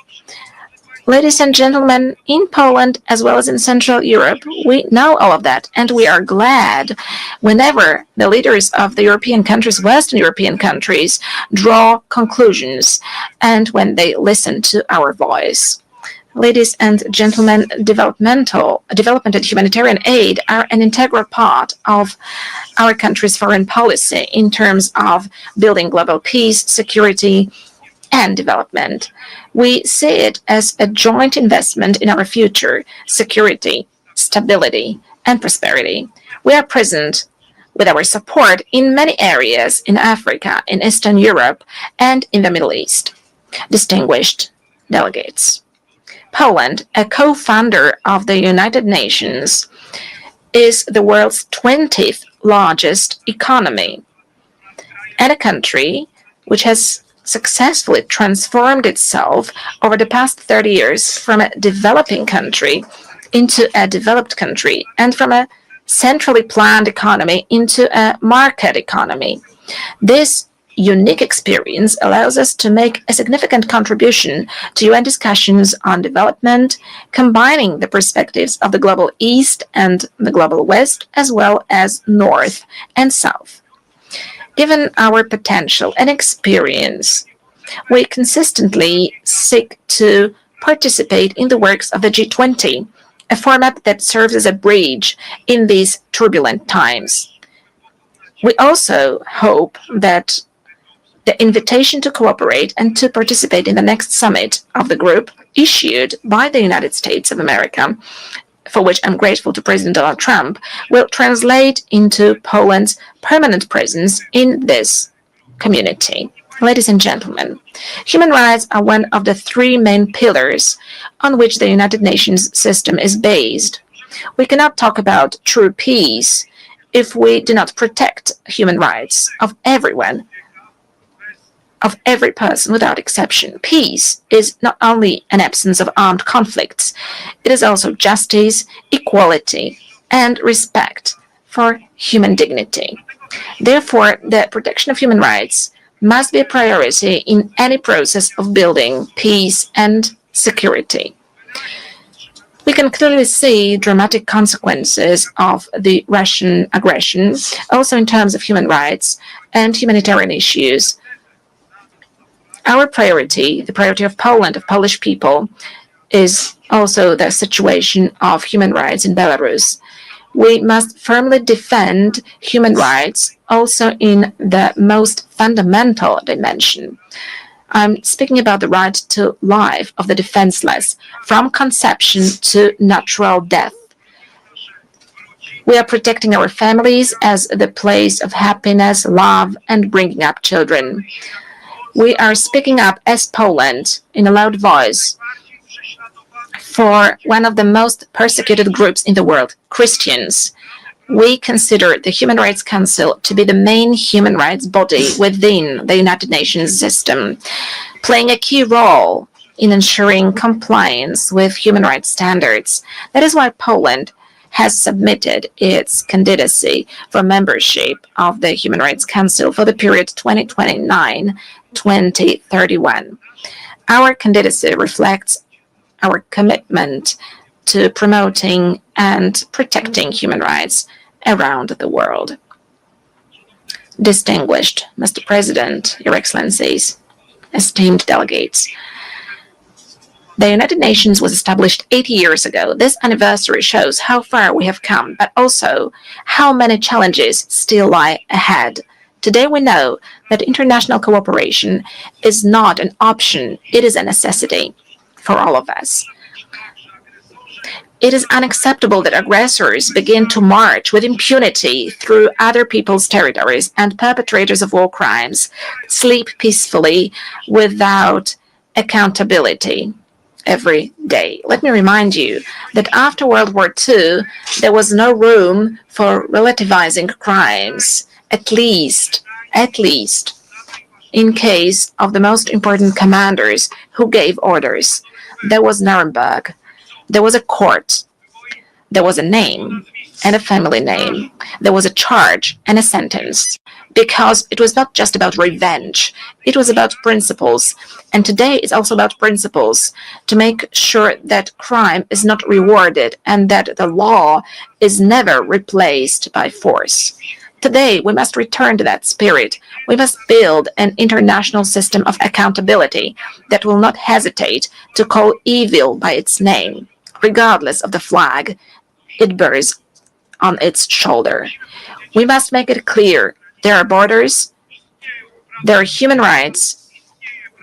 Ladies and gentlemen, in Poland as well as in Central Europe, we know all of that, and we are glad whenever the leaders of the European countries, Western European countries, draw conclusions and when they listen to our voice. Ladies and gentlemen, development and humanitarian aid are an integral part of our country's foreign policy in terms of building global peace, security, and development. We see it as a joint investment in our future, security, stability, and prosperity. We are present with our support in many areas in Africa, in Eastern Europe, and in the Middle East. Distinguished delegates. Poland, a co-founder of the United Nations, is the world's 20th largest economy, and a country which has successfully transformed itself over the past 30 years from a developing country into a developed country and from a centrally planned economy into a market economy. This unique experience allows us to make a significant contribution to UN discussions on development, combining the perspectives of the global East and the global West, as well as North and South. Given our potential and experience, we consistently seek to participate in the works of the G20, a format that serves as a bridge in these turbulent times. We also hope that the invitation to cooperate and to participate in the next summit of the group issued by the United States of America for which I'm grateful to President Donald Trump, will translate into Poland's permanent presence in this community. Ladies and gentlemen, human rights are one of the three main pillars on which the United Nations system is based. We cannot talk about true peace if we do not protect human rights of everyone, of every person without exception. Peace is not only an absence of armed conflicts, it is also justice, equality, and respect for human dignity. Therefore, the protection of human rights must be a priority in any process of building peace and security. We can clearly see dramatic consequences of the Russian aggression, also in terms of human rights and humanitarian issues. Our priority, the priority of Poland, of Polish people, is also the situation of human rights in Belarus. We must firmly defend human rights also in the most fundamental dimension. I'm speaking about the right to life of the defenseless, from conception to natural death. We are protecting our families as the place of happiness, love, and bringing up children. We are speaking up as Poland in a loud voice for one of the most persecuted groups in the world, Christians. We consider the Human Rights Council to be the main human rights body within the United Nations system, playing a key role in ensuring compliance with human rights standards. That is why Poland has submitted its candidacy for membership of the Human Rights Council for the period 2029-2031. Our candidacy reflects our commitment to promoting and protecting human rights around the world. Distinguished Mr. President, Your Excellencies, esteemed delegates, the United Nations was established 80 years ago. This anniversary shows how far we have come, but also how many challenges still lie ahead. Today we know that international cooperation is not an option, it is a necessity for all of us. It is unacceptable that aggressors begin to march with impunity through other people's territories and perpetrators of war crimes sleep peacefully without accountability every day. Let me remind you that after World War II, there was no room for relativizing crimes, at least in case of the most important commanders who gave orders. There was Nuremberg. There was a court, there was a name and a family name, there was a charge and a sentence, because it was not just about revenge, it was about principles. And today it's also about principles to make sure that crime is not rewarded and that the law is never replaced by force. Today, we must return to that spirit. We must build an international system of accountability that will not hesitate to call evil by its name, regardless of the flag it bears on its shoulder. We must make it clear there are borders, there are human rights,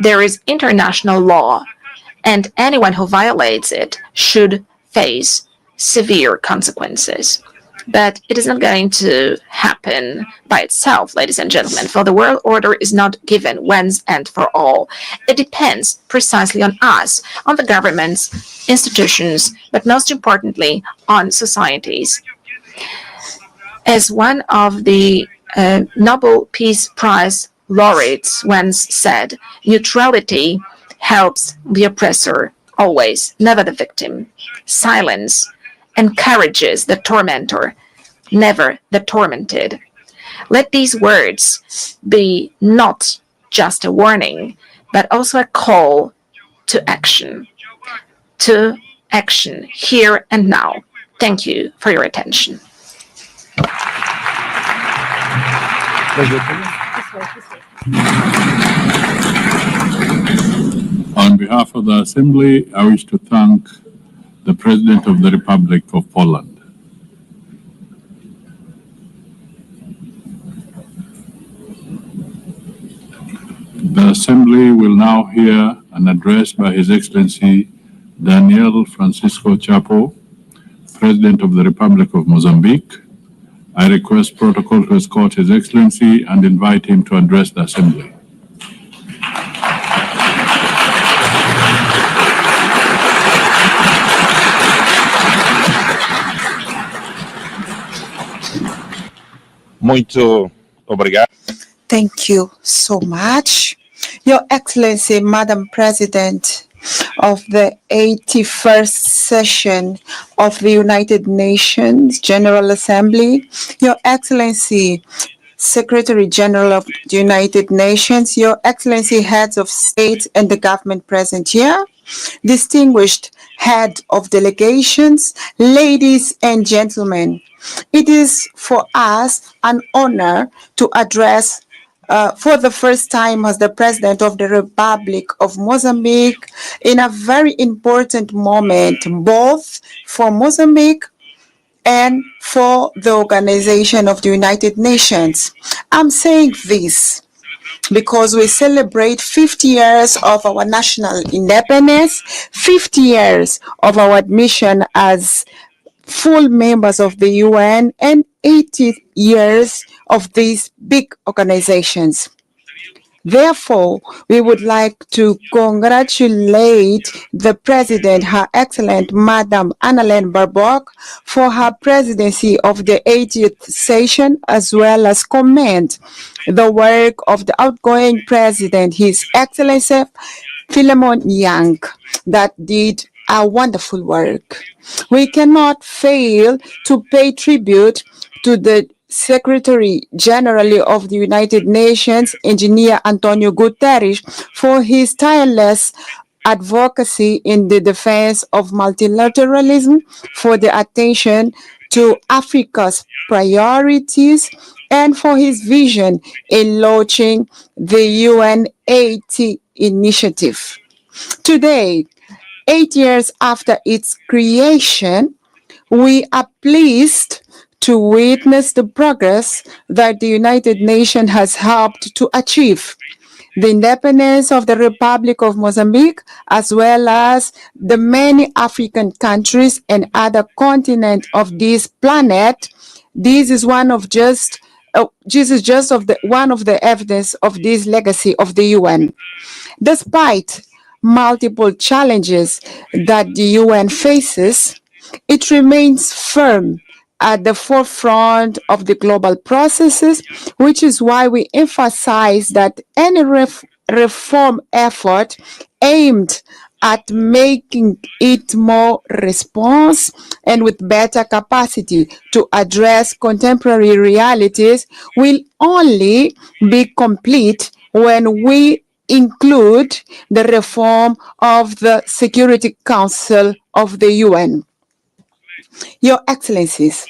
there is international law, and anyone who violates it should face severe consequences. But it is not going to happen by itself, ladies and gentlemen, for the world order is not given once and for all. It depends precisely on us, on the governments, institutions, but most importantly, on societies. As one of the Nobel Peace Prize laureates once said, neutrality helps the oppressor always, never the victim. Silence encourages the tormentor, never the tormented. Let these words be not just a warning, but also a call to action here and now. Thank you for your attention. On behalf of the Assembly, I wish to thank the President of the Republic of Poland. The Assembly will now hear an address by His Excellency Daniel Francisco Chapo, President of the Republic of Mozambique. I request protocol to escort His Excellency and invite him to address the Assembly. Muito obrigado. Thank you so much. Your Excellency, Madam President of the 81st session of the United Nations General Assembly, Your Excellency, Secretary General of the United Nations, Your Excellency, heads of state and the government present here, distinguished head of delegations, ladies and gentlemen, it is for us an honor to address for the first time as the President of the Republic of Mozambique in a very important moment, both for Mozambique and for the Organization of the United Nations. I'm saying this because we celebrate 50 years of our national independence, 50 years of our admission as full members of the UN, and 80 years of these big organizations. Therefore, we would like to congratulate the President, Her Excellent Madam Annalena Baerbock, for her presidency of the 80th session, as well as commend the work of the outgoing President, His Excellency Philemon Yang, that did a wonderful work. We cannot fail to pay tribute to the Secretary General of the United Nations, Engineer Antonio Guterres, for his tireless advocacy in the defense of multilateralism, for the attention to Africa's priorities, and for his vision in launching the UN 80 initiative. Today, 8 years after its creation, we are pleased to witness the progress that the United Nations has helped to achieve. The independence of the Republic of Mozambique, as well as the many African countries and other continents of this planet, this is one of just one of the evidence of this legacy of the UN. Despite multiple challenges that the UN faces, it remains firm at the forefront of the global processes, which is why we emphasize that any reform effort aimed at making it more responsive and with better capacity to address contemporary realities will only be complete when we include the reform of the Security Council of the UN. Your Excellencies,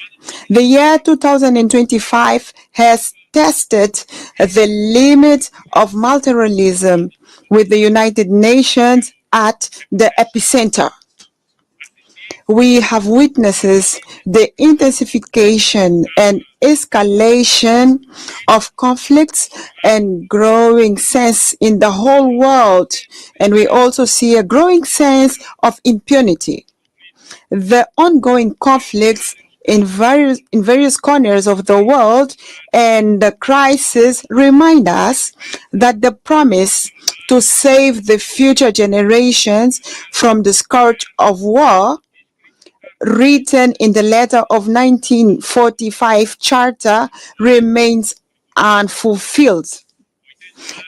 the year 2025 has tested the limit of multilateralism with the United Nations at the epicenter. We have witnessed the intensification and escalation of conflicts and growing sense in the whole world, and we also see a growing sense of impunity. The ongoing conflicts in various corners of the world and the crisis remind us that the promise to save the future generations from the scourge of war, written in the letter of 1945 Charter, remains unfulfilled.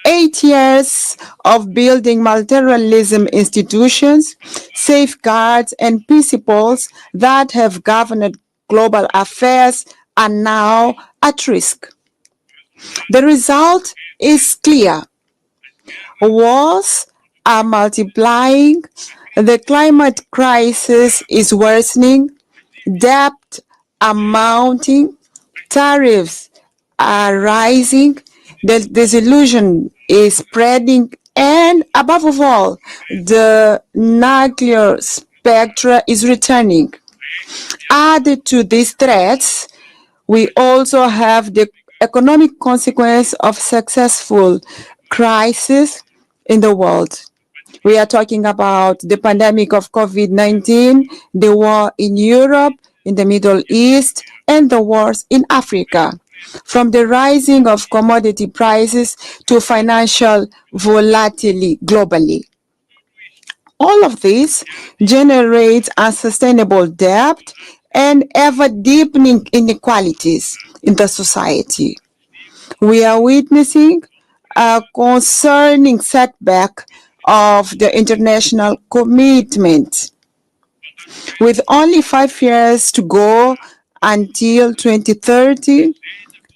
8 years of building multilateralism institutions, safeguards, and principles that have governed global affairs are now at risk. The result is clear. Wars are multiplying, the climate crisis is worsening, debt are mounting, tariffs are rising, the disillusion is spreading, and above all, the nuclear spectra is returning. Added to these threats, we also have the economic consequence of successful crisis in the world. We are talking about the pandemic of COVID-19, the war in Europe, in the Middle East, and the wars in Africa, from the rising of commodity prices to financial volatility globally. All of this generates unsustainable debt and ever-deepening inequalities in the society. We are witnessing a concerning setback of the international commitment. With only 5 years to go until 2030,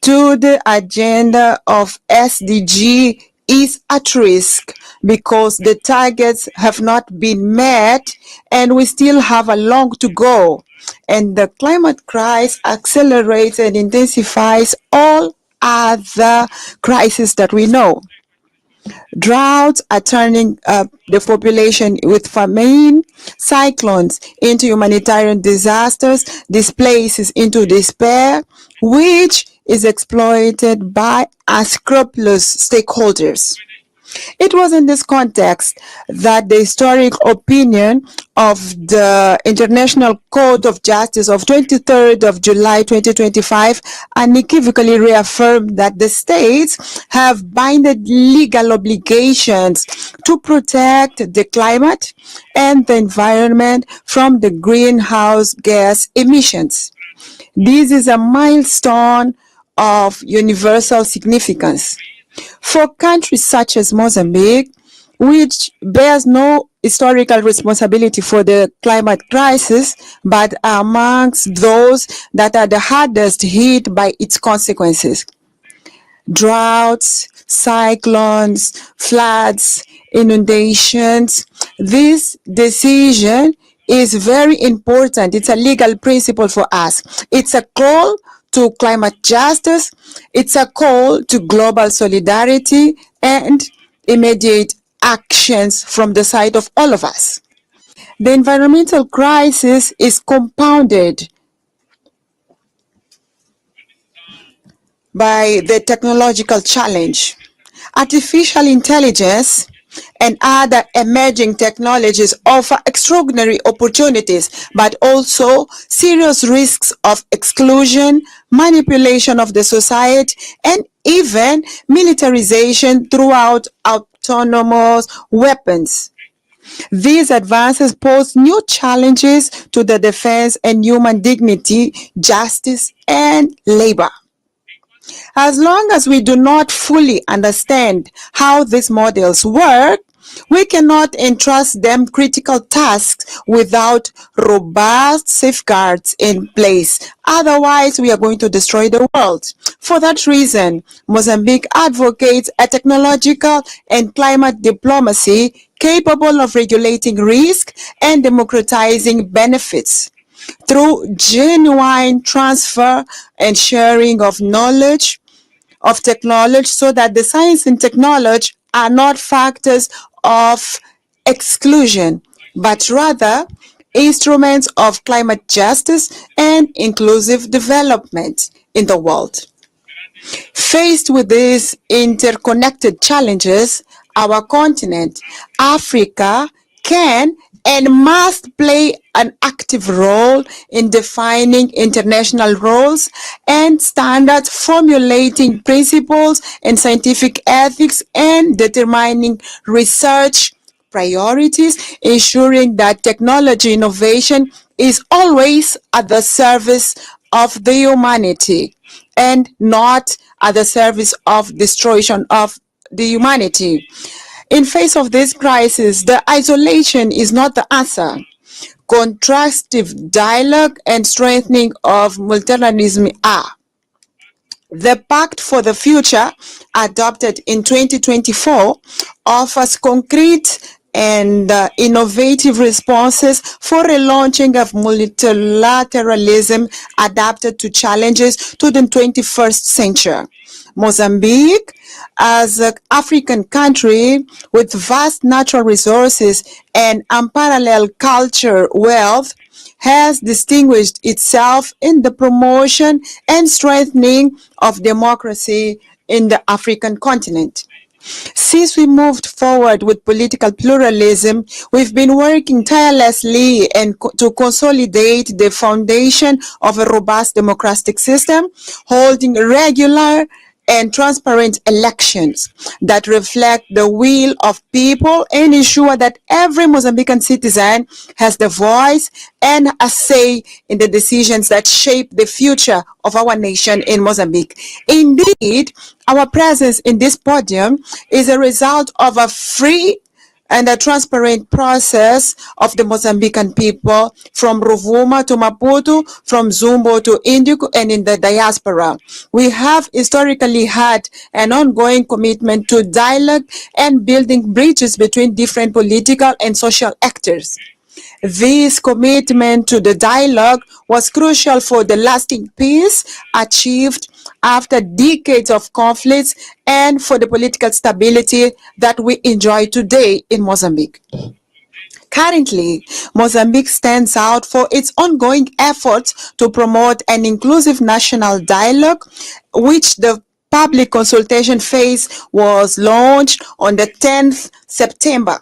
to the agenda of SDG is at risk because the targets have not been met and we still have a long to go. And the climate crisis accelerates and intensifies all other crises that we know. Droughts are turning the population with famine, cyclones into humanitarian disasters, displaces into despair, which is exploited by unscrupulous stakeholders. It was in this context that the historic opinion of the International Court of Justice of 23rd of July 2025 unequivocally reaffirmed that the states have binding legal obligations to protect the climate and the environment from the greenhouse gas emissions. This is a milestone of universal significance. For countries such as Mozambique, which bears no historical responsibility for the climate crisis, but are amongst those that are the hardest hit by its consequences. Droughts, cyclones, floods, inundations. This decision is very important. It's a legal principle for us. It's a call to climate justice. It's a call to global solidarity and immediate actions from the side of all of us. The environmental crisis is compounded by the technological challenge. Artificial intelligence and other emerging technologies offer extraordinary opportunities, but also serious risks of exclusion, manipulation of the society, and even militarization throughout autonomous weapons. These advances pose new challenges to the defense and human dignity, justice, and labor. As long as we do not fully understand how these models work, we cannot entrust them critical tasks without robust safeguards in place. Otherwise, we are going to destroy the world. For that reason, Mozambique advocates a technological and climate diplomacy capable of regulating risk and democratizing benefits through genuine transfer and sharing of knowledge, of technology, so that the science and technology are not factors of exclusion, but rather instruments of climate justice and inclusive development in the world. Faced with these interconnected challenges, our continent, Africa, can and must play an active role in defining international rules and standards, formulating principles and scientific ethics, and determining research priorities, ensuring that technology innovation is always at the service of the humanity and not at the service of destruction of the humanity. In face of this crisis, the isolation is not the answer. Constructive dialogue and strengthening of multilateralism are. The Pact for the Future, adopted in 2024, offers concrete and innovative responses for a launching of multilateralism adapted to challenges to the 21st century. Mozambique, as an African country with vast natural resources and unparalleled culture wealth, has distinguished itself in the promotion and strengthening of democracy in the African continent. Since we moved forward with political pluralism, we've been working tirelessly to consolidate the foundation of a robust democratic system, holding regular and transparent elections that reflect the will of people and ensure that every Mozambican citizen has the voice and a say in the decisions that shape the future of our nation in Mozambique. Indeed, our presence in this podium is a result of a free and a transparent process of the Mozambican people from Rovuma to Maputo, from Zumbo to Indico, and in the diaspora. We have historically had an ongoing commitment to dialogue and building bridges between different political and social actors. This commitment to the dialogue was crucial for the lasting peace achieved after decades of conflicts and for the political stability that we enjoy today in Mozambique. Currently, Mozambique stands out for its ongoing efforts to promote an inclusive national dialogue, which the public consultation phase was launched on the 10th September.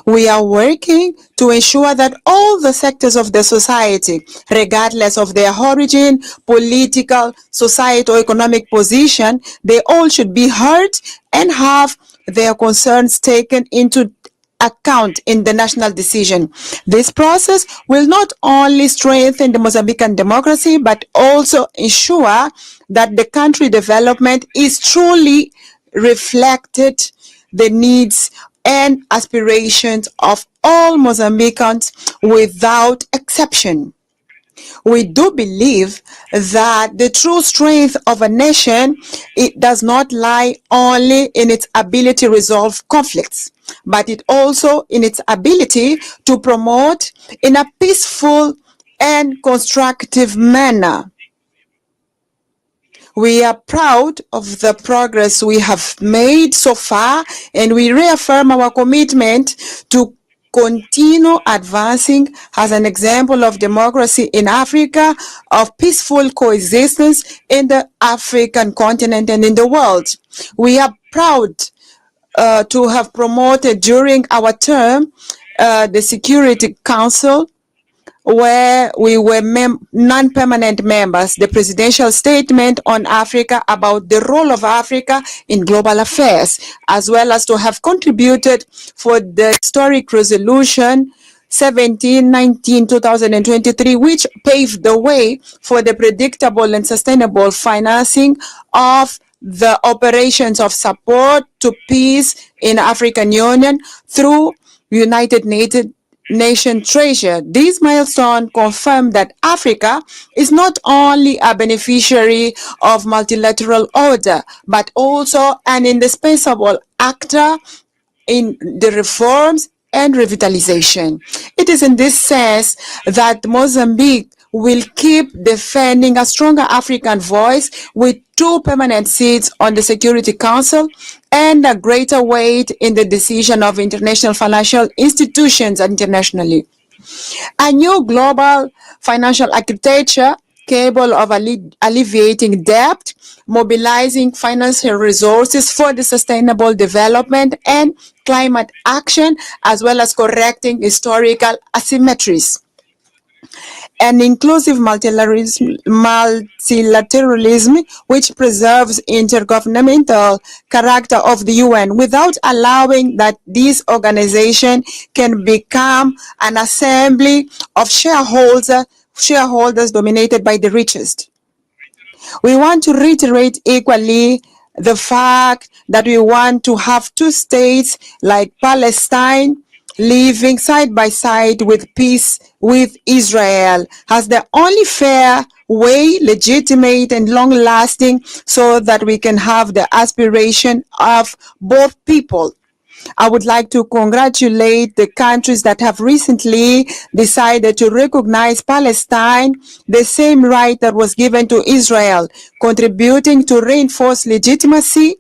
We are working to ensure that all the sectors of the society, regardless of their origin, political, societal, economic position, they all should be heard and have their concerns taken into account in the national decision. This process will not only strengthen the Mozambican democracy, but also ensure that the country development is truly reflected the needs and aspirations of all Mozambicans without exception. We do believe that the true strength of a nation, it does not lie only in its ability to resolve conflicts, but it also in its ability to promote in a peaceful and constructive manner. We are proud of the progress we have made so far, and we reaffirm our commitment to continue advancing as an example of democracy in Africa, of peaceful coexistence in the African continent and in the world. We are proud to have promoted during our term the Security Council, where we were non-permanent members, the presidential statement on Africa about the role of Africa in global affairs, as well as to have contributed for the historic resolution 1719-2023, which paved the way for the predictable and sustainable financing of the operations of support to peace in African Union through United Nation treasure. This milestone confirmed that Africa is not only a beneficiary of multilateral order, but also an indispensable actor in the reforms and revitalization. It is in this sense that Mozambique will keep defending a stronger African voice with 2 permanent seats on the Security Council and a greater weight in the decision of international financial institutions internationally. A new global financial architecture capable of alleviating debt, mobilizing financial resources for the sustainable development and climate action, as well as correcting historical asymmetries. An inclusive multilateralism which preserves intergovernmental character of the UN without allowing that this organization can become an assembly of shareholders dominated by the richest. We want to reiterate equally the fact that we want to have 2 states like Palestine living side by side with peace with Israel as the only fair way, legitimate and long-lasting, so that we can have the aspiration of both people. I would like to congratulate the countries that have recently decided to recognize Palestine, the same right that was given to Israel, contributing to reinforce legitimacy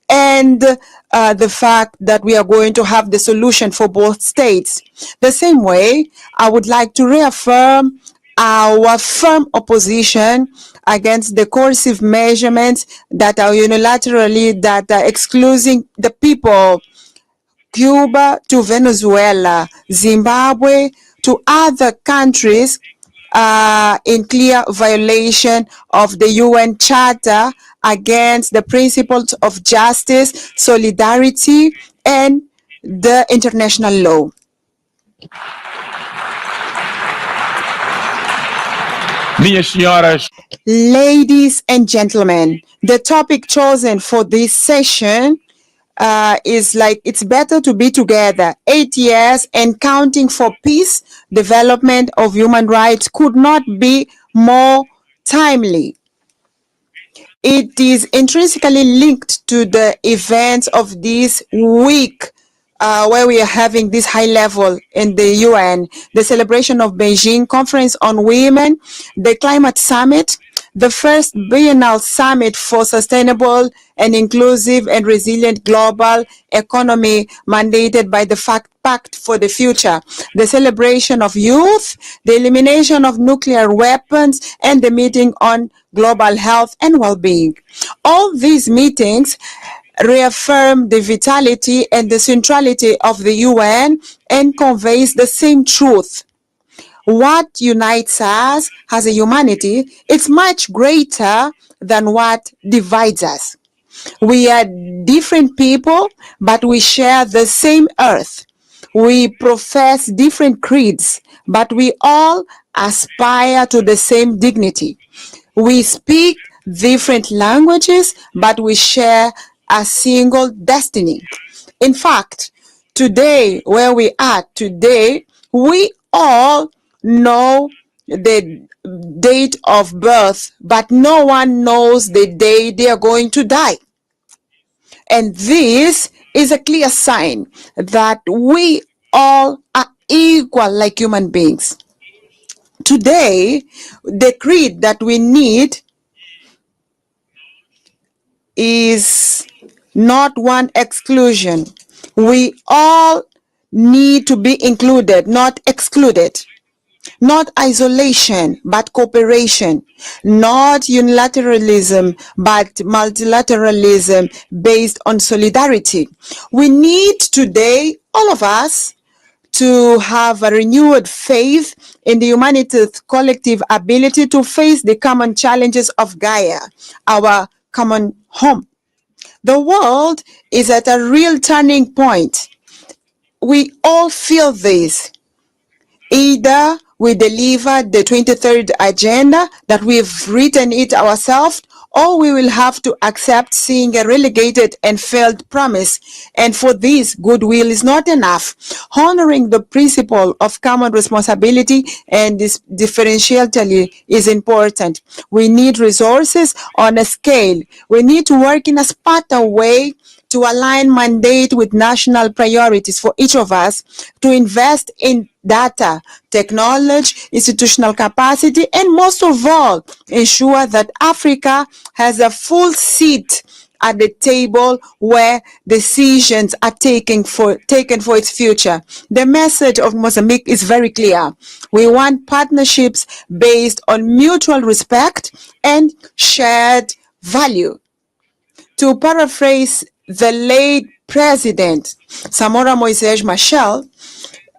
and the fact that we are going to have the solution for both states. The same way, I would like to reaffirm our firm opposition against the coercive measurements that are unilaterally, that are excluding the people, Cuba to Venezuela, Zimbabwe to other countries, in clear violation of the UN Charter against the principles of justice, solidarity, and the international law. Ladies and gentlemen, the topic chosen for this session is like, it's better to be together. 8 years and counting for peace, development of human rights could not be more timely. It is intrinsically linked to the events of this week, where we are having this high level in the UN, the celebration of Beijing Conference on Women, the Climate Summit, the first biennial summit for sustainable and inclusive and resilient global economy mandated by the Pact for the Future, the celebration of youth, the elimination of nuclear weapons, and the meeting on global health and well-being. All these meetings reaffirm the vitality and the centrality of the UN and conveys the same truth. What unites us as a humanity is much greater than what divides us. We are different people, but we share the same earth. We profess different creeds, but we all aspire to the same dignity. We speak different languages, but we share a single destiny. In fact, today, where we are today, we all know the date of birth, but no one knows the day they are going to die. And this is a clear sign that we all are equal like human beings. Today, the creed that we need is not one exclusion. We all need to be included, not excluded. Not isolation, but cooperation. Not unilateralism, but multilateralism based on solidarity. We need today, all of us, to have a renewed faith in the humanity's collective ability to face the common challenges of Gaia, our common home. The world is at a real turning point. We all feel this. Either we deliver the 23rd agenda that we've written it ourselves, or we will have to accept seeing a relegated and failed promise. And for this, goodwill is not enough. Honoring the principle of common responsibility and this differentiality is important. We need resources on a scale. We need to work in a smarter way to align mandate with national priorities for each of us, to invest in data, technology, institutional capacity, and most of all, ensure that Africa has a full seat at the table where decisions are taken for its future. The message of Mozambique is very clear. We want partnerships based on mutual respect and shared value. To paraphrase the late President Samora Moises Machel,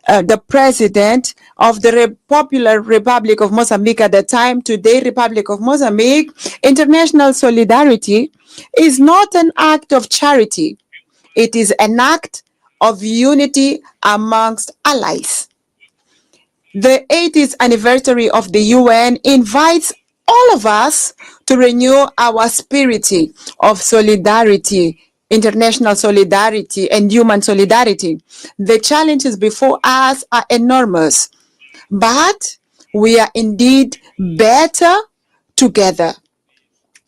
the president of the Popular Republic of Mozambique at the time, today Republic of Mozambique, international solidarity is not an act of charity. It is an act of unity amongst allies. The 80th anniversary of the UN invites all of us to renew our spirit of solidarity, international solidarity, and human solidarity. The challenges before us are enormous, but we are indeed better together,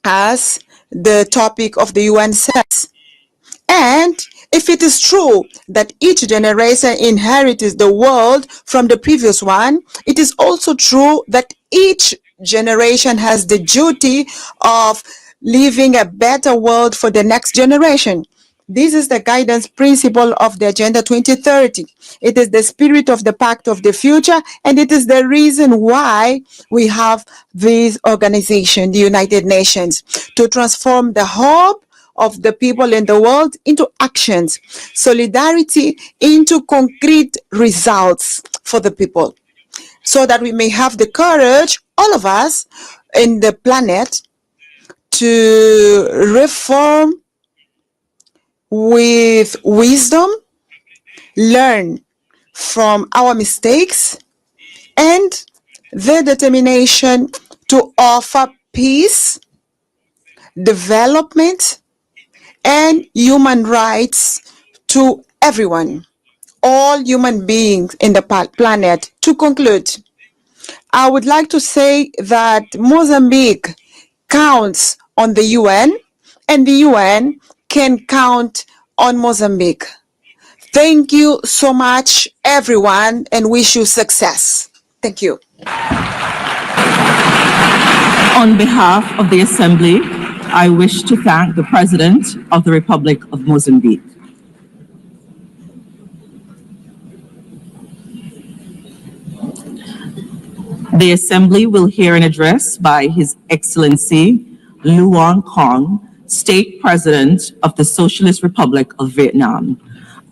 as the topic of the UN says. And if it is true that each generation inherits the world from the previous one, it is also true that each generation has the duty of leaving a better world for the next generation. This is the guidance principle of the Agenda 2030. It is the spirit of the Pact of the Future, and it is the reason why we have this organization, the United Nations, to transform the hope of the people in the world into actions, solidarity into concrete results for the people, so that we may have the courage, all of us in the planet, to reform with wisdom, learn from our mistakes, and the determination to offer peace, development, and human rights to everyone, all human beings in the planet. To conclude, I would like to say that Mozambique counts on the UN, and the UN can count on Mozambique. Thank you so much, everyone, and wish you success. Thank you. On behalf of the Assembly, I wish to thank the President of the Republic of Mozambique. The Assembly will hear an address by His Excellency Luong Kong, State President of the Socialist Republic of Vietnam.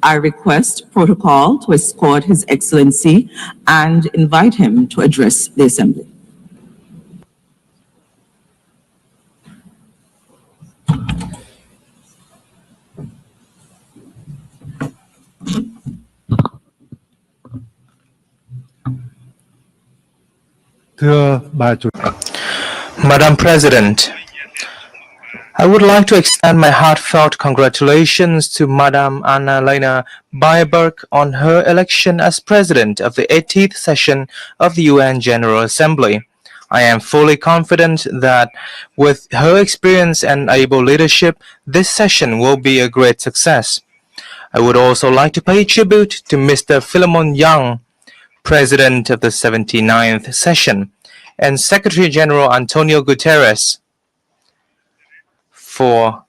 I request protocol to escort His Excellency and invite him to address the Assembly. Madam President, I would like to extend my heartfelt congratulations to Madam Anna-Lena Baerbock on her election as President of the 80th session of the UN General Assembly. I am fully confident that with her experience and able leadership, this session will be a great success. I would also like to pay tribute to Mr. Philemon Young, President of the 79th session, and Secretary General Antonio Guterres for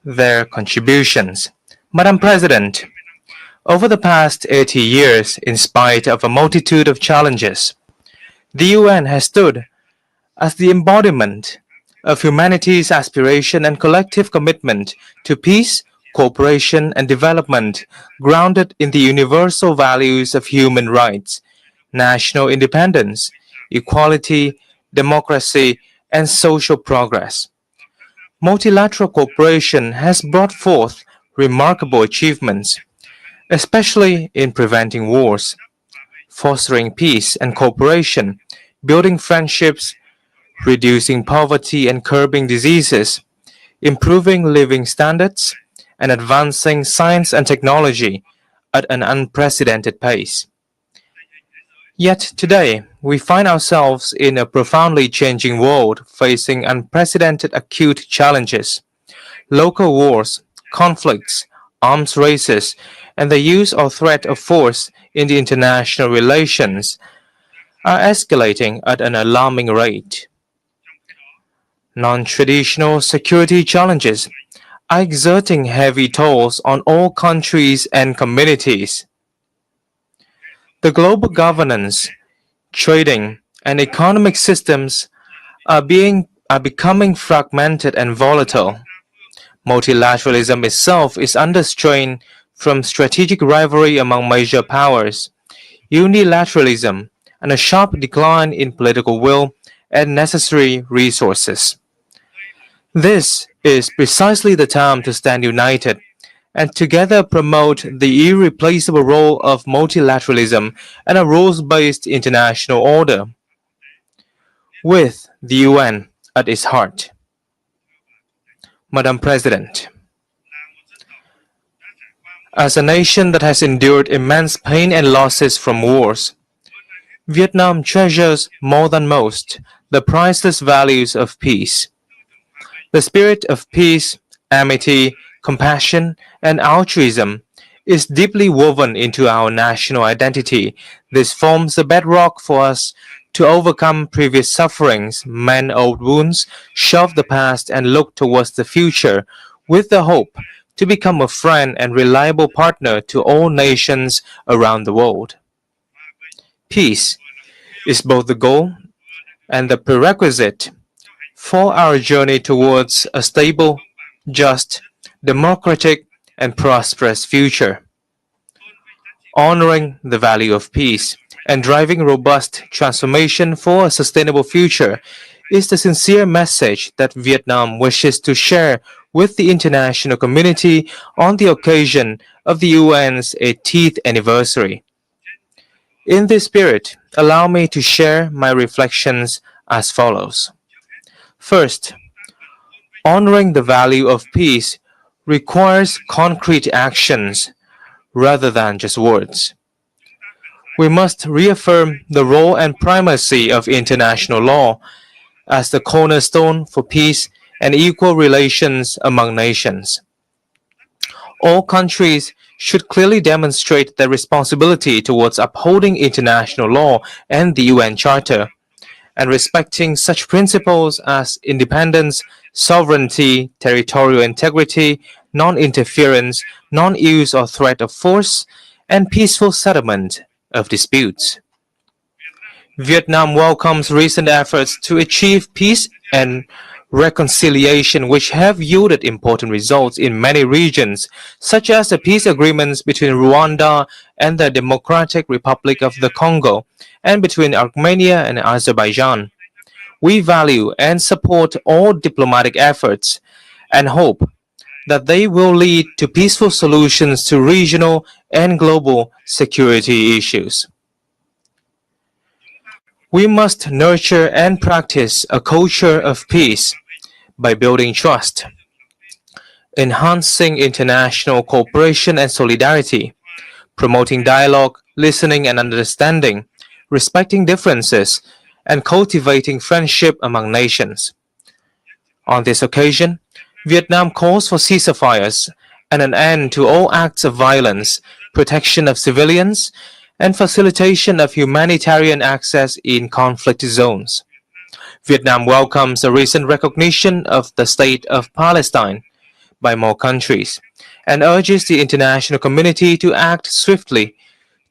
their contributions. Madam President, over the past 80 years, in spite of a multitude of challenges, the UN has stood as the embodiment of humanity's aspiration and collective commitment to peace, cooperation, and development, grounded in the universal values of human rights, national independence, equality, democracy, and social progress. Multilateral cooperation has brought forth remarkable achievements, especially in preventing wars, fostering peace and cooperation, building friendships, reducing poverty and curbing diseases, improving living standards, and advancing science and technology at an unprecedented pace. Yet today, we find ourselves in a profoundly changing world facing unprecedented acute challenges. Local wars, conflicts, arms races, and the use or threat of force in the international relations are escalating at an alarming rate. Non-traditional security challenges are exerting heavy tolls on all countries and communities. The global governance, trading, and economic systems are becoming fragmented and volatile. Multilateralism itself is under strain from strategic rivalry among major powers, unilateralism, and a sharp decline in political will and necessary resources. This is precisely the time to stand united and together promote the irreplaceable role of multilateralism and a rules-based international order, with the UN at its heart. Madam President, as a nation that has endured immense pain and losses from wars, Vietnam treasures more than most the priceless values of peace. The spirit of peace, amity, compassion, and altruism is deeply woven into our national identity. This forms the bedrock for us to overcome previous sufferings, mend old wounds, shove the past, and look towards the future with the hope to become a friend and reliable partner to all nations around the world. Peace is both the goal and the prerequisite for our journey towards a stable, just, democratic, and prosperous future. Honoring the value of peace and driving robust transformation for a sustainable future is the sincere message that Vietnam wishes to share with the international community on the occasion of the UN's 80th anniversary. In this spirit, allow me to share my reflections as follows. First, honoring the value of peace requires concrete actions rather than just words. We must reaffirm the role and primacy of international law as the cornerstone for peace and equal relations among nations. All countries should clearly demonstrate their responsibility towards upholding international law and the UN Charter, and respecting such principles as independence, sovereignty, territorial integrity, non-interference, non-use or threat of force, and peaceful settlement of disputes. Vietnam welcomes recent efforts to achieve peace and reconciliation which have yielded important results in many regions, such as the peace agreements between Rwanda and the Democratic Republic of the Congo, and between Armenia and Azerbaijan. We value and support all diplomatic efforts and hope that they will lead to peaceful solutions to regional and global security issues. We must nurture and practice a culture of peace by building trust, enhancing international cooperation and solidarity, promoting dialogue, listening and understanding, respecting differences, and cultivating friendship among nations. On this occasion, Vietnam calls for ceasefires and an end to all acts of violence, protection of civilians, and facilitation of humanitarian access in conflict zones. Vietnam welcomes the recent recognition of the state of Palestine by more countries and urges the international community to act swiftly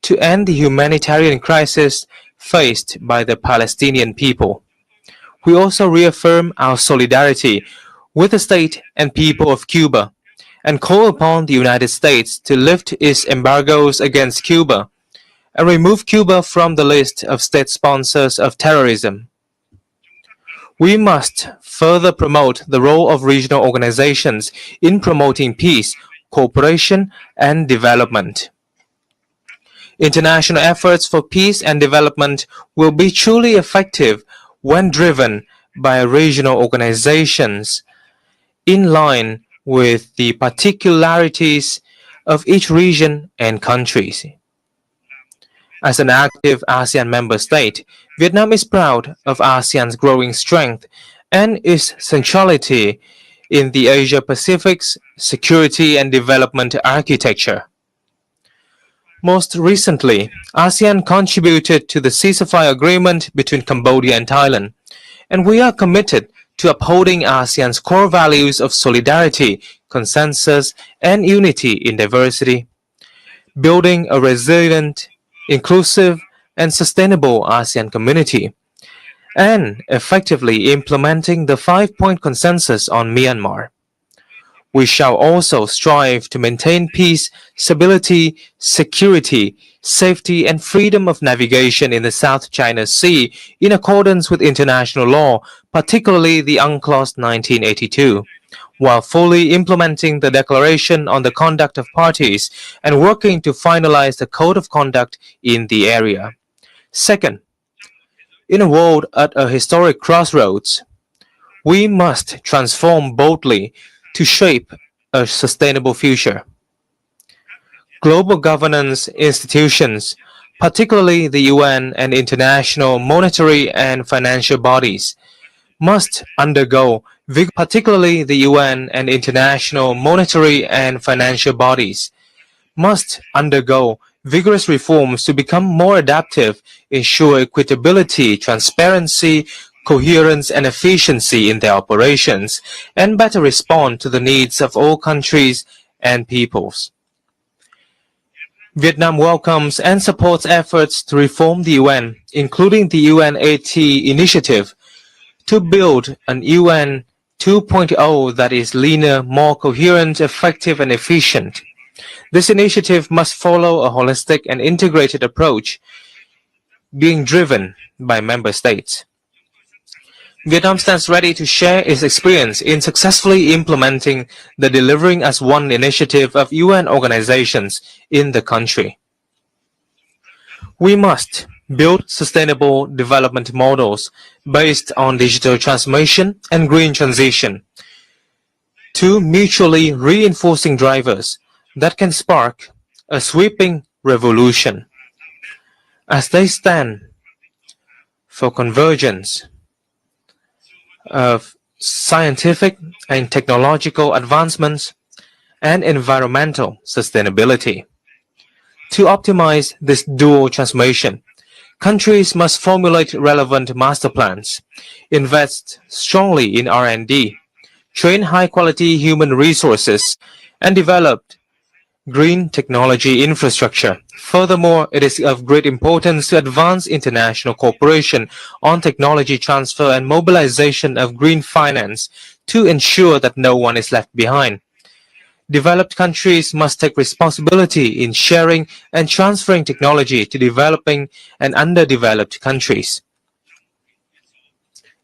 to end the humanitarian crisis faced by the Palestinian people. We also reaffirm our solidarity with the state and people of Cuba and call upon the United States to lift its embargoes against Cuba and remove Cuba from the list of state sponsors of terrorism. We must further promote the role of regional organizations in promoting peace, cooperation, and development. International efforts for peace and development will be truly effective when driven by regional organizations in line with the particularities of each region and countries. As an active ASEAN member state, Vietnam is proud of ASEAN's growing strength and its centrality in the Asia-Pacific's security and development architecture. Most recently, ASEAN contributed to the ceasefire agreement between Cambodia and Thailand, and we are committed to upholding ASEAN's core values of solidarity, consensus, and unity in diversity, building a resilient, inclusive, and sustainable ASEAN community, and effectively implementing the 5-point consensus on Myanmar. We shall also strive to maintain peace, stability, security, safety, and freedom of navigation in the South China Sea in accordance with international law, particularly the UNCLOS 1982, while fully implementing the Declaration on the Conduct of Parties and working to finalize the Code of Conduct in the area. Second, in a world at a historic crossroads, we must transform boldly to shape a sustainable future. Global governance institutions, particularly the UN and international monetary and financial bodies, must undergo vigorous reforms to become more adaptive, ensure equitability, transparency, coherence, and efficiency in their operations, and better respond to the needs of all countries and peoples. Vietnam welcomes and supports efforts to reform the UN, including the UNAT initiative, to build an UN 2.0 that is leaner, more coherent, effective, and efficient. This initiative must follow a holistic and integrated approach, being driven by member states. Vietnam stands ready to share its experience in successfully implementing the Delivering as One initiative of UN organizations in the country. We must build sustainable development models based on digital transformation and green transition, two mutually reinforcing drivers that can spark a sweeping revolution. As they stand for convergence of scientific and technological advancements and environmental sustainability. To optimize this dual transformation, countries must formulate relevant master plans, invest strongly in R&D, train high-quality human resources, and develop green technology infrastructure. Furthermore, it is of great importance to advance international cooperation on technology transfer and mobilization of green finance to ensure that no one is left behind. Developed countries must take responsibility in sharing and transferring technology to developing and underdeveloped countries.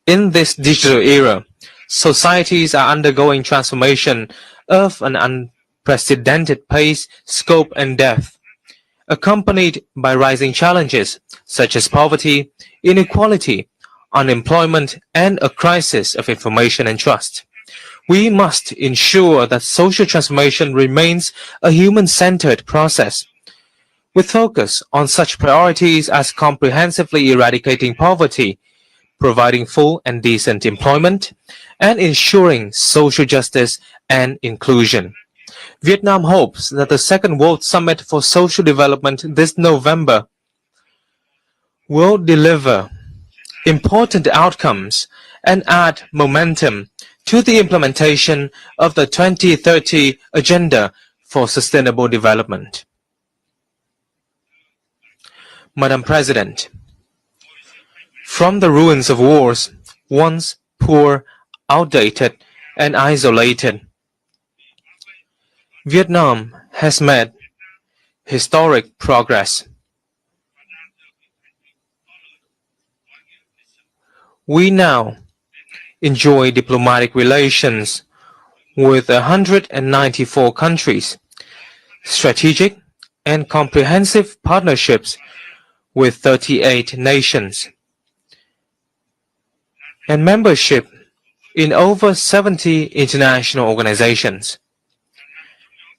In this digital era, societies are undergoing transformation of an unprecedented pace, scope, and depth, accompanied by rising challenges such as poverty, inequality, unemployment, and a crisis of information and trust. We must ensure that social transformation remains a human-centered process, with focus on such priorities as comprehensively eradicating poverty, providing full and decent employment, and ensuring social justice and inclusion. Vietnam hopes that the Second World Summit for Social Development this November will deliver important outcomes and add momentum to the implementation of the 2030 Agenda for Sustainable Development. Madam President, from the ruins of wars, once poor, outdated, and isolated, Vietnam has made historic progress. We now enjoy diplomatic relations with 194 countries, strategic and comprehensive partnerships with 38 nations, and membership in over 70 international organizations.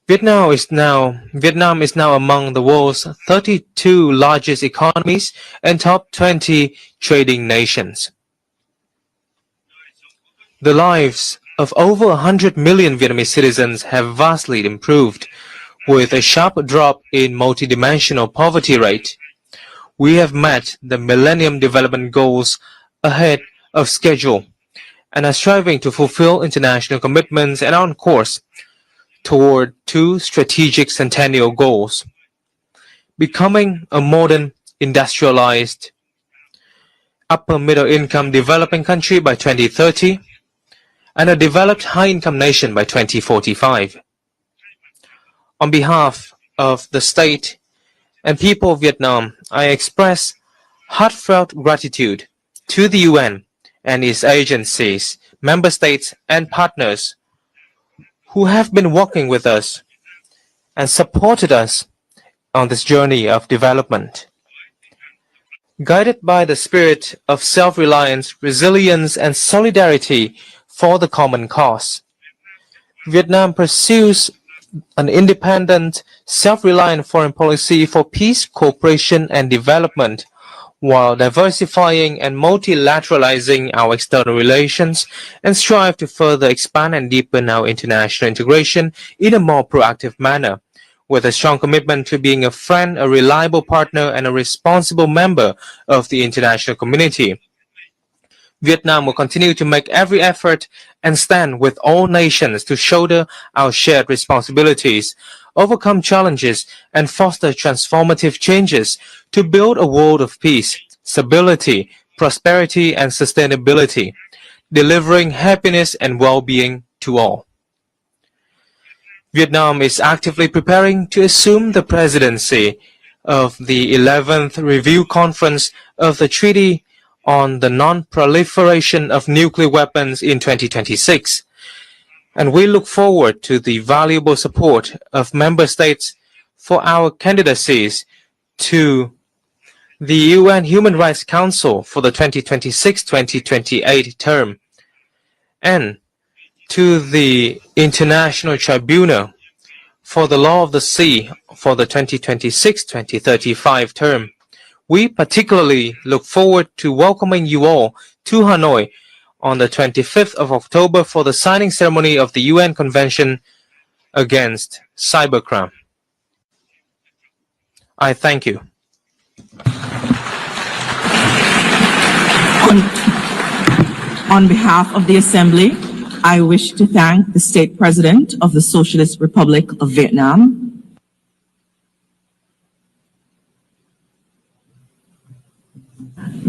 Vietnam is now among the world's 32 largest economies and top 20 trading nations. The lives of over 100 million Vietnamese citizens have vastly improved, with a sharp drop in multidimensional poverty rate. We have met the Millennium Development Goals ahead of schedule and are striving to fulfill international commitments and are on course toward two strategic centennial goals: becoming a modern, industrialized, upper-middle-income developing country by 2030, and a developed high-income nation by 2045. On behalf of the state and people of Vietnam, I express heartfelt gratitude to the UN and its agencies, member states, and partners who have been working with us and supported us on this journey of development. Guided by the spirit of self-reliance, resilience, and solidarity for the common cause, Vietnam pursues an independent, self-reliant foreign policy for peace, cooperation, and development, while diversifying and multilateralizing our external relations, and strive to further expand and deepen our international integration in a more proactive manner, with a strong commitment to being a friend, a reliable partner, and a responsible member of the international community. Vietnam will continue to make every effort and stand with all nations to shoulder our shared responsibilities, overcome challenges, and foster transformative changes to build a world of peace, stability, prosperity, and sustainability, delivering happiness and well-being to all. Vietnam is actively preparing to assume the presidency of the 11th Review Conference of the Treaty on the Non-Proliferation of Nuclear Weapons in 2026, and we look forward to the valuable support of member states for our candidacies to the UN Human Rights Council for the 2026-2028 term, and to the International Tribunal for the Law of the Sea for the 2026-2035 term. We particularly look forward to welcoming you all to Hanoi on the 25th of October for the signing ceremony of the UN Convention against Cybercrime. I thank you. On behalf of the Assembly, I wish to thank the State President of the Socialist Republic of Vietnam,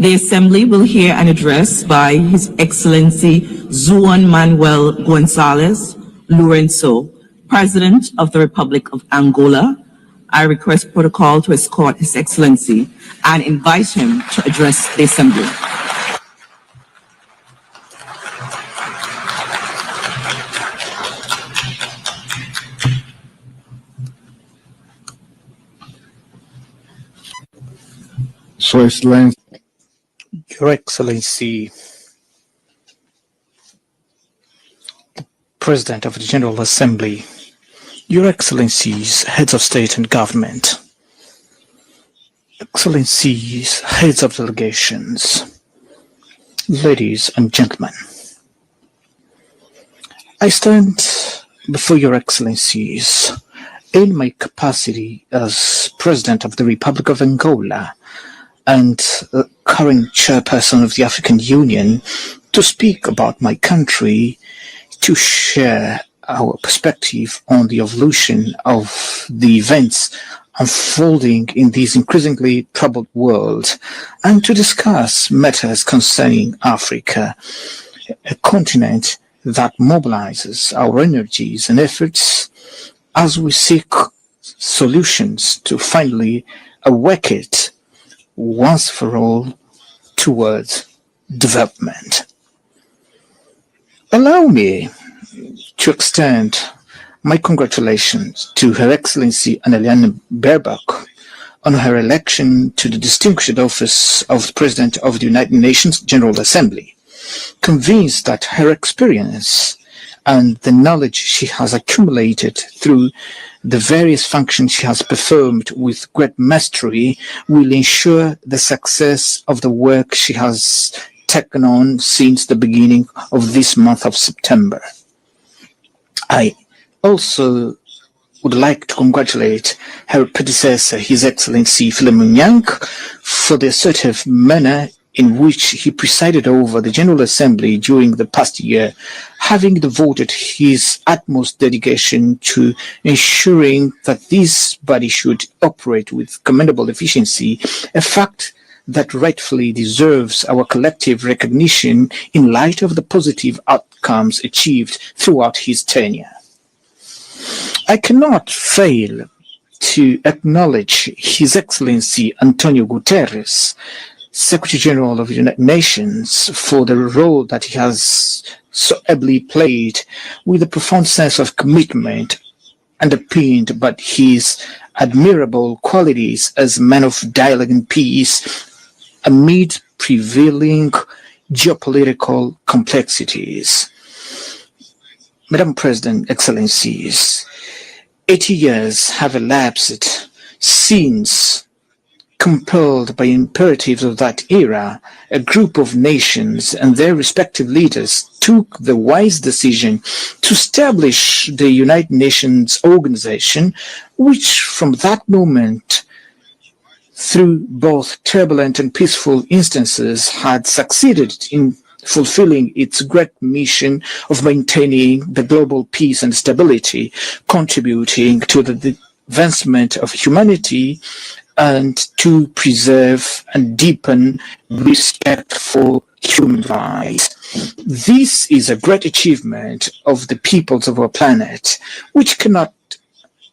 The Assembly will hear an address by His Excellency Juan Manuel Gonzalez Lourenço, President of the Republic of Angola. I request protocol to escort His Excellency and invite him to address the Assembly. So, Excellency, Your Excellency, the President of the General Assembly, Your Excellencies, Heads of State and Government, Excellencies, Heads of Delegations, ladies and gentlemen, I stand before Your Excellencies in my capacity as President of the Republic of Angola and current chairperson of the African Union to speak about my country, to share our perspective on the evolution of the events unfolding in this increasingly troubled world, and to discuss matters concerning Africa, a continent that mobilizes our energies and efforts as we seek solutions to finally awake it once for all towards development. Allow me to extend my congratulations to Her Excellency Annalena Baerbock on her election to the distinguished office of the President of the United Nations General Assembly, convinced that her experience and the knowledge she has accumulated through the various functions she has performed with great mastery will ensure the success of the work she has taken on since the beginning of this month of September. I also would like to congratulate her predecessor, His Excellency Philemon Yang, for the assertive manner in which he presided over the General Assembly during the past year, having devoted his utmost dedication to ensuring that this body should operate with commendable efficiency, a fact that rightfully deserves our collective recognition in light of the positive outcomes achieved throughout his tenure. I cannot fail to acknowledge His Excellency Antonio Guterres, Secretary General of the United Nations, for the role that he has so ably played with a profound sense of commitment, underpinned by his admirable qualities as a man of dialogue and peace amid prevailing geopolitical complexities. Madam President, Excellencies, 80 years have elapsed since, compelled by imperatives of that era, a group of nations and their respective leaders took the wise decision to establish the United Nations organization, which from that moment, through both turbulent and peaceful instances, had succeeded in fulfilling its great mission of maintaining the global peace and stability, contributing to the advancement of humanity, and to preserve and deepen respect for human rights. This is a great achievement of the peoples of our planet, which cannot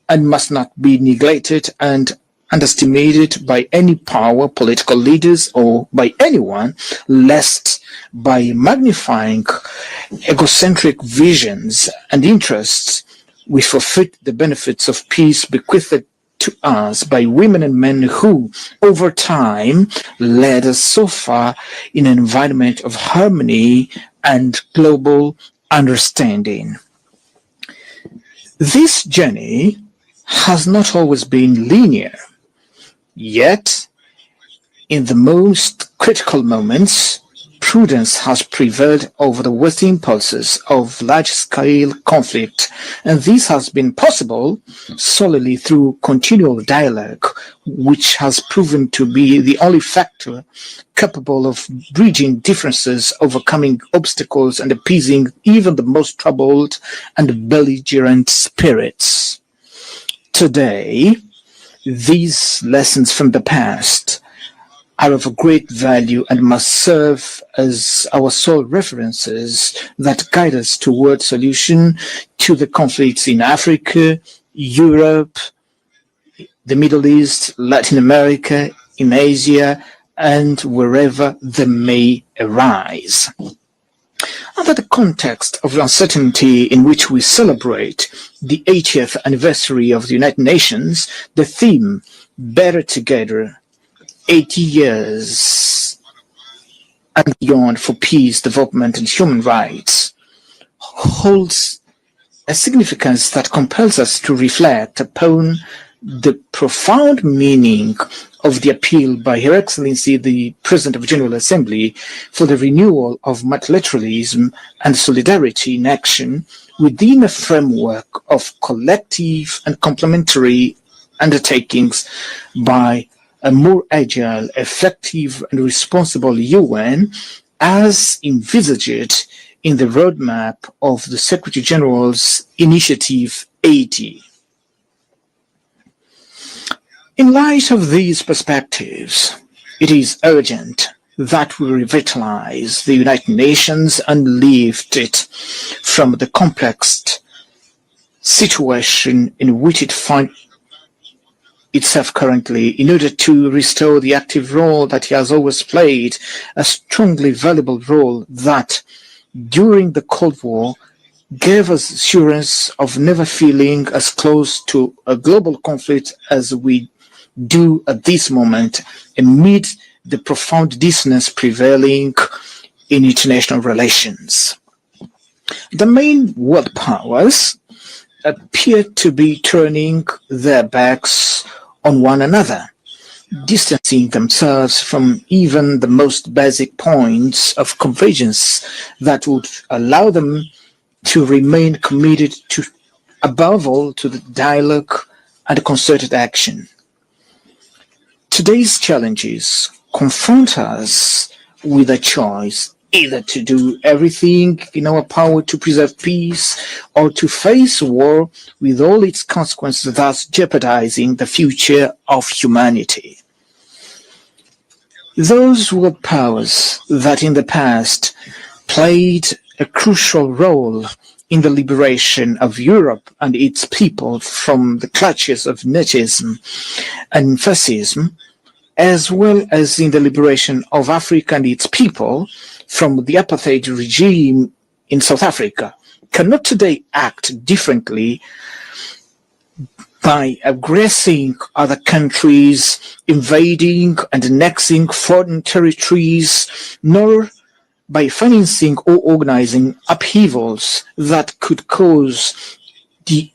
and must not be neglected and underestimated by any power, political leaders, or by anyone, lest by magnifying egocentric visions and interests, we forfeit the benefits of peace bequeathed to us by women and men who, over time, led us so far in an environment of harmony and global understanding. This journey has not always been linear, yet, in the most critical moments, prudence has prevailed over the Western impulses of large-scale conflict, and this has been possible solely through continual dialogue, which has proven to be the only factor capable of bridging differences, overcoming obstacles, and appeasing even the most troubled and belligerent spirits. Today, these lessons from the past are of great value and must serve as our sole references that guide us toward solution to the conflicts in Africa, Europe, the Middle East, Latin America, in Asia, and wherever they may arise. Under the context of uncertainty in which we celebrate the 80th anniversary of the United Nations, the theme, Better Together, 80 years and beyond for peace, development, and human rights, holds a significance that compels us to reflect upon the profound meaning of the appeal by Her Excellency the President of the General Assembly for the renewal of multilateralism and solidarity in action within a framework of collective and complementary undertakings by a more agile, effective, and responsible UN, as envisaged in the roadmap of the Secretary General's Initiative 80. In light of these perspectives, it is urgent that we revitalize the United Nations and lift it from the complex situation in which it finds itself currently, in order to restore the active role that he has always played, a strongly valuable role that, during the Cold War, gave us assurance of never feeling as close to a global conflict as we do at this moment, amid the profound dissonance prevailing in international relations. The main world powers appear to be turning their backs on one another, distancing themselves from even the most basic points of convergence that would allow them to remain committed to, above all, to the dialogue and concerted action. Today's challenges confront us with a choice, either to do everything in our power to preserve peace or to face war with all its consequences, thus jeopardizing the future of humanity. Those world powers that in the past played a crucial role in the liberation of Europe and its people from the clutches of Nazism and fascism, as well as in the liberation of Africa and its people from the apartheid regime in South Africa, cannot today act differently by aggressing other countries, invading and annexing foreign territories, nor by financing or organizing upheavals that could cause the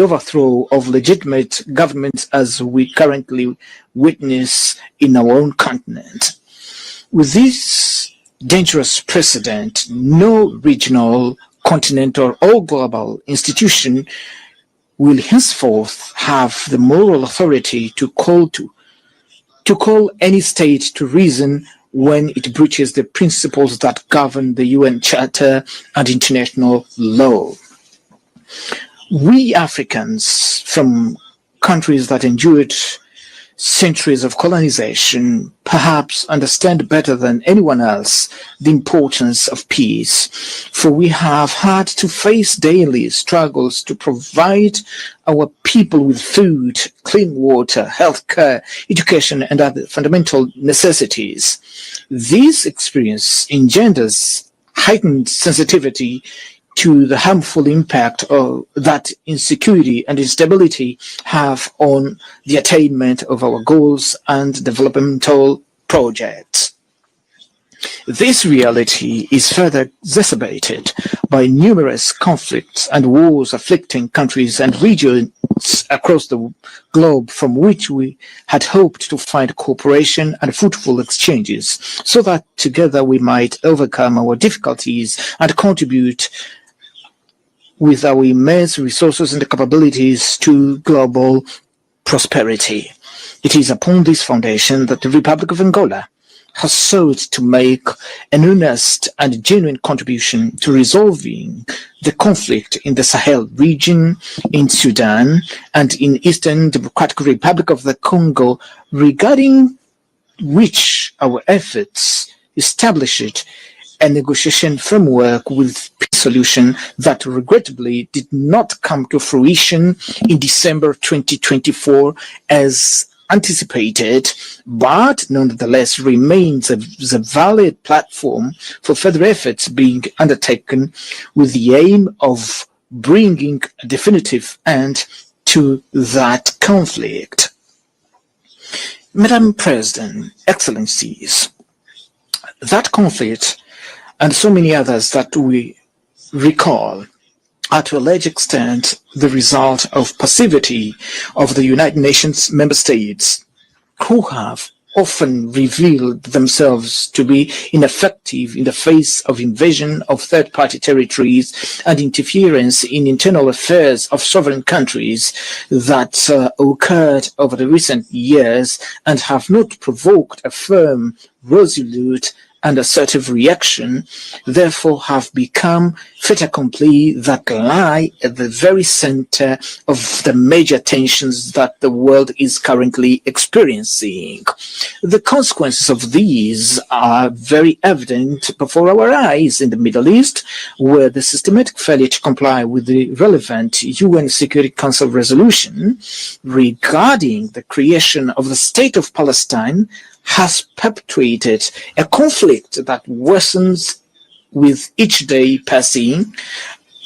overthrow of legitimate governments as we currently witness in our own continent. With this dangerous precedent, no regional, continental, or global institution will henceforth have the moral authority to call any state to reason when it breaches the principles that govern the UN Charter and international law. We Africans from countries that endured centuries of colonization perhaps understand better than anyone else the importance of peace, for we have had to face daily struggles to provide our people with food, clean water, healthcare, education, and other fundamental necessities. This experience engenders heightened sensitivity to the harmful impact that insecurity and instability have on the attainment of our goals and developmental projects. This reality is further exacerbated by numerous conflicts and wars afflicting countries and regions across the globe, from which we had hoped to find cooperation and fruitful exchanges, so that together we might overcome our difficulties and contribute with our immense resources and capabilities to global prosperity. It is upon this foundation that the Republic of Angola has sought to make an earnest and genuine contribution to resolving the conflict in the Sahel region, in Sudan, and in Eastern Democratic Republic of the Congo, regarding which our efforts established a negotiation framework with peace solution that regrettably did not come to fruition in December 2024 as anticipated, but nonetheless remains a valid platform for further efforts being undertaken with the aim of bringing a definitive end to that conflict. Madam President, Excellencies, that conflict and so many others that we recall are to a large extent the result of passivity of the United Nations member states, who have often revealed themselves to be ineffective in the face of invasion of third-party territories and interference in internal affairs of sovereign countries that occurred over the recent years and have not provoked a firm, resolute, and assertive reaction, therefore have become fait accompli that lie at the very center of the major tensions that the world is currently experiencing. The consequences of these are very evident before our eyes in the Middle East, where the systematic failure to comply with the relevant UN Security Council resolution regarding the creation of the State of Palestine has perpetuated a conflict that worsens with each day passing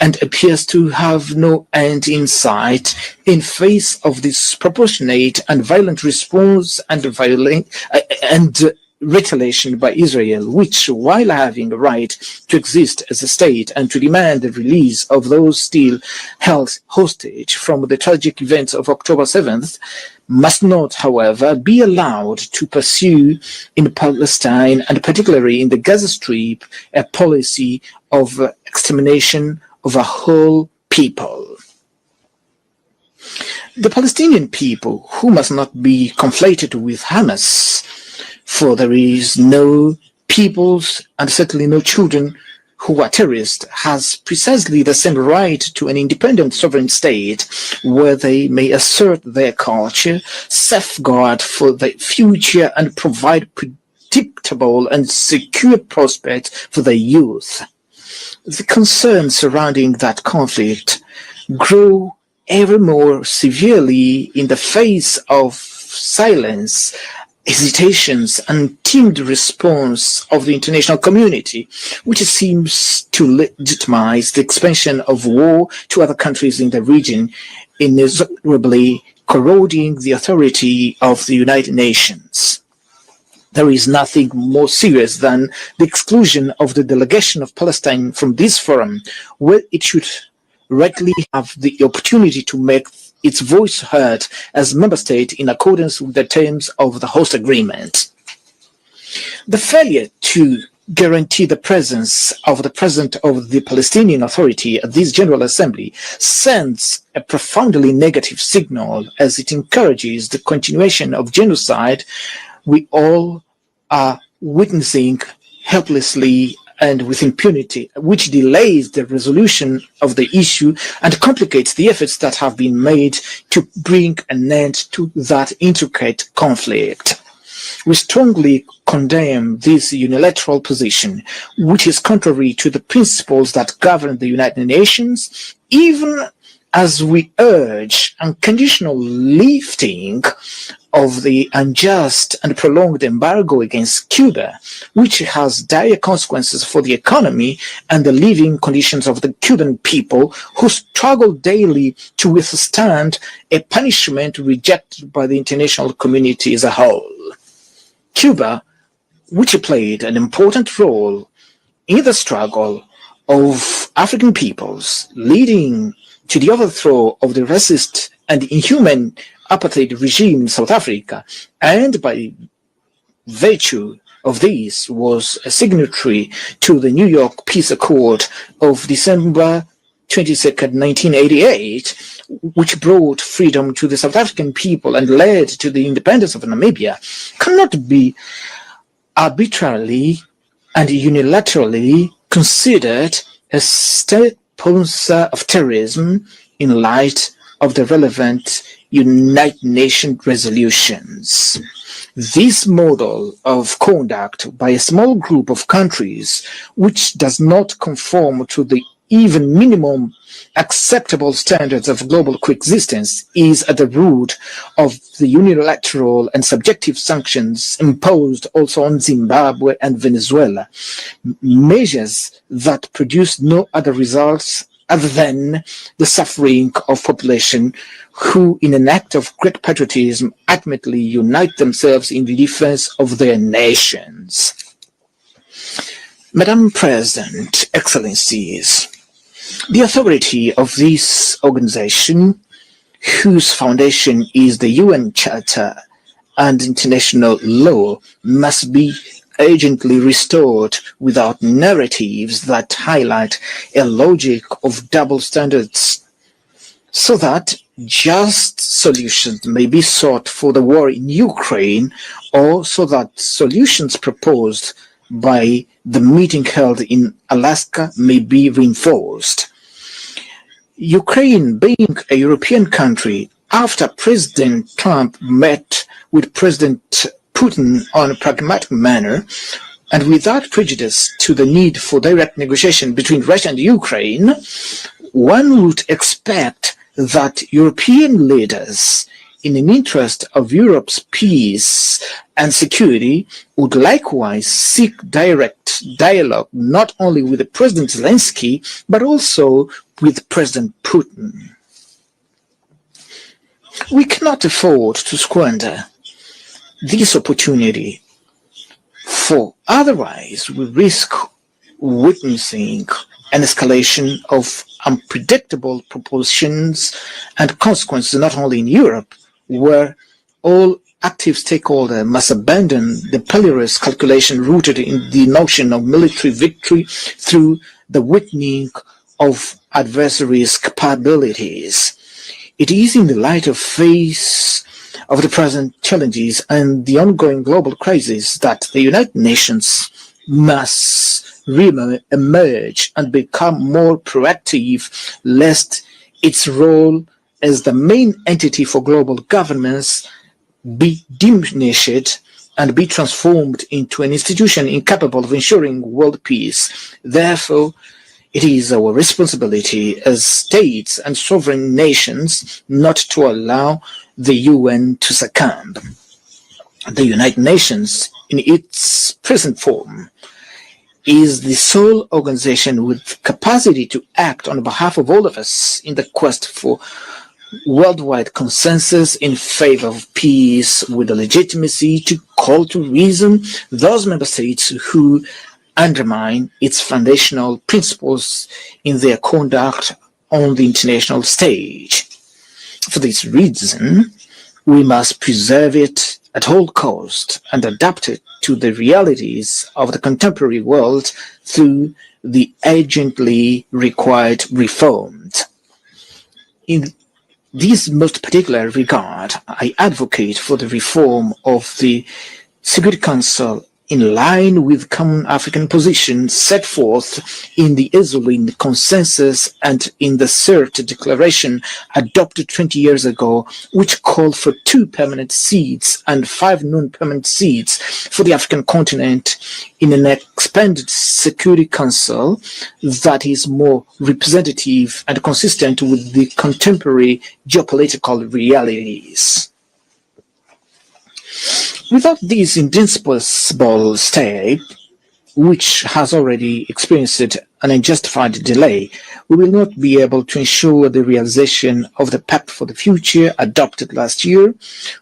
and appears to have no end in sight in face of disproportionate and violent response and retaliation by Israel, which, while having a right to exist as a state and to demand the release of those still held hostage from the tragic events of October 7th, must not, however, be allowed to pursue in Palestine, and particularly in the Gaza Strip, a policy of extermination of a whole people. The Palestinian people, who must not be conflated with Hamas, for there is no peoples and certainly no children who are terrorists, has precisely the same right to an independent sovereign state where they may assert their culture, safeguard for the future, and provide predictable and secure prospects for their youth. The concerns surrounding that conflict grow ever more severely in the face of silence, hesitations, and timid response of the international community, which seems to legitimize the expansion of war to other countries in the region, inexorably corroding the authority of the United Nations. There is nothing more serious than the exclusion of the delegation of Palestine from this forum, where it should rightly have the opportunity to make its voice heard as member state in accordance with the terms of the host agreement. The failure to guarantee the presence of the President of the Palestinian Authority at this General Assembly sends a profoundly negative signal, as it encourages the continuation of genocide we all are witnessing helplessly and with impunity, which delays the resolution of the issue and complicates the efforts that have been made to bring an end to that intricate conflict. We strongly condemn this unilateral position, which is contrary to the principles that govern the United Nations, even as we urge unconditional lifting of the unjust and prolonged embargo against Cuba, which has dire consequences for the economy and the living conditions of the Cuban people who struggle daily to withstand a punishment rejected by the international community as a whole. Cuba, which played an important role in the struggle of African peoples, leading to the overthrow of the racist and inhuman apartheid regime in South Africa, and by virtue of this was a signatory to the New York Peace Accord of December 22nd, 1988, which brought freedom to the South African people and led to the independence of Namibia, cannot be arbitrarily and unilaterally considered a state sponsor of terrorism in light of the relevant United Nations resolutions. This model of conduct by a small group of countries, which does not conform to the even minimum acceptable standards of global coexistence, is at the root of the unilateral and subjective sanctions imposed also on Zimbabwe and Venezuela, measures that produce no other results other than the suffering of population who, in an act of great patriotism, ultimately unite themselves in the defense of their nations. Madam President, Excellencies, the authority of this organization, whose foundation is the UN Charter and international law, must be urgently restored without narratives that highlight a logic of double standards, so that just solutions may be sought for the war in Ukraine, or so that solutions proposed by the meeting held in Alaska may be reinforced. Ukraine, being a European country, after President Trump met with President Putin on a pragmatic manner, and without prejudice to the need for direct negotiation between Russia and Ukraine, one would expect that European leaders, in the interest of Europe's peace and security, would likewise seek direct dialogue not only with President Zelensky, but also with President Putin. We cannot afford to squander this opportunity, for otherwise we risk witnessing an escalation of unpredictable proportions and consequences not only in Europe, where all active stakeholders must abandon the perilous calculation rooted in the notion of military victory through the weakening of adversaries' capabilities. It is in the light of of the present challenges and the ongoing global crisis that the United Nations must re-emerge and become more proactive, lest its role as the main entity for global governance be diminished and be transformed into an institution incapable of ensuring world peace. Therefore, it is our responsibility as states and sovereign nations not to allow the UN to succumb. The United Nations, in its present form, is the sole organization with capacity to act on behalf of all of us in the quest for worldwide consensus in favor of peace, with the legitimacy to call to reason those member states who undermine its foundational principles in their conduct on the international stage. For this reason, we must preserve it at all cost and adapt it to the realities of the contemporary world through the urgently required reforms. In this most particular regard, I advocate for the reform of the Security Council in line with common African positions set forth in the Esalen Consensus and in the CERT Declaration adopted 20 years ago, which called for 2 permanent seats and 5 non-permanent seats for the African continent in an expanded Security Council that is more representative and consistent with the contemporary geopolitical realities. Without this indispensable step, which has already experienced an unjustified delay, we will not be able to ensure the realization of the Pact for the Future adopted last year,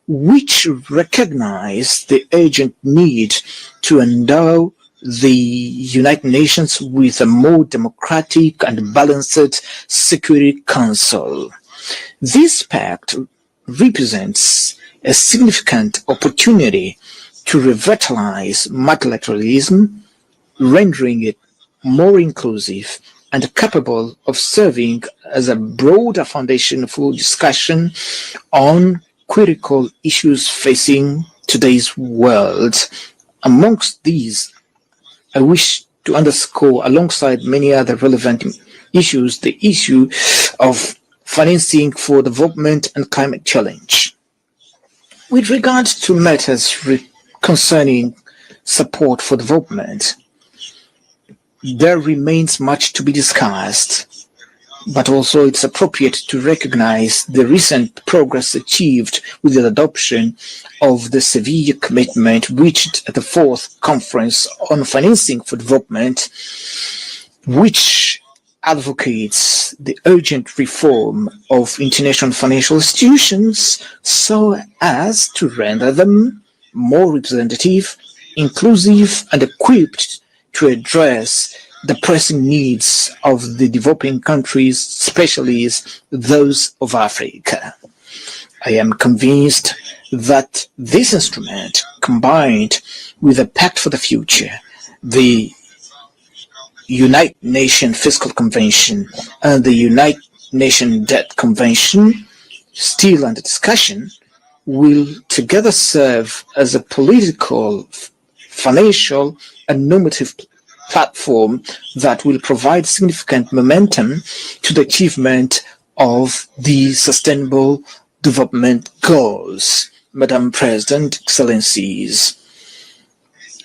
which recognized the urgent need to endow the United Nations with a more democratic and balanced Security Council. This pact represents a significant opportunity to revitalize multilateralism, rendering it more inclusive and capable of serving as a broader foundation for discussion on critical issues facing today's world. Amongst these, I wish to underscore, alongside many other relevant issues, the issue of financing for development and climate challenge. With regard to matters concerning support for development, there remains much to be discussed, but also it's appropriate to recognize the recent progress achieved with the adoption of the Seville commitment reached at the 4th Conference on Financing for Development, which advocates the urgent reform of international financial institutions so as to render them more representative, inclusive, and equipped to address the pressing needs of the developing countries, especially those of Africa. I am convinced that this instrument, combined with the Pact for the Future, the United Nations Fiscal Convention, and the United Nations Debt Convention, still under discussion, will together serve as a political, financial, and normative platform that will provide significant momentum to the achievement of the Sustainable Development Goals. Madam President, Excellencies,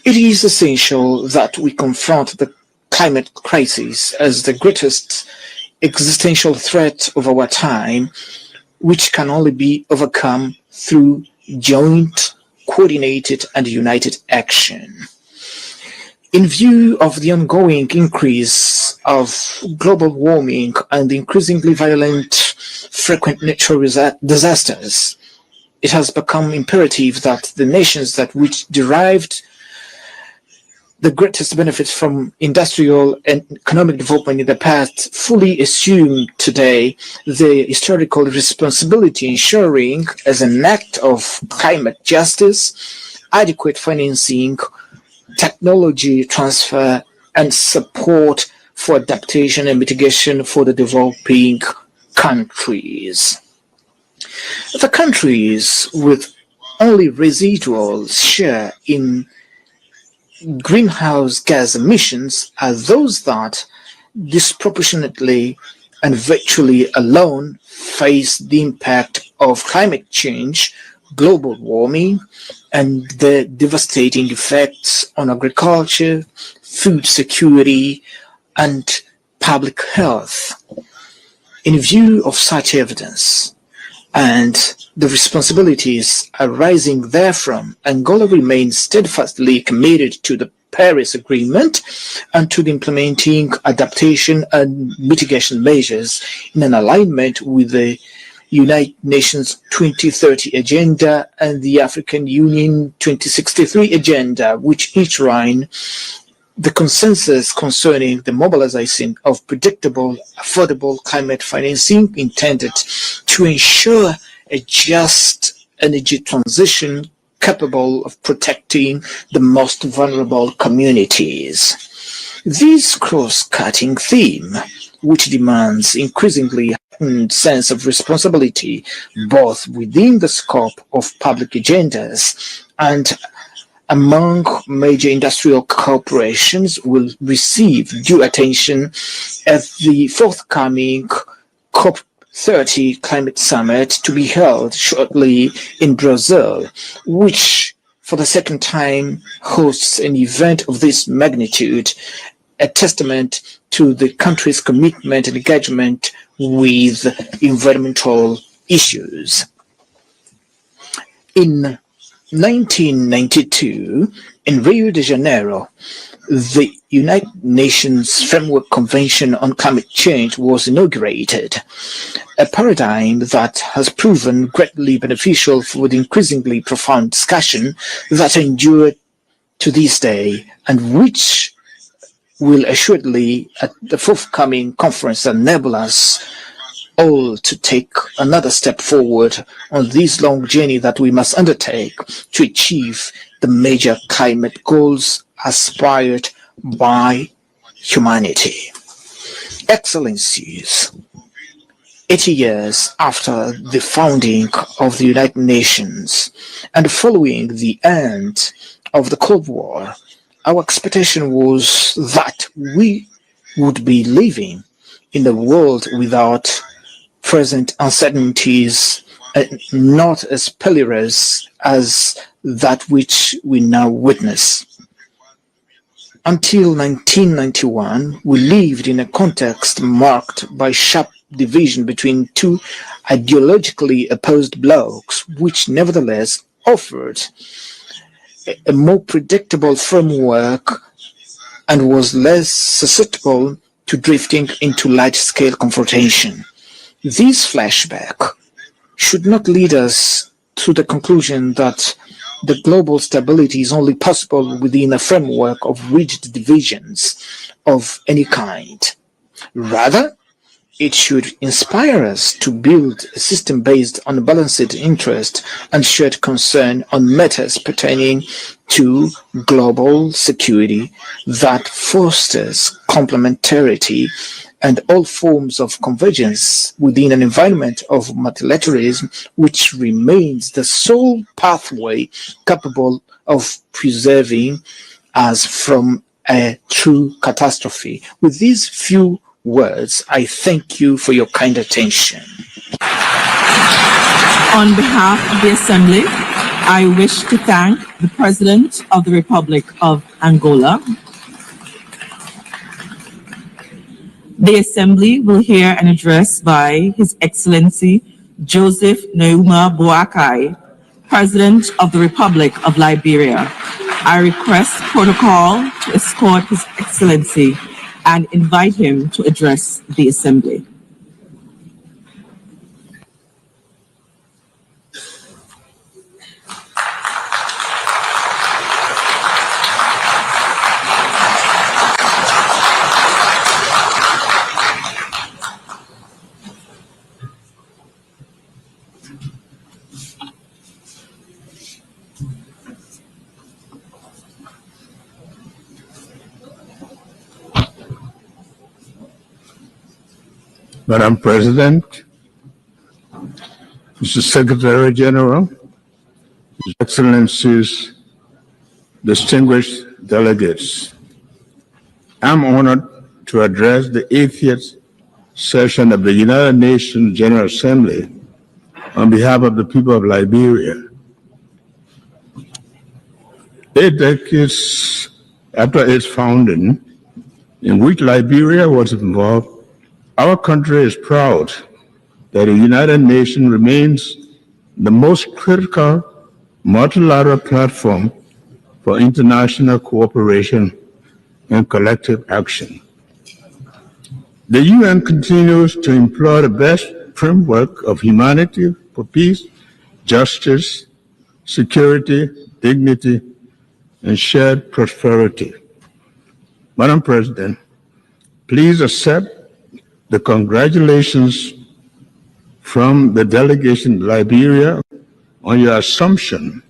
it is essential that we confront the climate crisis as the greatest existential threat of our time, which can only be overcome through joint, coordinated, and united action. In view of the ongoing increase of global warming and the increasingly violent, frequent natural disasters, it has become imperative that the nations which derived the greatest benefits from industrial and economic development in the past fully assume today the historical responsibility, ensuring, as an act of climate justice, adequate financing, technology transfer, and support for adaptation and mitigation for the developing countries. The countries with only residual share in greenhouse gas emissions are those that disproportionately and virtually alone face the impact of climate change, global warming, and the devastating effects on agriculture, food security, and public health. In view of such evidence and the responsibilities arising therefrom, Angola remains steadfastly committed to the Paris Agreement and to the implementing adaptation and mitigation measures in an alignment with the United Nations 2030 Agenda and the African Union 2063 Agenda, which each line the consensus concerning the mobilization of predictable, affordable climate financing intended to ensure a just energy transition capable of protecting the most vulnerable communities. This cross-cutting theme, which demands increasingly heightened sense of responsibility both within the scope of public agendas and among major industrial corporations will receive due attention at the forthcoming COP30 climate summit to be held shortly in Brazil, which for the second time hosts an event of this magnitude, a testament to the country's commitment and engagement with environmental issues. In 1992, in Rio de Janeiro, the United Nations Framework Convention on Climate Change was inaugurated, a paradigm that has proven greatly beneficial for the increasingly profound discussion that endured to this day and which will assuredly at the forthcoming conference enable us all to take another step forward on this long journey that we must undertake to achieve the major climate goals aspired by humanity. Excellencies, 80 years after the founding of the United Nations and following the end of the Cold War, our expectation was that we would be living in a world without present uncertainties, not as perilous as that which we now witness. Until 1991, we lived in a context marked by sharp division between two ideologically opposed blocs, which nevertheless offered a more predictable framework and was less susceptible to drifting into large-scale confrontation. This flashback should not lead us to the conclusion that the global stability is only possible within a framework of rigid divisions of any kind. Rather, it should inspire us to build a system based on balanced interest and shared concern on matters pertaining to global security that fosters complementarity and all forms of convergence within an environment of multilateralism, which remains the sole pathway capable of preserving us from a true catastrophe. With these few words, I thank you for your kind attention. On behalf of the Assembly, I wish to thank the President of the Republic of Angola. The Assembly will hear an address by His Excellency Joseph Neuma Boakai, President of the Republic of Liberia. I request protocol to escort His Excellency and invite him to address the Assembly. Madam President, Mr. Secretary General, His Excellencies, distinguished delegates, I'm honored to address the 80th session of the United Nations General Assembly on behalf of the people of Liberia. 8 decades after its founding, in which Liberia was involved, our country is proud that the United Nations remains the most critical multilateral platform for international cooperation and collective action. The UN continues to employ the best framework of humanity for peace, justice, security, dignity, and shared prosperity. Madam President, please accept the congratulations from the delegation to Liberia on your assumption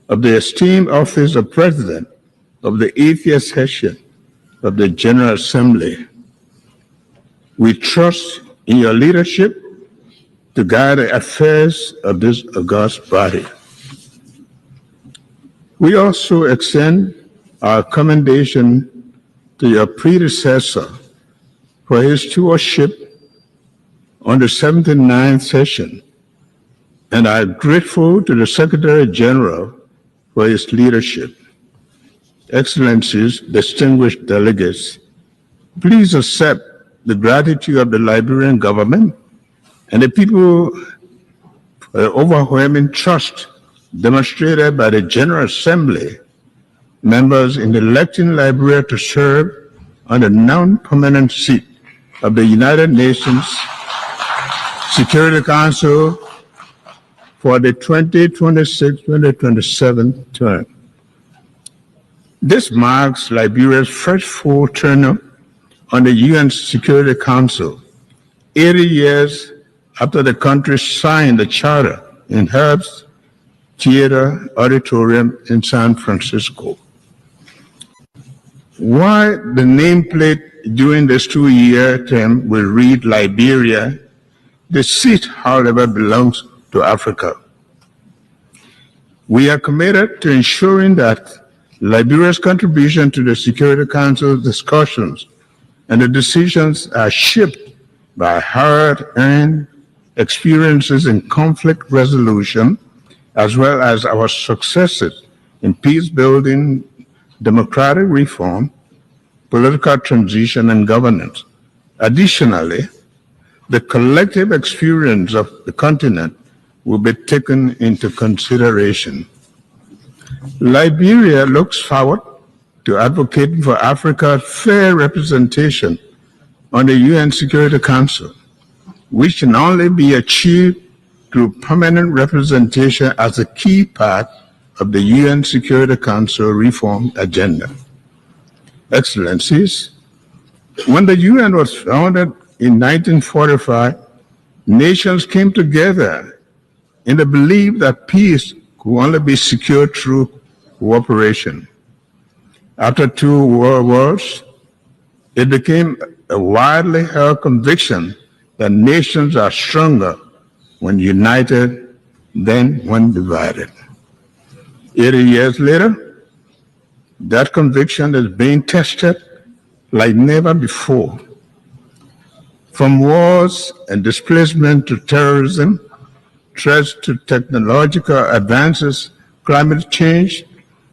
of the esteemed office of President of the 80th session of the General Assembly. We trust in your leadership to guide the affairs of this august body. We also extend our commendation to your predecessor for his stewardship on the 79th session, and are grateful to the Secretary General for his leadership. Excellencies, distinguished delegates, please accept the gratitude of the Liberian government and the people for the overwhelming trust demonstrated by the General Assembly members in electing Liberia to serve on the non-permanent seat of the United Nations Security Council for the 2026-2027 term. This marks Liberia's first full term on the UN Security Council, 80 years after the country signed the charter in Herbst Theater Auditorium in San Francisco. While the nameplate during this 2-year term will read Liberia, the seat, however, belongs to Africa. We are committed to ensuring that Liberia's contribution to the Security Council's discussions and the decisions are shaped by hard-earned experiences in conflict resolution, as well as our successes in peace-building, democratic reform, political transition, and governance. Additionally, the collective experience of the continent will be taken into consideration. Liberia looks forward to advocating for Africa's fair representation on the UN Security Council, which can only be achieved through permanent representation as a key part of the UN Security Council reform agenda. Excellencies, when the UN was founded in 1945, nations came together in the belief that peace could only be secured through cooperation. After 2 world wars, it became a widely held conviction that nations are stronger when united than when divided. 80 years later, that conviction is being tested like never before. From wars and displacement to terrorism, threats to technological advances, climate change,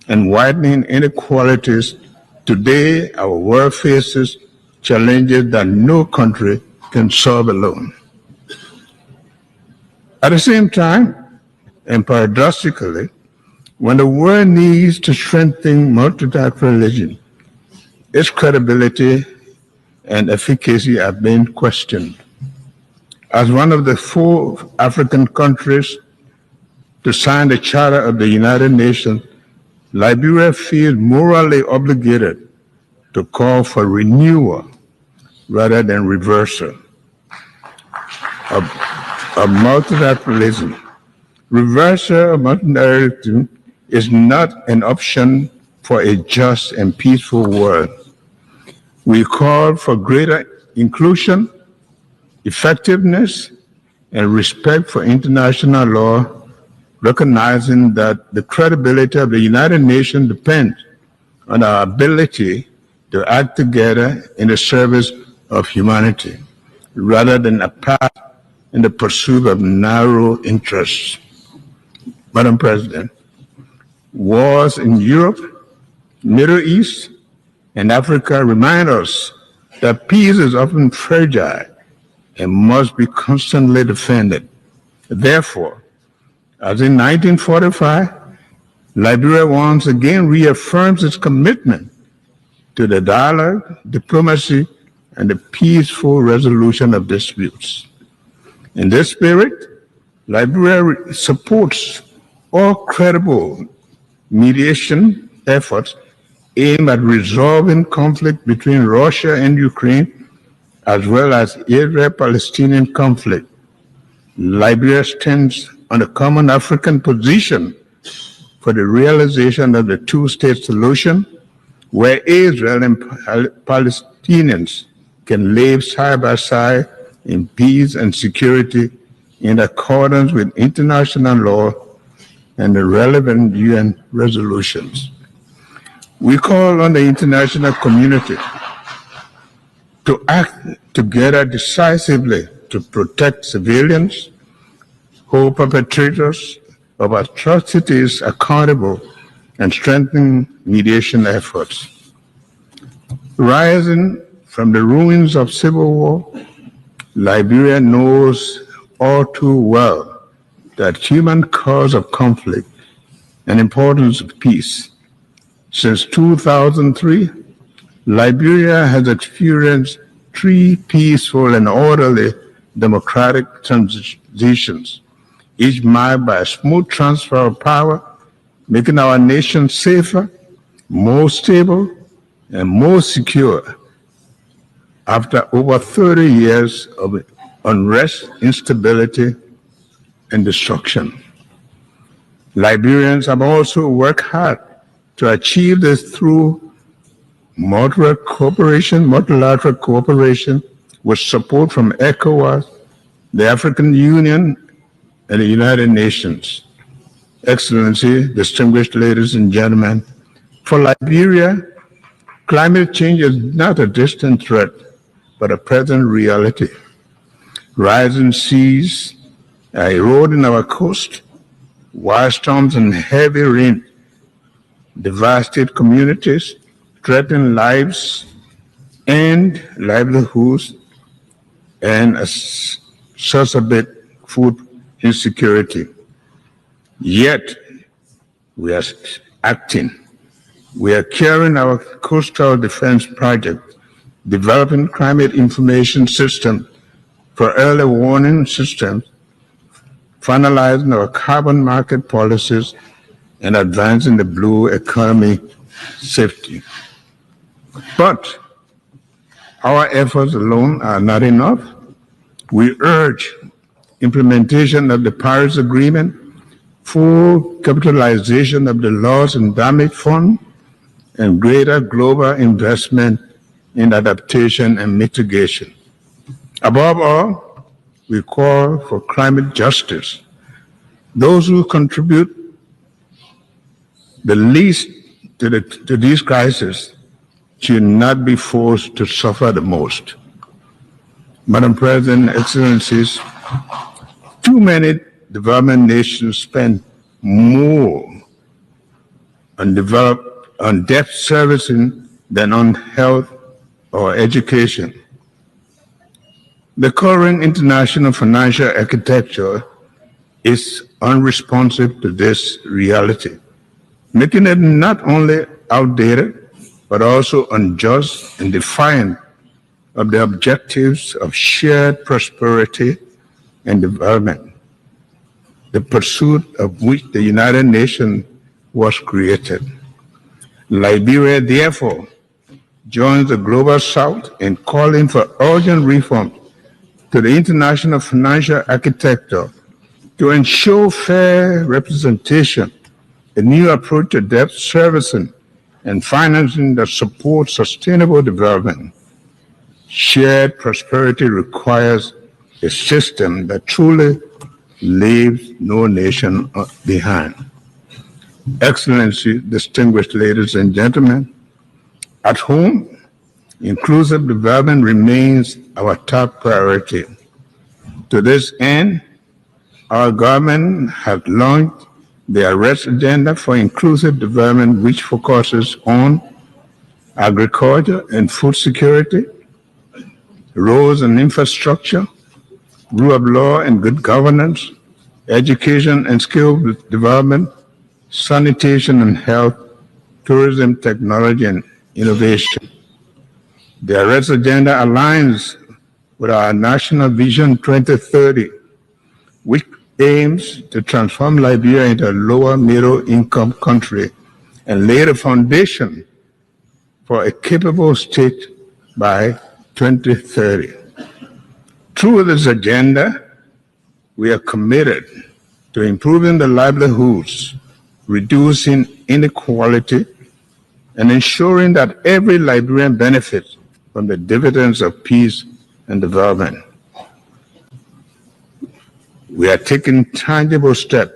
and widening inequalities, today our world faces challenges that no country can solve alone. At the same time, and paradoxically, when the world needs to strengthen multilateralism, its credibility and efficacy are being questioned. As one of the 4 African countries to sign the Charter of the United Nations, Liberia feels morally obligated to call for renewal rather than reversal of multilateralism. Reversal of multilateralism is not an option for a just and peaceful world. We call for greater inclusion, effectiveness, and respect for international law, recognizing that the credibility of the United Nations depends on our ability to act together in the service of humanity, rather than apart in the pursuit of narrow interests. Madam President, wars in Europe, Middle East, and Africa remind us that peace is often fragile and must be constantly defended. Therefore, as in 1945, Liberia once again reaffirms its commitment to the dialogue, diplomacy, and the peaceful resolution of disputes. In this spirit, Liberia supports all credible mediation efforts aimed at resolving conflict between Russia and Ukraine, as well as Israel-Palestinian conflict. Liberia stands on a common African position for the realization of the 2-state solution, where Israel and Palestinians can live side by side in peace and security in accordance with international law and the relevant UN resolutions. We call on the international community to act together decisively to protect civilians, hold perpetrators of atrocities accountable, and strengthen mediation efforts. Rising from the ruins of civil war, Liberia knows all too well that human cause of conflict and importance of peace. Since 2003, Liberia has experienced 3 peaceful and orderly democratic transitions, each marked by a smooth transfer of power, making our nation safer, more stable, and more secure after over 30 years of unrest, instability, and destruction. Liberians have also worked hard to achieve this through multilateral cooperation with support from ECOWAS, the African Union, and the United Nations. Excellency, distinguished ladies and gentlemen, for Liberia, climate change is not a distant threat, but a present reality. Rising seas are eroding our coast, wildstorms and heavy rain devastate communities, threaten lives and livelihoods, and exacerbate food insecurity. Yet, we are acting. We are carrying our coastal defense project, developing climate information system for early warning systems, finalizing our carbon market policies, and advancing the blue economy safety. But our efforts alone are not enough. We urge implementation of the Paris Agreement, full capitalization of the loss and damage fund, and greater global investment in adaptation and mitigation. Above all, we call for climate justice. Those who contribute the least to these crises should not be forced to suffer the most. Madam President, Excellencies, too many development nations spend more on debt servicing than on health or education. The current international financial architecture is unresponsive to this reality, making it not only outdated, but also unjust and defiant of the objectives of shared prosperity and development, the pursuit of which the United Nations was created. Liberia, therefore, joins the Global South in calling for urgent reform to the international financial architecture to ensure fair representation, a new approach to debt servicing, and financing that supports sustainable development. Shared prosperity requires a system that truly leaves no nation behind. Excellency, distinguished ladies and gentlemen, at home, inclusive development remains our top priority. To this end, our government has launched the Arrest Agenda for Inclusive Development, which focuses on agriculture and food security, roads and infrastructure, rule of law and good governance, education and skill development, sanitation and health, tourism, technology, and innovation. The Arrest Agenda aligns with our National Vision 2030, which aims to transform Liberia into a lower middle income country and lay the foundation for a capable state by 2030. Through this agenda, we are committed to improving the livelihoods, reducing inequality, and ensuring that every Liberian benefits from the dividends of peace and development. We are taking tangible steps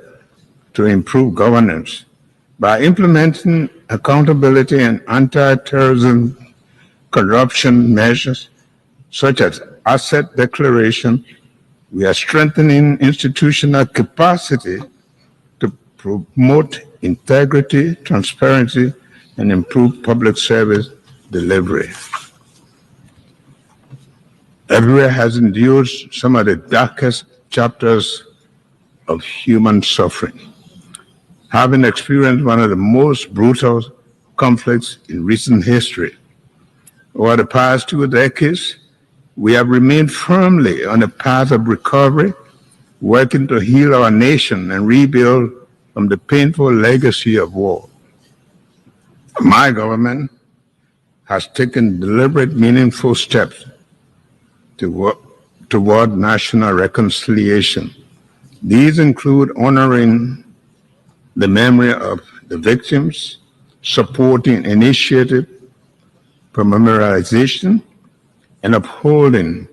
to improve governance. By implementing accountability and anti-terrorism corruption measures, such as asset declaration, we are strengthening institutional capacity to promote integrity, transparency, and improve public service delivery. Everywhere has endured some of the darkest chapters of human suffering. Having experienced one of the most brutal conflicts in recent history, over the past 2 decades, we have remained firmly on the path of recovery, working to heal our nation and rebuild from the painful legacy of war. My government has taken deliberate, meaningful steps toward national reconciliation. These include honoring the memory of the victims, supporting initiative for memorialization, and upholding